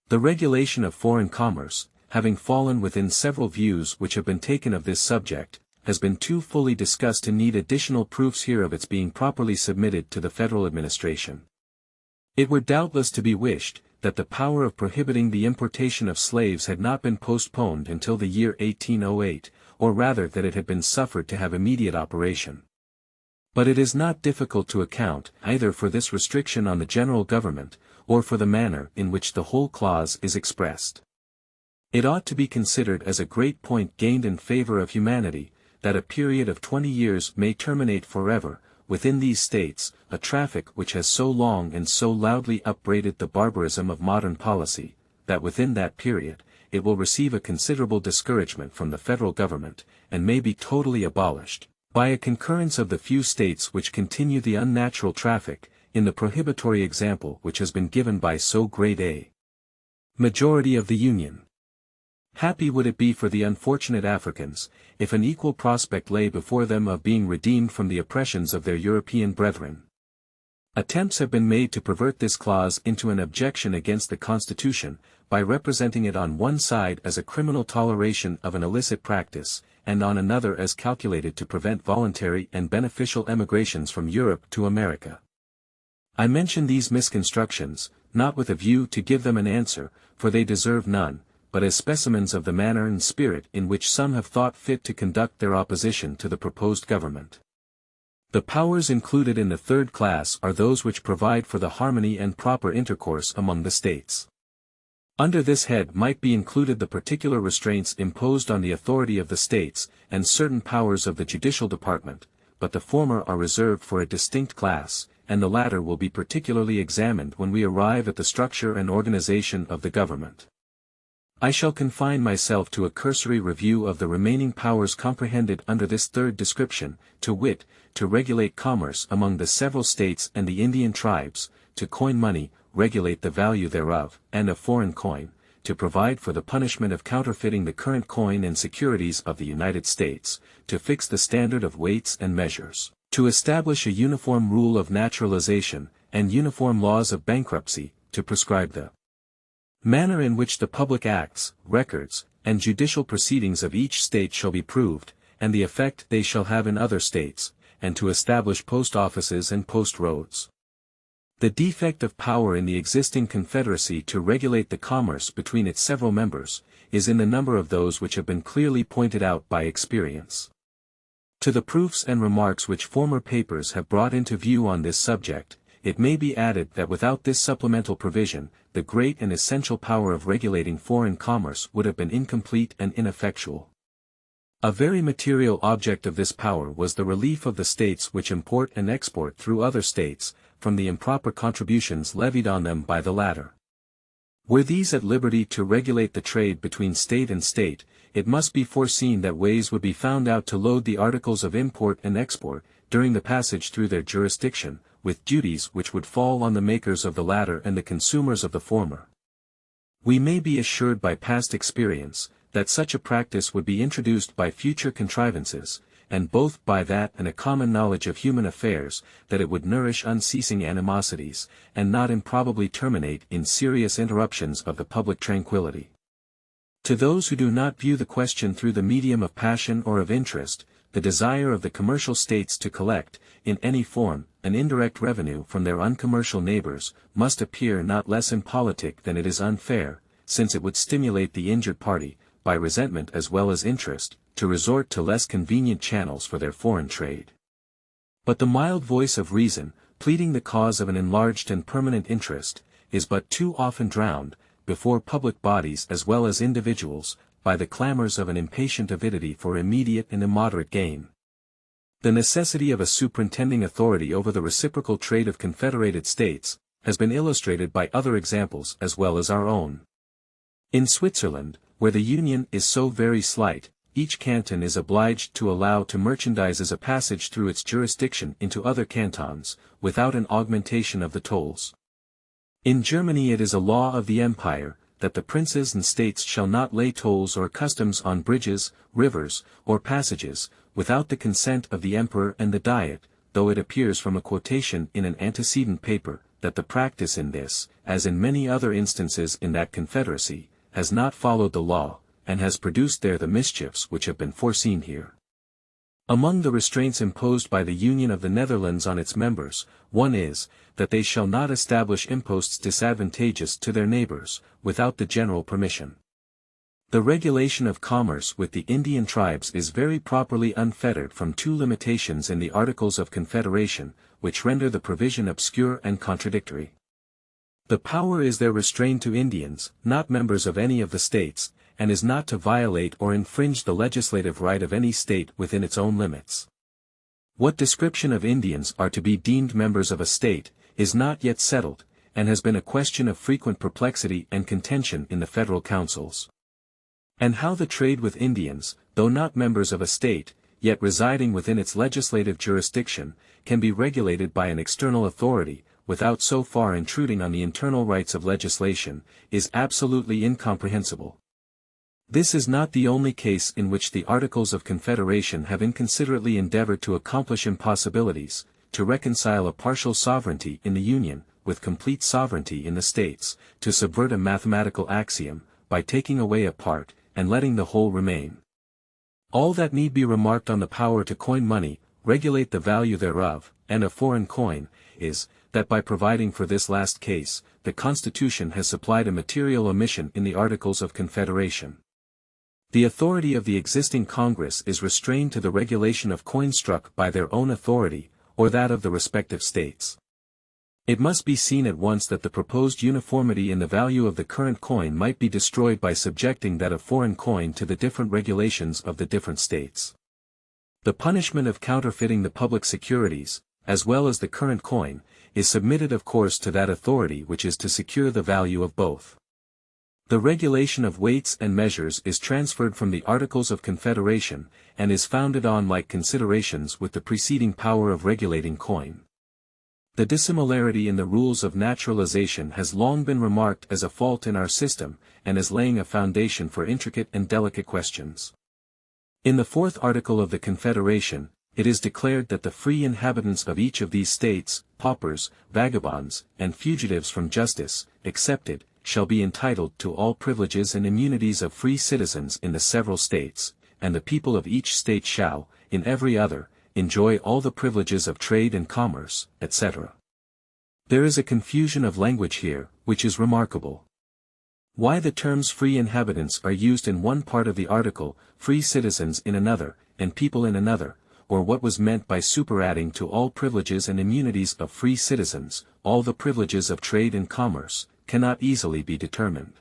The regulation of foreign commerce, having fallen within several views which have been taken of this subject, has been too fully discussed to need additional proofs here of its being properly submitted to the federal administration. It were doubtless to be wished, that the power of prohibiting the importation of slaves had not been postponed until the year 1808, or rather that it had been suffered to have immediate operation. But it is not difficult to account either for this restriction on the general government, or for the manner in which the whole clause is expressed. It ought to be considered as a great point gained in favor of humanity, that a period of 20 years may terminate forever, within these states, a traffic which has so long and so loudly upbraided the barbarism of modern policy, that within that period, it will receive a considerable discouragement from the federal government, and may be totally abolished, by a concurrence of the few states which continue the unnatural traffic, in the prohibitory example which has been given by so great a majority of the Union. Happy would it be for the unfortunate Africans, if an equal prospect lay before them of being redeemed from the oppressions of their European brethren. Attempts have been made to pervert this clause into an objection against the Constitution, by representing it on one side as a criminal toleration of an illicit practice, and on another as calculated to prevent voluntary and beneficial emigrations from Europe to America. I mention these misconstructions, not with a view to give them an answer, for they deserve none, but as specimens of the manner and spirit in which some have thought fit to conduct their opposition to the proposed government. The powers included in the third class are those which provide for the harmony and proper intercourse among the states. Under this head might be included the particular restraints imposed on the authority of the states, and certain powers of the judicial department, but the former are reserved for a distinct class, and the latter will be particularly examined when we arrive at the structure and organization of the government. I shall confine myself to a cursory review of the remaining powers comprehended under this third description, to wit, to regulate commerce among the several states and the Indian tribes, to coin money, regulate the value thereof, and of foreign coin, to provide for the punishment of counterfeiting the current coin and securities of the United States, to fix the standard of weights and measures, to establish a uniform rule of naturalization, and uniform laws of bankruptcy, to prescribe the manner in which the public acts, records, and judicial proceedings of each state shall be proved, and the effect they shall have in other states, and to establish post offices and post roads. The defect of power in the existing confederacy to regulate the commerce between its several members, is in the number of those which have been clearly pointed out by experience. To the proofs and remarks which former papers have brought into view on this subject, it may be added that without this supplemental provision, the great and essential power of regulating foreign commerce would have been incomplete and ineffectual. A very material object of this power was the relief of the states which import and export through other states, from the improper contributions levied on them by the latter. Were these at liberty to regulate the trade between state and state, it must be foreseen that ways would be found out to load the articles of import and export, during the passage through their jurisdiction, with duties which would fall on the makers of the latter and the consumers of the former. We may be assured by past experience, that such a practice would be introduced by future contrivances, and both by that and a common knowledge of human affairs, that it would nourish unceasing animosities, and not improbably terminate in serious interruptions of the public tranquillity. To those who do not view the question through the medium of passion or of interest, the desire of the commercial states to collect, in any form, an indirect revenue from their uncommercial neighbors, must appear not less impolitic than it is unfair, since it would stimulate the injured party, by resentment as well as interest, to resort to less convenient channels for their foreign trade. But the mild voice of reason, pleading the cause of an enlarged and permanent interest, is but too often drowned, before public bodies as well as individuals, by the clamors of an impatient avidity for immediate and immoderate gain. The necessity of a superintending authority over the reciprocal trade of confederated states, has been illustrated by other examples as well as our own. In Switzerland, where the union is so very slight, each canton is obliged to allow to merchandises a passage through its jurisdiction into other cantons, without an augmentation of the tolls. In Germany it is a law of the empire, that the princes and states shall not lay tolls or customs on bridges, rivers, or passages, without the consent of the emperor and the diet, though it appears from a quotation in an antecedent paper, that the practice in this, as in many other instances in that confederacy, has not followed the law, and has produced there the mischiefs which have been foreseen here. Among the restraints imposed by the Union of the Netherlands on its members, one is, that they shall not establish imposts disadvantageous to their neighbors, without the general permission. The regulation of commerce with the Indian tribes is very properly unfettered from two limitations in the Articles of Confederation, which render the provision obscure and contradictory. The power is there restrained to Indians, not members of any of the states, and is not to violate or infringe the legislative right of any state within its own limits. What description of Indians are to be deemed members of a state, is not yet settled, and has been a question of frequent perplexity and contention in the federal councils. And how the trade with Indians, though not members of a state, yet residing within its legislative jurisdiction, can be regulated by an external authority, without so far intruding on the internal rights of legislation, is absolutely incomprehensible. This is not the only case in which the Articles of Confederation have inconsiderately endeavored to accomplish impossibilities, to reconcile a partial sovereignty in the Union, with complete sovereignty in the states, to subvert a mathematical axiom, by taking away a part, and letting the whole remain. All that need be remarked on the power to coin money, regulate the value thereof, and a foreign coin, is, that by providing for this last case, the Constitution has supplied a material omission in the Articles of Confederation. The authority of the existing Congress is restrained to the regulation of coin struck by their own authority, or that of the respective states. It must be seen at once that the proposed uniformity in the value of the current coin might be destroyed by subjecting that of foreign coin to the different regulations of the different states. The punishment of counterfeiting the public securities, as well as the current coin, is submitted of course to that authority which is to secure the value of both. The regulation of weights and measures is transferred from the Articles of Confederation, and is founded on like considerations with the preceding power of regulating coin. The dissimilarity in the rules of naturalization has long been remarked as a fault in our system, and as laying a foundation for intricate and delicate questions. In the fourth article of the Confederation, it is declared that the free inhabitants of each of these states, paupers, vagabonds, and fugitives from justice, excepted, shall be entitled to all privileges and immunities of free citizens in the several states, and the people of each state shall, in every other, enjoy all the privileges of trade and commerce, etc. There is a confusion of language here, which is remarkable. Why the terms free inhabitants are used in one part of the article, free citizens in another, and people in another, or what was meant by superadding to all privileges and immunities of free citizens, all the privileges of trade and commerce, cannot easily be determined.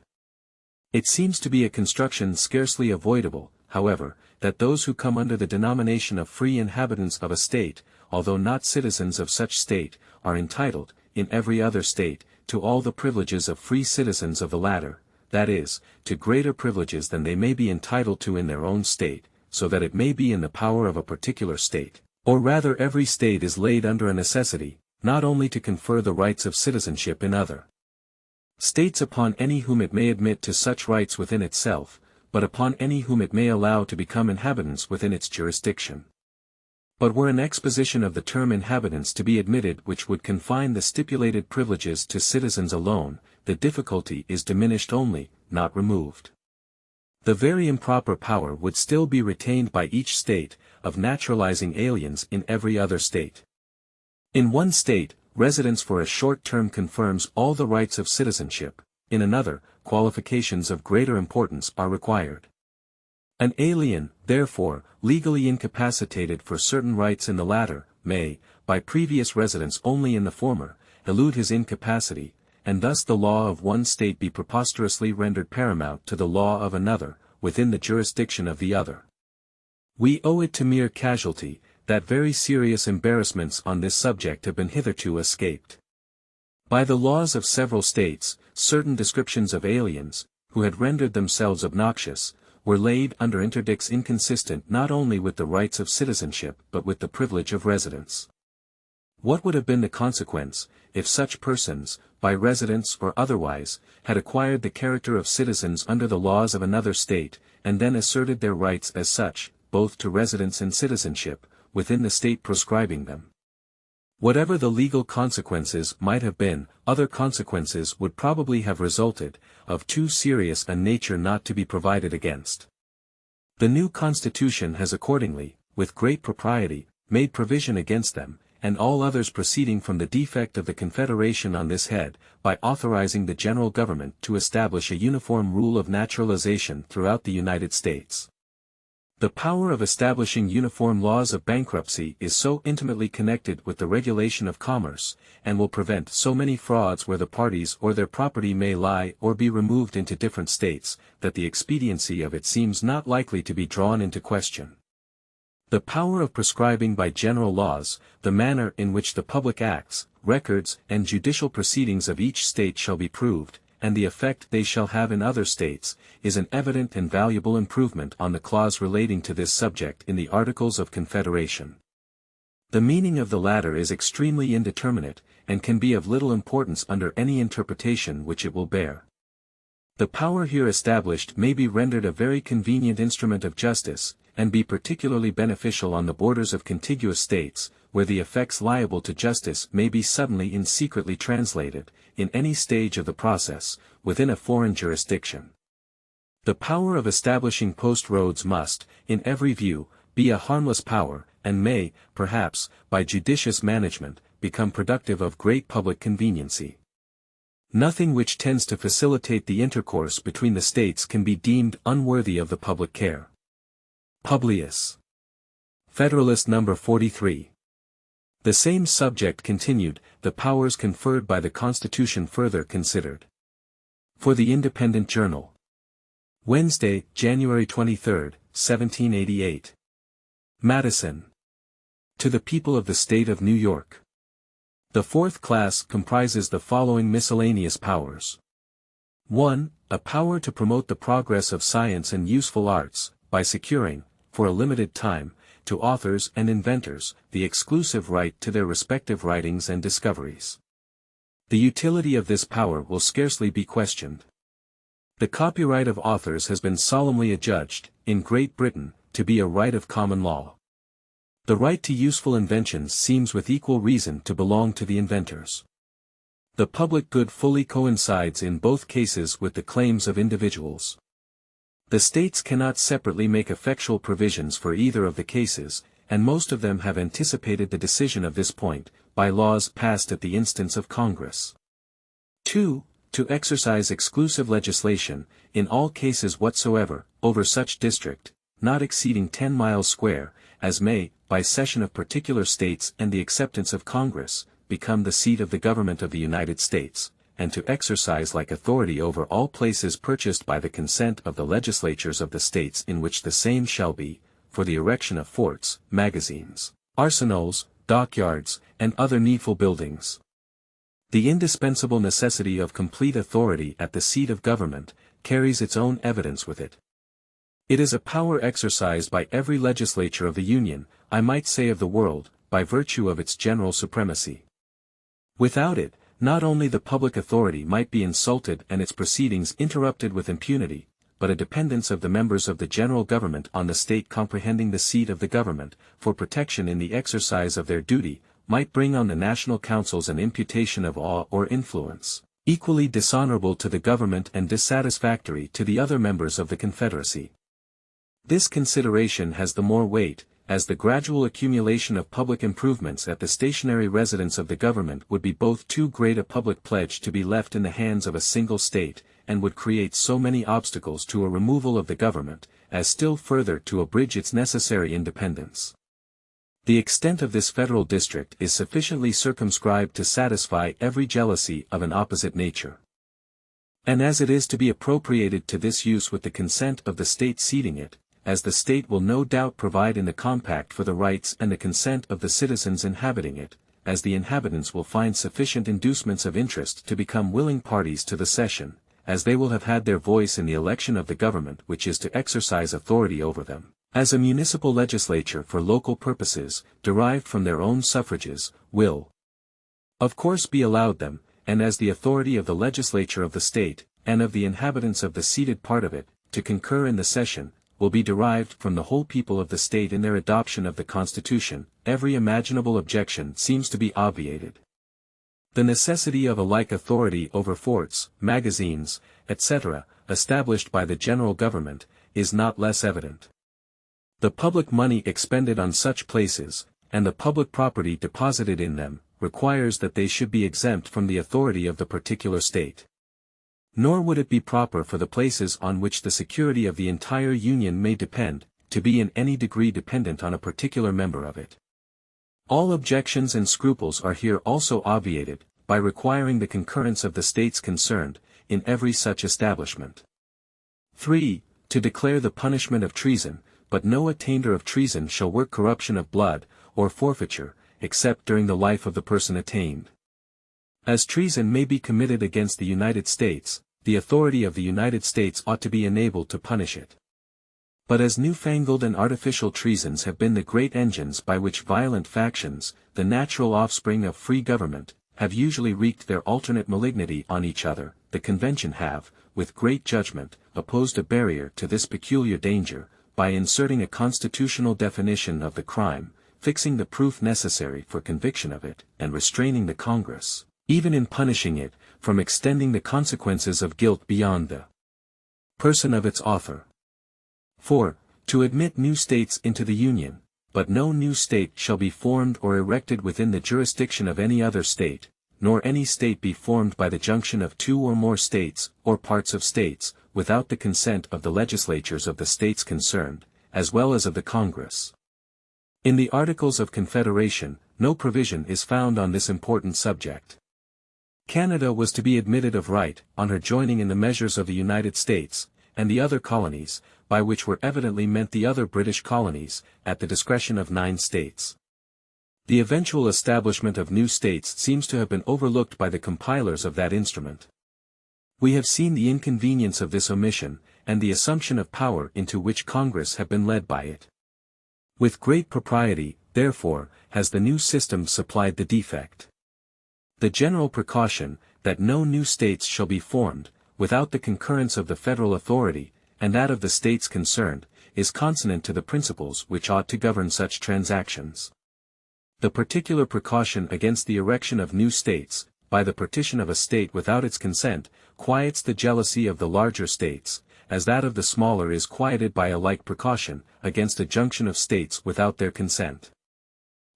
It seems to be a construction scarcely avoidable, however, that those who come under the denomination of free inhabitants of a state, although not citizens of such state, are entitled, in every other state, to all the privileges of free citizens of the latter, that is, to greater privileges than they may be entitled to in their own state, so that it may be in the power of a particular state, or rather every state is laid under a necessity, not only to confer the rights of citizenship in other states upon any whom it may admit to such rights within itself, but upon any whom it may allow to become inhabitants within its jurisdiction. But were an exposition of the term inhabitants to be admitted which would confine the stipulated privileges to citizens alone, the difficulty is diminished only, not removed. The very improper power would still be retained by each state, of naturalizing aliens in every other state. In one state, residence for a short term confirms all the rights of citizenship, in another, qualifications of greater importance are required. An alien, therefore, legally incapacitated for certain rights in the latter, may, by previous residence only in the former, elude his incapacity, and thus the law of one state be preposterously rendered paramount to the law of another, within the jurisdiction of the other. We owe it to mere casualty, that very serious embarrassments on this subject have been hitherto escaped. By the laws of several states, certain descriptions of aliens, who had rendered themselves obnoxious, were laid under interdicts inconsistent not only with the rights of citizenship but with the privilege of residence. What would have been the consequence, if such persons, by residence or otherwise, had acquired the character of citizens under the laws of another state, and then asserted their rights as such, both to residence and citizenship, within the state proscribing them? Whatever the legal consequences might have been, other consequences would probably have resulted, of too serious a nature not to be provided against. The new Constitution has accordingly, with great propriety, made provision against them, and all others proceeding from the defect of the Confederation on this head, by authorizing the general government to establish a uniform rule of naturalization throughout the United States. The power of establishing uniform laws of bankruptcy is so intimately connected with the regulation of commerce, and will prevent so many frauds where the parties or their property may lie or be removed into different states, that the expediency of it seems not likely to be drawn into question. The power of prescribing by general laws, the manner in which the public acts, records, and judicial proceedings of each state shall be proved, and the effect they shall have in other states, is an evident and valuable improvement on the clause relating to this subject in the Articles of Confederation. The meaning of the latter is extremely indeterminate, and can be of little importance under any interpretation which it will bear. The power here established may be rendered a very convenient instrument of justice, and be particularly beneficial on the borders of contiguous states, where the effects liable to justice may be suddenly and secretly translated, in any stage of the process, within a foreign jurisdiction. The power of establishing post roads must, in every view, be a harmless power, and may, perhaps, by judicious management, become productive of great public conveniency. Nothing which tends to facilitate the intercourse between the states can be deemed unworthy of the public care. Publius. Federalist No. 43. The same subject continued, the powers conferred by the Constitution further considered. For the Independent Journal. Wednesday, January 23, 1788. Madison. To the People of the State of New York. The fourth class comprises the following miscellaneous powers. 1. A power to promote the progress of science and useful arts, by securing, for a limited time, to authors and inventors, the exclusive right to their respective writings and discoveries. The utility of this power will scarcely be questioned. The copyright of authors has been solemnly adjudged, in Great Britain, to be a right of common law. The right to useful inventions seems with equal reason to belong to the inventors. The public good fully coincides in both cases with the claims of individuals. The states cannot separately make effectual provisions for either of the cases, and most of them have anticipated the decision of this point, by laws passed at the instance of Congress. 2. To exercise exclusive legislation, in all cases whatsoever, over such district, not exceeding 10 miles square, as may, by cession of particular states and the acceptance of Congress, become the seat of the government of the United States, and to exercise like authority over all places purchased by the consent of the legislatures of the states in which the same shall be, for the erection of forts, magazines, arsenals, dockyards, and other needful buildings. The indispensable necessity of complete authority at the seat of government, carries its own evidence with it. It is a power exercised by every legislature of the Union, I might say of the world, by virtue of its general supremacy. Without it, not only the public authority might be insulted and its proceedings interrupted with impunity, but a dependence of the members of the general government on the state comprehending the seat of the government, for protection in the exercise of their duty, might bring on the national councils an imputation of awe or influence, equally dishonorable to the government and dissatisfactory to the other members of the Confederacy. This consideration has the more weight, as the gradual accumulation of public improvements at the stationary residence of the government would be both too great a public pledge to be left in the hands of a single state, and would create so many obstacles to a removal of the government, as still further to abridge its necessary independence. The extent of this federal district is sufficiently circumscribed to satisfy every jealousy of an opposite nature. And as it is to be appropriated to this use with the consent of the state ceding it, as the state will no doubt provide in the compact for the rights and the consent of the citizens inhabiting it, as the inhabitants will find sufficient inducements of interest to become willing parties to the cession, as they will have had their voice in the election of the government which is to exercise authority over them, as a municipal legislature for local purposes, derived from their own suffrages, will of course be allowed them, and as the authority of the legislature of the state, and of the inhabitants of the ceded part of it, to concur in the cession, will be derived from the whole people of the state in their adoption of the Constitution, every imaginable objection seems to be obviated. The necessity of a like authority over forts, magazines, etc., established by the general government, is not less evident. The public money expended on such places, and the public property deposited in them, requires that they should be exempt from the authority of the particular state. Nor would it be proper for the places on which the security of the entire Union may depend, to be in any degree dependent on a particular member of it. All objections and scruples are here also obviated, by requiring the concurrence of the states concerned, in every such establishment. 3. To declare the punishment of treason, but no attainder of treason shall work corruption of blood, or forfeiture, except during the life of the person attainted. As treason may be committed against the United States, the authority of the United States ought to be enabled to punish it. But as newfangled and artificial treasons have been the great engines by which violent factions, the natural offspring of free government, have usually wreaked their alternate malignity on each other, the Convention have, with great judgment, opposed a barrier to this peculiar danger, by inserting a constitutional definition of the crime, fixing the proof necessary for conviction of it, and restraining the Congress, even in punishing it, from extending the consequences of guilt beyond the person of its author. 4. To admit new states into the Union, but no new state shall be formed or erected within the jurisdiction of any other state, nor any state be formed by the junction of two or more states, or parts of states, without the consent of the legislatures of the states concerned, as well as of the Congress. In the Articles of Confederation, no provision is found on this important subject. Canada was to be admitted of right, on her joining in the measures of the United States, and the other colonies, by which were evidently meant the other British colonies, at the discretion of 9 states. The eventual establishment of new states seems to have been overlooked by the compilers of that instrument. We have seen the inconvenience of this omission, and the assumption of power into which Congress have been led by it. With great propriety, therefore, has the new system supplied the defect. The general precaution, that no new states shall be formed, without the concurrence of the federal authority, and that of the states concerned, is consonant to the principles which ought to govern such transactions. The particular precaution against the erection of new states, by the partition of a state without its consent, quiets the jealousy of the larger states, as that of the smaller is quieted by a like precaution, against a junction of states without their consent.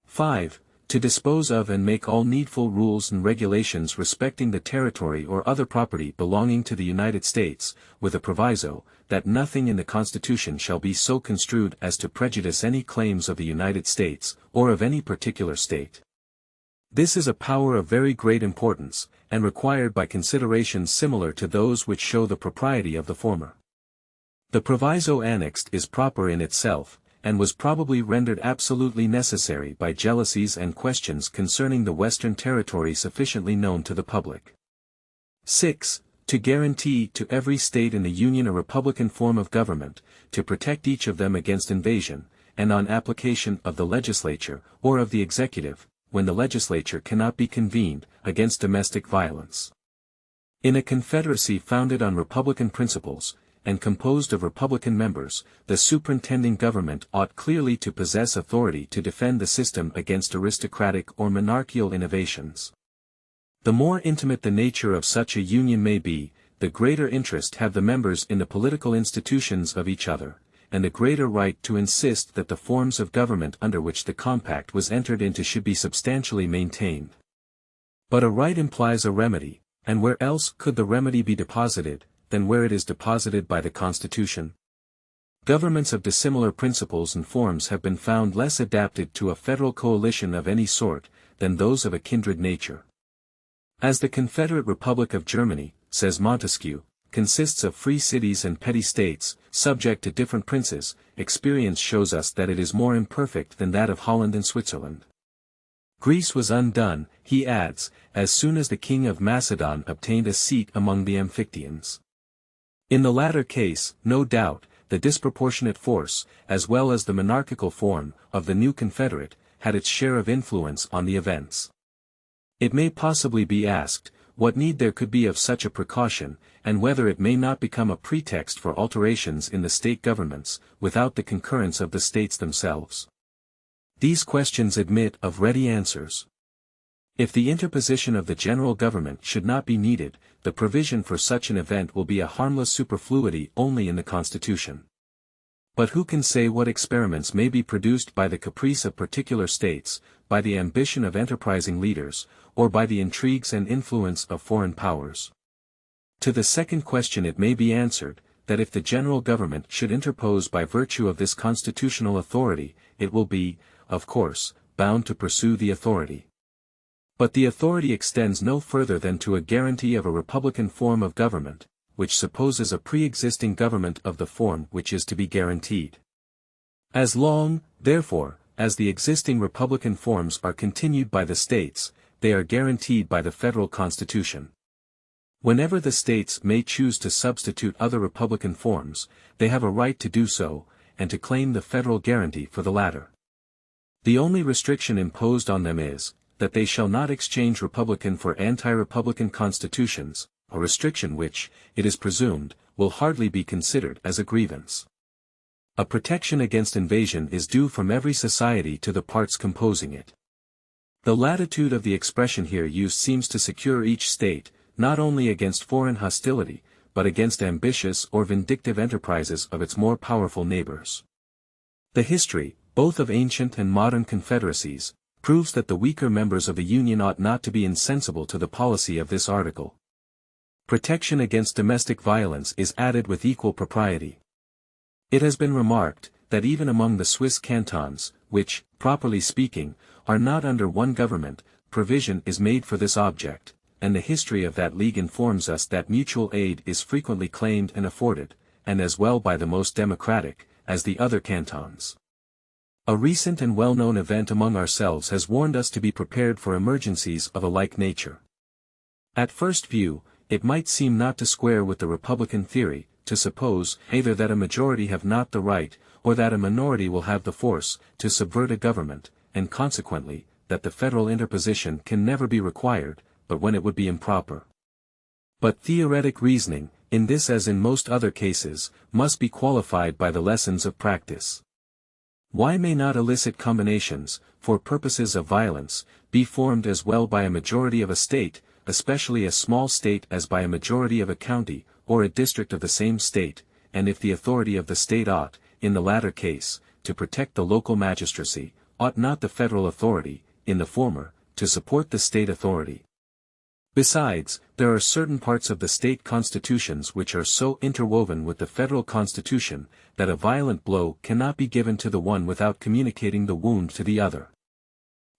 5. To dispose of and make all needful rules and regulations respecting the territory or other property belonging to the United States, with a proviso, that nothing in the Constitution shall be so construed as to prejudice any claims of the United States, or of any particular state. This is a power of very great importance, and required by considerations similar to those which show the propriety of the former. The proviso annexed is proper in itself, and was probably rendered absolutely necessary by jealousies and questions concerning the Western Territory sufficiently known to the public. 6. To guarantee to every state in the Union a republican form of government, to protect each of them against invasion, and on application of the legislature, or of the executive, when the legislature cannot be convened, against domestic violence. In a confederacy founded on republican principles, and composed of republican members, the superintending government ought clearly to possess authority to defend the system against aristocratic or monarchical innovations. The more intimate the nature of such a union may be, the greater interest have the members in the political institutions of each other, and the greater right to insist that the forms of government under which the compact was entered into should be substantially maintained. But a right implies a remedy, and where else could the remedy be deposited, than where it is deposited by the Constitution? Governments of dissimilar principles and forms have been found less adapted to a federal coalition of any sort, than those of a kindred nature. As the Confederate Republic of Germany, says Montesquieu, consists of free cities and petty states, subject to different princes, experience shows us that it is more imperfect than that of Holland and Switzerland. Greece was undone, he adds, as soon as the king of Macedon obtained a seat among the Amphictyons. In the latter case, no doubt, the disproportionate force, as well as the monarchical form, of the new confederate, had its share of influence on the events. It may possibly be asked, what need there could be of such a precaution, and whether it may not become a pretext for alterations in the state governments, without the concurrence of the states themselves. These questions admit of ready answers. If the interposition of the general government should not be needed, the provision for such an event will be a harmless superfluity only in the Constitution. But who can say what experiments may be produced by the caprice of particular states, by the ambition of enterprising leaders, or by the intrigues and influence of foreign powers? To the second question it may be answered, that if the general government should interpose by virtue of this constitutional authority, it will be, of course, bound to pursue the authority. But the authority extends no further than to a guarantee of a republican form of government, which supposes a pre-existing government of the form which is to be guaranteed. As long, therefore, as the existing republican forms are continued by the states, they are guaranteed by the federal constitution. Whenever the states may choose to substitute other republican forms, they have a right to do so, and to claim the federal guarantee for the latter. The only restriction imposed on them is, that they shall not exchange republican for anti-republican constitutions, a restriction which, it is presumed, will hardly be considered as a grievance. A protection against invasion is due from every society to the parts composing it. The latitude of the expression here used seems to secure each state, not only against foreign hostility, but against ambitious or vindictive enterprises of its more powerful neighbors. The history, both of ancient and modern confederacies, proves that the weaker members of a union ought not to be insensible to the policy of this article. Protection against domestic violence is added with equal propriety. It has been remarked, that even among the Swiss cantons, which, properly speaking, are not under one government, provision is made for this object, and the history of that league informs us that mutual aid is frequently claimed and afforded, and as well by the most democratic, as the other cantons. A recent and well-known event among ourselves has warned us to be prepared for emergencies of a like nature. At first view, it might seem not to square with the republican theory, to suppose either that a majority have not the right, or that a minority will have the force, to subvert a government, and consequently, that the federal interposition can never be required, but when it would be improper. But theoretic reasoning, in this as in most other cases, must be qualified by the lessons of practice. Why may not illicit combinations, for purposes of violence, be formed as well by a majority of a state, especially a small state as by a majority of a county, or a district of the same state, and if the authority of the state ought, in the latter case, to protect the local magistracy, ought not the federal authority, in the former, to support the state authority? Besides, there are certain parts of the state constitutions which are so interwoven with the federal constitution, that a violent blow cannot be given to the one without communicating the wound to the other.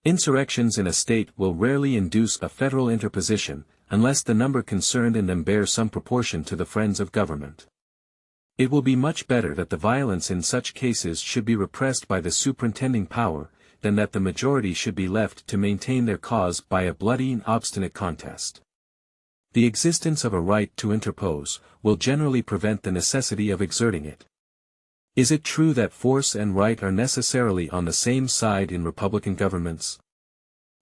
Insurrections in a state will rarely induce a federal interposition, unless the number concerned in them bear some proportion to the friends of government. It will be much better that the violence in such cases should be repressed by the superintending power, than that the majority should be left to maintain their cause by a bloody and obstinate contest. The existence of a right to interpose, will generally prevent the necessity of exerting it. Is it true that force and right are necessarily on the same side in republican governments?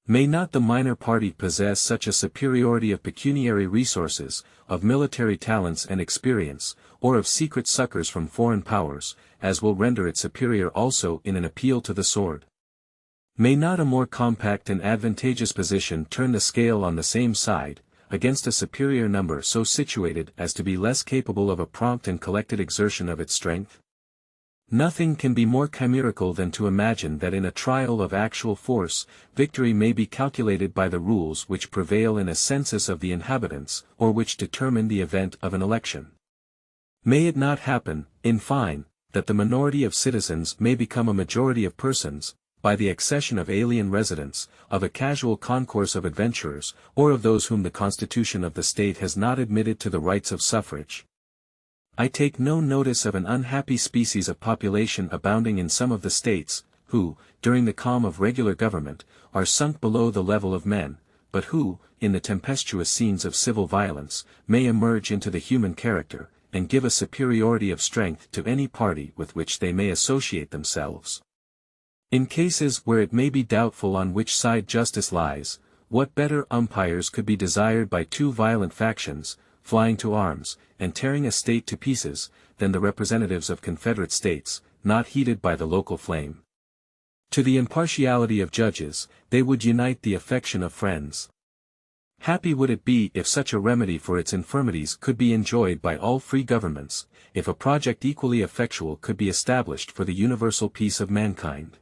May not the minor party possess such a superiority of pecuniary resources, of military talents and experience, or of secret succors from foreign powers, as will render it superior also in an appeal to the sword? May not a more compact and advantageous position turn the scale on the same side, against a superior number so situated as to be less capable of a prompt and collected exertion of its strength? Nothing can be more chimerical than to imagine that in a trial of actual force, victory may be calculated by the rules which prevail in a census of the inhabitants, or which determine the event of an election. May it not happen, in fine, that the minority of citizens may become a majority of persons, by the accession of alien residents, of a casual concourse of adventurers, or of those whom the constitution of the state has not admitted to the rights of suffrage? I take no notice of an unhappy species of population abounding in some of the states, who, during the calm of regular government, are sunk below the level of men, but who, in the tempestuous scenes of civil violence, may emerge into the human character, and give a superiority of strength to any party with which they may associate themselves. In cases where it may be doubtful on which side justice lies, what better umpires could be desired by two violent factions, flying to arms, and tearing a state to pieces, than the representatives of Confederate states, not heated by the local flame? To the impartiality of judges, they would unite the affection of friends. Happy would it be if such a remedy for its infirmities could be enjoyed by all free governments, if a project equally effectual could be established for the universal peace of mankind.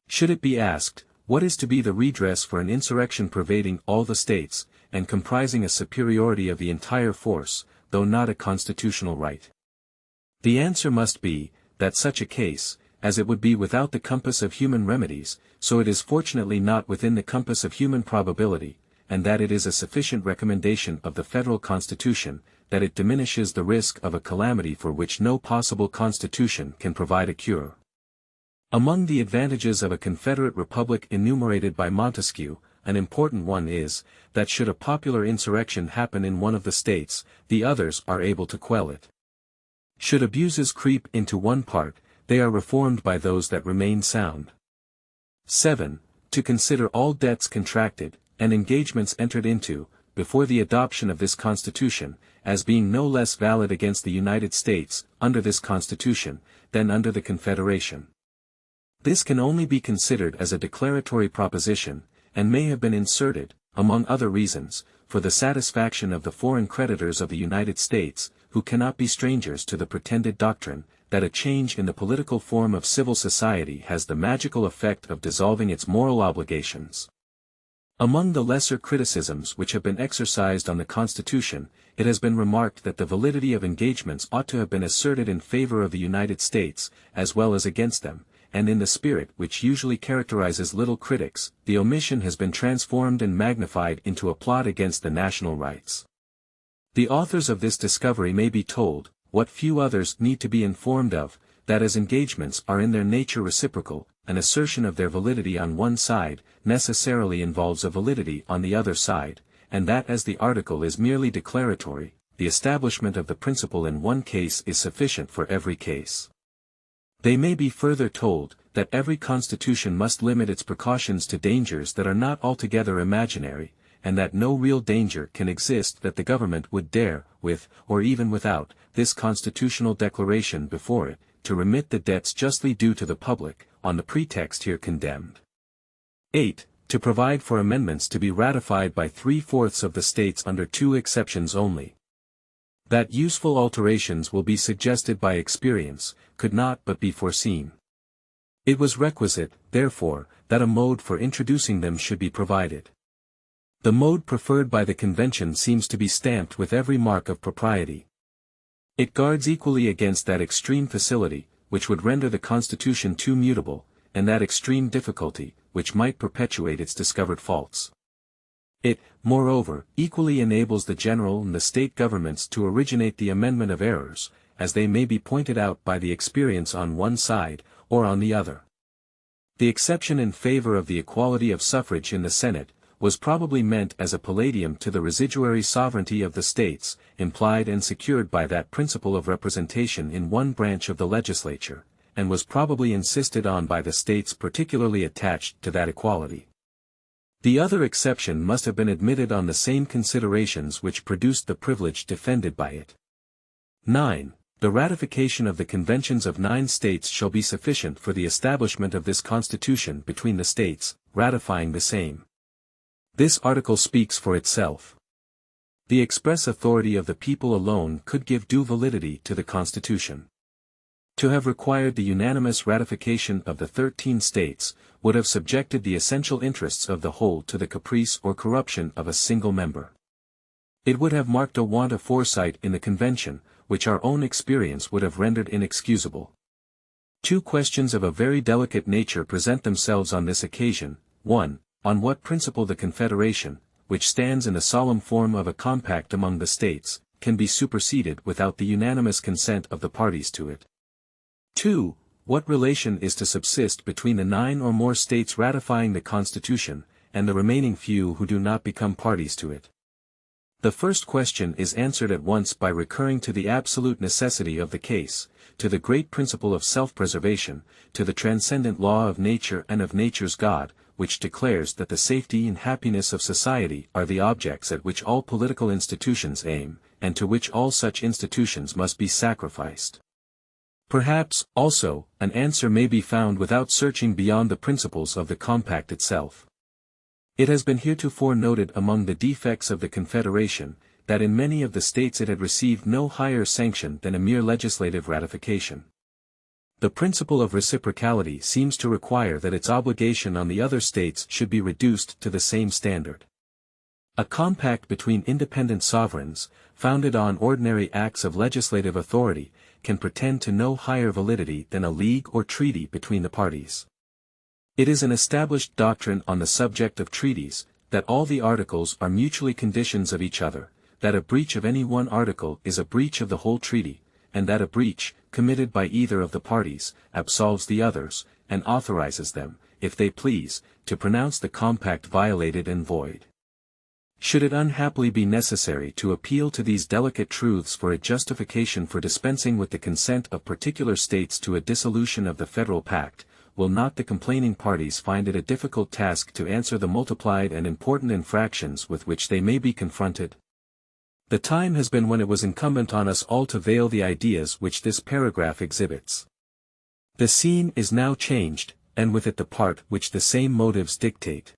Should it be asked, what is to be the redress for an insurrection pervading all the states, and comprising a superiority of the entire force, though not a constitutional right? The answer must be, that such a case, as it would be without the compass of human remedies, so it is fortunately not within the compass of human probability, and that it is a sufficient recommendation of the federal constitution, that it diminishes the risk of a calamity for which no possible constitution can provide a cure. Among the advantages of a Confederate republic enumerated by Montesquieu, an important one is, that should a popular insurrection happen in one of the states, the others are able to quell it. Should abuses creep into one part, they are reformed by those that remain sound. 7. To consider all debts contracted, and engagements entered into, before the adoption of this Constitution, as being no less valid against the United States, under this Constitution, than under the Confederation. This can only be considered as a declaratory proposition, and may have been inserted, among other reasons, for the satisfaction of the foreign creditors of the United States, who cannot be strangers to the pretended doctrine, that a change in the political form of civil society has the magical effect of dissolving its moral obligations. Among the lesser criticisms which have been exercised on the Constitution, it has been remarked that the validity of engagements ought to have been asserted in favor of the United States, as well as against them, and in the spirit which usually characterizes little critics, the omission has been transformed and magnified into a plot against the national rights. The authors of this discovery may be told, what few others need to be informed of, that as engagements are in their nature reciprocal, an assertion of their validity on one side, necessarily involves a validity on the other side, and that as the article is merely declaratory, the establishment of the principle in one case is sufficient for every case. They may be further told, that every constitution must limit its precautions to dangers that are not altogether imaginary, and that no real danger can exist that the government would dare, with, or even without, this constitutional declaration before it, to remit the debts justly due to the public, on the pretext here condemned. 8. To provide for amendments to be ratified by 3/4 of the states under 2 exceptions only. That useful alterations will be suggested by experience, could not but be foreseen. It was requisite, therefore, that a mode for introducing them should be provided. The mode preferred by the Convention seems to be stamped with every mark of propriety. It guards equally against that extreme facility, which would render the Constitution too mutable, and that extreme difficulty, which might perpetuate its discovered faults. It, moreover, equally enables the general and the state governments to originate the amendment of errors, as they may be pointed out by the experience on one side, or on the other. The exception in favor of the equality of suffrage in the Senate, was probably meant as a palladium to the residuary sovereignty of the states, implied and secured by that principle of representation in one branch of the legislature, and was probably insisted on by the states particularly attached to that equality. The other exception must have been admitted on the same considerations which produced the privilege defended by it. 9. The ratification of the conventions of 9 states shall be sufficient for the establishment of this Constitution between the states, ratifying the same. This article speaks for itself. The express authority of the people alone could give due validity to the Constitution. To have required the unanimous ratification of the 13 states, would have subjected the essential interests of the whole to the caprice or corruption of a single member. It would have marked a want of foresight in the Convention, which our own experience would have rendered inexcusable. 2 questions of a very delicate nature present themselves on this occasion. 1. On what principle the Confederation, which stands in the solemn form of a compact among the states, can be superseded without the unanimous consent of the parties to it. 2. What relation is to subsist between the 9 or more states ratifying the Constitution, and the remaining few who do not become parties to it? The first question is answered at once by recurring to the absolute necessity of the case, to the great principle of self-preservation, to the transcendent law of nature and of nature's God, which declares that the safety and happiness of society are the objects at which all political institutions aim, and to which all such institutions must be sacrificed. Perhaps, also, an answer may be found without searching beyond the principles of the compact itself. It has been heretofore noted among the defects of the Confederation, that in many of the states it had received no higher sanction than a mere legislative ratification. The principle of reciprocality seems to require that its obligation on the other states should be reduced to the same standard. A compact between independent sovereigns, founded on ordinary acts of legislative authority, can pretend to no higher validity than a league or treaty between the parties. It is an established doctrine on the subject of treaties, that all the articles are mutually conditions of each other, that a breach of any one article is a breach of the whole treaty, and that a breach, committed by either of the parties, absolves the others, and authorizes them, if they please, to pronounce the compact violated and void. Should it unhappily be necessary to appeal to these delicate truths for a justification for dispensing with the consent of particular states to a dissolution of the federal pact, will not the complaining parties find it a difficult task to answer the multiplied and important infractions with which they may be confronted? The time has been when it was incumbent on us all to veil the ideas which this paragraph exhibits. The scene is now changed, and with it the part which the same motives dictate.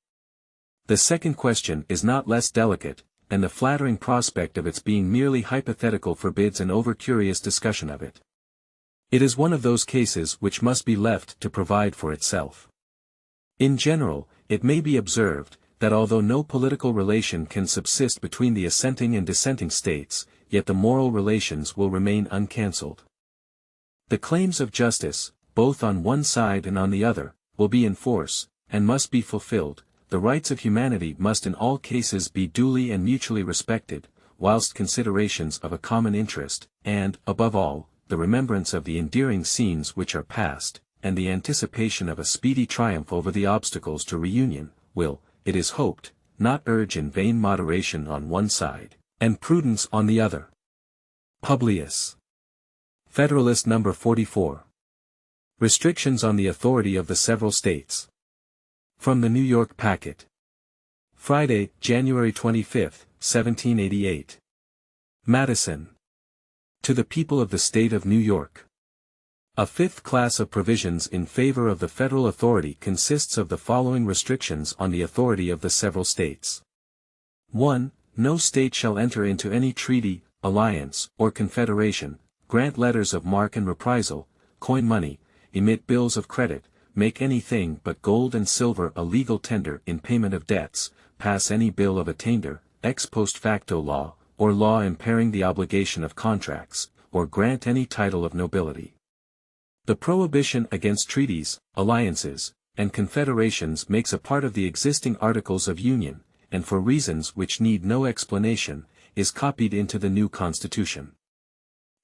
The second question is not less delicate, and the flattering prospect of its being merely hypothetical forbids an over-curious discussion of it. It is one of those cases which must be left to provide for itself. In general, it may be observed, that although no political relation can subsist between the assenting and dissenting states, yet the moral relations will remain uncancelled. The claims of justice, both on one side and on the other, will be in force, and must be fulfilled. The rights of humanity must in all cases be duly and mutually respected, whilst considerations of a common interest, and, above all, the remembrance of the endearing scenes which are past, and the anticipation of a speedy triumph over the obstacles to reunion, will, it is hoped, not urge in vain moderation on one side, and prudence on the other. Publius. Federalist No. 44. Restrictions on the authority of the several states. From the New York Packet. Friday, January 25, 1788. Madison. To the people of the State of New York. A fifth class of provisions in favor of the federal authority consists of the following restrictions on the authority of the several states. 1. No state shall enter into any treaty, alliance, or confederation, grant letters of marque and reprisal, coin money, emit bills of credit, make anything but gold and silver a legal tender in payment of debts, pass any bill of attainder, ex post facto law, or law impairing the obligation of contracts, or grant any title of nobility. The prohibition against treaties, alliances, and confederations makes a part of the existing Articles of Union, and for reasons which need no explanation, is copied into the new Constitution.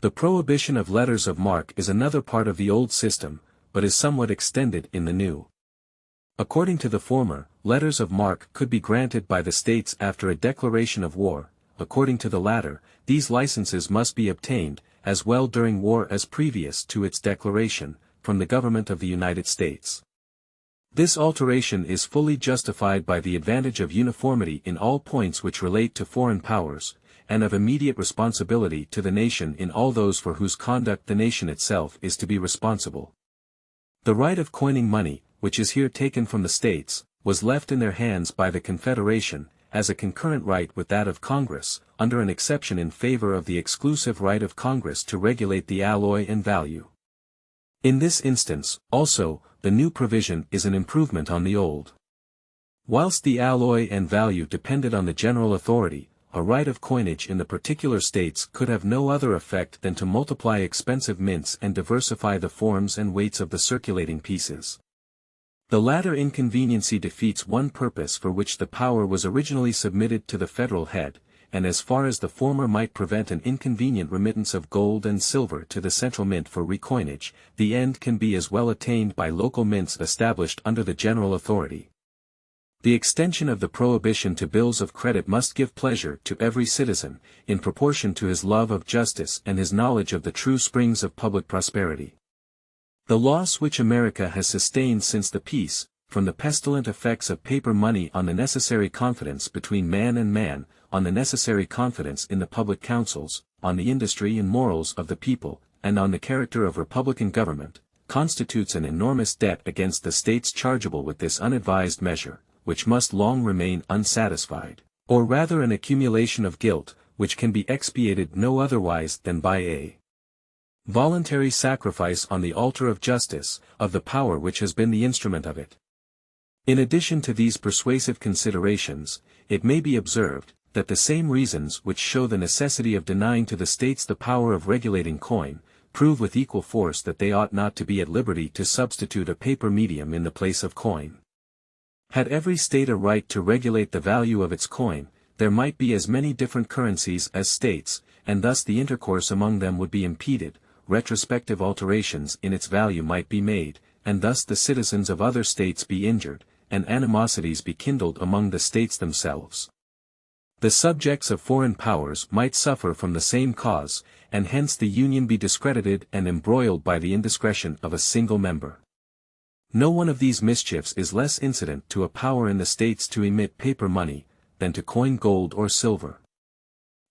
The prohibition of letters of marque is another part of the old system, but is somewhat extended in the new. According to the former, letters of marque could be granted by the states after a declaration of war. According to the latter, these licenses must be obtained, as well during war as previous to its declaration, from the government of the United States. This alteration is fully justified by the advantage of uniformity in all points which relate to foreign powers, and of immediate responsibility to the nation in all those for whose conduct the nation itself is to be responsible. The right of coining money, which is here taken from the states, was left in their hands by the Confederation, as a concurrent right with that of Congress, under an exception in favor of the exclusive right of Congress to regulate the alloy and value. In this instance, also, the new provision is an improvement on the old. Whilst the alloy and value depended on the general authority, a right of coinage in the particular states could have no other effect than to multiply expensive mints and diversify the forms and weights of the circulating pieces. The latter inconveniency defeats one purpose for which the power was originally submitted to the federal head, and as far as the former might prevent an inconvenient remittance of gold and silver to the central mint for recoinage, the end can be as well attained by local mints established under the general authority. The extension of the prohibition to bills of credit must give pleasure to every citizen, in proportion to his love of justice and his knowledge of the true springs of public prosperity. The loss which America has sustained since the peace, from the pestilent effects of paper money on the necessary confidence between man and man, on the necessary confidence in the public councils, on the industry and morals of the people, and on the character of republican government, constitutes an enormous debt against the states chargeable with this unadvised measure, which must long remain unsatisfied, or rather an accumulation of guilt, which can be expiated no otherwise than by a voluntary sacrifice on the altar of justice, of the power which has been the instrument of it. In addition to these persuasive considerations, it may be observed, that the same reasons which show the necessity of denying to the states the power of regulating coin, prove with equal force that they ought not to be at liberty to substitute a paper medium in the place of coin. Had every state a right to regulate the value of its coin, there might be as many different currencies as states, and thus the intercourse among them would be impeded, retrospective alterations in its value might be made, and thus the citizens of other states be injured, and animosities be kindled among the states themselves. The subjects of foreign powers might suffer from the same cause, and hence the Union be discredited and embroiled by the indiscretion of a single member. No one of these mischiefs is less incident to a power in the states to emit paper money, than to coin gold or silver.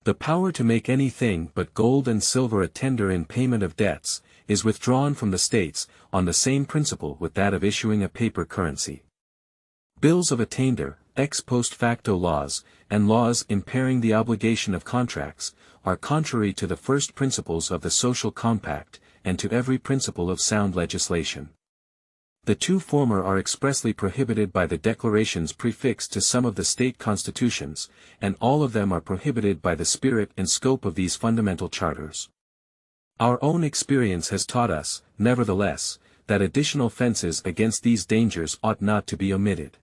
The power to make anything but gold and silver a tender in payment of debts, is withdrawn from the states, on the same principle with that of issuing a paper currency. Bills of attainder, ex post facto laws, and laws impairing the obligation of contracts, are contrary to the first principles of the social compact, and to every principle of sound legislation. The two former are expressly prohibited by the declarations prefixed to some of the state constitutions, and all of them are prohibited by the spirit and scope of these fundamental charters. Our own experience has taught us, nevertheless, that additional fences against these dangers ought not to be omitted.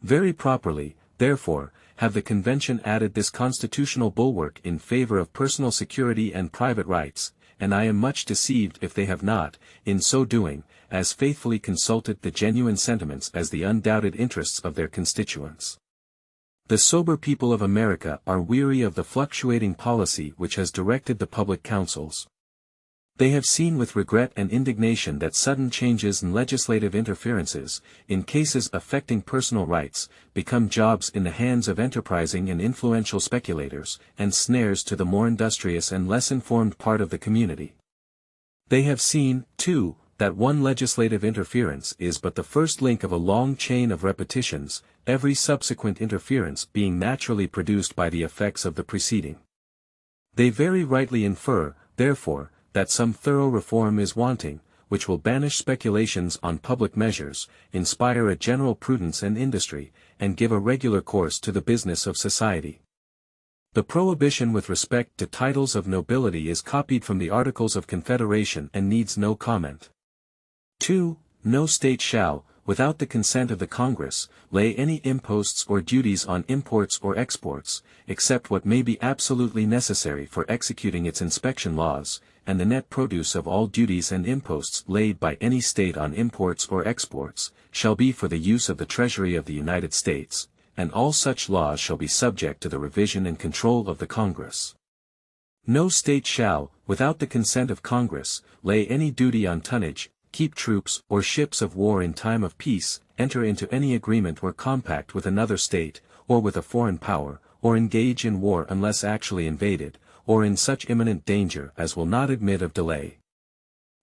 Very properly, therefore, have the Convention added this constitutional bulwark in favor of personal security and private rights, and I am much deceived if they have not, in so doing, as faithfully consulted the genuine sentiments as the undoubted interests of their constituents. The sober people of America are weary of the fluctuating policy which has directed the public councils. They have seen with regret and indignation that sudden changes and legislative interferences, in cases affecting personal rights, become jobs in the hands of enterprising and influential speculators, and snares to the more industrious and less informed part of the community. They have seen, too, that one legislative interference is but the first link of a long chain of repetitions, every subsequent interference being naturally produced by the effects of the preceding. They very rightly infer, therefore, that some thorough reform is wanting, which will banish speculations on public measures, inspire a general prudence and industry, and give a regular course to the business of society. The prohibition with respect to titles of nobility is copied from the Articles of Confederation and needs no comment. 2. No state shall, without the consent of the Congress, lay any imposts or duties on imports or exports, except what may be absolutely necessary for executing its inspection laws, and the net produce of all duties and imposts laid by any state on imports or exports, shall be for the use of the Treasury of the United States, and all such laws shall be subject to the revision and control of the Congress. No state shall, without the consent of Congress, lay any duty on tonnage, keep troops or ships of war in time of peace, enter into any agreement or compact with another state, or with a foreign power, or engage in war unless actually invaded, or in such imminent danger as will not admit of delay.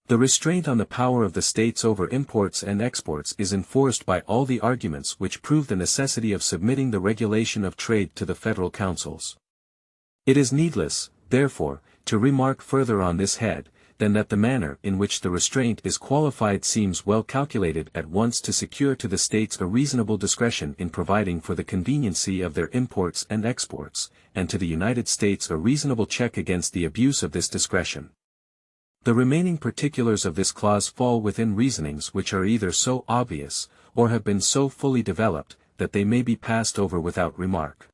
The restraint on the power of the states over imports and exports is enforced by all the arguments which prove the necessity of submitting the regulation of trade to the federal councils. It is needless, therefore, to remark further on this head, than that the manner in which the restraint is qualified seems well calculated at once to secure to the states a reasonable discretion in providing for the conveniency of their imports and exports, and to the United States a reasonable check against the abuse of this discretion. The remaining particulars of this clause fall within reasonings which are either so obvious, or have been so fully developed, that they may be passed over without remark.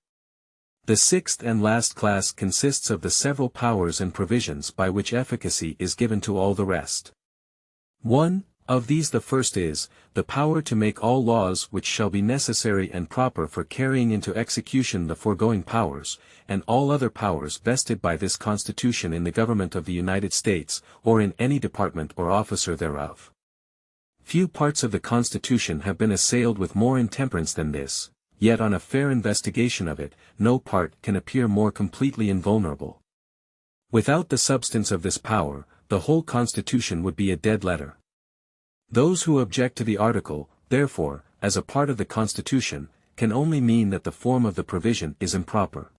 The sixth and last class consists of the several powers and provisions by which efficacy is given to all the rest. 1. Of these the first is, the power to make all laws which shall be necessary and proper for carrying into execution the foregoing powers, and all other powers vested by this Constitution in the government of the United States, or in any department or officer thereof. Few parts of the Constitution have been assailed with more intemperance than this. Yet on a fair investigation of it, no part can appear more completely invulnerable. Without the substance of this power, the whole Constitution would be a dead letter. Those who object to the article, therefore, as a part of the Constitution, can only mean that the form of the provision is improper.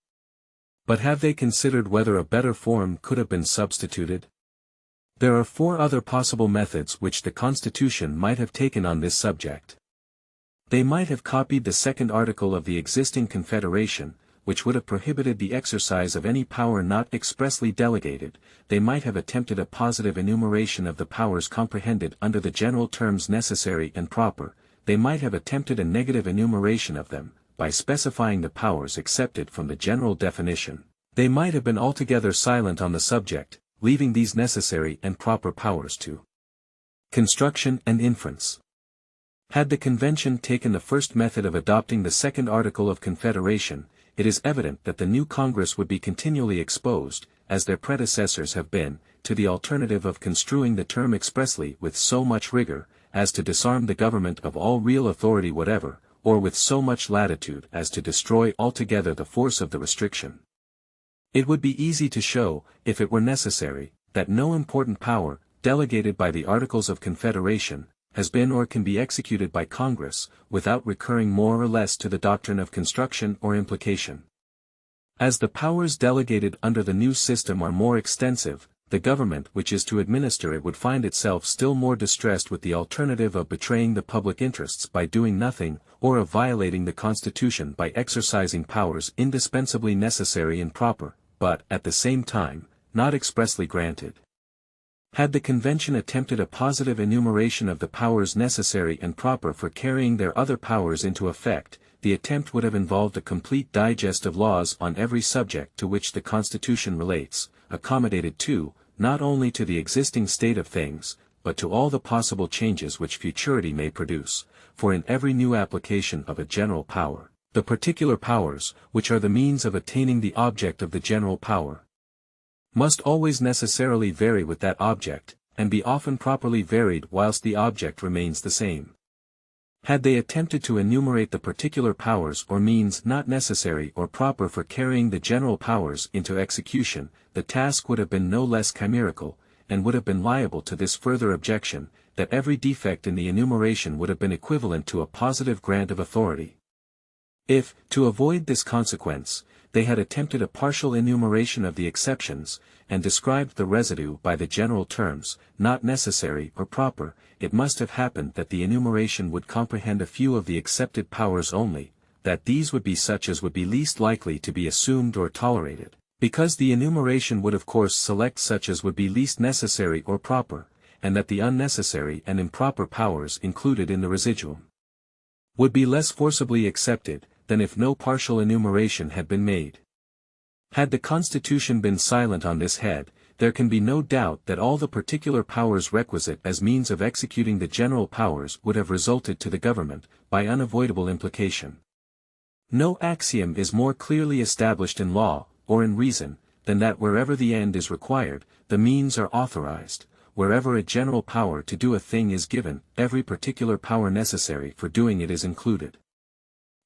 But have they considered whether a better form could have been substituted? There are 4 other possible methods which the Constitution might have taken on this subject. They might have copied the second article of the existing Confederation, which would have prohibited the exercise of any power not expressly delegated. They might have attempted a positive enumeration of the powers comprehended under the general terms necessary and proper. They might have attempted a negative enumeration of them, by specifying the powers excepted from the general definition. They might have been altogether silent on the subject, leaving these necessary and proper powers to Construction and inference. Had the convention taken the first method of adopting the second article of Confederation, it is evident that the new Congress would be continually exposed, as their predecessors have been, to the alternative of construing the term expressly with so much rigor, as to disarm the government of all real authority whatever, or with so much latitude as to destroy altogether the force of the restriction. It would be easy to show, if it were necessary, that no important power, delegated by the Articles of Confederation, has been or can be executed by Congress, without recurring more or less to the doctrine of construction or implication. As the powers delegated under the new system are more extensive, the government which is to administer it would find itself still more distressed with the alternative of betraying the public interests by doing nothing, or of violating the Constitution by exercising powers indispensably necessary and proper, but, at the same time, not expressly granted. Had the convention attempted a positive enumeration of the powers necessary and proper for carrying their other powers into effect, the attempt would have involved a complete digest of laws on every subject to which the Constitution relates, accommodated too, not only to the existing state of things, but to all the possible changes which futurity may produce, for in every new application of a general power, the particular powers, which are the means of attaining the object of the general power, must always necessarily vary with that object, and be often properly varied whilst the object remains the same. Had they attempted to enumerate the particular powers or means not necessary or proper for carrying the general powers into execution, the task would have been no less chimerical, and would have been liable to this further objection, that every defect in the enumeration would have been equivalent to a positive grant of authority. If, to avoid this consequence, they had attempted a partial enumeration of the exceptions, and described the residue by the general terms, not necessary or proper, it must have happened that the enumeration would comprehend a few of the accepted powers only, that these would be such as would be least likely to be assumed or tolerated, because the enumeration would of course select such as would be least necessary or proper, and that the unnecessary and improper powers included in the residuum would be less forcibly accepted, than if no partial enumeration had been made. Had the Constitution been silent on this head, there can be no doubt that all the particular powers requisite as means of executing the general powers would have resulted to the government, by unavoidable implication. No axiom is more clearly established in law, or in reason, than that wherever the end is required, the means are authorized. Wherever a general power to do a thing is given, every particular power necessary for doing it is included.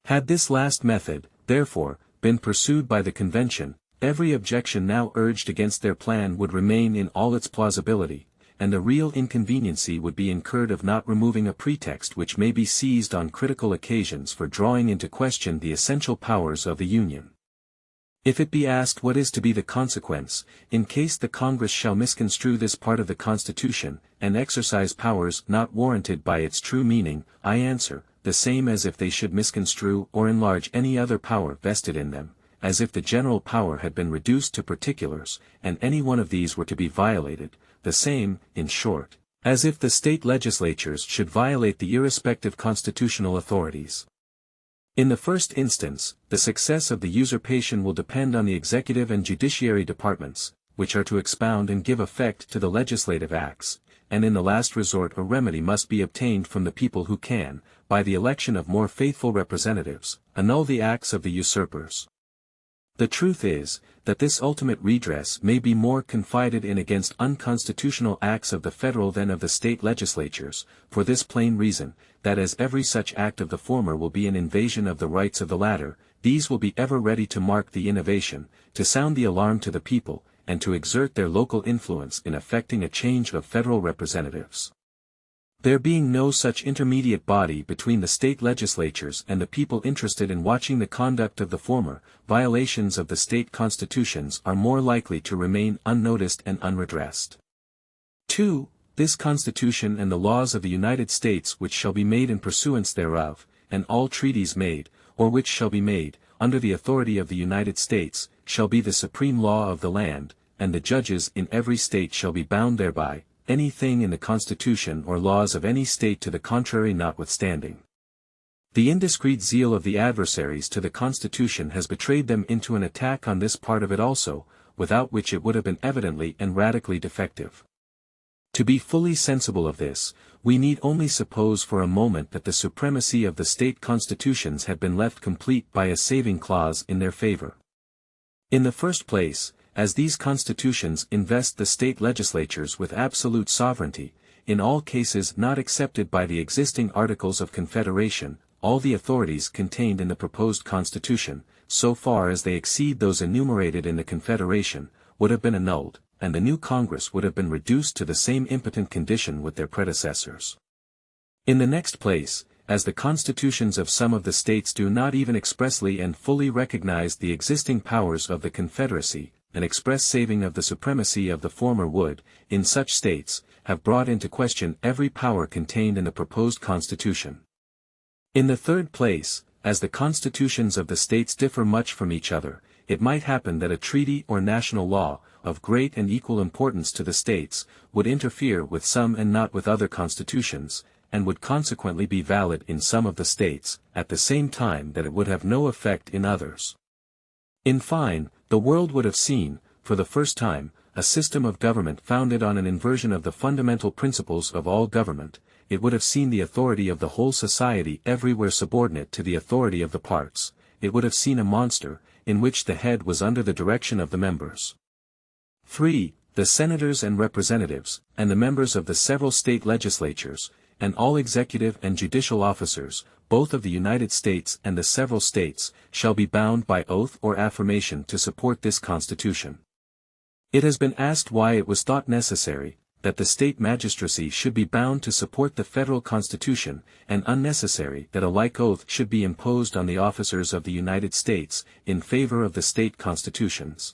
Had this last method, therefore, been pursued by the convention, every objection now urged against their plan would remain in all its plausibility, and the real inconveniency would be incurred of not removing a pretext which may be seized on critical occasions for drawing into question the essential powers of the Union. If it be asked what is to be the consequence, in case the Congress shall misconstrue this part of the Constitution, and exercise powers not warranted by its true meaning, I answer, the same as if they should misconstrue or enlarge any other power vested in them, as if the general power had been reduced to particulars, and any one of these were to be violated, the same, in short, as if the state legislatures should violate the irrespective constitutional authorities. In the first instance, the success of the usurpation will depend on the executive and judiciary departments, which are to expound and give effect to the legislative acts, and in the last resort a remedy must be obtained from the people who can, by the election of more faithful representatives, annul the acts of the usurpers. The truth is, that this ultimate redress may be more confided in against unconstitutional acts of the federal than of the state legislatures, for this plain reason, that as every such act of the former will be an invasion of the rights of the latter, these will be ever ready to mark the innovation, to sound the alarm to the people, and to exert their local influence in effecting a change of federal representatives. There being no such intermediate body between the state legislatures and the people interested in watching the conduct of the former, violations of the state constitutions are more likely to remain unnoticed and unredressed. 2. This Constitution and the laws of the United States which shall be made in pursuance thereof, and all treaties made, or which shall be made, under the authority of the United States, shall be the supreme law of the land, and the judges in every state shall be bound thereby, anything in the Constitution or laws of any state to the contrary notwithstanding. The indiscreet zeal of the adversaries to the Constitution has betrayed them into an attack on this part of it also, without which it would have been evidently and radically defective. To be fully sensible of this, we need only suppose for a moment that the supremacy of the state constitutions had been left complete by a saving clause in their favor. In the first place, as these constitutions invest the state legislatures with absolute sovereignty, in all cases not excepted by the existing Articles of Confederation, all the authorities contained in the proposed Constitution, so far as they exceed those enumerated in the Confederation, would have been annulled, and the new Congress would have been reduced to the same impotent condition with their predecessors. In the next place, as the constitutions of some of the states do not even expressly and fully recognize the existing powers of the Confederacy, an express saving of the supremacy of the former would, in such states, have brought into question every power contained in the proposed Constitution. In the third place, as the constitutions of the states differ much from each other, it might happen that a treaty or national law, of great and equal importance to the states, would interfere with some and not with other constitutions, and would consequently be valid in some of the states, at the same time that it would have no effect in others. In fine, the world would have seen, for the first time, a system of government founded on an inversion of the fundamental principles of all government. It would have seen the authority of the whole society everywhere subordinate to the authority of the parts. It would have seen a monster, in which the head was under the direction of the members. 3. The senators and representatives, and the members of the several state legislatures, and all executive and judicial officers, both of the United States and the several states, shall be bound by oath or affirmation to support this Constitution. It has been asked why it was thought necessary, that the state magistracy should be bound to support the federal Constitution, and unnecessary that a like oath should be imposed on the officers of the United States, in favor of the state constitutions.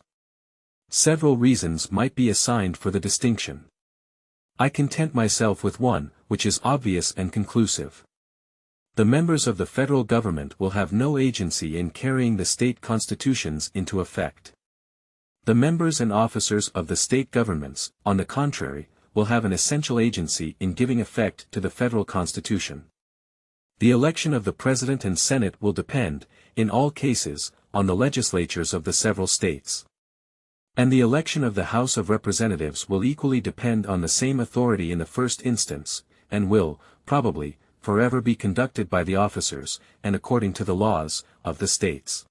Several reasons might be assigned for the distinction. I content myself with one, which is obvious and conclusive. The members of the federal government will have no agency in carrying the state constitutions into effect. The members and officers of the state governments, on the contrary, will have an essential agency in giving effect to the federal Constitution. The election of the President and Senate will depend, in all cases, on the legislatures of the several states. And the election of the House of Representatives will equally depend on the same authority in the first instance, and will, probably, forever be conducted by the officers, and according to the laws, of the states.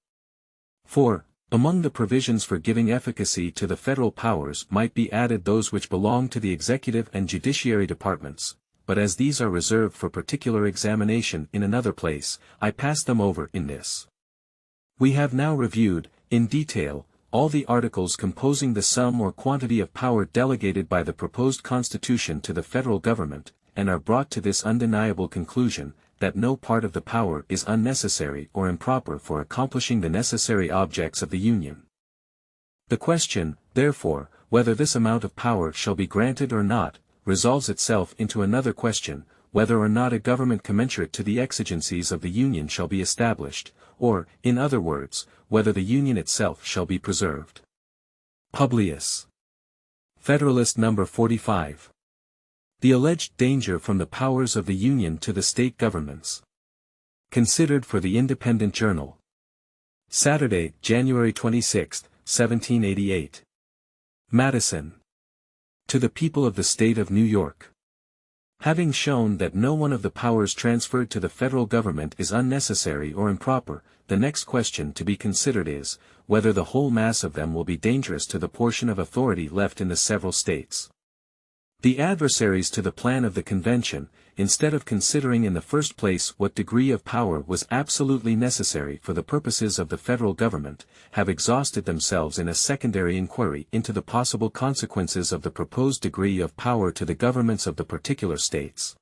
4. Among the provisions for giving efficacy to the federal powers might be added those which belong to the executive and judiciary departments, but as these are reserved for particular examination in another place, I pass them over in this. We have now reviewed, in detail, all the articles composing the sum or quantity of power delegated by the proposed Constitution to the federal government, and are brought to this undeniable conclusion, that no part of the power is unnecessary or improper for accomplishing the necessary objects of the Union. The question, therefore, whether this amount of power shall be granted or not, resolves itself into another question, whether or not a government commensurate to the exigencies of the Union shall be established, or, in other words, whether the Union itself shall be preserved. Publius. Federalist No. 45. The alleged danger from the powers of the Union to the state governments. Considered for the Independent Journal. Saturday, January 26, 1788. Madison. To the people of the State of New York. Having shown that no one of the powers transferred to the federal government is unnecessary or improper, the next question to be considered is, whether the whole mass of them will be dangerous to the portion of authority left in the several states. The adversaries to the plan of the convention, instead of considering in the first place what degree of power was absolutely necessary for the purposes of the federal government, have exhausted themselves in a secondary inquiry into the possible consequences of the proposed degree of power to the governments of the particular states.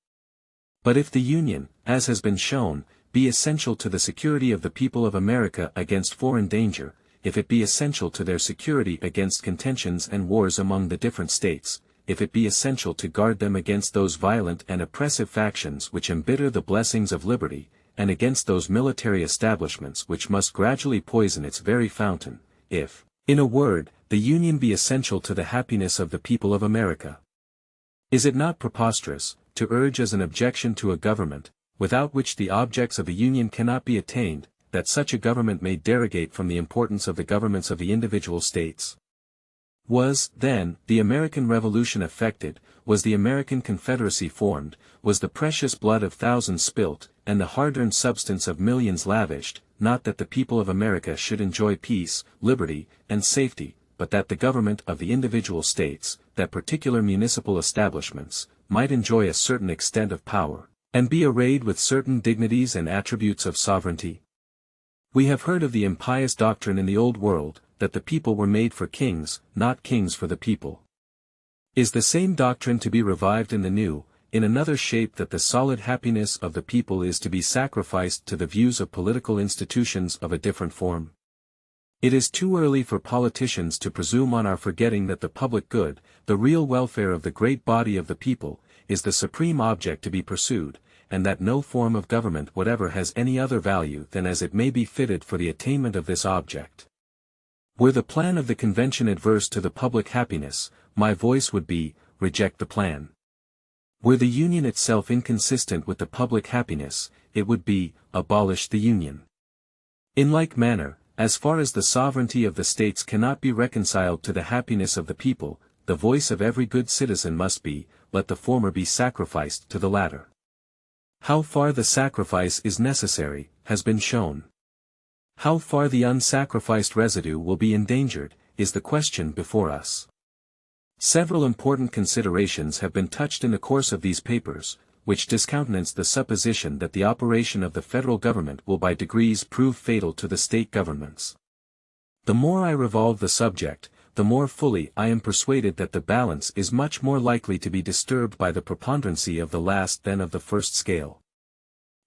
But if the Union, as has been shown, be essential to the security of the people of America against foreign danger, if it be essential to their security against contentions and wars among the different states, if it be essential to guard them against those violent and oppressive factions which embitter the blessings of liberty, and against those military establishments which must gradually poison its very fountain, if, in a word, the Union be essential to the happiness of the people of America. Is it not preposterous, to urge as an objection to a government, without which the objects of the Union cannot be attained, that such a government may derogate from the importance of the governments of the individual states? Was, then, the American Revolution effected, was the American Confederacy formed, was the precious blood of thousands spilt, and the hard-earned substance of millions lavished, not that the people of America should enjoy peace, liberty, and safety, but that the government of the individual states, that particular municipal establishments, might enjoy a certain extent of power, and be arrayed with certain dignities and attributes of sovereignty? We have heard of the impious doctrine in the Old World, that the people were made for kings, not kings for the people. Is the same doctrine to be revived in the New, in another shape, that the solid happiness of the people is to be sacrificed to the views of political institutions of a different form? It is too early for politicians to presume on our forgetting that the public good, the real welfare of the great body of the people, is the supreme object to be pursued, and that no form of government whatever has any other value than as it may be fitted for the attainment of this object. Were the plan of the convention adverse to the public happiness, my voice would be, reject the plan. Were the Union itself inconsistent with the public happiness, it would be, abolish the Union. In like manner, as far as the sovereignty of the states cannot be reconciled to the happiness of the people, the voice of every good citizen must be, let the former be sacrificed to the latter. How far the sacrifice is necessary, has been shown. How far the unsacrificed residue will be endangered, is the question before us. Several important considerations have been touched in the course of these papers, which discountenance the supposition that the operation of the federal government will by degrees prove fatal to the state governments. The more I revolve the subject, the more fully I am persuaded that the balance is much more likely to be disturbed by the preponderancy of the last than of the first scale.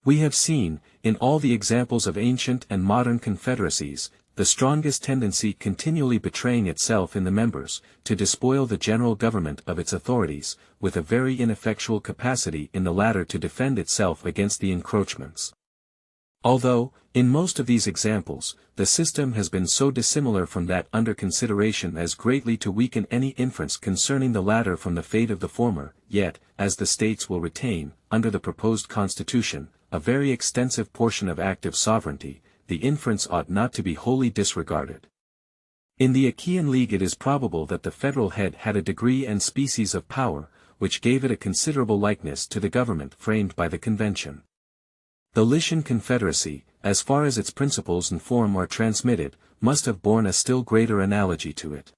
We have seen, in all the examples of ancient and modern confederacies, the strongest tendency continually betraying itself in the members, to despoil the general government of its authorities, with a very ineffectual capacity in the latter to defend itself against the encroachments. Although, in most of these examples, the system has been so dissimilar from that under consideration as greatly to weaken any inference concerning the latter from the fate of the former, yet, as the states will retain, under the proposed Constitution, a very extensive portion of active sovereignty, the inference ought not to be wholly disregarded. In the Achaean League it is probable that the federal head had a degree and species of power, which gave it a considerable likeness to the government framed by the convention. The Lycian Confederacy, as far as its principles and form are transmitted, must have borne a still greater analogy to it.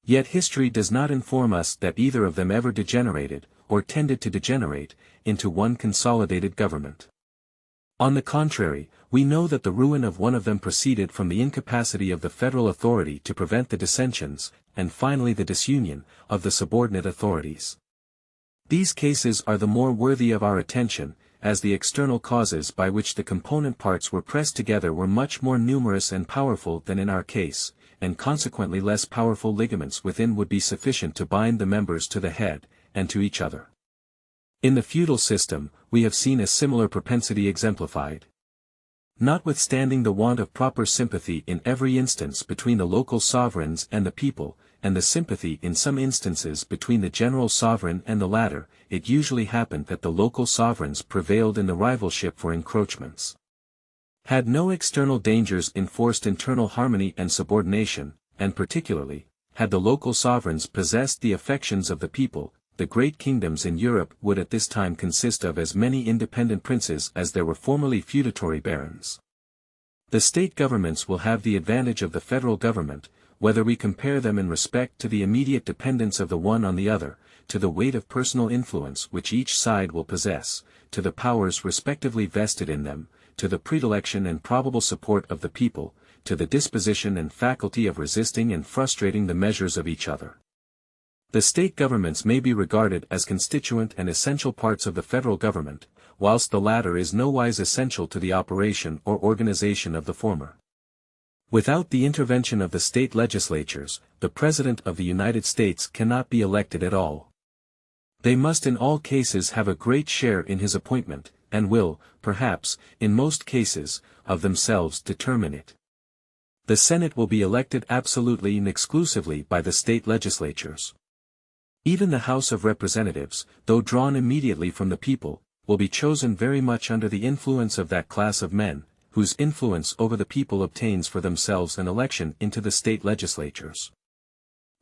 Yet history does not inform us that either of them ever degenerated, or tended to degenerate, into one consolidated government. On the contrary, we know that the ruin of one of them proceeded from the incapacity of the federal authority to prevent the dissensions, and finally the disunion, of the subordinate authorities. These cases are the more worthy of our attention, as the external causes by which the component parts were pressed together were much more numerous and powerful than in our case, and consequently less powerful ligaments within would be sufficient to bind the members to the head, and to each other. In the feudal system, we have seen a similar propensity exemplified. Notwithstanding the want of proper sympathy in every instance between the local sovereigns and the people, and the sympathy in some instances between the general sovereign and the latter, it usually happened that the local sovereigns prevailed in the rivalship for encroachments. Had no external dangers enforced internal harmony and subordination, and particularly, had the local sovereigns possessed the affections of the people, the great kingdoms in Europe would at this time consist of as many independent princes as there were formerly feudatory barons. The state governments will have the advantage of the federal government, whether we compare them in respect to the immediate dependence of the one on the other, to the weight of personal influence which each side will possess, to the powers respectively vested in them, to the predilection and probable support of the people, to the disposition and faculty of resisting and frustrating the measures of each other. The state governments may be regarded as constituent and essential parts of the federal government, whilst the latter is nowise essential to the operation or organization of the former. Without the intervention of the state legislatures, the President of the United States cannot be elected at all. They must in all cases have a great share in his appointment, and will, perhaps, in most cases, of themselves determine it. The Senate will be elected absolutely and exclusively by the state legislatures. Even the House of Representatives, though drawn immediately from the people, will be chosen very much under the influence of that class of men, whose influence over the people obtains for themselves an election into the state legislatures.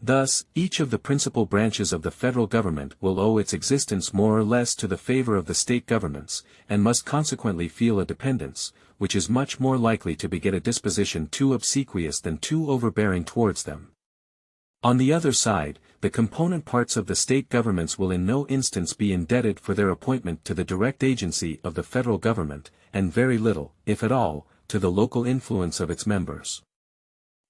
Thus, each of the principal branches of the federal government will owe its existence more or less to the favor of the state governments, and must consequently feel a dependence, which is much more likely to beget a disposition too obsequious than too overbearing towards them. On the other side, the component parts of the state governments will in no instance be indebted for their appointment to the direct agency of the federal government, and very little, if at all, to the local influence of its members.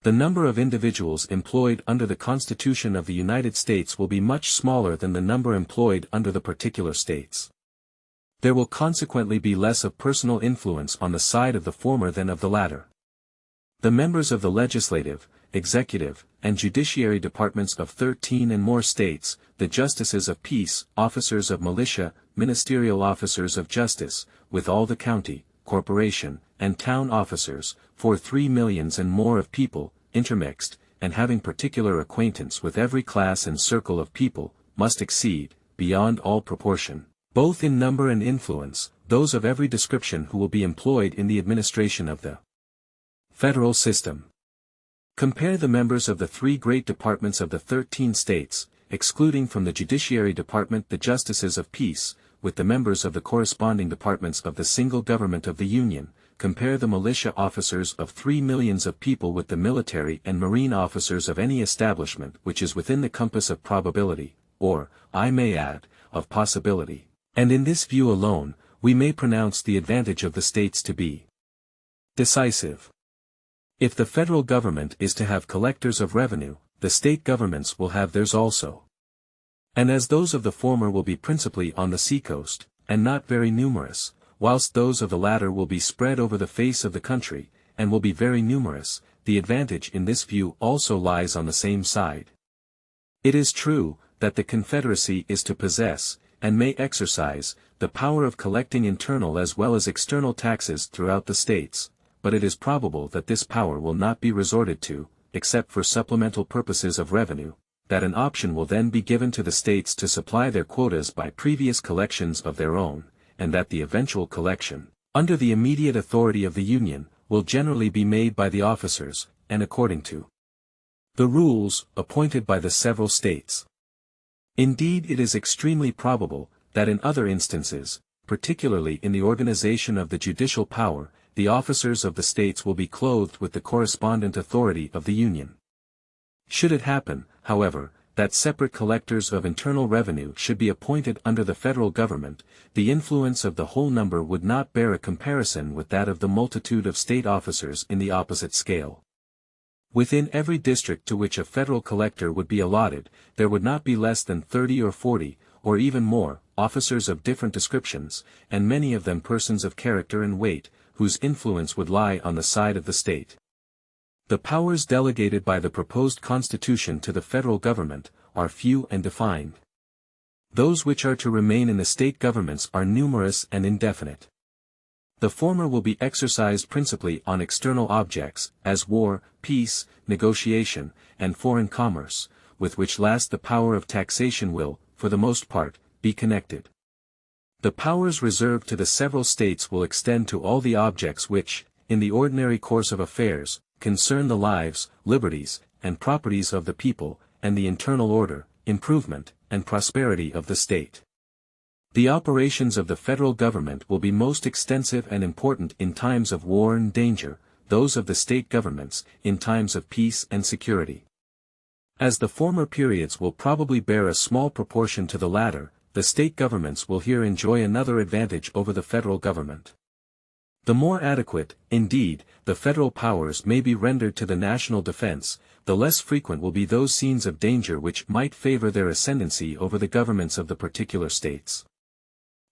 The number of individuals employed under the Constitution of the United States will be much smaller than the number employed under the particular states. There will consequently be less of personal influence on the side of the former than of the latter. The members of the legislative, executive, and judiciary departments of 13 and more states, the justices of peace, officers of militia, ministerial officers of justice, with all the county, corporation, and town officers, for 3 millions and more of people, intermixed, and having particular acquaintance with every class and circle of people, must exceed, beyond all proportion, both in number and influence, those of every description who will be employed in the administration of the federal system. Compare the members of the 3 great departments of the 13 states, excluding from the judiciary department the justices of peace, with the members of the corresponding departments of the single government of the Union. Compare the militia officers of 3 millions of people with the military and marine officers of any establishment which is within the compass of probability, or, I may add, of possibility, and in this view alone, we may pronounce the advantage of the states to be decisive. If the federal government is to have collectors of revenue, the state governments will have theirs also. And as those of the former will be principally on the seacoast, and not very numerous, whilst those of the latter will be spread over the face of the country, and will be very numerous, the advantage in this view also lies on the same side. It is true, that the Confederacy is to possess, and may exercise, the power of collecting internal as well as external taxes throughout the states, but it is probable that this power will not be resorted to, except for supplemental purposes of revenue, that an option will then be given to the states to supply their quotas by previous collections of their own, and that the eventual collection, under the immediate authority of the Union, will generally be made by the officers, and according to the rules appointed by the several states. Indeed, it is extremely probable, that in other instances, particularly in the organization of the judicial power, the officers of the states will be clothed with the correspondent authority of the Union. Should it happen, however, that separate collectors of internal revenue should be appointed under the federal government, the influence of the whole number would not bear a comparison with that of the multitude of state officers in the opposite scale. Within every district to which a federal collector would be allotted, there would not be less than 30 or 40, or even more, officers of different descriptions, and many of them persons of character and weight, whose influence would lie on the side of the state. The powers delegated by the proposed Constitution to the federal government, are few and defined. Those which are to remain in the state governments are numerous and indefinite. The former will be exercised principally on external objects, as war, peace, negotiation, and foreign commerce, with which last the power of taxation will, for the most part, be connected. The powers reserved to the several states will extend to all the objects which, in the ordinary course of affairs, concern the lives, liberties, and properties of the people, and the internal order, improvement, and prosperity of the state. The operations of the federal government will be most extensive and important in times of war and danger, those of the state governments, in times of peace and security. As the former periods will probably bear a small proportion to the latter, the state governments will here enjoy another advantage over the federal government. The more adequate, indeed, the federal powers may be rendered to the national defense, the less frequent will be those scenes of danger which might favor their ascendancy over the governments of the particular states.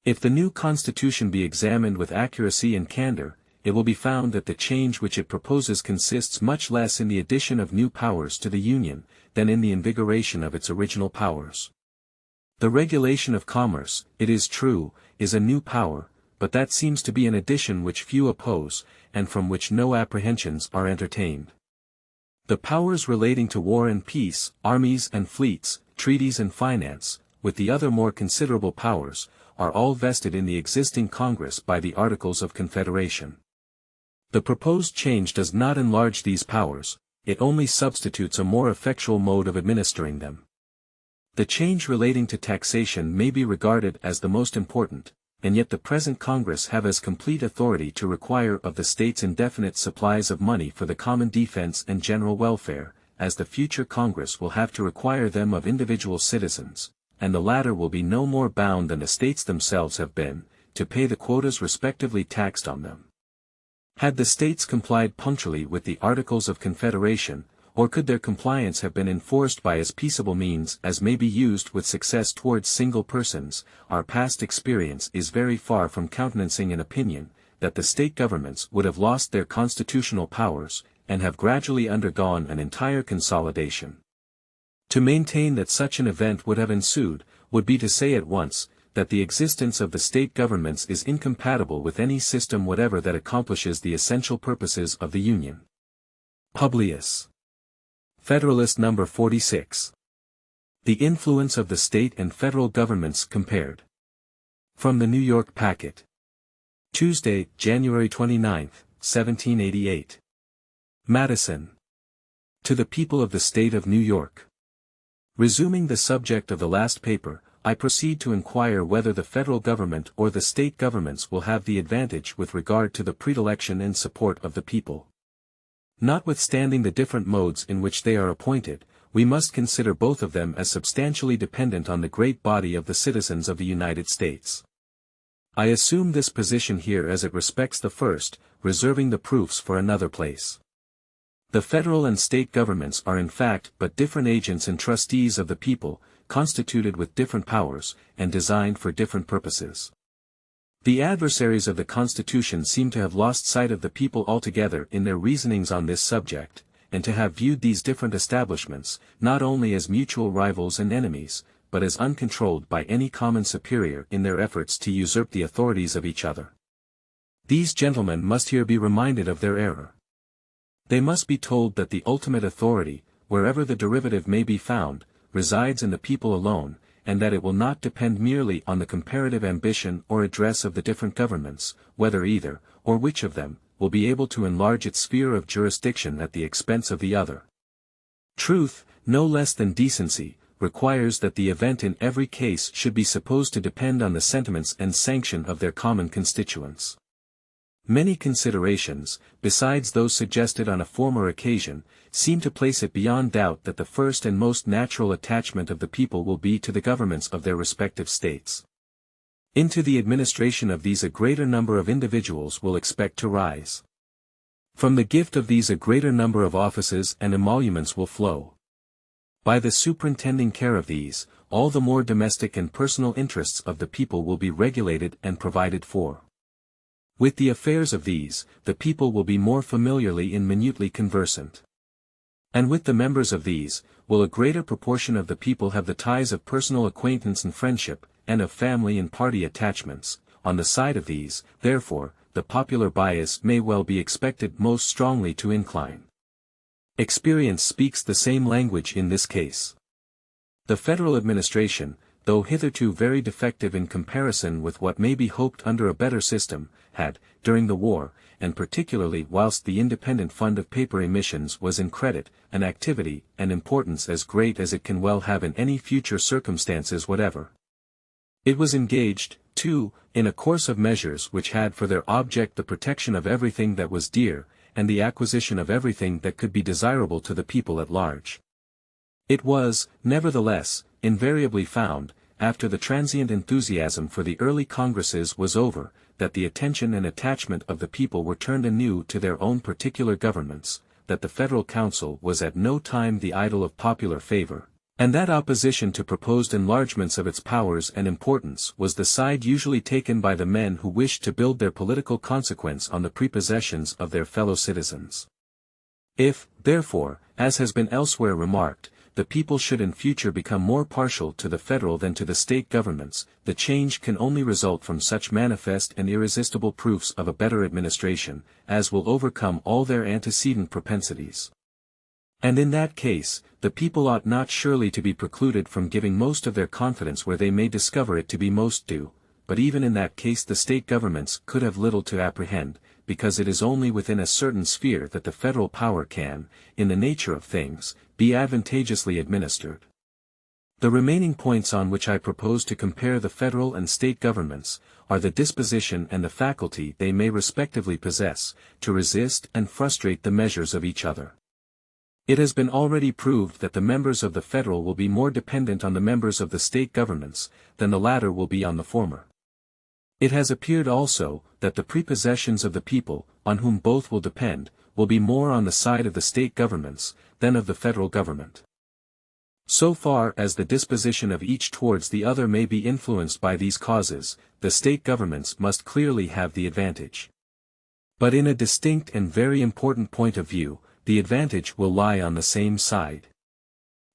If the new Constitution be examined with accuracy and candor, it will be found that the change which it proposes consists much less in the addition of new powers to the Union, than in the invigoration of its original powers. The regulation of commerce, it is true, is a new power, but that seems to be an addition which few oppose, and from which no apprehensions are entertained. The powers relating to war and peace, armies and fleets, treaties and finance, with the other more considerable powers, are all vested in the existing Congress by the Articles of Confederation. The proposed change does not enlarge these powers, it only substitutes a more effectual mode of administering them. The change relating to taxation may be regarded as the most important, and yet the present Congress have as complete authority to require of the states indefinite supplies of money for the common defense and general welfare, as the future Congress will have to require them of individual citizens, and the latter will be no more bound than the states themselves have been, to pay the quotas respectively taxed on them. Had the states complied punctually with the Articles of Confederation, or could their compliance have been enforced by as peaceable means as may be used with success towards single persons, our past experience is very far from countenancing an opinion, that the state governments would have lost their constitutional powers, and have gradually undergone an entire consolidation. To maintain that such an event would have ensued, would be to say at once, that the existence of the state governments is incompatible with any system whatever that accomplishes the essential purposes of the Union. Publius. Federalist No. 46. The influence of the state and federal governments compared. From the New York Packet. Tuesday, January 29, 1788. Madison. To the People of the State of New York. Resuming the subject of the last paper, I proceed to inquire whether the federal government or the state governments will have the advantage with regard to the predilection and support of the people. Notwithstanding the different modes in which they are appointed, we must consider both of them as substantially dependent on the great body of the citizens of the United States. I assume this position here as it respects the first, reserving the proofs for another place. The federal and state governments are in fact but different agents and trustees of the people, constituted with different powers, and designed for different purposes. The adversaries of the Constitution seem to have lost sight of the people altogether in their reasonings on this subject, and to have viewed these different establishments, not only as mutual rivals and enemies, but as uncontrolled by any common superior in their efforts to usurp the authorities of each other. These gentlemen must here be reminded of their error. They must be told that the ultimate authority, wherever the derivative may be found, resides in the people alone, and that it will not depend merely on the comparative ambition or address of the different governments, whether either, or which of them, will be able to enlarge its sphere of jurisdiction at the expense of the other. Truth, no less than decency, requires that the event in every case should be supposed to depend on the sentiments and sanction of their common constituents. Many considerations, besides those suggested on a former occasion, seem to place it beyond doubt that the first and most natural attachment of the people will be to the governments of their respective states. Into the administration of these a greater number of individuals will expect to rise. From the gift of these a greater number of offices and emoluments will flow. By the superintending care of these, all the more domestic and personal interests of the people will be regulated and provided for. With the affairs of these, the people will be more familiarly and minutely conversant. And with the members of these, will a greater proportion of the people have the ties of personal acquaintance and friendship, and of family and party attachments. On the side of these, therefore, the popular bias may well be expected most strongly to incline. Experience speaks the same language in this case. The federal administration, though hitherto very defective in comparison with what may be hoped under a better system, had, during the war, and particularly whilst the independent fund of paper emissions was in credit, an activity and importance as great as it can well have in any future circumstances whatever. It was engaged, too, in a course of measures which had for their object the protection of everything that was dear, and the acquisition of everything that could be desirable to the people at large. It was, nevertheless, invariably found, after the transient enthusiasm for the early congresses was over, that the attention and attachment of the people were turned anew to their own particular governments, that the Federal Council was at no time the idol of popular favor, and that opposition to proposed enlargements of its powers and importance was the side usually taken by the men who wished to build their political consequence on the prepossessions of their fellow citizens. If, therefore, as has been elsewhere remarked, the people should in future become more partial to the federal than to the state governments, the change can only result from such manifest and irresistible proofs of a better administration, as will overcome all their antecedent propensities. And in that case, the people ought not surely to be precluded from giving most of their confidence where they may discover it to be most due, but even in that case the state governments could have little to apprehend, because it is only within a certain sphere that the federal power can, in the nature of things, be advantageously administered. The remaining points on which I propose to compare the federal and state governments, are the disposition and the faculty they may respectively possess, to resist and frustrate the measures of each other. It has been already proved that the members of the federal will be more dependent on the members of the state governments, than the latter will be on the former. It has appeared also, that the prepossessions of the people, on whom both will depend, will be more on the side of the state governments, than of the federal government. So far as the disposition of each towards the other may be influenced by these causes, the state governments must clearly have the advantage. But in a distinct and very important point of view, the advantage will lie on the same side.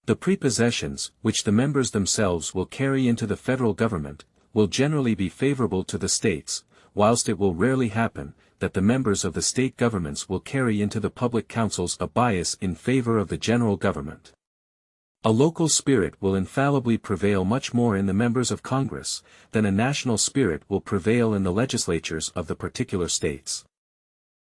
The prepossessions, which the members themselves will carry into the federal government, will generally be favorable to the states, whilst it will rarely happen, that the members of the state governments will carry into the public councils a bias in favor of the general government. A local spirit will infallibly prevail much more in the members of Congress, than a national spirit will prevail in the legislatures of the particular states.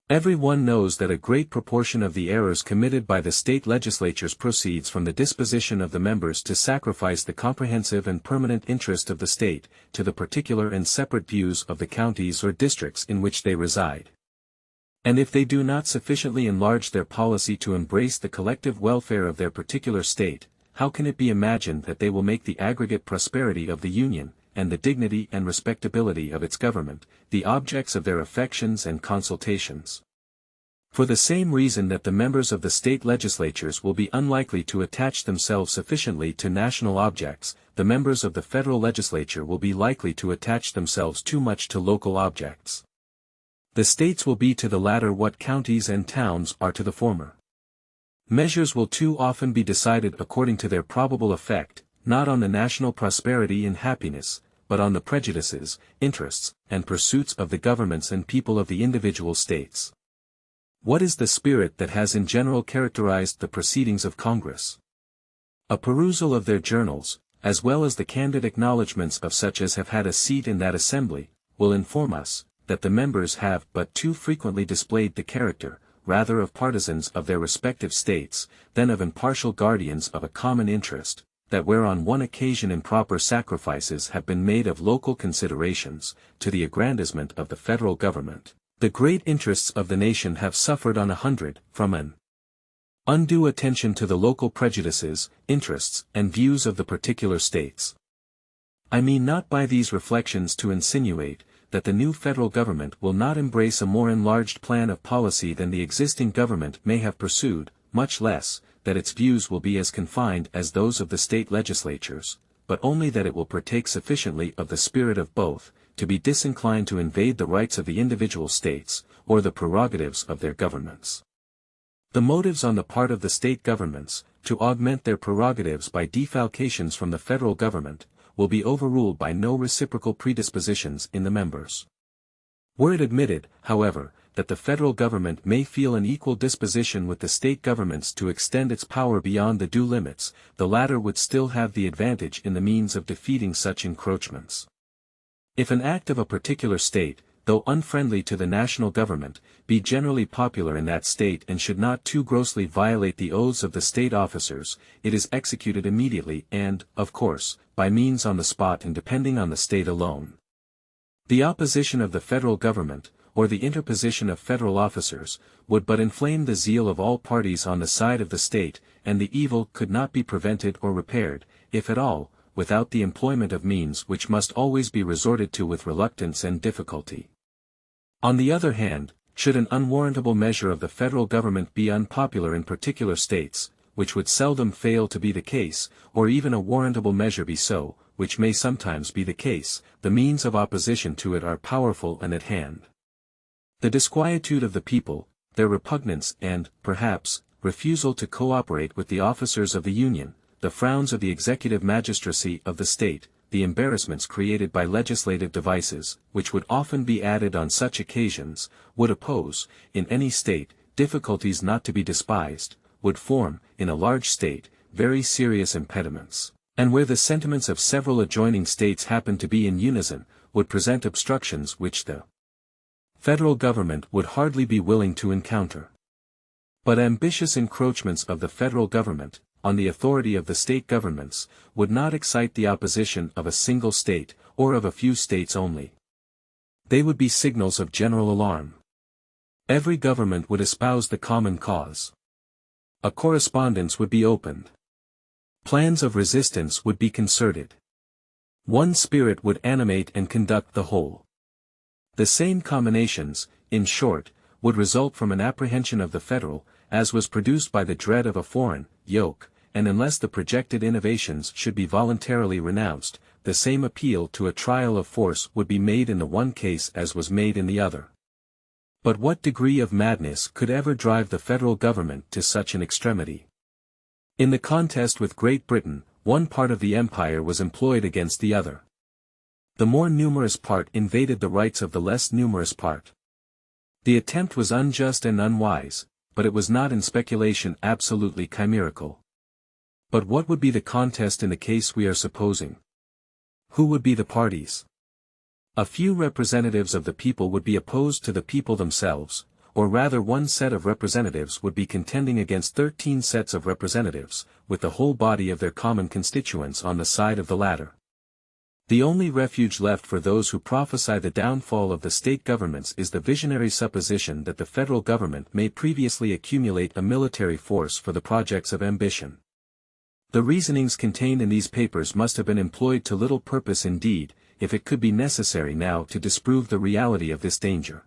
Every one knows that a great proportion of the errors committed by the state legislatures proceeds from the disposition of the members to sacrifice the comprehensive and permanent interest of the state, to the particular and separate views of the counties or districts in which they reside. And if they do not sufficiently enlarge their policy to embrace the collective welfare of their particular state, how can it be imagined that they will make the aggregate prosperity of the Union, and the dignity and respectability of its government, the objects of their affections and consultations? For the same reason that the members of the state legislatures will be unlikely to attach themselves sufficiently to national objects, the members of the federal legislature will be likely to attach themselves too much to local objects. The states will be to the latter what counties and towns are to the former. Measures will too often be decided according to their probable effect, not on the national prosperity and happiness, but on the prejudices, interests, and pursuits of the governments and people of the individual states. What is the spirit that has in general characterized the proceedings of Congress? A perusal of their journals, as well as the candid acknowledgments of such as have had a seat in that assembly, will inform us, that the members have but too frequently displayed the character, rather of partisans of their respective states, than of impartial guardians of a common interest, that where on one occasion improper sacrifices have been made of local considerations, to the aggrandizement of the federal government, the great interests of the nation have suffered on 100, from an undue attention to the local prejudices, interests, and views of the particular states. I mean not by these reflections to insinuate, that the new federal government will not embrace a more enlarged plan of policy than the existing government may have pursued, much less, that its views will be as confined as those of the state legislatures, but only that it will partake sufficiently of the spirit of both, to be disinclined to invade the rights of the individual states, or the prerogatives of their governments. The motives on the part of the state governments, to augment their prerogatives by defalcations from the federal government, will be overruled by no reciprocal predispositions in the members. Were it admitted, however, that the federal government may feel an equal disposition with the state governments to extend its power beyond the due limits, the latter would still have the advantage in the means of defeating such encroachments. If an act of a particular state, though unfriendly to the national government, be generally popular in that state and should not too grossly violate the oaths of the state officers, it is executed immediately and, of course, by means on the spot and depending on the state alone. The opposition of the federal government, or the interposition of federal officers, would but inflame the zeal of all parties on the side of the state, and the evil could not be prevented or repaired, if at all, without the employment of means which must always be resorted to with reluctance and difficulty. On the other hand, should an unwarrantable measure of the federal government be unpopular in particular states, which would seldom fail to be the case, or even a warrantable measure be so, which may sometimes be the case, the means of opposition to it are powerful and at hand. The disquietude of the people, their repugnance and, perhaps, refusal to cooperate with the officers of the Union, the frowns of the executive magistracy of the state, the embarrassments created by legislative devices, which would often be added on such occasions, would oppose, in any state, difficulties not to be despised, would form, in a large state, very serious impediments, and where the sentiments of several adjoining states happen to be in unison, would present obstructions which the federal government would hardly be willing to encounter. But ambitious encroachments of the federal government, on the authority of the state governments, would not excite the opposition of a single state, or of a few states only. They would be signals of general alarm. Every government would espouse the common cause. A correspondence would be opened. Plans of resistance would be concerted. One spirit would animate and conduct the whole. The same combinations, in short, would result from an apprehension of the federal, as was produced by the dread of a foreign, yoke, and unless the projected innovations should be voluntarily renounced, the same appeal to a trial of force would be made in the one case as was made in the other. But what degree of madness could ever drive the federal government to such an extremity? In the contest with Great Britain, one part of the empire was employed against the other. The more numerous part invaded the rights of the less numerous part. The attempt was unjust and unwise, but it was not in speculation absolutely chimerical. But what would be the contest in the case we are supposing? Who would be the parties? A few representatives of the people would be opposed to the people themselves, or rather one set of representatives would be contending against 13 sets of representatives, with the whole body of their common constituents on the side of the latter. The only refuge left for those who prophesy the downfall of the state governments is the visionary supposition that the federal government may previously accumulate a military force for the projects of ambition. The reasonings contained in these papers must have been employed to little purpose indeed, if it could be necessary now to disprove the reality of this danger.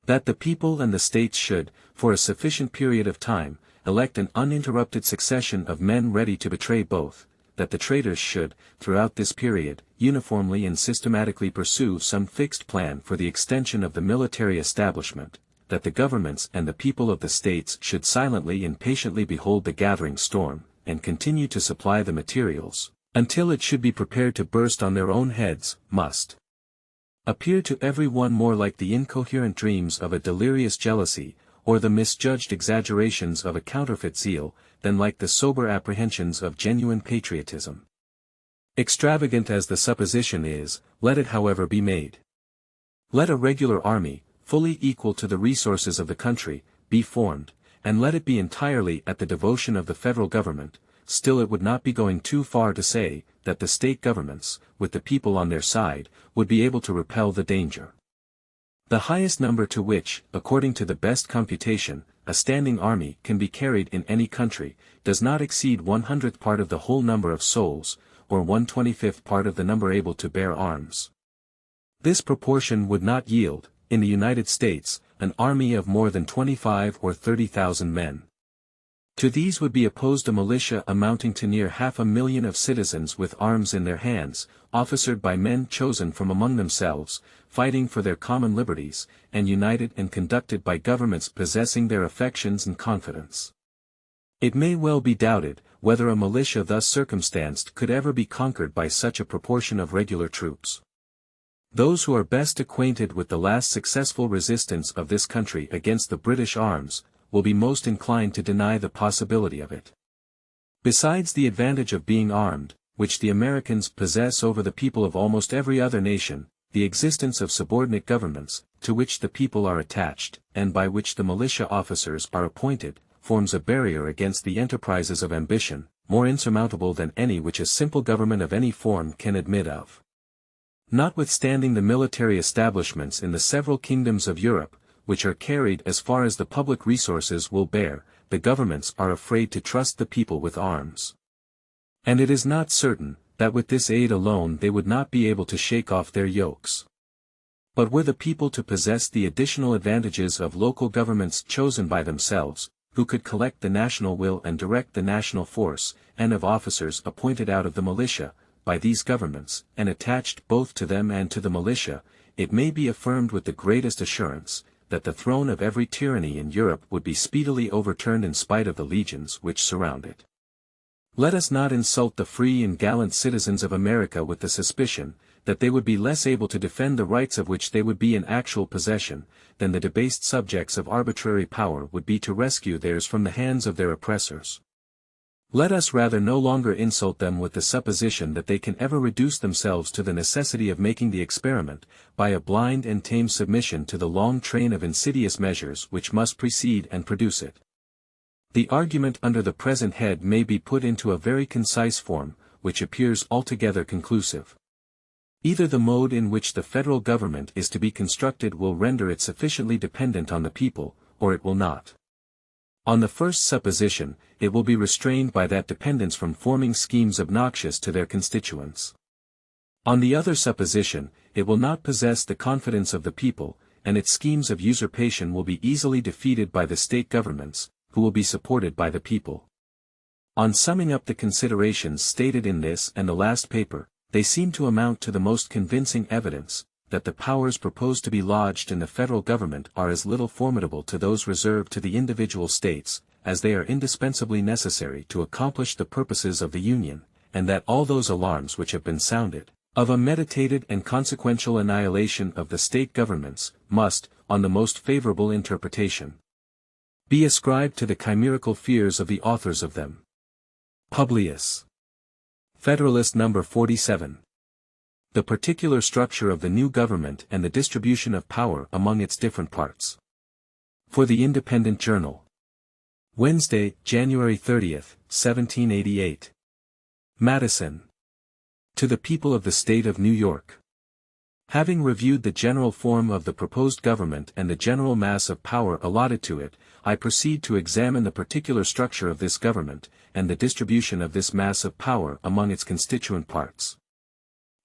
That the people and the states should, for a sufficient period of time, elect an uninterrupted succession of men ready to betray both, that the traitors should, throughout this period, uniformly and systematically pursue some fixed plan for the extension of the military establishment, that the governments and the people of the states should silently and patiently behold the gathering storm, and continue to supply the materials, until it should be prepared to burst on their own heads, must appear to every one more like the incoherent dreams of a delirious jealousy, or the misjudged exaggerations of a counterfeit zeal, than like the sober apprehensions of genuine patriotism. Extravagant as the supposition is, let it however be made. Let a regular army, fully equal to the resources of the country, be formed, and let it be entirely at the devotion of the federal government, still it would not be going too far to say, that the state governments, with the people on their side, would be able to repel the danger. The highest number to which, according to the best computation, a standing army can be carried in any country, does not exceed 1/100th part of the whole number of souls, or 1/25th part of the number able to bear arms. This proportion would not yield, in the United States, an army of more than 25 or 30,000 men. To these would be opposed a militia amounting to near 500,000 of citizens with arms in their hands, officered by men chosen from among themselves, fighting for their common liberties, and united and conducted by governments possessing their affections and confidence. It may well be doubted, whether a militia thus circumstanced could ever be conquered by such a proportion of regular troops. Those who are best acquainted with the last successful resistance of this country against the British arms, will be most inclined to deny the possibility of it. Besides the advantage of being armed, which the Americans possess over the people of almost every other nation, the existence of subordinate governments, to which the people are attached, and by which the militia officers are appointed, forms a barrier against the enterprises of ambition, more insurmountable than any which a simple government of any form can admit of. Notwithstanding the military establishments in the several kingdoms of Europe, which are carried as far as the public resources will bear, the governments are afraid to trust the people with arms. And it is not certain, that with this aid alone they would not be able to shake off their yokes. But were the people to possess the additional advantages of local governments chosen by themselves, who could collect the national will and direct the national force, and of officers appointed out of the militia, by these governments, and attached both to them and to the militia, it may be affirmed with the greatest assurance, that the throne of every tyranny in Europe would be speedily overturned in spite of the legions which surround it. Let us not insult the free and gallant citizens of America with the suspicion, that they would be less able to defend the rights of which they would be in actual possession, than the debased subjects of arbitrary power would be to rescue theirs from the hands of their oppressors. Let us rather no longer insult them with the supposition that they can ever reduce themselves to the necessity of making the experiment, by a blind and tame submission to the long train of insidious measures which must precede and produce it. The argument under the present head may be put into a very concise form, which appears altogether conclusive. Either the mode in which the federal government is to be constructed will render it sufficiently dependent on the people, or it will not. On the first supposition, it will be restrained by that dependence from forming schemes obnoxious to their constituents. On the other supposition, it will not possess the confidence of the people, and its schemes of usurpation will be easily defeated by the state governments, who will be supported by the people. On summing up the considerations stated in this and the last paper, they seem to amount to the most convincing evidence, that the powers proposed to be lodged in the federal government are as little formidable to those reserved to the individual states, as they are indispensably necessary to accomplish the purposes of the Union, and that all those alarms which have been sounded, of a meditated and consequential annihilation of the state governments, must, on the most favorable interpretation, be ascribed to the chimerical fears of the authors of them. Publius. Federalist No. 47. The particular structure of the new government and the distribution of power among its different parts. For the Independent Journal. Wednesday, January 30, 1788. Madison. To the People of the State of New York. Having reviewed the general form of the proposed government and the general mass of power allotted to it, I proceed to examine the particular structure of this government, and the distribution of this mass of power among its constituent parts.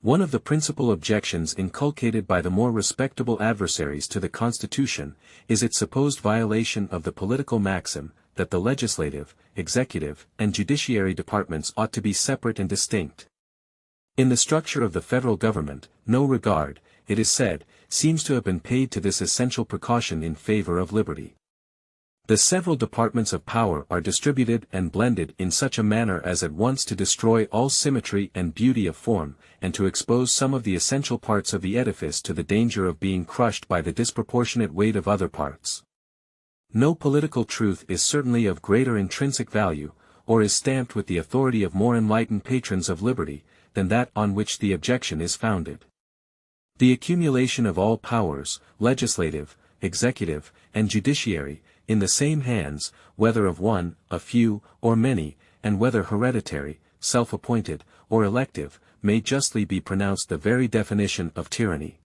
One of the principal objections inculcated by the more respectable adversaries to the Constitution, is its supposed violation of the political maxim, that the legislative, executive, and judiciary departments ought to be separate and distinct. In the structure of the federal government, no regard, it is said, seems to have been paid to this essential precaution in favor of liberty. The several departments of power are distributed and blended in such a manner as at once to destroy all symmetry and beauty of form, and to expose some of the essential parts of the edifice to the danger of being crushed by the disproportionate weight of other parts. No political truth is certainly of greater intrinsic value, or is stamped with the authority of more enlightened patrons of liberty, than that on which the objection is founded. The accumulation of all powers, legislative, executive, and judiciary, in the same hands, whether of one, a few, or many, and whether hereditary, self-appointed, or elective, may justly be pronounced the very definition of tyranny.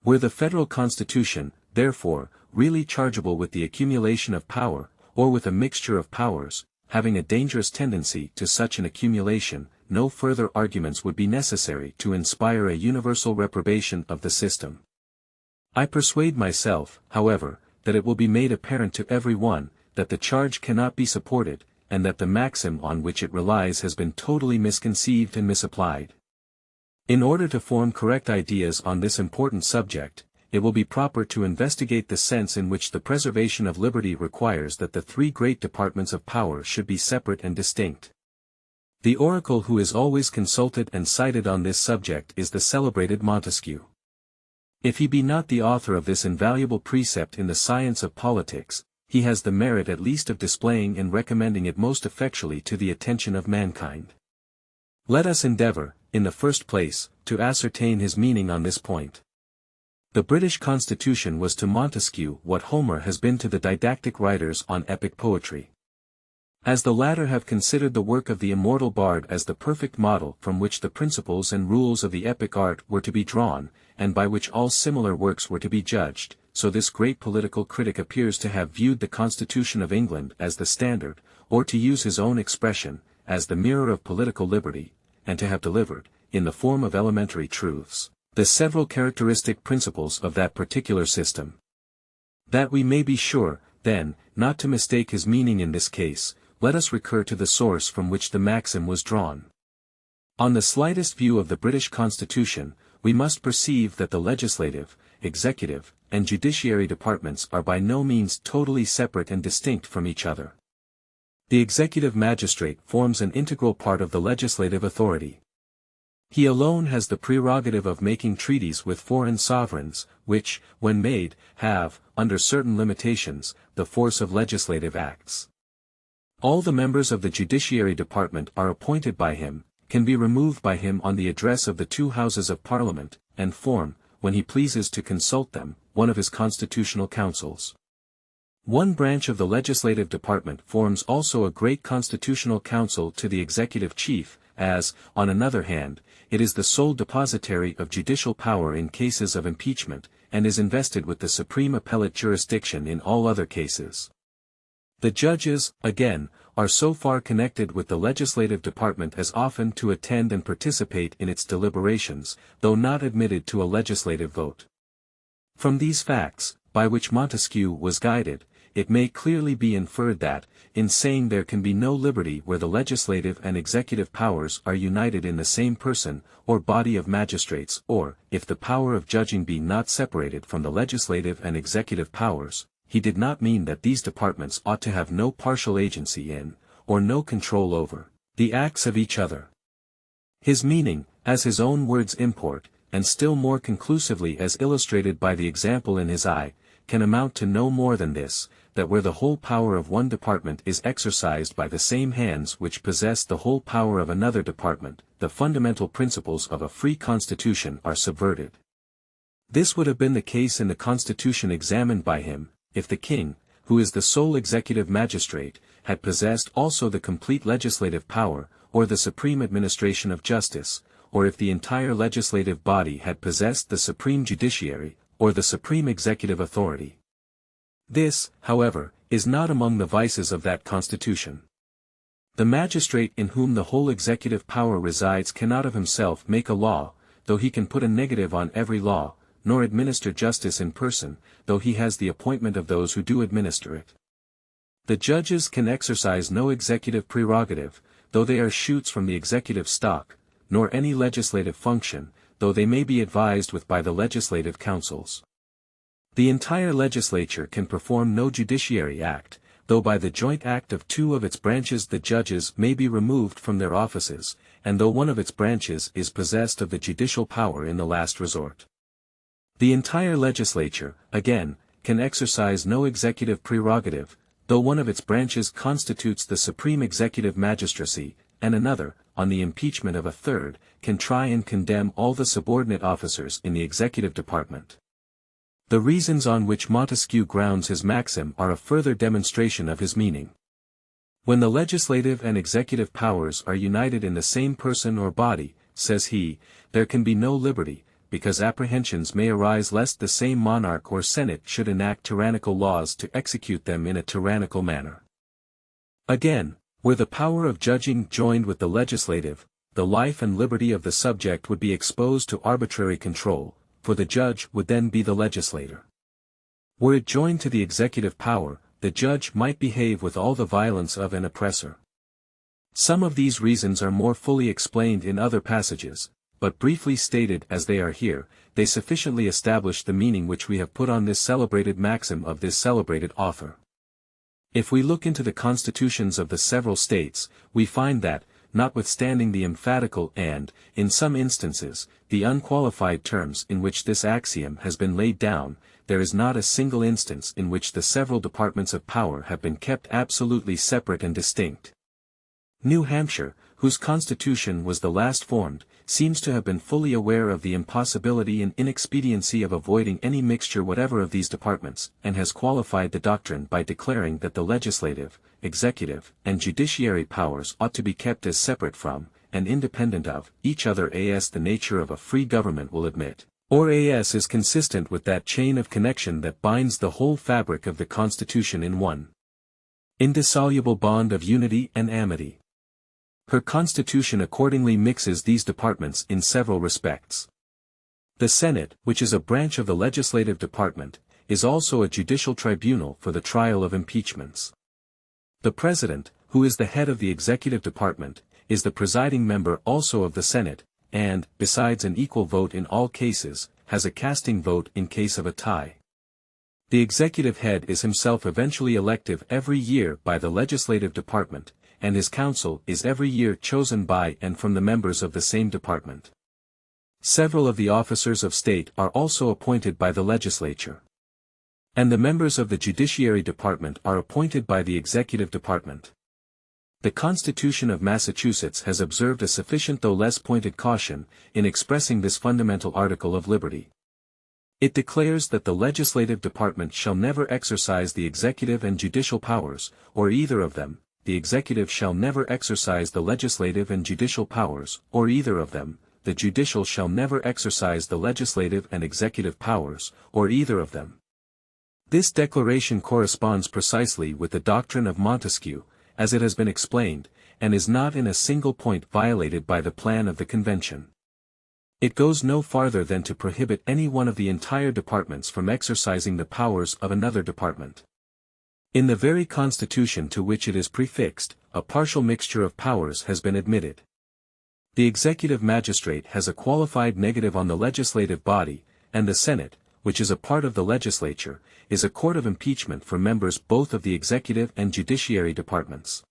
Were the federal Constitution, therefore, really chargeable with the accumulation of power, or with a mixture of powers, having a dangerous tendency to such an accumulation, no further arguments would be necessary to inspire a universal reprobation of the system. I persuade myself, however, that it will be made apparent to every one, that the charge cannot be supported, and that the maxim on which it relies has been totally misconceived and misapplied. In order to form correct ideas on this important subject, it will be proper to investigate the sense in which the preservation of liberty requires that the three great departments of power should be separate and distinct. The oracle who is always consulted and cited on this subject is the celebrated Montesquieu. If he be not the author of this invaluable precept in the science of politics, he has the merit at least of displaying and recommending it most effectually to the attention of mankind. Let us endeavor, in the first place, to ascertain his meaning on this point. The British Constitution was to Montesquieu what Homer has been to the didactic writers on epic poetry. As the latter have considered the work of the immortal bard as the perfect model from which the principles and rules of the epic art were to be drawn, and by which all similar works were to be judged, so this great political critic appears to have viewed the Constitution of England as the standard, or to use his own expression, as the mirror of political liberty, and to have delivered, in the form of elementary truths, the several characteristic principles of that particular system. That we may be sure, then, not to mistake his meaning in this case, let us recur to the source from which the maxim was drawn. On the slightest view of the British Constitution, we must perceive that the legislative, executive, and judiciary departments are by no means totally separate and distinct from each other. The executive magistrate forms an integral part of the legislative authority. He alone has the prerogative of making treaties with foreign sovereigns, which, when made, have, under certain limitations, the force of legislative acts. All the members of the Judiciary Department are appointed by him, can be removed by him on the address of the two Houses of Parliament, and form, when he pleases to consult them, one of his constitutional councils. One branch of the legislative department forms also a great constitutional council to the executive chief, as, on another hand, it is the sole depositary of judicial power in cases of impeachment, and is invested with the supreme appellate jurisdiction in all other cases. The judges, again, are so far connected with the legislative department as often to attend and participate in its deliberations, though not admitted to a legislative vote. From these facts, by which Montesquieu was guided, it may clearly be inferred that, in saying there can be no liberty where the legislative and executive powers are united in the same person, or body of magistrates, or, if the power of judging be not separated from the legislative and executive powers, he did not mean that these departments ought to have no partial agency in, or no control over, the acts of each other. His meaning, as his own words import, and still more conclusively as illustrated by the example in his eye, can amount to no more than this, that where the whole power of one department is exercised by the same hands which possess the whole power of another department, the fundamental principles of a free constitution are subverted. This would have been the case in the constitution examined by him, if the king, who is the sole executive magistrate, had possessed also the complete legislative power, or the supreme administration of justice, or if the entire legislative body had possessed the supreme judiciary, or the supreme executive authority. This, however, is not among the vices of that constitution. The magistrate in whom the whole executive power resides cannot of himself make a law, though he can put a negative on every law, nor administer justice in person, though he has the appointment of those who do administer it. The judges can exercise no executive prerogative, though they are shoots from the executive stock, nor any legislative function, though they may be advised with by the legislative councils. The entire legislature can perform no judiciary act, though by the joint act of two of its branches the judges may be removed from their offices, and though one of its branches is possessed of the judicial power in the last resort. The entire legislature, again, can exercise no executive prerogative, though one of its branches constitutes the supreme executive magistracy, and another, on the impeachment of a third, can try and condemn all the subordinate officers in the executive department. The reasons on which Montesquieu grounds his maxim are a further demonstration of his meaning. When the legislative and executive powers are united in the same person or body, says he, there can be no liberty, because apprehensions may arise lest the same monarch or senate should enact tyrannical laws to execute them in a tyrannical manner. Again, were the power of judging joined with the legislative, the life and liberty of the subject would be exposed to arbitrary control, for the judge would then be the legislator. Were it joined to the executive power, the judge might behave with all the violence of an oppressor. Some of these reasons are more fully explained in other passages, but briefly stated as they are here, they sufficiently establish the meaning which we have put on this celebrated maxim of this celebrated author. If we look into the constitutions of the several states, we find that, notwithstanding the emphatical and, in some instances, the unqualified terms in which this axiom has been laid down, there is not a single instance in which the several departments of power have been kept absolutely separate and distinct. New Hampshire, whose constitution was the last formed, seems to have been fully aware of the impossibility and inexpediency of avoiding any mixture whatever of these departments, and has qualified the doctrine by declaring that the legislative, executive, and judiciary powers ought to be kept as separate from, and independent of, each other as the nature of a free government will admit, or as is consistent with that chain of connection that binds the whole fabric of the Constitution in one indissoluble bond of unity and amity. Her Constitution accordingly mixes these departments in several respects. The Senate, which is a branch of the legislative department, is also a judicial tribunal for the trial of impeachments. The President, who is the head of the executive department, is the presiding member also of the Senate, and, besides an equal vote in all cases, has a casting vote in case of a tie. The executive head is himself eventually elective every year by the legislative department, and his council is every year chosen by and from the members of the same department. Several of the officers of state are also appointed by the legislature. And the members of the judiciary department are appointed by the executive department. The Constitution of Massachusetts has observed a sufficient though less pointed caution in expressing this fundamental article of liberty. It declares that the legislative department shall never exercise the executive and judicial powers, or either of them. The executive shall never exercise the legislative and judicial powers, or either of them. The judicial shall never exercise the legislative and executive powers, or either of them. This declaration corresponds precisely with the doctrine of Montesquieu, as it has been explained, and is not in a single point violated by the plan of the Convention. It goes no farther than to prohibit any one of the entire departments from exercising the powers of another department. In the very Constitution to which it is prefixed, a partial mixture of powers has been admitted. The executive magistrate has a qualified negative on the legislative body, and the Senate, which is a part of the legislature, is a court of impeachment for members both of the executive and judiciary departments.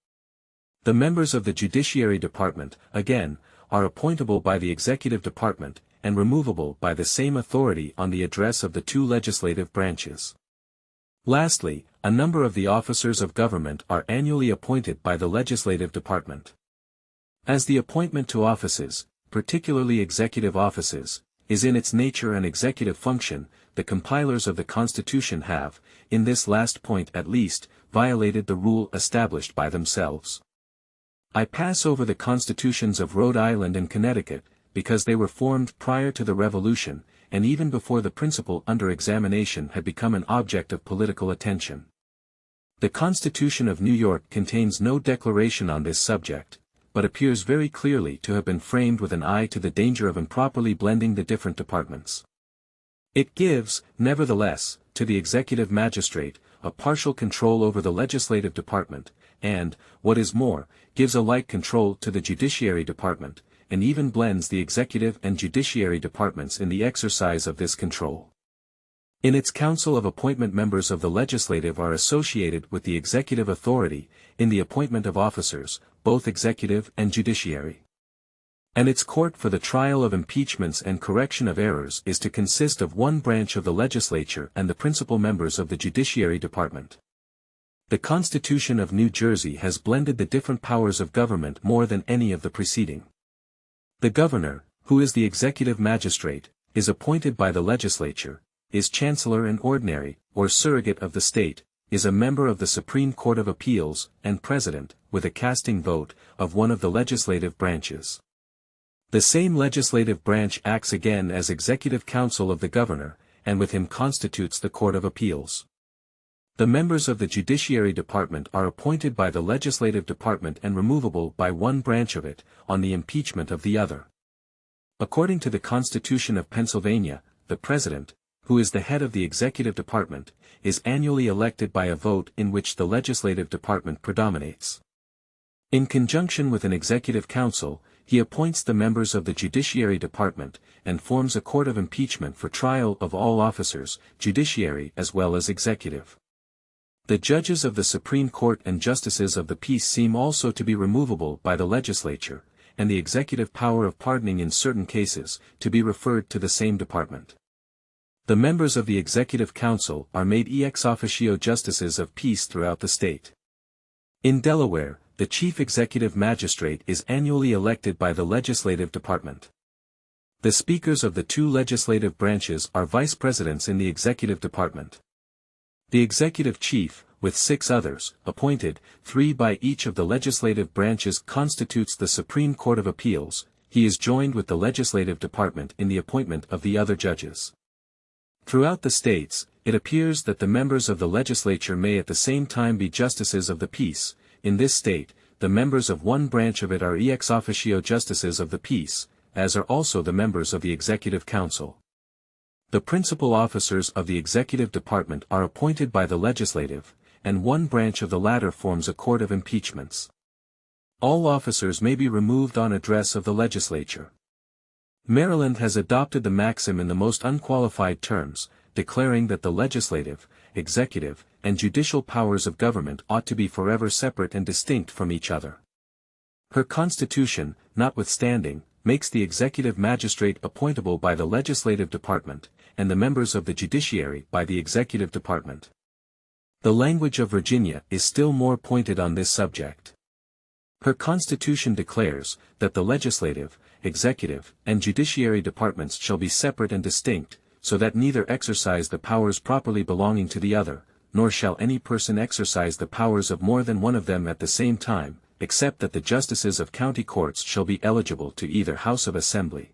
The members of the judiciary department, again, are appointable by the executive department, and removable by the same authority on the address of the two legislative branches. Lastly, a number of the officers of government are annually appointed by the legislative department. As the appointment to offices, particularly executive offices, is in its nature an executive function, the compilers of the Constitution have, in this last point at least, violated the rule established by themselves. I pass over the constitutions of Rhode Island and Connecticut, because they were formed prior to the Revolution, and even before the principle under examination had become an object of political attention. The Constitution of New York contains no declaration on this subject, but appears very clearly to have been framed with an eye to the danger of improperly blending the different departments. It gives, nevertheless, to the executive magistrate, a partial control over the legislative department, and, what is more, gives a like control to the judiciary department, and even blends the executive and judiciary departments in the exercise of this control. In its council of appointment, members of the legislative are associated with the executive authority, in the appointment of officers, both executive and judiciary. And its court for the trial of impeachments and correction of errors is to consist of one branch of the legislature and the principal members of the judiciary department. The Constitution of New Jersey has blended the different powers of government more than any of the preceding. The governor, who is the executive magistrate, is appointed by the legislature, is chancellor in ordinary, or surrogate of the state, is a member of the Supreme Court of Appeals, and president, with a casting vote, of one of the legislative branches. The same legislative branch acts again as executive council of the governor, and with him constitutes the Court of Appeals. The members of the judiciary department are appointed by the legislative department and removable by one branch of it, on the impeachment of the other. According to the Constitution of Pennsylvania, the president, who is the head of the executive department, is annually elected by a vote in which the legislative department predominates. In conjunction with an executive council, he appoints the members of the judiciary department, and forms a court of impeachment for trial of all officers, judiciary as well as executive. The judges of the Supreme Court and justices of the peace seem also to be removable by the legislature, and the executive power of pardoning in certain cases, to be referred to the same department. The members of the Executive Council are made ex officio justices of peace throughout the state. In Delaware, the chief executive magistrate is annually elected by the legislative department. The speakers of the two legislative branches are vice presidents in the executive department. The executive chief, with 6 others, appointed, 3 by each of the legislative branches, constitutes the Supreme Court of Appeals. He is joined with the legislative department in the appointment of the other judges. Throughout the states, it appears that the members of the legislature may at the same time be justices of the peace. In this state, the members of one branch of it are ex officio justices of the peace, as are also the members of the executive council. The principal officers of the executive department are appointed by the legislative, and one branch of the latter forms a court of impeachments. All officers may be removed on address of the legislature. Maryland has adopted the maxim in the most unqualified terms, declaring that the legislative, executive, and judicial powers of government ought to be forever separate and distinct from each other. Her constitution, notwithstanding, makes the executive magistrate appointable by the legislative department, and the members of the judiciary by the executive department. The language of Virginia is still more pointed on this subject. Her Constitution declares that the legislative, executive, and judiciary departments shall be separate and distinct, so that neither exercise the powers properly belonging to the other, nor shall any person exercise the powers of more than one of them at the same time, except that the justices of county courts shall be eligible to either house of assembly.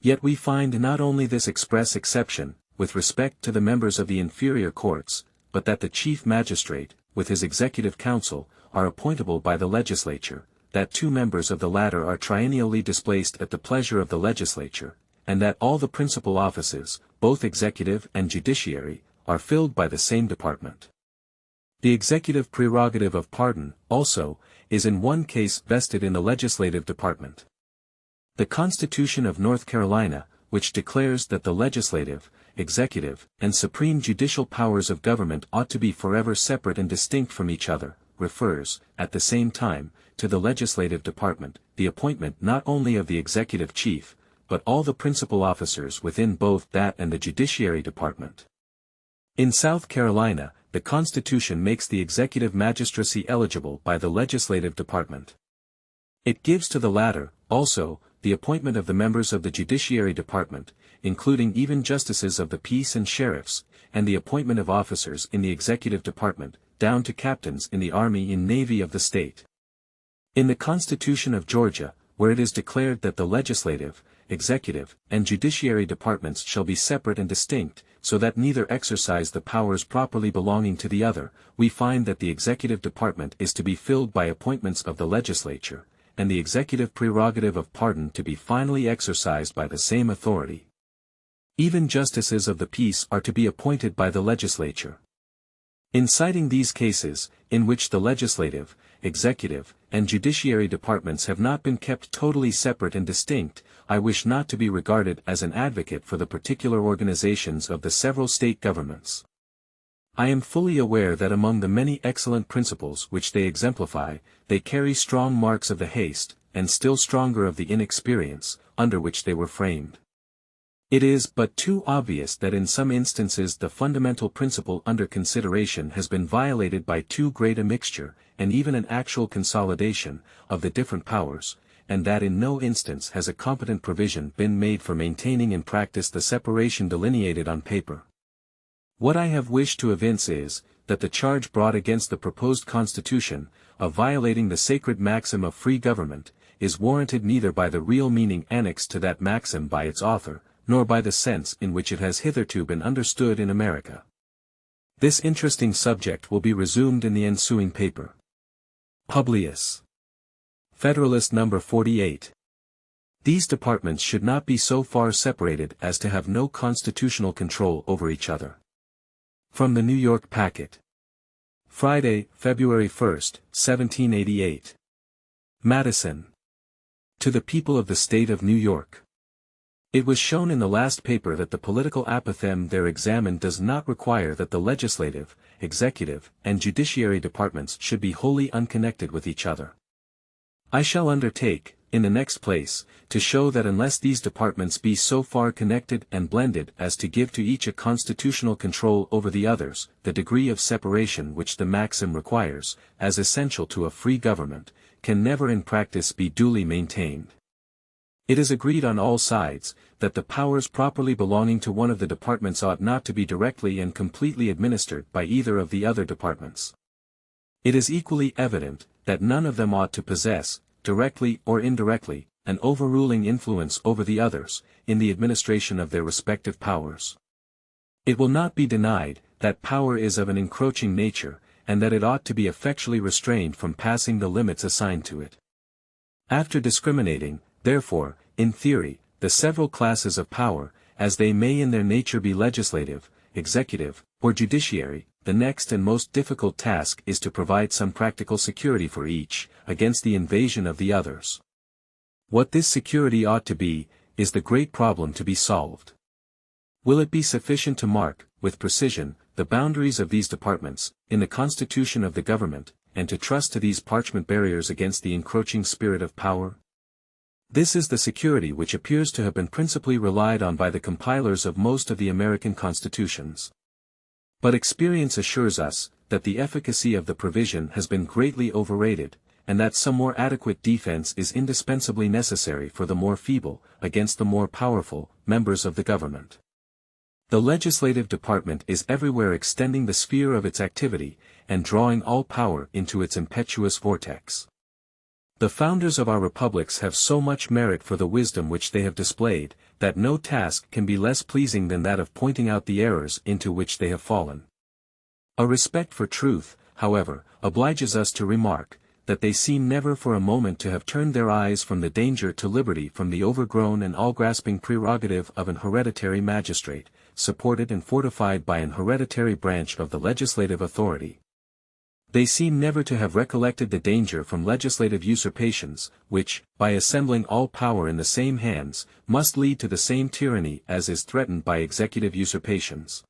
Yet we find not only this express exception, with respect to the members of the inferior courts, but that the chief magistrate, with his executive council, are appointable by the legislature, that 2 members of the latter are triennially displaced at the pleasure of the legislature, and that all the principal offices, both executive and judiciary, are filled by the same department. The executive prerogative of pardon, also, is in one case vested in the legislative department. The Constitution of North Carolina, which declares that the legislative, executive, and supreme judicial powers of government ought to be forever separate and distinct from each other, refers, at the same time, to the legislative department, the appointment not only of the executive chief, but all the principal officers within both that and the judiciary department. In South Carolina, the Constitution makes the executive magistracy eligible by the legislative department. It gives to the latter, also, the appointment of the members of the judiciary department, including even justices of the peace and sheriffs, and the appointment of officers in the executive department, down to captains in the army and navy of the state. In the Constitution of Georgia, where it is declared that the legislative, executive, and judiciary departments shall be separate and distinct, so that neither exercise the powers properly belonging to the other, we find that the executive department is to be filled by appointments of the legislature, and the executive prerogative of pardon to be finally exercised by the same authority. Even justices of the peace are to be appointed by the legislature. In citing these cases, in which the legislative, executive, and judiciary departments have not been kept totally separate and distinct, I wish not to be regarded as an advocate for the particular organizations of the several state governments. I am fully aware that among the many excellent principles which they exemplify, they carry strong marks of the haste, and still stronger of the inexperience, under which they were framed. It is but too obvious that in some instances the fundamental principle under consideration has been violated by too great a mixture, and even an actual consolidation, of the different powers, and that in no instance has a competent provision been made for maintaining in practice the separation delineated on paper. What I have wished to evince is, that the charge brought against the proposed Constitution, of violating the sacred maxim of free government, is warranted neither by the real meaning annexed to that maxim by its author, nor by the sense in which it has hitherto been understood in America. This interesting subject will be resumed in the ensuing paper. Publius. Federalist No. 48. These departments should not be so far separated as to have no constitutional control over each other. From the New York Packet. Friday, February 1, 1788. Madison. To the people of the State of New York. It was shown in the last paper that the political apothegm there examined does not require that the legislative, executive, and judiciary departments should be wholly unconnected with each other. I shall undertake, in the next place, to show that unless these departments be so far connected and blended as to give to each a constitutional control over the others, the degree of separation which the maxim requires, as essential to a free government, can never in practice be duly maintained. It is agreed on all sides, that the powers properly belonging to one of the departments ought not to be directly and completely administered by either of the other departments. It is equally evident, that none of them ought to possess, directly or indirectly, an overruling influence over the others, in the administration of their respective powers. It will not be denied, that power is of an encroaching nature, and that it ought to be effectually restrained from passing the limits assigned to it. After discriminating, therefore, in theory, the several classes of power, as they may in their nature be legislative, executive, or judiciary, the next and most difficult task is to provide some practical security for each, against the invasion of the others. What this security ought to be, is the great problem to be solved. Will it be sufficient to mark, with precision, the boundaries of these departments, in the constitution of the government, and to trust to these parchment barriers against the encroaching spirit of power? This is the security which appears to have been principally relied on by the compilers of most of the American constitutions. But experience assures us, that the efficacy of the provision has been greatly overrated, and that some more adequate defense is indispensably necessary for the more feeble, against the more powerful, members of the government. The legislative department is everywhere extending the sphere of its activity, and drawing all power into its impetuous vortex. The founders of our republics have so much merit for the wisdom which they have displayed, that no task can be less pleasing than that of pointing out the errors into which they have fallen. A respect for truth, however, obliges us to remark, that they seem never for a moment to have turned their eyes from the danger to liberty from the overgrown and all-grasping prerogative of an hereditary magistrate, supported and fortified by an hereditary branch of the legislative authority. They seem never to have recollected the danger from legislative usurpations, which, by assembling all power in the same hands, must lead to the same tyranny as is threatened by executive usurpations.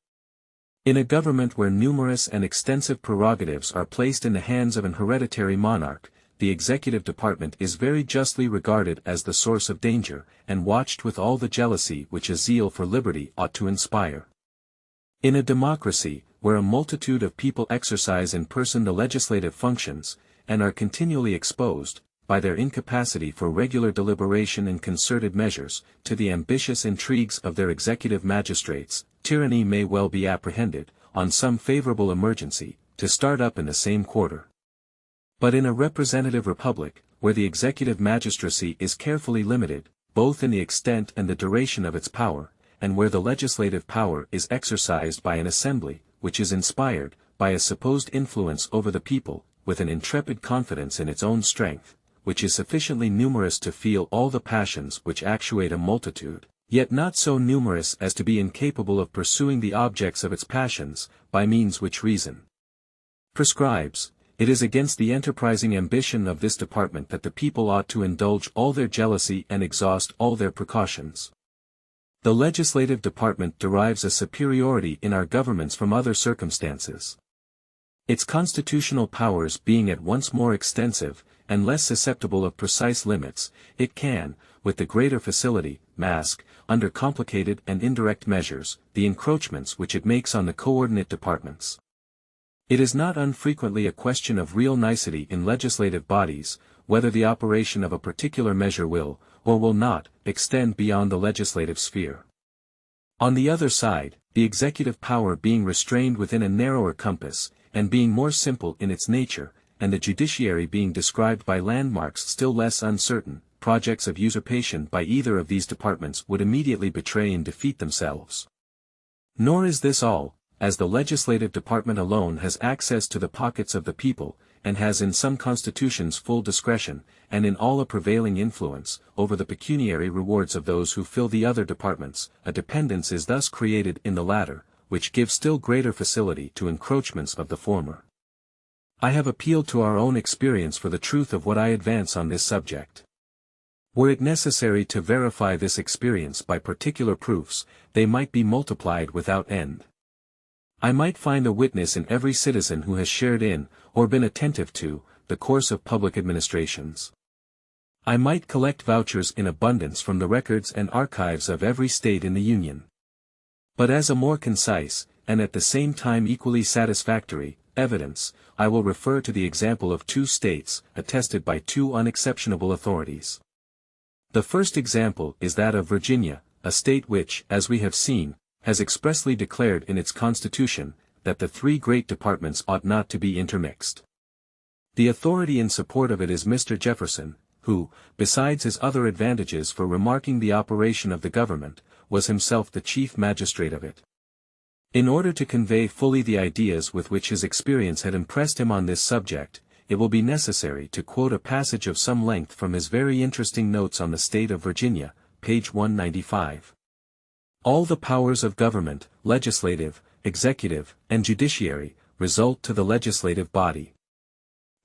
In a government where numerous and extensive prerogatives are placed in the hands of an hereditary monarch, the executive department is very justly regarded as the source of danger, and watched with all the jealousy which a zeal for liberty ought to inspire. In a democracy, where a multitude of people exercise in person the legislative functions, and are continually exposed, by their incapacity for regular deliberation and concerted measures, to the ambitious intrigues of their executive magistrates, tyranny may well be apprehended, on some favorable emergency, to start up in the same quarter. But in a representative republic, where the executive magistracy is carefully limited, both in the extent and the duration of its power, and where the legislative power is exercised by an assembly, which is inspired, by a supposed influence over the people, with an intrepid confidence in its own strength, which is sufficiently numerous to feel all the passions which actuate a multitude, yet not so numerous as to be incapable of pursuing the objects of its passions, by means which reason prescribes, it is against the enterprising ambition of this department that the people ought to indulge all their jealousy and exhaust all their precautions. The legislative department derives a superiority in our governments from other circumstances. Its constitutional powers being at once more extensive, and less susceptible of precise limits, it can, with the greater facility, mask, under complicated and indirect measures, the encroachments which it makes on the coordinate departments. It is not unfrequently a question of real nicety in legislative bodies, whether the operation of a particular measure will, or will not, extend beyond the legislative sphere. On the other side, the executive power being restrained within a narrower compass, and being more simple in its nature, and the judiciary being described by landmarks still less uncertain, projects of usurpation by either of these departments would immediately betray and defeat themselves. Nor is this all, as the legislative department alone has access to the pockets of the people, and has in some constitutions full discretion, and in all a prevailing influence, over the pecuniary rewards of those who fill the other departments. A dependence is thus created in the latter, which gives still greater facility to encroachments of the former. I have appealed to our own experience for the truth of what I advance on this subject. Were it necessary to verify this experience by particular proofs, they might be multiplied without end. I might find a witness in every citizen who has shared in, or been attentive to, the course of public administrations. I might collect vouchers in abundance from the records and archives of every state in the Union. But as a more concise, and at the same time equally satisfactory, evidence, I will refer to the example of two states, attested by two unexceptionable authorities. The first example is that of Virginia, a state which, as we have seen, has expressly declared in its constitution, that the three great departments ought not to be intermixed. The authority in support of it is Mr. Jefferson, who, besides his other advantages for remarking the operation of the government, was himself the chief magistrate of it. In order to convey fully the ideas with which his experience had impressed him on this subject, it will be necessary to quote a passage of some length from his very interesting Notes on the State of Virginia, page 195. All the powers of government, legislative, executive, and judiciary, result to the legislative body.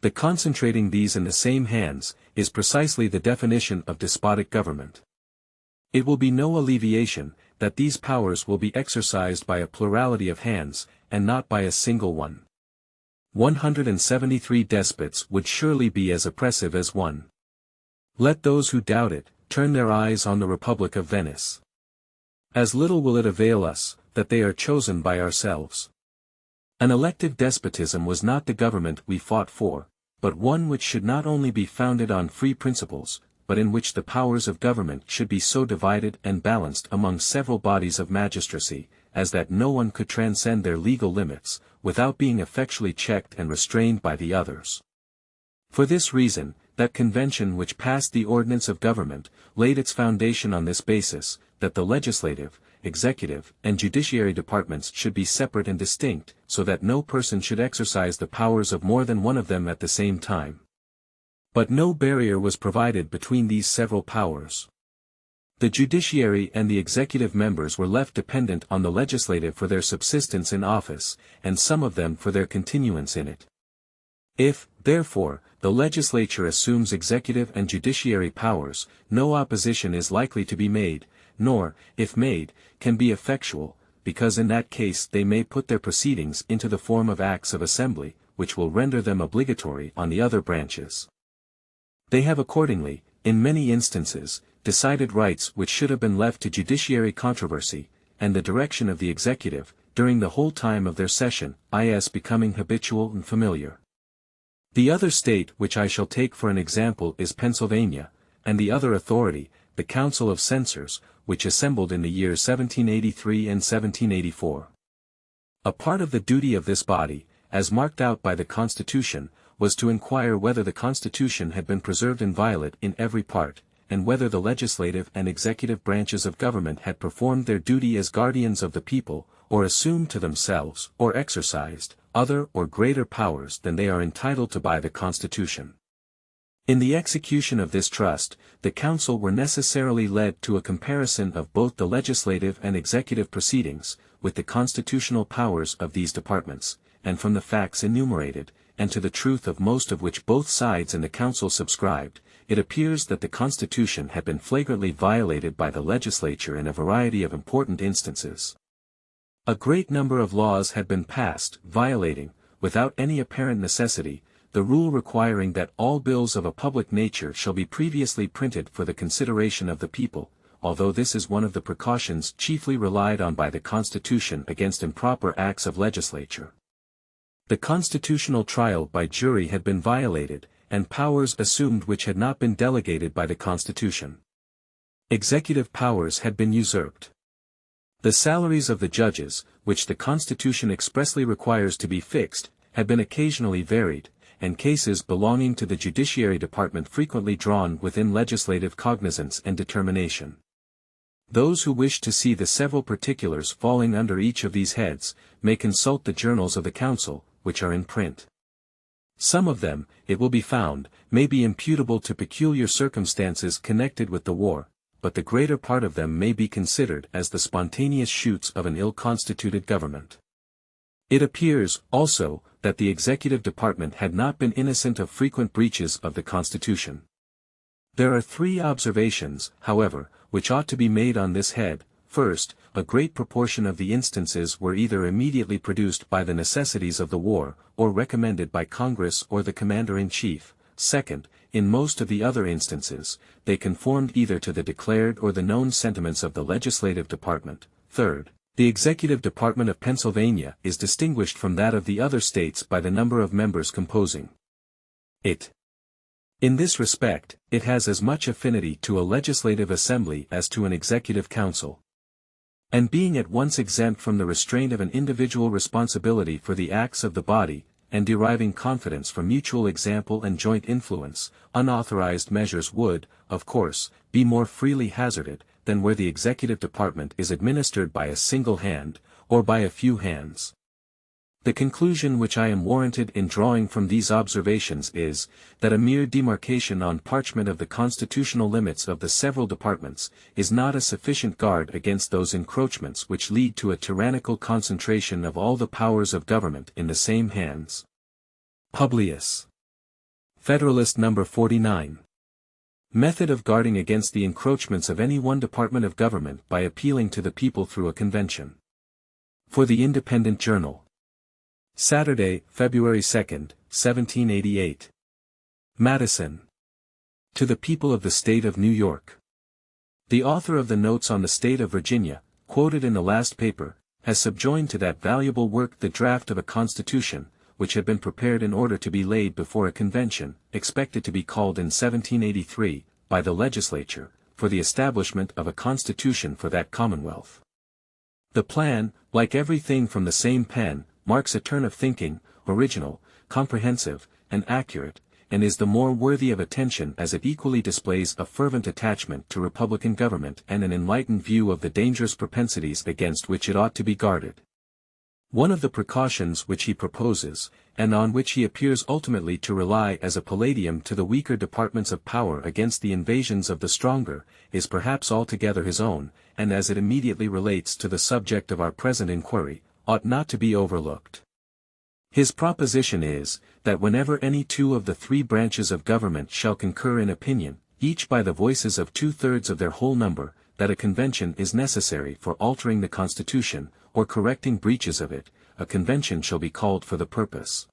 The concentrating these in the same hands, is precisely the definition of despotic government. It will be no alleviation, that these powers will be exercised by a plurality of hands, and not by a single one. 173 despots would surely be as oppressive as one. Let those who doubt it, turn their eyes on the Republic of Venice. As little will it avail us, that they are chosen by ourselves. An elective despotism was not the government we fought for, but one which should not only be founded on free principles, but in which the powers of government should be so divided and balanced among several bodies of magistracy, as that no one could transcend their legal limits, without being effectually checked and restrained by the others. For this reason, that convention which passed the ordinance of government, laid its foundation on this basis, that the legislative, executive, and judiciary departments should be separate and distinct, so that no person should exercise the powers of more than one of them at the same time. But no barrier was provided between these several powers. The judiciary and the executive members were left dependent on the legislative for their subsistence in office, and some of them for their continuance in it. If, therefore, the legislature assumes executive and judiciary powers, no opposition is likely to be made, nor, if made, can be effectual, because in that case they may put their proceedings into the form of acts of assembly, which will render them obligatory on the other branches. They have accordingly, in many instances, decided rights which should have been left to judiciary controversy, and the direction of the executive, during the whole time of their session, is becoming habitual and familiar. The other state which I shall take for an example is Pennsylvania, and the other authority, the Council of Censors, which assembled in the years 1783 and 1784. A part of the duty of this body, as marked out by the Constitution, was to inquire whether the Constitution had been preserved inviolate in every part, and whether the legislative and executive branches of government had performed their duty as guardians of the people, or assumed to themselves, or exercised, other or greater powers than they are entitled to by the Constitution. In the execution of this trust, the Council were necessarily led to a comparison of both the legislative and executive proceedings, with the constitutional powers of these departments, and from the facts enumerated, and to the truth of most of which both sides in the Council subscribed, it appears that the Constitution had been flagrantly violated by the legislature in a variety of important instances. A great number of laws had been passed, violating, without any apparent necessity, the rule requiring that all bills of a public nature shall be previously printed for the consideration of the people, although this is one of the precautions chiefly relied on by the Constitution against improper acts of legislature. The constitutional trial by jury had been violated, and powers assumed which had not been delegated by the Constitution. Executive powers had been usurped. The salaries of the judges, which the Constitution expressly requires to be fixed, had been occasionally varied, and cases belonging to the Judiciary Department frequently drawn within legislative cognizance and determination. Those who wish to see the several particulars falling under each of these heads, may consult the journals of the Council, which are in print. Some of them, it will be found, may be imputable to peculiar circumstances connected with the war, but the greater part of them may be considered as the spontaneous shoots of an ill-constituted government. It appears, also, that the executive department had not been innocent of frequent breaches of the Constitution. There are 3 observations, however, which ought to be made on this head. First, a great proportion of the instances were either immediately produced by the necessities of the war, or recommended by Congress or the Commander-in-Chief. Second, in most of the other instances, they conformed either to the declared or the known sentiments of the legislative department. Third, the executive department of Pennsylvania is distinguished from that of the other states by the number of members composing it. In this respect, it has as much affinity to a legislative assembly as to an executive council. And being at once exempt from the restraint of an individual responsibility for the acts of the body, and deriving confidence from mutual example and joint influence, unauthorized measures would, of course, be more freely hazarded, than where the executive department is administered by a single hand, or by a few hands. The conclusion which I am warranted in drawing from these observations is, that a mere demarcation on parchment of the constitutional limits of the several departments, is not a sufficient guard against those encroachments which lead to a tyrannical concentration of all the powers of government in the same hands. Publius. Federalist No. 49. Method of guarding against the encroachments of any one department of government by appealing to the people through a convention. For the Independent Journal. Saturday, February 2, 1788. Madison. To the people of the State of New York. The author of the Notes on the State of Virginia, quoted in the last paper, has subjoined to that valuable work the draft of a Constitution, which had been prepared in order to be laid before a convention, expected to be called in 1783, by the legislature, for the establishment of a constitution for that commonwealth. The plan, like everything from the same pen, marks a turn of thinking, original, comprehensive, and accurate, and is the more worthy of attention as it equally displays a fervent attachment to republican government and an enlightened view of the dangerous propensities against which it ought to be guarded. One of the precautions which he proposes, and on which he appears ultimately to rely as a palladium to the weaker departments of power against the invasions of the stronger, is perhaps altogether his own, and as it immediately relates to the subject of our present inquiry, ought not to be overlooked. His proposition is, that whenever any two of the three branches of government shall concur in opinion, each by the voices of 2/3 of their whole number, that a convention is necessary for altering the Constitution, or correcting breaches of it, a convention shall be called for the purpose.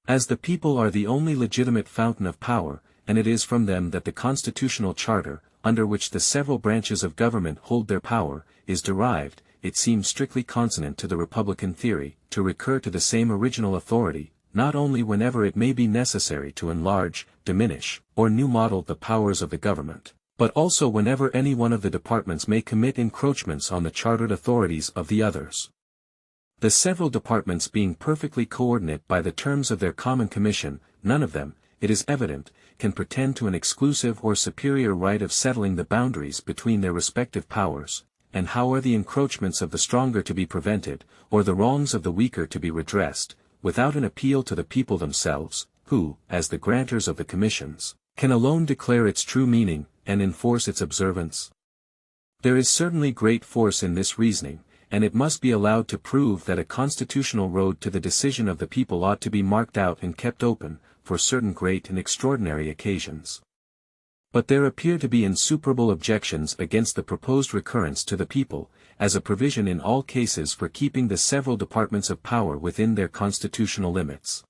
As the people are the only legitimate fountain of power, and it is from them that the constitutional charter, under which the several branches of government hold their power, is derived, it seems strictly consonant to the republican theory, to recur to the same original authority, not only whenever it may be necessary to enlarge, diminish, or new model the powers of the government, but also whenever any one of the departments may commit encroachments on the chartered authorities of the others. The several departments being perfectly coordinate by the terms of their common commission, none of them, it is evident, can pretend to an exclusive or superior right of settling the boundaries between their respective powers, and how are the encroachments of the stronger to be prevented, or the wrongs of the weaker to be redressed, without an appeal to the people themselves, who, as the grantors of the commissions, can alone declare its true meaning, and enforce its observance? There is certainly great force in this reasoning, and it must be allowed to prove that a constitutional road to the decision of the people ought to be marked out and kept open, for certain great and extraordinary occasions. But there appear to be insuperable objections against the proposed recurrence to the people, as a provision in all cases for keeping the several departments of power within their constitutional limits.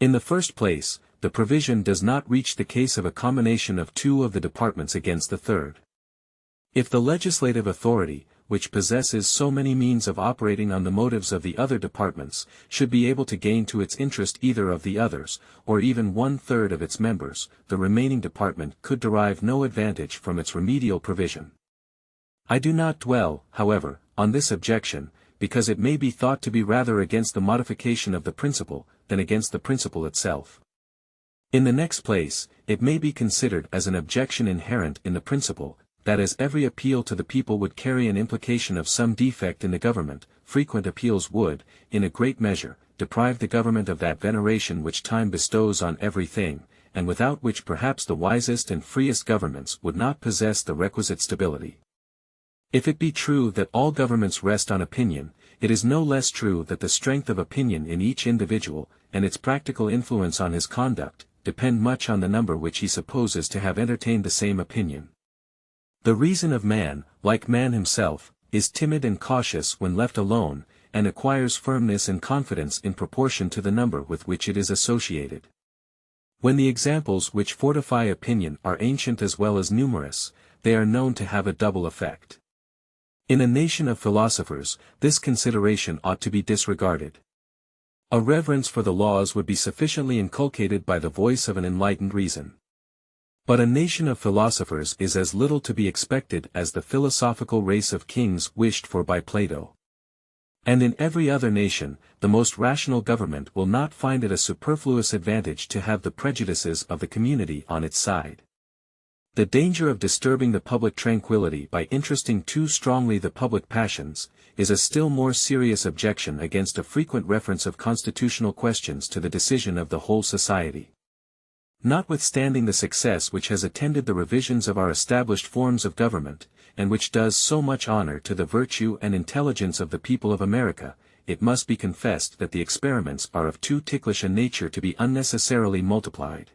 In the first place, the provision does not reach the case of a combination of two of the departments against the third. If the legislative authority, which possesses so many means of operating on the motives of the other departments, should be able to gain to its interest either of the others, or even 1/3 of its members, the remaining department could derive no advantage from its remedial provision. I do not dwell, however, on this objection, because it may be thought to be rather against the modification of the principle, than against the principle itself. In the next place, it may be considered as an objection inherent in the principle, that as every appeal to the people would carry an implication of some defect in the government, frequent appeals would, in a great measure, deprive the government of that veneration which time bestows on everything, and without which perhaps the wisest and freest governments would not possess the requisite stability. If it be true that all governments rest on opinion, it is no less true that the strength of opinion in each individual, and its practical influence on his conduct, depend much on the number which he supposes to have entertained the same opinion. The reason of man, like man himself, is timid and cautious when left alone, and acquires firmness and confidence in proportion to the number with which it is associated. When the examples which fortify opinion are ancient as well as numerous, they are known to have a double effect. In a nation of philosophers, this consideration ought to be disregarded. A reverence for the laws would be sufficiently inculcated by the voice of an enlightened reason. But a nation of philosophers is as little to be expected as the philosophical race of kings wished for by Plato. And in every other nation, the most rational government will not find it a superfluous advantage to have the prejudices of the community on its side. The danger of disturbing the public tranquillity by interesting too strongly the public passions, is a still more serious objection against a frequent reference of constitutional questions to the decision of the whole society. Notwithstanding the success which has attended the revisions of our established forms of government, and which does so much honor to the virtue and intelligence of the people of America, it must be confessed that the experiments are of too ticklish a nature to be unnecessarily multiplied.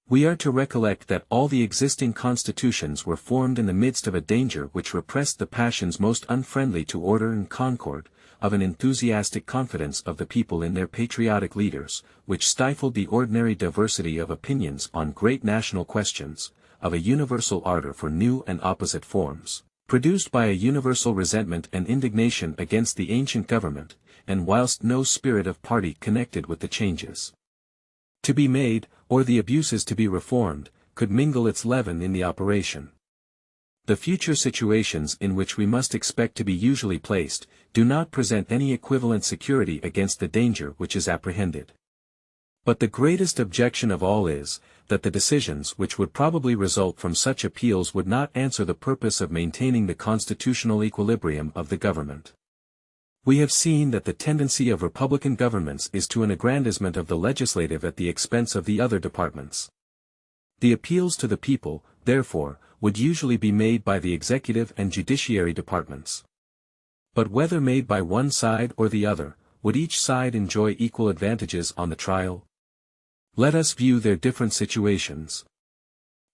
We are to recollect that all the existing constitutions were formed in the midst of a danger which repressed the passions most unfriendly to order and concord, of an enthusiastic confidence of the people in their patriotic leaders, which stifled the ordinary diversity of opinions on great national questions, of a universal ardor for new and opposite forms, produced by a universal resentment and indignation against the ancient government, and whilst no spirit of party connected with the changes to be made, or the abuses to be reformed, could mingle its leaven in the operation. The future situations in which we must expect to be usually placed, do not present any equivalent security against the danger which is apprehended. But the greatest objection of all is, that the decisions which would probably result from such appeals would not answer the purpose of maintaining the constitutional equilibrium of the government. We have seen that the tendency of republican governments is to an aggrandizement of the legislative at the expense of the other departments. The appeals to the people, therefore, would usually be made by the executive and judiciary departments. But whether made by one side or the other, would each side enjoy equal advantages on the trial? Let us view their different situations.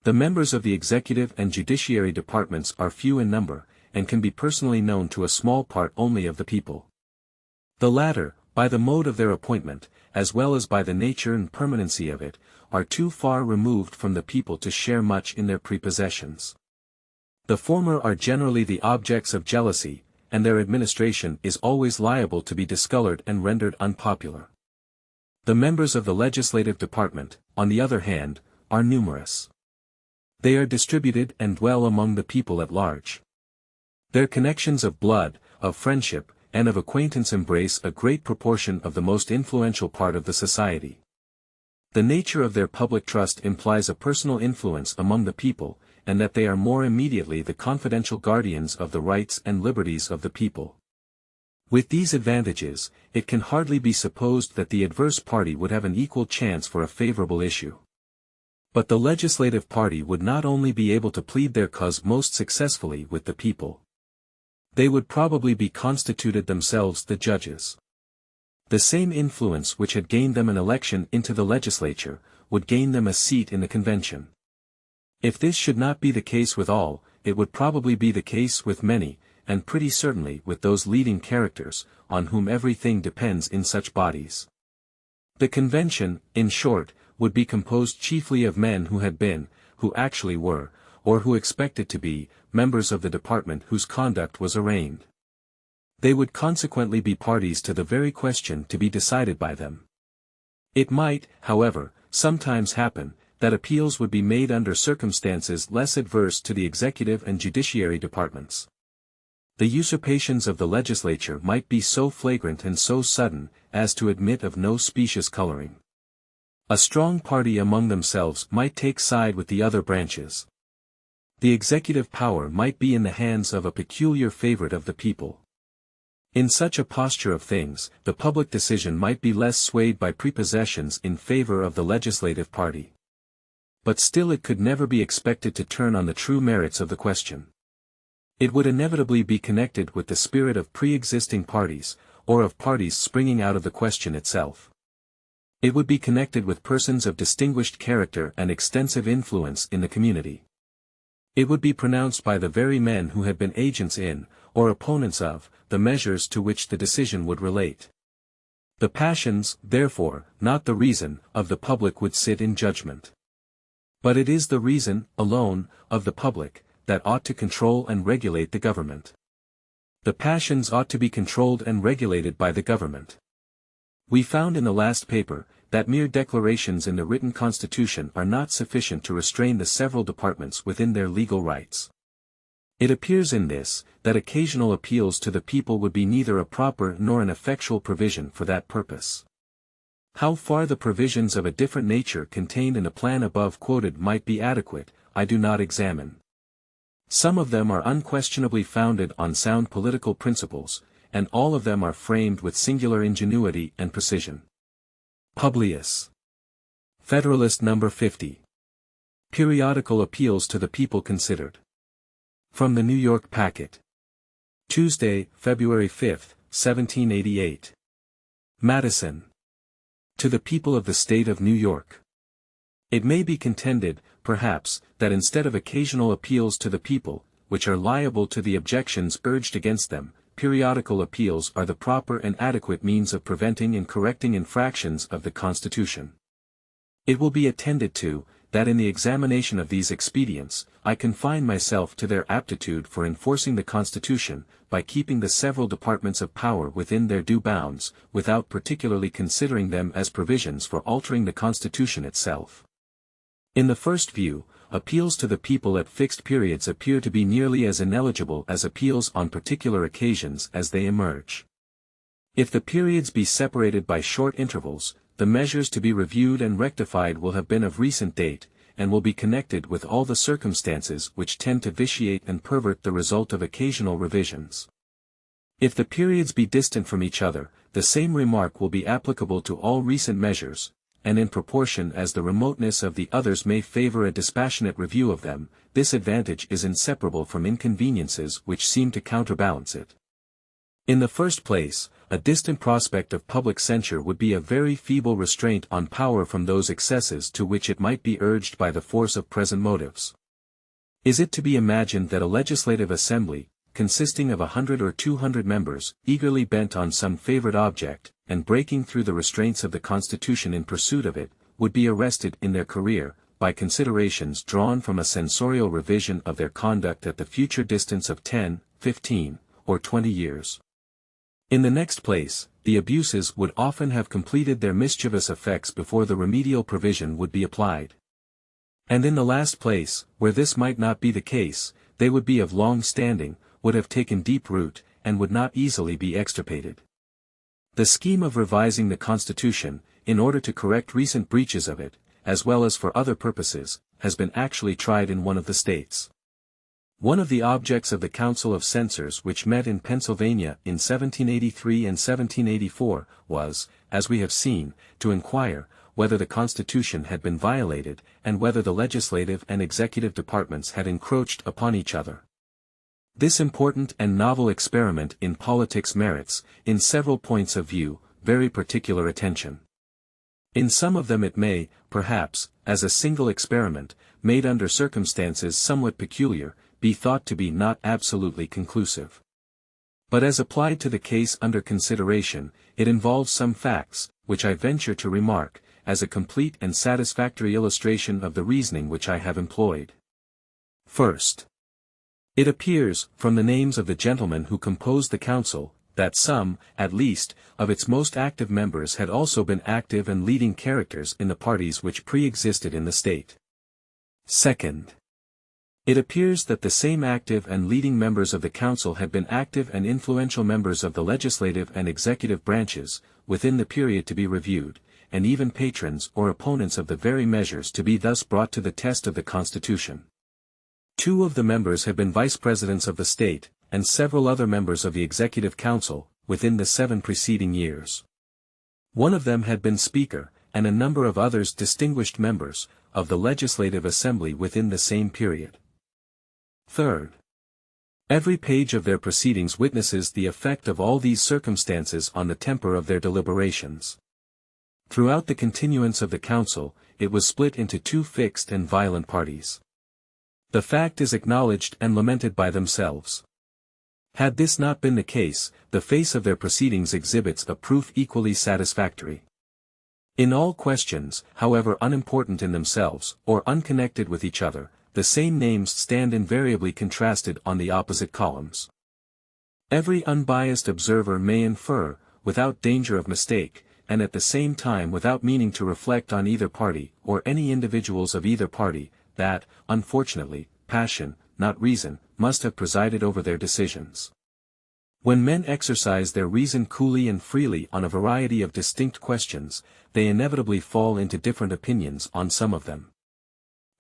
The members of the executive and judiciary departments are few in number, and can be personally known to a small part only of the people. The latter, by the mode of their appointment, as well as by the nature and permanency of it, are too far removed from the people to share much in their prepossessions. The former are generally the objects of jealousy, and their administration is always liable to be discolored and rendered unpopular. The members of the legislative department, on the other hand, are numerous. They are distributed and dwell among the people at large. Their connections of blood, of friendship, and of acquaintance embrace a great proportion of the most influential part of the society. The nature of their public trust implies a personal influence among the people, and that they are more immediately the confidential guardians of the rights and liberties of the people. With these advantages, it can hardly be supposed that the adverse party would have an equal chance for a favorable issue. But the legislative party would not only be able to plead their cause most successfully with the people. They would probably be constituted themselves the judges. The same influence which had gained them an election into the legislature, would gain them a seat in the convention. If this should not be the case with all, it would probably be the case with many, and pretty certainly with those leading characters, on whom everything depends in such bodies. The convention, in short, would be composed chiefly of men who had been, who actually were, or who expected to be, members of the department whose conduct was arraigned. They would consequently be parties to the very question to be decided by them. It might, however, sometimes happen, that appeals would be made under circumstances less adverse to the executive and judiciary departments. The usurpations of the legislature might be so flagrant and so sudden, as to admit of no specious coloring. A strong party among themselves might take side with the other branches. The executive power might be in the hands of a peculiar favorite of the people. In such a posture of things, the public decision might be less swayed by prepossessions in favor of the legislative party. But still it could never be expected to turn on the true merits of the question. It would inevitably be connected with the spirit of pre-existing parties, or of parties springing out of the question itself. It would be connected with persons of distinguished character and extensive influence in the community. It would be pronounced by the very men who had been agents in, or opponents of, the measures to which the decision would relate. The passions, therefore, not the reason, of the public would sit in judgment. But it is the reason, alone, of the public, that ought to control and regulate the government. The passions ought to be controlled and regulated by the government. We found in the last paper, that mere declarations in the written Constitution are not sufficient to restrain the several departments within their legal rights. It appears in this, that occasional appeals to the people would be neither a proper nor an effectual provision for that purpose. How far the provisions of a different nature contained in the plan above quoted might be adequate, I do not examine. Some of them are unquestionably founded on sound political principles, and all of them are framed with singular ingenuity and precision. Publius. Federalist No. 50. Periodical Appeals to the People Considered. From the New York Packet. Tuesday, February 5, 1788. Madison. To the People of the State of New York. It may be contended, perhaps, that instead of occasional appeals to the people, which are liable to the objections urged against them, periodical appeals are the proper and adequate means of preventing and correcting infractions of the Constitution. It will be attended to, that in the examination of these expedients, I confine myself to their aptitude for enforcing the Constitution, by keeping the several departments of power within their due bounds, without particularly considering them as provisions for altering the Constitution itself. In the first view, appeals to the people at fixed periods appear to be nearly as ineligible as appeals on particular occasions as they emerge. If the periods be separated by short intervals, the measures to be reviewed and rectified will have been of recent date, and will be connected with all the circumstances which tend to vitiate and pervert the result of occasional revisions. If the periods be distant from each other, the same remark will be applicable to all recent measures, and in proportion as the remoteness of the others may favor a dispassionate review of them, this advantage is inseparable from inconveniences which seem to counterbalance it. In the first place, a distant prospect of public censure would be a very feeble restraint on power from those excesses to which it might be urged by the force of present motives. Is it to be imagined that a legislative assembly, consisting of 100 or 200 members, eagerly bent on some favorite object, and breaking through the restraints of the Constitution in pursuit of it, would be arrested in their career, by considerations drawn from a censorial revision of their conduct at the future distance of 10, 15, or 20 years? In the next place, the abuses would often have completed their mischievous effects before the remedial provision would be applied. And in the last place, where this might not be the case, they would be of long standing, would have taken deep root, and would not easily be extirpated. The scheme of revising the Constitution, in order to correct recent breaches of it, as well as for other purposes, has been actually tried in one of the states. One of the objects of the Council of Censors which met in Pennsylvania in 1783 and 1784, was, as we have seen, to inquire, whether the Constitution had been violated, and whether the legislative and executive departments had encroached upon each other. This important and novel experiment in politics merits, in several points of view, very particular attention. In some of them it may, perhaps, as a single experiment, made under circumstances somewhat peculiar, be thought to be not absolutely conclusive. But as applied to the case under consideration, it involves some facts, which I venture to remark, as a complete and satisfactory illustration of the reasoning which I have employed. First, it appears, from the names of the gentlemen who composed the council, that some, at least, of its most active members had also been active and leading characters in the parties which pre-existed in the state. Second, it appears that the same active and leading members of the council had been active and influential members of the legislative and executive branches, within the period to be reviewed, and even patrons or opponents of the very measures to be thus brought to the test of the Constitution. 2 of the members had been vice-presidents of the state, and several other members of the Executive Council, within the 7 preceding years. 1 of them had been Speaker, and a number of others distinguished members, of the Legislative Assembly within the same period. Third, every page of their proceedings witnesses the effect of all these circumstances on the temper of their deliberations. Throughout the continuance of the council, it was split into 2 fixed and violent parties. The fact is acknowledged and lamented by themselves. Had this not been the case, the face of their proceedings exhibits a proof equally satisfactory. In all questions, however unimportant in themselves, or unconnected with each other, the same names stand invariably contrasted on the opposite columns. Every unbiased observer may infer, without danger of mistake, and at the same time without meaning to reflect on either party, or any individuals of either party, that, unfortunately, passion, not reason, must have presided over their decisions. When men exercise their reason coolly and freely on a variety of distinct questions, they inevitably fall into different opinions on some of them.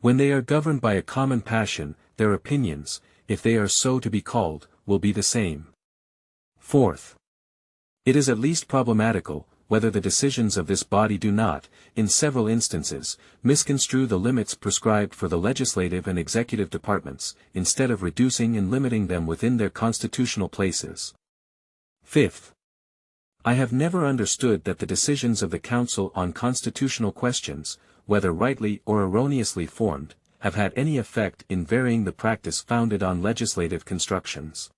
When they are governed by a common passion, their opinions, if they are so to be called, will be the same. Fourth, it is at least problematical, whether the decisions of this body do not, in several instances, misconstrue the limits prescribed for the legislative and executive departments, instead of reducing and limiting them within their constitutional places. Fifth, I have never understood that the decisions of the Council on constitutional questions, whether rightly or erroneously formed, have had any effect in varying the practice founded on legislative constructions.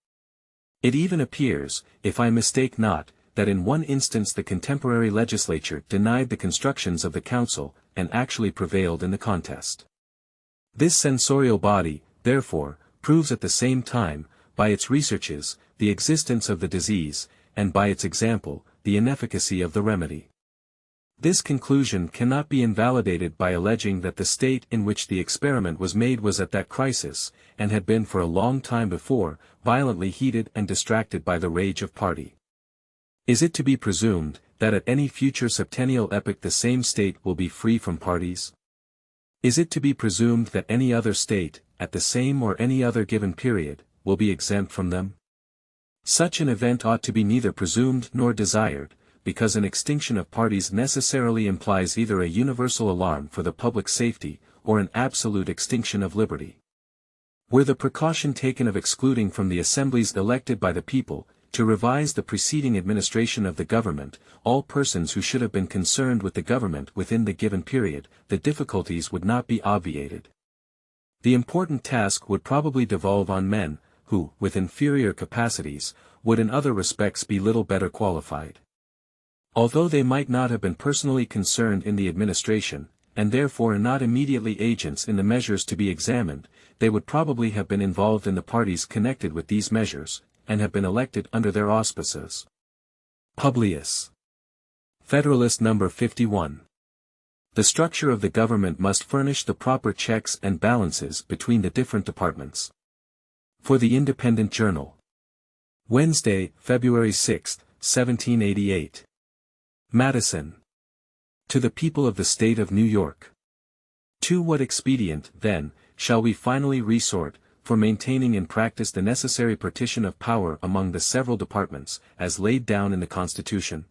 It even appears, if I mistake not, that in one instance the contemporary legislature denied the constructions of the council, and actually prevailed in the contest. This censorial body, therefore, proves at the same time, by its researches, the existence of the disease, and by its example, the inefficacy of the remedy. This conclusion cannot be invalidated by alleging that the state in which the experiment was made was at that crisis, and had been for a long time before, violently heated and distracted by the rage of party. Is it to be presumed, that at any future septennial epoch the same state will be free from parties? Is it to be presumed that any other state, at the same or any other given period, will be exempt from them? Such an event ought to be neither presumed nor desired, because an extinction of parties necessarily implies either a universal alarm for the public safety, or an absolute extinction of liberty. Were the precaution taken of excluding from the assemblies elected by the people, to revise the preceding administration of the government, all persons who should have been concerned with the government within the given period, the difficulties would not be obviated. The important task would probably devolve on men, who, with inferior capacities, would in other respects be little better qualified. Although they might not have been personally concerned in the administration, and therefore not immediately agents in the measures to be examined, they would probably have been involved in the parties connected with these measures, and have been elected under their auspices. Publius. Federalist No. 51. The structure of the government must furnish the proper checks and balances between the different departments. For the Independent Journal. Wednesday, February 6, 1788. Madison. To the people of the State of New York. To what expedient, then, shall we finally resort, for maintaining in practice the necessary partition of power among the several departments, as laid down in the Constitution?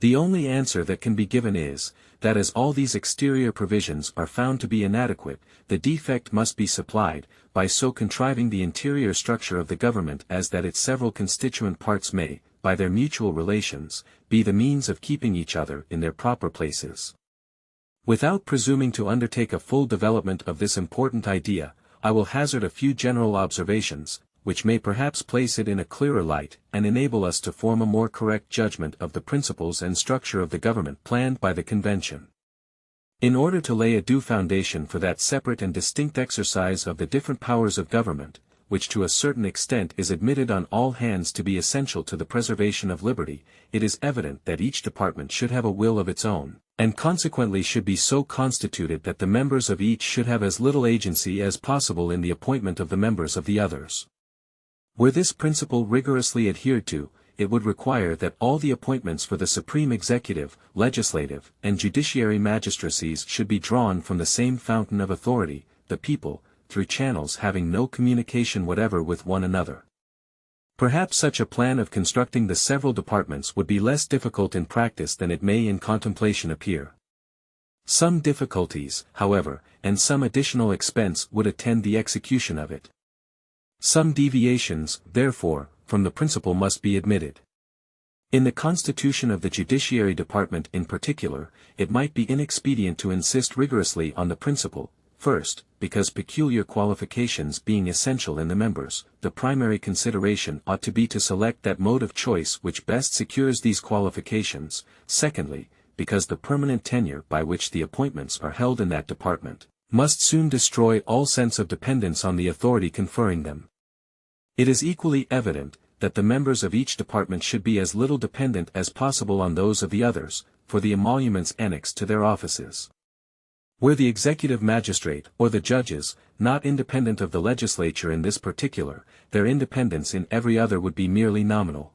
The only answer that can be given is, that as all these exterior provisions are found to be inadequate, the defect must be supplied, by so contriving the interior structure of the government as that its several constituent parts may, by their mutual relations, be the means of keeping each other in their proper places. Without presuming to undertake a full development of this important idea, I will hazard a few general observations, which may perhaps place it in a clearer light, and enable us to form a more correct judgment of the principles and structure of the government planned by the Convention. In order to lay a due foundation for that separate and distinct exercise of the different powers of government, which to a certain extent is admitted on all hands to be essential to the preservation of liberty, it is evident that each department should have a will of its own, and consequently should be so constituted that the members of each should have as little agency as possible in the appointment of the members of the others. Were this principle rigorously adhered to, it would require that all the appointments for the supreme executive, legislative, and judiciary magistracies should be drawn from the same fountain of authority, the people, through channels having no communication whatever with one another. Perhaps such a plan of constructing the several departments would be less difficult in practice than it may in contemplation appear. Some difficulties, however, and some additional expense would attend the execution of it. Some deviations, therefore, from the principle must be admitted. In the constitution of the Judiciary Department in particular, it might be inexpedient to insist rigorously on the principle, first, because peculiar qualifications being essential in the members, the primary consideration ought to be to select that mode of choice which best secures these qualifications, secondly, because the permanent tenure by which the appointments are held in that department, must soon destroy all sense of dependence on the authority conferring them. It is equally evident, that the members of each department should be as little dependent as possible on those of the others, for the emoluments annexed to their offices. Were the executive magistrate, or the judges, not independent of the legislature in this particular, their independence in every other would be merely nominal.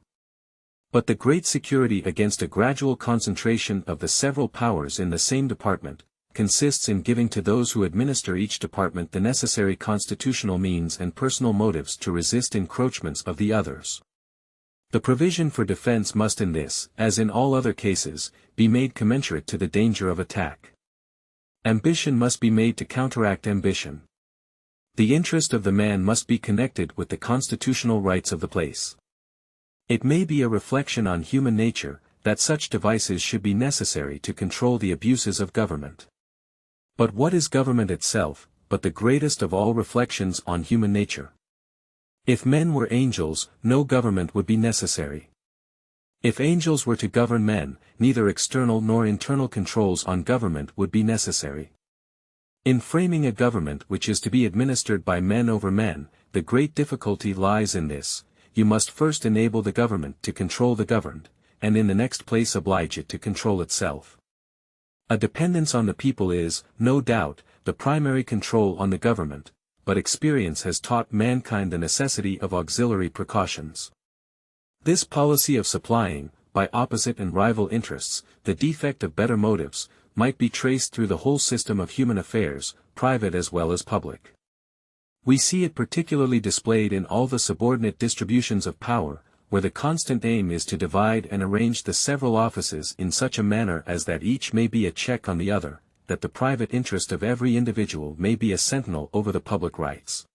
But the great security against a gradual concentration of the several powers in the same department, consists in giving to those who administer each department the necessary constitutional means and personal motives to resist encroachments of the others. The provision for defense must in this, as in all other cases, be made commensurate to the danger of attack. Ambition must be made to counteract ambition. The interest of the man must be connected with the constitutional rights of the place. It may be a reflection on human nature, that such devices should be necessary to control the abuses of government. But what is government itself, but the greatest of all reflections on human nature? If men were angels, no government would be necessary. If angels were to govern men, neither external nor internal controls on government would be necessary. In framing a government which is to be administered by men over men, the great difficulty lies in this: you must first enable the government to control the governed, and in the next place oblige it to control itself. A dependence on the people is, no doubt, the primary control on the government, but experience has taught mankind the necessity of auxiliary precautions. This policy of supplying, by opposite and rival interests, the defect of better motives, might be traced through the whole system of human affairs, private as well as public. We see it particularly displayed in all the subordinate distributions of power, where the constant aim is to divide and arrange the several offices in such a manner as that each may be a check on the other, that the private interest of every individual may be a sentinel over the public rights.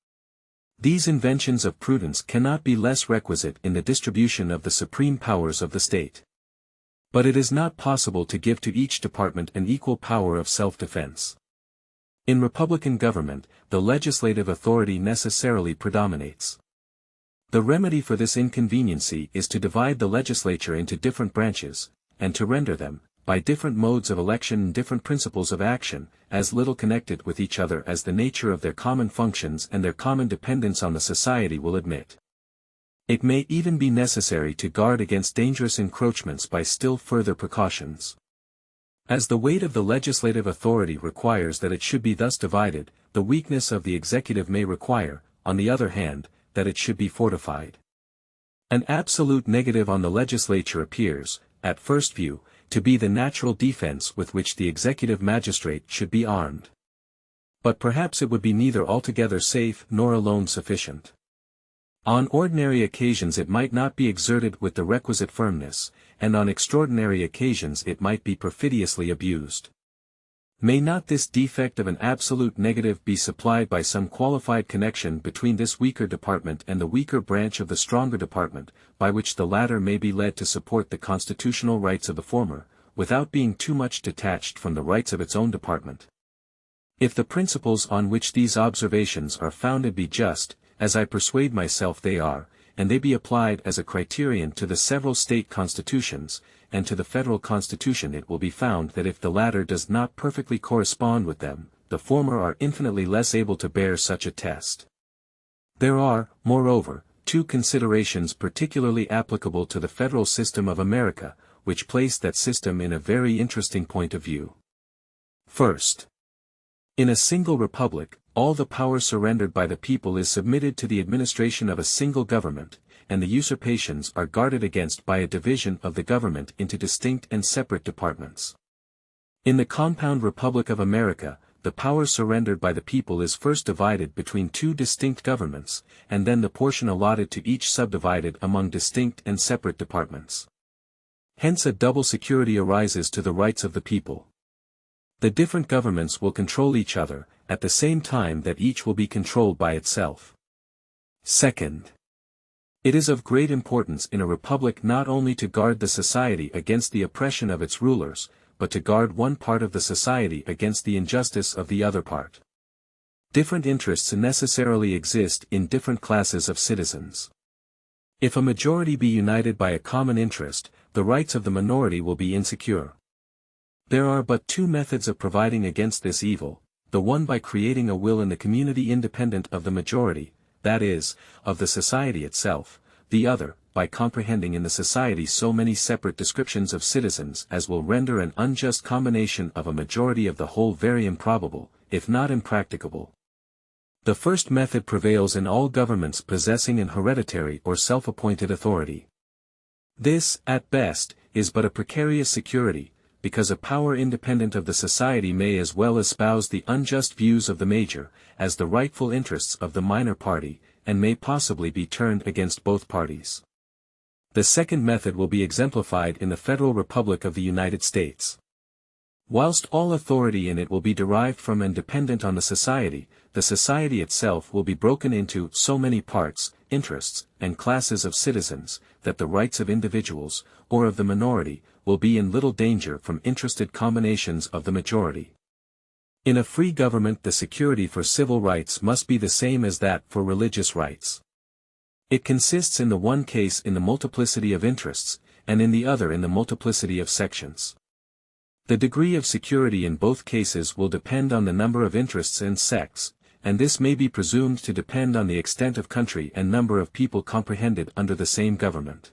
These inventions of prudence cannot be less requisite in the distribution of the supreme powers of the state. But it is not possible to give to each department an equal power of self-defense. In republican government, the legislative authority necessarily predominates. The remedy for this inconveniency is to divide the legislature into different branches, and to render them, by different modes of election and different principles of action, as little connected with each other as the nature of their common functions and their common dependence on the society will admit. It may even be necessary to guard against dangerous encroachments by still further precautions. As the weight of the legislative authority requires that it should be thus divided, the weakness of the executive may require, on the other hand, that it should be fortified. An absolute negative on the legislature appears, at first view, to be the natural defense with which the executive magistrate should be armed. But perhaps it would be neither altogether safe nor alone sufficient. On ordinary occasions it might not be exerted with the requisite firmness, and on extraordinary occasions it might be perfidiously abused. May not this defect of an absolute negative be supplied by some qualified connection between this weaker department and the weaker branch of the stronger department, by which the latter may be led to support the constitutional rights of the former, without being too much detached from the rights of its own department? If the principles on which these observations are founded be just, as I persuade myself they are, and they be applied as a criterion to the several state constitutions, and to the federal constitution, it will be found that if the latter does not perfectly correspond with them, the former are infinitely less able to bear such a test. There are, moreover, two considerations particularly applicable to the federal system of America, which place that system in a very interesting point of view. First, in a single republic, all the power surrendered by the people is submitted to the administration of a single government, and the usurpations are guarded against by a division of the government into distinct and separate departments. In the compound Republic of America, the power surrendered by the people is first divided between two distinct governments, and then the portion allotted to each subdivided among distinct and separate departments. Hence a double security arises to the rights of the people. The different governments will control each other, at the same time that each will be controlled by itself. Second, it is of great importance in a republic not only to guard the society against the oppression of its rulers, but to guard one part of the society against the injustice of the other part. Different interests necessarily exist in different classes of citizens. If a majority be united by a common interest, the rights of the minority will be insecure. There are but two methods of providing against this evil, the one by creating a will in the community independent of the majority, that is, of the society itself, the other, by comprehending in the society so many separate descriptions of citizens as will render an unjust combination of a majority of the whole very improbable, if not impracticable. The first method prevails in all governments possessing an hereditary or self-appointed authority. This, at best, is but a precarious security, because a power independent of the society may as well espouse the unjust views of the major, as the rightful interests of the minor party, and may possibly be turned against both parties. The second method will be exemplified in the Federal Republic of the United States. Whilst all authority in it will be derived from and dependent on the society itself will be broken into so many parts, interests, and classes of citizens, that the rights of individuals, or of the minority, will be in little danger from interested combinations of the majority. In a free government the security for civil rights must be the same as that for religious rights. It consists in the one case in the multiplicity of interests, and in the other in the multiplicity of sections. The degree of security in both cases will depend on the number of interests and sects, and this may be presumed to depend on the extent of country and number of people comprehended under the same government.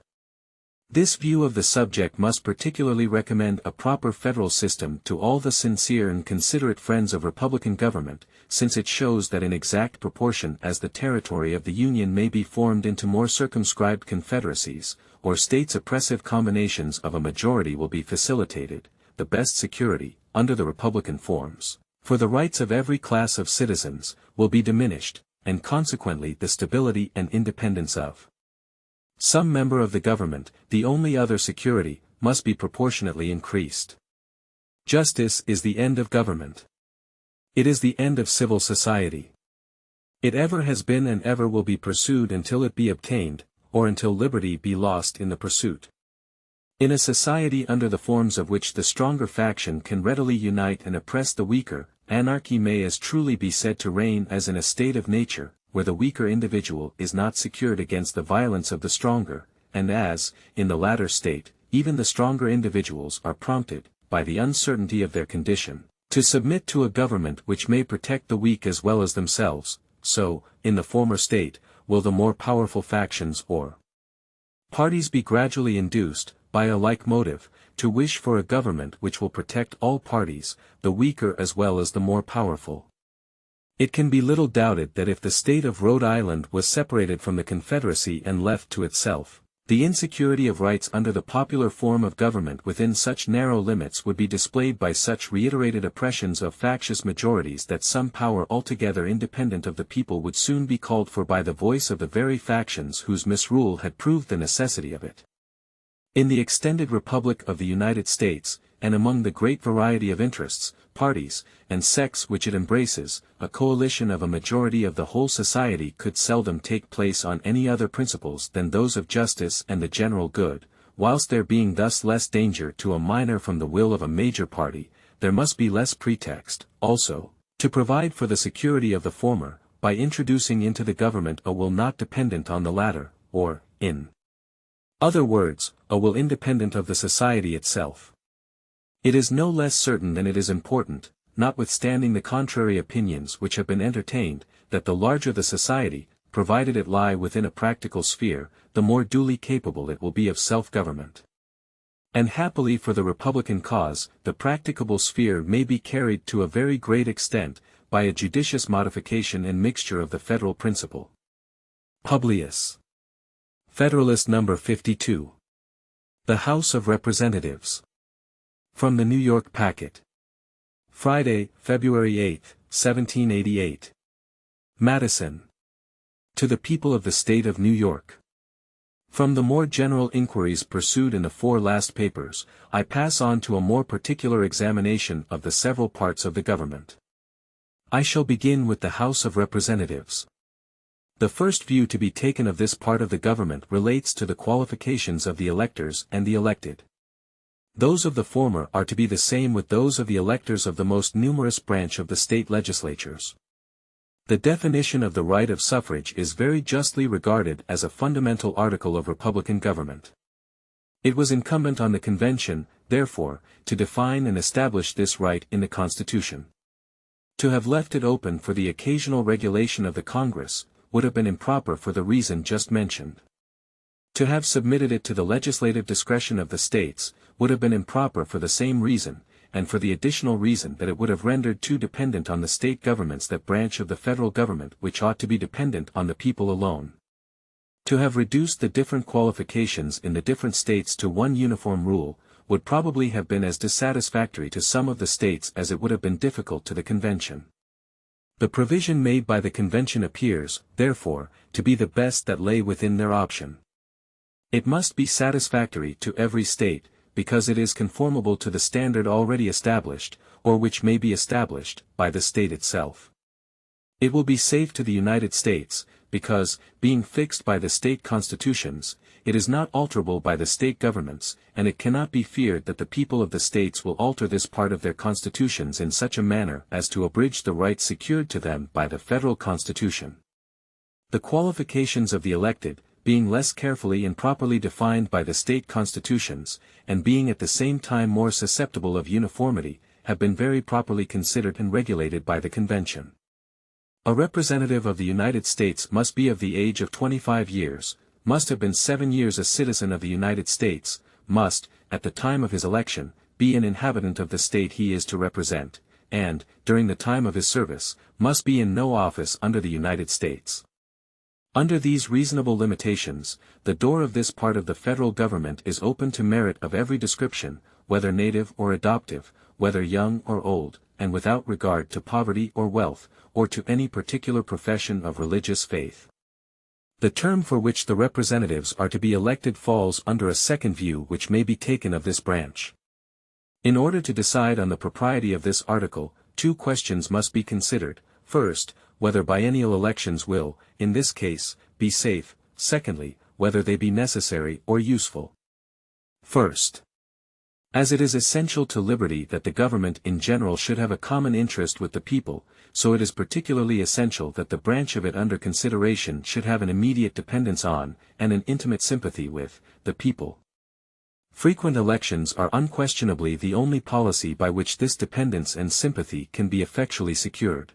This view of the subject must particularly recommend a proper federal system to all the sincere and considerate friends of republican government, since it shows that in exact proportion as the territory of the Union may be formed into more circumscribed confederacies, or states oppressive combinations of a majority will be facilitated, the best security, under the republican forms, for the rights of every class of citizens, will be diminished, and consequently the stability and independence of some member of the government, the only other security, must be proportionately increased. Justice is the end of government. It is the end of civil society. It ever has been and ever will be pursued until it be obtained, or until liberty be lost in the pursuit. In a society under the forms of which the stronger faction can readily unite and oppress the weaker, anarchy may as truly be said to reign as in a state of nature, where the weaker individual is not secured against the violence of the stronger, and as, in the latter state, even the stronger individuals are prompted, by the uncertainty of their condition, to submit to a government which may protect the weak as well as themselves, so, in the former state, will the more powerful factions or parties be gradually induced, by a like motive, to wish for a government which will protect all parties, the weaker as well as the more powerful. It can be little doubted that if the state of Rhode Island was separated from the Confederacy and left to itself, the insecurity of rights under the popular form of government within such narrow limits would be displayed by such reiterated oppressions of factious majorities that some power altogether independent of the people would soon be called for by the voice of the very factions whose misrule had proved the necessity of it. In the extended Republic of the United States, and among the great variety of interests, parties, and sects which it embraces, a coalition of a majority of the whole society could seldom take place on any other principles than those of justice and the general good, whilst there being thus less danger to a minor from the will of a major party, there must be less pretext, also, to provide for the security of the former, by introducing into the government a will not dependent on the latter, or, in other words, a will independent of the society itself. It is no less certain than it is important, notwithstanding the contrary opinions which have been entertained, that the larger the society, provided it lie within a practical sphere, the more duly capable it will be of self-government. And happily for the Republican cause, the practicable sphere may be carried to a very great extent, by a judicious modification and mixture of the federal principle. Publius. Federalist No. 52. The House of Representatives. From the New York Packet. Friday, February 8, 1788. Madison. To the People of the State of New York. From the more general inquiries pursued in the 4 last papers, I pass on to a more particular examination of the several parts of the government. I shall begin with the House of Representatives. The first view to be taken of this part of the government relates to the qualifications of the electors and the elected. Those of the former are to be the same with those of the electors of the most numerous branch of the state legislatures. The definition of the right of suffrage is very justly regarded as a fundamental article of republican government. It was incumbent on the convention, therefore, to define and establish this right in the Constitution. To have left it open for the occasional regulation of the Congress, would have been improper for the reason just mentioned. To have submitted it to the legislative discretion of the states, would have been improper for the same reason, and for the additional reason that it would have rendered too dependent on the state governments that branch of the federal government which ought to be dependent on the people alone. To have reduced the different qualifications in the different states to one uniform rule, would probably have been as dissatisfactory to some of the states as it would have been difficult to the convention. The provision made by the convention appears, therefore, to be the best that lay within their option. It must be satisfactory to every state, because it is conformable to the standard already established, or which may be established, by the state itself. It will be safe to the United States, because, being fixed by the state constitutions, it is not alterable by the state governments, and it cannot be feared that the people of the states will alter this part of their constitutions in such a manner as to abridge the rights secured to them by the federal constitution. The qualifications of the elected, being less carefully and properly defined by the state constitutions, and being at the same time more susceptible of uniformity, have been very properly considered and regulated by the Convention. A representative of the United States must be of the age of 25 years, must have been 7 years a citizen of the United States, must, at the time of his election, be an inhabitant of the state he is to represent, and, during the time of his service, must be in no office under the United States. Under these reasonable limitations, the door of this part of the federal government is open to merit of every description, whether native or adoptive, whether young or old, and without regard to poverty or wealth, or to any particular profession of religious faith. The term for which the representatives are to be elected falls under a second view which may be taken of this branch. In order to decide on the propriety of this article, two questions must be considered: first, whether biennial elections will, in this case, be safe; secondly, whether they be necessary or useful. First, as it is essential to liberty that the government in general should have a common interest with the people, so it is particularly essential that the branch of it under consideration should have an immediate dependence on, and an intimate sympathy with, the people. Frequent elections are unquestionably the only policy by which this dependence and sympathy can be effectually secured.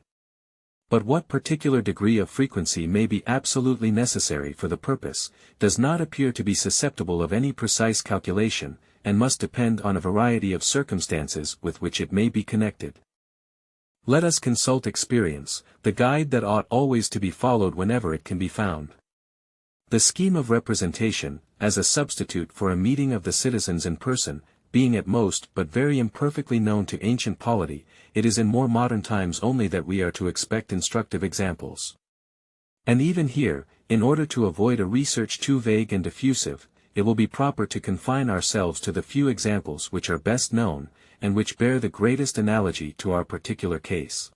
But what particular degree of frequency may be absolutely necessary for the purpose, does not appear to be susceptible of any precise calculation, and must depend on a variety of circumstances with which it may be connected. Let us consult experience, the guide that ought always to be followed whenever it can be found. The scheme of representation, as a substitute for a meeting of the citizens in person, being at most but very imperfectly known to ancient polity, it is in more modern times only that we are to expect instructive examples. And even here, in order to avoid a research too vague and diffusive, it will be proper to confine ourselves to the few examples which are best known, and which bear the greatest analogy to our particular case.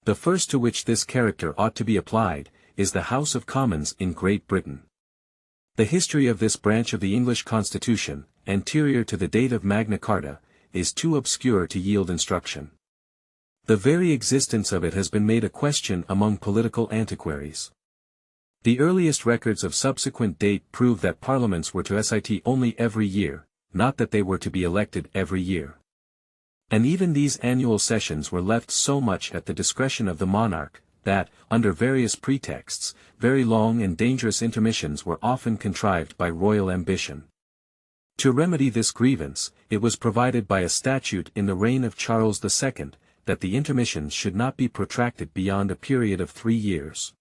The first to which this character ought to be applied, is the House of Commons in Great Britain. The history of this branch of the English Constitution, anterior to the date of Magna Carta, is too obscure to yield instruction. The very existence of it has been made a question among political antiquaries. The earliest records of subsequent date prove that parliaments were to sit only every year, not that they were to be elected every year. And even these annual sessions were left so much at the discretion of the monarch, that, under various pretexts, very long and dangerous intermissions were often contrived by royal ambition. To remedy this grievance, it was provided by a statute in the reign of Charles II, that the intermissions should not be protracted beyond a period of 3 years.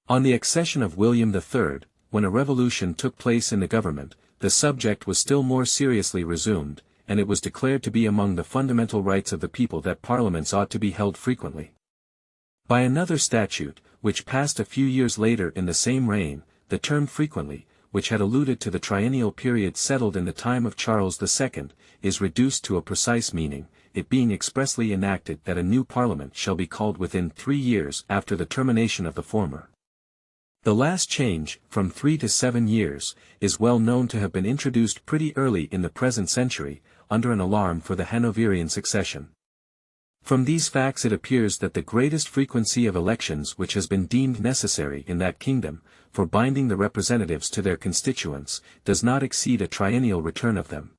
On the accession of William III, when a revolution took place in the government, the subject was still more seriously resumed, and it was declared to be among the fundamental rights of the people that parliaments ought to be held frequently. By another statute, which passed a few years later in the same reign, the term frequently, which had alluded to the triennial period settled in the time of Charles II, is reduced to a precise meaning, it being expressly enacted that a new parliament shall be called within 3 years after the termination of the former. The last change, from 3 to 7 years, is well known to have been introduced pretty early in the present century, under an alarm for the Hanoverian succession. From these facts it appears that the greatest frequency of elections which has been deemed necessary in that kingdom, for binding the representatives to their constituents, does not exceed a triennial return of them.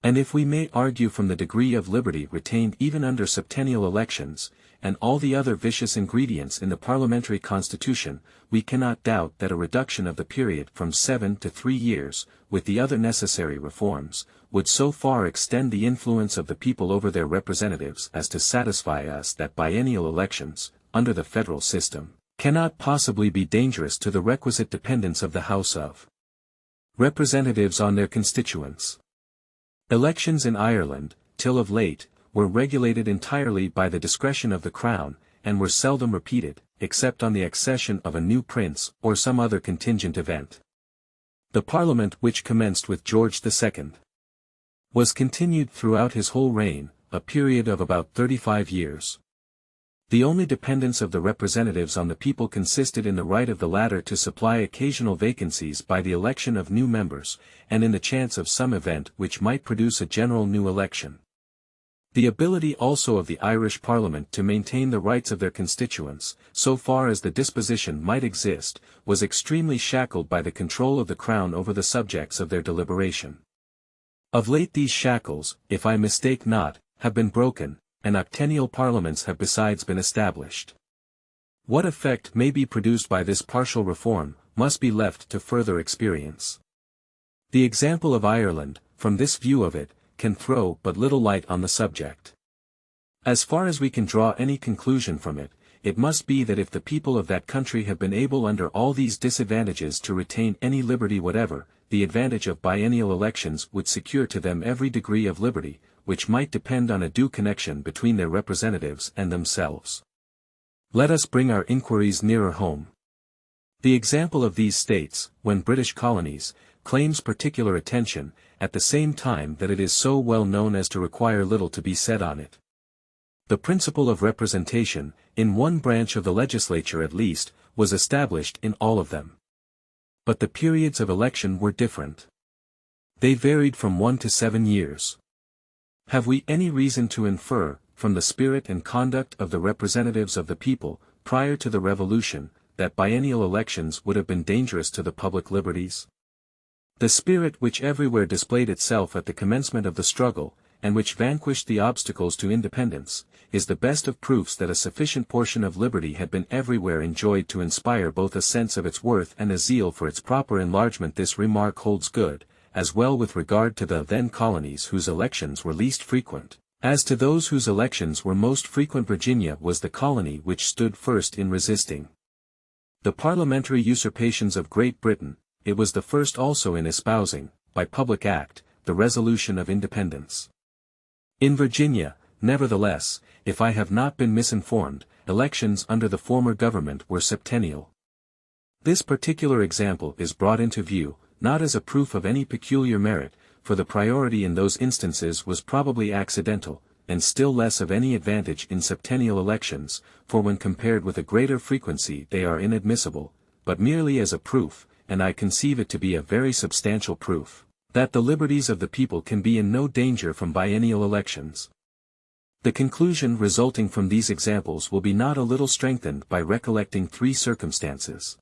And if we may argue from the degree of liberty retained even under septennial elections, and all the other vicious ingredients in the parliamentary constitution, we cannot doubt that a reduction of the period from 7 to 3 years, with the other necessary reforms, would so far extend the influence of the people over their representatives as to satisfy us that biennial elections, under the federal system, cannot possibly be dangerous to the requisite dependence of the House of Representatives on their constituents. Elections in Ireland, till of late, were regulated entirely by the discretion of the Crown, and were seldom repeated, except on the accession of a new prince or some other contingent event. The Parliament which commenced with George II was continued throughout his whole reign, a period of about 35 years. The only dependence of the representatives on the people consisted in the right of the latter to supply occasional vacancies by the election of new members, and in the chance of some event which might produce a general new election. The ability also of the Irish Parliament to maintain the rights of their constituents, so far as the disposition might exist, was extremely shackled by the control of the Crown over the subjects of their deliberation. Of late these shackles, if I mistake not, have been broken, and octennial parliaments have besides been established. What effect may be produced by this partial reform, must be left to further experience. The example of Ireland, from this view of it, can throw but little light on the subject. As far as we can draw any conclusion from it, it must be that if the people of that country have been able under all these disadvantages to retain any liberty whatever, the advantage of biennial elections would secure to them every degree of liberty, which might depend on a due connection between their representatives and themselves. Let us bring our inquiries nearer home. The example of these states, when British colonies, claims particular attention, at the same time that it is so well known as to require little to be said on it. The principle of representation, in one branch of the legislature at least, was established in all of them. But the periods of election were different. They varied from 1 to 7 years. Have we any reason to infer, from the spirit and conduct of the representatives of the people, prior to the Revolution, that biennial elections would have been dangerous to the public liberties? The spirit which everywhere displayed itself at the commencement of the struggle, and which vanquished the obstacles to independence, is the best of proofs that a sufficient portion of liberty had been everywhere enjoyed to inspire both a sense of its worth and a zeal for its proper enlargement. This remark holds good, as well with regard to the then colonies whose elections were least frequent, as to those whose elections were most frequent. Virginia was the colony which stood first in resisting the parliamentary usurpations of Great Britain. It was the first also in espousing, by public act, the resolution of independence. In Virginia, nevertheless, if I have not been misinformed, elections under the former government were septennial. This particular example is brought into view, not as a proof of any peculiar merit, for the priority in those instances was probably accidental, and still less of any advantage in septennial elections, for when compared with a greater frequency they are inadmissible, but merely as a proof, and I conceive it to be a very substantial proof, that the liberties of the people can be in no danger from biennial elections. The conclusion resulting from these examples will be not a little strengthened by recollecting 3 circumstances.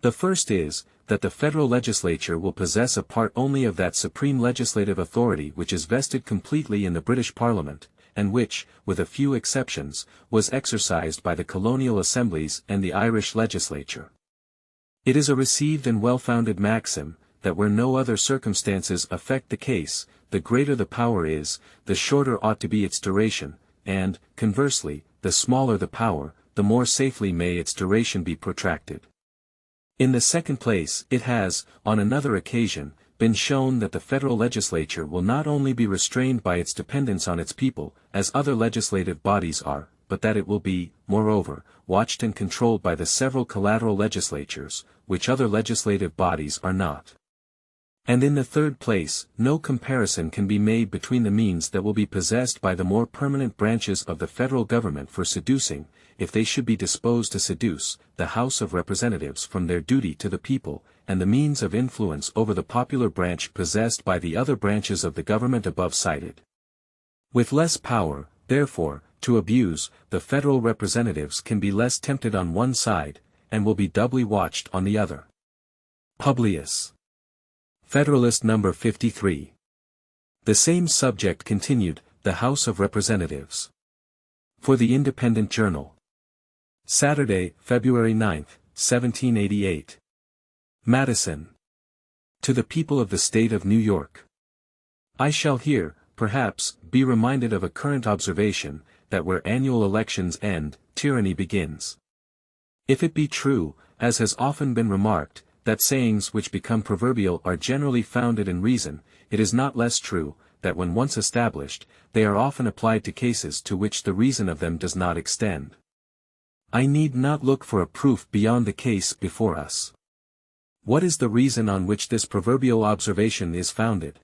The first is, that the federal legislature will possess a part only of that supreme legislative authority which is vested completely in the British Parliament, and which, with a few exceptions, was exercised by the colonial assemblies and the Irish legislature. It is a received and well-founded maxim, that where no other circumstances affect the case, the greater the power is, the shorter ought to be its duration, and, conversely, the smaller the power, the more safely may its duration be protracted. In the second place, it has, on another occasion, been shown that the federal legislature will not only be restrained by its dependence on its people, as other legislative bodies are, but that it will be, moreover, watched and controlled by the several collateral legislatures, which other legislative bodies are not. And in the third place, no comparison can be made between the means that will be possessed by the more permanent branches of the federal government for seducing, if they should be disposed to seduce, the House of Representatives from their duty to the people, and the means of influence over the popular branch possessed by the other branches of the government above cited. With less power, therefore, to abuse, the federal representatives can be less tempted on one side, and will be doubly watched on the other. Publius. Federalist No. 53. The same subject continued, the House of Representatives. For the Independent Journal. Saturday, February 9, 1788. Madison. To the People of the State of New York. I shall here, perhaps, be reminded of a current observation, that where annual elections end, tyranny begins. If it be true, as has often been remarked, that sayings which become proverbial are generally founded in reason, it is not less true, that when once established, they are often applied to cases to which the reason of them does not extend. I need not look for a proof beyond the case before us. What is the reason on which this proverbial observation is founded?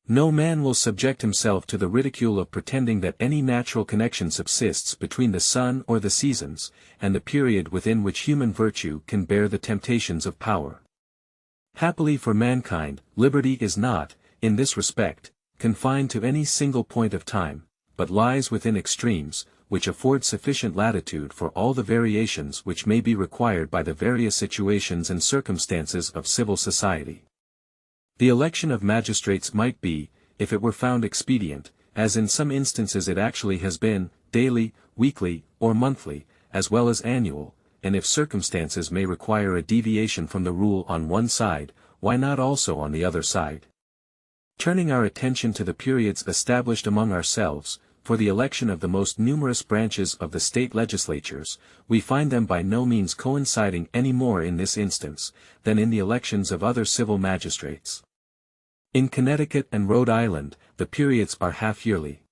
No man will subject himself to the ridicule of pretending that any natural connection subsists between the sun or the seasons, and the period within which human virtue can bear the temptations of power. Happily for mankind, liberty is not, in this respect, confined to any single point of time, but lies within extremes, which afford sufficient latitude for all the variations which may be required by the various situations and circumstances of civil society. The election of magistrates might be, if it were found expedient, as in some instances it actually has been, daily, weekly, or monthly, as well as annual, and if circumstances may require a deviation from the rule on one side, why not also on the other side? Turning our attention to the periods established among ourselves, for the election of the most numerous branches of the state legislatures, we find them by no means coinciding any more in this instance, than in the elections of other civil magistrates. In Connecticut and Rhode Island, the periods are half-yearly.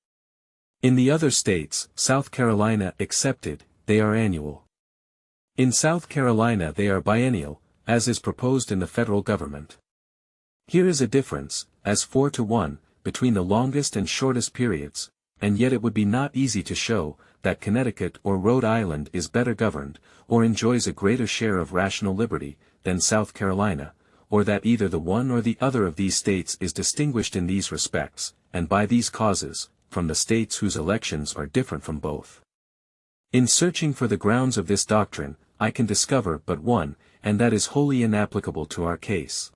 In the other states, South Carolina excepted, they are annual. In South Carolina they are biennial, as is proposed in the federal government. Here is a difference, as 4-1, between the longest and shortest periods, and yet it would be not easy to show, that Connecticut or Rhode Island is better governed, or enjoys a greater share of rational liberty, than South Carolina, or that either the one or the other of these states is distinguished in these respects, and by these causes, from the states whose elections are different from both. In searching for the grounds of this doctrine, I can discover but one, and that is wholly inapplicable to our case.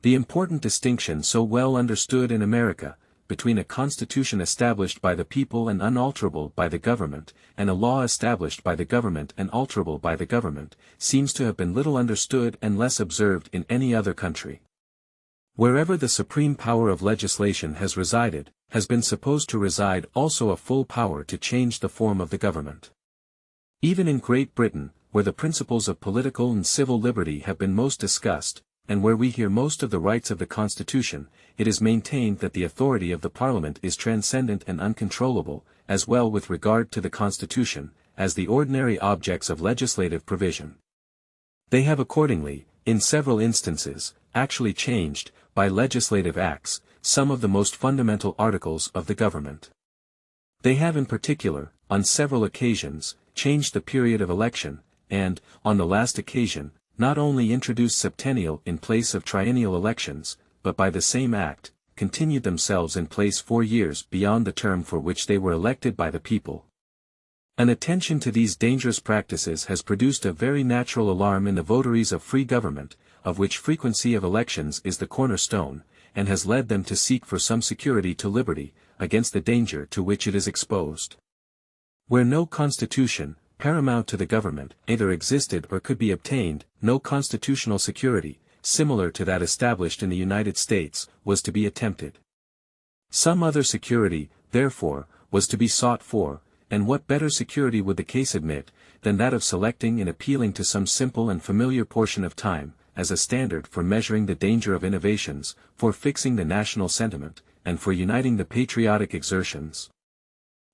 The important distinction so well understood in America, between a constitution established by the people and unalterable by the government, and a law established by the government and alterable by the government, seems to have been little understood and less observed in any other country. Wherever the supreme power of legislation has resided, has been supposed to reside also a full power to change the form of the government. Even in Great Britain, where the principles of political and civil liberty have been most discussed, and where we hear most of the rights of the Constitution, it is maintained that the authority of the Parliament is transcendent and uncontrollable, as well with regard to the Constitution, as the ordinary objects of legislative provision. They have accordingly, in several instances, actually changed, by legislative acts, some of the most fundamental articles of the government. They have in particular, on several occasions, changed the period of election, and, on the last occasion, not only introduced septennial in place of triennial elections, but by the same act, continued themselves in place 4 years beyond the term for which they were elected by the people. An attention to these dangerous practices has produced a very natural alarm in the votaries of free government, of which frequency of elections is the cornerstone, and has led them to seek for some security to liberty, against the danger to which it is exposed. Where no constitution, paramount to the government, either existed or could be obtained, no constitutional security, similar to that established in the United States, was to be attempted. Some other security, therefore, was to be sought for, and what better security would the case admit, than that of selecting and appealing to some simple and familiar portion of time, as a standard for measuring the danger of innovations, for fixing the national sentiment, and for uniting the patriotic exertions.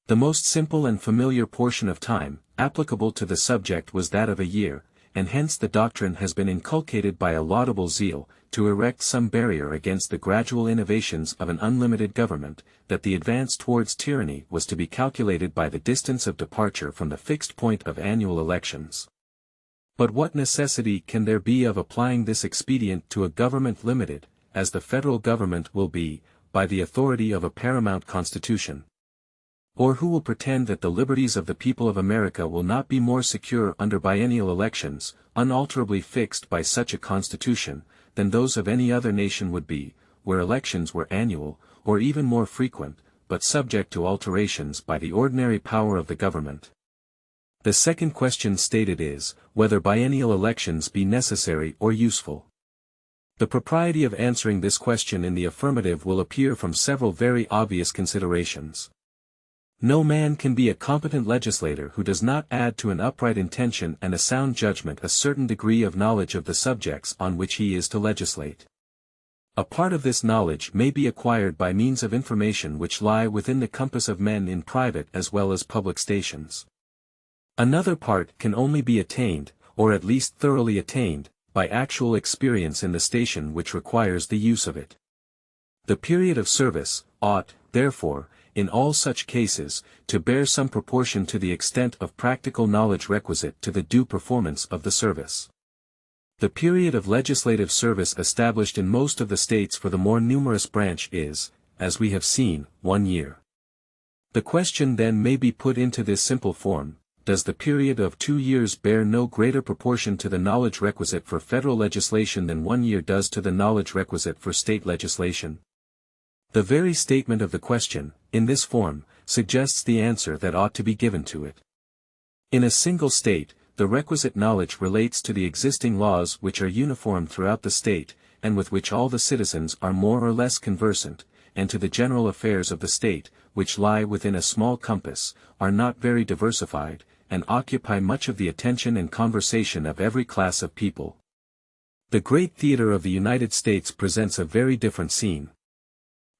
The most simple and familiar portion of time, applicable to the subject was that of a year, and hence the doctrine has been inculcated by a laudable zeal, to erect some barrier against the gradual innovations of an unlimited government, that the advance towards tyranny was to be calculated by the distance of departure from the fixed point of annual elections. But what necessity can there be of applying this expedient to a government limited, as the federal government will be, by the authority of a paramount constitution? Or who will pretend that the liberties of the people of America will not be more secure under biennial elections, unalterably fixed by such a constitution, than those of any other nation would be, where elections were annual, or even more frequent, but subject to alterations by the ordinary power of the government? The second question stated is, whether biennial elections be necessary or useful. The propriety of answering this question in the affirmative will appear from several very obvious considerations. No man can be a competent legislator who does not add to an upright intention and a sound judgment a certain degree of knowledge of the subjects on which he is to legislate. A part of this knowledge may be acquired by means of information which lie within the compass of men in private as well as public stations. Another part can only be attained, or at least thoroughly attained, by actual experience in the station which requires the use of it. The period of service ought, therefore, in all such cases, to bear some proportion to the extent of practical knowledge requisite to the due performance of the service. The period of legislative service established in most of the states for the more numerous branch is, as we have seen, 1 year. The question then may be put into this simple form: does the period of 2 years bear no greater proportion to the knowledge requisite for federal legislation than 1 year does to the knowledge requisite for state legislation? The very statement of the question, in this form, suggests the answer that ought to be given to it. In a single state, the requisite knowledge relates to the existing laws which are uniform throughout the state, and with which all the citizens are more or less conversant, and to the general affairs of the state, which lie within a small compass, are not very diversified, and occupy much of the attention and conversation of every class of people. The great theater of the United States presents a very different scene.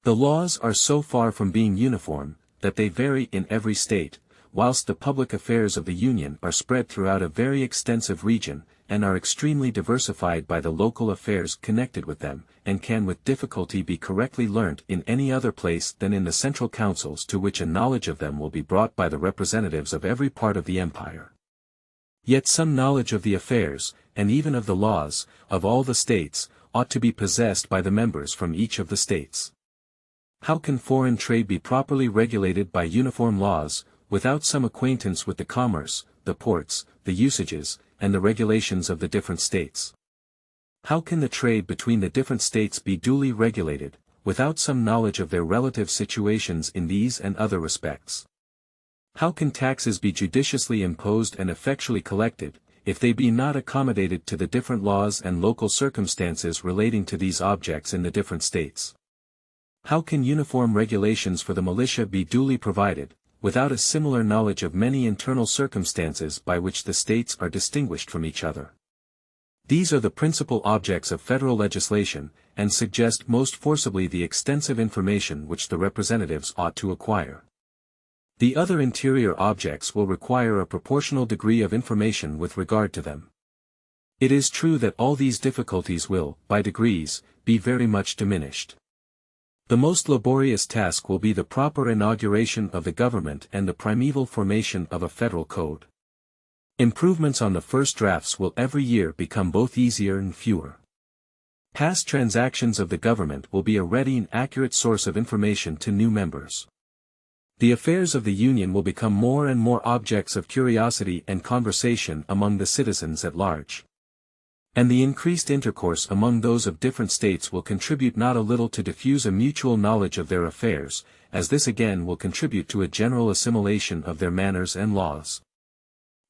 The laws are so far from being uniform, that they vary in every state, whilst the public affairs of the Union are spread throughout a very extensive region, and are extremely diversified by the local affairs connected with them, and can with difficulty be correctly learnt in any other place than in the central councils to which a knowledge of them will be brought by the representatives of every part of the empire. Yet some knowledge of the affairs, and even of the laws, of all the states, ought to be possessed by the members from each of the states. How can foreign trade be properly regulated by uniform laws, without some acquaintance with the commerce, the ports, the usages, and the regulations of the different states? How can the trade between the different states be duly regulated, without some knowledge of their relative situations in these and other respects? How can taxes be judiciously imposed and effectually collected, if they be not accommodated to the different laws and local circumstances relating to these objects in the different states? How can uniform regulations for the militia be duly provided, without a similar knowledge of many internal circumstances by which the states are distinguished from each other? These are the principal objects of federal legislation, and suggest most forcibly the extensive information which the representatives ought to acquire. The other interior objects will require a proportional degree of information with regard to them. It is true that all these difficulties will, by degrees, be very much diminished. The most laborious task will be the proper inauguration of the government and the primeval formation of a federal code. Improvements on the first drafts will every year become both easier and fewer. Past transactions of the government will be a ready and accurate source of information to new members. The affairs of the Union will become more and more objects of curiosity and conversation among the citizens at large. And the increased intercourse among those of different states will contribute not a little to diffuse a mutual knowledge of their affairs, as this again will contribute to a general assimilation of their manners and laws.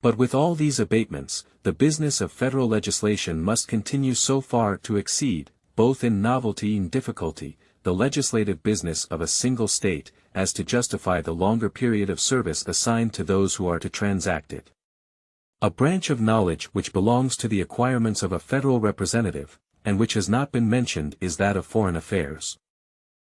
But with all these abatements, the business of federal legislation must continue so far to exceed, both in novelty and difficulty, the legislative business of a single state, as to justify the longer period of service assigned to those who are to transact it. A branch of knowledge which belongs to the acquirements of a federal representative, and which has not been mentioned, is that of foreign affairs.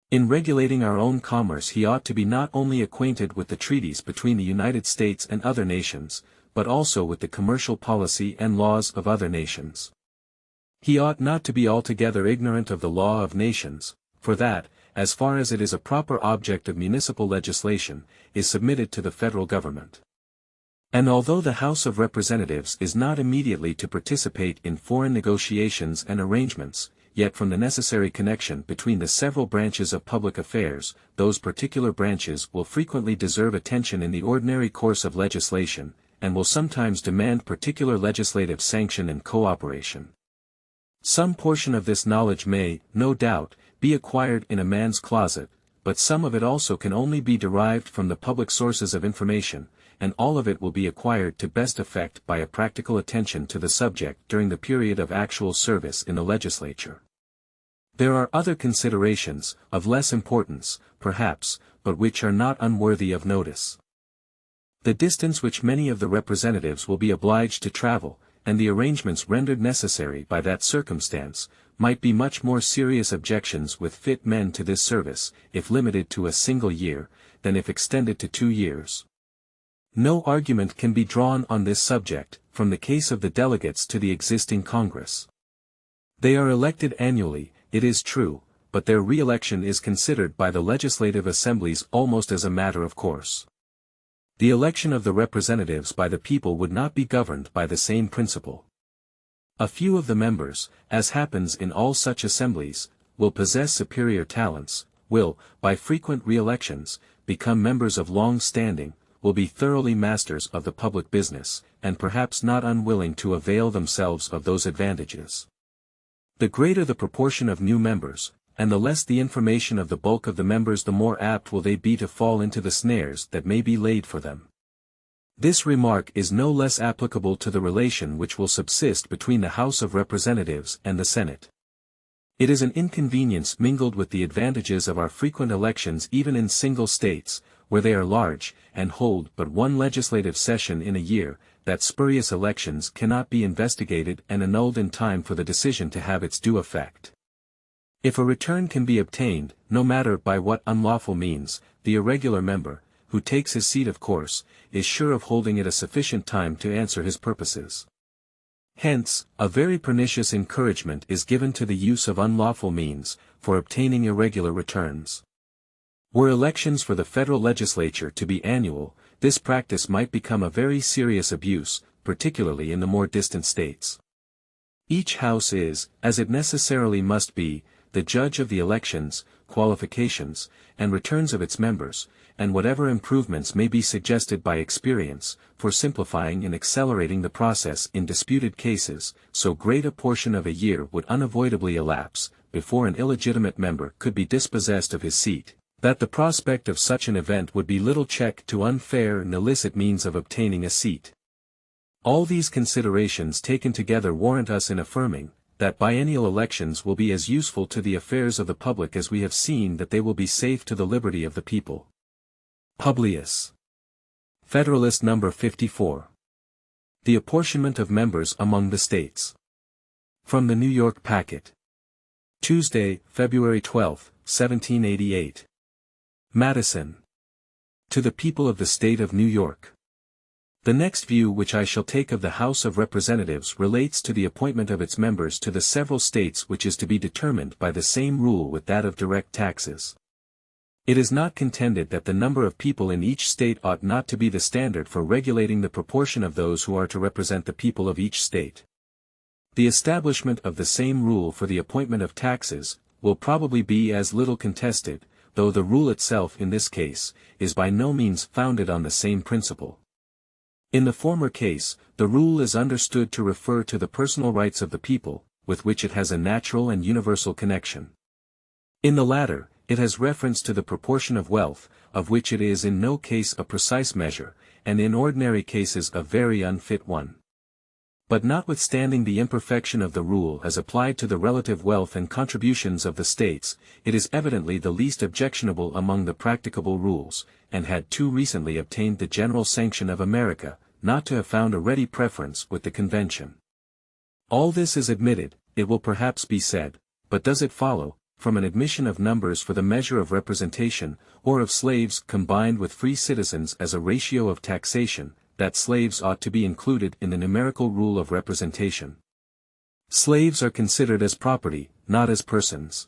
In regulating our own commerce he ought to be not only acquainted with the treaties between the United States and other nations, but also with the commercial policy and laws of other nations. He ought not to be altogether ignorant of the law of nations, for that, as far as it is a proper object of municipal legislation, is submitted to the federal government. And although the House of Representatives is not immediately to participate in foreign negotiations and arrangements, yet from the necessary connection between the several branches of public affairs, those particular branches will frequently deserve attention in the ordinary course of legislation, and will sometimes demand particular legislative sanction and cooperation. Some portion of this knowledge may, no doubt, be acquired in a man's closet, but some of it also can only be derived from the public sources of information, and all of it will be acquired to best effect by a practical attention to the subject during the period of actual service in the legislature. There are other considerations, of less importance, perhaps, but which are not unworthy of notice. The distance which many of the representatives will be obliged to travel, and the arrangements rendered necessary by that circumstance, might be much more serious objections with fit men to this service, if limited to a single year, than if extended to 2 years. No argument can be drawn on this subject, from the case of the delegates to the existing Congress. They are elected annually, it is true, but their re-election is considered by the legislative assemblies almost as a matter of course. The election of the representatives by the people would not be governed by the same principle. A few of the members, as happens in all such assemblies, will possess superior talents, will, by frequent re-elections, become members of long standing, will be thoroughly masters of the public business, and perhaps not unwilling to avail themselves of those advantages. The greater the proportion of new members, and the less the information of the bulk of the members, the more apt will they be to fall into the snares that may be laid for them. This remark is no less applicable to the relation which will subsist between the House of Representatives and the Senate. It is an inconvenience mingled with the advantages of our frequent elections even in single states, where they are large, and hold but one legislative session in a year, that spurious elections cannot be investigated and annulled in time for the decision to have its due effect. If a return can be obtained, no matter by what unlawful means, the irregular member, who takes his seat of course, is sure of holding it a sufficient time to answer his purposes. Hence, a very pernicious encouragement is given to the use of unlawful means, for obtaining irregular returns. Were elections for the federal legislature to be annual, this practice might become a very serious abuse, particularly in the more distant states. Each house is, as it necessarily must be, the judge of the elections, qualifications, and returns of its members, and whatever improvements may be suggested by experience, for simplifying and accelerating the process in disputed cases, so great a portion of a year would unavoidably elapse, before an illegitimate member could be dispossessed of his seat, that the prospect of such an event would be little check to unfair and illicit means of obtaining a seat. All these considerations taken together warrant us in affirming, that biennial elections will be as useful to the affairs of the public as we have seen that they will be safe to the liberty of the people. Publius. Federalist No. 54. The apportionment of members among the states. From the New York Packet. Tuesday, February 12, 1788. Madison. To the people of the State of New York. The next view which I shall take of the House of Representatives relates to the appointment of its members to the several states, which is to be determined by the same rule with that of direct taxes. It is not contended that the number of people in each state ought not to be the standard for regulating the proportion of those who are to represent the people of each state. The establishment of the same rule for the appointment of taxes will probably be as little contested, though the rule itself in this case is by no means founded on the same principle. In the former case, the rule is understood to refer to the personal rights of the people, with which it has a natural and universal connection. In the latter, it has reference to the proportion of wealth, of which it is in no case a precise measure, and in ordinary cases a very unfit one. But notwithstanding the imperfection of the rule as applied to the relative wealth and contributions of the states, it is evidently the least objectionable among the practicable rules, and had too recently obtained the general sanction of America, not to have found a ready preference with the convention. All this is admitted, it will perhaps be said, but does it follow, from an admission of numbers for the measure of representation, or of slaves combined with free citizens as a ratio of taxation, that slaves ought to be included in the numerical rule of representation? Slaves are considered as property, not as persons.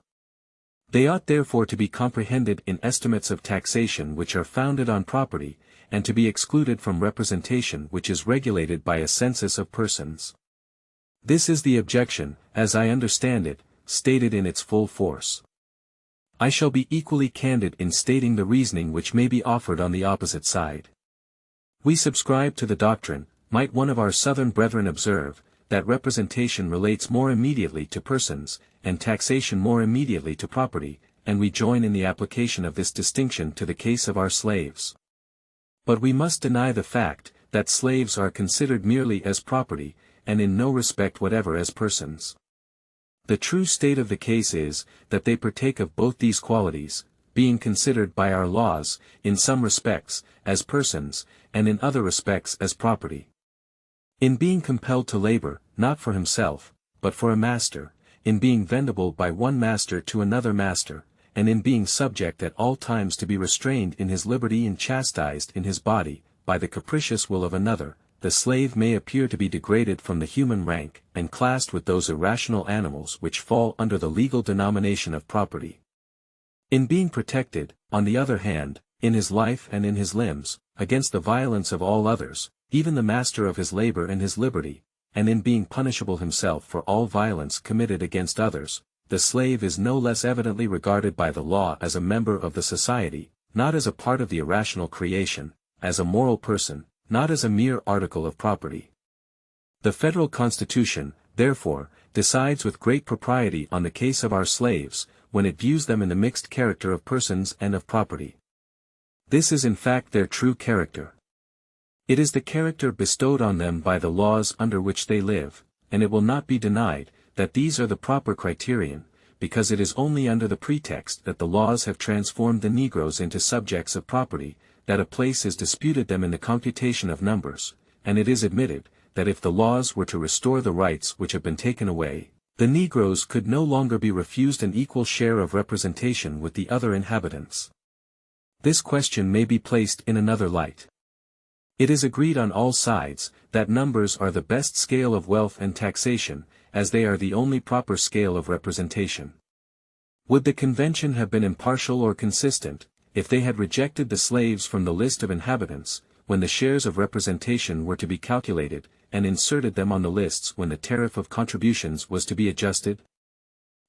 They ought therefore to be comprehended in estimates of taxation which are founded on property, and to be excluded from representation which is regulated by a census of persons. This is the objection, as I understand it, stated in its full force. I shall be equally candid in stating the reasoning which may be offered on the opposite side. We subscribe to the doctrine, might one of our Southern brethren observe, that representation relates more immediately to persons, and taxation more immediately to property, and we join in the application of this distinction to the case of our slaves. But we must deny the fact, that slaves are considered merely as property, and in no respect whatever as persons. The true state of the case is, that they partake of both these qualities, being considered by our laws, in some respects, as persons, and in other respects as property. In being compelled to labor, not for himself, but for a master, in being vendible by one master to another master, and in being subject at all times to be restrained in his liberty and chastised in his body, by the capricious will of another, the slave may appear to be degraded from the human rank, and classed with those irrational animals which fall under the legal denomination of property. In being protected, on the other hand, in his life and in his limbs, against the violence of all others, even the master of his labor and his liberty, and in being punishable himself for all violence committed against others, the slave is no less evidently regarded by the law as a member of the society, not as a part of the irrational creation, as a moral person, not as a mere article of property. The Federal Constitution, therefore, decides with great propriety on the case of our slaves, when it views them in the mixed character of persons and of property. This is in fact their true character. It is the character bestowed on them by the laws under which they live, and it will not be denied, that these are the proper criterion, because it is only under the pretext that the laws have transformed the Negroes into subjects of property, that a place is disputed them in the computation of numbers, and it is admitted, that if the laws were to restore the rights which have been taken away, the Negroes could no longer be refused an equal share of representation with the other inhabitants. This question may be placed in another light. It is agreed on all sides, that numbers are the best scale of wealth and taxation, as they are the only proper scale of representation. Would the convention have been impartial or consistent, if they had rejected the slaves from the list of inhabitants, when the shares of representation were to be calculated, and inserted them on the lists when the tariff of contributions was to be adjusted?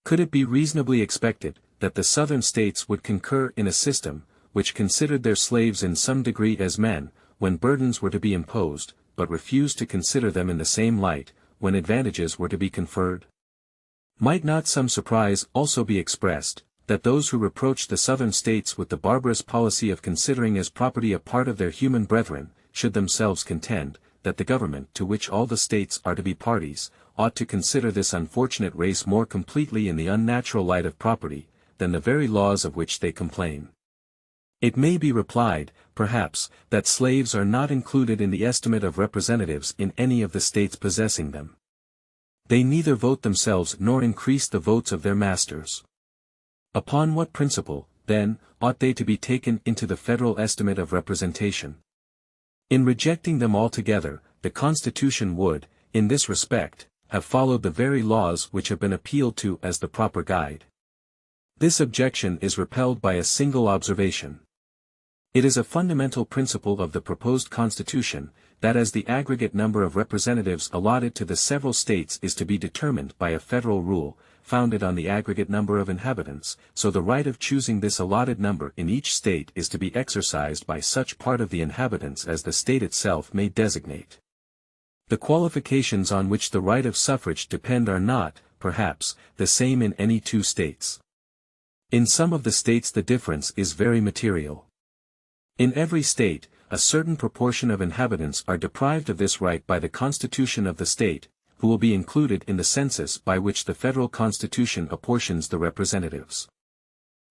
Could it be reasonably expected, that the Southern states would concur in a system, which considered their slaves in some degree as men, when burdens were to be imposed, but refused to consider them in the same light, when advantages were to be conferred? Might not some surprise also be expressed, that those who reproach the Southern states with the barbarous policy of considering as property a part of their human brethren, should themselves contend, that the government to which all the states are to be parties, ought to consider this unfortunate race more completely in the unnatural light of property, than the very laws of which they complain? It may be replied, perhaps, that slaves are not included in the estimate of representatives in any of the states possessing them. They neither vote themselves nor increase the votes of their masters. Upon what principle, then, ought they to be taken into the federal estimate of representation? In rejecting them altogether, the Constitution would, in this respect, have followed the very laws which have been appealed to as the proper guide. This objection is repelled by a single observation. It is a fundamental principle of the proposed Constitution, that as the aggregate number of representatives allotted to the several states is to be determined by a federal rule, founded on the aggregate number of inhabitants, so the right of choosing this allotted number in each state is to be exercised by such part of the inhabitants as the state itself may designate. The qualifications on which the right of suffrage depend are not, perhaps, the same in any two states. In some of the states the difference is very material. In every state, a certain proportion of inhabitants are deprived of this right by the constitution of the state, who will be included in the census by which the federal constitution apportions the representatives.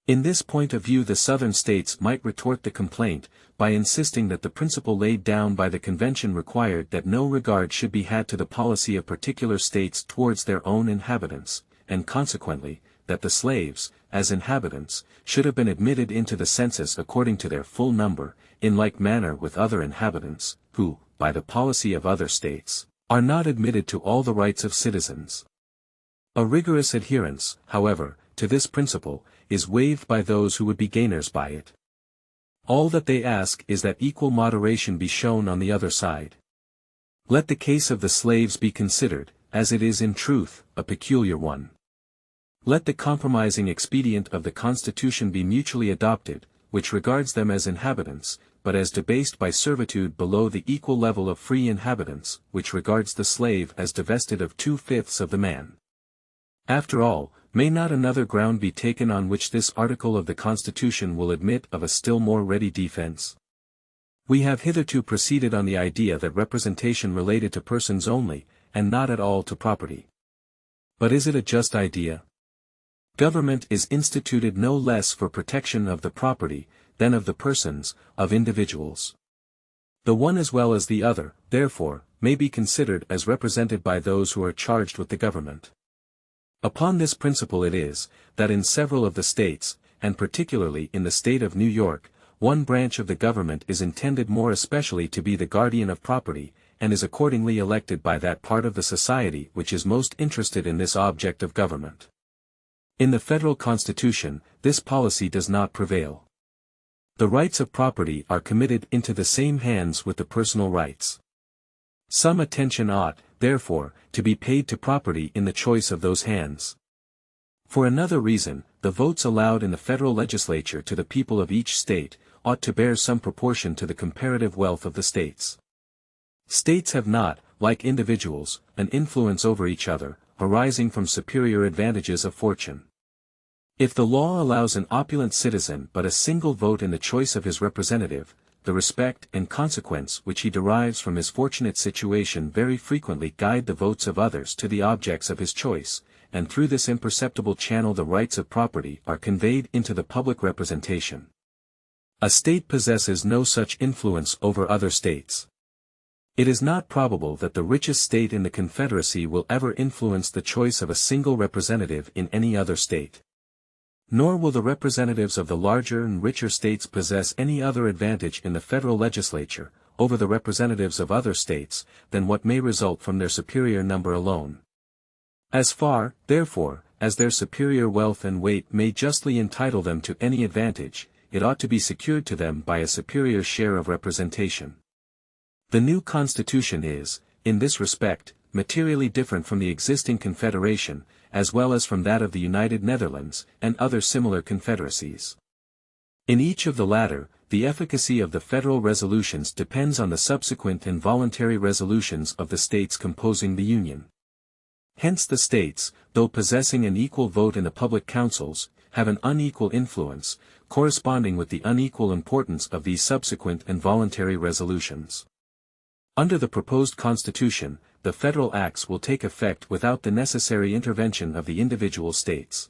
In this point of view the Southern states might retort the complaint, by insisting that the principle laid down by the convention required that no regard should be had to the policy of particular states towards their own inhabitants, and consequently, that the slaves, as inhabitants, should have been admitted into the census according to their full number, in like manner with other inhabitants, who, by the policy of other states, are not admitted to all the rights of citizens. A rigorous adherence, however, to this principle, is waived by those who would be gainers by it. All that they ask is that equal moderation be shown on the other side. Let the case of the slaves be considered, as it is in truth, a peculiar one. Let the compromising expedient of the Constitution be mutually adopted, which regards them as inhabitants, but as debased by servitude below the equal level of free inhabitants, which regards the slave as divested of 2/5 of the man. After all, may not another ground be taken on which this article of the Constitution will admit of a still more ready defense? We have hitherto proceeded on the idea that representation related to persons only, and not at all to property. But is it a just idea? Government is instituted no less for protection of the property, than of the persons, of individuals. The one as well as the other, therefore, may be considered as represented by those who are charged with the government. Upon this principle it is, that in several of the states, and particularly in the state of New York, one branch of the government is intended more especially to be the guardian of property, and is accordingly elected by that part of the society which is most interested in this object of government. In the Federal Constitution, this policy does not prevail. The rights of property are committed into the same hands with the personal rights. Some attention ought, therefore, to be paid to property in the choice of those hands. For another reason, the votes allowed in the federal legislature to the people of each state, ought to bear some proportion to the comparative wealth of the states. States have not, like individuals, an influence over each other, arising from superior advantages of fortune. If the law allows an opulent citizen but a single vote in the choice of his representative, the respect and consequence which he derives from his fortunate situation very frequently guide the votes of others to the objects of his choice, and through this imperceptible channel the rights of property are conveyed into the public representation. A state possesses no such influence over other states. It is not probable that the richest state in the Confederacy will ever influence the choice of a single representative in any other state. Nor will the representatives of the larger and richer states possess any other advantage in the federal legislature, over the representatives of other states, than what may result from their superior number alone. As far, therefore, as their superior wealth and weight may justly entitle them to any advantage, it ought to be secured to them by a superior share of representation. The new Constitution is, in this respect, materially different from the existing Confederation, as well as from that of the United Netherlands, and other similar confederacies. In each of the latter, the efficacy of the federal resolutions depends on the subsequent and voluntary resolutions of the states composing the Union. Hence the states, though possessing an equal vote in the public councils, have an unequal influence, corresponding with the unequal importance of these subsequent and voluntary resolutions. Under the proposed Constitution, the federal acts will take effect without the necessary intervention of the individual states.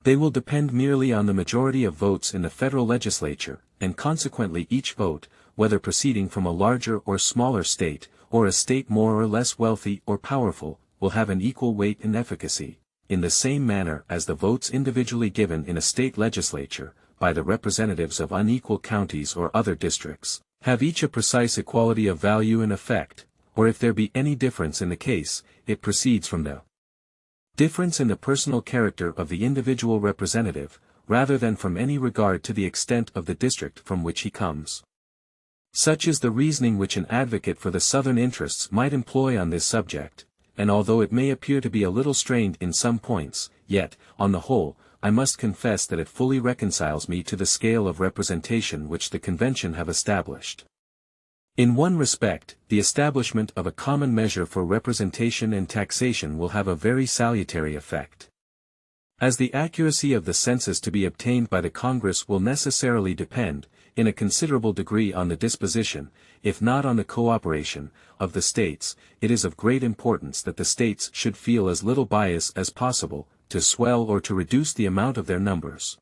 They will depend merely on the majority of votes in the federal legislature, and consequently each vote, whether proceeding from a larger or smaller state, or a state more or less wealthy or powerful, will have an equal weight and efficacy, in the same manner as the votes individually given in a state legislature, by the representatives of unequal counties or other districts, have each a precise equality of value and effect, or if there be any difference in the case, it proceeds from the difference in the personal character of the individual representative, rather than from any regard to the extent of the district from which he comes. Such is the reasoning which an advocate for the Southern interests might employ on this subject, and although it may appear to be a little strained in some points, yet, on the whole, I must confess that it fully reconciles me to the scale of representation which the Convention have established. In one respect, the establishment of a common measure for representation and taxation will have a very salutary effect. As the accuracy of the census to be obtained by the Congress will necessarily depend, in a considerable degree on the disposition, if not on the cooperation, of the states, it is of great importance that the states should feel as little bias as possible, to swell or to reduce the amount of their numbers.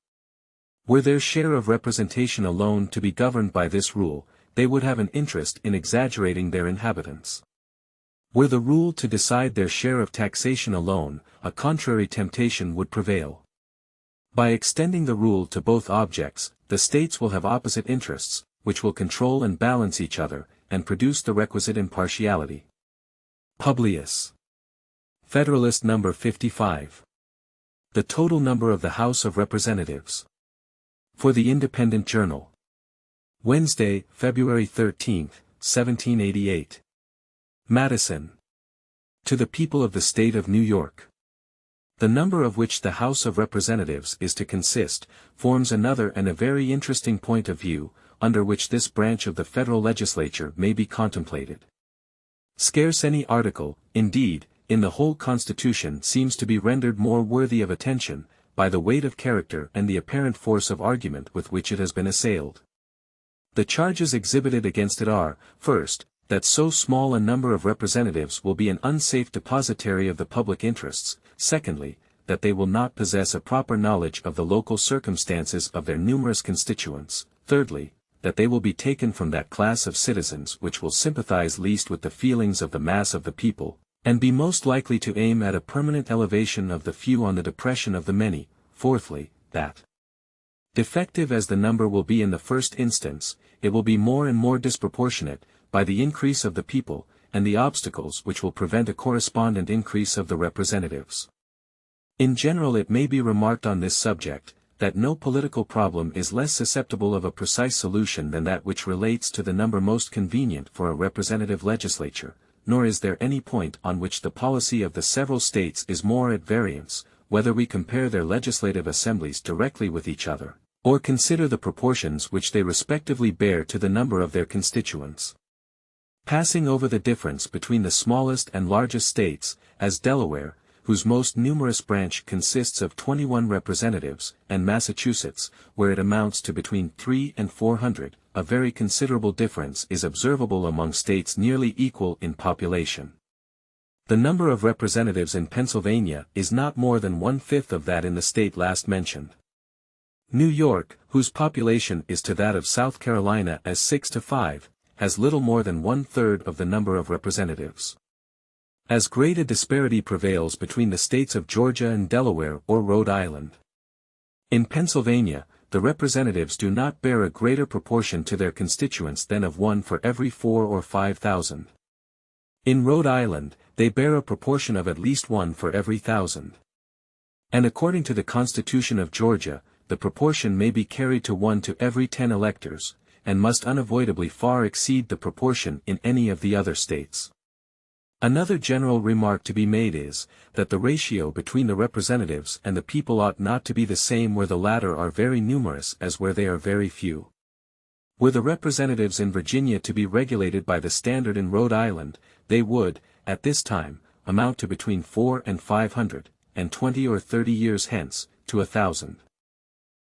Were their share of representation alone to be governed by this rule, they would have an interest in exaggerating their inhabitants. Were the rule to decide their share of taxation alone, a contrary temptation would prevail. By extending the rule to both objects, the states will have opposite interests, which will control and balance each other, and produce the requisite impartiality. Publius. Federalist No. 55. The total number of the House of Representatives. For the Independent Journal. Wednesday, February 13, 1788. Madison. To the people of the State of New York. The number of which the House of Representatives is to consist, forms another and a very interesting point of view, under which this branch of the federal legislature may be contemplated. Scarce any article, indeed, in the whole Constitution seems to be rendered more worthy of attention, by the weight of character and the apparent force of argument with which it has been assailed. The charges exhibited against it are, first, that so small a number of representatives will be an unsafe depositary of the public interests, secondly, that they will not possess a proper knowledge of the local circumstances of their numerous constituents, thirdly, that they will be taken from that class of citizens which will sympathize least with the feelings of the mass of the people, and be most likely to aim at a permanent elevation of the few on the depression of the many, fourthly, that, defective as the number will be in the first instance, it will be more and more disproportionate, by the increase of the people, and the obstacles which will prevent a correspondent increase of the representatives. In general it may be remarked on this subject, that no political problem is less susceptible of a precise solution than that which relates to the number most convenient for a representative legislature, nor is there any point on which the policy of the several states is more at variance, whether we compare their legislative assemblies directly with each other, or consider the proportions which they respectively bear to the number of their constituents. Passing over the difference between the smallest and largest states, as Delaware, whose most numerous branch consists of 21 representatives, and Massachusetts, where it amounts to between 300 and 400, a very considerable difference is observable among states nearly equal in population. The number of representatives in Pennsylvania is not more than 1/5 of that in the state last mentioned. New York, whose population is to that of South Carolina as 6-5, has little more than 1/3 of the number of representatives. As great a disparity prevails between the states of Georgia and Delaware or Rhode Island. In Pennsylvania, the representatives do not bear a greater proportion to their constituents than of 1 for every 4 or 5,000. In Rhode Island, they bear a proportion of at least 1 for every 1,000. And according to the Constitution of Georgia, the proportion may be carried to 1 to every 10 electors, and must unavoidably far exceed the proportion in any of the other states. Another general remark to be made is, that the ratio between the representatives and the people ought not to be the same where the latter are very numerous as where they are very few. Were the representatives in Virginia to be regulated by the standard in Rhode Island, they would, at this time, amount to between 400 and 500, and 20 or 30 years hence, to 1,000.